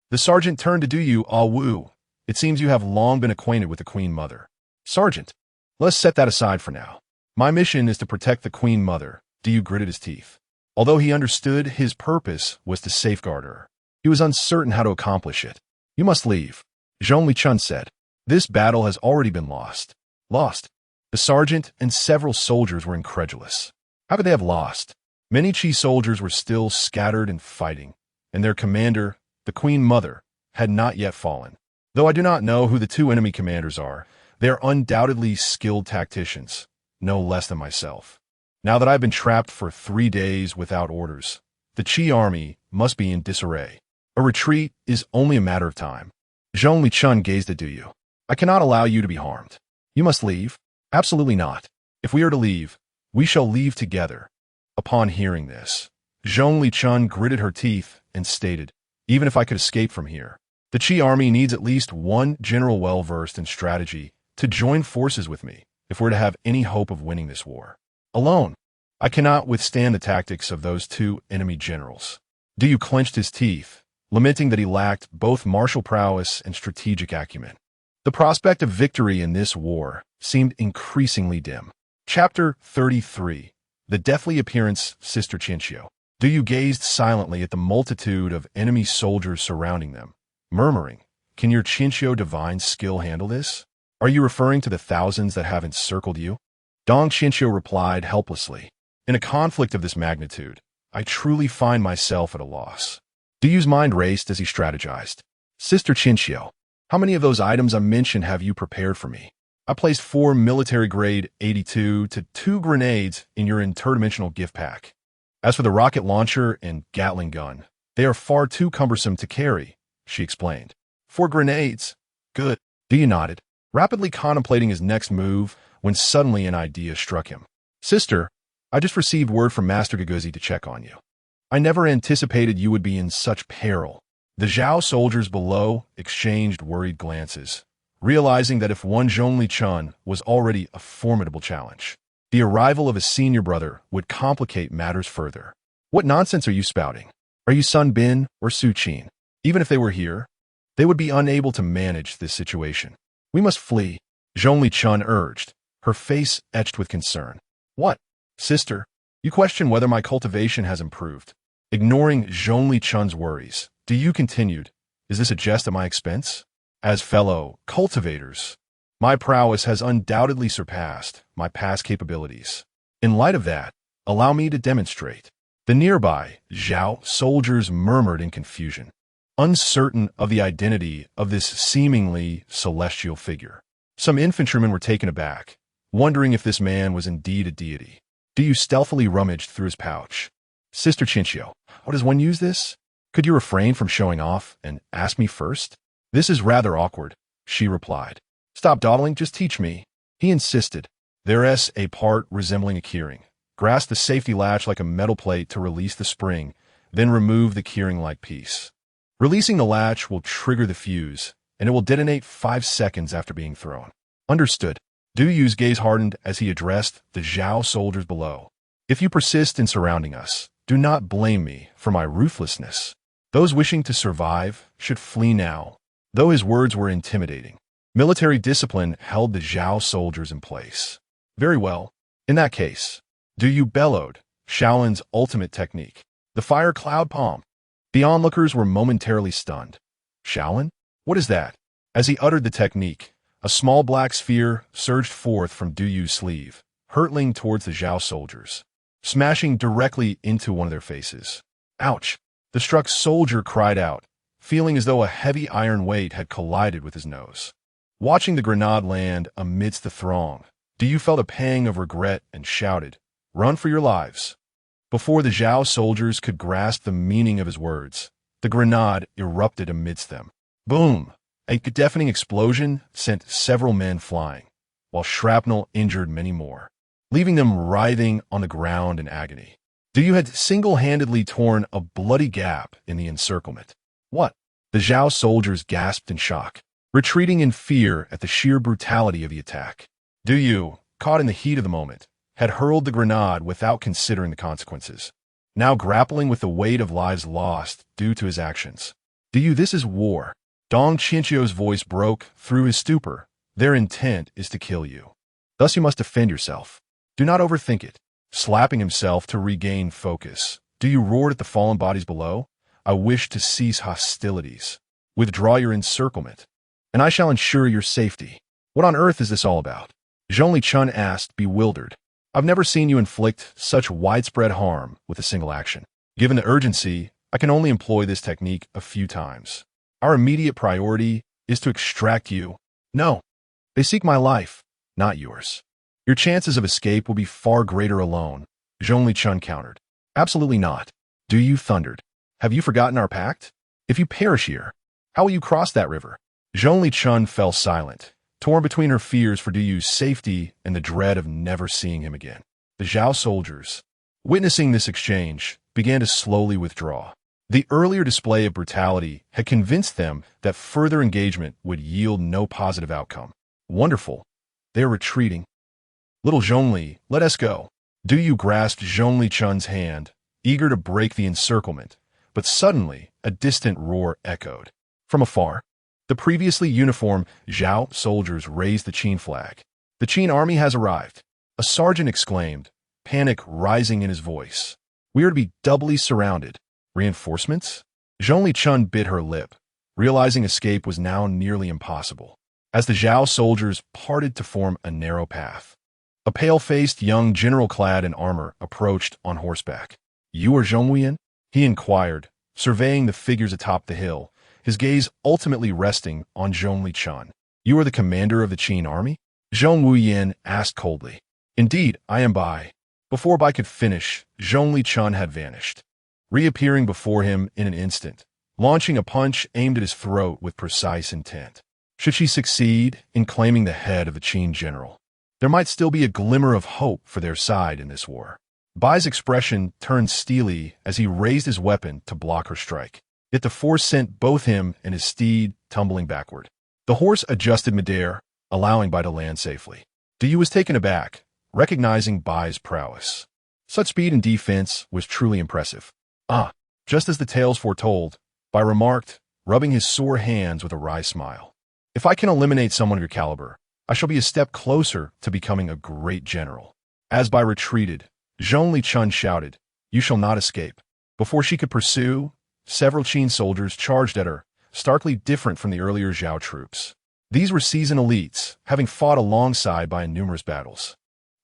The sergeant turned to Du Yu. Ah Wu, it seems you have long been acquainted with the Queen Mother. Sergeant, let's set that aside for now. My mission is to protect the Queen Mother. Du Yu gritted his teeth. Although he understood his purpose was to safeguard her, he was uncertain how to accomplish it. You must leave, Zhong Lichun said. This battle has already been lost. Lost? The sergeant and several soldiers were incredulous. How could they have lost? Many Qi soldiers were still scattered and fighting, and their commander, the Queen Mother, had not yet fallen. Though I do not know who the 2 enemy commanders are, they are undoubtedly skilled tacticians, no less than myself. Now that I've been trapped for 3 days without orders, the Qi army must be in disarray. A retreat is only a matter of time. Zhong Lichun gazed at Du Yu. I cannot allow you to be harmed. You must leave. Absolutely not. If we are to leave, we shall leave together. Upon hearing this, Zhong Lichun gritted her teeth and stated, even if I could escape from here, the Qi army needs at least 1 general well-versed in strategy to join forces with me if we're to have any hope of winning this war. Alone, I cannot withstand the tactics of those 2 enemy generals. Du Yu clenched his teeth, lamenting that he lacked both martial prowess and strategic acumen. The prospect of victory in this war seemed increasingly dim. Chapter 33. The Deathly Appearance, Sister Qianqiu. Du Yu gazed silently at the multitude of enemy soldiers surrounding them, murmuring, Can your Qianqiu divine skill handle this? Are you referring to the thousands that have encircled you? Dong Qianqiu replied helplessly. In a conflict of this magnitude, I truly find myself at a loss. Du Yu's mind raced as he strategized. Sister Qianqiu, how many of those items I mentioned have you prepared for me? I placed 4 military-grade 82 to 2 grenades in your interdimensional gift pack. As for the rocket launcher and Gatling gun, they are far too cumbersome to carry, she explained. 4 grenades? Good. Du Yu nodded, rapidly contemplating his next move when suddenly an idea struck him. Sister, I just received word from Master Gaguzzi to check on you. I never anticipated you would be in such peril. The Zhao soldiers below exchanged worried glances, realizing that if one Zhong Lichun was already a formidable challenge, the arrival of a senior brother would complicate matters further. What nonsense are you spouting? Are you Sun Bin or Su Qin? Even if they were here, they would be unable to manage this situation. We must flee, Zhong Lichun urged, her face etched with concern. What? Sister, you question whether my cultivation has improved. Ignoring Zhong Lichun's worries, Du Yu continued, Is this a jest at my expense? As fellow cultivators, my prowess has undoubtedly surpassed my past capabilities. In light of that, allow me to demonstrate. The nearby Zhao soldiers murmured in confusion, uncertain of the identity of this seemingly celestial figure. Some infantrymen were taken aback, wondering if this man was indeed a deity. Du Yu stealthily rummaged through his pouch. Sister Qianqiu, how does one use this? Could you refrain from showing off and ask me first? This is rather awkward, she replied. Stop dawdling, just teach me. He insisted. There's a part resembling a keyring. Grasp the safety latch like a metal plate to release the spring, then remove the keyring-like piece. Releasing the latch will trigger the fuse, and it will detonate 5 seconds after being thrown. Understood. Du Yu's gaze hardened as he addressed the Zhao soldiers below. If you persist in surrounding us, do not blame me for my ruthlessness. Those wishing to survive should flee now. Though his words were intimidating, military discipline held the Zhao soldiers in place. Very well. In that case, Du Yu bellowed, Shaolin's ultimate technique. The fire cloud palm. The onlookers were momentarily stunned. Shaolin? What is that? As he uttered the technique, a small black sphere surged forth from Du Yu's sleeve, hurtling towards the Zhao soldiers, smashing directly into one of their faces. Ouch! The struck soldier cried out, feeling as though a heavy iron weight had collided with his nose. Watching the grenade land amidst the throng, Du Yu felt a pang of regret and shouted, "Run for your lives!" Before the Zhao soldiers could grasp the meaning of his words, the grenade erupted amidst them. Boom! A deafening explosion sent several men flying, while shrapnel injured many more, leaving them writhing on the ground in agony. Du Yu had single-handedly torn a bloody gap in the encirclement. What? The Zhao soldiers gasped in shock, retreating in fear at the sheer brutality of the attack. Du Yu, caught in the heat of the moment, had hurled the grenade without considering the consequences, now grappling with the weight of lives lost due to his actions. Du Yu, this is war. Dong Qianqiu's voice broke through his stupor. Their intent is to kill you. Thus you must defend yourself. Do not overthink it. Slapping himself to regain focus, Du Yu roared at the fallen bodies below. I wish to cease hostilities. Withdraw your encirclement, and I shall ensure your safety. What on earth is this all about? Zhongli Chun asked, bewildered. I've never seen you inflict such widespread harm with a single action. Given the urgency, I can only employ this technique a few times. Our immediate priority is to extract you. No, they seek my life, not yours. Your chances of escape will be far greater alone, Zhongli Chun countered. Absolutely not. Du Yu thundered. Have you forgotten our pact? If you perish here, how will you cross that river? Zhongli Chun fell silent, torn between her fears for Du Yu's safety and the dread of never seeing him again. The Zhao soldiers, witnessing this exchange, began to slowly withdraw. The earlier display of brutality had convinced them that further engagement would yield no positive outcome. Wonderful. They are retreating. Little Zhongli, let us go. Du Yu grasped Zhongli Chun's hand, eager to break the encirclement, but suddenly a distant roar echoed. From afar, the previously uniformed Zhao soldiers raised the Qin flag. The Qin army has arrived, a sergeant exclaimed, panic rising in his voice. We are to be doubly surrounded. Reinforcements? Zhongli Chun bit her lip, realizing escape was now nearly impossible, as the Zhao soldiers parted to form a narrow path. A pale-faced young general clad in armor approached on horseback. You are Zhong Wuyan? He inquired, surveying the figures atop the hill, his gaze ultimately resting on Zhongli Chun. You are the commander of the Qin army? Zhong Wuyan asked coldly. Indeed, I am Bai. Before Bai could finish, Zhongli Chun had vanished, reappearing before him in an instant, launching a punch aimed at his throat with precise intent. Should she succeed in claiming the head of the Qin general, there might still be a glimmer of hope for their side in this war. Bai's expression turned steely as he raised his weapon to block her strike. Yet the force sent both him and his steed tumbling backward. The horse adjusted midair, allowing Bai to land safely. Du Yu was taken aback, recognizing Bai's prowess. Such speed and defense was truly impressive. Ah, just as the tales foretold, Bai remarked, rubbing his sore hands with a wry smile. If I can eliminate someone of your caliber, I shall be a step closer to becoming a great general. As Bai retreated, Zhongli Chun shouted, You shall not escape. Before she could pursue, several Qin soldiers charged at her, starkly different from the earlier Zhao troops. These were seasoned elites, having fought alongside Bai in numerous battles.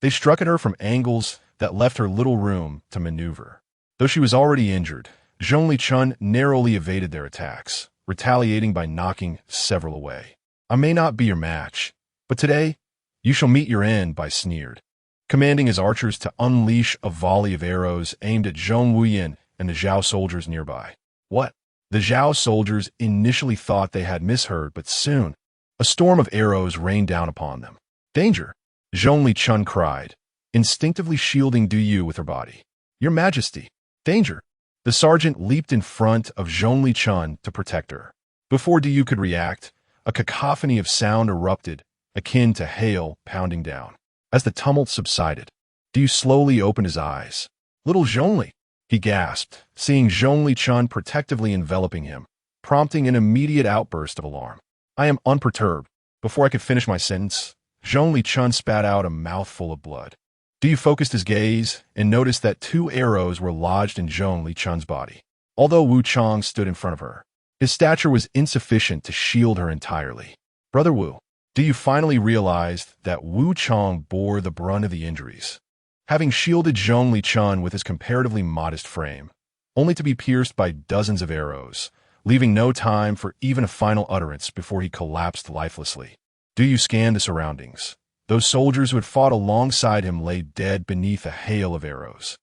They struck at her from angles that left her little room to maneuver. Though she was already injured, Zhongli Chun narrowly evaded their attacks, retaliating by knocking several away. I may not be your match, but today, you shall meet your end, Bai sneered, commanding his archers to unleash a volley of arrows aimed at Zhong Wuyan and the Zhao soldiers nearby. What? The Zhao soldiers initially thought they had misheard, but soon, a storm of arrows rained down upon them. Danger! Zhongli Chun cried, instinctively shielding Du Yu with her body. Your Majesty! Danger! The sergeant leaped in front of Zhongli Chun to protect her. Before Du Yu could react, a cacophony of sound erupted, akin to hail pounding down. As the tumult subsided, Du Yu slowly opened his eyes. Little Zhongli, he gasped, seeing Zhongli Chun protectively enveloping him, prompting an immediate outburst of alarm. I am unperturbed. Before I could finish my sentence, Zhongli Chun spat out a mouthful of blood. Du focused his gaze and noticed that 2 arrows were lodged in Zhongli Chun's body. Although Wu Chong stood in front of her, his stature was insufficient to shield her entirely. Brother Wu, Du finally realized that Wu Chong bore the brunt of the injuries, having shielded Zhongli Chun with his comparatively modest frame, only to be pierced by dozens of arrows, leaving no time for even a final utterance before he collapsed lifelessly. Du scanned the surroundings. Those soldiers who had fought alongside him lay dead beneath a hail of arrows,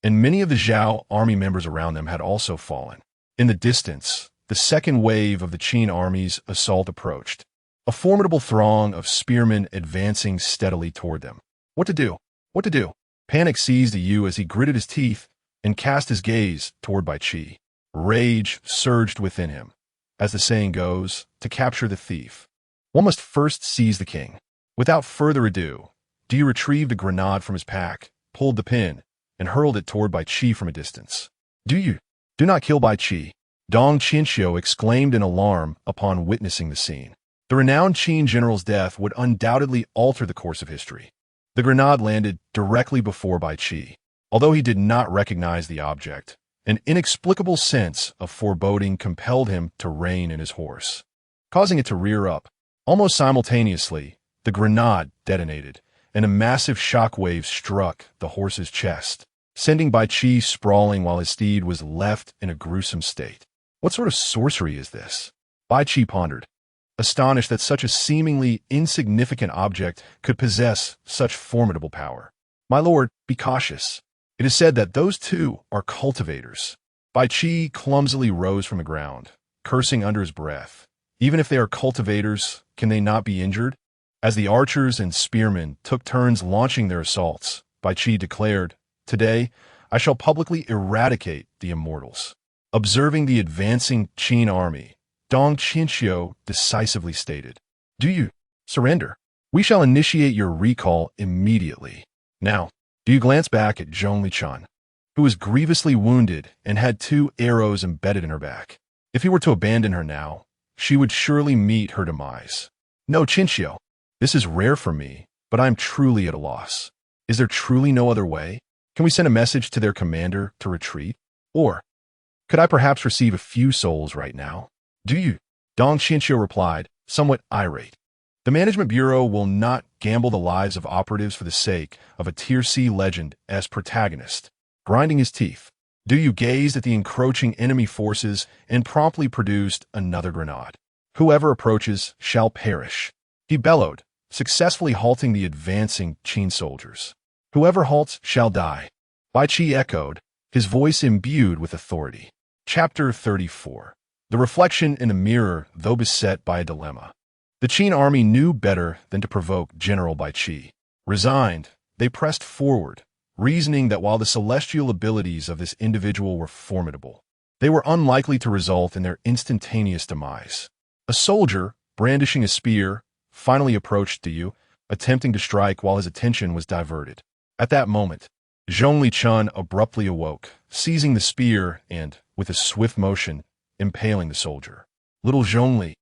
and many of the Zhao army members around them had also fallen. In the distance, the second wave of the Qin army's assault approached, a formidable throng of spearmen advancing steadily toward them. What to do? What to do? Panic seized Yu as he gritted his teeth and cast his gaze toward Bai Qi. Rage surged within him. As the saying goes, to capture the thief, one must first seize the king. Without further ado, Du retrieved a grenade from his pack, pulled the pin, and hurled it toward Bai Qi from a distance. Do not kill Bai Qi, Dong Qinxiu exclaimed in alarm upon witnessing the scene. The renowned Qin general's death would undoubtedly alter the course of history. The grenade landed directly before Bai Qi. Although he did not recognize the object, an inexplicable sense of foreboding compelled him to rein in his horse, causing it to rear up. Almost simultaneously, the grenade detonated, and a massive shockwave struck the horse's chest, sending Bai Qi sprawling while his steed was left in a gruesome state. What sort of sorcery is this? Bai Qi pondered, astonished that such a seemingly insignificant object could possess such formidable power. My lord, be cautious. It is said that those 2 are cultivators. Bai Qi clumsily rose from the ground, cursing under his breath. Even if they are cultivators, can they not be injured? As the archers and spearmen took turns launching their assaults, Bai Qi declared, "Today, I shall publicly eradicate the immortals." Observing the advancing Qin army, Dong Qinxiu decisively stated, "Do you surrender? We shall initiate your recall immediately." Now, Do you glance back at Zhongli Chun, who was grievously wounded and had 2 arrows embedded in her back. If he were to abandon her now, she would surely meet her demise. No, Qinxiu, this is rare for me, but I am truly at a loss. Is there truly no other way? Can we send a message to their commander to retreat? Or could I perhaps receive a few souls right now? Do you? Dong Qinxiu replied, somewhat irate. The Management Bureau will not gamble the lives of operatives for the sake of a Tier C legend as protagonist. Grinding his teeth, Du Yu gazed at the encroaching enemy forces and promptly produced another grenade. Whoever approaches shall perish. He bellowed, successfully halting the advancing Qin soldiers. Whoever halts shall die. Bai Qi echoed, his voice imbued with authority. Chapter 34. The reflection in a mirror, though beset by a dilemma. The Qin army knew better than to provoke General Bai Qi. Resigned, they pressed forward, reasoning that while the celestial abilities of this individual were formidable, they were unlikely to result in their instantaneous demise. A soldier, brandishing a spear, finally approached Du Yu, attempting to strike while his attention was diverted. At that moment, Zhongli Chun abruptly awoke, seizing the spear and, with a swift motion, impaling the soldier. Little Zhongli,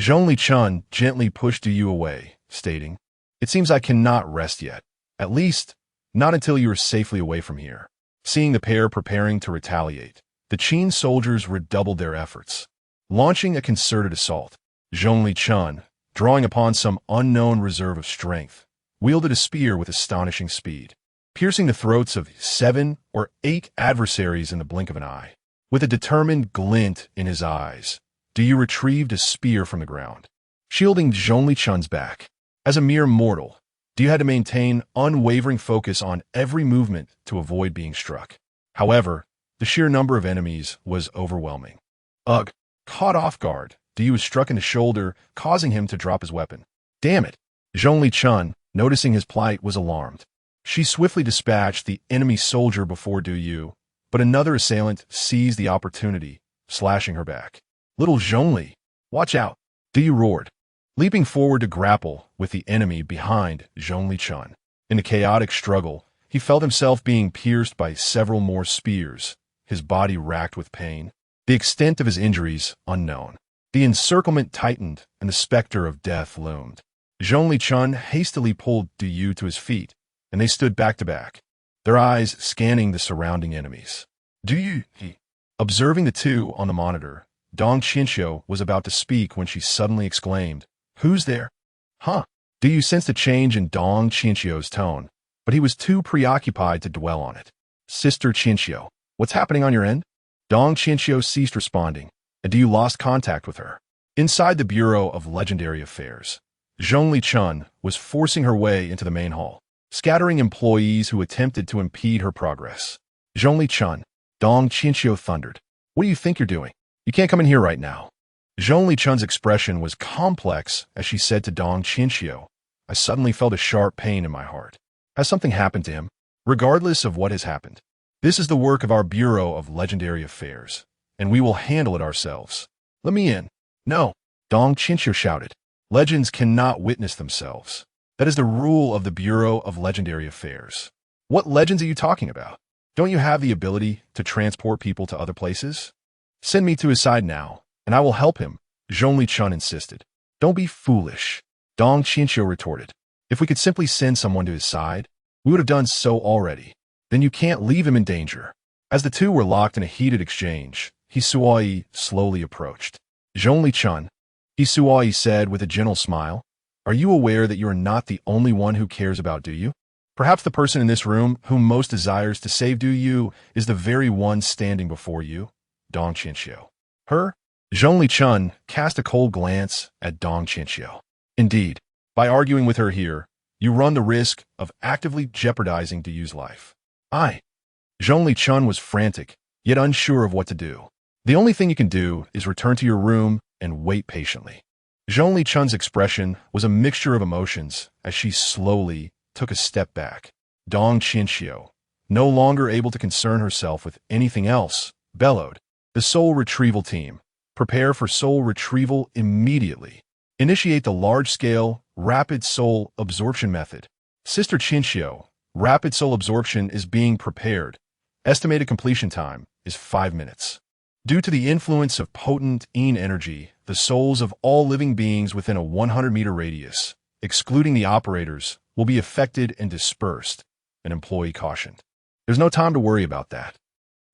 Zhongli Chun gently pushed Du Yu away, stating, "It seems I cannot rest yet. At least, not until you are safely away from here." Seeing the pair preparing to retaliate, the Qin soldiers redoubled their efforts. Launching a concerted assault, Zhongli Chun, drawing upon some unknown reserve of strength, wielded a spear with astonishing speed, piercing the throats of 7 or 8 adversaries in the blink of an eye. With a determined glint in his eyes, Du Yu retrieved a spear from the ground, shielding Zhongli Chun's back. As a mere mortal, Du Yu had to maintain unwavering focus on every movement to avoid being struck. However, the sheer number of enemies was overwhelming. Ugh! Caught off guard, Du Yu was struck in the shoulder, causing him to drop his weapon. Damn it! Zhongli Chun, noticing his plight, was alarmed. She swiftly dispatched the enemy soldier before Du Yu, but another assailant seized the opportunity, slashing her back. Little Zhongli, watch out! Du Yu roared, leaping forward to grapple with the enemy behind Zhongli Chun. In the chaotic struggle, he felt himself being pierced by several more spears, his body racked with pain. The extent of his injuries unknown. The encirclement tightened, and the specter of death loomed. Zhongli Chun hastily pulled Du Yu to his feet, and they stood back to back, their eyes scanning the surrounding enemies. Du Yu, observing the two on the monitor, Dong Qianxiu was about to speak when she suddenly exclaimed, "Who's there?" Huh? Du Yu sensed a change in Dong Qianxiu's tone, but he was too preoccupied to dwell on it. Sister Qianxiu, what's happening on your end? Dong Qianxiu ceased responding, and Du Yu lost contact with her. Inside the Bureau of Legendary Affairs, Zhongli Chun was forcing her way into the main hall, scattering employees who attempted to impede her progress. Zhongli Chun, Dong Qianxiu thundered. What do you think you're doing? You can't come in here right now. Zhongli Chun's expression was complex as she said to Dong Qianxiu, I suddenly felt a sharp pain in my heart. Has something happened to him? Regardless of what has happened, this is the work of our Bureau of Legendary Affairs, and we will handle it ourselves. Let me in. No, Dong Qianxiu shouted. Legends cannot witness themselves. That is the rule of the Bureau of Legendary Affairs. What legends are you talking about? Don't you have the ability to transport people to other places? Send me to his side now, and I will help him, Zhongli Chun insisted. Don't be foolish, Dong Qianxiu retorted. If we could simply send someone to his side, we would have done so already. Then you can't leave him in danger. As the two were locked in a heated exchange, Hisuai slowly approached. Zhongli Chun, Hisuai said with a gentle smile, are you aware that you are not the only one who cares about Du Yu? Perhaps the person in this room who most desires to save Du Yu is the very one standing before you, Dong Qianxiu. Her? Zhongli Chun cast a cold glance at Dong Qianxiu. Indeed, by arguing with her here, you run the risk of actively jeopardizing Du Yu's life. Zhongli Chun was frantic, yet unsure of what to do. The only thing you can do is return to your room and wait patiently. Zhongli Chun's expression was a mixture of emotions as she slowly took a step back. Dong Qianxiu, no longer able to concern herself with anything else, bellowed. The soul retrieval team, prepare for soul retrieval immediately. Initiate the large-scale, rapid soul absorption method. Sister Qianxiu, rapid soul absorption is being prepared. Estimated completion time is 5 minutes. Due to the influence of potent yin energy, the souls of all living beings within a 100-meter radius, excluding the operators, will be affected and dispersed, an employee cautioned. There's no time to worry about that.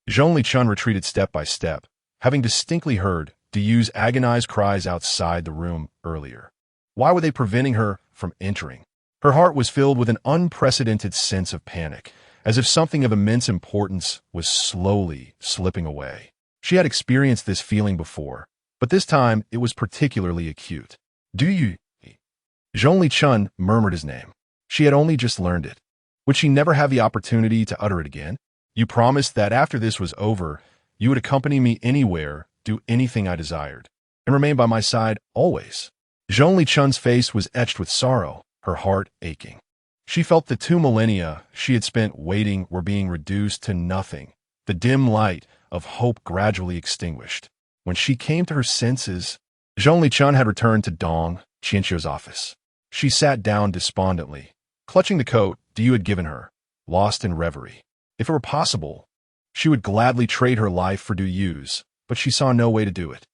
Zhongli Chun retreated step by step, having distinctly heard Du Yu's agonized cries outside the room earlier. Why were they preventing her from entering? Her heart was filled with an unprecedented sense of panic, as if something of immense importance was slowly slipping away. She had experienced this feeling before, but this time it was particularly acute. Du Yu? Zhongli Chun murmured his name. She had only just learned it. Would she never have the opportunity to utter it again? You promised that after this was over, you would accompany me anywhere, do anything I desired, and remain by my side always. Zhongli Chun's face was etched with sorrow, her heart aching. She felt the 2 millennia she had spent waiting were being reduced to nothing, the dim light of hope gradually extinguished. When she came to her senses, Zhongli Chun had returned to Dong Qianxiu's office. She sat down despondently, clutching the coat Du Yu had given her, lost in reverie. If it were possible, she would gladly trade her life for Du Yu's, but she saw no way to do it.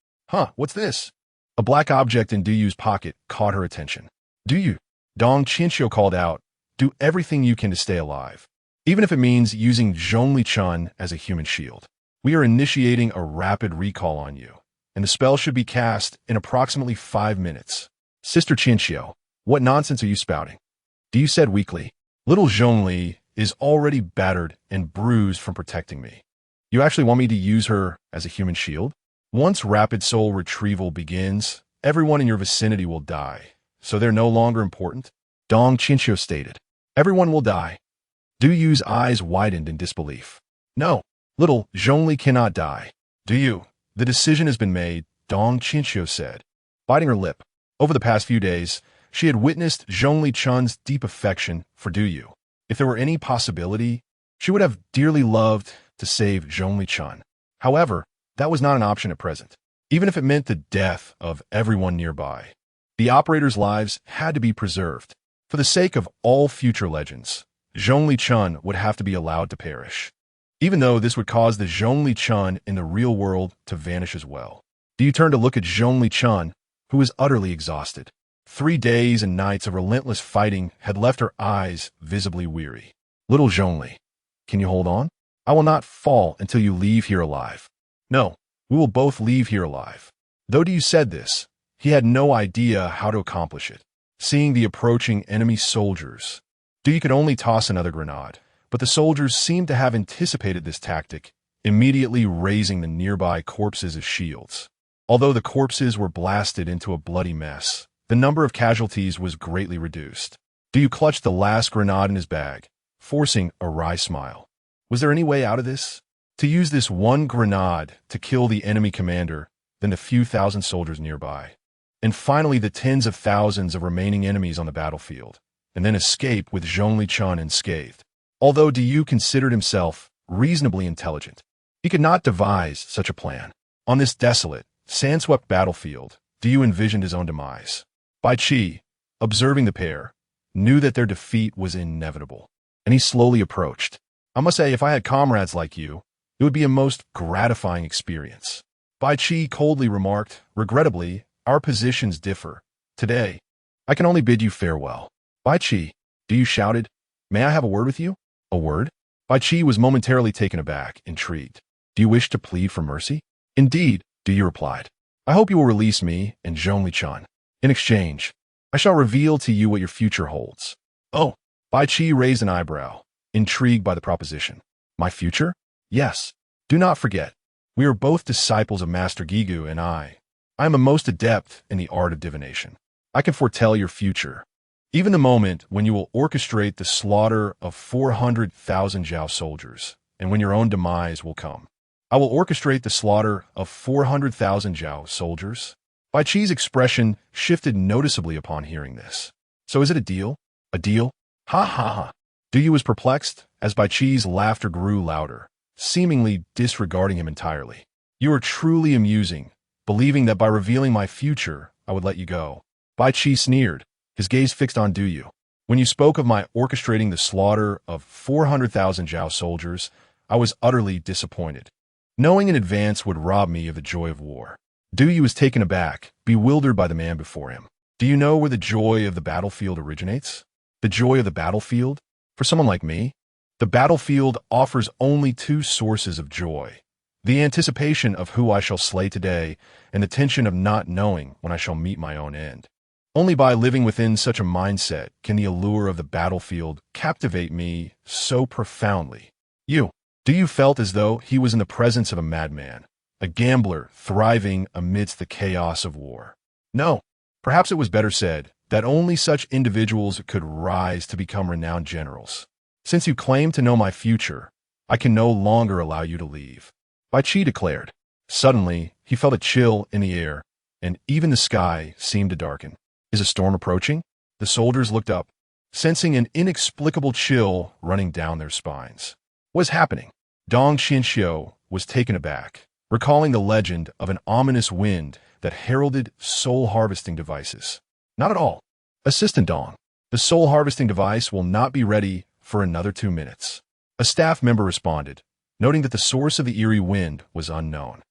What's this? A black object in Du Yu's pocket caught her attention. Du Yu, Dong Qianxiu called out, do everything you can to stay alive, even if it means using Zhongli Chun as a human shield. We are initiating a rapid recall on you, and the spell should be cast in approximately 5 minutes. Sister Qianxiu, what nonsense are you spouting? Du Yu said weakly. Little Zhongli is already battered and bruised from protecting me. You actually want me to use her as a human shield? Once rapid soul retrieval begins, everyone in your vicinity will die, so they're no longer important? Dong Qianxiu stated. Everyone will die. Du Yu's eyes widened in disbelief. No, little Zhongli cannot die. Du Yu, the decision has been made, Dong Qianxiu said, biting her lip. Over the past few days, she had witnessed Zhongli Chun's deep affection for Du Yu. If there were any possibility, she would have dearly loved to save Zhongli Chun. However, that was not an option at present. Even if it meant the death of everyone nearby, the operators' lives had to be preserved. For the sake of all future legends, Zhongli Chun would have to be allowed to perish. Even though this would cause the Zhongli Chun in the real world to vanish as well. Du Yu turned to look at Zhongli Chun, who was utterly exhausted. 3 days and nights of relentless fighting had left her eyes visibly weary. Little Zhongli, can you hold on? I will not fall until you leave here alive. No, we will both leave here alive. Though Diyu said this, he had no idea how to accomplish it. Seeing the approaching enemy soldiers, Diyu could only toss another grenade, but the soldiers seemed to have anticipated this tactic, immediately raising the nearby corpses as shields. Although the corpses were blasted into a bloody mess, the number of casualties was greatly reduced. Diyu clutched the last grenade in his bag, forcing a wry smile. Was there any way out of this? To use this one grenade to kill the enemy commander, then the few thousand soldiers nearby, and finally the tens of thousands of remaining enemies on the battlefield, and then escape with Zhongli Chun unscathed. Although Diyu considered himself reasonably intelligent, he could not devise such a plan. On this desolate, sand-swept battlefield, Diyu envisioned his own demise. Bai Qi, observing the pair, knew that their defeat was inevitable, and he slowly approached. I must say, if I had comrades like you, it would be a most gratifying experience. Bai Qi coldly remarked, regrettably, our positions differ. Today, I can only bid you farewell. Bai Qi, Diyu shouted, may I have a word with you? A word? Bai Qi was momentarily taken aback, intrigued. Do you wish to plead for mercy? Indeed, Diyu replied. I hope you will release me and Zhongli Chun. In exchange, I shall reveal to you what your future holds. Oh, Bai Qi raised an eyebrow, intrigued by the proposition. My future? Yes. Do not forget, we are both disciples of Master Gigu and I am a most adept in the art of divination. I can foretell your future, even the moment when you will orchestrate the slaughter of 400,000 Zhao soldiers, and when your own demise will come. I will orchestrate the slaughter of 400,000 Zhao soldiers. Bai Qi's expression shifted noticeably upon hearing this. So is it a deal? A deal? Ha ha ha. Diyu was perplexed as Bai Qi's laughter grew louder, seemingly disregarding him entirely. You are truly amusing, believing that by revealing my future, I would let you go. Bai Qi sneered, his gaze fixed on Diyu. When you spoke of my orchestrating the slaughter of 400,000 Zhao soldiers, I was utterly disappointed. Knowing in advance would rob me of the joy of war. Diyu was taken aback, bewildered by the man before him. Do you know where the joy of the battlefield originates? The joy of the battlefield? For someone like me, the battlefield offers only two sources of joy: the anticipation of who I shall slay today, and the tension of not knowing when I shall meet my own end. Only by living within such a mindset can the allure of the battlefield captivate me so profoundly. Diyu felt as though he was in the presence of a madman, a gambler thriving amidst the chaos of war. No, perhaps it was better said that only such individuals could rise to become renowned generals. Since you claim to know my future, I can no longer allow you to leave, Bai Qi declared. Suddenly, he felt a chill in the air, and even the sky seemed to darken. Is a storm approaching? The soldiers looked up, sensing an inexplicable chill running down their spines. What is happening? Dong Xianxiu was taken aback, recalling the legend of an ominous wind that heralded soul-harvesting devices. Not at all. Assistant Dong, the soul-harvesting device will not be ready for another 2 minutes. A staff member responded, noting that the source of the eerie wind was unknown.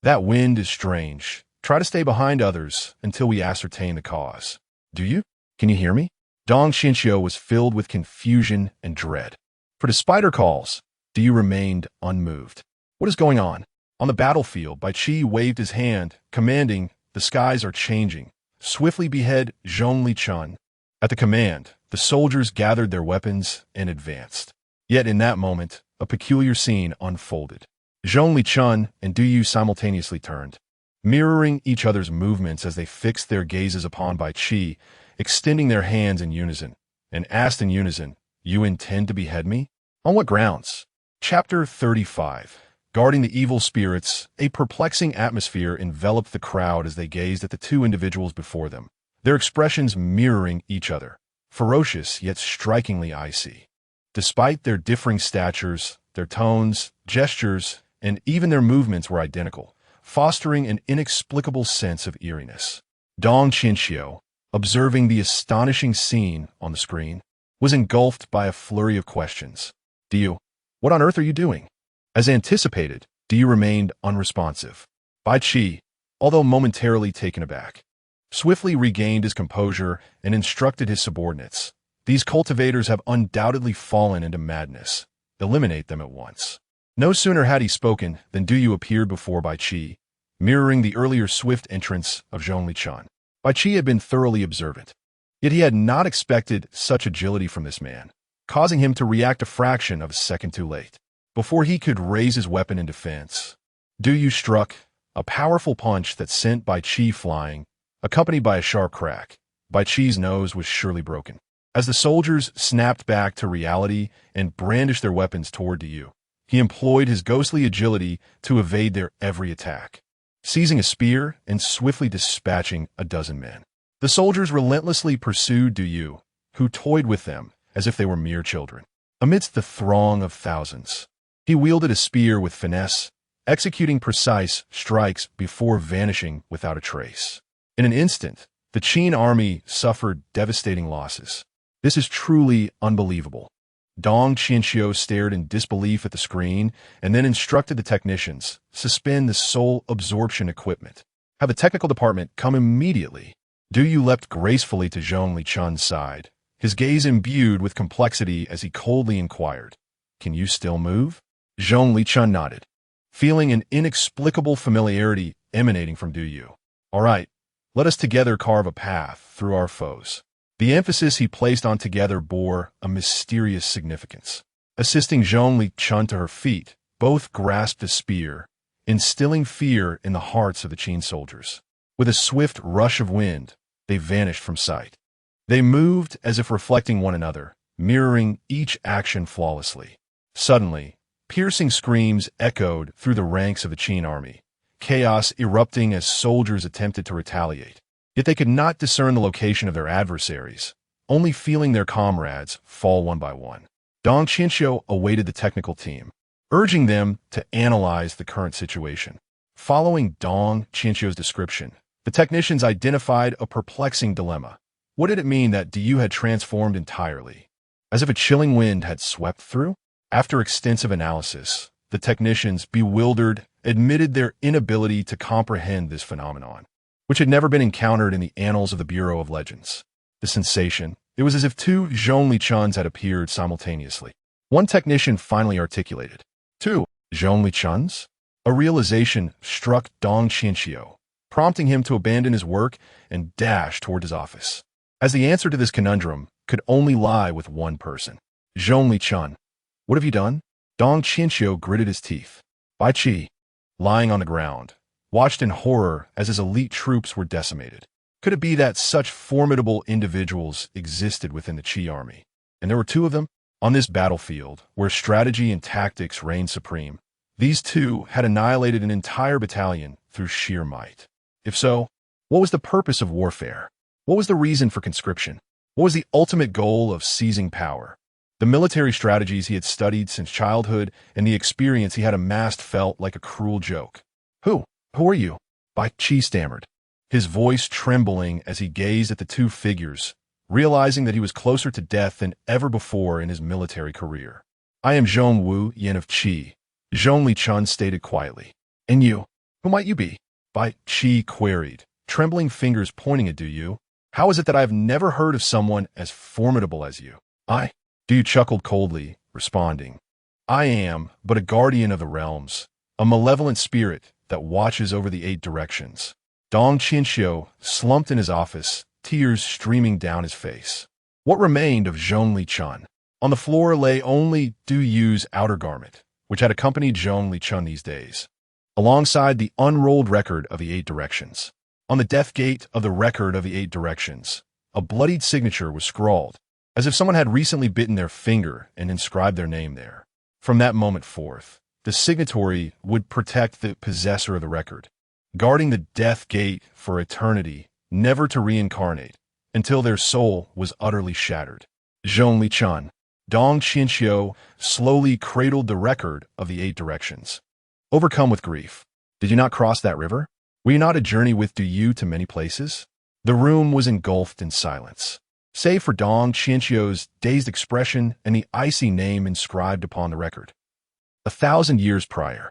That wind is strange. Try to stay behind others until we ascertain the cause. Can you hear me? Dong Xianxiu was filled with confusion and dread. For despite her calls, Diyu remained unmoved. What is going on? On the battlefield, Bai Qi waved his hand, commanding, the skies are changing. Swiftly behead Zhongli Chun. At the command, the soldiers gathered their weapons and advanced. Yet in that moment, a peculiar scene unfolded. Zhongli Chun and Diyu simultaneously turned, mirroring each other's movements as they fixed their gazes upon Bai Qi, extending their hands in unison, and asked in unison, You intend to behead me? On what grounds? Chapter 35. Guarding the evil spirits, a perplexing atmosphere enveloped the crowd as they gazed at the two individuals before them, their expressions mirroring each other, ferocious yet strikingly icy. Despite their differing statures, their tones, gestures, and even their movements were identical, fostering an inexplicable sense of eeriness. Dong Xianxiu, observing the astonishing scene on the screen, was engulfed by a flurry of questions. Diyu, what on earth are you doing? As anticipated, Diyu remained unresponsive. Bai Qi, although momentarily taken aback, swiftly regained his composure and instructed his subordinates. These cultivators have undoubtedly fallen into madness. Eliminate them at once. No sooner had he spoken than Du Yu appeared before Bai Qi, mirroring the earlier swift entrance of Zhong Lichun. Bai Qi had been thoroughly observant, yet he had not expected such agility from this man, causing him to react a fraction of a second too late. Before he could raise his weapon in defense, Du Yu struck a powerful punch that sent Bai Qi flying, accompanied by a sharp crack. Bai Qi's nose was surely broken. As the soldiers snapped back to reality and brandished their weapons toward Du Yu, he employed his ghostly agility to evade their every attack, seizing a spear and swiftly dispatching a dozen men. The soldiers relentlessly pursued Du Yu, who toyed with them as if they were mere children. Amidst the throng of thousands, he wielded a spear with finesse, executing precise strikes before vanishing without a trace. In an instant, the Qin army suffered devastating losses. This is truly unbelievable. Dong Qianxiu stared in disbelief at the screen and then instructed the technicians, suspend the soul absorption equipment. Have the technical department come immediately. Du Yu leapt gracefully to Zhong Lichun's side, his gaze imbued with complexity as he coldly inquired, "Can you still move?" Zhong Lichun nodded, feeling an inexplicable familiarity emanating from Du Yu. "All right, let us together carve a path through our foes." The emphasis he placed on together bore a mysterious significance. Assisting Zhong Lichun to her feet, both grasped a spear, instilling fear in the hearts of the Qin soldiers. With a swift rush of wind, they vanished from sight. They moved as if reflecting one another, mirroring each action flawlessly. Suddenly, piercing screams echoed through the ranks of the Qin army, chaos erupting as soldiers attempted to retaliate. Yet they could not discern the location of their adversaries, only feeling their comrades fall one by one. Dong Qianxiu awaited the technical team, urging them to analyze the current situation. Following Dong Qianxiu's description, the technicians identified a perplexing dilemma. What did it mean that Du Yu had transformed entirely, as if a chilling wind had swept through? After extensive analysis, the technicians, bewildered, admitted their inability to comprehend this phenomenon, which had never been encountered in the annals of the Bureau of Legends. The sensation, it was as if two Zhong Lichuns had appeared simultaneously. One technician finally articulated, "Two Zhong Lichuns?" A realization struck Dong Qianxiu, prompting him to abandon his work and dash toward his office. As the answer to this conundrum could only lie with one person. "Zhong Lichun, what have you done?" Dong Qianxiu gritted his teeth. Bai Qi, lying on the ground, watched in horror as his elite troops were decimated. Could it be that such formidable individuals existed within the Qi army? And there were two of them? On this battlefield, where strategy and tactics reigned supreme, these two had annihilated an entire battalion through sheer might. If so, what was the purpose of warfare? What was the reason for conscription? What was the ultimate goal of seizing power? The military strategies he had studied since childhood and the experience he had amassed felt like a cruel joke. Who are you?" Bai Qi stammered, his voice trembling as he gazed at the two figures, realizing that he was closer to death than ever before in his military career. "I am Zhong Wu Yin of Qi," Zhong Lichun stated quietly. "And you? Who might you be?" Bai Qi queried, trembling fingers pointing at Du Yu. "How is it that I have never heard of someone as formidable as you?" Du Yu chuckled coldly, responding, "I am but a guardian of the realms, a malevolent spirit that watches over the 8 directions." Dong Qianxiu slumped in his office, tears streaming down his face. What remained of Zhong Lichun? On the floor lay only Du Yu's outer garment, which had accompanied Zhong Lichun these days, alongside the unrolled record of the 8 directions. On the death gate of the record of the 8 directions, a bloodied signature was scrawled, as if someone had recently bitten their finger and inscribed their name there. From that moment forth, the signatory would protect the possessor of the record, guarding the death gate for eternity, never to reincarnate, until their soul was utterly shattered. Zhong Lichun, Dong Qianxiu slowly cradled the record of the 8 directions. Overcome with grief, "Did you not cross that river? Were you not a journey with Du Yu to many places?" The room was engulfed in silence, save for Dong Qianxiu's dazed expression and the icy name inscribed upon the record. 1,000 years prior,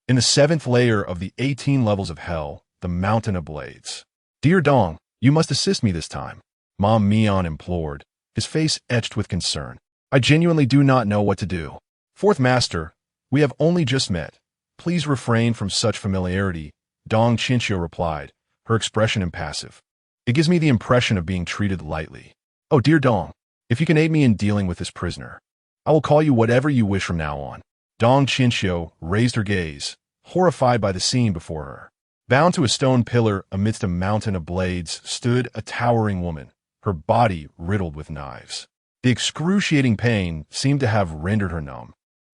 in the 7th layer of the 18 levels of hell, the Mountain of Blades. "Dear Dong, You must assist me this time, Mom Mian implored, his face etched with concern. I genuinely do not know what to do. Fourth Master, we have only just met. Please refrain from such familiarity, Dong Chinchio replied, her expression impassive. It gives me the impression of being treated lightly. Oh dear Dong, if you can aid me in dealing with this prisoner, I will call you whatever you wish from now on. Dong Chinchio raised her gaze, horrified by the scene before her. Bound to a stone pillar amidst a mountain of blades stood a towering woman, her body riddled with knives. The excruciating pain seemed to have rendered her numb,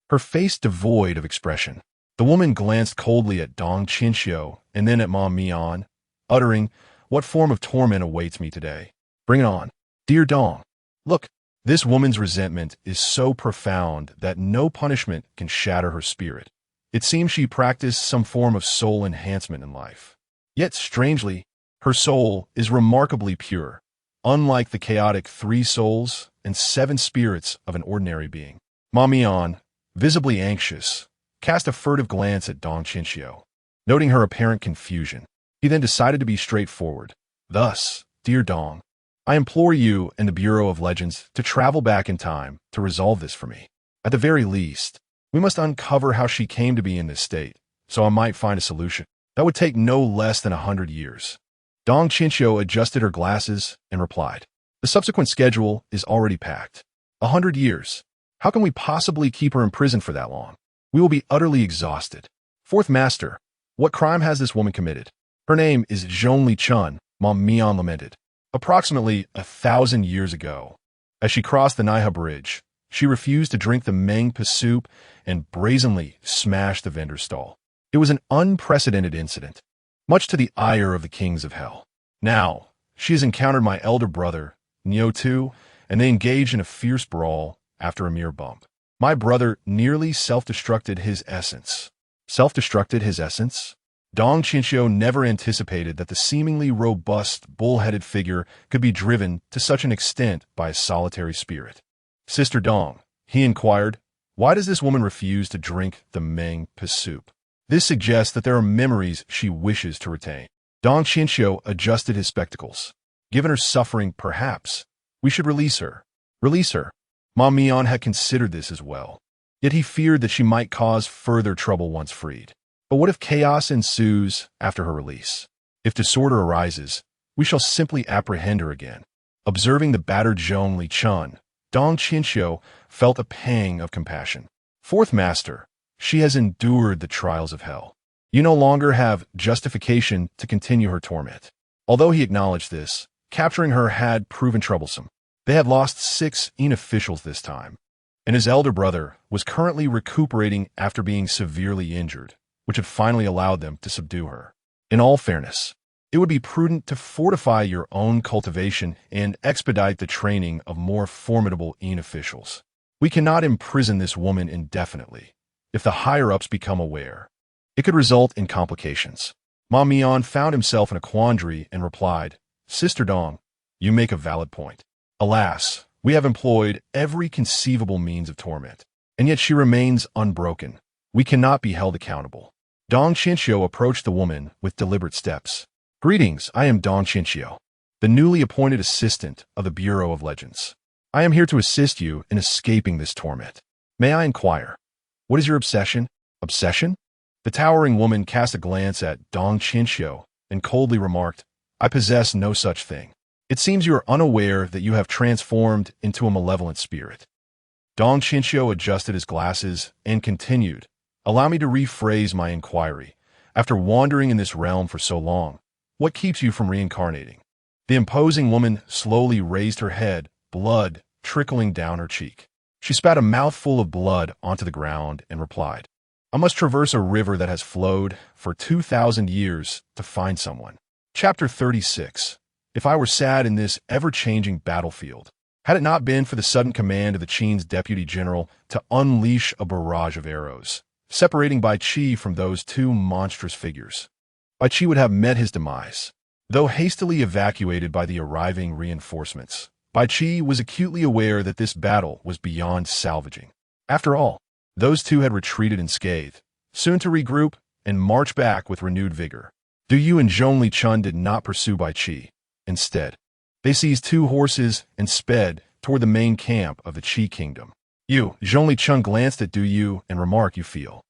her face devoid of expression. The woman glanced coldly at Dong Chinchio and then at Mom Mian, uttering, "What form of torment awaits me today? Bring it on, dear Dong." Look, this woman's resentment is so profound that no punishment can shatter her spirit. It seems she practiced some form of soul enhancement in life. Yet, strangely, her soul is remarkably pure, unlike the chaotic 3 souls and 7 spirits of an ordinary being. Mom Mian, visibly anxious, cast a furtive glance at Dong Chinchio, noting her apparent confusion. He then decided to be straightforward. Thus, dear Dong, I implore you and the Bureau of Legends to travel back in time to resolve this for me. At the very least, we must uncover how she came to be in this state, so I might find a solution. That would take no less than 100 years. Dong Chinchio adjusted her glasses and replied, "The subsequent schedule is already packed. 100 years. How can we possibly keep her imprisoned for that long? We will be utterly exhausted." Fourth Master, what crime has this woman committed? Her name is Zhongli Chun, Mom Mian lamented. Approximately 1,000 years ago, as she crossed the Naiha Bridge, she refused to drink the Mengpa soup and brazenly smashed the vendor's stall. It was an unprecedented incident, much to the ire of the kings of hell. Now, she has encountered my elder brother, Nio Tu, and they engaged in a fierce brawl after a mere bump. My brother nearly self-destructed his essence. Self-destructed his essence? Dong Chinchio never anticipated that the seemingly robust, bull-headed figure could be driven to such an extent by a solitary spirit. Sister Dong, he inquired, why does this woman refuse to drink the Mengpa soup? This suggests that there are memories she wishes to retain. Dong Chinchio adjusted his spectacles. Given her suffering, perhaps, we should release her. Release her. Mom Mian had considered this as well. Yet he feared that she might cause further trouble once freed. But what if chaos ensues after her release? If disorder arises, we shall simply apprehend her again. Observing the battered Zhongli Chun, Dong Chinchio felt a pang of compassion. Fourth Master, she has endured the trials of hell. You no longer have justification to continue her torment. Although he acknowledged this, capturing her had proven troublesome. They had lost 6 officials this time, and his elder brother was currently recuperating after being severely injured, which had finally allowed them to subdue her. In all fairness, it would be prudent to fortify your own cultivation and expedite the training of more formidable officials. We cannot imprison this woman indefinitely. If the higher-ups become aware, it could result in complications. Mom Mian found himself in a quandary and replied, Sister Dong, you make a valid point. Alas, we have employed every conceivable means of torment, and yet she remains unbroken. We cannot be held accountable. Dong Chinchio approached the woman with deliberate steps. Greetings, I am Dong Chinchio, the newly appointed assistant of the Bureau of Legends. I am here to assist you in escaping this torment. May I inquire, what is your obsession? Obsession? The towering woman cast a glance at Dong Chinchio and coldly remarked, I possess no such thing. It seems you are unaware that you have transformed into a malevolent spirit. Dong Chinchio adjusted his glasses and continued, Allow me to rephrase my inquiry. After wandering in this realm for so long, what keeps you from reincarnating? The imposing woman slowly raised her head, blood trickling down her cheek. She spat a mouthful of blood onto the ground and replied, I must traverse a river that has flowed for 2,000 years to find someone. Chapter 36. If I were sad in this ever-changing battlefield, had it not been for the sudden command of the Qin's deputy general to unleash a barrage of arrows, separating Bai Qi from those 2 monstrous figures, Bai Qi would have met his demise. Though hastily evacuated by the arriving reinforcements, Bai Qi was acutely aware that this battle was beyond salvaging. After all, those 2 had retreated unscathed, soon to regroup and march back with renewed vigor. Du Yu and Zhongli Chun did not pursue Bai Qi. Instead, they seized 2 horses and sped toward the main camp of the Qi kingdom. You, Zhongli Chun, glanced at Du Yu and remarked, "You feel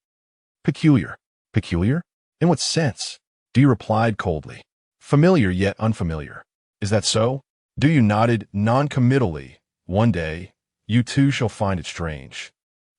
peculiar." Peculiar? In what sense? Du Yu replied coldly. Familiar yet unfamiliar. Is that so? Du Yu nodded non-committally. One day, you too shall find it strange.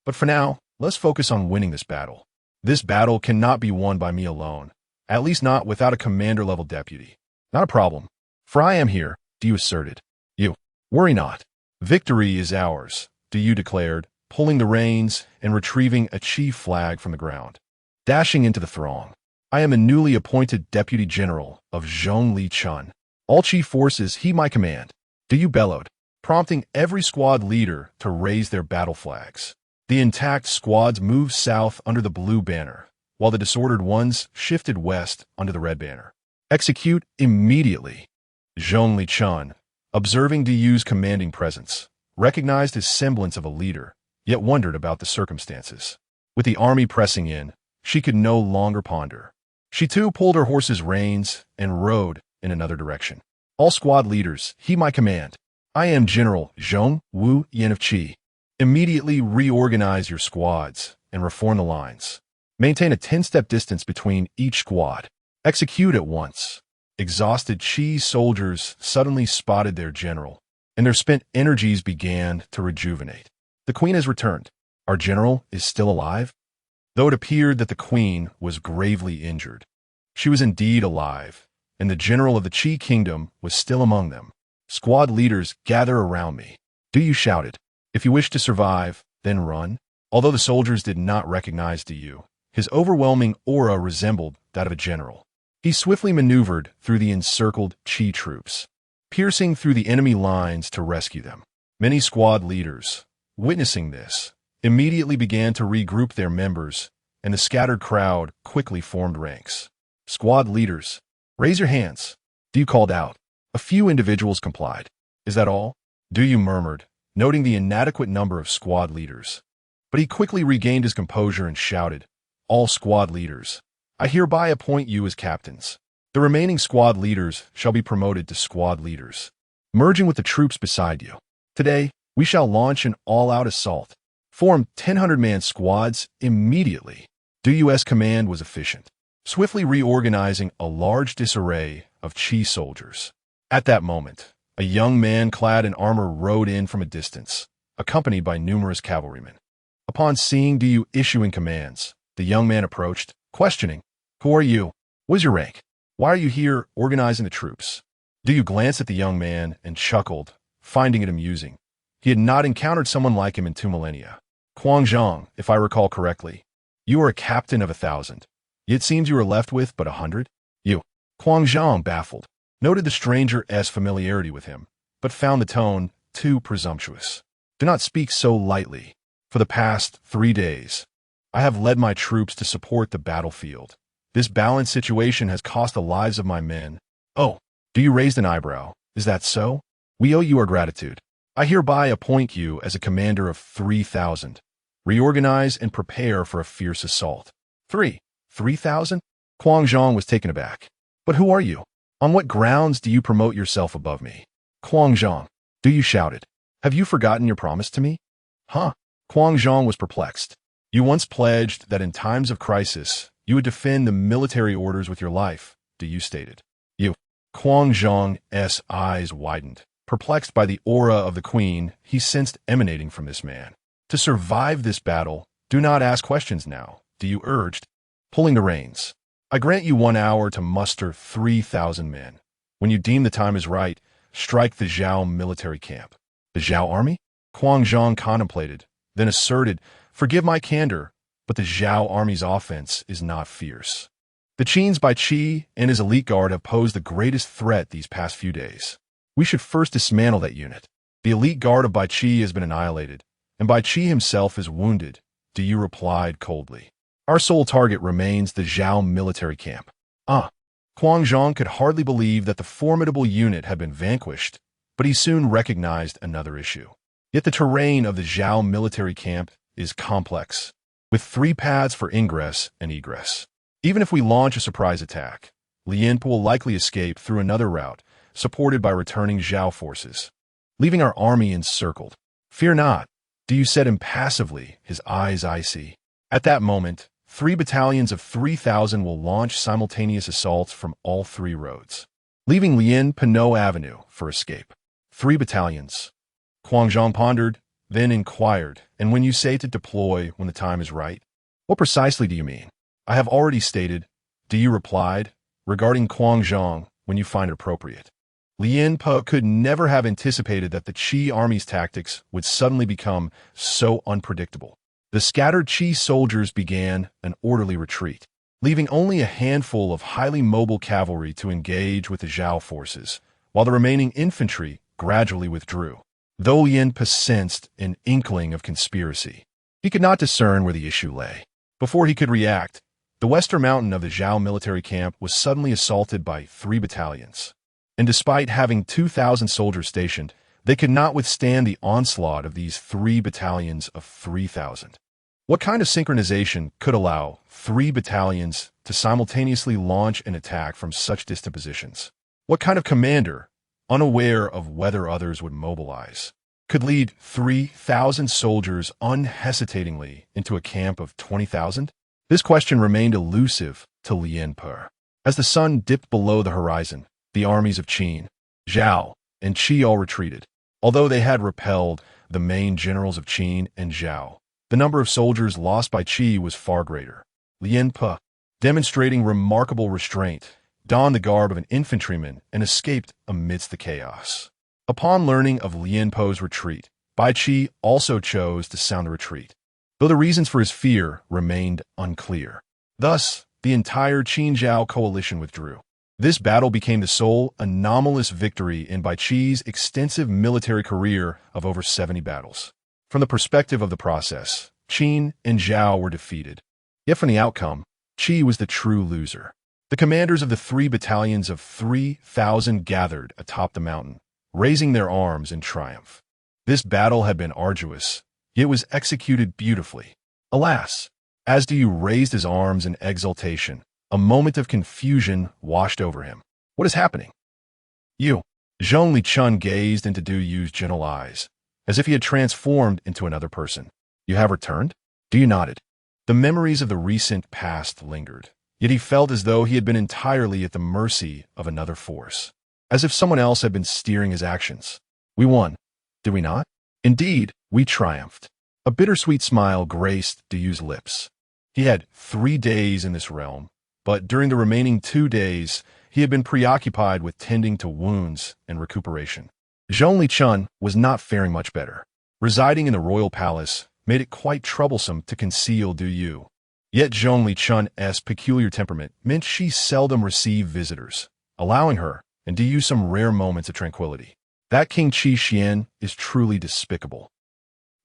But for now, let's focus on winning this battle. This battle cannot be won by me alone, at least not without a commander-level deputy. Not a problem, for I am here, Du Yu asserted. You, worry not. Victory is ours, Du Yu declared, pulling the reins and retrieving a Qi flag from the ground. Dashing into the throng, I am a newly appointed deputy general of Zhongli Chun. All Qi forces heed my command, Du Yu bellowed, prompting every squad leader to raise their battle flags. The intact squads moved south under the blue banner, while the disordered ones shifted west under the red banner. Execute immediately. Zhongli Chun, observing Du Yu's commanding presence, recognized his semblance of a leader, yet wondered about the circumstances. With the army pressing in, she could no longer ponder. She too pulled her horse's reins and rode in another direction. All squad leaders, heed my command. I am General Zhong Wu Yin of Qi. Immediately reorganize your squads and reform the lines. Maintain a 10-step distance between each squad. Execute at once. Exhausted Qi soldiers suddenly spotted their general, and their spent energies began to rejuvenate. The queen has returned. Our general is still alive? Though it appeared that the queen was gravely injured, she was indeed alive, and the general of the Qi kingdom was still among them. Squad leaders, gather around me. Du Yu shouted. If you wish to survive, then run. Although the soldiers did not recognize Du Yu, his overwhelming aura resembled that of a general. He swiftly maneuvered through the encircled Qi troops, piercing through the enemy lines to rescue them. Many squad leaders, witnessing this, immediately began to regroup their members, and the scattered crowd quickly formed ranks. Squad leaders, raise your hands. Du Yu called out. A few individuals complied. Is that all? Du Yu murmured, noting the inadequate number of squad leaders. But he quickly regained his composure and shouted, All squad leaders, I hereby appoint you as captains. The remaining squad leaders shall be promoted to squad leaders, merging with the troops beside you. Today, we shall launch an all-out assault. Form 1,000-man squads immediately. Du Yu's command was efficient, swiftly reorganizing a large disarray of Qi soldiers. At that moment, a young man clad in armor rode in from a distance, accompanied by numerous cavalrymen. Upon seeing Du Yu issuing commands, the young man approached, questioning, Who are you? What is your rank? Why are you here organizing the troops? Du Yu glanced at the young man and chuckled, finding it amusing. He had not encountered someone like him in 2 millennia. Guangzhong, if I recall correctly, you are a captain of 1,000. It seems you are left with but 100? You. Guangzhong, baffled, noted the stranger's familiarity with him, but found the tone too presumptuous. Do not speak so lightly. For the past 3 days, I have led my troops to support the battlefield. This balanced situation has cost the lives of my men. Oh, Du Yu raised an eyebrow. Is that so? We owe you our gratitude. I hereby appoint you as a commander of 3,000. Reorganize and prepare for a fierce assault. 3,000? Guangzhong was taken aback. But who are you? On what grounds do you promote yourself above me? Guangzhong, Du Yu shouted. Have you forgotten your promise to me? Huh? Guangzhong was perplexed. You once pledged that in times of crisis, you would defend the military orders with your life, Du Yu stated. You. Guangzhong's eyes widened. Perplexed by the aura of the queen he sensed emanating from this man. To survive this battle, do not ask questions now, Du Yu urged, pulling the reins. I grant you 1 hour to muster 3,000 men. When you deem the time is right, strike the Zhao military camp. The Zhao army? Guangzhong contemplated, then asserted, Forgive my candor, but the Zhao army's offense is not fierce. The Qins by Qi and his elite guard have posed the greatest threat these past few days. We should first dismantle that unit. The elite guard of Bai Qi has been annihilated, and Bai Qi himself is wounded, Du Yu replied coldly. Our sole target remains the Zhao military camp. Guangzhong could hardly believe that the formidable unit had been vanquished, but he soon recognized another issue. Yet the terrain of the Zhao military camp is complex, with 3 paths for ingress and egress. Even if we launch a surprise attack, Lian will likely escape through another route, supported by returning Zhao forces. Leaving our army encircled. Fear not, Du said impassively, his eyes icy. At that moment, 3 battalions of 3,000 will launch simultaneous assaults from all 3 roads, leaving Lien Pinot Avenue for escape. 3 battalions. Huang Zhang pondered, then inquired, and when you say to deploy when the time is right, what precisely do you mean? I have already stated, Du replied, regarding Huang Zhang when you find it appropriate. Lien Po could never have anticipated that the Qi army's tactics would suddenly become so unpredictable. The scattered Qi soldiers began an orderly retreat, leaving only a handful of highly mobile cavalry to engage with the Zhao forces, while the remaining infantry gradually withdrew. Though Lien Po sensed an inkling of conspiracy, he could not discern where the issue lay. Before he could react, the western mountain of the Zhao military camp was suddenly assaulted by 3 battalions. And despite having 2,000 soldiers stationed, they could not withstand the onslaught of these 3 battalions of 3,000. What kind of synchronization could allow 3 battalions to simultaneously launch an attack from such distant positions? What kind of commander, unaware of whether others would mobilize, could lead 3,000 soldiers unhesitatingly into a camp of 20,000? This question remained elusive to Lien Po. As the sun dipped below the horizon, the armies of Qin, Zhao, and Qi all retreated. Although they had repelled the main generals of Qin and Zhao, the number of soldiers lost by Qi was far greater. Lien Po, demonstrating remarkable restraint, donned the garb of an infantryman and escaped amidst the chaos. Upon learning of Lien Po's retreat, Bai Qi also chose to sound the retreat, though the reasons for his fear remained unclear. Thus, the entire Qin-Zhao coalition withdrew. This battle became the sole anomalous victory in Bai Qi's extensive military career of over 70 battles. From the perspective of the process, Qin and Zhao were defeated. Yet from the outcome, Qi was the true loser. The commanders of the 3 battalions of 3,000 gathered atop the mountain, raising their arms in triumph. This battle had been arduous, yet was executed beautifully. Alas, as Du raised his arms in exultation, a moment of confusion washed over him. What is happening? You. Zhong Lichun gazed into Du Yu's gentle eyes, as if he had transformed into another person. You have returned? Du nodded. The memories of the recent past lingered, yet he felt as though he had been entirely at the mercy of another force, as if someone else had been steering his actions. We won, did we not? Indeed, we triumphed. A bittersweet smile graced Du Yu's lips. He had 3 days in this realm, but during the remaining 2 days, he had been preoccupied with tending to wounds and recuperation. Zhong Lichun was not faring much better. Residing in the royal palace made it quite troublesome to conceal Du Yu. Yet Zhong Lichun's peculiar temperament meant she seldom received visitors, allowing her and Du Yu some rare moments of tranquility. That King Qi Xian is truly despicable,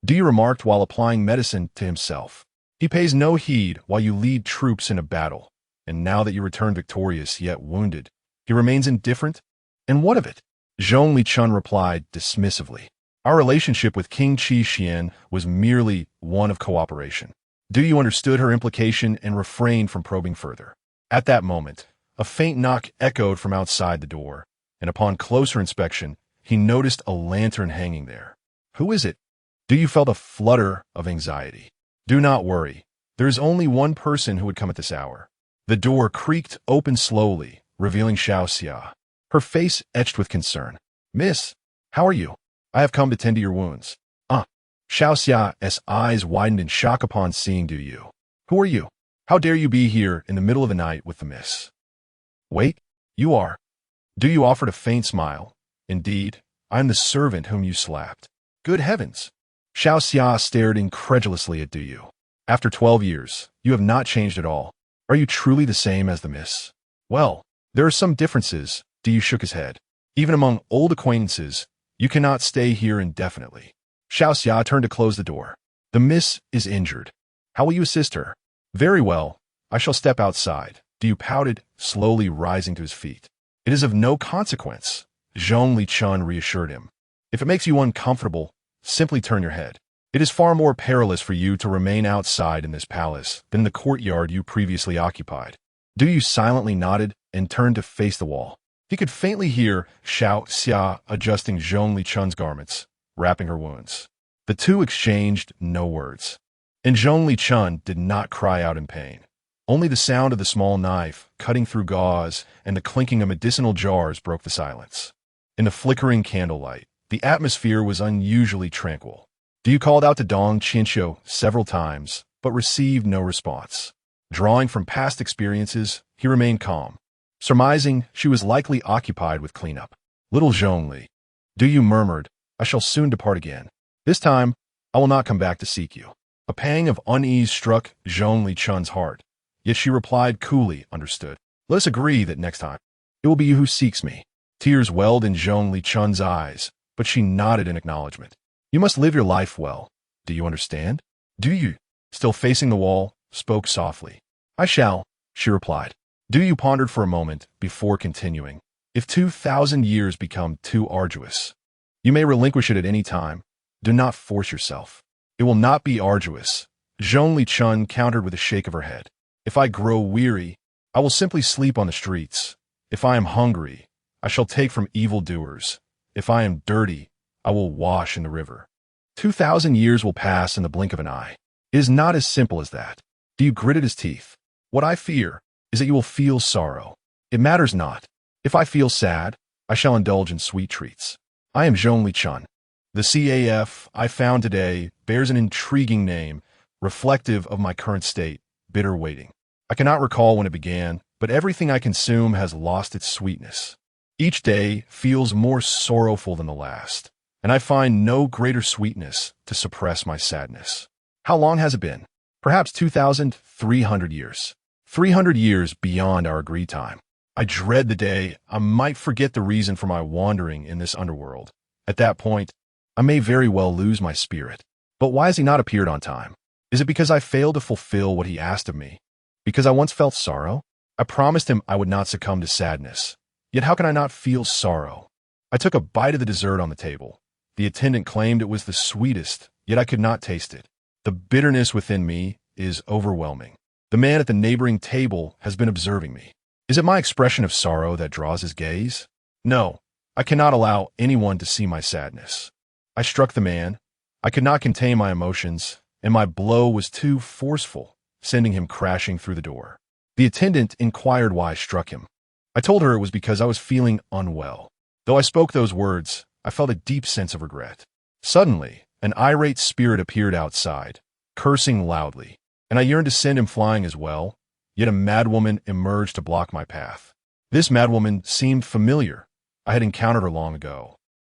Du Yu remarked while applying medicine to himself. He pays no heed while you lead troops in a battle. And now that you return victorious yet wounded, he remains indifferent? And what of it? Zhong Lichun replied dismissively. Our relationship with King Qi Xian was merely one of cooperation. Du Yu understood her implication and refrained from probing further. At that moment, a faint knock echoed from outside the door, and upon closer inspection, he noticed a lantern hanging there. Who is it? Du Yu felt a flutter of anxiety. Do not worry. There is only one person who would come at this hour. The door creaked open slowly, revealing Xiao Xia, her face etched with concern. Miss, how are you? I have come to tend to your wounds. Xiao Xia's eyes widened in shock upon seeing Du Yu. Who are you? How dare you be here in the middle of the night with the miss? Wait, you are. Du Yu offered a faint smile. Indeed, I am the servant whom you slapped. Good heavens! Xiao Xia stared incredulously at Du Yu. After 12 years, you have not changed at all. Are you truly the same as the miss? Well, there are some differences. Du Yu shook his head. Even among old acquaintances, you cannot stay here indefinitely. Xiao Xia turned to close the door. The miss is injured. How will you assist her? Very well. I shall step outside. Du Yu pouted, slowly rising to his feet. It is of no consequence, Zhong Lichun reassured him. If it makes you uncomfortable, simply turn your head. It is far more perilous for you to remain outside in this palace than in the courtyard you previously occupied. Du Yu silently nodded and turned to face the wall. He could faintly hear Xiao Xia adjusting Zhong Li Chun's garments, wrapping her wounds. The two exchanged no words. And Zhong Li Chun did not cry out in pain. Only the sound of the small knife cutting through gauze and the clinking of medicinal jars broke the silence. In the flickering candlelight, the atmosphere was unusually tranquil. Du called out to Dong Qianqiu several times, but received no response. Drawing from past experiences, he remained calm, surmising she was likely occupied with cleanup. Little Zhongli, Du murmured, I shall soon depart again. This time, I will not come back to seek you. A pang of unease struck Zhongli Chun's heart, yet she replied coolly, understood. Let us agree that next time, it will be you who seeks me. Tears welled in Zhongli Chun's eyes, but she nodded in acknowledgement. You must live your life well. Do you understand? Du, still facing the wall, spoke softly. I shall, she replied. Du pondered for a moment before continuing. If 2,000 years become too arduous, you may relinquish it at any time. Do not force yourself. It will not be arduous. Zhongli Chun countered with a shake of her head. If I grow weary, I will simply sleep on the streets. If I am hungry, I shall take from evildoers. If I am dirty, I will wash in the river. 2,000 years will pass in the blink of an eye. It is not as simple as that. Du gritted his teeth. What I fear is that you will feel sorrow. It matters not. If I feel sad, I shall indulge in sweet treats. I am Zhongli Chun. The CAF I found today bears an intriguing name, reflective of my current state, bitter waiting. I cannot recall when it began, but everything I consume has lost its sweetness. Each day feels more sorrowful than the last, and I find no greater sweetness to suppress my sadness. How long has it been? Perhaps 2,300 years. 300 years beyond our agreed time. I dread the day I might forget the reason for my wandering in this underworld. At that point, I may very well lose my spirit. But why has he not appeared on time? Is it because I failed to fulfill what he asked of me? Because I once felt sorrow? I promised him I would not succumb to sadness. Yet how can I not feel sorrow? I took a bite of the dessert on the table. The attendant claimed it was the sweetest, yet I could not taste it. The bitterness within me is overwhelming. The man at the neighboring table has been observing me. Is it my expression of sorrow that draws his gaze? No, I cannot allow anyone to see my sadness. I struck the man. I could not contain my emotions, and my blow was too forceful, sending him crashing through the door. The attendant inquired why I struck him. I told her it was because I was feeling unwell. Though I spoke those words, I felt a deep sense of regret. Suddenly, an irate spirit appeared outside, cursing loudly, and I yearned to send him flying as well, yet a madwoman emerged to block my path. This madwoman seemed familiar. I had encountered her long ago,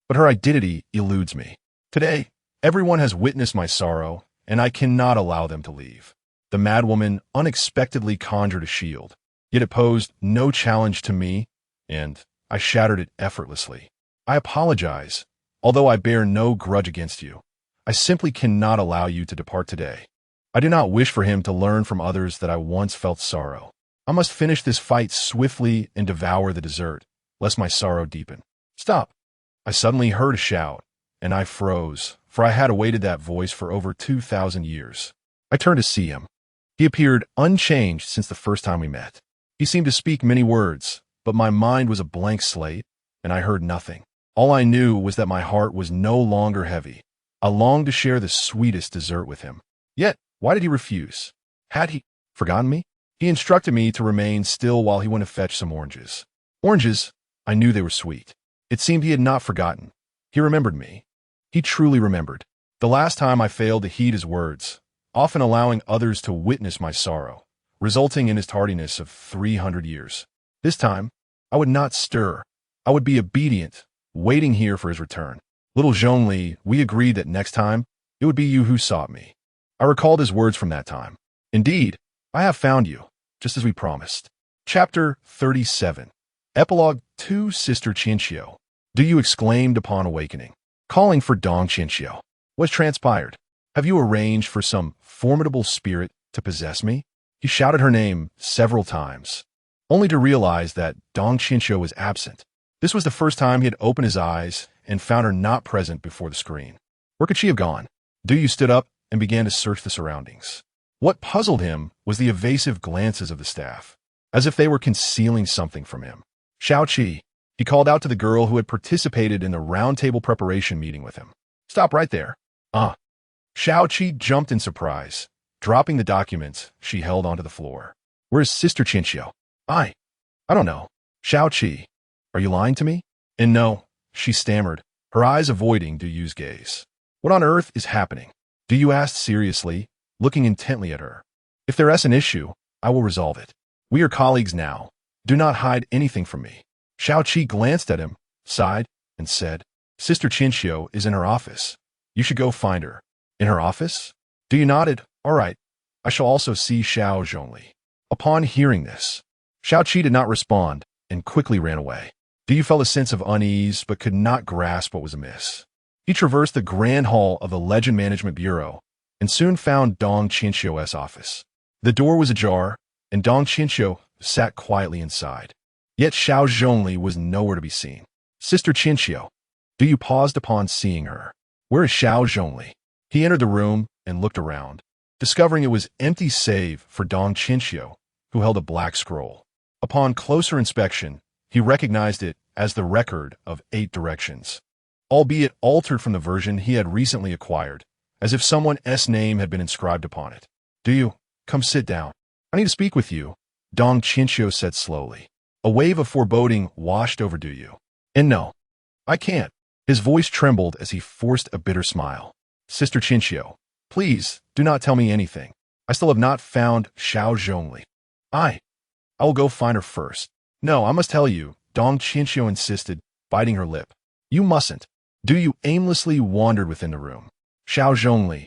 but her identity eludes me. Today, everyone has witnessed my sorrow, and I cannot allow them to leave. The madwoman unexpectedly conjured a shield, yet it posed no challenge to me, and I shattered it effortlessly. I apologize, although I bear no grudge against you. I simply cannot allow you to depart today. I do not wish for him to learn from others that I once felt sorrow. I must finish this fight swiftly and devour the dessert, lest my sorrow deepen. Stop! I suddenly heard a shout, and I froze, for I had awaited that voice for over 2,000 years. I turned to see him. He appeared unchanged since the first time we met. He seemed to speak many words, but my mind was a blank slate, and I heard nothing. All I knew was that my heart was no longer heavy. I longed to share the sweetest dessert with him. Yet, why did he refuse? Had he forgotten me? He instructed me to remain still while he went to fetch some oranges. Oranges? I knew they were sweet. It seemed he had not forgotten. He remembered me. He truly remembered. The last time I failed to heed his words, often allowing others to witness my sorrow, resulting in his tardiness of 300 years. This time, I would not stir. I would be obedient, waiting here for his return. Little Zhongli, we agreed that next time, it would be you who sought me. I recalled his words from that time. Indeed, I have found you, just as we promised. Chapter 37. Epilogue 2. Sister Qianqiu. Du exclaimed upon awakening, calling for Dong Qianqiu. What transpired? Have you arranged for some formidable spirit to possess me? He shouted her name several times, only to realize that Dong Qianqiu was absent. This was the first time he had opened his eyes and found her not present before the screen. Where could she have gone? Du stood up and began to search the surroundings. What puzzled him was the evasive glances of the staff, as if they were concealing something from him. Xiao Qi, He called out to the girl who had participated in the roundtable preparation meeting with him. Stop right there. Xiao Qi jumped in surprise, dropping the documents she held onto the floor. Where's Sister Qinxiu? I don't know. Xiao Qi, are you lying to me? And no, she stammered, her eyes avoiding Du Yu's gaze. What on earth is happening? Du Yu asked seriously, looking intently at her. If there is an issue, I will resolve it. We are colleagues now. Do not hide anything from me. Xiao Qi glanced at him, sighed, and said, Sister Qinxiu is in her office. You should go find her. In her office? Du Yu nodded. All right. I shall also see Xiao Zhongli. Upon hearing this, Xiao Qi did not respond and quickly ran away. Du Yu felt a sense of unease but could not grasp what was amiss. He traversed the grand hall of the Legend Management Bureau and soon found Dong Qinxiu's office. The door was ajar, and Dong Qinxiu sat quietly inside. Yet Xiao Zhongli was nowhere to be seen. Sister Qinxiu. Du Yu paused upon seeing her. Where is Xiao Zhongli? He entered the room and looked around, discovering it was empty save for Dong Qinxiu, who held a black scroll. Upon closer inspection, he recognized it as the record of 8 directions, albeit altered from the version he had recently acquired, as if someone's name had been inscribed upon it. Du Yu, come sit down. I need to speak with you, Dong Qinxiu said slowly. A wave of foreboding washed over Du Yu. And no, I can't. His voice trembled as he forced a bitter smile. Sister Qinxiu, please do not tell me anything. I still have not found Xiao Zhongli. I will go find her first. No, I must tell you, Dong Qinxiu insisted, biting her lip. You mustn't. Du Yu aimlessly wandered within the room. Xiao Zhongli,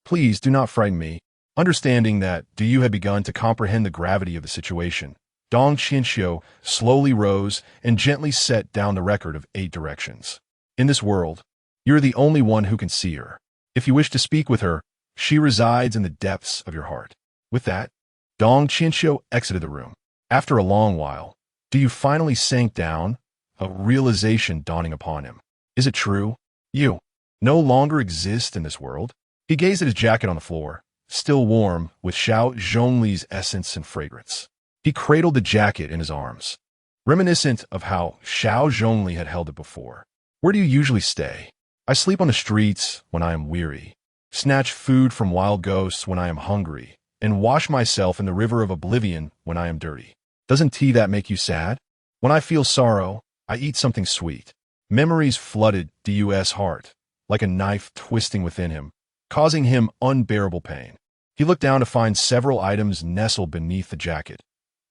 please do not frighten me. Understanding that Du Yu had begun to comprehend the gravity of the situation, Dong Qinxiu slowly rose and gently set down the record of 8 directions. In this world, you're the only one who can see her. If you wish to speak with her, she resides in the depths of your heart. With that, Dong Qinxiu exited the room. After a long while, Du Yu finally sank down, a realization dawning upon him. Is it true? You no longer exist in this world? He gazed at his jacket on the floor, still warm with Xiao Zhongli's essence and fragrance. He cradled the jacket in his arms, reminiscent of how Xiao Zhongli had held it before. Where do you usually stay? I sleep on the streets when I am weary, snatch food from wild ghosts when I am hungry, and wash myself in the river of oblivion when I am dirty. Doesn't that make you sad? When I feel sorrow, I eat something sweet. Memories flooded Du Yu's heart, like a knife twisting within him, causing him unbearable pain. He looked down to find several items nestled beneath the jacket.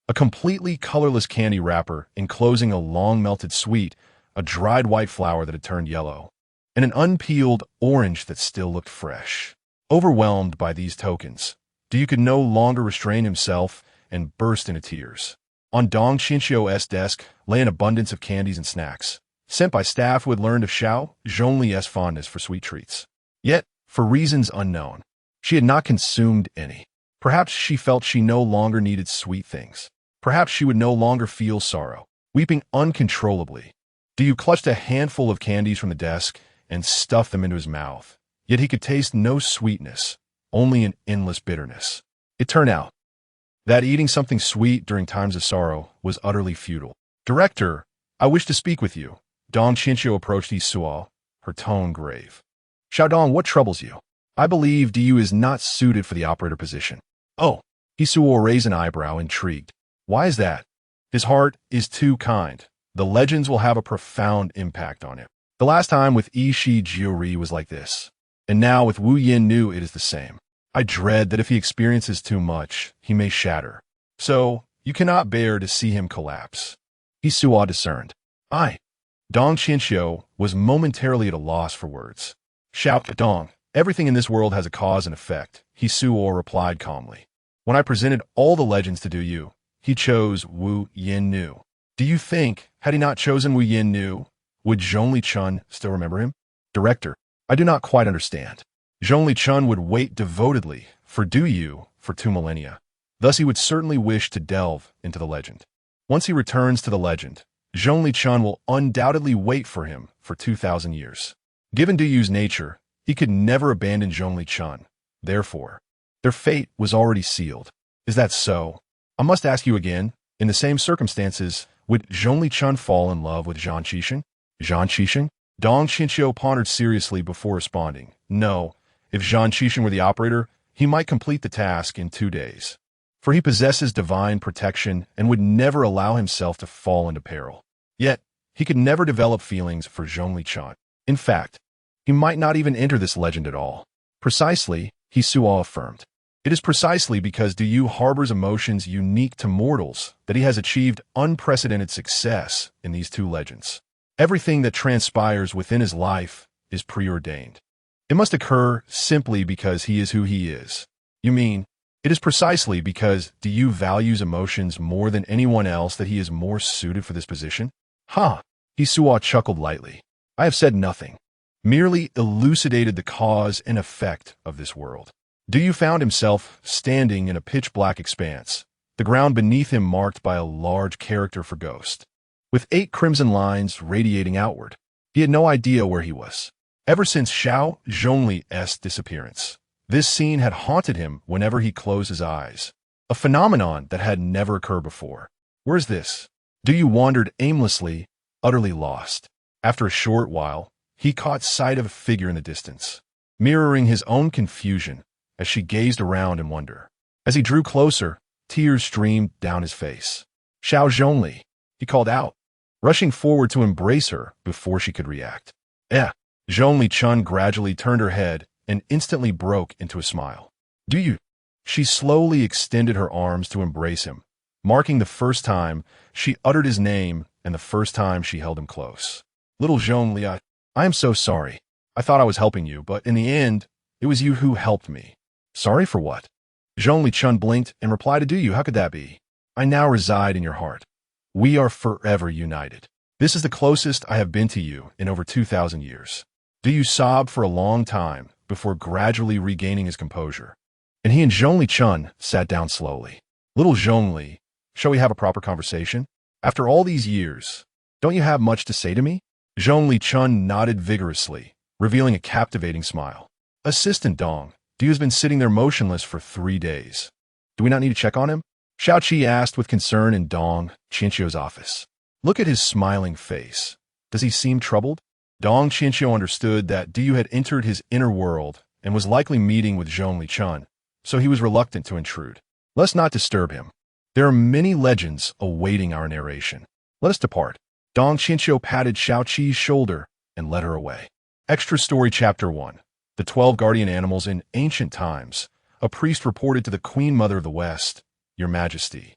A completely colorless candy wrapper enclosing a long melted sweet, a dried white flower that had turned yellow, and an unpeeled orange that still looked fresh. Overwhelmed by these tokens, Du Yu could no longer restrain himself and burst into tears. On Dong Qinxiu's desk lay an abundance of candies and snacks, sent by staff who had learned of Xiao Zhongli's fondness for sweet treats. Yet, for reasons unknown, she had not consumed any. Perhaps she felt she no longer needed sweet things. Perhaps she would no longer feel sorrow. Weeping uncontrollably, Du Yu clutched a handful of candies from the desk and stuffed them into his mouth. Yet he could taste no sweetness, only an endless bitterness. It turned out that eating something sweet during times of sorrow was utterly futile. Director, I wish to speak with you. Dong Qinxiu approached Yisuo, her tone grave. Xiao Dong, what troubles you? I believe Du Yu is not suited for the operator position. Oh, Yisuo raised an eyebrow, intrigued. Why is that? His heart is too kind. The legends will have a profound impact on him. The last time with Yishi Jiuri was like this, and now with Wu Yin Nu it is the same. I dread that if he experiences too much, he may shatter. So, you cannot bear to see him collapse. Yisuo discerned. Dong Qinxiu was momentarily at a loss for words. Xiao Dong, everything in this world has a cause and effect, Yisuo replied calmly. When I presented all the legends to Du Yu, he chose Wu Yin Nu. Do you think, had he not chosen Wu Yin Nu, would Zhongli Chun still remember him? Director, I do not quite understand. Zhongli Chun would wait devotedly for Du Yu for 2 millennia. Thus he would certainly wish to delve into the legend. Once he returns to the legend, Zhongli Chun will undoubtedly wait for him for 2,000 years. Given Du Yu's nature, he could never abandon Zhongli Chun. Therefore, their fate was already sealed. Is that so? I must ask you again, in the same circumstances, Would Zhongli Chun fall in love with Zhang Qixing? Zhang Qixing? Dong Qinqiu pondered seriously before responding. No, if Zhang Qixing were the operator, he might complete the task in 2 days. For he possesses divine protection and would never allow himself to fall into peril. Yet, he could never develop feelings for Zhongli Chun. In fact, he might not even enter this legend at all. Precisely, He Suo affirmed. It is precisely because Du Yu harbors emotions unique to mortals that he has achieved unprecedented success in these 2 legends. Everything that transpires within his life is preordained. It must occur simply because he is who he is. You mean, it is precisely because Du Yu values emotions more than anyone else that he is more suited for this position? Ha! He Suo chuckled lightly. I have said nothing. Merely elucidated the cause and effect of this world. Du Yu found himself standing in a pitch-black expanse, the ground beneath him marked by a large character for ghost. With 8 crimson lines radiating outward, he had no idea where he was. Ever since Xiao Zhongli's disappearance, this scene had haunted him whenever he closed his eyes, a phenomenon that had never occurred before. Where's this? Du Yu wandered aimlessly, utterly lost. After a short while, he caught sight of a figure in the distance, mirroring his own confusion as she gazed around in wonder. As he drew closer, tears streamed down his face. Xiao Zhongli, he called out, rushing forward to embrace her before she could react. Zhongli Chun gradually turned her head and instantly broke into a smile. Du Yu? She slowly extended her arms to embrace him, marking the first time she uttered his name and the first time she held him close. Little Zhongli, I am so sorry. I thought I was helping you, but in the end, it was you who helped me. Sorry for what? Zhongli Chun blinked and replied to Du Yu, how could that be? I now reside in your heart. We are forever united. This is the closest I have been to you in over 2,000 years. Du Yu sobbed for a long time before gradually regaining his composure, and he and Zhongli Chun sat down slowly. Little Zhongli, shall we have a proper conversation? After all these years, don't you have much to say to me? Zhongli Chun nodded vigorously, revealing a captivating smile. Assistant Dong, Du Yu has been sitting there motionless for 3 days. Do we not need to check on him? Xiao Qi asked with concern in Dong Qinqiu's office. Look at his smiling face. Does he seem troubled? Dong Qinqiu understood that Du Yu had entered his inner world and was likely meeting with Zhongli Chun, so he was reluctant to intrude. Let's not disturb him. There are many legends awaiting our narration. Let us depart. Dong Qinqiu patted Xiao Qi's shoulder and led her away. Extra Story Chapter 1. The 12 Guardian Animals in Ancient Times. A priest reported to the Queen Mother of the West, Your Majesty.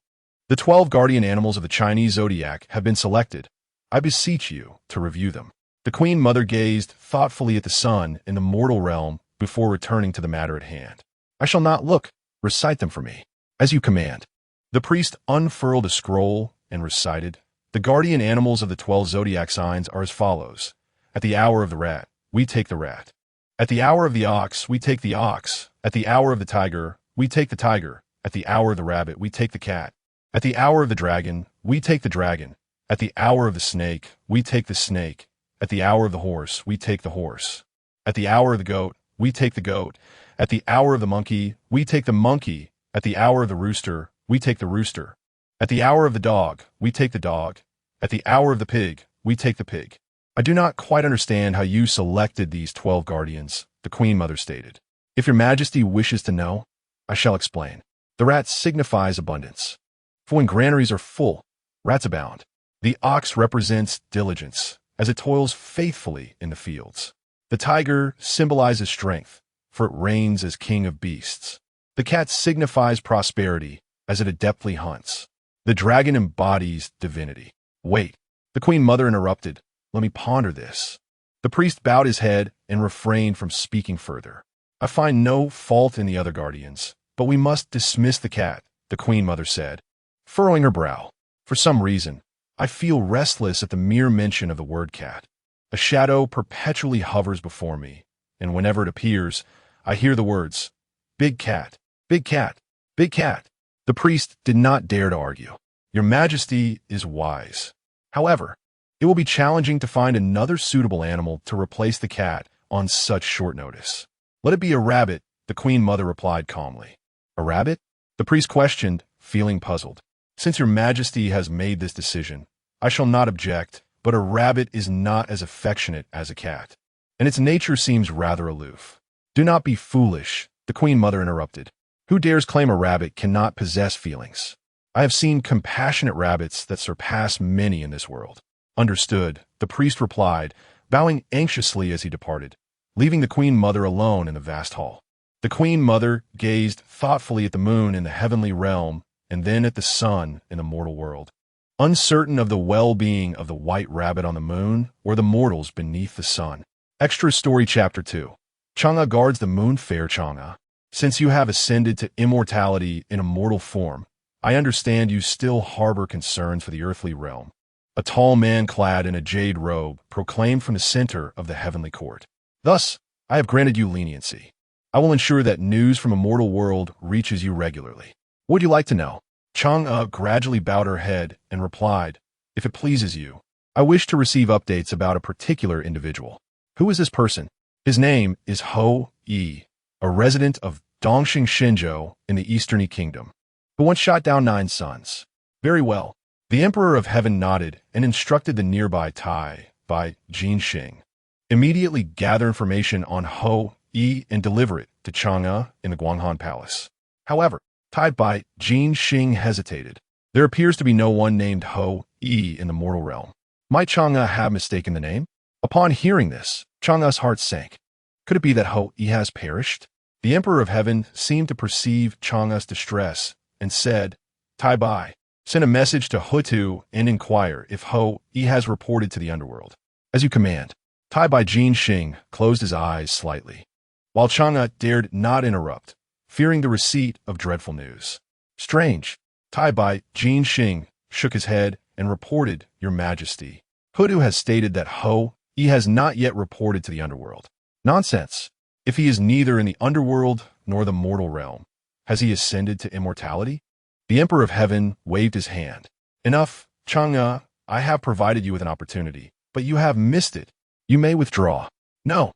The 12 guardian animals of the Chinese zodiac have been selected. I beseech you to review them. The Queen Mother gazed thoughtfully at the sun in the mortal realm before returning to the matter at hand. I shall not look. Recite them for me. As you command. The priest unfurled a scroll and recited, the guardian animals of the 12 zodiac signs are as follows. At the hour of the rat, we take the rat. At the hour of the ox, we take the ox. At the hour of the tiger, we take the tiger. At the hour of the rabbit, we take the cat. At the hour of the dragon, we take the dragon. At the hour of the snake, we take the snake. At the hour of the horse, we take the horse. At the hour of the goat, we take the goat. At the hour of the monkey, we take the monkey. At the hour of the rooster, we take the rooster. At the hour of the dog, we take the dog. At the hour of the pig, we take the pig. I do not quite understand how you selected these 12 guardians, the Queen Mother stated. If your Majesty wishes to know, I shall explain. The rat signifies abundance. For when granaries are full, rats abound. The ox represents diligence, as it toils faithfully in the fields. The tiger symbolizes strength, for it reigns as king of beasts. The cat signifies prosperity, as it adeptly hunts. The dragon embodies divinity. Wait, the Queen Mother interrupted. Let me ponder this. The priest bowed his head and refrained from speaking further. I find no fault in the other guardians, but we must dismiss the cat, the Queen Mother said, furrowing her brow. For some reason, I feel restless at the mere mention of the word cat. A shadow perpetually hovers before me, and whenever it appears, I hear the words, big cat, big cat, big cat. The priest did not dare to argue. Your Majesty is wise. However, it will be challenging to find another suitable animal to replace the cat on such short notice. Let it be a rabbit, the Queen Mother replied calmly. A rabbit? The priest questioned, feeling puzzled. Since your Majesty has made this decision, I shall not object, but a rabbit is not as affectionate as a cat, and its nature seems rather aloof. Do not be foolish, the Queen Mother interrupted. Who dares claim a rabbit cannot possess feelings? I have seen compassionate rabbits that surpass many in this world. Understood, the priest replied, bowing anxiously as he departed, leaving the Queen Mother alone in the vast hall. The Queen Mother gazed thoughtfully at the moon in the heavenly realm and then at the sun in the mortal world, uncertain of the well-being of the white rabbit on the moon or the mortals beneath the sun. Extra Story Chapter 2. Chang'e guards the moon. Fair Chang'e, since you have ascended to immortality in a mortal form, I understand you still harbor concerns for the earthly realm. A tall man clad in a jade robe proclaimed from the center of the heavenly court. Thus, I have granted you leniency. I will ensure that news from a mortal world reaches you regularly. What would you like to know? Chang'e gradually bowed her head and replied, if it pleases you, I wish to receive updates about a particular individual. Who is this person? His name is Ho Yi, a resident of Dongxing Shenzhou in the Eastern Kingdom, who once shot down 9 sons. Very well. The Emperor of Heaven nodded and instructed the nearby Tai by Jin Xing. Immediately gather information on Ho Yi and deliver it to Chang'e in the Guanghan Palace. However, Tai by Jin Xing hesitated. There appears to be no one named Ho Yi in the mortal realm. Might Chang'e have mistaken the name? Upon hearing this, Chang'e's heart sank. Could it be that Ho Yi has perished? The Emperor of Heaven seemed to perceive Chang'e's distress and said, Tai Bai, send a message to Hutu and inquire if Ho Yi has reported to the underworld. As you command. Tai Bai Jin Xing closed his eyes slightly, while Chang'e dared not interrupt, fearing the receipt of dreadful news. Strange. Tai Bai Jin Xing shook his head and reported, Your Majesty, Hutu has stated that Ho Yi has not yet reported to the underworld. Nonsense. If he is neither in the underworld nor the mortal realm, has he ascended to immortality? The Emperor of Heaven waved his hand. Enough, Chang'e, I have provided you with an opportunity, but you have missed it. You may withdraw. No.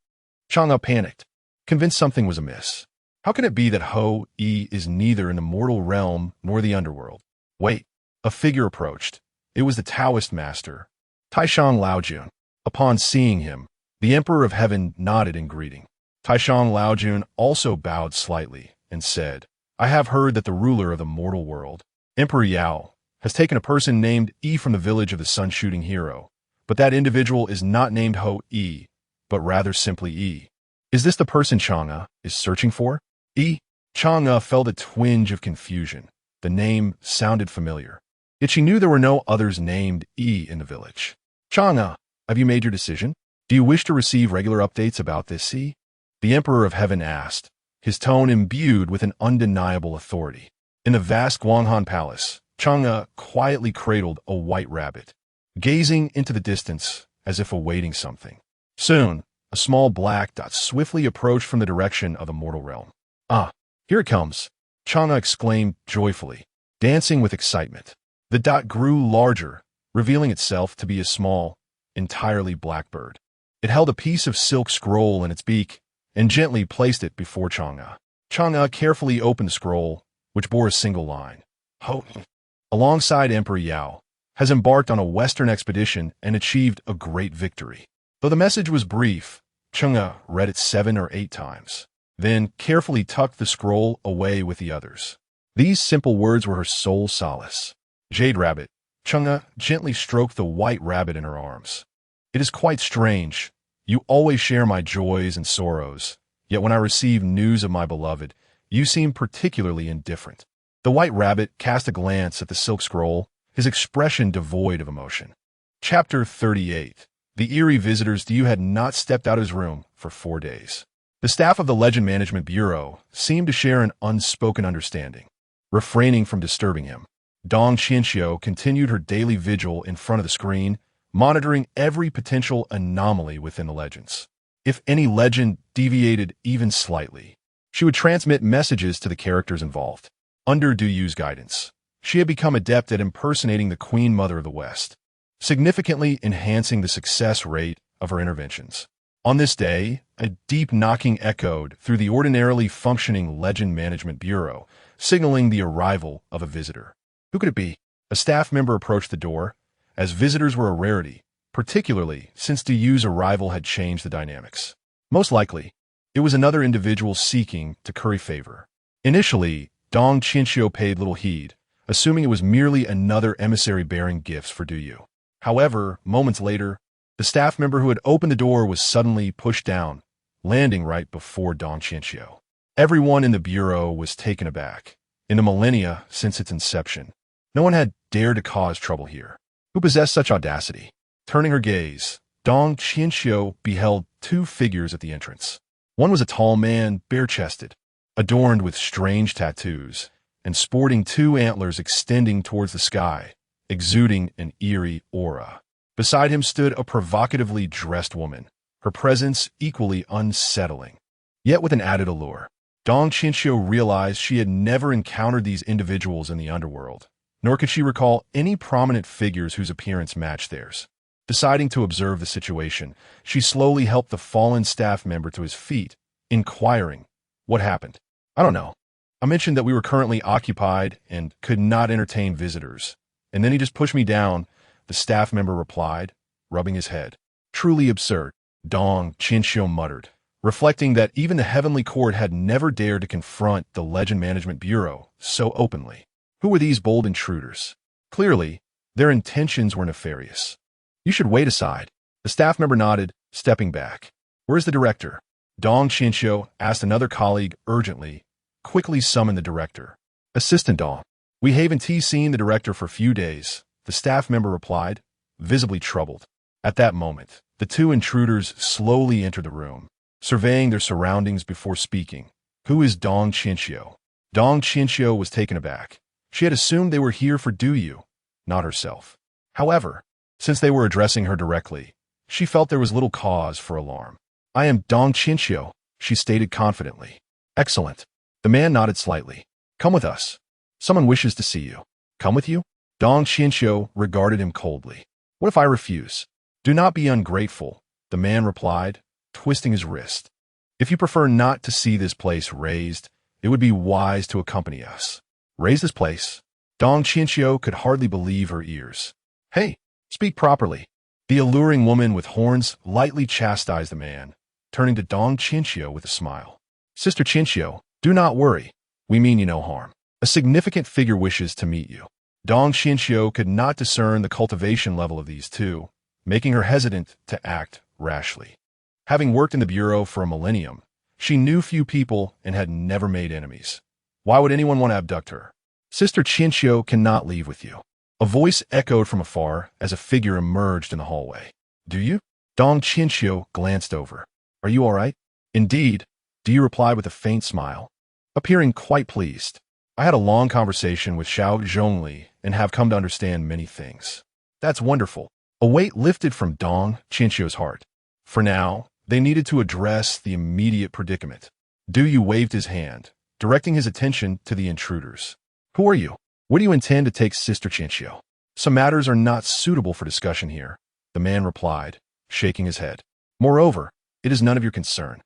Chang'e panicked, convinced something was amiss. How can it be that Ho Yi is neither in the mortal realm nor the underworld? Wait. A figure approached. It was the Taoist master, Taishang Laojun. Upon seeing him, the Emperor of Heaven nodded in greeting. Taishang Laojun also bowed slightly and said, I have heard that the ruler of the mortal world, Emperor Yao, has taken a person named Yi from the village of the sun-shooting hero, but that individual is not named Ho Yi, but rather simply Yi. Is this the person Chang'e is searching for? Yi? Chang'e felt a twinge of confusion. The name sounded familiar, yet she knew there were no others named Yi in the village. Chang'e, have you made your decision? Do you wish to receive regular updates about this Yi? The Emperor of Heaven asked, his tone imbued with an undeniable authority. In the vast Guanghan Palace, Chang'e quietly cradled a white rabbit, gazing into the distance as if awaiting something. Soon, a small black dot swiftly approached from the direction of the mortal realm. Ah, here it comes, Chang'e exclaimed joyfully, dancing with excitement. The dot grew larger, revealing itself to be a small, entirely black bird. It held a piece of silk scroll in its beak and gently placed it before Chang'e. Chang'e carefully opened the scroll, which bore a single line. Ho, alongside Emperor Yao, has embarked on a western expedition and achieved a great victory. Though the message was brief, Chang'e read it 7 or 8 times, then carefully tucked the scroll away with the others. These simple words were her sole solace. Jade Rabbit, Chang'e gently stroked the white rabbit in her arms. It is quite strange. You always share my joys and sorrows, yet when I receive news of my beloved, you seem particularly indifferent. The white rabbit cast a glance at the silk scroll, his expression devoid of emotion. Chapter 38. The eerie visitor's Yu had not stepped out of his room for 4 days. The staff of the Legend Management Bureau seemed to share an unspoken understanding, refraining from disturbing him. Dong Qianxiu continued her daily vigil in front of the screen, monitoring every potential anomaly within the legends. If any legend deviated even slightly, she would transmit messages to the characters involved. Under Du Yu's guidance, she had become adept at impersonating the Queen Mother of the West, significantly enhancing the success rate of her interventions. On this day, a deep knocking echoed through the ordinarily functioning Legend Management Bureau, signaling the arrival of a visitor. Who could it be? A staff member approached the door, as visitors were a rarity, particularly since Du Yu's arrival had changed the dynamics. Most likely, it was another individual seeking to curry favor. Initially, Dong Qinxiu paid little heed, assuming it was merely another emissary bearing gifts for Du Yu. However, moments later, the staff member who had opened the door was suddenly pushed down, landing right before Dong Qinxiu. Everyone in the bureau was taken aback. In the millennia since its inception, no one had dared to cause trouble here. Who possessed such audacity? Turning her gaze, Dong Qinxiu beheld two figures at the entrance. One was a tall man, bare-chested, adorned with strange tattoos, and sporting two antlers extending towards the sky, exuding an eerie aura. Beside him stood a provocatively dressed woman, her presence equally unsettling, yet with an added allure. Dong Qinxiu realized she had never encountered these individuals in the underworld, nor could she recall any prominent figures whose appearance matched theirs. Deciding to observe the situation, she slowly helped the fallen staff member to his feet, inquiring, "What happened?" "I don't know. I mentioned that we were currently occupied and could not entertain visitors, and then he just pushed me down," the staff member replied, rubbing his head. "Truly absurd," Dong Qinxiu muttered, reflecting that even the Heavenly Court had never dared to confront the Legend Management Bureau so openly. Who were these bold intruders? Clearly, their intentions were nefarious. "You should wait aside." The staff member nodded, stepping back. "Where is the director?" Dong Qinxiu asked another colleague urgently, quickly summoned the director. "Assistant Dong, we haven't seen the director for a few days," the staff member replied, visibly troubled. At that moment, the two intruders slowly entered the room, surveying their surroundings before speaking. "Who is Dong Qinxiu?" Dong Qinxiu was taken aback. She had assumed they were here for Du Yu, not herself. However, since they were addressing her directly, she felt there was little cause for alarm. "I am Dong Qinxiu," she stated confidently. "Excellent." The man nodded slightly. "Come with us. Someone wishes to see you." "Come with you?" Dong Qinxiu regarded him coldly. "What if I refuse?" "Do not be ungrateful," the man replied, twisting his wrist. "If you prefer not to see this place razed, it would be wise to accompany us." "Raise this place?" Dong Qinxiu could hardly believe her ears. "Hey, speak properly." The alluring woman with horns lightly chastised the man, turning to Dong Qinxiu with a smile. "Sister Qinxiu, do not worry. We mean you no harm. A significant figure wishes to meet you." Dong Qinxiu could not discern the cultivation level of these two, making her hesitant to act rashly. Having worked in the bureau for a millennium, she knew few people and had never made enemies. Why would anyone want to abduct her? "Sister Qinxiu cannot leave with you." A voice echoed from afar as a figure emerged in the hallway. "Do you?" Dong Qinxiu glanced over. "Are you all right?" "Indeed," Du Yu replied with a faint smile, appearing quite pleased. "I had a long conversation with Xiao Zhongli and have come to understand many things." "That's wonderful." A weight lifted from Dong Qinxiu's heart. For now, they needed to address the immediate predicament. Du Yu waved his hand, directing his attention to the intruders. "Who are you? Where do you intend to take Sister Qinxiu?" "Some matters are not suitable for discussion here," the man replied, shaking his head. "Moreover, it is none of your concern."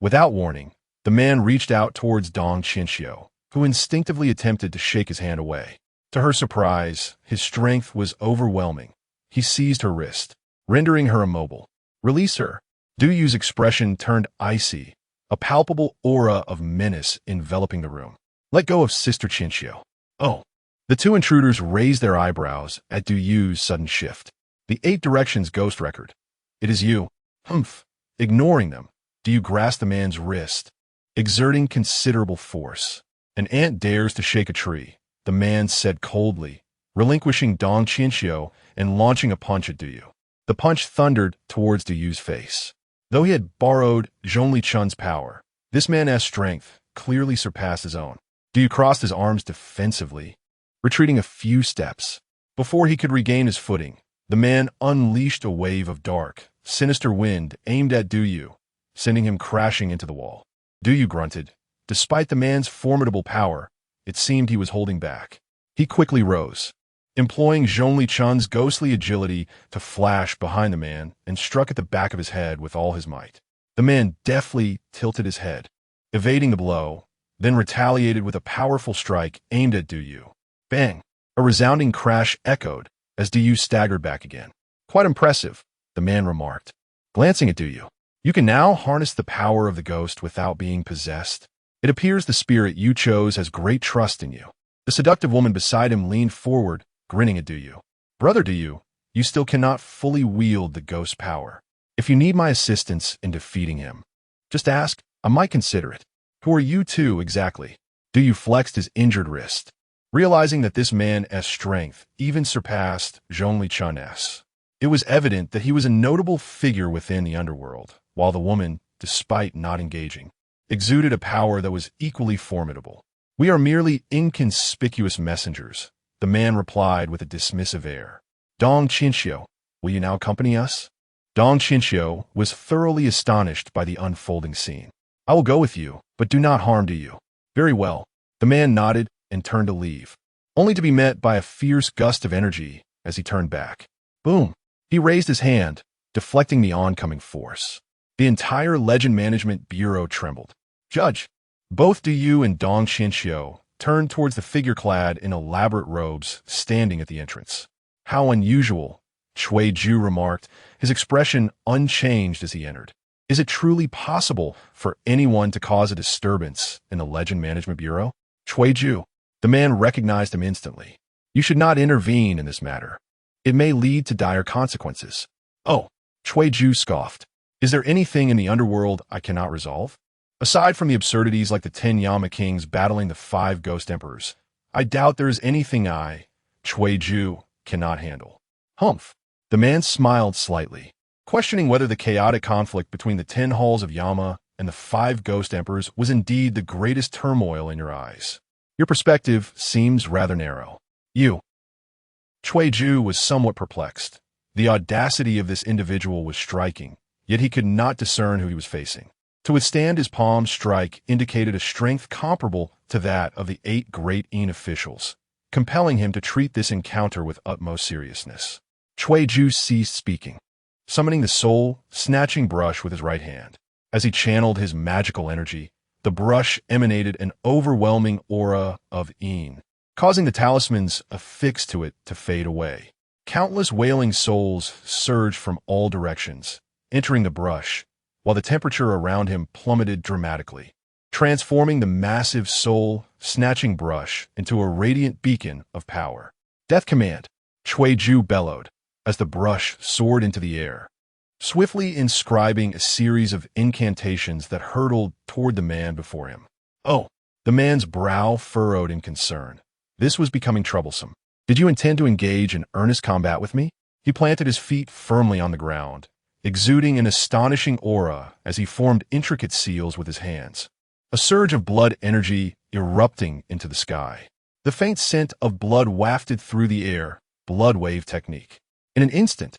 Without warning, the man reached out towards Dong Qinxiu, who instinctively attempted to shake his hand away. To her surprise, his strength was overwhelming. He seized her wrist, rendering her immobile. "Release her." Du Yu's expression turned icy, a palpable aura of menace enveloping the room. "Let go of Sister Qinxiu." "Oh." The two intruders raised their eyebrows at Du Yu's sudden shift. "The 8 Directions Ghost Record. It is you." "Humph." Ignoring them, Du Yu grasped the man's wrist, exerting considerable force. "An ant dares to shake a tree," the man said coldly, relinquishing Dong Qinxiu and launching a punch at Du Yu. The punch thundered towards Du Yu's face. Though he had borrowed Zhongli Chun's power, this man's strength clearly surpassed his own. Du Yu crossed his arms defensively, retreating a few steps. Before he could regain his footing, the man unleashed a wave of dark, sinister wind aimed at Du Yu, sending him crashing into the wall. Du Yu grunted. Despite the man's formidable power, it seemed he was holding back. He quickly rose, employing Zhongli Chun's ghostly agility to flash behind the man and struck at the back of his head with all his might. The man deftly tilted his head, evading the blow, then retaliated with a powerful strike aimed at Du Yu. Bang! A resounding crash echoed as Du staggered back again. Quite impressive, the man remarked, glancing at Du. You can now harness the power of the ghost without being possessed. It appears the spirit you chose has great trust in you. The seductive woman beside him leaned forward, grinning at Du. Brother Du, you still cannot fully wield the ghost power. If you need my assistance in defeating him, just ask, I might consider it. Who are you two exactly? Du flexed his injured wrist, realizing that this man's strength even surpassed Zhongli Chun's. It was evident that he was a notable figure within the underworld, while the woman, despite not engaging, exuded a power that was equally formidable. We are merely inconspicuous messengers, the man replied with a dismissive air. Dong Qinxiu, will you now accompany us? Dong Qinxiu was thoroughly astonished by the unfolding scene. I will go with you, but do not harm Du. Very well. The man nodded and turned to leave, only to be met by a fierce gust of energy as he turned back. Boom! He raised his hand, deflecting the oncoming force. The entire Legend Management Bureau trembled. Judge, both Du and Dong Qinxiu turned towards the figure clad in elaborate robes standing at the entrance. How unusual, Cui Ju remarked, his expression unchanged as he entered. Is it truly possible for anyone to cause a disturbance in the Legend Management Bureau? Cui Ju. The man recognized him instantly. You should not intervene in this matter. It may lead to dire consequences. Oh, Cui Ju scoffed. Is there anything in the underworld I cannot resolve? Aside from the absurdities like the 10 Yama kings battling the 5 ghost emperors, I doubt there is anything I, Cui Ju, cannot handle. Humph. The man smiled slightly, questioning whether the chaotic conflict between the 10 halls of Yama and the 5 ghost emperors was indeed the greatest turmoil in your eyes. Your perspective seems rather narrow. Cui Ju was somewhat perplexed. The audacity of this individual was striking, yet he could not discern who he was facing. To withstand his palm strike indicated a strength comparable to that of the 8 great Yin officials, compelling him to treat this encounter with utmost seriousness. Cui Ju ceased speaking, summoning the soul-snatching brush with his right hand. As he channeled his magical energy, the brush emanated an overwhelming aura of Yin, causing the talismans affixed to it to fade away. Countless wailing souls surged from all directions, entering the brush, while the temperature around him plummeted dramatically, transforming the massive soul-snatching brush into a radiant beacon of power. Death command, Cui Ju bellowed, as the brush soared into the air, swiftly inscribing a series of incantations that hurtled toward the man before him. Oh, the man's brow furrowed in concern. This was becoming troublesome. Did you intend to engage in earnest combat with me? He planted his feet firmly on the ground, exuding an astonishing aura as he formed intricate seals with his hands. A surge of blood energy erupting into the sky. The faint scent of blood wafted through the air, blood wave technique. In an instant,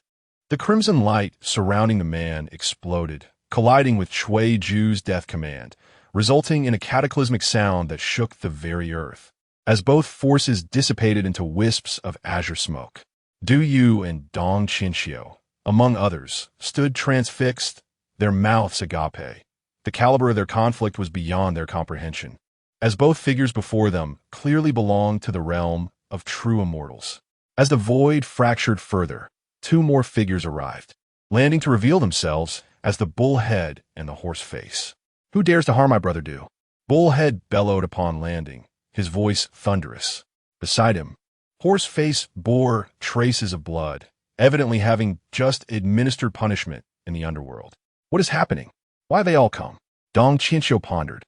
the crimson light surrounding the man exploded, colliding with Cui Ju's death command, resulting in a cataclysmic sound that shook the very earth. As both forces dissipated into wisps of azure smoke, Du and Dong Qinxiu, among others, stood transfixed, their mouths agape. The caliber of their conflict was beyond their comprehension, as both figures before them clearly belonged to the realm of true immortals. As the void fractured further, 2 more figures arrived, landing to reveal themselves as the bullhead and the horse face. Who dares to harm my brother Du? Bullhead bellowed upon landing, his voice thunderous. Beside him, horse face bore traces of blood, evidently having just administered punishment in the underworld. What is happening? Why have they all come? Dong Qinxiu pondered,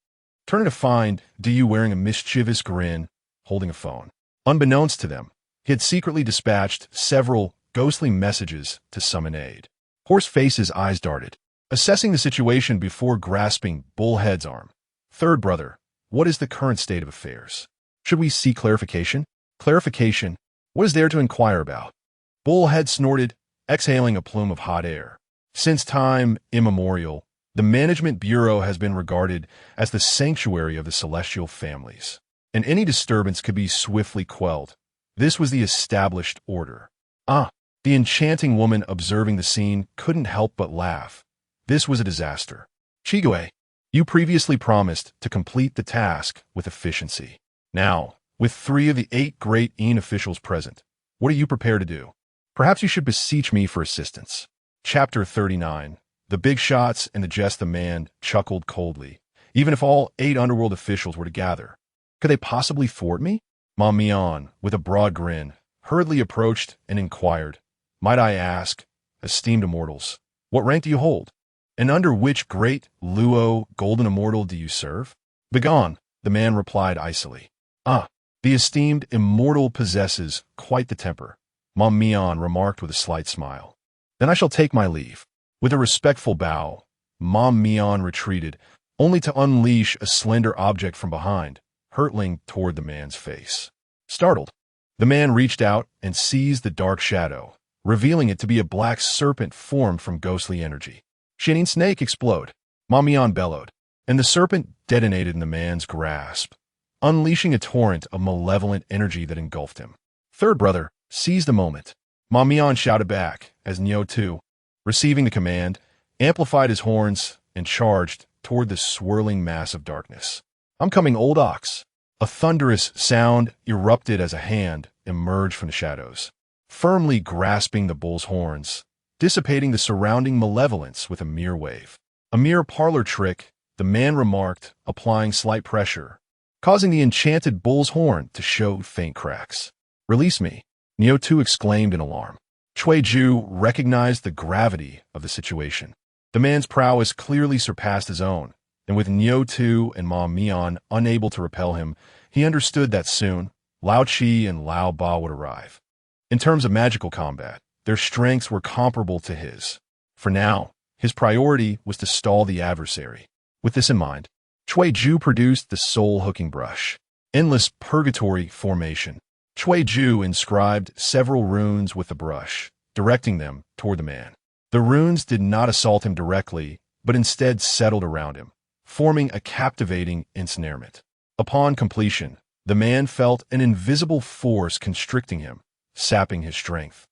turning to find Du wearing a mischievous grin, holding a phone. Unbeknownst to them, he had secretly dispatched several ghostly messages to summon aid. Horseface's eyes darted, assessing the situation before grasping Bullhead's arm. Third brother, what is the current state of affairs? Should we seek clarification? Clarification? What is there to inquire about? Bullhead snorted, exhaling a plume of hot air. Since time immemorial, the Management Bureau has been regarded as the sanctuary of the celestial families, and any disturbance could be swiftly quelled. This was the established order. The enchanting woman observing the scene couldn't help but laugh. This was a disaster. Chigue, you previously promised to complete the task with efficiency. Now, with 3 of the 8 great Yin officials present, what are you prepared to do? Perhaps you should beseech me for assistance. Chapter 39. The big shots and the jest. The man chuckled coldly. Even if all 8 underworld officials were to gather, could they possibly thwart me? Ma Mian, with a broad grin, hurriedly approached and inquired, "Might I ask, esteemed immortals, what rank do you hold? And under which great Luo golden immortal do you serve?" "Begone," the man replied icily. "Ah, the esteemed immortal possesses quite the temper," Ma Mian remarked with a slight smile. "Then I shall take my leave." With a respectful bow, Ma Mian retreated, only to unleash a slender object from behind, hurtling toward the man's face. Startled, the man reached out and seized the dark shadow, revealing it to be a black serpent formed from ghostly energy. "Shining snake, explode!" Ma Mian bellowed, and the serpent detonated in the man's grasp, unleashing a torrent of malevolent energy that engulfed him. "Third brother, seize the moment!" Ma Mian shouted back as Neo Tu, receiving the command, amplified his horns and charged toward the swirling mass of darkness. "I'm coming, old ox!" A thunderous sound erupted as a hand emerged from the shadows, firmly grasping the bull's horns, dissipating the surrounding malevolence with a mere wave. "A mere parlor trick," the man remarked, applying slight pressure, causing the enchanted bull's horn to show faint cracks. "Release me," Neo Tu exclaimed in alarm. Cui Ju recognized the gravity of the situation. The man's prowess clearly surpassed his own, and with Neo Tu and Ma Mian unable to repel him, he understood that soon Lao Chi and Lao Ba would arrive. In terms of magical combat, their strengths were comparable to his. For now, his priority was to stall the adversary. With this in mind, Cui Ju produced the soul-hooking brush. Endless purgatory formation. Cui Ju inscribed several runes with the brush, directing them toward the man. The runes did not assault him directly, but instead settled around him, forming a captivating ensnarement. Upon completion, the man felt an invisible force constricting him, sapping his strength,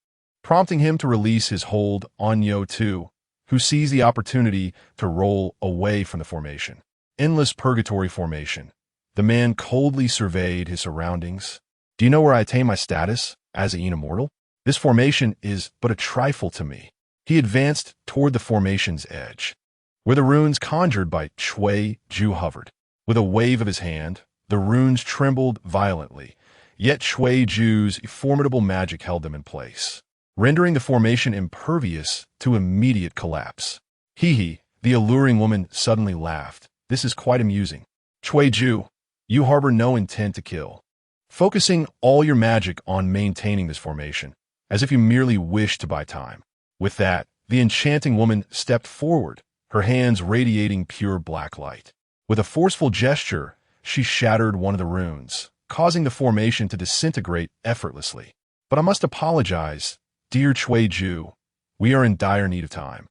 prompting him to release his hold on Neo Tu, who seized the opportunity to roll away from the formation. Endless purgatory formation. The man coldly surveyed his surroundings. "Do you know where I attain my status as an immortal? This formation is but a trifle to me." He advanced toward the formation's edge, where the runes conjured by Cui Ju hovered. With a wave of his hand, the runes trembled violently, yet Cui Ju's formidable magic held them in place, rendering the formation impervious to immediate collapse. "Hee," the alluring woman suddenly laughed. "This is quite amusing. Cui Ju, you harbor no intent to kill, focusing all your magic on maintaining this formation, as if you merely wish to buy time." With that, the enchanting woman stepped forward, her hands radiating pure black light. With a forceful gesture, she shattered one of the runes, causing the formation to disintegrate effortlessly. "But I must apologize, dear Cui Ju. We are in dire need of time,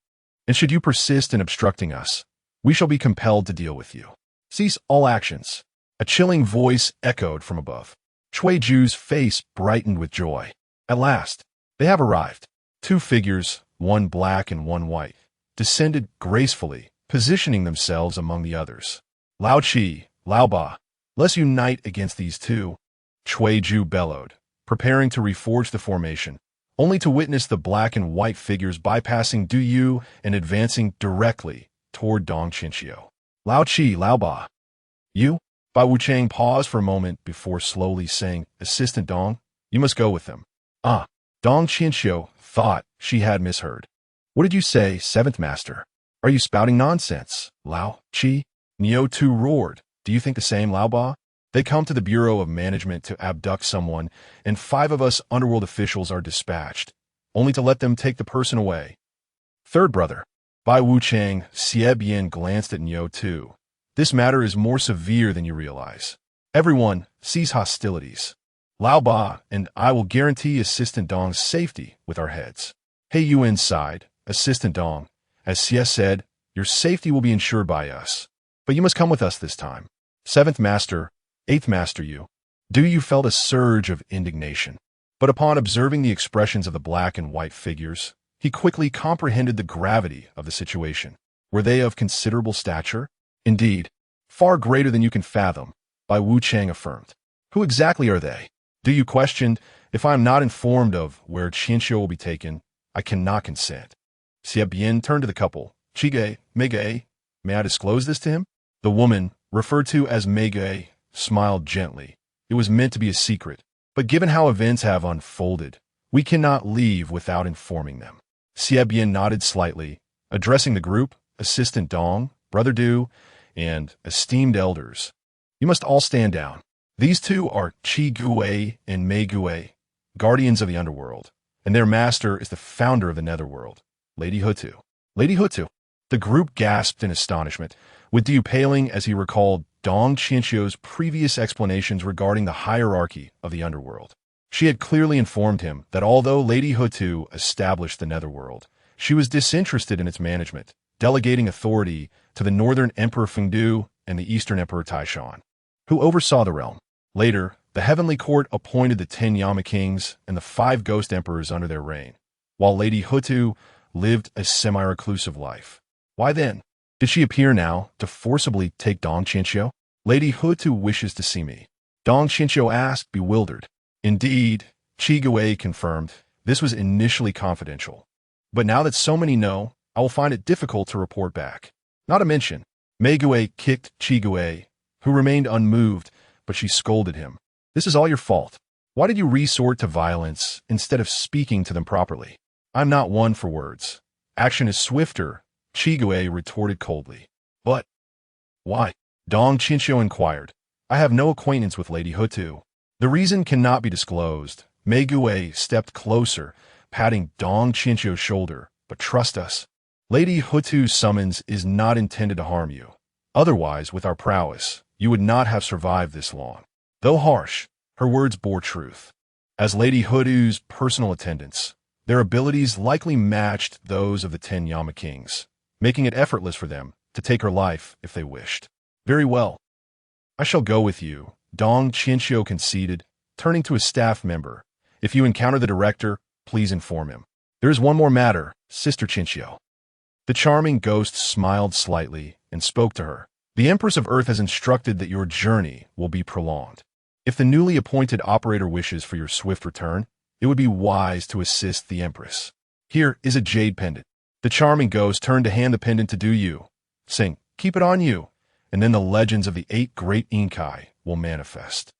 and should you persist in obstructing us, we shall be compelled to deal with you. Cease all actions." A chilling voice echoed from above. Cui Ju's face brightened with joy. At last, they have arrived. 2 figures, one black and one white, descended gracefully, positioning themselves among the others. "Lao Chi, Lao Ba, let's unite against these 2. Cui Ju bellowed, preparing to reforge the formation, only to witness the black and white figures bypassing Du Yu and advancing directly toward Dong Chinchio. "Lao Chi, Lao Ba, you?" Bai Wuchang paused for a moment before slowly saying, "Assistant Dong, you must go with them." "Ah." Dong Chinchio thought she had misheard. "What did you say, 7th Master? Are you spouting nonsense, Lao Chi?" Neo Tu roared. "Do you think the same, Lao Ba? They come to the Bureau of Management to abduct someone, and 5 of us underworld officials are dispatched, only to let them take the person away." "Third brother." Bai Wuchang Xie glanced at Neo Tu. "This matter is more severe than you realize. Everyone, cease hostilities. Lao Ba and I will guarantee Assistant Dong's safety with our heads. Hey, you inside, Assistant Dong. As Xie said, your safety will be ensured by us. But you must come with us this time. 7th Master, 8th Master you." Du Yu felt a surge of indignation. But upon observing the expressions of the black and white figures, he quickly comprehended the gravity of the situation. Were they of considerable stature? "Indeed, far greater than you can fathom," Bai Wuchang affirmed. "Who exactly are they?" Du Yu questioned, if I am not informed of where Qianxiu will be taken, I cannot consent. Xie Bian turned to the couple. Chige, Meige, may I disclose this to him? The woman, referred to as Meige, smiled gently. It was meant to be a secret, but given how events have unfolded, we cannot leave without informing them. Xie Bian nodded slightly, addressing the group, Assistant Dong, Brother Du, and esteemed elders. You must all stand down. These two are Qi Gui and Mei Gui, guardians of the underworld, and their master is the founder of the netherworld, Lady Hutu. Lady Hutu. The group gasped in astonishment, with Du paling as he recalled Dong Qianxiu's previous explanations regarding the hierarchy of the underworld. She had clearly informed him that although Lady Hutu established the netherworld, she was disinterested in its management, delegating authority to the Northern Emperor Fengdu and the Eastern Emperor Taishan, who oversaw the realm. Later, the Heavenly Court appointed the 10 Yama kings and the 5 ghost emperors under their reign, while Lady Hutu lived a semi-reclusive life. Why then did she appear now to forcibly take Dong Qianxiu? Lady Hutu wishes to see me. Dong Qianxiu asked, bewildered. Indeed, Qi Gui confirmed, this was initially confidential. But now that so many know, I will find it difficult to report back. Not to mention, Mei Gui kicked Qi Gui, who remained unmoved, but she scolded him. This is all your fault. Why did you resort to violence instead of speaking to them properly? I'm not one for words. Action is swifter, Qi Gui retorted coldly. But why? Dong Qianxiu inquired. I have no acquaintance with Lady Hutu. The reason cannot be disclosed. Mei Gui stepped closer, patting Dong Qianxiu's shoulder. But trust us, Lady Hutu's summons is not intended to harm you. Otherwise, with our prowess, you would not have survived this long. Though harsh, her words bore truth. As Lady Hutu's personal attendants, their abilities likely matched those of the 10 Yama kings, making it effortless for them to take her life if they wished. Very well. I shall go with you, Dong Qianxiu conceded, turning to a staff member. If you encounter the director, please inform him. There is one more matter, Sister Qianxiu. The charming ghost smiled slightly and spoke to her. The Empress of Earth has instructed that your journey will be prolonged. If the newly appointed operator wishes for your swift return, it would be wise to assist the Empress. Here is a jade pendant. The charming ghost turned to hand the pendant to Du Yu, saying, keep it on you, and then the legends of the 8 great Inkai will manifest.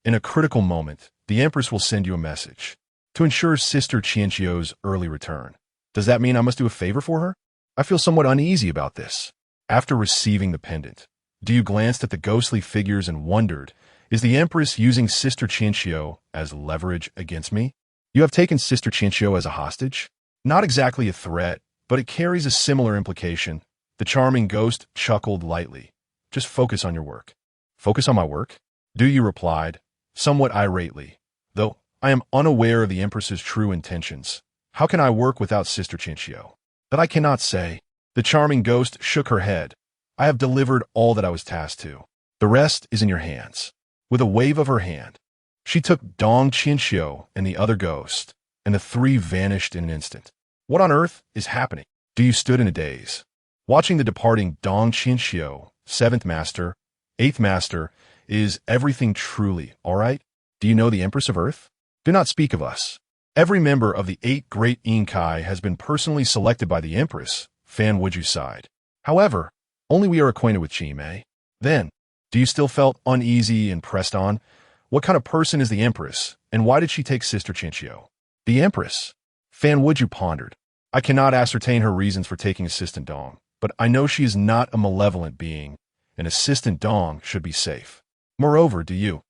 In a critical moment, the Empress will send you a message to ensure Sister Qianxiu's early return. Does that mean I must do a favor for her? I feel somewhat uneasy about this. After receiving the pendant, Du Yu glanced at the ghostly figures and wondered, is the Empress using Sister Qianxiu as leverage against me? You have taken Sister Qianxiu as a hostage? Not exactly a threat, but it carries a similar implication. The charming ghost chuckled lightly. Just focus on your work. Focus on my work? Du Yu replied, somewhat irately. Though I am unaware of the Empress's true intentions, how can I work without Sister Qianxiu? That I cannot say. The charming ghost shook her head. I have delivered all that I was tasked to. The rest is in your hands. With a wave of her hand, she took Dong Qianxiu and the other ghost, and the 3 vanished in an instant. What on earth is happening? Du Yu stood in a daze, watching the departing Dong Qianxiu, 7th Master, 8th Master. Is everything truly all right? Do you know the Empress of Earth? Do not speak of us. Every member of the 8 great Inkai has been personally selected by the Empress, Fan Wuju sighed. However, only we are acquainted with Qi Mei. Then, do you still felt uneasy and pressed on? What kind of person is the Empress, and why did she take Sister Qianxiu? The Empress? Fan Wuju pondered. I cannot ascertain her reasons for taking Assistant Dong, but I know she is not a malevolent being, and Assistant Dong should be safe. Moreover, Du Yu,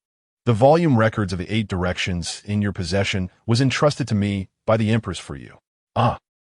the volume records of the 8 directions in your possession was entrusted to me by the Empress for you.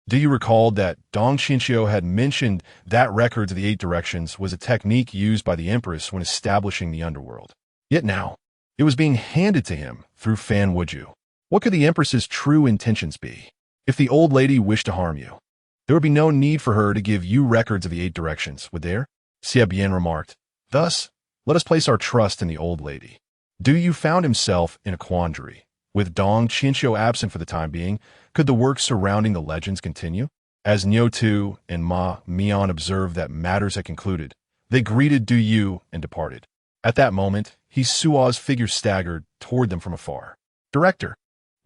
Do you recall that Dong Qianxiu had mentioned that records of the 8 directions was a technique used by the Empress when establishing the underworld? Yet now, it was being handed to him through Fan Wuju. What could the Empress's true intentions be? If the old lady wished to harm you, there would be no need for her to give you records of the 8 directions, would there? Xie Bian remarked. Thus, let us place our trust in the old lady. Du Yu found himself in a quandary. With Dong Qianxiu absent for the time being, could the work surrounding the legends continue? As Niu Tu and Ma Mian observed that matters had concluded, they greeted Du Yu and departed. At that moment, He Sua's figure staggered toward them from afar. Director,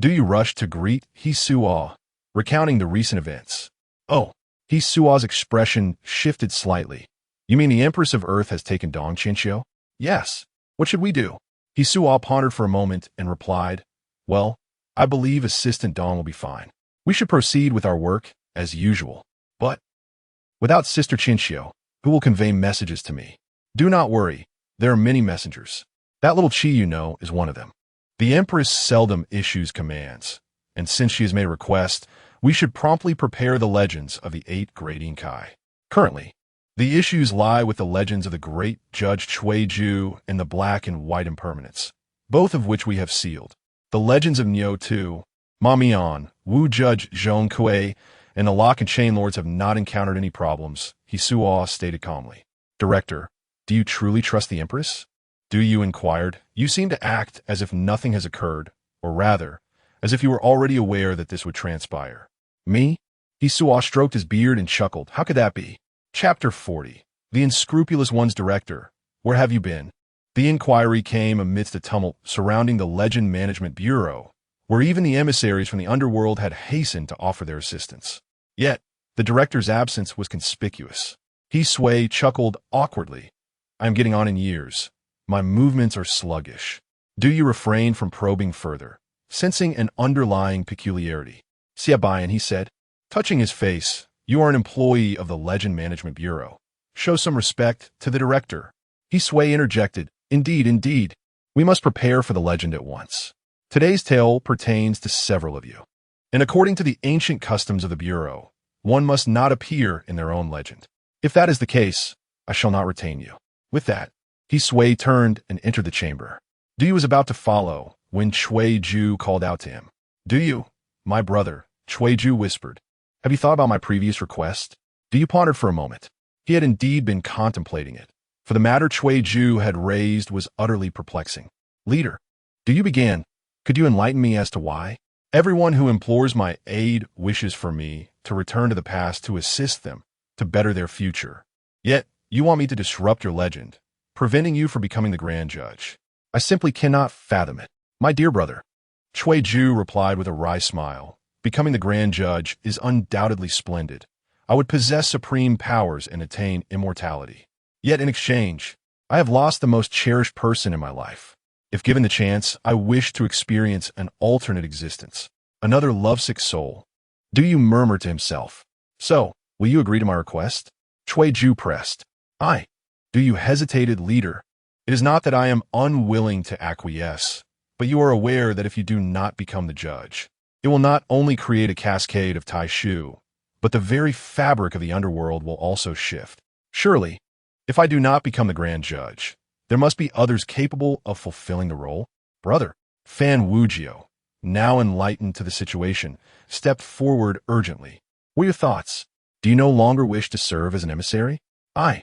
do you rush to greet Hisuo, recounting the recent events? Oh, Hisuo's expression shifted slightly. You mean the Empress of Earth has taken Dong Chinchio? Yes. What should we do? Hisuo pondered for a moment and replied, well, I believe Assistant Dong will be fine. We should proceed with our work, as usual. But without Sister Chinchio, who will convey messages to me? Do not worry, there are many messengers. That little Chi you know is one of them. The Empress seldom issues commands, and since she has made a request, we should promptly prepare the legends of the 8 great Inkai. Currently, the issues lie with the legends of the great Judge Chueju and the black and white impermanents, both of which we have sealed. The legends of Nyo Tu, Ma Mian, Wu Judge Zhong Kuei, and the Lock and Chain Lords have not encountered any problems, Hisuo stated calmly. Director, do you truly trust the Empress? Do you? Inquired. You seem to act as if nothing has occurred, or rather, as if you were already aware that this would transpire. Me? Hisuo stroked his beard and chuckled. How could that be? Chapter 40. The Unscrupulous One's Director. Where have you been? The inquiry came amidst a tumult surrounding the Legend Management Bureau, where even the emissaries from the underworld had hastened to offer their assistance. Yet, the director's absence was conspicuous. Hisuo chuckled awkwardly. I am getting on in years. My movements are sluggish. Do you refrain from probing further, sensing an underlying peculiarity? Xiaobayan, he said, touching his face, you are an employee of the Legend Management Bureau. Show some respect to the director. Hisuo interjected, Indeed. We must prepare for the legend at once. Today's tale pertains to several of you. And according to the ancient customs of the Bureau, one must not appear in their own legend. If that is the case, I shall not retain you. With that, Hisuo turned and entered the chamber. Du Yu was about to follow when Chueju called out to him. Du Yu, my brother, Chueju whispered. Have you thought about my previous request? Du Yu pondered for a moment. He had indeed been contemplating it, for the matter Chueju had raised was utterly perplexing. Leader, Du Yu began. Could you enlighten me as to why? Everyone who implores my aid wishes for me to return to the past to assist them, to better their future. Yet, you want me to disrupt your legend, preventing you from becoming the Grand Judge. I simply cannot fathom it. My dear brother, Chueju replied with a wry smile. Becoming the Grand Judge is undoubtedly splendid. I would possess supreme powers and attain immortality. Yet in exchange, I have lost the most cherished person in my life. If given the chance, I wish to experience an alternate existence, another lovesick soul. Du Yu murmured to himself. So, will you agree to my request? Chueju pressed. Aye. Du Yu hesitated. Leader, it is not that I am unwilling to acquiesce, but you are aware that if you do not become the judge, it will not only create a cascade of Taishu, but the very fabric of the underworld will also shift. Surely, if I do not become the Grand Judge, there must be others capable of fulfilling the role. Brother, Fan Wujio, now enlightened to the situation, stepped forward urgently. What are your thoughts? Do you no longer wish to serve as an emissary? Aye.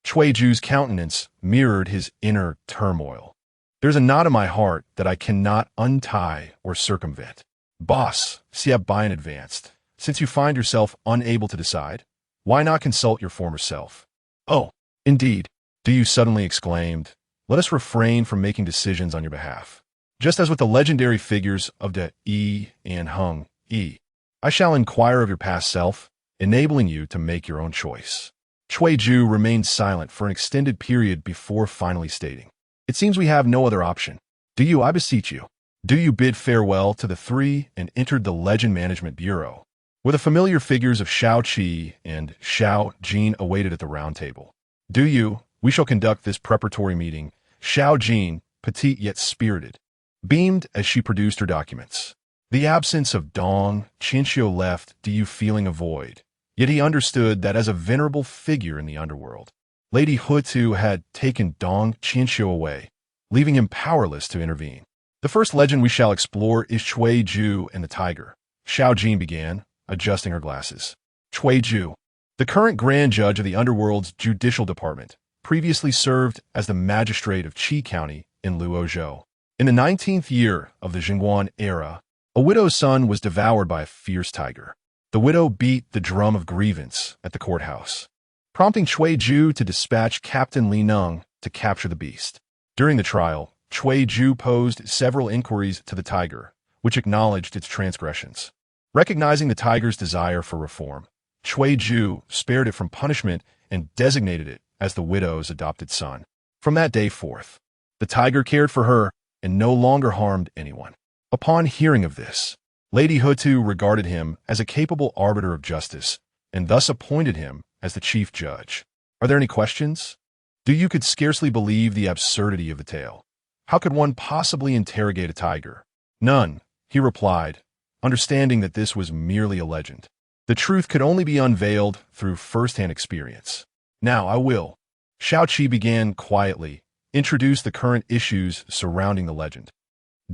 Chueju's countenance mirrored his inner turmoil. There's a knot in my heart that I cannot untie or circumvent. Boss, Xiaobayan advanced. Since you find yourself unable to decide, why not consult your former self? Oh, indeed, Du Yu suddenly exclaimed. Let us refrain from making decisions on your behalf. Just as with the legendary figures of the Yi and Hung Yi, I shall inquire of your past self, enabling you to make your own choice. Chueju remained silent for an extended period before finally stating, It seems we have no other option. Du Yu, I beseech you. Du Yu bid farewell to the three and entered the Legend Management Bureau, where the familiar figures of Shao Qi and Shao Jin awaited at the round table. Du Yu, we shall conduct this preparatory meeting. Shao Jin, petite yet spirited, beamed as she produced her documents. The absence of Dong Chinchio left Du Yu feeling a void, yet he understood that as a venerable figure in the underworld, Lady Hutu had taken Dong Chinchio away, leaving him powerless to intervene. The first legend we shall explore is Chueju and the Tiger, Shao Jin began, adjusting her glasses. Chueju, the current Grand Judge of the Underworld's Judicial Department, previously served as the magistrate of Qi County in Luozhou. In the 19th year of the Jingguan era, a widow's son was devoured by a fierce tiger. The widow beat the drum of grievance at the courthouse, prompting Chueju to dispatch Captain Li Neng to capture the beast. During the trial, Chui Ju posed several inquiries to the tiger, which acknowledged its transgressions. Recognizing the tiger's desire for reform, Chui Ju spared it from punishment and designated it as the widow's adopted son. From that day forth, the tiger cared for her and no longer harmed anyone. Upon hearing of this, Lady Hutu regarded him as a capable arbiter of justice and thus appointed him as the chief judge. Are there any questions? You could scarcely believe the absurdity of the tale. How could one possibly interrogate a tiger? None, he replied, understanding that this was merely a legend. The truth could only be unveiled through first-hand experience. Now I will. Shao Qi began quietly, introduce the current issues surrounding the legend.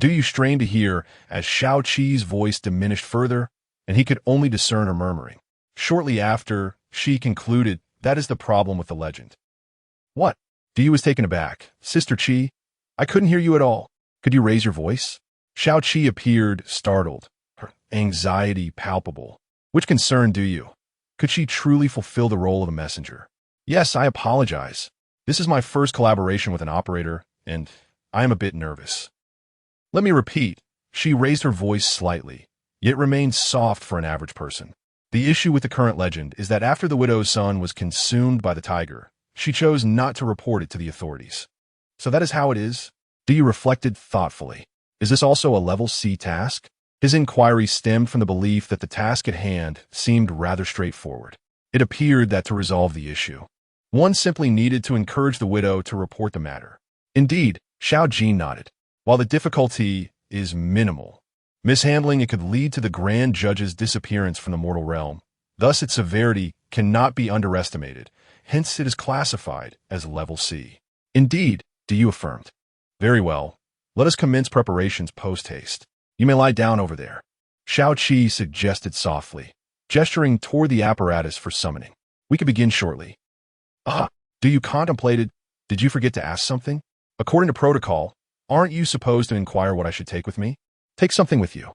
You strained to hear as Shao Qi's voice diminished further, and he could only discern her murmuring. Shortly after, she concluded, that is the problem with the legend. What? You was taken aback. Sister Qi, I couldn't hear you at all. Could you raise your voice? Shao Qi appeared startled, her anxiety palpable. Which concern you? Could she truly fulfill the role of a messenger? Yes, I apologize. This is my first collaboration with an operator, and I am a bit nervous. Let me repeat. She raised her voice slightly, yet remained soft for an average person. The issue with the current legend is that after the widow's son was consumed by the tiger, she chose not to report it to the authorities. So that is how it is? You reflected thoughtfully. Is this also a level C task? His inquiry stemmed from the belief that the task at hand seemed rather straightforward. It appeared that to resolve the issue, one simply needed to encourage the widow to report the matter. Indeed, Shao Jin nodded. While the difficulty is minimal, mishandling it could lead to the Grand Judge's disappearance from the mortal realm. Thus, its severity cannot be underestimated. Hence, it is classified as level C. Indeed, you affirmed. Very well. Let us commence preparations post-haste. You may lie down over there. Shao Qi suggested softly, gesturing toward the apparatus for summoning. We could begin shortly. You contemplated? Did you forget to ask something? According to protocol, aren't you supposed to inquire what I should take with me? Take something with you.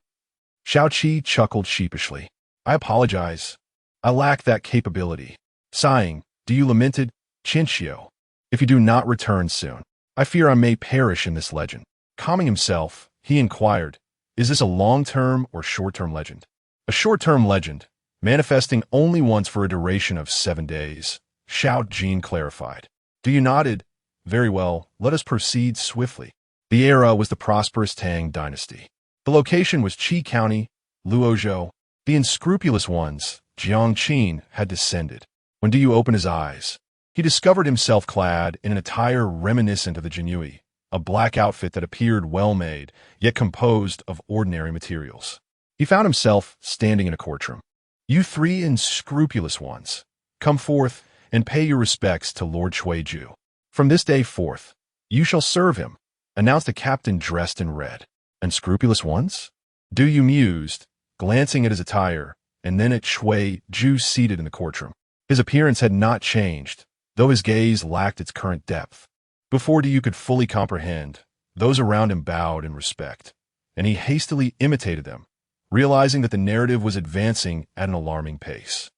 Shao Qi chuckled sheepishly. I apologize. I lack that capability. Sighing, you lamented, Chinchio. If you do not return soon, I fear I may perish in this legend. Calming himself, he inquired, is this a long-term or short-term legend? A short-term legend, manifesting only once for a duration of 7 days, Shao Jin clarified. You nodded? Very well, let us proceed swiftly. The era was the prosperous Tang dynasty. The location was Qi County, Luozhou. The unscrupulous ones, Jiangqin, had descended. When you opened his eyes, he discovered himself clad in an attire reminiscent of the Jinyui, a black outfit that appeared well-made, yet composed of ordinary materials. He found himself standing in a courtroom. You three unscrupulous ones, come forth and pay your respects to Lord Chui Ju. From this day forth, you shall serve him, announced a captain dressed in red. Unscrupulous ones? You mused, glancing at his attire, and then at Chui Ju seated in the courtroom. His appearance had not changed, though his gaze lacked its current depth. Before you could fully comprehend, those around him bowed in respect, and he hastily imitated them, realizing that the narrative was advancing at an alarming pace.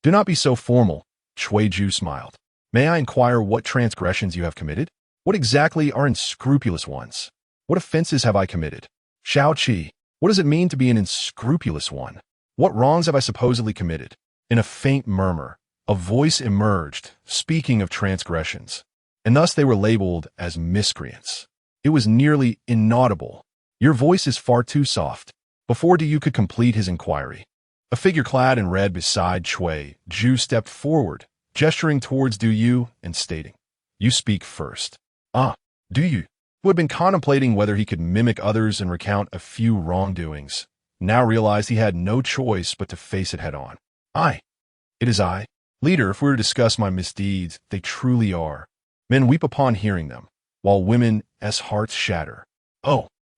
Do not be so formal, Chui Ju smiled. May I inquire what transgressions you have committed? What exactly are unscrupulous ones? What offenses have I committed? Shao Qi, what does it mean to be an unscrupulous one? What wrongs have I supposedly committed? In a faint murmur, a voice emerged, speaking of transgressions, and thus they were labeled as miscreants. It was nearly inaudible. Your voice is far too soft. Before you could complete his inquiry, a figure clad in red beside Chui Ju stepped forward, gesturing towards you and stating, you speak first. You, who had been contemplating whether he could mimic others and recount a few wrongdoings, now realized he had no choice but to face it head-on. It is I. Leader, if we were to discuss my misdeeds, they truly are. Men weep upon hearing them, while women's hearts shatter.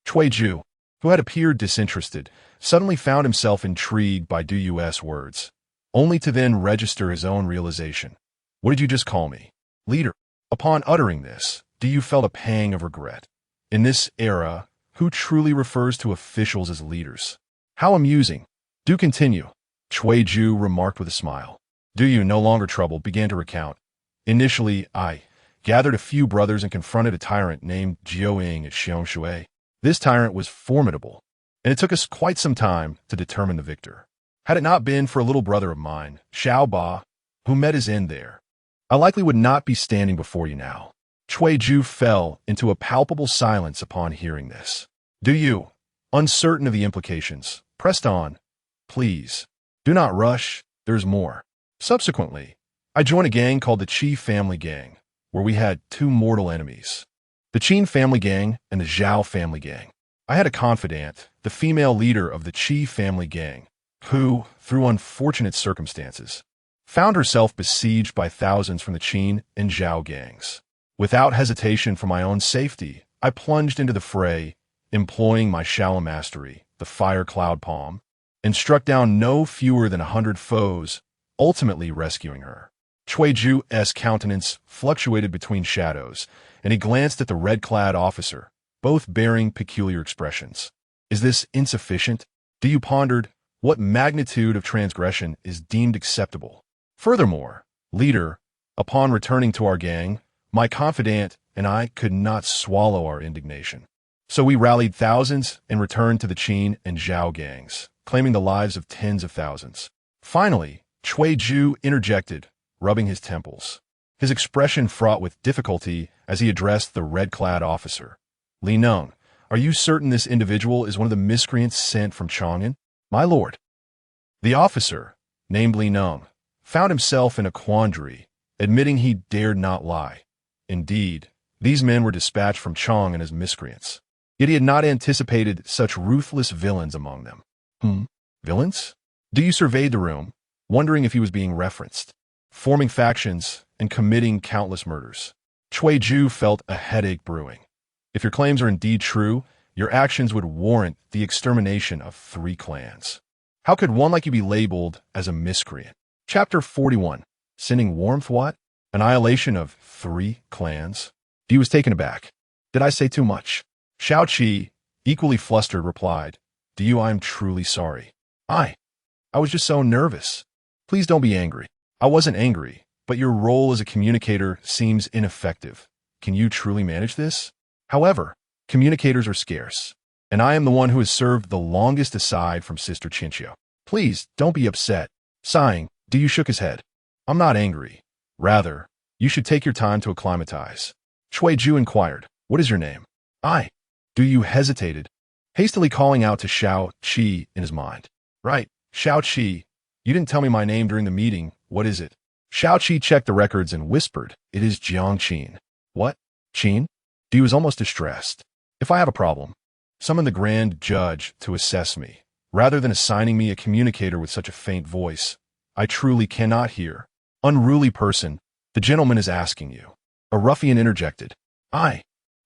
Chui Ju, who had appeared disinterested, suddenly found himself intrigued by Du's words, only to then register his own realization. What did you just call me? Leader. Upon uttering this, Du felt a pang of regret. In this era, who truly refers to officials as leaders? How amusing. Do continue, Chui Ju remarked with a smile. Du, no longer troubled, began to recount. Initially, gathered a few brothers and confronted a tyrant named Jiaoying at Xiangshui. This tyrant was formidable, and it took us quite some time to determine the victor. Had it not been for a little brother of mine, Xiao Ba, who met his end there, I likely would not be standing before you now. Ju fell into a palpable silence upon hearing this. Do you, uncertain of the implications, pressed on, please, do not rush, there's more. Subsequently, I joined a gang called the Qi Family Gang, where we had two mortal enemies, the Qin Family Gang and the Zhao Family Gang. I had a confidant, the female leader of the Qi Family Gang, who, through unfortunate circumstances, found herself besieged by thousands from the Qin and Zhao gangs. Without hesitation for my own safety, I plunged into the fray, employing my Shaolin mastery, the Fire Cloud Palm, and struck down no fewer than 100 foes, ultimately rescuing her. Ju's countenance fluctuated between shadows, and he glanced at the red-clad officer, both bearing peculiar expressions. Is this insufficient? Du pondered, what magnitude of transgression is deemed acceptable? Furthermore, leader, upon returning to our gang, my confidant and I could not swallow our indignation. So we rallied thousands and returned to the Qin and Zhao gangs, claiming the lives of tens of thousands. Finally, Ju interjected, rubbing his temples, his expression fraught with difficulty as he addressed the red-clad officer. Li Neng, are you certain this individual is one of the miscreants sent from Chang'an? My lord. The officer, named Li Neng, found himself in a quandary, admitting he dared not lie. Indeed, these men were dispatched from Chang'an as miscreants. Yet he had not anticipated such ruthless villains among them. Villains? Du surveyed the room, wondering if he was being referenced, forming factions and committing countless murders. Ju felt a headache brewing. If your claims are indeed true, your actions would warrant the extermination of 3 clans. How could one like you be labeled as a miscreant? Chapter 41. Sending warmth what? Annihilation of 3 clans? Du was taken aback. Did I say too much? Shao Qi, equally flustered, replied, I am truly sorry. I was just so nervous. Please don't be angry. I wasn't angry, but your role as a communicator seems ineffective. Can you truly manage this? However, communicators are scarce, and I am the one who has served the longest aside from Sister Chinchio. Please, don't be upset. Sighing, Du shook his head. I'm not angry. Rather, you should take your time to acclimatize. Ju inquired, what is your name? Du hesitated, hastily calling out to Shao Qi in his mind. Right, Shao Qi. You didn't tell me my name during the meeting. What is it? Shao Qi checked the records and whispered, it is Jiang Qin. What? Qin? Du was almost distressed. If I have a problem, summon the grand judge to assess me, rather than assigning me a communicator with such a faint voice. I truly cannot hear. Unruly person, the gentleman is asking you. A ruffian interjected.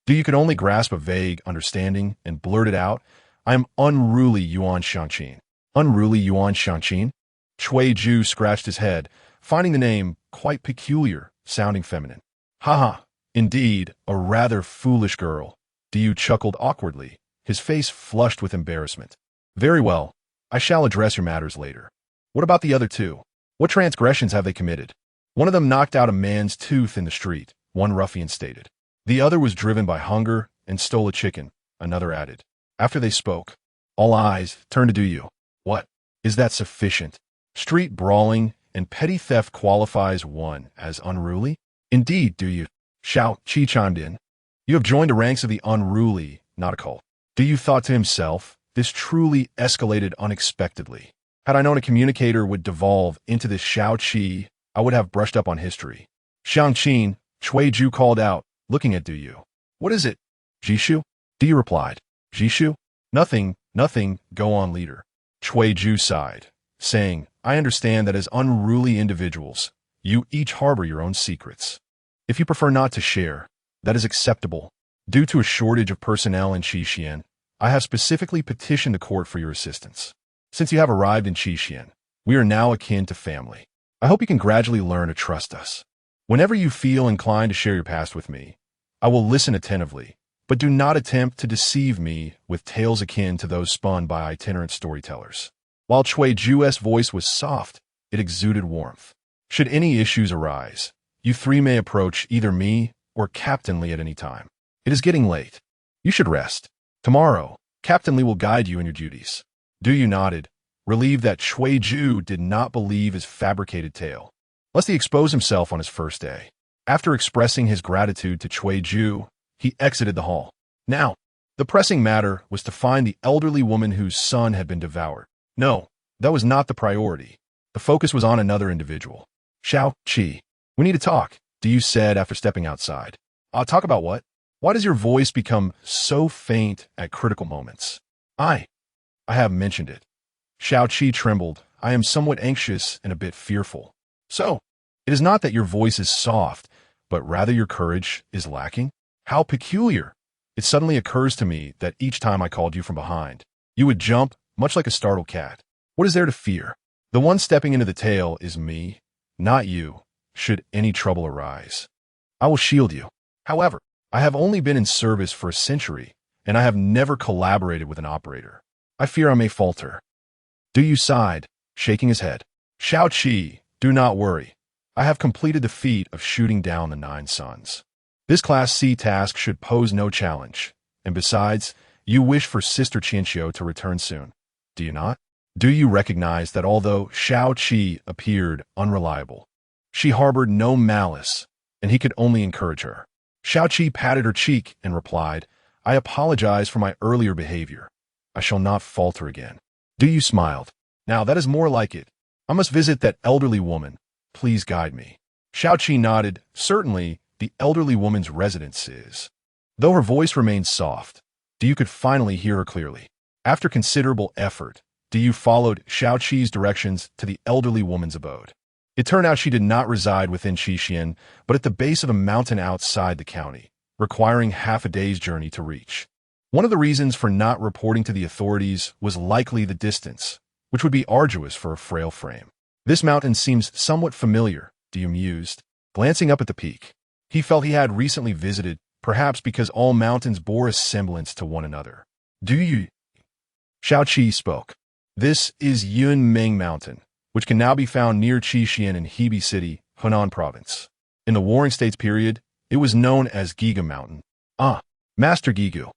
You could only grasp a vague understanding and blurted out, I am unruly Yuan Shanqin. Unruly Yuan Shanqin? Ju scratched his head, finding the name quite peculiar, sounding feminine. Haha, indeed, a rather foolish girl. Du chuckled awkwardly, his face flushed with embarrassment. Very well, I shall address your matters later. What about the other 2? What transgressions have they committed? One of them knocked out a man's tooth in the street, one ruffian stated. The other was driven by hunger and stole a chicken, another added. After they spoke, all eyes turned to Du. What? Is that sufficient? Street brawling and petty theft qualifies one as unruly? Indeed, Du. Shao Qi chimed in. You have joined the ranks of the unruly, not a cult. Du thought to himself, this truly escalated unexpectedly. Had I known a communicator would devolve into this Shao Qi, I would have brushed up on history. Shangqin, Ju called out, looking at Du. What is it? Jishu? Du replied. Jishu? Nothing, go on, leader. Ju sighed, saying, I understand that as unruly individuals, you each harbor your own secrets. If you prefer not to share, that is acceptable. Due to a shortage of personnel in Qixian, I have specifically petitioned the court for your assistance. Since you have arrived in Qixian, we are now akin to family. I hope you can gradually learn to trust us. Whenever you feel inclined to share your past with me, I will listen attentively, but do not attempt to deceive me with tales akin to those spun by itinerant storytellers. While Ju's voice was soft, it exuded warmth. Should any issues arise, you 3 may approach either me or Captain Li at any time. It is getting late. You should rest. Tomorrow, Captain Li will guide you in your duties. Du Yu nodded, relieved that Cui Ju did not believe his fabricated tale, lest he expose himself on his first day. After expressing his gratitude to Cui Ju, he exited the hall. Now, the pressing matter was to find the elderly woman whose son had been devoured. No, that was not the priority. The focus was on another individual. Xiao Qi. We need to talk, Du Yu said after stepping outside. Talk about what? Why does your voice become so faint at critical moments? I have mentioned it. Xiao Qi trembled. I am somewhat anxious and a bit fearful. So, it is not that your voice is soft, but rather your courage is lacking? How peculiar! It suddenly occurs to me that each time I called you from behind, you would jump, much like a startled cat. What is there to fear? The one stepping into the tail is me, not you, should any trouble arise. I will shield you. However, I have only been in service for a century, and I have never collaborated with an operator. I fear I may falter. Du Yu sighed, shaking his head. Xiao Qi, do not worry. I have completed the feat of shooting down the 9 suns. This Class C task should pose no challenge, and besides, you wish for Sister Qianxiu to return soon, do you not? Du Yu recognized that although Xiao Qi appeared unreliable, she harbored no malice, and he could only encourage her. Xiao Qi patted her cheek and replied, I apologize for my earlier behavior. I shall not falter again. Du Yu smiled. Now that is more like it. I must visit that elderly woman. Please guide me. Xiao Qi nodded. Certainly, the elderly woman's residence is. Though her voice remained soft, Du Yu could finally hear her clearly. After considerable effort, Du Yu followed Xiao Qi's directions to the elderly woman's abode. It turned out she did not reside within Qixian, but at the base of a mountain outside the county, requiring half a day's journey to reach. One of the reasons for not reporting to the authorities was likely the distance, which would be arduous for a frail frame. This mountain seems somewhat familiar, Du Yu mused, glancing up at the peak. He felt he had recently visited, perhaps because all mountains bore a semblance to one another. Du Yu. Xiao Qi spoke. This is Yunmeng Mountain, which can now be found near Qixian in Hebei City, Hunan Province. In the Warring States period, it was known as Giga Mountain. Master Gigu.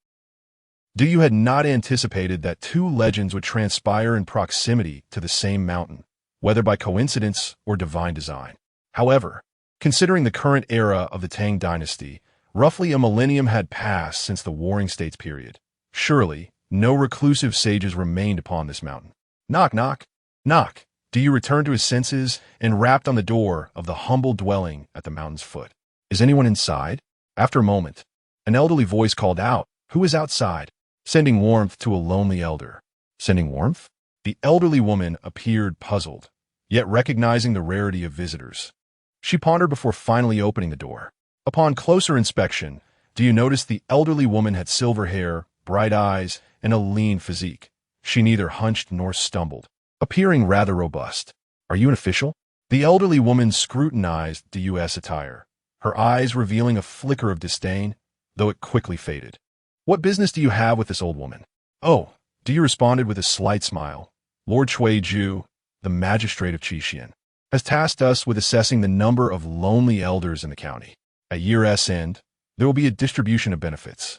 Du Yu had not anticipated that 2 legends would transpire in proximity to the same mountain, whether by coincidence or divine design. However, considering the current era of the Tang dynasty, roughly a millennium had passed since the Warring States period. Surely, no reclusive sages remained upon this mountain. Knock, knock, knock. Du Yu returned to his senses and rapped on the door of the humble dwelling at the mountain's foot. Is anyone inside? After a moment, an elderly voice called out, Who is outside? Sending warmth to a lonely elder. Sending warmth? The elderly woman appeared puzzled, yet recognizing the rarity of visitors. She pondered before finally opening the door. Upon closer inspection, Du Yu noticed the elderly woman had silver hair, bright eyes, and a lean physique. She neither hunched nor stumbled, appearing rather robust. Are you an official? The elderly woman scrutinized Du Yu's attire, her eyes revealing a flicker of disdain, though it quickly faded. What business do you have with this old woman? Oh, Du Yu responded with a slight smile. Lord Cui Ju, the magistrate of Qixian, has tasked us with assessing the number of lonely elders in the county. At year's end, there will be a distribution of benefits.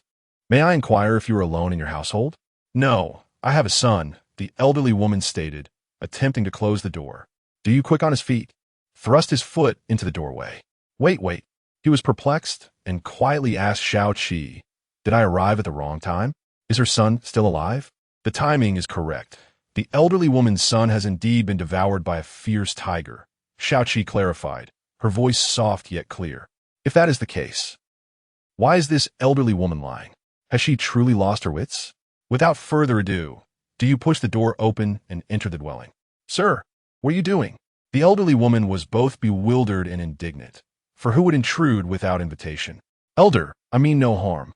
May I inquire if you are alone in your household? No, I have a son, the elderly woman stated, attempting to close the door. Du Yu, quick on his feet, thrust his foot into the doorway. Wait. He was perplexed and quietly asked Xiao Qi, Did I arrive at the wrong time? Is her son still alive? The timing is correct. The elderly woman's son has indeed been devoured by a fierce tiger, Xiao Qi clarified, her voice soft yet clear. If that is the case, why is this elderly woman lying? Has she truly lost her wits? Without further ado, Du Yu pushed the door open and entered the dwelling. Sir, what are you doing? The elderly woman was both bewildered and indignant, for who would intrude without invitation? Elder, I mean no harm.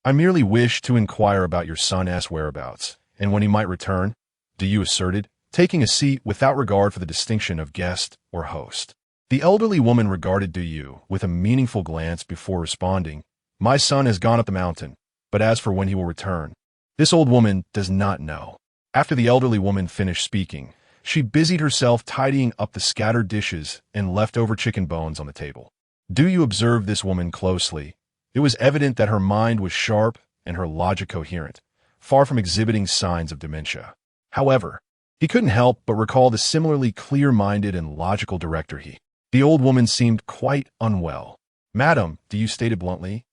I merely wish to inquire about your son's whereabouts, and when he might return, Du Yu asserted, taking a seat without regard for the distinction of guest or host. The elderly woman regarded Du Yu with a meaningful glance before responding, My son has gone up the mountain, but as for when he will return, this old woman does not know. After the elderly woman finished speaking, she busied herself tidying up the scattered dishes and leftover chicken bones on the table. Do you observe this woman closely? It was evident that her mind was sharp and her logic coherent, far from exhibiting signs of dementia. However, he couldn't help but recall the similarly clear-minded and logical director he. The old woman seemed quite unwell. "Madam," do you stated bluntly,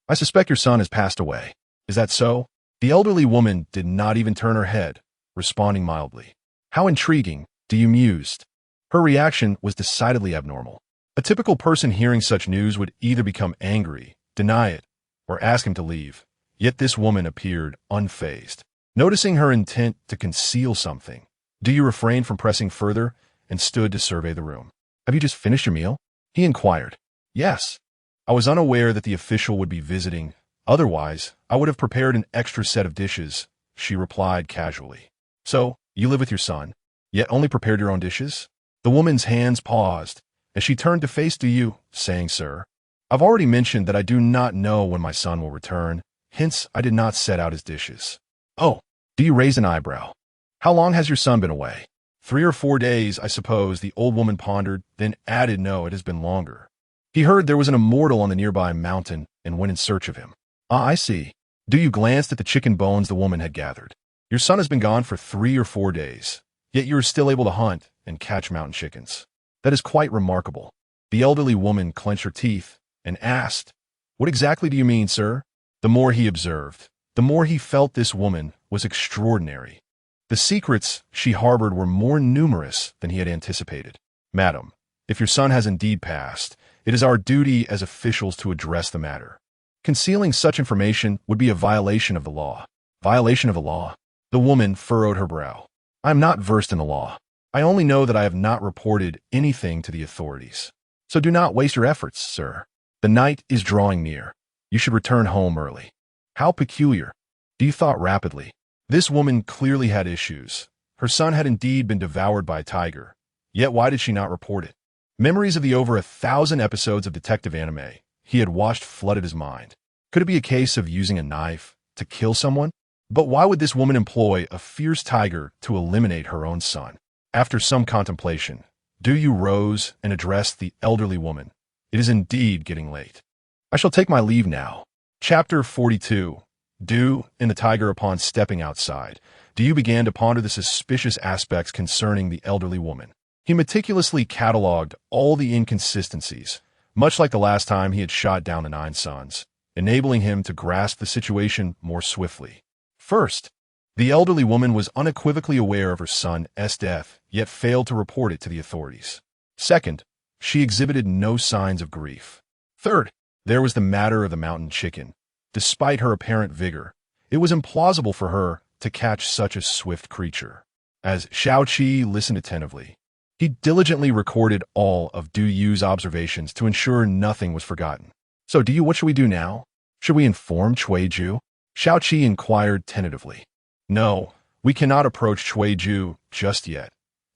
"I suspect your son has passed away. Is that so?" The elderly woman did not even turn her head, responding mildly. "How intriguing," do you mused. Her reaction was decidedly abnormal. A typical person hearing such news would either become angry, deny it, or ask him to leave. Yet this woman appeared unfazed. Noticing her intent to conceal something, do you refrain from pressing further and stood to survey the room. "Have you just finished your meal?" he inquired. "Yes. I was unaware that the official would be visiting. Otherwise, I would have prepared an extra set of dishes," she replied casually. "So, you live with your son, yet only prepared your own dishes?" The woman's hands paused as she turned to face you, saying, "Sir, I've already mentioned that I do not know when my son will return, hence I did not set out his dishes." "Oh," do you raise an eyebrow. "How long has your son been away?" 3 or 4 days, I suppose," the old woman pondered, then added, "No, it has been longer. He heard there was an immortal on the nearby mountain and went in search of him." "Ah, I see." Do you glanced at the chicken bones the woman had gathered. "Your son has been gone for 3 or 4 days, yet you are still able to hunt and catch mountain chickens. That is quite remarkable." The elderly woman clenched her teeth and asked, "What exactly do you mean, sir?" The more he observed, the more he felt this woman was extraordinary. The secrets she harbored were more numerous than he had anticipated. "Madam, if your son has indeed passed, it is our duty as officials to address the matter. Concealing such information would be a violation of the law." "Violation of the law?" The woman furrowed her brow. "I am not versed in the law. I only know that I have not reported anything to the authorities. So do not waste your efforts, sir. The night is drawing near. You should return home early." "How peculiar." Do you thought rapidly. This woman clearly had issues. Her son had indeed been devoured by a tiger. Yet why did she not report it? Memories of the over 1,000 episodes of detective anime he had watched flooded his mind. Could it be a case of using a knife to kill someone? But why would this woman employ a fierce tiger to eliminate her own son? After some contemplation, Du rose and addressed the elderly woman. "It is indeed getting late. I shall take my leave now." Chapter 42. Du and the tiger. Upon stepping outside, Du began to ponder the suspicious aspects concerning the elderly woman. He meticulously catalogued all the inconsistencies, much like the last time he had shot down the 9 sons, enabling him to grasp the situation more swiftly. First, the elderly woman was unequivocally aware of her son's death, yet failed to report it to the authorities. Second, she exhibited no signs of grief. Third, there was the matter of the mountain chicken. Despite her apparent vigor, it was implausible for her to catch such a swift creature. As Xiaoqi listened attentively, he diligently recorded all of Yu's observations to ensure nothing was forgotten. "So, what should we do now? Should we inform Ju?" Xiaoqi inquired tentatively. "No, we cannot approach Ju just yet.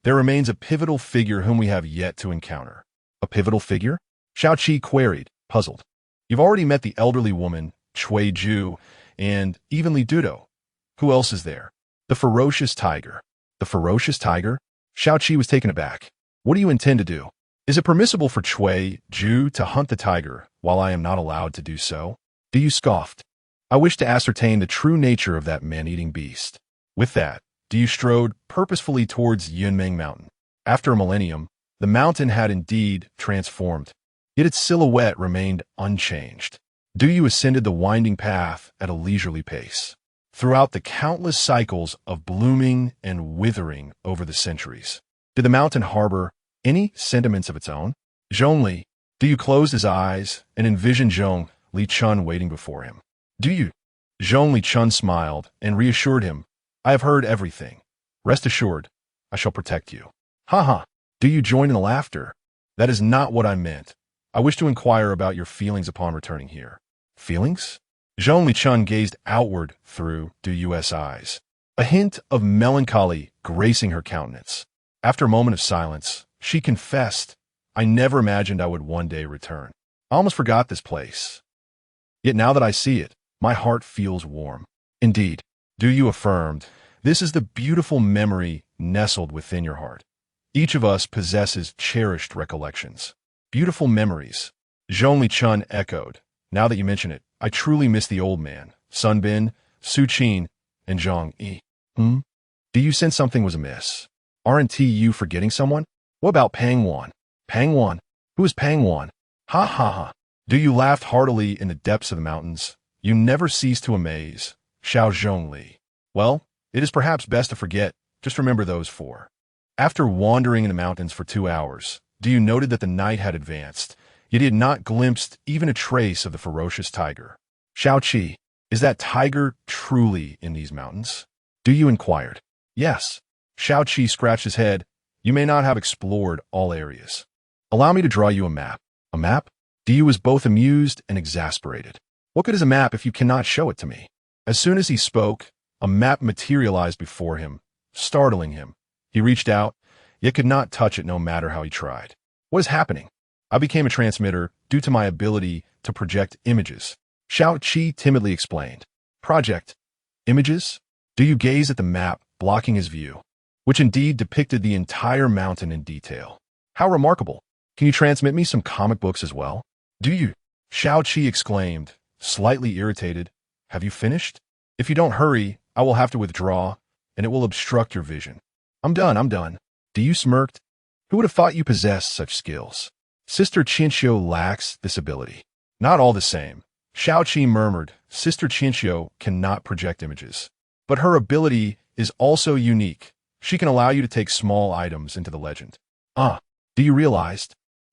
There remains a pivotal figure whom we have yet to encounter." "A pivotal figure?" Xiaoqi queried, puzzled. "You've already met the elderly woman, Ju, and even Li Dudo. Who else is there?" "The ferocious tiger." "The ferocious tiger?" Xiaoqi was taken aback. "What do you intend to do? Is it permissible for Ju to hunt the tiger while I am not allowed to do so?" Du scoffed. "I wish to ascertain the true nature of that man-eating beast." With that, Du strode purposefully towards Yunmeng Mountain. After a millennium, the mountain had indeed transformed, yet its silhouette remained unchanged. Du ascended the winding path at a leisurely pace. Throughout the countless cycles of blooming and withering over the centuries, did the mountain harbor any sentiments of its own? Zhongli, Du closed his eyes and envisioned Zhong Li Chun waiting before him. Zhong Li Chun smiled and reassured him, "I have heard everything. Rest assured, I shall protect you." "Ha ha." Du joined in the laughter. "That is not what I meant. I wish to inquire about your feelings upon returning here." "Feelings?" Zhong Li Chun gazed outward through Du's eyes, a hint of melancholy gracing her countenance. After a moment of silence, she confessed, "I never imagined I would one day return. I almost forgot this place. Yet now that I see it, my heart feels warm." "Indeed," Du affirmed, "this is the beautiful memory nestled within your heart. Each of us possesses cherished recollections, beautiful memories, Zhong Lichun echoed. Now that you mention it, I truly miss the old man, Sun Bin, Su Qin, and Zhang Yi. Do you sense something was amiss? Aren't you forgetting someone? What about Pang Wan? Pang Wan? Who is Pang Wan? Ha ha ha. Do you laughed heartily in the depths of the mountains? You never cease to amaze. Xiao Zhongli. Well, it is perhaps best to forget. Just remember those four. After wandering in the mountains for 2 hours, Du noted that the night had advanced, yet he had not glimpsed even a trace of the ferocious tiger. Xiao Qi, is that tiger truly in these mountains? Du inquired. Yes. Xiao Qi scratched his head. You may not have explored all areas. Allow me to draw you a map. A map? Du was both amused and exasperated. What good is a map if you cannot show it to me? As soon as he spoke, a map materialized before him, startling him. He reached out, yet could not touch it no matter how he tried. What is happening? I became a transmitter due to my ability to project images. Xiao Qi timidly explained. Project images? Du gazed at the map, blocking his view, which indeed depicted the entire mountain in detail. How remarkable! Can you transmit me some comic books as well? Do you? Xiao Qi exclaimed, slightly irritated. Have you finished? If you don't hurry, I will have to withdraw, and it will obstruct your vision. I'm done. Du smirked. Who would have thought you possessed such skills? Sister Qinxiu lacks this ability. Not all the same. Xiao Qi murmured, Sister Qinxiu cannot project images. But her ability is also unique. She can allow you to take small items into the legend. Do you realize?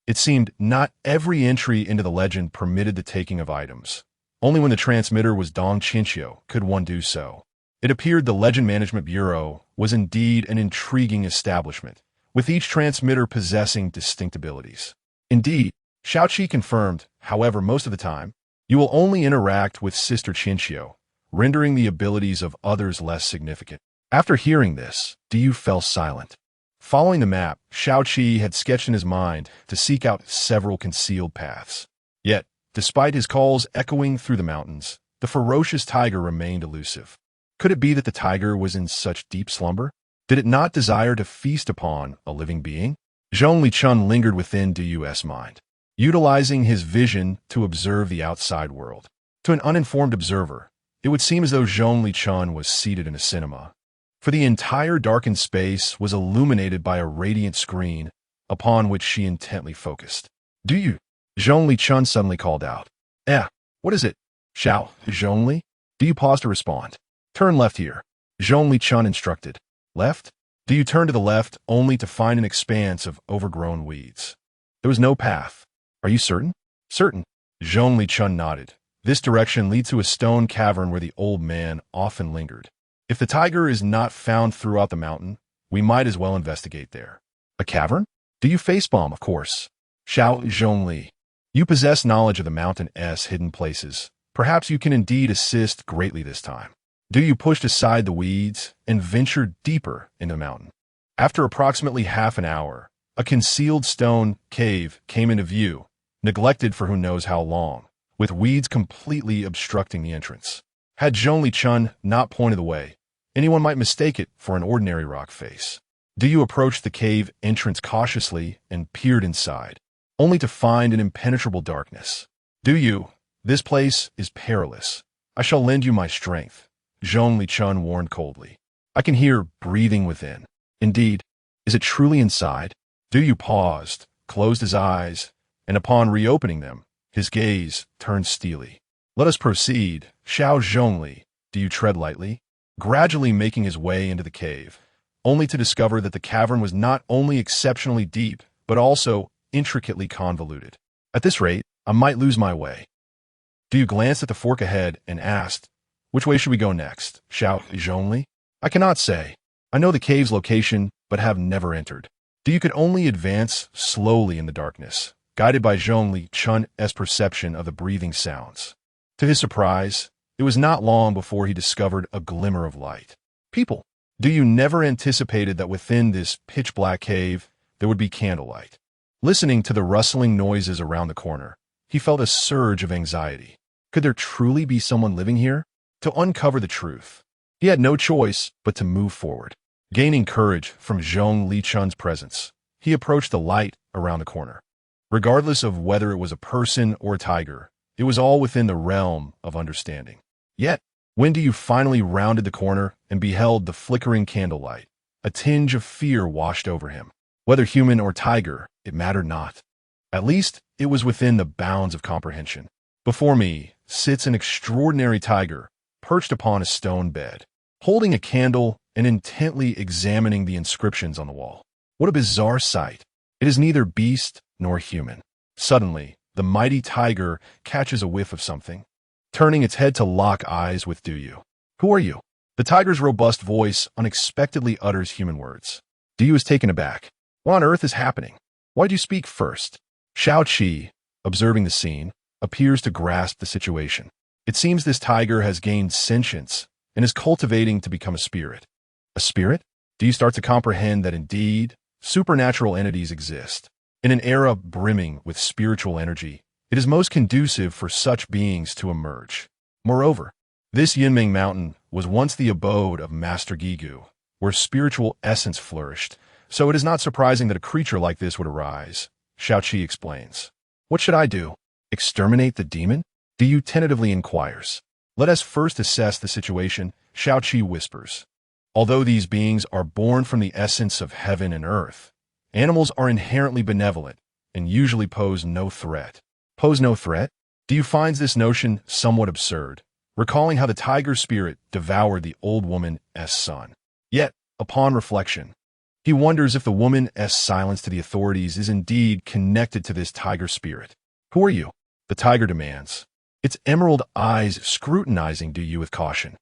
It seemed not every entry into the legend permitted the taking of items. Only when the transmitter was Dong Qinxiu could one do so. It appeared the Legend Management Bureau was indeed an intriguing establishment, with each transmitter possessing distinct abilities. Indeed, Xiao Qi confirmed, however, most of the time, you will only interact with Sister Qinxiu, rendering the abilities of others less significant. After hearing this, Du fell silent. Following the map, Xiao Qi had sketched in his mind to seek out several concealed paths. Yet, despite his calls echoing through the mountains, the ferocious tiger remained elusive. Could it be that the tiger was in such deep slumber? Did it not desire to feast upon a living being? Zhong Lichun lingered within Du's mind, utilizing his vision to observe the outside world. To an uninformed observer, it would seem as though Zhong Lichun was seated in a cinema, for the entire darkened space was illuminated by a radiant screen upon which she intently focused. Do you? Zhong Lichun suddenly called out. What is it? Xiao Zhongli? Du paused to respond. Turn left here. Zhong Lichun instructed. Left? Du turned to the left only to find an expanse of overgrown weeds. There was no path. Are you certain? Certain. Zhong Lichun nodded. This direction leads to a stone cavern where the old man often lingered. If the tiger is not found throughout the mountain, we might as well investigate there. A cavern? Do you facepalm, of course? Xiao Zhongli. You possess knowledge of the mountain's hidden places. Perhaps you can indeed assist greatly this time. Du pushed aside the weeds and ventured deeper into the mountain. After approximately half an hour, a concealed stone cave came into view, neglected for who knows how long, with weeds completely obstructing the entrance. Had Zhong Lichun not pointed the way, anyone might mistake it for an ordinary rock face. Du approached the cave entrance cautiously and peered inside, only to find an impenetrable darkness. This place is perilous. I shall lend you my strength, Zhong Lichun warned coldly. I can hear breathing within. Indeed, is it truly inside? Du paused, closed his eyes, and upon reopening them, his gaze turned steely. Let us proceed, Xiao Zhongli. Du tread lightly, gradually making his way into the cave, only to discover that the cavern was not only exceptionally deep, but also intricately convoluted. At this rate, I might lose my way. Du glanced at the fork ahead and asked, which way should we go next, Xiao Zhongli? I cannot say. I know the cave's location, but have never entered. Du could only advance slowly in the darkness, guided by Zhong Lichun's perception of the breathing sounds. To his surprise, it was not long before he discovered a glimmer of light. People, Du never anticipated that within this pitch-black cave there would be candlelight. Listening to the rustling noises around the corner, he felt a surge of anxiety. Could there truly be someone living here? To uncover the truth, he had no choice but to move forward. Gaining courage from Zhong Lichun's presence, he approached the light around the corner. Regardless of whether it was a person or a tiger, it was all within the realm of understanding. Yet, when do you finally rounded the corner and beheld the flickering candlelight? A tinge of fear washed over him. Whether human or tiger, it mattered not. At least, it was within the bounds of comprehension. Before me sits an extraordinary tiger, perched upon a stone bed, holding a candle and intently examining the inscriptions on the wall. What a bizarre sight! It is neither beast nor human. Suddenly, the mighty tiger catches a whiff of something, turning its head to lock eyes with "Do you? Who are you?" The tiger's robust voice unexpectedly utters human words. "Do you" is taken aback. What on earth is happening? Why did you speak first? Shao Qi, observing the scene, appears to grasp the situation. It seems this tiger has gained sentience and is cultivating to become a spirit. A spirit? Do you start to comprehend that indeed, supernatural entities exist? In an era brimming with spiritual energy, it is most conducive for such beings to emerge. Moreover, this Yinming Mountain was once the abode of Master Gigu, where spiritual essence flourished, so it is not surprising that a creature like this would arise. Shao Qi explains. What should I do? Exterminate the demon? Du tentatively inquires. Let us first assess the situation, Shao Qi whispers. Although these beings are born from the essence of heaven and earth, animals are inherently benevolent and usually pose no threat. Pose no threat? Du finds this notion somewhat absurd, recalling how the tiger spirit devoured the old woman's son. Yet, upon reflection, he wonders if the woman's silence to the authorities is indeed connected to this tiger spirit. Who are you? The tiger demands, its emerald eyes scrutinizing Du with caution.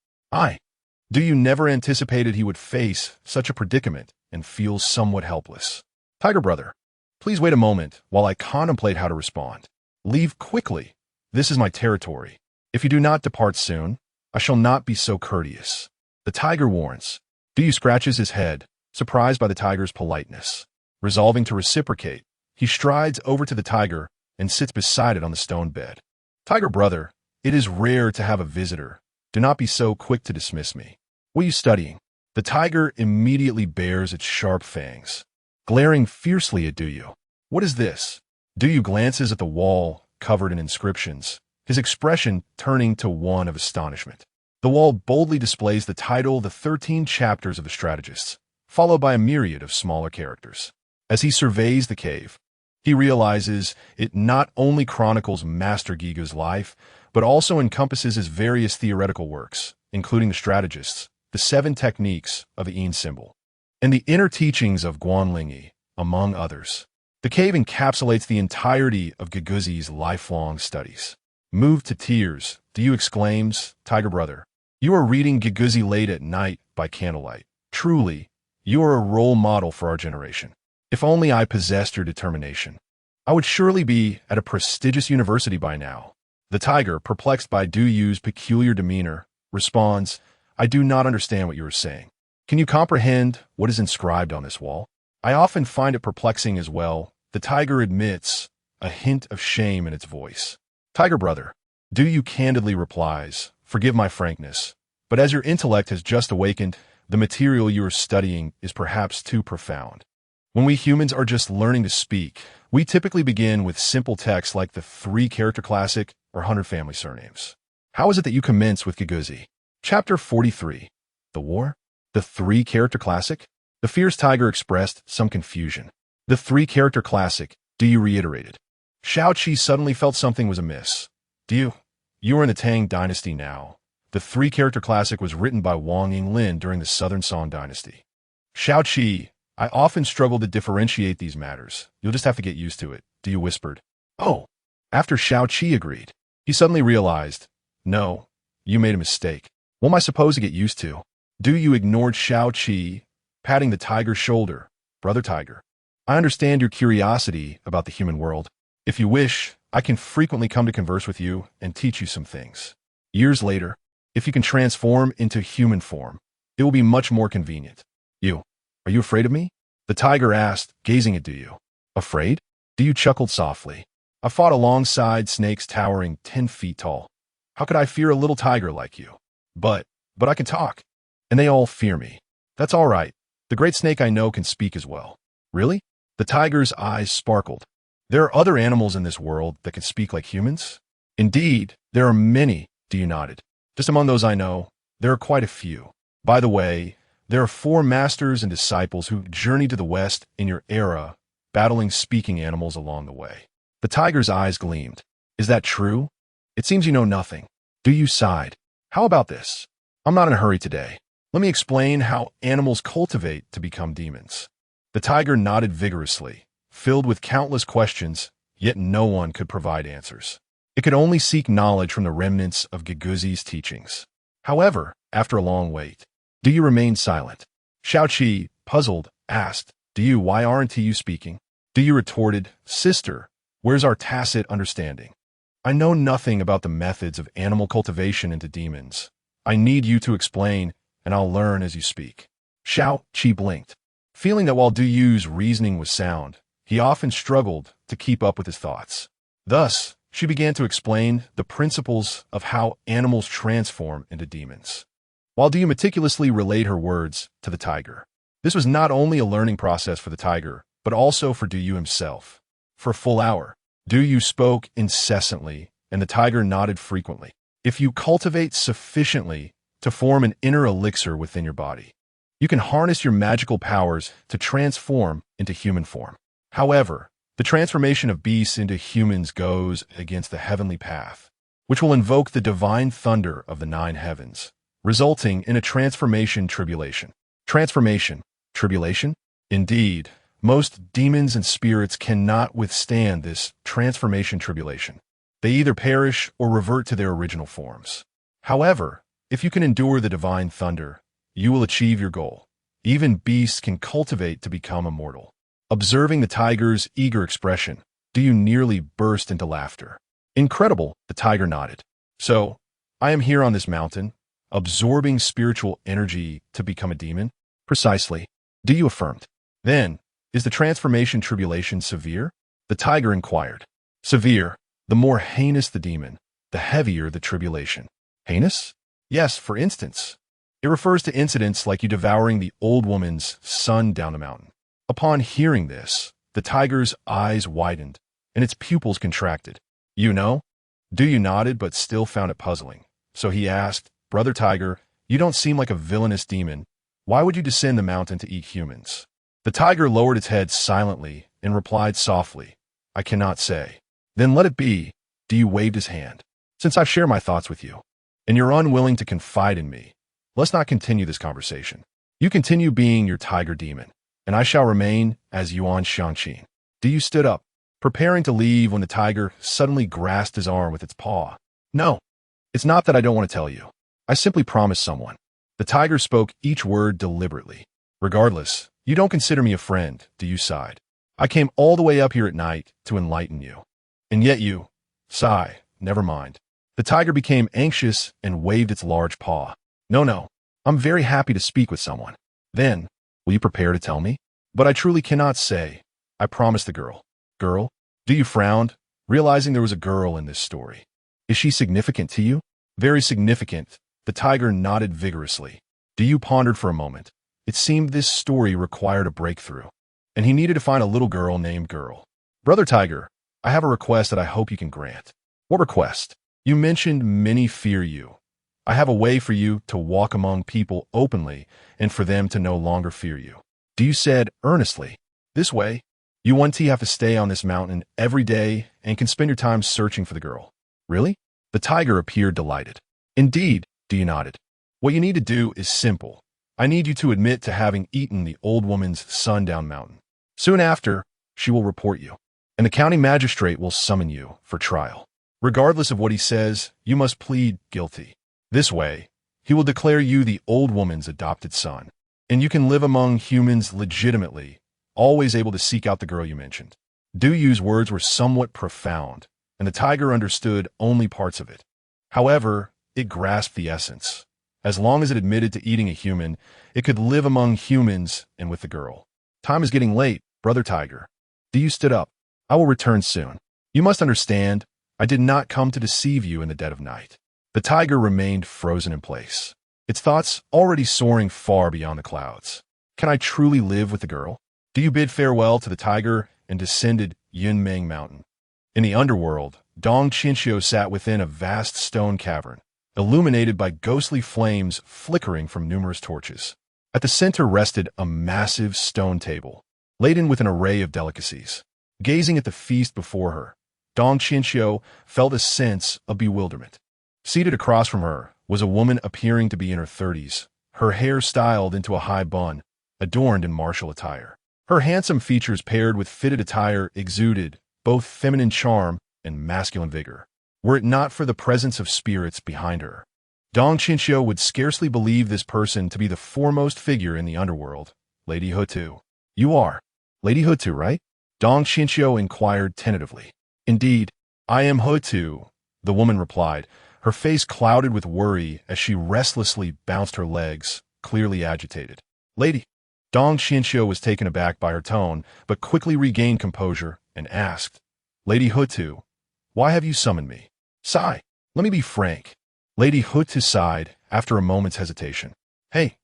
Du never anticipated he would face such a predicament and feels somewhat helpless. Tiger brother, please wait a moment while I contemplate how to respond. Leave quickly. This is my territory. If you do not depart soon, I shall not be so courteous. The tiger warns. Du scratches his head, surprised by the tiger's politeness. Resolving to reciprocate, he strides over to the tiger and sits beside it on the stone bed. Tiger brother, it is rare to have a visitor. Do not be so quick to dismiss me. What are you studying? The tiger immediately bares its sharp fangs, glaring fiercely at Du. What is this? Du glances at the wall covered in inscriptions, his expression turning to one of astonishment. The wall boldly displays the title, The 13 Chapters of the Strategists, followed by a myriad of smaller characters. As he surveys the cave, he realizes it not only chronicles Master Gigu's life, but also encompasses his various theoretical works, including the strategists, the 7 techniques of the Yin symbol, and the inner teachings of Guanlingyi, among others. The cave encapsulates the entirety of Giguzi's lifelong studies. Moved to tears, Du exclaims, Tiger brother, you are reading Giguzi late at night by candlelight. Truly, you are a role model for our generation. If only I possessed your determination, I would surely be at a prestigious university by now. The tiger, perplexed by Du's peculiar demeanor, responds, I do not understand what you are saying. Can you comprehend what is inscribed on this wall? I often find it perplexing as well. The tiger admits, a hint of shame in its voice. Tiger brother, Du candidly replies, forgive my frankness, but as your intellect has just awakened, the material you are studying is perhaps too profound. When we humans are just learning to speak, we typically begin with simple texts like the 3-character classic or 100 family surnames. How is it that you commence with Giguzi? Chapter 43. The War? The 3-character classic? The fierce tiger expressed some confusion. The 3-character classic, Du reiterated. Shao Qi suddenly felt something was amiss. Du, you are in the Tang dynasty now. The 3-character classic was written by Wang Yinglin during the Southern Song dynasty. Shao Qi, I often struggle to differentiate these matters. You'll just have to get used to it, Du whispered. Oh. After Shao Qi agreed, he suddenly realized, no, you made a mistake. What am I supposed to get used to? Du ignored Shao Qi, patting the tiger's shoulder. Brother tiger, I understand your curiosity about the human world. If you wish, I can frequently come to converse with you and teach you some things. Years later, if you can transform into human form, it will be much more convenient. Are you afraid of me? The tiger asked, gazing at Du. Afraid? Du chuckled softly. I fought alongside snakes towering 10 feet tall. How could I fear a little tiger like you? But I can talk. And they all fear me. That's all right. The great snake I know can speak as well. Really? The tiger's eyes sparkled. There are other animals in this world that can speak like humans? Indeed, there are many, you nodded. Just among those I know, there are quite a few. By the way, there are 4 masters and disciples who journeyed to the west in your era, battling speaking animals along the way. The tiger's eyes gleamed. Is that true? It seems you know nothing. You sighed. How about this? I'm not in a hurry today. Let me explain how animals cultivate to become demons. The tiger nodded vigorously, filled with countless questions, yet no one could provide answers. It could only seek knowledge from the remnants of Giguzi's teachings. However, after a long wait, you remained silent. Xiaoqi, puzzled, asked, why aren't you speaking? You retorted, sister, where's our tacit understanding? I know nothing about the methods of animal cultivation into demons. I need you to explain, and I'll learn as you speak. Xiaoqi blinked, feeling that while Yu's reasoning was sound, he often struggled to keep up with his thoughts. Thus, she began to explain the principles of how animals transform into demons. While Yu meticulously relayed her words to the tiger. This was not only a learning process for the tiger, but also for Yu himself. For a full hour, Yu spoke incessantly, and the tiger nodded frequently. If you cultivate sufficiently to form an inner elixir within your body, you can harness your magical powers to transform into human form. However, the transformation of beasts into humans goes against the heavenly path, which will invoke the divine thunder of the 9 heavens, resulting in a transformation tribulation. Transformation tribulation? Indeed, most demons and spirits cannot withstand this transformation tribulation. They either perish or revert to their original forms. However, if you can endure the divine thunder, you will achieve your goal. Even beasts can cultivate to become immortal. Observing the tiger's eager expression, Yu nearly burst into laughter. Incredible, the tiger nodded. So, I am here on this mountain, absorbing spiritual energy to become a demon? Precisely, Yu affirmed. Then, is the transformation tribulation severe? The tiger inquired. Severe. The more heinous the demon, the heavier the tribulation. Heinous? Yes, for instance. It refers to incidents like you devouring the old woman's son down the mountain. Upon hearing this, the tiger's eyes widened, and its pupils contracted. You know? Yu nodded but still found it puzzling. So he asked, Brother Tiger, you don't seem like a villainous demon. Why would you descend the mountain to eat humans? The tiger lowered its head silently and replied softly, I cannot say. Then let it be. Yu waved his hand. Since I've shared my thoughts with you, and you're unwilling to confide in me, let's not continue this conversation. You continue being your tiger demon, and I shall remain as Yuan Xiangqin. Yu stood up, preparing to leave when the tiger suddenly grasped his arm with its paw. No, it's not that I don't want to tell you. I simply promised someone. The tiger spoke each word deliberately. Regardless, you don't consider me a friend, Yu sighed. I came all the way up here at night to enlighten you. And yet you, sigh, never mind. The tiger became anxious and waved its large paw. No, I'm very happy to speak with someone. Then, will you prepare to tell me? But I truly cannot say. I promised the girl. Girl? Yu frowned, realizing there was a girl in this story. Is she significant to you? Very significant. The tiger nodded vigorously. Yu pondered for a moment. It seemed this story required a breakthrough, and he needed to find a little girl named Girl. Brother Tiger, I have a request that I hope you can grant. What request? You mentioned many fear you. I have a way for you to walk among people openly and for them to no longer fear you. Yu said earnestly. This way, you won't have to stay on this mountain every day and can spend your time searching for the girl. Really? The tiger appeared delighted. Indeed, Yu nodded. What you need to do is simple. I need you to admit to having eaten the old woman's son down mountain. Soon after, she will report you, and the county magistrate will summon you for trial. Regardless of what he says, you must plead guilty. This way, he will declare you the old woman's adopted son, and you can live among humans legitimately, always able to seek out the girl you mentioned. Yu's words were somewhat profound, and the tiger understood only parts of it. However, it grasped the essence. As long as it admitted to eating a human, it could live among humans and with the girl. Time is getting late, Brother Tiger. Yu stood up. I will return soon. You must understand, I did not come to deceive you in the dead of night. The tiger remained frozen in place, its thoughts already soaring far beyond the clouds. Can I truly live with the girl? Yu bid farewell to the tiger and descended Yunmeng Mountain. In the underworld, Dong Qinxiu sat within a vast stone cavern, illuminated by ghostly flames flickering from numerous torches. At the center rested a massive stone table, laden with an array of delicacies. Gazing at the feast before her, Dong Qinxiu felt a sense of bewilderment. Seated across from her was a woman appearing to be in her 30s, her hair styled into a high bun, adorned in martial attire. Her handsome features paired with fitted attire exuded both feminine charm and masculine vigor. Were it not for the presence of spirits behind her, Dong Qinxiu would scarcely believe this person to be the foremost figure in the underworld, Lady Hutu. You are Lady Hutu, right? Dong Qinxiu inquired tentatively. Indeed, I am Hutu, the woman replied, her face clouded with worry as she restlessly bounced her legs, clearly agitated. Lady, Dong Qinxiu was taken aback by her tone, but quickly regained composure and asked, Lady Hutu, why have you summoned me? Sigh, let me be frank. Lady Hutu sighed after a moment's hesitation. Hey,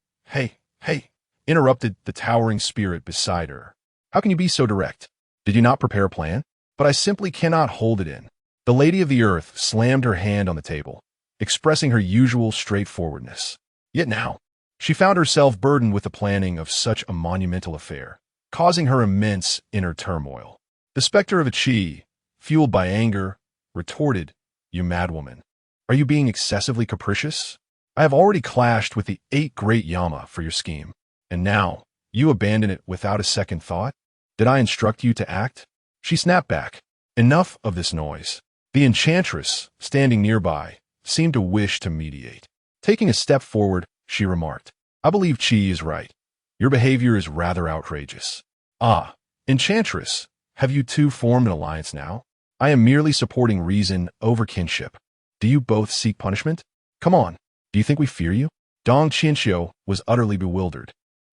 interrupted the towering spirit beside her. How can you be so direct? Did you not prepare a plan? But I simply cannot hold it in. The Lady of the Earth slammed her hand on the table, expressing her usual straightforwardness. Yet now, she found herself burdened with the planning of such a monumental affair, causing her immense inner turmoil. The specter of a chi, fueled by anger, retorted, You madwoman, are you being excessively capricious? I have already clashed with the 8 great Yama for your scheme, and now you abandon it without a second thought? Did I instruct you to act? She snapped back. Enough of this noise. The enchantress, standing nearby, seemed to wish to mediate. Taking a step forward, she remarked, I believe Chi is right. Your behavior is rather outrageous. Ah, enchantress, have you two formed an alliance now? I am merely supporting reason over kinship. Do you both seek punishment? Come on, do you think we fear you? Dong Qinxiu was utterly bewildered.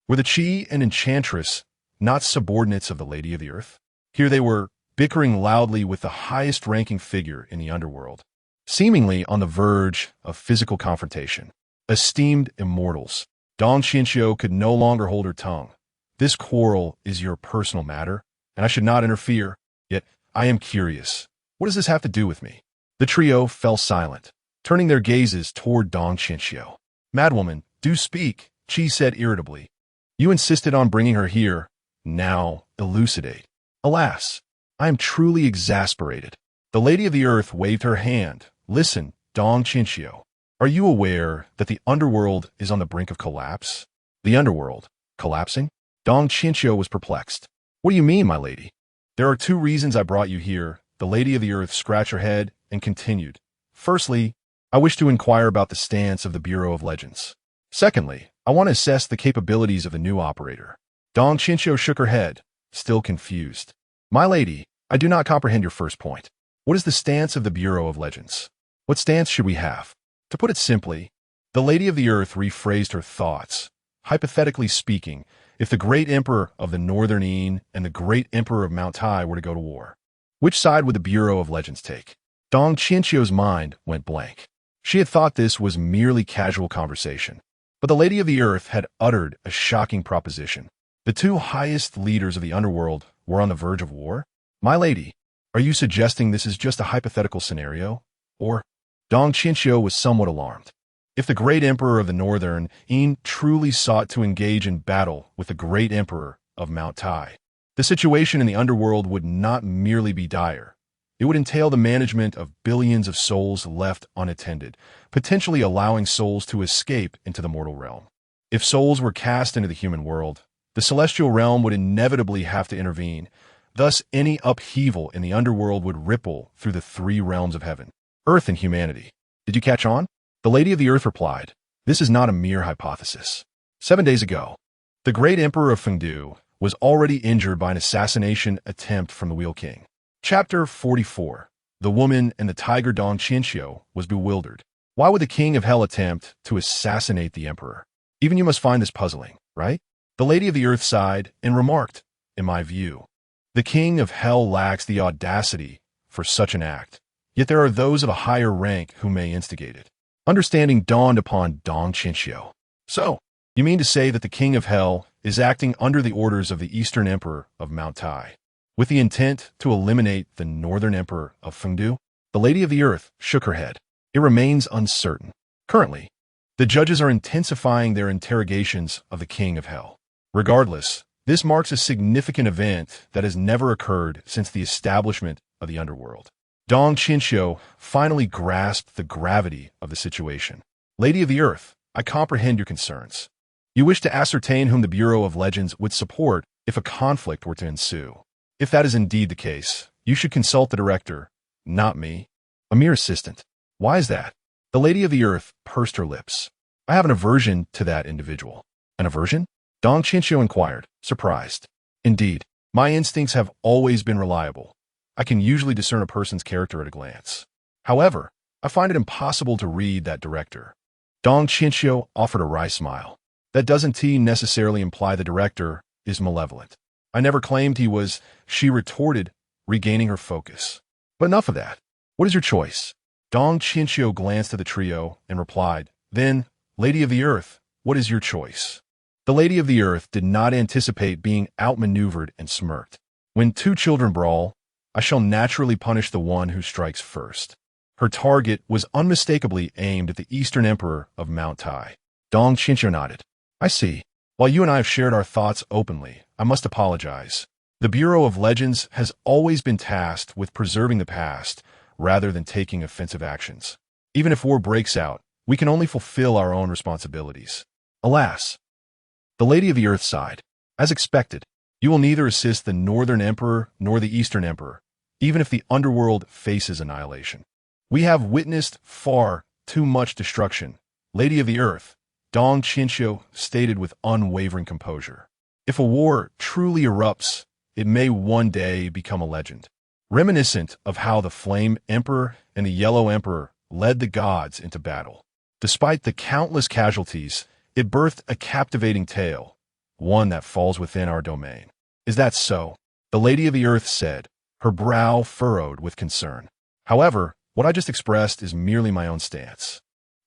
Were the Chi and enchantress not subordinates of the Lady of the Earth? Here they were, bickering loudly with the highest-ranking figure in the underworld, seemingly on the verge of physical confrontation. Esteemed immortals, Dong Qinxiu could no longer hold her tongue. This quarrel is your personal matter, and I should not interfere, yet I am curious. What does this have to do with me? The trio fell silent, turning their gazes toward Dong Qinxiu. Madwoman, do speak, Qi said irritably. You insisted on bringing her here. Now, elucidate. Alas, I am truly exasperated. The Lady of the Earth waved her hand. Listen, Dong Qinxiu. Are you aware that the underworld is on the brink of collapse? The underworld? Collapsing? Dong Qinxiu was perplexed. What do you mean, my lady? There are 2 reasons I brought you here. The Lady of the Earth scratched her head and continued. Firstly, I wish to inquire about the stance of the Bureau of Legends. Secondly, I want to assess the capabilities of the new operator. Dong Qinxiu shook her head, still confused. My lady, I do not comprehend your first point. What is the stance of the Bureau of Legends? What stance should we have? To put it simply, the Lady of the Earth rephrased her thoughts. Hypothetically speaking, if the Great Emperor of the Northern Ean and the Great Emperor of Mount Tai were to go to war, which side would the Bureau of Legends take? Dong Qinxiu's mind went blank. She had thought this was merely casual conversation, but the Lady of the Earth had uttered a shocking proposition. The 2 highest leaders of the underworld were on the verge of war? My lady, are you suggesting this is just a hypothetical scenario? Or? Dong Qinxiu was somewhat alarmed. If the Great Emperor of the Northern Ean truly sought to engage in battle with the Great Emperor of Mount Tai, the situation in the underworld would not merely be dire. It would entail the management of billions of souls left unattended, potentially allowing souls to escape into the mortal realm. If souls were cast into the human world, the celestial realm would inevitably have to intervene. Thus, any upheaval in the underworld would ripple through the 3 realms of heaven, earth, and humanity. Did you catch on? The Lady of the Earth replied, This is not a mere hypothesis. 7 days ago, the great Emperor of Fengdu was already injured by an assassination attempt from the Wheel King. Chapter 44. The woman and the tiger. Dong Qinxiu was bewildered. Why would the King of Hell attempt to assassinate the Emperor? Even you must find this puzzling, right? The Lady of the Earth sighed and remarked, In my view, the King of Hell lacks the audacity for such an act, yet there are those of a higher rank who may instigate it. Understanding dawned upon Dong Qinxiu. So, you mean to say that the King of Hell is acting under the orders of the Eastern Emperor of Mount Tai? with the intent to eliminate the northern emperor of Fengdu? The Lady of the Earth shook her head. It remains uncertain. Currently, the judges are intensifying their interrogations of the King of Hell. Regardless, this marks a significant event that has never occurred since the establishment of the underworld. Dong Qinxiu finally grasped the gravity of the situation. Lady of the Earth, I comprehend your concerns. You wish to ascertain whom the Bureau of Legends would support if a conflict were to ensue. If that is indeed the case, you should consult the director, not me, a mere assistant. Why is that? The Lady of the Earth pursed her lips. I have an aversion to that individual. An aversion? Dong Qinxiu inquired, surprised. Indeed, my instincts have always been reliable. I can usually discern a person's character at a glance. However, I find it impossible to read that director. Dong Qinxiu offered a wry smile. That doesn't necessarily imply the director is malevolent. I never claimed he was, she retorted, regaining her focus. But enough of that. What is your choice? Dong Qinxiu glanced at the trio and replied, then, Lady of the Earth, what is your choice? The Lady of the Earth did not anticipate being outmaneuvered and smirked. When two children brawl, I shall naturally punish the one who strikes first. Her target was unmistakably aimed at the Eastern Emperor of Mount Tai. Dong Qinxiu nodded. I see. While you and I have shared our thoughts openly, I must apologize. The Bureau of Legends has always been tasked with preserving the past rather than taking offensive actions. Even if war breaks out, we can only fulfill our own responsibilities. Alas. The Lady of the Earth sighed. As expected, you will neither assist the Northern Emperor nor the Eastern Emperor, even if the underworld faces annihilation. We have witnessed far too much destruction. Lady of the Earth, Dong Qinxiu stated with unwavering composure. If a war truly erupts, it may one day become a legend, reminiscent of how the Flame Emperor and the Yellow Emperor led the gods into battle. Despite the countless casualties, it birthed a captivating tale, one that falls within our domain. Is that so? The Lady of the Earth said, her brow furrowed with concern. However, what I just expressed is merely my own stance.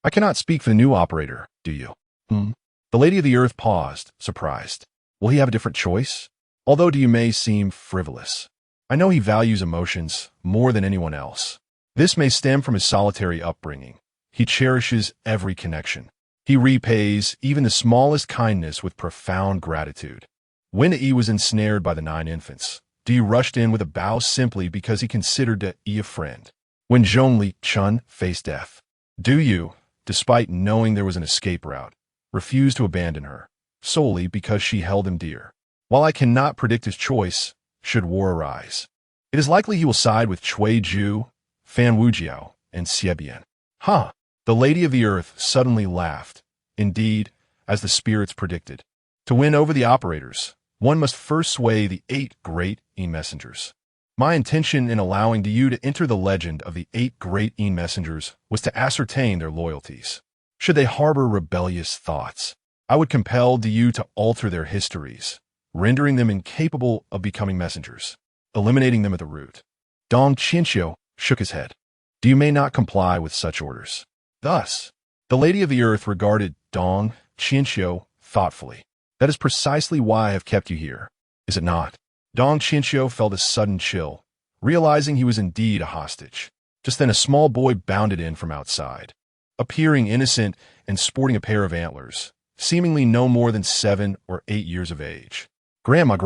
I cannot speak for the new operator, do you? The Lady of the Earth paused, surprised. Will he have a different choice? Although you may seem frivolous. I know he values emotions more than anyone else. This may stem from his solitary upbringing. He cherishes every connection. He repays even the smallest kindness with profound gratitude. When Yi was ensnared by the 9 infants, Di rushed in with a bow simply because he considered Yi a friend. When Zhongli Chun faced death, Du Yu, despite knowing there was an escape route, refused to abandon her, solely because she held him dear. While I cannot predict his choice, should war arise, it is likely he will side with Cui Ju, Fan Wujiao, and Xiebian. Huh! The Lady of the Earth suddenly laughed. Indeed, as the spirits predicted, to win over the operators, one must first sway the 8 great messengers. My intention in allowing you to enter the legend of the 8 great messengers was to ascertain their loyalties. Should they harbor rebellious thoughts, I would compel you to alter their histories, rendering them incapable of becoming messengers, eliminating them at the root. Dong Qinxiu shook his head. You may not comply with such orders. Thus, the Lady of the Earth regarded Dong Qinxiu thoughtfully. That is precisely why I have kept you here, is it not? Dong Qinxiu felt a sudden chill, realizing he was indeed a hostage. Just then a small boy bounded in from outside, appearing innocent and sporting a pair of antlers, seemingly no more than 7 or 8 years of age. Grandma,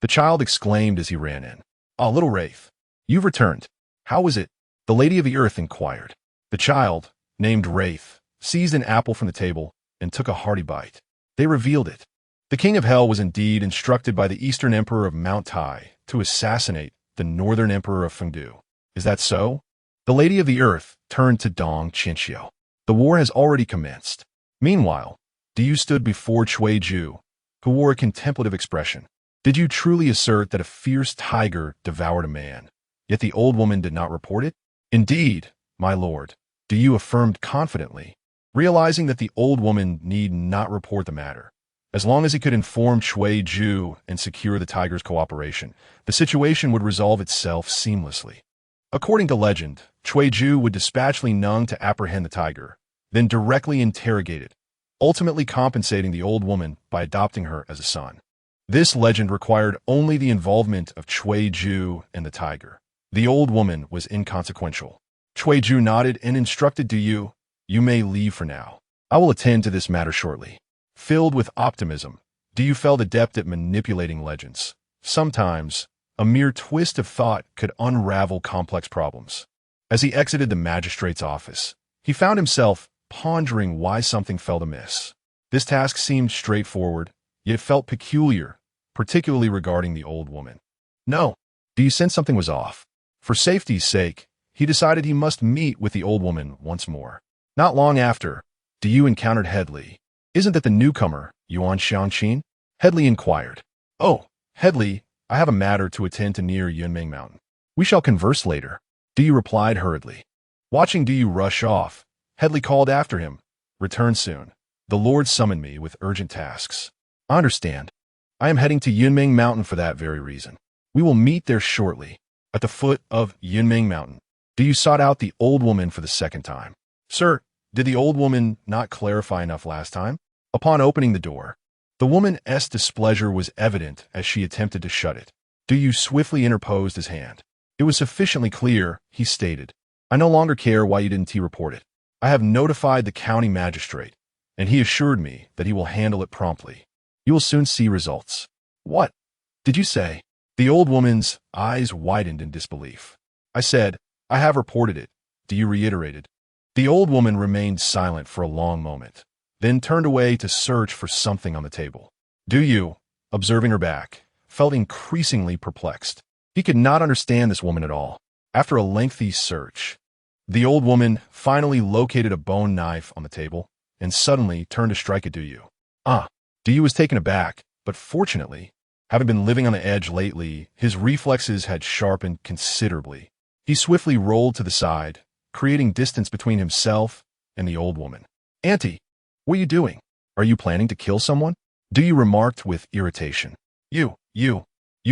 the child exclaimed as he ran in. Ah, little Wraith, you've returned. How was it? The Lady of the Earth inquired. The child, named Wraith, seized an apple from the table and took a hearty bite. They revealed it. The King of Hell was indeed instructed by the Eastern Emperor of Mount Tai to assassinate the Northern Emperor of Fengdu. Is that so? The Lady of the Earth turned to Dong Qinxiu. The war has already commenced. Meanwhile, Du stood before Cui Ju, who wore a contemplative expression. Did you truly assert that a fierce tiger devoured a man, yet the old woman did not report it? Indeed, my lord, Du affirmed confidently, realizing that the old woman need not report the matter. As long as he could inform Cui Ju and secure the tiger's cooperation, the situation would resolve itself seamlessly. According to legend, Cui Ju would dispatch Li Nung to apprehend the tiger, then directly interrogate it, ultimately compensating the old woman by adopting her as a son. This legend required only the involvement of Cui Ju and the tiger. The old woman was inconsequential. Cui Ju nodded and instructed you may leave for now. I will attend to this matter shortly. Filled with optimism, Du felt adept at manipulating legends. Sometimes, a mere twist of thought could unravel complex problems. As he exited the magistrate's office, he found himself pondering why something felt amiss. This task seemed straightforward, yet felt peculiar, particularly regarding the old woman. No, Du sensed something was off. For safety's sake, he decided he must meet with the old woman once more. Not long after, Du encountered Headley. Isn't that the newcomer, Yuan Xiangqin? Headley inquired. Oh, Headley, I have a matter to attend to near Yunming Mountain. We shall converse later, Du replied hurriedly. Watching Du rush off, Headley called after him. Return soon. The Lord summoned me with urgent tasks. I understand. I am heading to Yunming Mountain for that very reason. We will meet there shortly. At the foot of Yunming Mountain, Du sought out the old woman for the second time. Sir, did the old woman not clarify enough last time? Upon opening the door, the woman's displeasure was evident as she attempted to shut it. Du swiftly interposed his hand. It was sufficiently clear, he stated. I no longer care why you didn't report it. I have notified the county magistrate, and he assured me that he will handle it promptly. You will soon see results. What did you say? The old woman's eyes widened in disbelief. I said, I have reported it, Du reiterated. The old woman remained silent for a long moment, then turned away to search for something on the table. Du, observing her back, felt increasingly perplexed. He could not understand this woman at all. After a lengthy search, the old woman finally located a bone knife on the table and suddenly turned to strike at Du. Du was taken aback, but fortunately, having been living on the edge lately, his reflexes had sharpened considerably. He swiftly rolled to the side, creating distance between himself and the old woman. Auntie, what are you doing? Are you planning to kill someone? Du remarked with irritation. You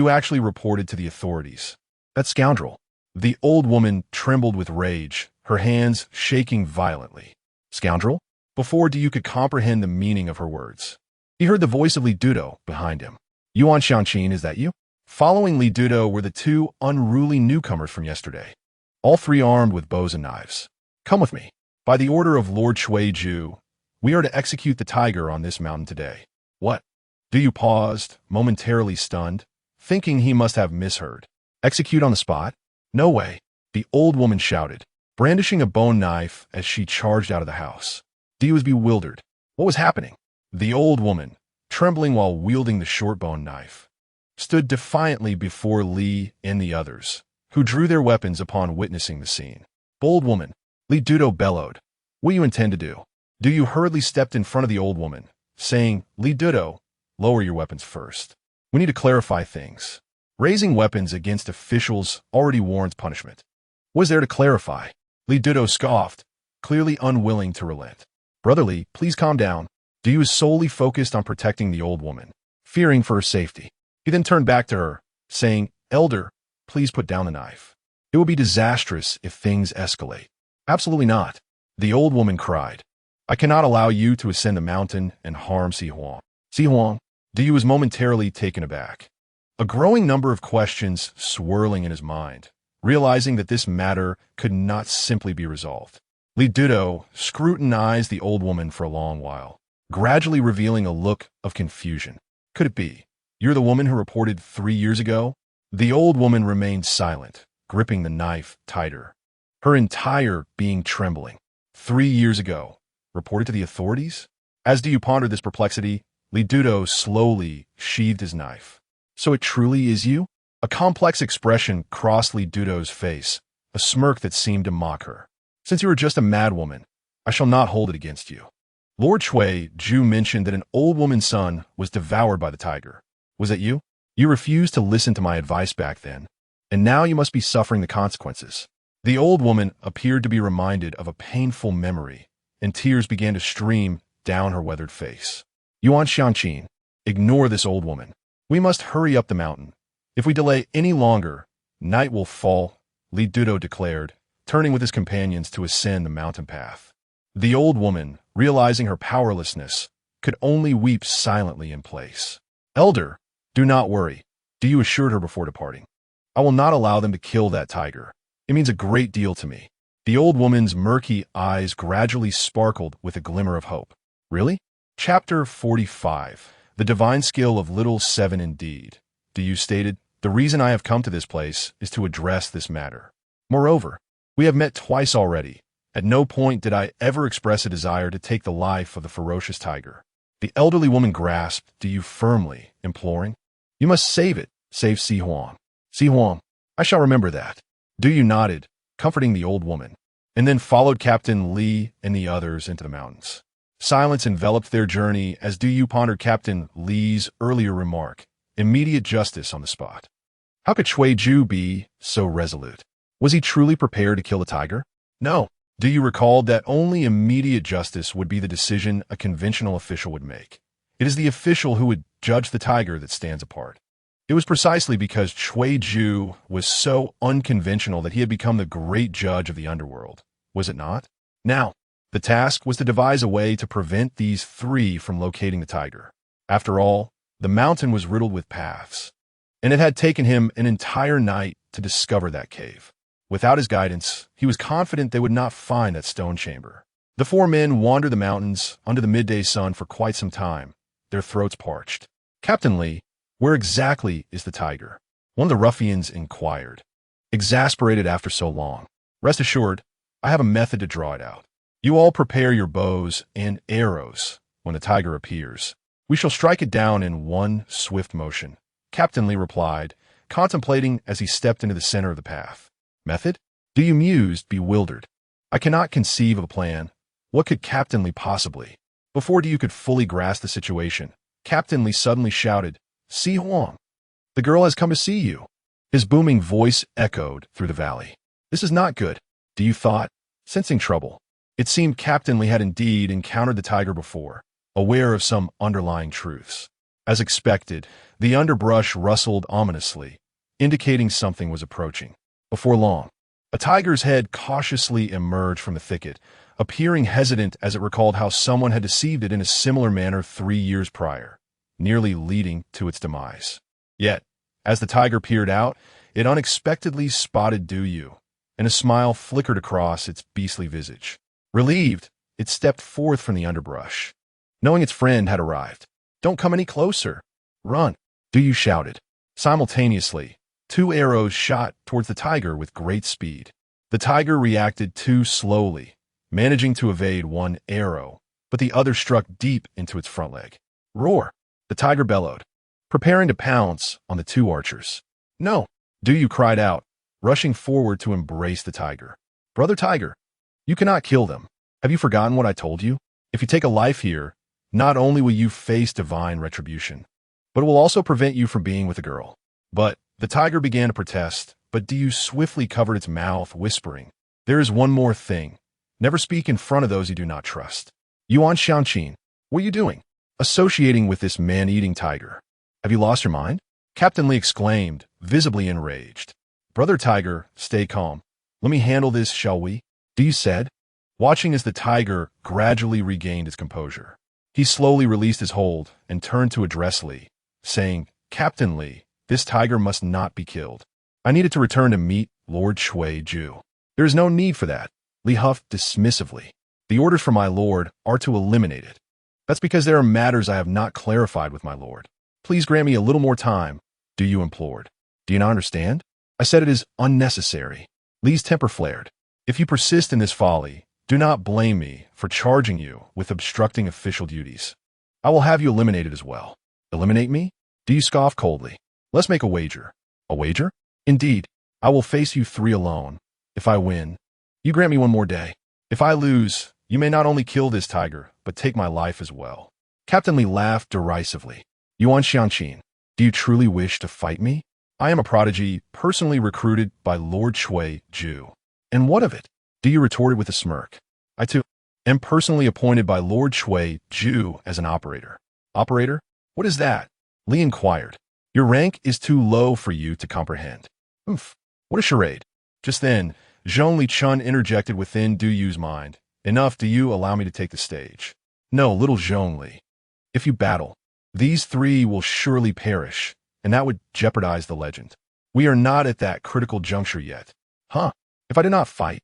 actually reported to the authorities. That scoundrel. The old woman trembled with rage, her hands shaking violently. Scoundrel? Before Du could comprehend the meaning of her words, he heard the voice of Li Dudo behind him. Yuan Xiangqin, is that you? Following Li Dudo were the two unruly newcomers from yesterday, all three armed with bows and knives. Come with me. By the order of Lord Cui Ju, we are to execute the tiger on this mountain today. What? Du paused, momentarily stunned, thinking he must have misheard. Execute on the spot? No way, the old woman shouted, brandishing a bone knife as she charged out of the house. Du was bewildered. What was happening? The old woman, trembling while wielding the short bone knife, stood defiantly before Li and the others, who drew their weapons upon witnessing the scene. Bold woman, Li Dudo bellowed. What do you intend to do? Du hurriedly stepped in front of the old woman, saying, Li Dudo, lower your weapons first. We need to clarify things. Raising weapons against officials already warrants punishment. What is there to clarify? Li Dudo scoffed, clearly unwilling to relent. Brotherly, please calm down. Du was solely focused on protecting the old woman, fearing for her safety. He then turned back to her, saying, Elder, please put down the knife. It will be disastrous if things escalate. Absolutely not, the old woman cried. I cannot allow you to ascend the mountain and harm Si Huang. Si Huang? Du was momentarily taken aback. A growing number of questions swirling in his mind, realizing that this matter could not simply be resolved. Li Dudo scrutinized the old woman for a long while, gradually revealing a look of confusion. Could it be? You're the woman who reported 3 years ago? The old woman remained silent, gripping the knife tighter, her entire being trembling. 3 years ago, reported to the authorities? As Du pondered this perplexity, Li Dudo slowly sheathed his knife. So it truly is you? A complex expression crossed Li Dudo's face, a smirk that seemed to mock her. Since you are just a madwoman, I shall not hold it against you. Lord Cui Ju mentioned that an old woman's son was devoured by the tiger. Was it you? You refused to listen to my advice back then, and now you must be suffering the consequences. The old woman appeared to be reminded of a painful memory, and tears began to stream down her weathered face. Yuan Xiangqin, ignore this old woman. We must hurry up the mountain. If we delay any longer, night will fall, Li Dudo declared, turning with his companions to ascend the mountain path. The old woman, realizing her powerlessness, could only weep silently in place. Elder, Do not worry, Du assured her before departing. I will not allow them to kill that tiger. It means a great deal to me. The old woman's murky eyes gradually sparkled with a glimmer of hope. Really? Chapter 45. The divine skill of little seven indeed. Du stated, the reason I have come to this place is to address this matter. Moreover, we have met twice already. At no point did I ever express a desire to take the life of the ferocious tiger. The elderly woman grasped Du firmly, imploring, You must save it, save Si Huang. Si Huang, I shall remember that. Du nodded, comforting the old woman, and then followed Captain Li and the others into the mountains. Silence enveloped their journey as Du pondered Captain Li's earlier remark, immediate justice on the spot. How could Cui Ju be so resolute? Was he truly prepared to kill the tiger? No. Du recalled that only immediate justice would be the decision a conventional official would make. It is the official who would judge the tiger that stands apart. It was precisely because Cui Ju was so unconventional that he had become the great judge of the underworld, was it not? Now, the task was to devise a way to prevent these three from locating the tiger. After all, the mountain was riddled with paths, and it had taken him an entire night to discover that cave. Without his guidance, he was confident they would not find that stone chamber. The four men wandered the mountains under the midday sun for quite some time, their throats parched. Captain Li, where exactly is the tiger? One of the ruffians inquired, exasperated after so long. Rest assured, I have a method to draw it out. You all prepare your bows and arrows when the tiger appears. We shall strike it down in one swift motion. Captain Li replied, contemplating as he stepped into the center of the path. Method? Du mused, bewildered. I cannot conceive of a plan. What could Captain Li possibly? Before Du could fully grasp the situation, Captain Li suddenly shouted, Si Huang, the girl has come to see you. His booming voice echoed through the valley. This is not good, Du thought, sensing trouble. It seemed Captain Li had indeed encountered the tiger before, aware of some underlying truths. As expected, the underbrush rustled ominously, indicating something was approaching. Before long, a tiger's head cautiously emerged from the thicket, appearing hesitant as it recalled how someone had deceived it in a similar manner 3 years prior, nearly leading to its demise. Yet, as the tiger peered out, it unexpectedly spotted Du, and a smile flickered across its beastly visage. Relieved, it stepped forth from the underbrush, knowing its friend had arrived. Don't come any closer. Run, Du shouted. Simultaneously, 2 arrows shot towards the tiger with great speed. The tiger reacted too slowly, managing to evade one arrow, but the other struck deep into its front leg. Roar! The tiger bellowed, preparing to pounce on the 2 archers. No! Du cried out, rushing forward to embrace the tiger. Brother Tiger, you cannot kill them. Have you forgotten what I told you? If you take a life here, not only will you face divine retribution, but it will also prevent you from being with a girl. But the tiger began to protest, but Du swiftly covered its mouth, whispering, There is one more thing. Never speak in front of those you do not trust. Yuan Xianqin, what are you doing? Associating with this man-eating tiger. Have you lost your mind? Captain Li exclaimed, visibly enraged. Brother Tiger, stay calm. Let me handle this, shall we? Du said, watching as the tiger gradually regained its composure. He slowly released his hold and turned to address Li, saying, Captain Li, this tiger must not be killed. I needed to return to meet Lord Cui Ju. There is no need for that, Li huffed dismissively. The orders from my lord are to eliminate it. That's because there are matters I have not clarified with my lord. Please grant me a little more time, Du implored. Do you not understand? I said it is unnecessary. Li's temper flared. If you persist in this folly, do not blame me for charging you with obstructing official duties. I will have you eliminated as well. Eliminate me? Du scoffed coldly. Let's make a wager. A wager? Indeed, I will face you 3 alone. If I win, you grant me 1 more day. If I lose, you may not only kill this tiger, but take my life as well. Captain Li laughed derisively. Yuan Xianqin, do you truly wish to fight me? I am a prodigy personally recruited by Lord Cui Ju. And what of it? Du retorted with a smirk. I too am personally appointed by Lord Cui Ju as an operator. Operator? What is that? Li inquired. Your rank is too low for you to comprehend. Oof, what a charade. Just then, Zhong Li Chun interjected within Du's mind. Enough, do you allow me to take the stage? No, little Zhong Li. If you battle, these 3 will surely perish. and that would jeopardize the legend. We are not at that critical juncture yet. Huh? If I do not fight,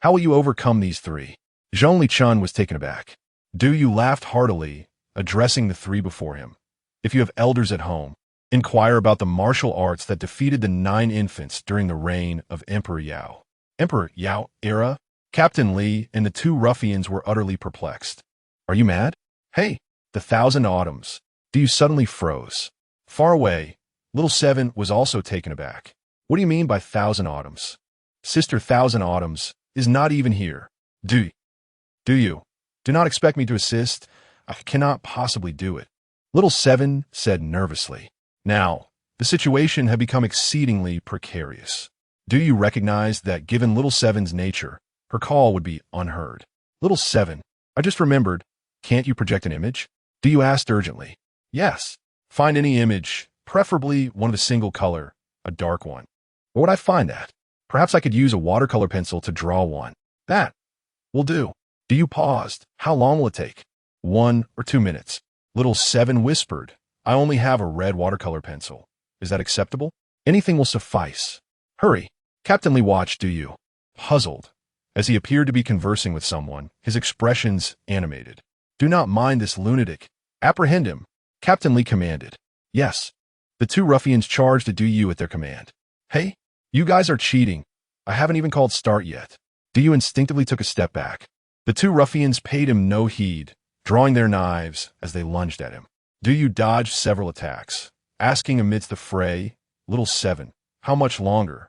how will you overcome these three? Zhong Lichun was taken aback. Du Yu laughed heartily, addressing the three before him. If you have elders at home, inquire about the martial arts that defeated the 9 infants during the reign of Emperor Yao. Emperor Yao era? Captain Li and the 2 ruffians were utterly perplexed. Are you mad? Hey, the 1,000 autumns. Du Yu suddenly froze. Far away, little Seven was also taken aback. What do you mean by 1,000 autumns? Sister 1,000 autumns is not even here. Do you? Do not expect me to assist. I cannot possibly do it. Little Seven said nervously. Now, the situation had become exceedingly precarious. Do you recognize that given Little Seven's nature, her call would be unheard? Little Seven, I just remembered, can't you project an image? Do you asked urgently. Yes. Find any image, preferably one of a single color, a dark one. Where would I find that? Perhaps I could use a watercolor pencil to draw one. That will do. Do you paused? How long will it take? 1 or 2 minutes. Little Seven whispered, I only have a red watercolor pencil. Is that acceptable? Anything will suffice. Hurry. Captain Li watched Du Yu, puzzled. As he appeared to be conversing with someone, his expressions animated. Do not mind this lunatic. Apprehend him. Captain Li commanded. Yes. The 2 ruffians charged at Du Yu at their command. Hey, you guys are cheating. I haven't even called start yet. Du Yu instinctively took a step back. The 2 ruffians paid him no heed, drawing their knives as they lunged at him. Du Yu dodged several attacks, asking amidst the fray, Little Seven, how much longer?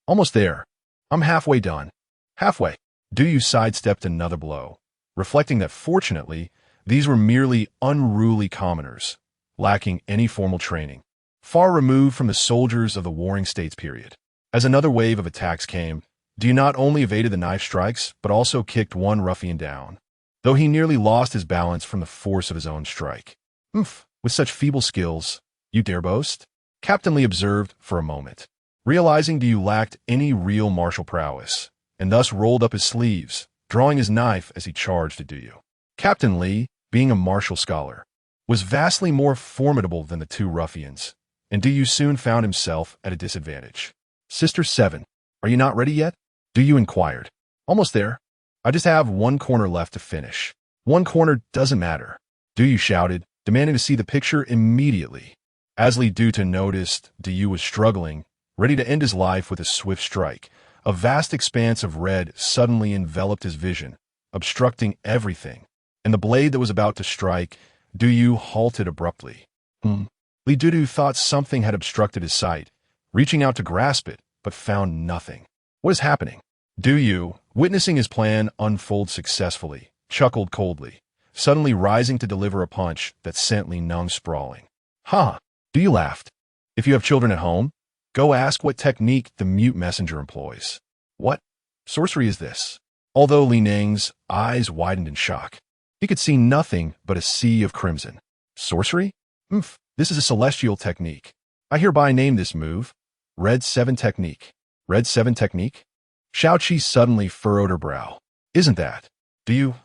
Almost there. I'm halfway done. Halfway. Du Yu sidestepped another blow, reflecting that fortunately, these were merely unruly commoners, lacking any formal training, far removed from the soldiers of the Warring States period. As another wave of attacks came, Du Yu not only evaded the knife strikes, but also kicked one ruffian down, though he nearly lost his balance from the force of his own strike. With such feeble skills, you dare boast? Captain Li observed for a moment, realizing Du Yu lacked any real martial prowess, and thus rolled up his sleeves, drawing his knife as he charged at Du Yu. Captain Li, being a martial scholar, was vastly more formidable than the 2 ruffians, and Du Yu soon found himself at a disadvantage. Sister Seven, are you not ready yet? Du Yu inquired. Almost there. I just have 1 corner left to finish. 1 corner doesn't matter. Du Yu shouted, demanding to see the picture immediately. As Li Duta noticed Du Yu was struggling, ready to end his life with a swift strike, a vast expanse of red suddenly enveloped his vision, obstructing everything. And the blade that was about to strike, Du Yu halted abruptly. Li Dutu thought something had obstructed his sight, reaching out to grasp it, but found nothing. What is happening? Du Yu, witnessing his plan unfold successfully, chuckled coldly, suddenly rising to deliver a punch that sent Li Nung sprawling. Ha! Du Yu laughed. If you have children at home, go ask what technique the mute messenger employs. What sorcery is this? Although Li Ning's eyes widened in shock, he could see nothing but a sea of crimson. Sorcery? This is a celestial technique. I hereby name this move Red 7 Technique. Red 7 Technique? Xiaoqi suddenly furrowed her brow. Isn't that?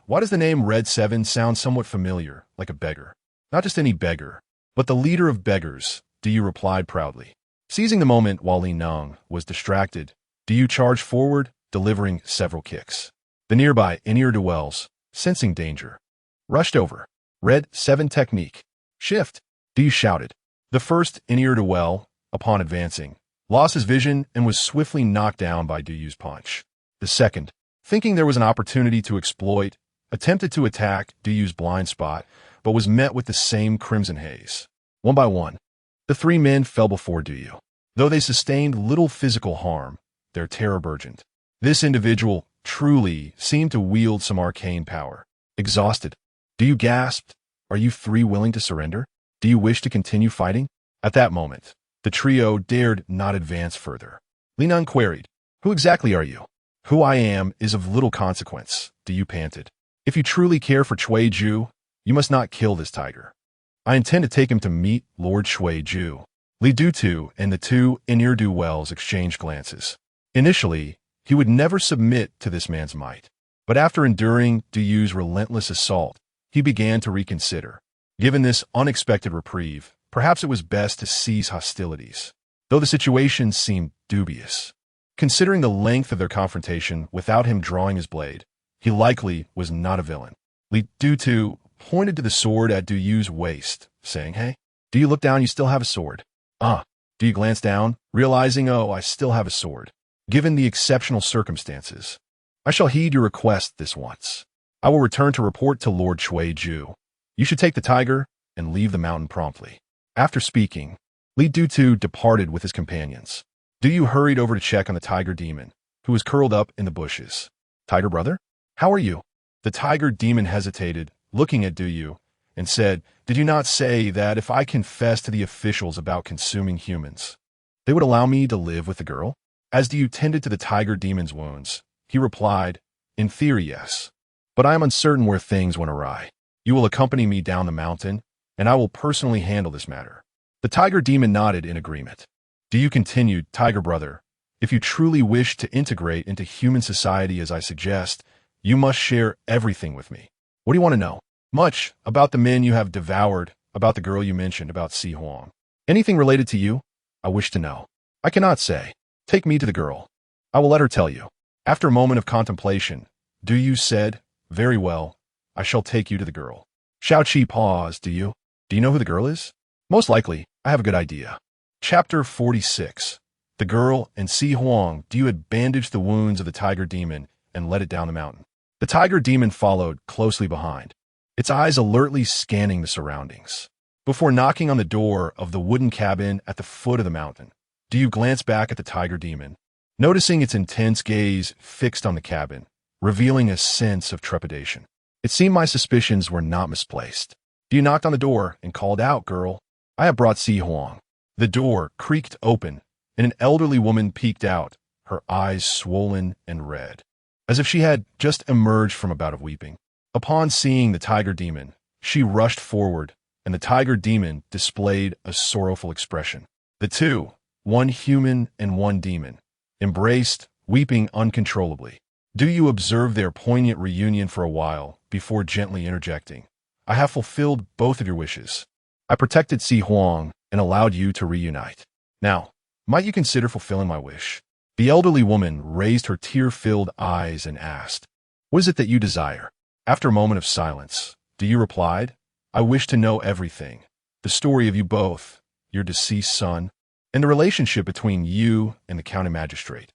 Why does the name Red 7 sound somewhat familiar, like a beggar? Not just any beggar, but the leader of beggars, Du Yu replied proudly. Seizing the moment while Li Nung was distracted, Du Yu charged forward, delivering several kicks. The nearby ne'er-do-wells, sensing danger, rushed over. Red 7 Technique. Shift, Du Yu shouted. The first ne'er-do-well, upon advancing, lost his vision and was swiftly knocked down by Du Yu's punch. The second, thinking there was an opportunity to exploit, attempted to attack Du Yu's blind spot, but was met with the same crimson haze. One by one, the 3 men fell before Du Yu. Though they sustained little physical harm, their terror burgeoned. This individual truly seemed to wield some arcane power. Exhausted, Du Yu gasped, "Are you 3 willing to surrender? Do you wish to continue fighting?" At that moment, the trio dared not advance further. Li Nung queried, "Who exactly are you?" "Who I am is of little consequence," Du Yu panted. "If you truly care for Cui Ju, you must not kill this tiger. I intend to take him to meet Lord Cui Ju." Li Dutu and the 2 ne'er-do-wells exchanged glances. Initially, he would never submit to this man's might, but after enduring Du Yu's relentless assault, he began to reconsider. Given this unexpected reprieve, Perhaps it was best to cease hostilities, though the situation seemed dubious. Considering the length of their confrontation without him drawing his blade, he likely was not a villain. Li Dutu pointed to the sword at Du Yu's waist, saying, "Hey, do you look down? You still have a sword." Do you glance down, realizing, "Oh, I still have a sword." Given the exceptional circumstances, I shall heed your request this once. I will return to report to Lord Shui-ju. You should take the tiger and leave the mountain promptly. After speaking, Li Dutu departed with his companions. Du Yu hurried over to check on the tiger demon, who was curled up in the bushes. "Tiger brother, how are you?" The tiger demon hesitated, looking at Du Yu, and said, "Did you not say that if I confessed to the officials about consuming humans, they would allow me to live with the girl?" As Du Yu tended to the tiger demon's wounds, he replied, "In theory, yes. But I am uncertain where things went awry. You will accompany me down the mountain, and I will personally handle this matter." The tiger demon nodded in agreement. Du Yu continued, "Tiger brother, if you truly wish to integrate into human society as I suggest, you must share everything with me. What do you want to know?" "Much about the men you have devoured, about the girl you mentioned, about Si Huang. Anything related to you? I wish to know." "I cannot say. Take me to the girl. I will let her tell you." After a moment of contemplation, Du Yu said, "Very well, I shall take you to the girl." Xiao Qi paused. "Do you know who the girl is?" "Most likely, I have a good idea." Chapter 46. The girl and Si Huang. Du Yu had bandaged the wounds of the tiger demon and led it down the mountain. The tiger demon followed closely behind, its eyes alertly scanning the surroundings. Before knocking on the door of the wooden cabin at the foot of the mountain, Du Yu glanced back at the tiger demon, noticing its intense gaze fixed on the cabin, revealing a sense of trepidation. It seemed my suspicions were not misplaced. Du Yu knocked on the door and called out, "Girl, I have brought Si Huang." The door creaked open, and an elderly woman peeked out, her eyes swollen and red, as if she had just emerged from a bout of weeping. Upon seeing the tiger demon, she rushed forward, and the tiger demon displayed a sorrowful expression. The two, one human and one demon, embraced, weeping uncontrollably. Du Yu observed their poignant reunion for a while before gently interjecting, "I have fulfilled both of your wishes. I protected Si Huang and allowed you to reunite. Now, might you consider fulfilling my wish?" The elderly woman raised her tear-filled eyes and asked, "What is it that you desire?" After a moment of silence, Du Yu replied, "I wish to know everything. The story of you both, your deceased son, and the relationship between you and the county magistrate.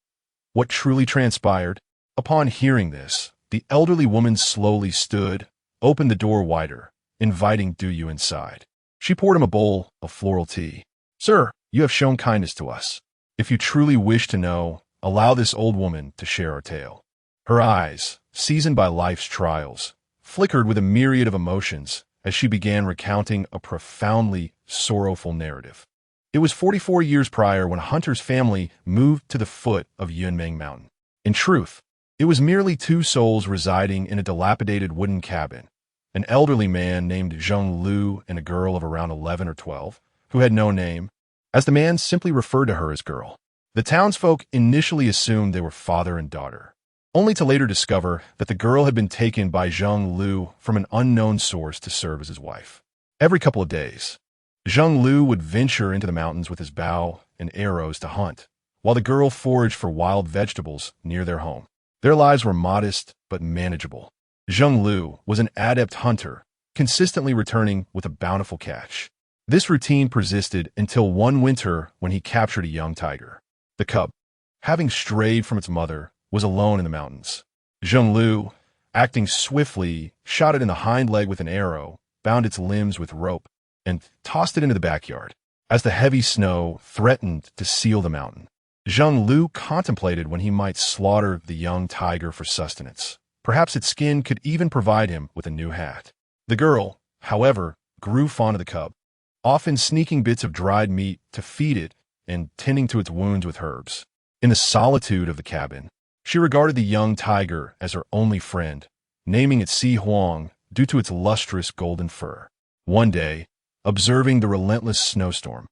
What truly transpired?" Upon hearing this, the elderly woman slowly stood, opened the door wider, inviting Du Yu inside. She poured him a bowl of floral tea. "Sir, you have shown kindness to us. If you truly wish to know, allow this old woman to share our tale." Her eyes, seasoned by life's trials, flickered with a myriad of emotions as she began recounting a profoundly sorrowful narrative. It was 44 years prior when Hunter's family moved to the foot of Yunmeng Mountain. In truth, it was merely two souls residing in a dilapidated wooden cabin, an elderly man named Zheng Lu and a girl of around 11 or 12, who had no name, as the man simply referred to her as Girl. The townsfolk initially assumed they were father and daughter, only to later discover that the girl had been taken by Zheng Lu from an unknown source to serve as his wife. Every couple of days, Zheng Lu would venture into the mountains with his bow and arrows to hunt, while the girl foraged for wild vegetables near their home. Their lives were modest but manageable. Zheng Lu was an adept hunter, consistently returning with a bountiful catch. This routine persisted until one winter when he captured a young tiger. The cub, having strayed from its mother, was alone in the mountains. Zheng Lu, acting swiftly, shot it in the hind leg with an arrow, bound its limbs with rope, and tossed it into the backyard. As the heavy snow threatened to seal the mountain, Zheng Lu contemplated when he might slaughter the young tiger for sustenance. Perhaps its skin could even provide him with a new hat. The girl, however, grew fond of the cub, often sneaking bits of dried meat to feed it and tending to its wounds with herbs. In the solitude of the cabin, she regarded the young tiger as her only friend, naming it Si Huang due to its lustrous golden fur. One day, observing the relentless snowstorm,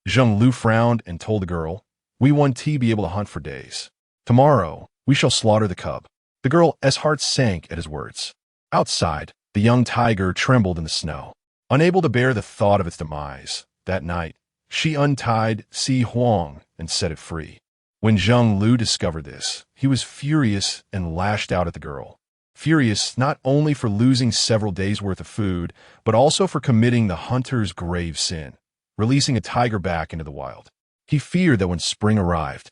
Zheng Lu frowned and told the girl, "We won't be able to hunt for days. Tomorrow, we shall slaughter the cub." The girl's heart sank at his words. Outside, the young tiger trembled in the snow. Unable to bear the thought of its demise, That night, she untied Si Huang and set it free. When Zheng Lu discovered this, he was furious and lashed out at the girl. Furious not only for losing several days' worth of food, but also for committing the hunter's grave sin, releasing a tiger back into the wild. He feared that when spring arrived,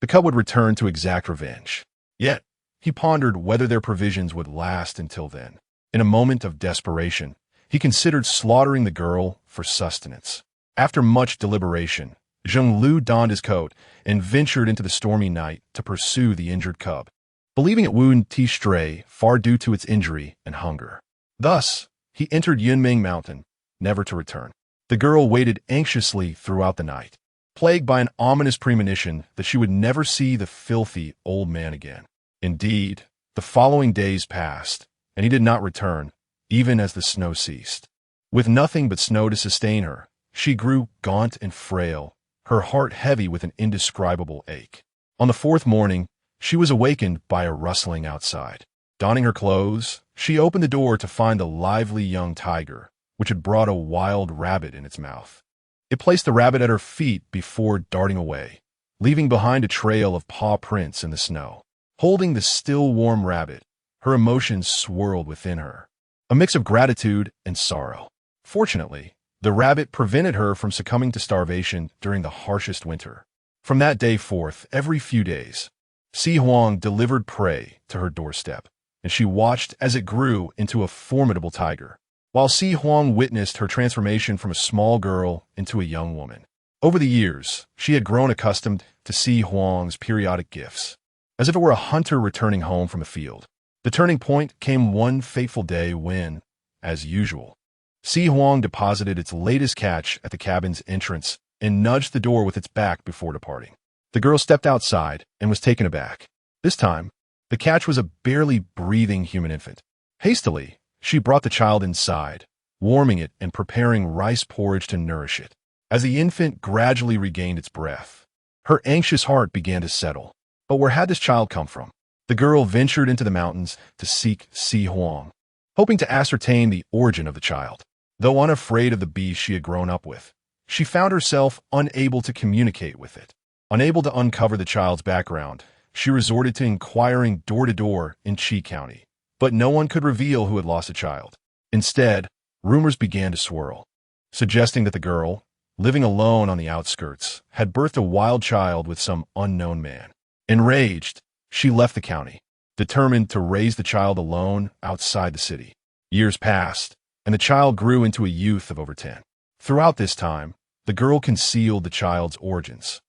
the cub would return to exact revenge. Yet, he pondered whether their provisions would last until then. In a moment of desperation, he considered slaughtering the girl for sustenance. After much deliberation, Zheng Lu donned his coat and ventured into the stormy night to pursue the injured cub, believing it would stray far due to its injury and hunger. Thus, he entered Yunming Mountain, never to return. The girl waited anxiously throughout the night, plagued by an ominous premonition that she would never see the filthy old man again. Indeed, the following days passed, and he did not return, even as the snow ceased. With nothing but snow to sustain her, she grew gaunt and frail, her heart heavy with an indescribable ache. On the fourth morning, she was awakened by a rustling outside. Donning her clothes, she opened the door to find the lively young tiger, which had brought a wild rabbit in its mouth. It placed the rabbit at her feet before darting away, leaving behind a trail of paw prints in the snow. Holding the still warm rabbit, her emotions swirled within her, a mix of gratitude and sorrow. Fortunately, the rabbit prevented her from succumbing to starvation during the harshest winter. From that day forth, every few days, Si Huang delivered prey to her doorstep, and she watched as it grew into a formidable tiger, while Si Huang witnessed her transformation from a small girl into a young woman. Over the years, she had grown accustomed to Si Huang's periodic gifts, as if it were a hunter returning home from a field. The turning point came one fateful day when, as usual, Si Huang deposited its latest catch at the cabin's entrance and nudged the door with its back before departing. The girl stepped outside and was taken aback. This time, the catch was a barely breathing human infant. Hastily, she brought the child inside, warming it and preparing rice porridge to nourish it. As the infant gradually regained its breath, her anxious heart began to settle. But where had this child come from? The girl ventured into the mountains to seek Si Huang, hoping to ascertain the origin of the child. Though unafraid of the beast she had grown up with, she found herself unable to communicate with it. Unable to uncover the child's background, she resorted to inquiring door to door in Qi County. But no one could reveal who had lost a child. Instead, rumors began to swirl, suggesting that the girl, living alone on the outskirts, had birthed a wild child with some unknown man. Enraged, she left the county, determined to raise the child alone outside the city. Years passed, and the child grew into a youth of over 10. Throughout this time, the girl concealed the child's origins,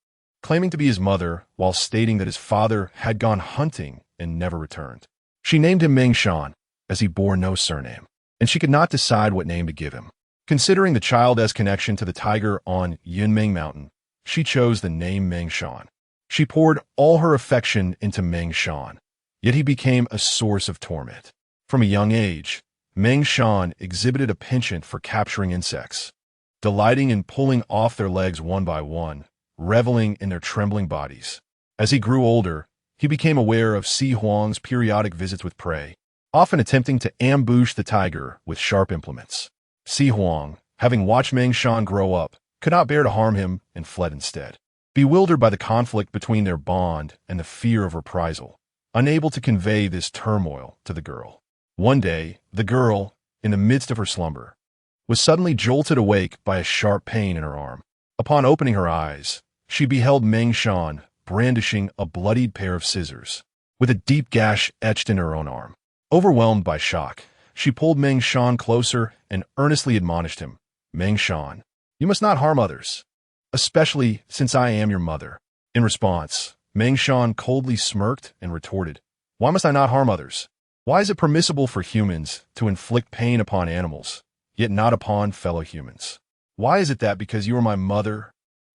claiming to be his mother while stating that his father had gone hunting and never returned. She named him Mengshan, as he bore no surname, and she could not decide what name to give him. Considering the child's connection to the tiger on Yunming Mountain, she chose the name Mengshan. She poured all her affection into Mengshan, yet he became a source of torment. From a young age, Mengshan exhibited a penchant for capturing insects, delighting in pulling off their legs one by one, reveling in their trembling bodies. As he grew older, he became aware of Si Huang's periodic visits with prey, often attempting to ambush the tiger with sharp implements. Si Huang, having watched Mengshan grow up, could not bear to harm him and fled instead. Bewildered by the conflict between their bond and the fear of reprisal, unable to convey this turmoil to the girl. One day, the girl, in the midst of her slumber, was suddenly jolted awake by a sharp pain in her arm. Upon opening her eyes, she beheld Mengshan brandishing a bloodied pair of scissors, with a deep gash etched in her own arm. Overwhelmed by shock, she pulled Mengshan closer and earnestly admonished him, "Mengshan, you must not harm others, especially since I am your mother." In response, Mengshan coldly smirked and retorted, "Why must I not harm others? Why is it permissible for humans to inflict pain upon animals, yet not upon fellow humans? Why is it that because you are my mother,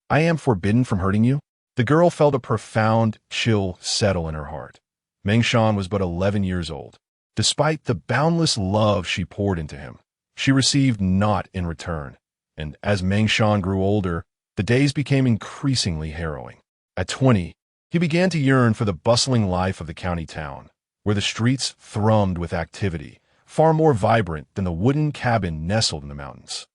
I am forbidden from hurting you?" The girl felt a profound chill settle in her heart. Mengshan was but 11 years old. Despite the boundless love she poured into him, she received naught in return, and as Mengshan grew older, the days became increasingly harrowing. At 20, he began to yearn for the bustling life of the county town, where the streets thrummed with activity, far more vibrant than the wooden cabin nestled in the mountains.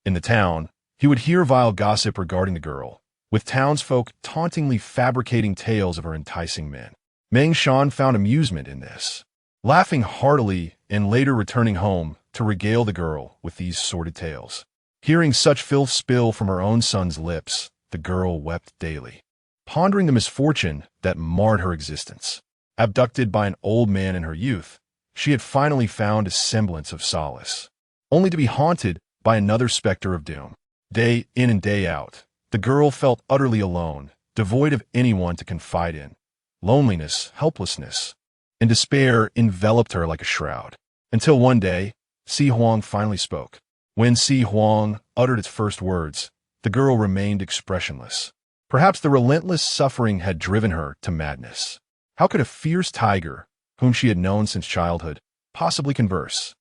In the town, He would hear vile gossip regarding the girl, with townsfolk tauntingly fabricating tales of her enticing men. Meng Shan found amusement in this, laughing heartily and later returning home to regale the girl with these sordid tales. Hearing such filth spill from her own son's lips, the girl wept daily, pondering the misfortune that marred her existence. Abducted by an old man in her youth, she had finally found a semblance of solace, only to be haunted by another specter of doom. Day in and day out, the girl felt utterly alone, devoid of anyone to confide in. Loneliness, helplessness, and despair enveloped her like a shroud. Until one day, Si Huang finally spoke. When Si Huang uttered its first words, the girl remained expressionless. Perhaps the relentless suffering had driven her to madness. How could a fierce tiger, whom she had known since childhood, possibly converse?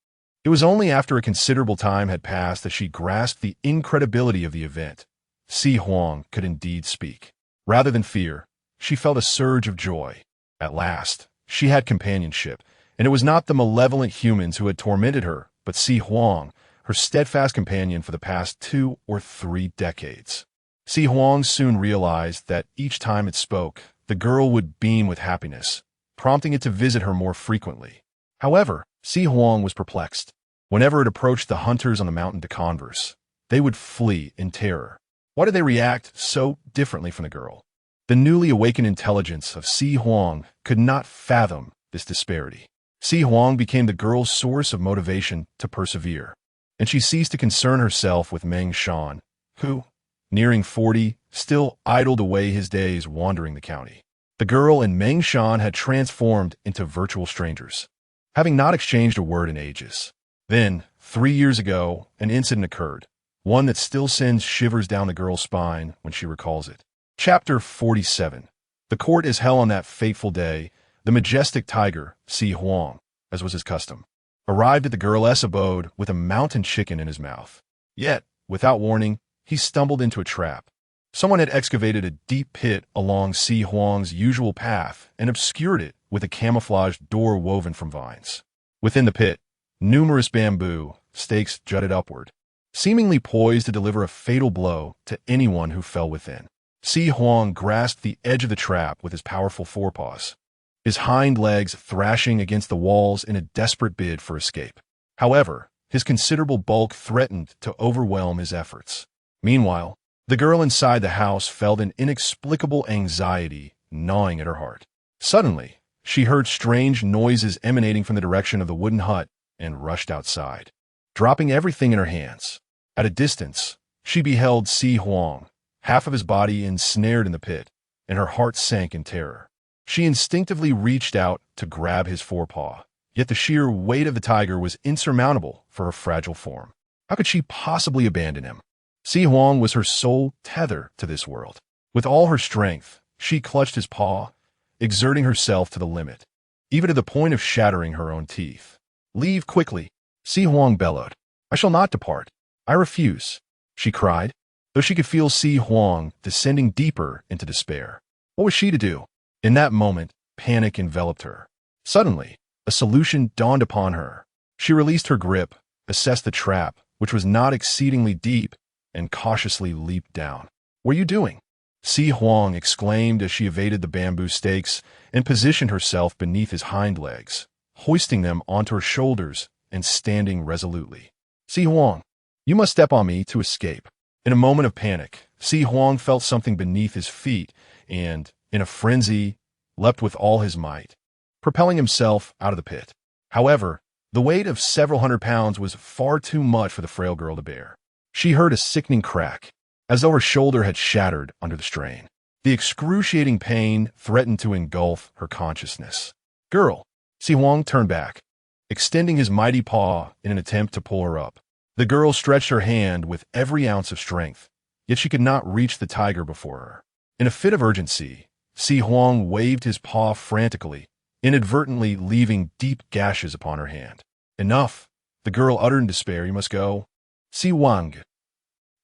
It was only after a considerable time had passed that she grasped the incredibility of the event. Si Huang could indeed speak. Rather than fear, she felt a surge of joy. At last, she had companionship, and it was not the malevolent humans who had tormented her, but Si Huang, her steadfast companion for the past 2 or 3 decades. Si Huang soon realized that each time it spoke, the girl would beam with happiness, prompting it to visit her more frequently. However, Si Huang was perplexed. Whenever it approached the hunters on the mountain to converse, they would flee in terror. Why did they react so differently from the girl? The newly awakened intelligence of Si Huang could not fathom this disparity. Si Huang became the girl's source of motivation to persevere, and she ceased to concern herself with Meng Shan, who, nearing 40, still idled away his days wandering the county. The girl and Meng Shan had transformed into virtual strangers, having not exchanged a word in ages. Then, 3 years ago, an incident occurred, one that still sends shivers down the girl's spine when she recalls it. Chapter 47. The court is held on that fateful day. The majestic tiger, Si Huang, as was his custom, arrived at the girl's abode with a mountain chicken in his mouth. Yet, without warning, he stumbled into a trap. Someone had excavated a deep pit along Si Huang's usual path and obscured it with a camouflaged door woven from vines. Within the pit, numerous bamboo stakes jutted upward, seemingly poised to deliver a fatal blow to anyone who fell within. Si Huang grasped the edge of the trap with his powerful forepaws, his hind legs thrashing against the walls in a desperate bid for escape. However, his considerable bulk threatened to overwhelm his efforts. Meanwhile, the girl inside the house felt an inexplicable anxiety gnawing at her heart. Suddenly, she heard strange noises emanating from the direction of the wooden hut and rushed outside, dropping everything in her hands. At a distance, she beheld Si Huang, half of his body ensnared in the pit, and her heart sank in terror. She instinctively reached out to grab his forepaw, yet the sheer weight of the tiger was insurmountable for her fragile form. How could she possibly abandon him? Si Huang was her sole tether to this world. With all her strength, she clutched his paw, exerting herself to the limit, even to the point of shattering her own teeth. "Leave quickly," Si Huang bellowed. "I shall not depart. I refuse," she cried, though she could feel Si Huang descending deeper into despair. What was she to do? In that moment, panic enveloped her. Suddenly, a solution dawned upon her. She released her grip, assessed the trap, which was not exceedingly deep, and cautiously leaped down. "What are you doing?" Si Huang exclaimed as she evaded the bamboo stakes and positioned herself beneath his hind legs, hoisting them onto her shoulders and standing resolutely. "Si Huang, you must step on me to escape." In a moment of panic, Si Huang felt something beneath his feet and, in a frenzy, leapt with all his might, propelling himself out of the pit. However, the weight of several hundred pounds was far too much for the frail girl to bear. She heard a sickening crack, as though her shoulder had shattered under the strain. The excruciating pain threatened to engulf her consciousness. "Girl!" Si Huang turned back, extending his mighty paw in an attempt to pull her up. The girl stretched her hand with every ounce of strength, yet she could not reach the tiger before her. In a fit of urgency, Si Huang waved his paw frantically, inadvertently leaving deep gashes upon her hand. "Enough," the girl uttered in despair. "You must go." "Si Huang."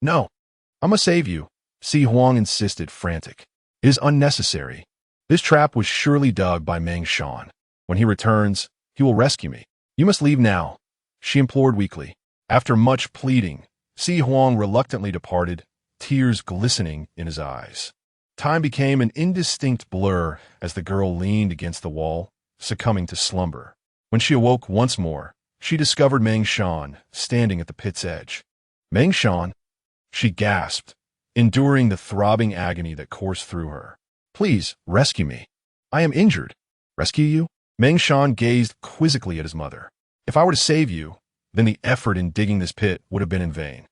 "No, I must save you," Si Huang insisted, frantic. "It is unnecessary. This trap was surely dug by Meng Shan. When he returns, he will rescue me. You must leave now," she implored weakly. After much pleading, Si Huang reluctantly departed, tears glistening in his eyes. Time became an indistinct blur as the girl leaned against the wall, succumbing to slumber. When she awoke once more, she discovered Meng Shan standing at the pit's edge. Meng Shan? She gasped, enduring the throbbing agony that coursed through her. Please, rescue me. I am injured. Rescue you? Meng Shan gazed quizzically at his mother. If I were to save you, then the effort in digging this pit would have been in vain.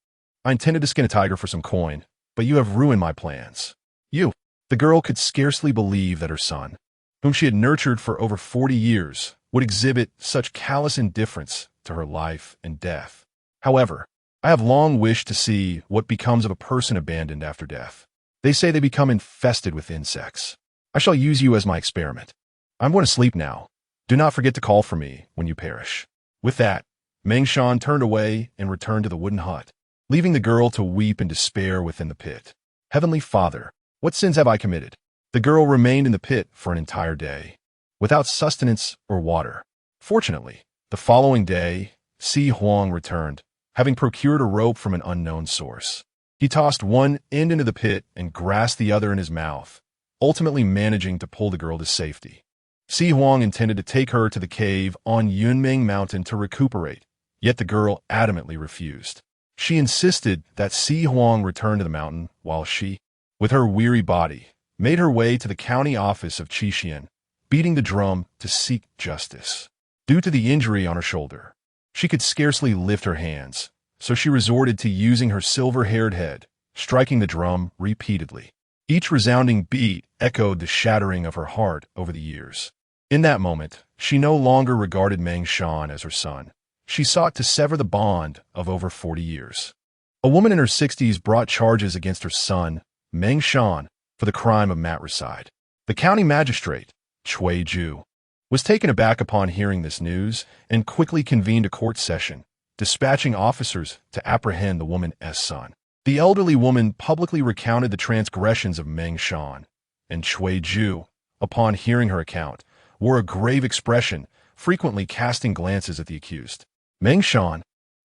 I intended to skin a tiger for some coin, but you have ruined my plans. You. The girl could scarcely believe that her son, whom she had nurtured for over 40 years, would exhibit such callous indifference to her life and death. However, I have long wished to see what becomes of a person abandoned after death. They say they become infested with insects. I shall use you as my experiment. I'm going to sleep now. Do not forget to call for me when you perish. With that, Meng Shan turned away and returned to the wooden hut, leaving the girl to weep in despair within the pit. Heavenly Father, what sins have I committed? The girl remained in the pit for an entire day, without sustenance or water. Fortunately, the following day, Si Huang returned, having procured a rope from an unknown source. He tossed one end into the pit and grasped the other in his mouth, ultimately managing to pull the girl to safety. Si Huang intended to take her to the cave on Yunming Mountain to recuperate, yet the girl adamantly refused. She insisted that Si Huang return to the mountain while she, with her weary body, made her way to the county office of Qixian, beating the drum to seek justice. Due to the injury on her shoulder, she could scarcely lift her hands, so she resorted to using her silver-haired head, striking the drum repeatedly. Each resounding beat echoed the shattering of her heart over the years. In that moment, she no longer regarded Meng Shan as her son. She sought to sever the bond of over 40 years. A woman in her 60s brought charges against her son, Meng Shan, for the crime of matricide. The county magistrate, Cui Ju, was taken aback upon hearing this news and quickly convened a court session, dispatching officers to apprehend the woman's son. The elderly woman publicly recounted the transgressions of Meng Shan, and Cui Ju, upon hearing her account, wore a grave expression, frequently casting glances at the accused. Meng Shan,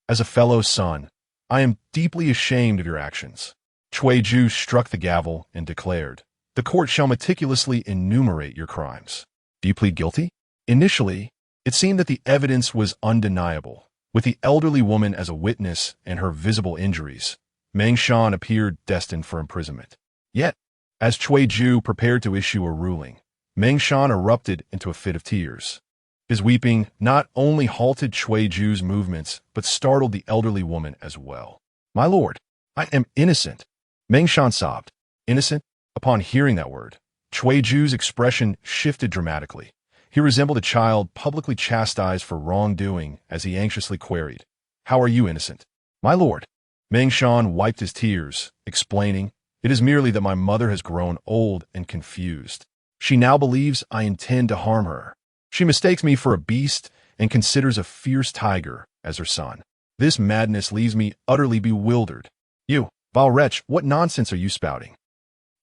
as a fellow son, I am deeply ashamed of your actions. Cui Ju struck the gavel and declared, the court shall meticulously enumerate your crimes. Do you plead guilty? Initially, it seemed that the evidence was undeniable. With the elderly woman as a witness and her visible injuries, Meng Shan appeared destined for imprisonment. Yet, as Cui Ju prepared to issue a ruling, Meng Shan erupted into a fit of tears. His weeping not only halted Cui Ju's movements, but startled the elderly woman as well. My lord, I am innocent. Meng Shan sobbed. Innocent? Upon hearing that word, Cui Ju's expression shifted dramatically. He resembled a child publicly chastised for wrongdoing as he anxiously queried, How are you innocent? My lord. Meng Shan wiped his tears, explaining, It is merely that my mother has grown old and confused. She now believes I intend to harm her. She mistakes me for a beast and considers a fierce tiger as her son. This madness leaves me utterly bewildered. You, vile wretch, what nonsense are you spouting?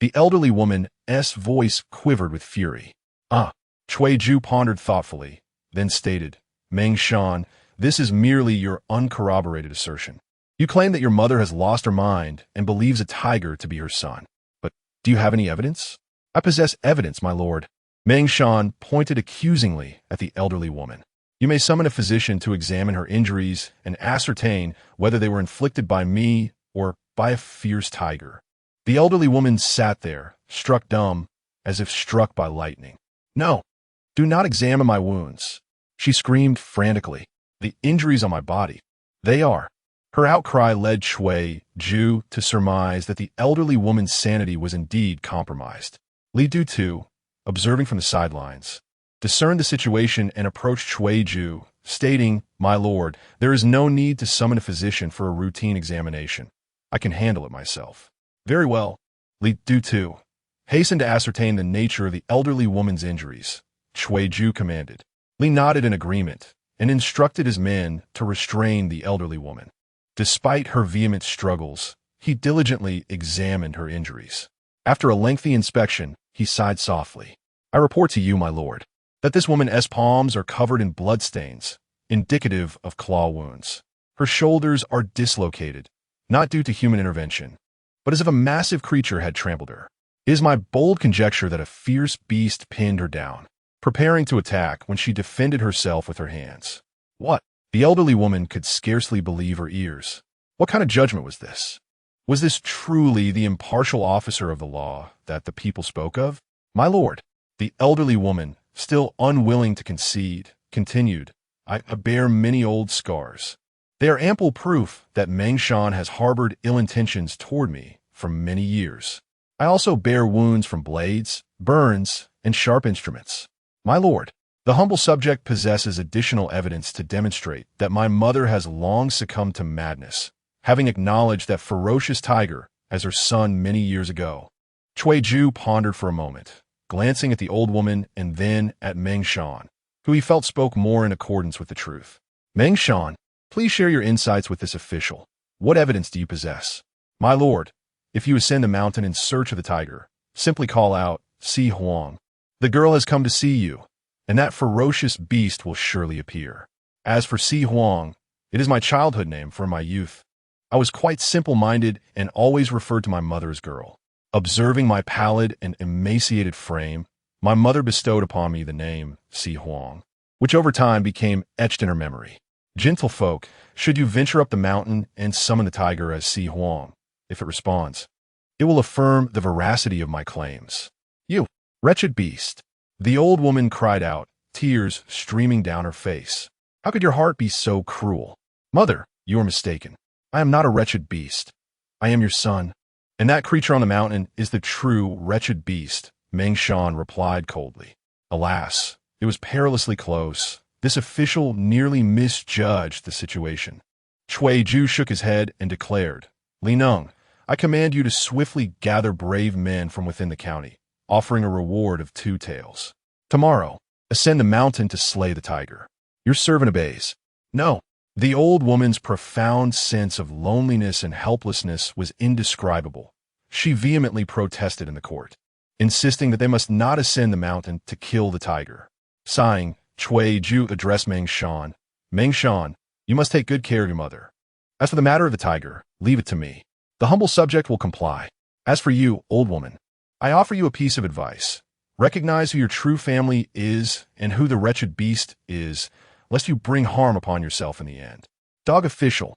The elderly woman's voice quivered with fury. Cui Ju pondered thoughtfully, then stated, Meng Shan, this is merely your uncorroborated assertion. You claim that your mother has lost her mind and believes a tiger to be her son. But do you have any evidence? I possess evidence, my lord. Meng Shan pointed accusingly at the elderly woman. You may summon a physician to examine her injuries and ascertain whether they were inflicted by me or by a fierce tiger. The elderly woman sat there, struck dumb, as if struck by lightning. No, do not examine my wounds. She screamed frantically. The injuries on my body, they are. Her outcry led Cui Ju to surmise that the elderly woman's sanity was indeed compromised. Li Du too, observing from the sidelines, discerned the situation and approached Cui Ju, stating, My lord, there is no need to summon a physician for a routine examination. I can handle it myself. Very well. Li Du too hastened to ascertain the nature of the elderly woman's injuries. Cui Ju commanded. Li nodded in agreement and instructed his men to restrain the elderly woman. Despite her vehement struggles, he diligently examined her injuries. After a lengthy inspection, he sighed softly. I report to you, my lord, that this woman's palms are covered in bloodstains, indicative of claw wounds. Her shoulders are dislocated, not due to human intervention, but as if a massive creature had trampled her. It is my bold conjecture that a fierce beast pinned her down, preparing to attack when she defended herself with her hands. What? The elderly woman could scarcely believe her ears. What kind of judgment was this? Was this truly the impartial officer of the law that the people spoke of? My lord, the elderly woman, still unwilling to concede, continued, I bear many old scars. They are ample proof that Meng Shan has harbored ill intentions toward me for many years. I also bear wounds from blades, burns, and sharp instruments. My lord, the humble subject possesses additional evidence to demonstrate that my mother has long succumbed to madness, having acknowledged that ferocious tiger as her son many years ago. Cui Ju pondered for a moment, glancing at the old woman and then at Meng Shan, who he felt spoke more in accordance with the truth. Meng Shan, please share your insights with this official. What evidence do you possess? My lord, if you ascend the mountain in search of the tiger, simply call out, Si Huang. The girl has come to see you, and that ferocious beast will surely appear. As for Si Huang, it is my childhood name for my youth. I was quite simple-minded and always referred to my mother as girl. Observing my pallid and emaciated frame, my mother bestowed upon me the name Si Huang, which over time became etched in her memory. Gentlefolk, should you venture up the mountain and summon the tiger as Si Huang, if it responds, it will affirm the veracity of my claims. You, wretched beast! The old woman cried out, tears streaming down her face. How could your heart be so cruel? Mother, you are mistaken. I am not a wretched beast. I am your son. And that creature on the mountain is the true wretched beast, Meng Shan replied coldly. Alas, it was perilously close. This official nearly misjudged the situation. Cui Ju shook his head and declared, Li Neng, I command you to swiftly gather brave men from within the county, offering a reward of 2 taels. Tomorrow, ascend the mountain to slay the tiger. Your servant obeys. No. The old woman's profound sense of loneliness and helplessness was indescribable. She vehemently protested in the court, insisting that they must not ascend the mountain to kill the tiger. Sighing, Cui Ju addressed Meng Shan. Meng Shan, you must take good care of your mother. As for the matter of the tiger, leave it to me. The humble subject will comply. As for you, old woman, I offer you a piece of advice. Recognize who your true family is and who the wretched beast is, lest you bring harm upon yourself in the end. Dog official.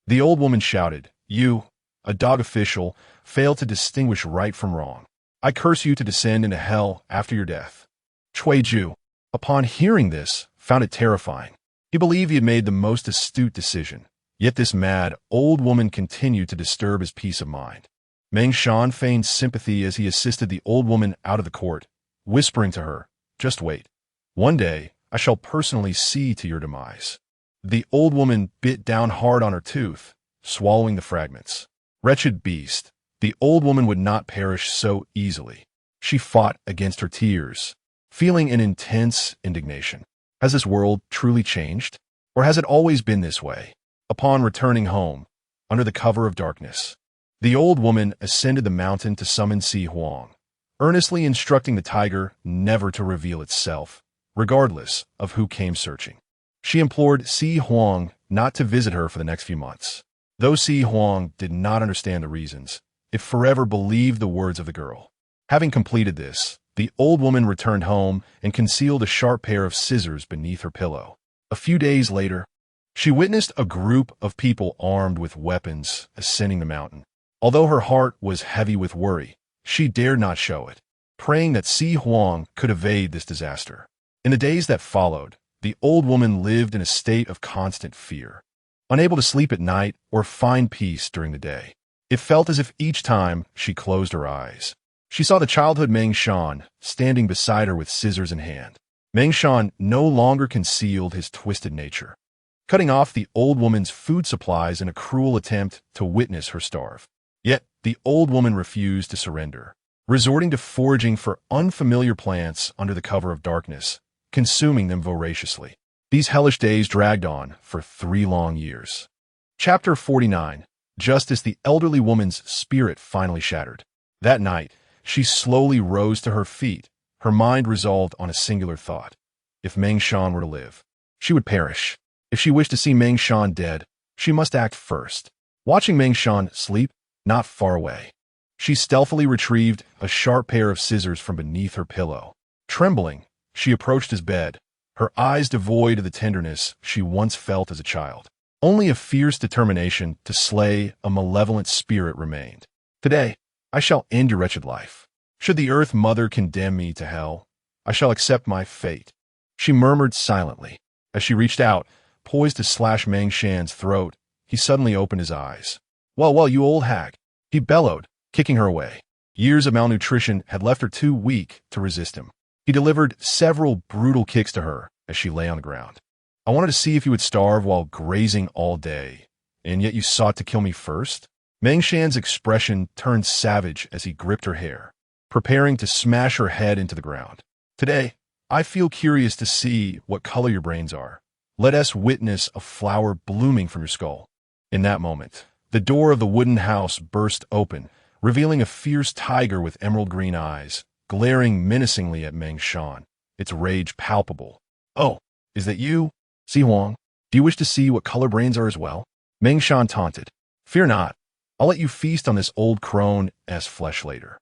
The old woman shouted, You, a dog official, fail to distinguish right from wrong. I curse you to descend into hell after your death. Cui Ju, upon hearing this, found it terrifying. He believed he had made the most astute decision, yet this mad, old woman continued to disturb his peace of mind. Meng Shan feigned sympathy as he assisted the old woman out of the court, whispering to her, Just wait. One day, I shall personally see to your demise. The old woman bit down hard on her tooth, swallowing the fragments. Wretched beast, the old woman would not perish so easily. She fought against her tears, feeling an intense indignation. Has this world truly changed? Or has it always been this way? Upon returning home, under the cover of darkness, the old woman ascended the mountain to summon Si Huang, earnestly instructing the tiger never to reveal itself, regardless of who came searching. She implored Si Huang not to visit her for the next few months. Though Si Huang did not understand the reasons, it forever believed the words of the girl. Having completed this, the old woman returned home and concealed a sharp pair of scissors beneath her pillow. A few days later, she witnessed a group of people armed with weapons ascending the mountain. Although her heart was heavy with worry, she dared not show it, praying that Si Huang could evade this disaster. In the days that followed, the old woman lived in a state of constant fear, unable to sleep at night or find peace during the day. It felt as if each time she closed her eyes, she saw the childhood Meng Shan standing beside her with scissors in hand. Meng Shan no longer concealed his twisted nature, cutting off the old woman's food supplies in a cruel attempt to witness her starve. Yet the old woman refused to surrender, resorting to foraging for unfamiliar plants under the cover of darkness, consuming them voraciously. These hellish days dragged on for 3 long years. Chapter 49. Just as the elderly woman's spirit finally shattered. That night, she slowly rose to her feet, her mind resolved on a singular thought. If Meng Shan were to live, she would perish. If she wished to see Meng Shan dead, she must act first. watching Meng Shan sleep not far away. She stealthily retrieved a sharp pair of scissors from beneath her pillow. Trembling, she approached his bed, her eyes devoid of the tenderness she once felt as a child. Only a fierce determination to slay a malevolent spirit remained. Today, I shall end your wretched life. Should the Earth Mother condemn me to hell, I shall accept my fate, she murmured silently. As she reached out, poised to slash Meng Shan's throat, he suddenly opened his eyes. Well, you old hag, he bellowed, kicking her away. Years of malnutrition had left her too weak to resist him. He delivered several brutal kicks to her as she lay on the ground. I wanted to see if you would starve while grazing all day, and yet you sought to kill me first? Meng Shan's expression turned savage as he gripped her hair, preparing to smash her head into the ground. Today, I feel curious to see what color your brains are. Let us witness a flower blooming from your skull. In that moment, the door of the wooden house burst open, revealing a fierce tiger with emerald green eyes, glaring menacingly at Meng Shan, its rage palpable. Oh, is that you? Si Huang, do you wish to see what color brains are as well? Meng Shan taunted. Fear not. I'll let you feast on this old crone as flesh later.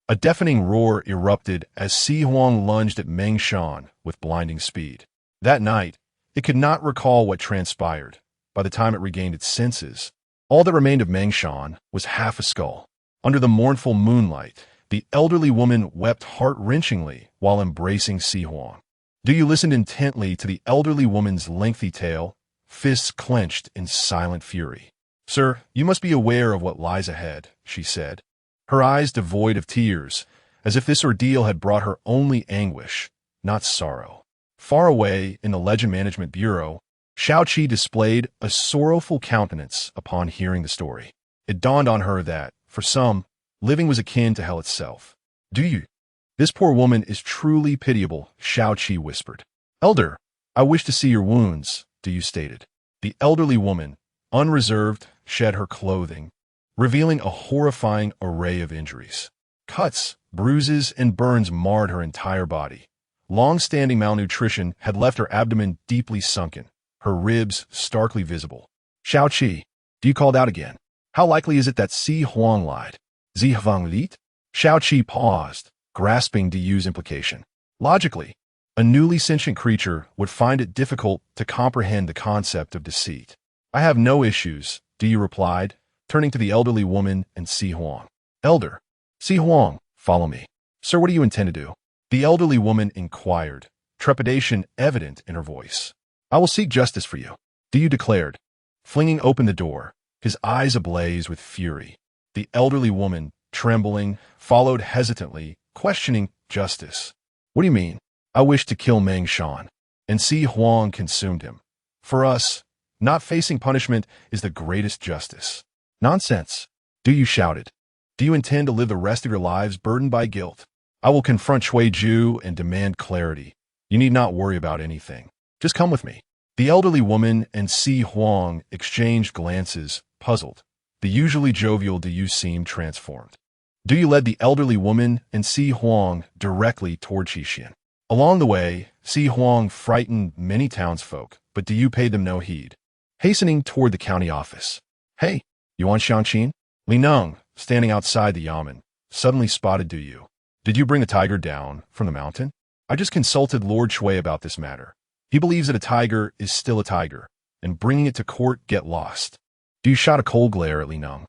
A deafening roar erupted as Si Huang lunged at Meng Shan with blinding speed. That night, it could not recall what transpired. By the time it regained its senses, all that remained of Meng Shan was half a skull. Under the mournful moonlight, the elderly woman wept heart-wrenchingly while embracing Si Huang. Du listened intently to the elderly woman's lengthy tale, fists clenched in silent fury. Sir, you must be aware of what lies ahead, she said, her eyes devoid of tears, as if this ordeal had brought her only anguish, not sorrow. Far away in the Legend Management Bureau, Xiaoqi displayed a sorrowful countenance upon hearing the story. It dawned on her that, for some, living was akin to hell itself. This poor woman is truly pitiable, Xiaoqi whispered. Elder, I wish to see your wounds, Du stated. The elderly woman, unreserved, shed her clothing, revealing a horrifying array of injuries. Cuts, bruises, and burns marred her entire body. Long-standing malnutrition had left her abdomen deeply sunken, her ribs starkly visible. Xiaoqi, Du called out again. How likely is it that Si Huang lied? Zi Huang lied? Xiaoqi paused, grasping Du's implication. Logically, a newly sentient creature would find it difficult to comprehend the concept of deceit. I have no issues, Du replied, turning to the elderly woman and Si Huang. Elder, Si Huang, follow me. Sir, what do you intend to do? The elderly woman inquired, trepidation evident in her voice. I will seek justice for you, Du declared, flinging open the door, his eyes ablaze with fury. The elderly woman, trembling, followed hesitantly, questioning justice. What do you mean? I wish to kill Meng Shan. And Si Huang consumed him. For us, not facing punishment is the greatest justice. Nonsense, Du shouted. Do you intend to live the rest of your lives burdened by guilt? I will confront Ju and demand clarity. You need not worry about anything. Just come with me. The elderly woman and Si Huang exchanged glances, puzzled. The usually jovial Du seemed transformed. Du led the elderly woman and Si Huang directly toward Qixian. Along the way, Si Huang frightened many townsfolk, but Du paid them no heed. Hastening toward the county office. Hey, Yuan Xiangqin? Li Neng, standing outside the yamen, suddenly spotted Du. Did you bring a tiger down from the mountain? I just consulted Lord Shui about this matter. He believes that a tiger is still a tiger, and bringing it to court get lost. Du shot a cold glare at Li Neng.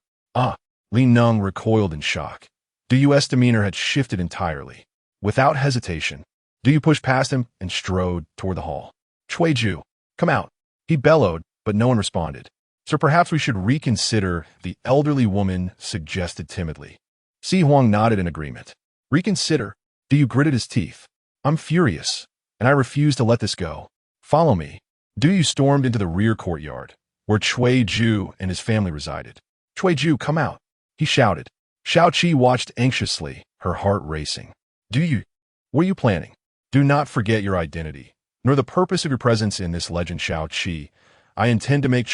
Li Neng recoiled in shock. Du's demeanor had shifted entirely. Without hesitation, Du pushed past him and strode toward the hall. Ju, come out. He bellowed, but no one responded. So perhaps we should reconsider, the elderly woman suggested timidly. Si Huang nodded in agreement. Reconsider? Du gritted his teeth. I'm furious, and I refuse to let this go. Follow me. Du stormed into the rear courtyard, where Ju and his family resided. Ju, come out, he shouted. Xiaoqi watched anxiously, her heart racing. What are you planning? Do not forget your identity, nor the purpose of your presence in this legend, Xiaoqi. I intend to make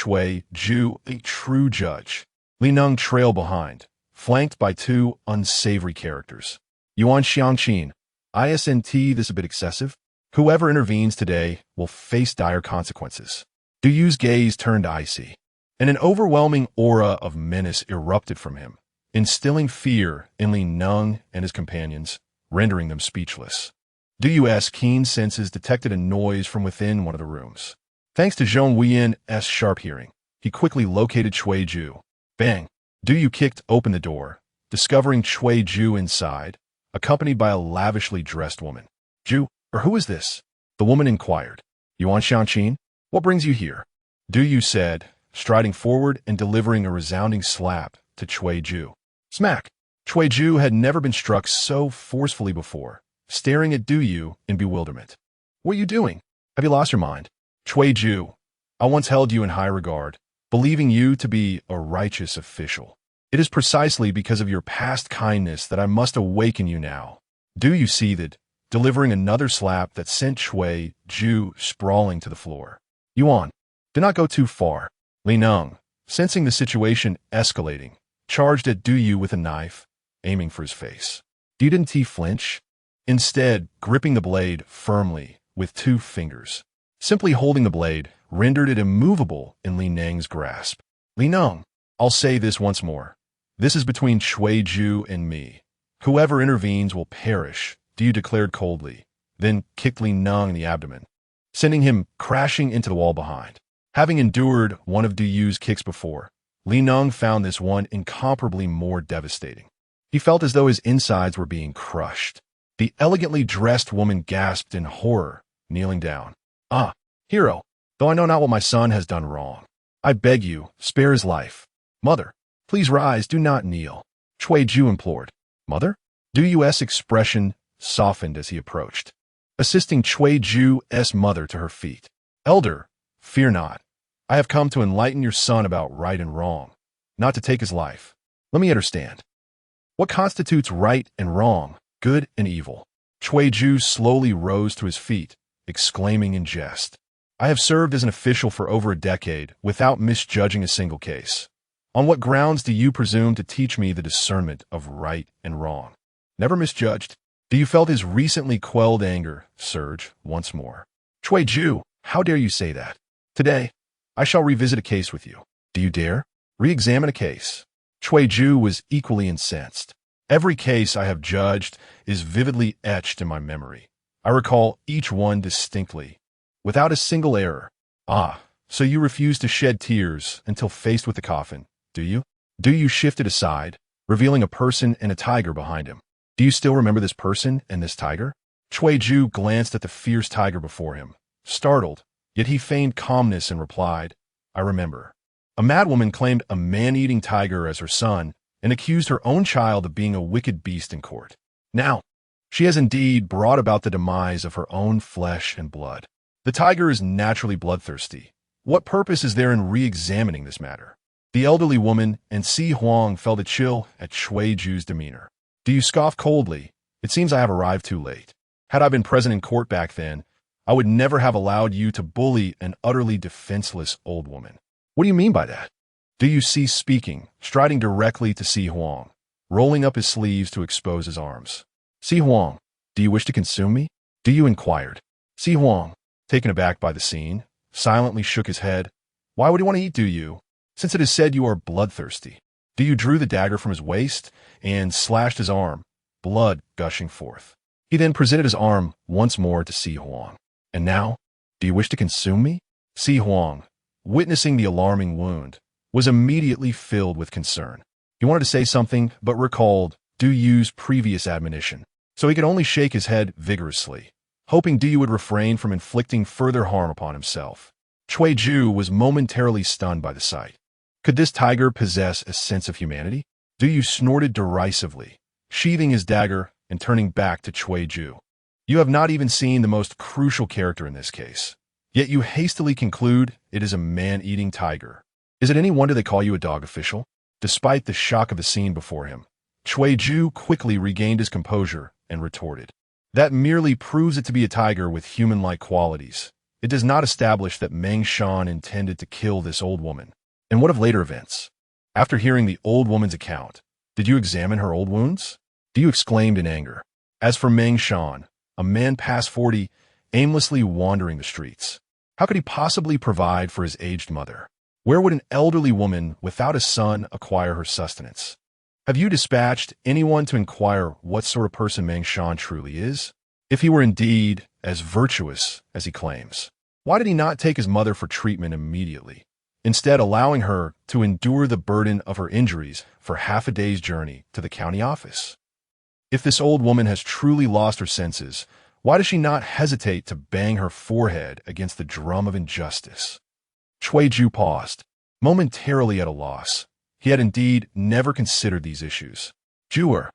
Ju a true judge. Li Neng trailed behind, flanked by two unsavory characters. Yuan Xiangqin, isn't this a bit excessive? Whoever intervenes today will face dire consequences. Du's gaze turned icy. and an overwhelming aura of menace erupted from him, instilling fear in Li Neng and his companions, rendering them speechless. Du's keen senses detected a noise from within one of the rooms. Thanks to Zhong Wuyen's sharp hearing, he quickly located Cui Ju. Bang! Du kicked open the door, discovering Cui Ju inside, accompanied by a lavishly dressed woman. Ju, or who is this? The woman inquired. Yuan Xianqin? What brings you here? Du said, striding forward and delivering a resounding slap to Cui Ju. Smack! Cui Ju had never been struck so forcefully before, staring at Du in bewilderment. What are you doing? Have you lost your mind? Cui Ju, I once held you in high regard, believing you to be a righteous official. It is precisely because of your past kindness that I must awaken you now. Du seethed, delivering another slap that sent Cui Ju sprawling to the floor. Yuan, do not go too far. Li Neng, sensing the situation escalating, charged at Du with a knife, aiming for his face. Didn't he flinch? Instead, gripping the blade firmly with 2 fingers. Simply holding the blade rendered it immovable in Li Neng's grasp. Li Neng, I'll say this once more. This is between Cui Ju and me. Whoever intervenes will perish, Du declared coldly, then kicked Li Neng in the abdomen, sending him crashing into the wall behind. Having endured one of Du's kicks before, Li Neng found this one incomparably more devastating. He felt as though his insides were being crushed. The elegantly dressed woman gasped in horror, kneeling down. Ah, hero, though I know not what my son has done wrong, I beg you, spare his life. Mother, please rise, do not kneel. Cui Ju implored. Mother? Du's expression softened as he approached, assisting Cui Ju's mother to her feet. Elder, fear not. I have come to enlighten your son about right and wrong, not to take his life. Let me understand. What constitutes right and wrong, good and evil? Cui Ju slowly rose to his feet, exclaiming in jest. I have served as an official for over a decade without misjudging a single case. On what grounds do you presume to teach me the discernment of right and wrong? Never misjudged. Du felt his recently quelled anger surge once more. Cui Ju, how dare you say that? Today, I shall revisit a case with you. Do you dare? Re-examine a case. Cui Ju was equally incensed. Every case I have judged is vividly etched in my memory. I recall each one distinctly, without a single error. Ah, so you refuse to shed tears until faced with the coffin, do you? Du shifted aside, revealing a person and a tiger behind him. Do you still remember this person and this tiger? Cui Ju glanced at the fierce tiger before him, startled, yet he feigned calmness and replied, I remember. A madwoman claimed a man-eating tiger as her son and accused her own child of being a wicked beast in court. Now, she has indeed brought about the demise of her own flesh and blood. The tiger is naturally bloodthirsty. What purpose is there in re-examining this matter? The elderly woman and Si Huang felt a chill at Cui Ju's demeanor. Do you scoff coldly? It seems I have arrived too late. Had I been present in court back then, I would never have allowed you to bully an utterly defenseless old woman. What do you mean by that? Du ceased speaking, striding directly to Si Huang, rolling up his sleeves to expose his arms. Si Huang, do you wish to consume me? Du inquired. Si Huang, taken aback by the scene, silently shook his head. Why would he want to eat Du, since it is said you are bloodthirsty? Du drew the dagger from his waist and slashed his arm, blood gushing forth. He then presented his arm once more to Si Huang. And now, do you wish to consume me? Si Huang, witnessing the alarming wound, was immediately filled with concern. He wanted to say something, but recalled Du's previous admonition, so he could only shake his head vigorously, hoping Du would refrain from inflicting further harm upon himself. Cui Ju was momentarily stunned by the sight. Could this tiger possess a sense of humanity? Du snorted derisively, sheathing his dagger and turning back to Cui Ju. You have not even seen the most crucial character in this case, yet you hastily conclude it is a man-eating tiger. Is it any wonder they call you a dog official? Despite the shock of the scene before him, Cui Ju quickly regained his composure and retorted. That merely proves it to be a tiger with human-like qualities. It does not establish that Meng Shan intended to kill this old woman. And what of later events? After hearing the old woman's account, did you examine her old wounds? Du exclaimed in anger. As for Meng Shan, a man past 40, aimlessly wandering the streets, how could he possibly provide for his aged mother? Where would an elderly woman without a son acquire her sustenance? Have you dispatched anyone to inquire what sort of person Meng Shan truly is? If he were indeed as virtuous as he claims, why did he not take his mother for treatment immediately, instead allowing her to endure the burden of her injuries for half a day's journey to the county office? If this old woman has truly lost her senses, why does she not hesitate to bang her forehead against the drum of injustice? Ju paused, momentarily at a loss. He had indeed never considered these issues. Juer.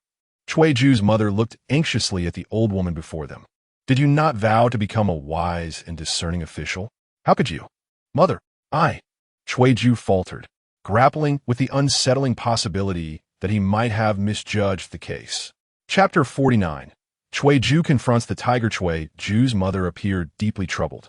Ju's mother looked anxiously at the old woman before them. Did you not vow to become a wise and discerning official? How could you? Mother, Ju faltered, grappling with the unsettling possibility that he might have misjudged the case. Chapter 49. Ju confronts the tiger. Ju's mother appeared deeply troubled.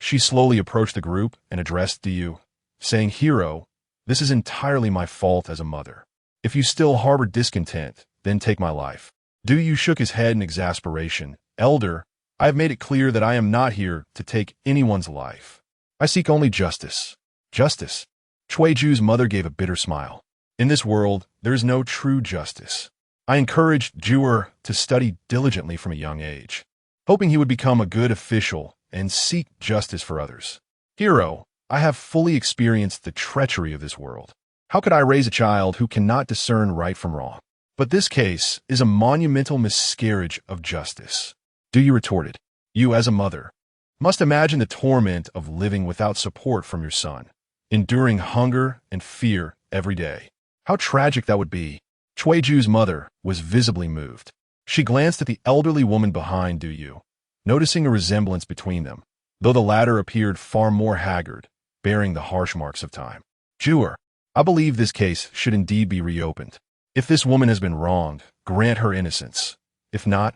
She slowly approached the group and addressed Du, saying, "Hero, this is entirely my fault as a mother. If you still harbor discontent, then take my life." Du shook his head in exasperation. "Elder, I have made it clear that I am not here to take anyone's life. I seek only justice." Justice? Ju's mother gave a bitter smile. "In this world, there is no true justice. I encouraged Juer to study diligently from a young age, hoping he would become a good official and seek justice for others. Hero, I have fully experienced the treachery of this world. How could I raise a child who cannot discern right from wrong? But this case is a monumental miscarriage of justice." Du retorted. "You, as a mother, must imagine the torment of living without support from your son, enduring hunger and fear every day. How tragic that would be." Ju's mother was visibly moved. She glanced at the elderly woman behind Du, noticing a resemblance between them, though the latter appeared far more haggard, bearing the harsh marks of time. "Juer, I believe this case should indeed be reopened. If this woman has been wronged, grant her innocence. If not,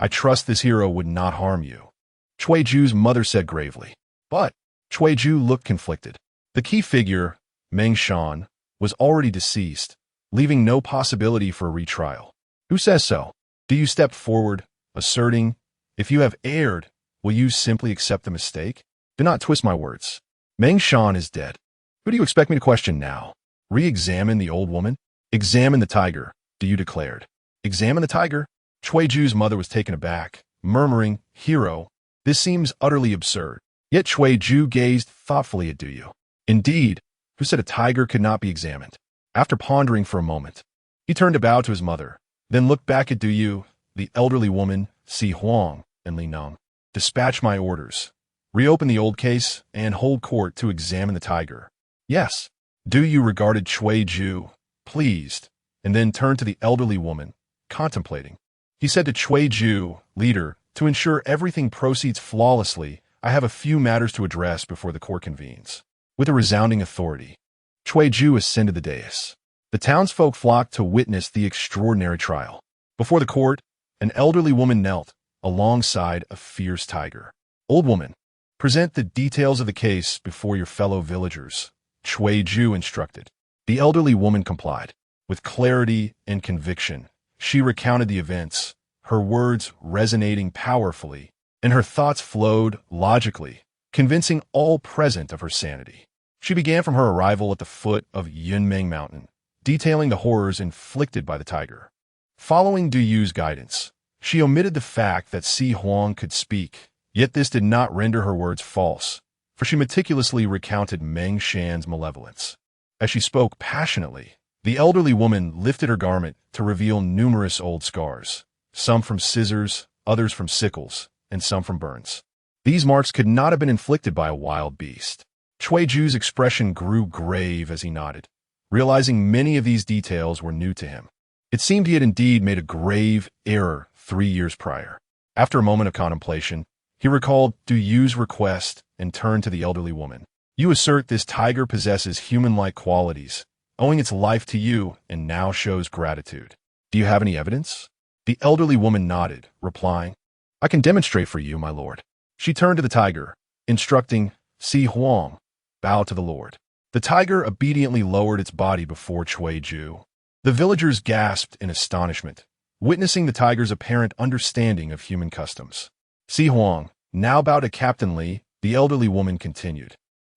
I trust this hero would not harm you." Ju's mother said gravely. But Ju looked conflicted. The key figure, Meng Shan, was already deceased, leaving no possibility for a retrial. "Who says so?" Du stepped forward, asserting, "If you have erred, will you simply accept the mistake? Do not twist my words. Meng Shan is dead. Who do you expect me to question now? Re-examine the old woman? Examine the tiger," Du declared. "Examine the tiger?" Ju's mother was taken aback, murmuring, "Hero, this seems utterly absurd." Yet Ju gazed thoughtfully at Du. "Indeed, who said a tiger could not be examined?" After pondering for a moment, he turned to bow to his mother, then looked back at Du, the elderly woman, Si Huang, and Li Neng. "Dispatch my orders. Reopen the old case and hold court to examine the tiger." "Yes." Du regarded Ju, pleased, and then turned to the elderly woman, contemplating. He said to Ju, "Leader, to ensure everything proceeds flawlessly, I have a few matters to address before the court convenes." With a resounding authority, Ju ascended the dais. The townsfolk flocked to witness the extraordinary trial. Before the court, an elderly woman knelt alongside a fierce tiger. "Old woman, present the details of the case before your fellow villagers," Ju instructed. The elderly woman complied. With clarity and conviction, she recounted the events, her words resonating powerfully, and her thoughts flowed logically, convincing all present of her sanity. She began from her arrival at the foot of Yunmeng Mountain, detailing the horrors inflicted by the tiger. Following Du's guidance, she omitted the fact that Si Huang could speak, yet this did not render her words false, for she meticulously recounted Meng Shan's malevolence. As she spoke passionately, the elderly woman lifted her garment to reveal numerous old scars, some from scissors, others from sickles, and some from burns. These marks could not have been inflicted by a wild beast. Ju's expression grew grave as he nodded, realizing many of these details were new to him. It seemed he had indeed made a grave error 3 years prior. After a moment of contemplation, he recalled Du's request and turned to the elderly woman. "You assert this tiger possesses human-like qualities, owing its life to you, and now shows gratitude. Do you have any evidence?" The elderly woman nodded, replying, "I can demonstrate for you, my lord." She turned to the tiger, instructing Si Huang, "Bow to the lord." The tiger obediently lowered its body before Ju. The villagers gasped in astonishment, witnessing the tiger's apparent understanding of human customs. Si Huang, now bowed to Captain Li, the elderly woman continued.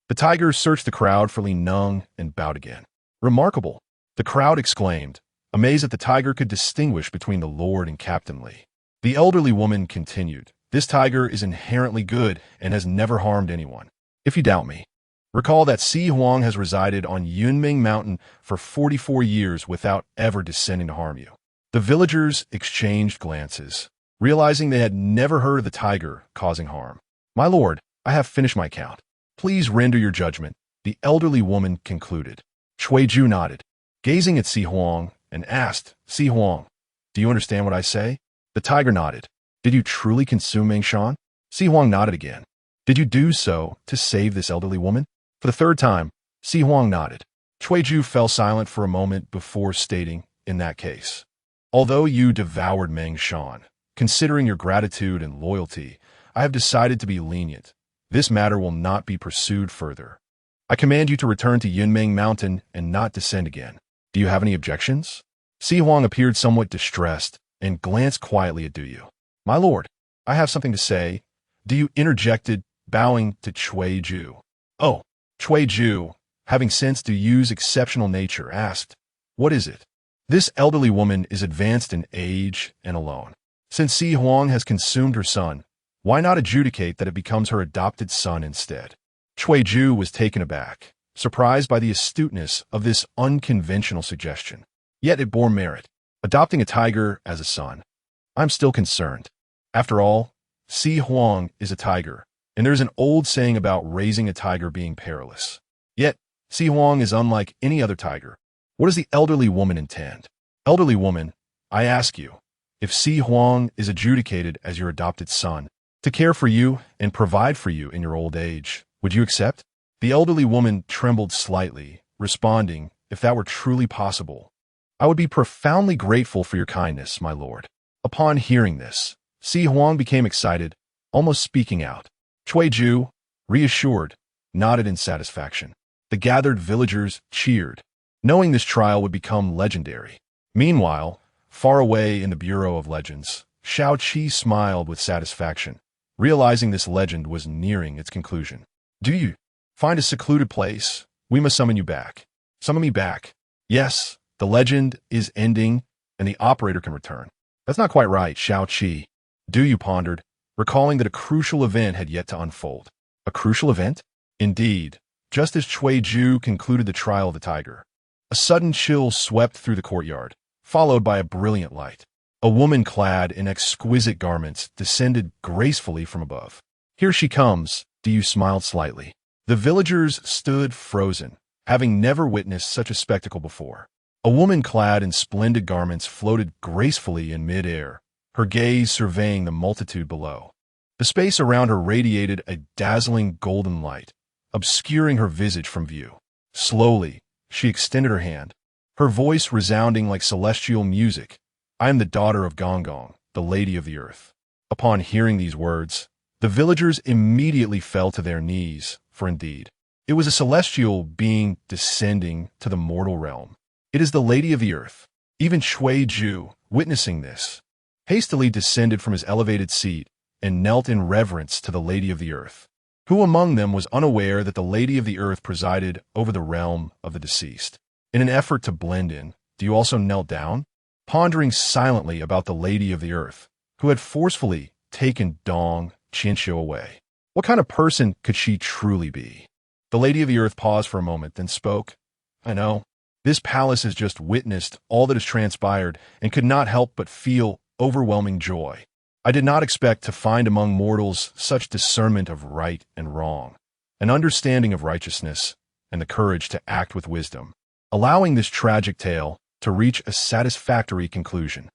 The tiger searched the crowd for Li Neng and bowed again. Remarkable, the crowd exclaimed, amazed that the tiger could distinguish between the Lord and Captain Li. The elderly woman continued, this tiger is inherently good and has never harmed anyone. If you doubt me, recall that Si Huang has resided on Yunming Mountain for 44 years without ever descending to harm you. The villagers exchanged glances, realizing they had never heard of the tiger causing harm. My lord, I have finished my count. Please render your judgment, the elderly woman concluded. Ju nodded, gazing at Si Huang, and asked, Si Huang, do you understand what I say? The tiger nodded. Did you truly consume Mengshan? Si Huang nodded again. Did you do so to save this elderly woman? For the third time, Si Huang nodded. Ju fell silent for a moment before stating, in that case, although you devoured Mengshan, considering your gratitude and loyalty, I have decided to be lenient. This matter will not be pursued further. I command you to return to Yunming Mountain and not descend again. Do you have any objections? Si Huang appeared somewhat distressed and glanced quietly at Du Yu. My lord, I have something to say. Du Yu interjected, bowing to Ju. Oh, Ju, having sensed Du Yu's exceptional nature, asked, what is it? This elderly woman is advanced in age and alone. Since Si Huang has consumed her son, why not adjudicate that it becomes her adopted son instead? Ju was taken aback, surprised by the astuteness of this unconventional suggestion. Yet it bore merit. Adopting a tiger as a son. I'm still concerned. After all, Si Huang is a tiger, and there's an old saying about raising a tiger being perilous. Yet, Si Huang is unlike any other tiger. What does the elderly woman intend? Elderly woman, I ask you, if Si Huang is adjudicated as your adopted son, to care for you and provide for you in your old age, would you accept? The elderly woman trembled slightly, responding, if that were truly possible, I would be profoundly grateful for your kindness, my lord. Upon hearing this, Si Huang became excited, almost speaking out. Ju, reassured, nodded in satisfaction. The gathered villagers cheered, knowing this trial would become legendary. Meanwhile, far away in the Bureau of Legends, Shao Qi smiled with satisfaction, realizing this legend was nearing its conclusion. Do you find a secluded place? We must summon you back. Summon me back. Yes, the legend is ending, and the operator can return. That's not quite right, Shao Qi. Du Yu pondered, recalling that a crucial event had yet to unfold. A crucial event? Indeed, just as Ju concluded the trial of the tiger. A sudden chill swept through the courtyard, followed by a brilliant light. A woman clad in exquisite garments descended gracefully from above. Here she comes, Du Yu smiled slightly. The villagers stood frozen, having never witnessed such a spectacle before. A woman clad in splendid garments floated gracefully in mid-air, her gaze surveying the multitude below. The space around her radiated a dazzling golden light, obscuring her visage from view. Slowly, she extended her hand, her voice resounding like celestial music. I am the daughter of Gong, the Lady of the Earth. Upon hearing these words, the villagers immediately fell to their knees, for indeed, it was a celestial being descending to the mortal realm. It is the Lady of the Earth. Even Ju, witnessing this, hastily descended from his elevated seat and knelt in reverence to the Lady of the Earth. Who among them was unaware that the Lady of the Earth presided over the realm of the deceased? In an effort to blend in, Du Yu also knelt down, pondering silently about the Lady of the Earth, who had forcefully taken Dong Qianxiu away. What kind of person could she truly be? The Lady of the Earth paused for a moment, then spoke. I know. This palace has just witnessed all that has transpired and could not help but feel overwhelming joy. I did not expect to find among mortals such discernment of right and wrong, an understanding of righteousness, and the courage to act with wisdom, allowing this tragic tale to reach a satisfactory conclusion.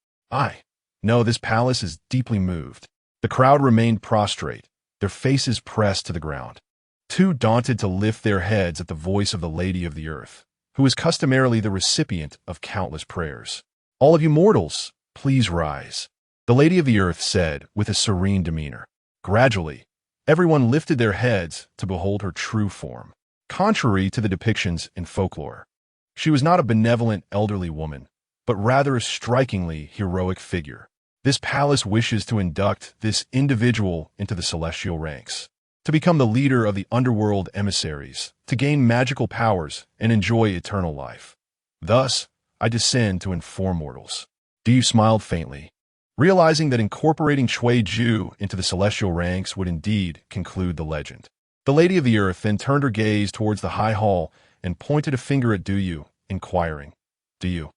No, this palace is deeply moved. The crowd remained prostrate, their faces pressed to the ground, too daunted to lift their heads at the voice of the Lady of the Earth, who is customarily the recipient of countless prayers. All of you mortals, please rise. The Lady of the Earth said with a serene demeanor. Gradually, everyone lifted their heads to behold her true form. Contrary to the depictions in folklore, she was not a benevolent elderly woman, but rather a strikingly heroic figure. This palace wishes to induct this individual into the celestial ranks. To become the leader of the underworld emissaries, to gain magical powers and enjoy eternal life. Thus, I descend to inform mortals. Du smiled faintly, realizing that incorporating Ju into the celestial ranks would indeed conclude the legend. The Lady of the Earth then turned her gaze towards the high hall and pointed a finger at Du, inquiring, "Do you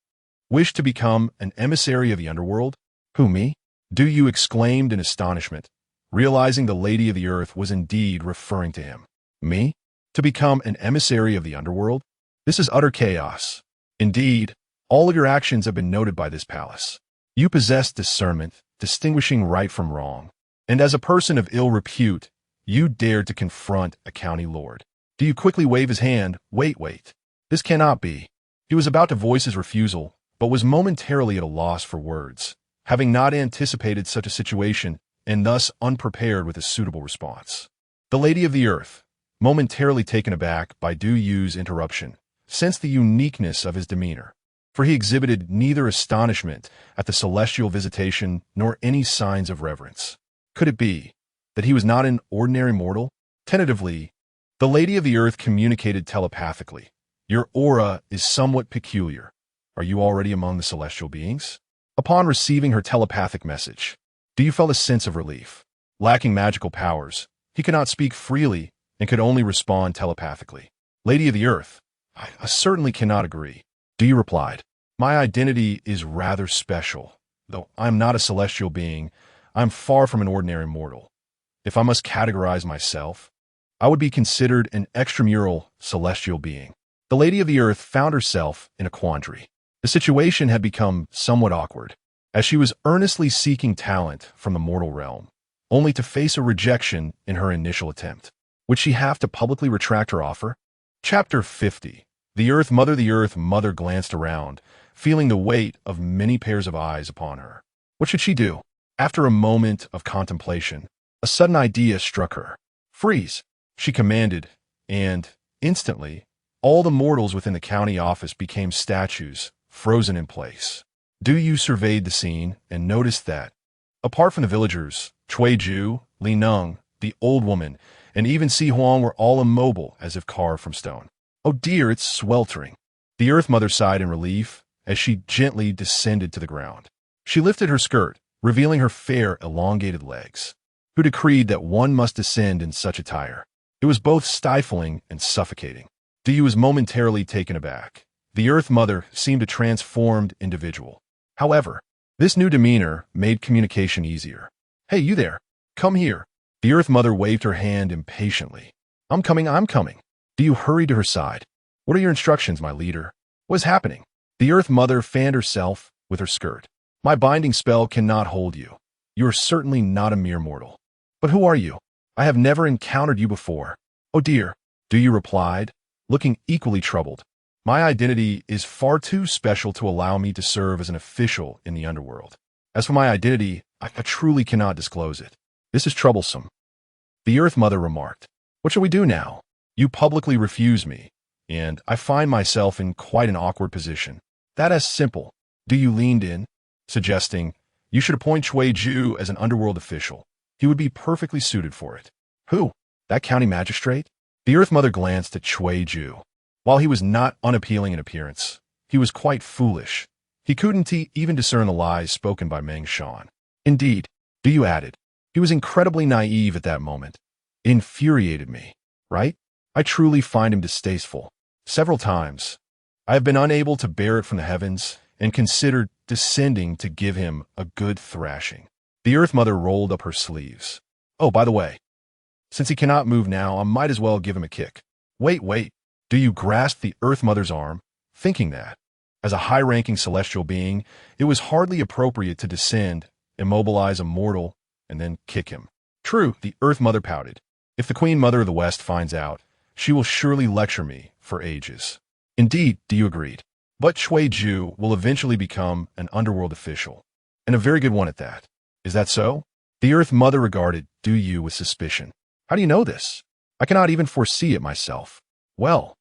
wish to become an emissary of the underworld?" "Who, me?" Du exclaimed in astonishment, realizing the Lady of the Earth was indeed referring to him. "Me? To become an emissary of the underworld? This is utter chaos. Indeed, all of your actions have been noted by this palace. You possess discernment, distinguishing right from wrong. And as a person of ill repute, you dared to confront a county lord." Du quickly waved his hand. Wait. This cannot be." He was about to voice his refusal, but was momentarily at a loss for words, having not anticipated such a situation and thus unprepared with a suitable response. The Lady of the Earth, momentarily taken aback by Du's interruption, sensed the uniqueness of his demeanor, for he exhibited neither astonishment at the celestial visitation nor any signs of reverence. Could it be that he was not an ordinary mortal? Tentatively, the Lady of the Earth communicated telepathically. "Your aura is somewhat peculiar. Are you already among the celestial beings?" Upon receiving her telepathic message, Du felt a sense of relief. Lacking magical powers, he could not speak freely and could only respond telepathically. "Lady of the Earth, I certainly cannot agree." Du replied, "My identity is rather special. Though I am not a celestial being, I am far from an ordinary mortal. If I must categorize myself, I would be considered an extramural celestial being." The Lady of the Earth found herself in a quandary. The situation had become somewhat awkward, as she was earnestly seeking talent from the mortal realm, only to face a rejection in her initial attempt. Would she have to publicly retract her offer? Chapter 50. The Earth Mother glanced around, feeling the weight of many pairs of eyes upon her. What should she do? After a moment of contemplation, a sudden idea struck her. "Freeze!" she commanded, and, instantly, all the mortals within the county office became statues, frozen in place. Du surveyed the scene and noticed that, apart from the villagers, Ju, Li Nung, the old woman, and even Si Huang were all immobile as if carved from stone. "Oh dear, it's sweltering." The Earth Mother sighed in relief as she gently descended to the ground. She lifted her skirt, revealing her fair, elongated legs. Who decreed that one must descend in such attire? It was both stifling and suffocating. Du was momentarily taken aback. The Earth Mother seemed a transformed individual. However, this new demeanor made communication easier. "Hey, you there. Come here." The Earth Mother waved her hand impatiently. I'm coming." Du hurried to her side. "What are your instructions, my leader? What is happening?" The Earth Mother fanned herself with her skirt. "My binding spell cannot hold you. You are certainly not a mere mortal. But who are you? I have never encountered you before." "Oh dear," Du replied, looking equally troubled. "My identity is far too special to allow me to serve as an official in the underworld. As for my identity, I truly cannot disclose it. This is troublesome." The Earth Mother remarked, "What shall we do now? You publicly refuse me, and I find myself in quite an awkward position." "That is simple." Du leaned in, suggesting, "You should appoint Ju as an underworld official. He would be perfectly suited for it." "Who? That county magistrate?" The Earth Mother glanced at Ju. While he was not unappealing in appearance, he was quite foolish. He couldn't even discern the lies spoken by Meng Shan. "Indeed," Du added, "he was incredibly naive at that moment. It infuriated me, right? I truly find him distasteful. Several times, I have been unable to bear it from the heavens and considered descending to give him a good thrashing." The Earth Mother rolled up her sleeves. "Oh, by the way, since he cannot move now, I might as well give him a kick." Wait. Du grasped the Earth Mother's arm, thinking that, as a high-ranking celestial being, it was hardly appropriate to descend, immobilize a mortal, and then kick him. "True," the Earth Mother pouted. "If the Queen Mother of the West finds out, she will surely lecture me for ages." "Indeed," Du agreed. "But Ju will eventually become an underworld official, and a very good one at that. Is that so?" The Earth Mother regarded Du with suspicion. "How do you know this? I cannot even foresee it myself." "Well,"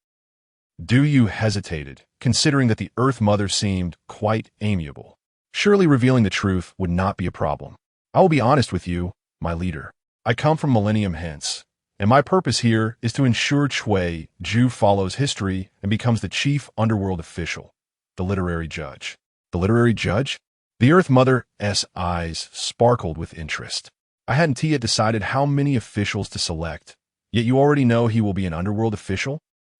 Du hesitated, considering that the Earth Mother seemed quite amiable. Surely revealing the truth would not be a problem. "I will be honest with you, my leader. I come from millennium hence, And my purpose here is to ensure Chui Ju follows history and becomes the chief underworld official, the literary judge. The literary judge? The Earth Mother's eyes sparkled with interest. I hadn't yet decided how many officials to select, yet you already know he will be an underworld official?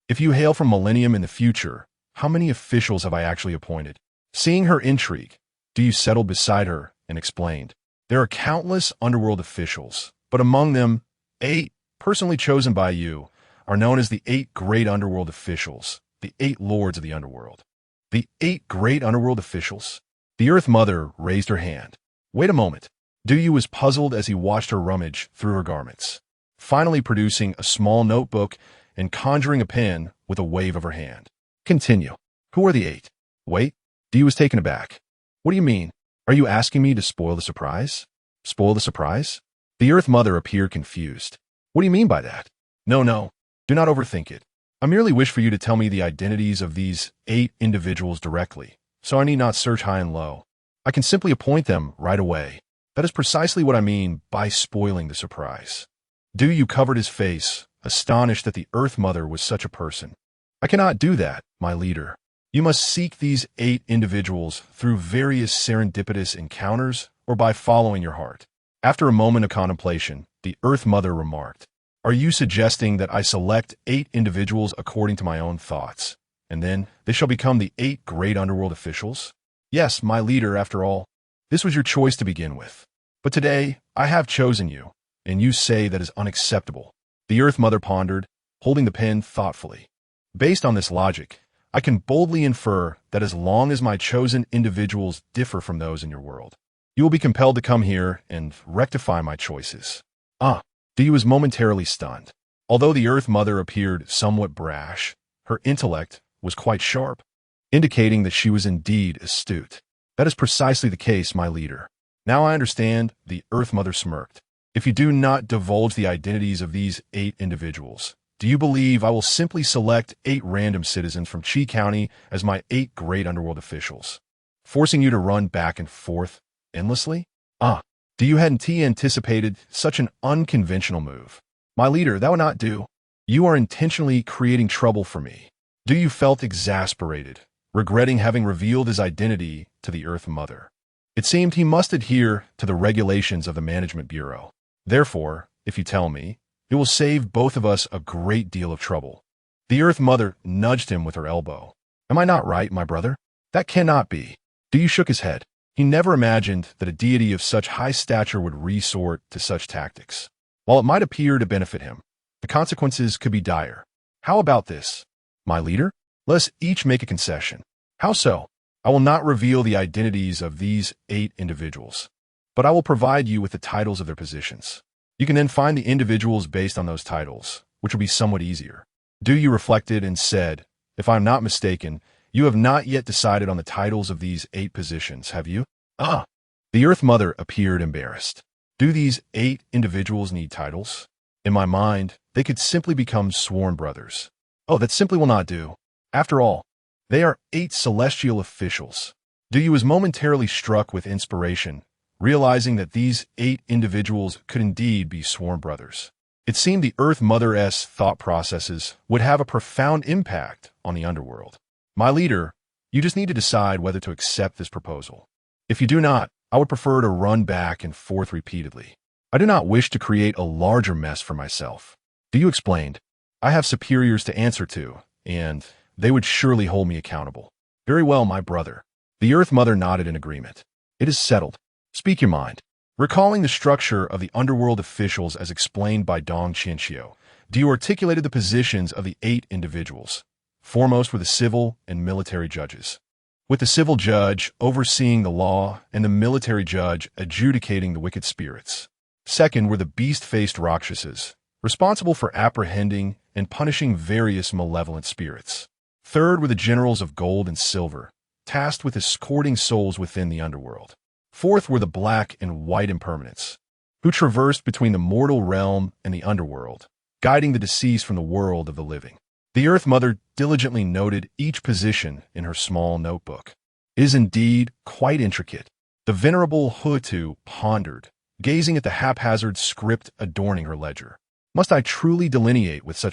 If you hail from Millennium in the future, how many officials have I actually appointed? Seeing her intrigue, Du settled beside her and explained, there are countless underworld officials, but among them, 8, personally chosen by you, are known as the 8 great underworld officials, the 8 lords of the underworld. The 8 great underworld officials? The Earth Mother raised her hand. Wait a moment. Du was puzzled as he watched her rummage through her garments, finally producing a small notebook and conjuring a pen with a wave of her hand. Continue. Who are the 8? Wait. Du was taken aback. What do you mean? Are you asking me to spoil the surprise? Spoil the surprise? The Earth Mother appeared confused. What do you mean by that? No. Do not overthink it. I merely wish for you to tell me the identities of these 8 individuals directly, so I need not search high and low. I can simply appoint them right away. That is precisely what I mean by spoiling the surprise. Du covered his face, astonished that the Earth Mother was such a person. I cannot do that, my leader. You must seek these 8 individuals through various serendipitous encounters or by following your heart. After a moment of contemplation, the Earth Mother remarked, are you suggesting that I select 8 individuals according to my own thoughts, and then they shall become the 8 great underworld officials? Yes, my leader, after all. This was your choice to begin with. But today, I have chosen you, and you say that is unacceptable. The Earth Mother pondered, holding the pen thoughtfully. Based on this logic, I can boldly infer that as long as my chosen individuals differ from those in your world, you will be compelled to come here and rectify my choices. Du was momentarily stunned. Although the Earth Mother appeared somewhat brash, her intellect was quite sharp, indicating that she was indeed astute. That is precisely the case, my leader. Now I understand, the Earth Mother smirked. If you do not divulge the identities of these 8 individuals, do you believe I will simply select 8 random citizens from Qi County as my 8 great underworld officials, forcing you to run back and forth endlessly? Du hadn't anticipated such an unconventional move. My leader, that would not do. You are intentionally creating trouble for me. Du felt exasperated, regretting having revealed his identity to the Earth Mother. It seemed he must adhere to the regulations of the Management Bureau. Therefore, if you tell me, it will save both of us a great deal of trouble. The Earth Mother nudged him with her elbow. Am I not right, my brother? That cannot be. Du shook his head. He never imagined that a deity of such high stature would resort to such tactics. While it might appear to benefit him, the consequences could be dire. How about this? My leader? Let us each make a concession. How so? I will not reveal the identities of these 8 individuals, but I will provide you with the titles of their positions. You can then find the individuals based on those titles, which will be somewhat easier. Du reflected and said, if I am not mistaken, you have not yet decided on the titles of these 8 positions, have you? The Earth Mother appeared embarrassed. Do these 8 individuals need titles? In my mind, they could simply become sworn brothers. That simply will not do. After all, they are 8 celestial officials. Du was momentarily struck with inspiration, realizing that these 8 individuals could indeed be sworn brothers. It seemed the Earth Mother's thought processes would have a profound impact on the underworld. My leader, you just need to decide whether to accept this proposal. If you do not, I would prefer to run back and forth repeatedly. I do not wish to create a larger mess for myself. Du explained, I have superiors to answer to, and they would surely hold me accountable. Very well, my brother. The Earth Mother nodded in agreement. It is settled. Speak your mind. Recalling the structure of the underworld officials as explained by Dong Qianxiu, Du articulated the positions of the 8 individuals. Foremost were the civil and military judges, with the civil judge overseeing the law and the military judge adjudicating the wicked spirits. Second were the beast-faced Rakshasas, responsible for apprehending and punishing various malevolent spirits. Third were the generals of gold and silver, tasked with escorting souls within the underworld. Fourth were the black and white impermanents, who traversed between the mortal realm and the underworld, guiding the deceased from the world of the living. The Earth Mother diligently noted each position in her small notebook. It is indeed quite intricate. The venerable Hutu pondered, gazing at the haphazard script adorning her ledger. Must I truly delineate with such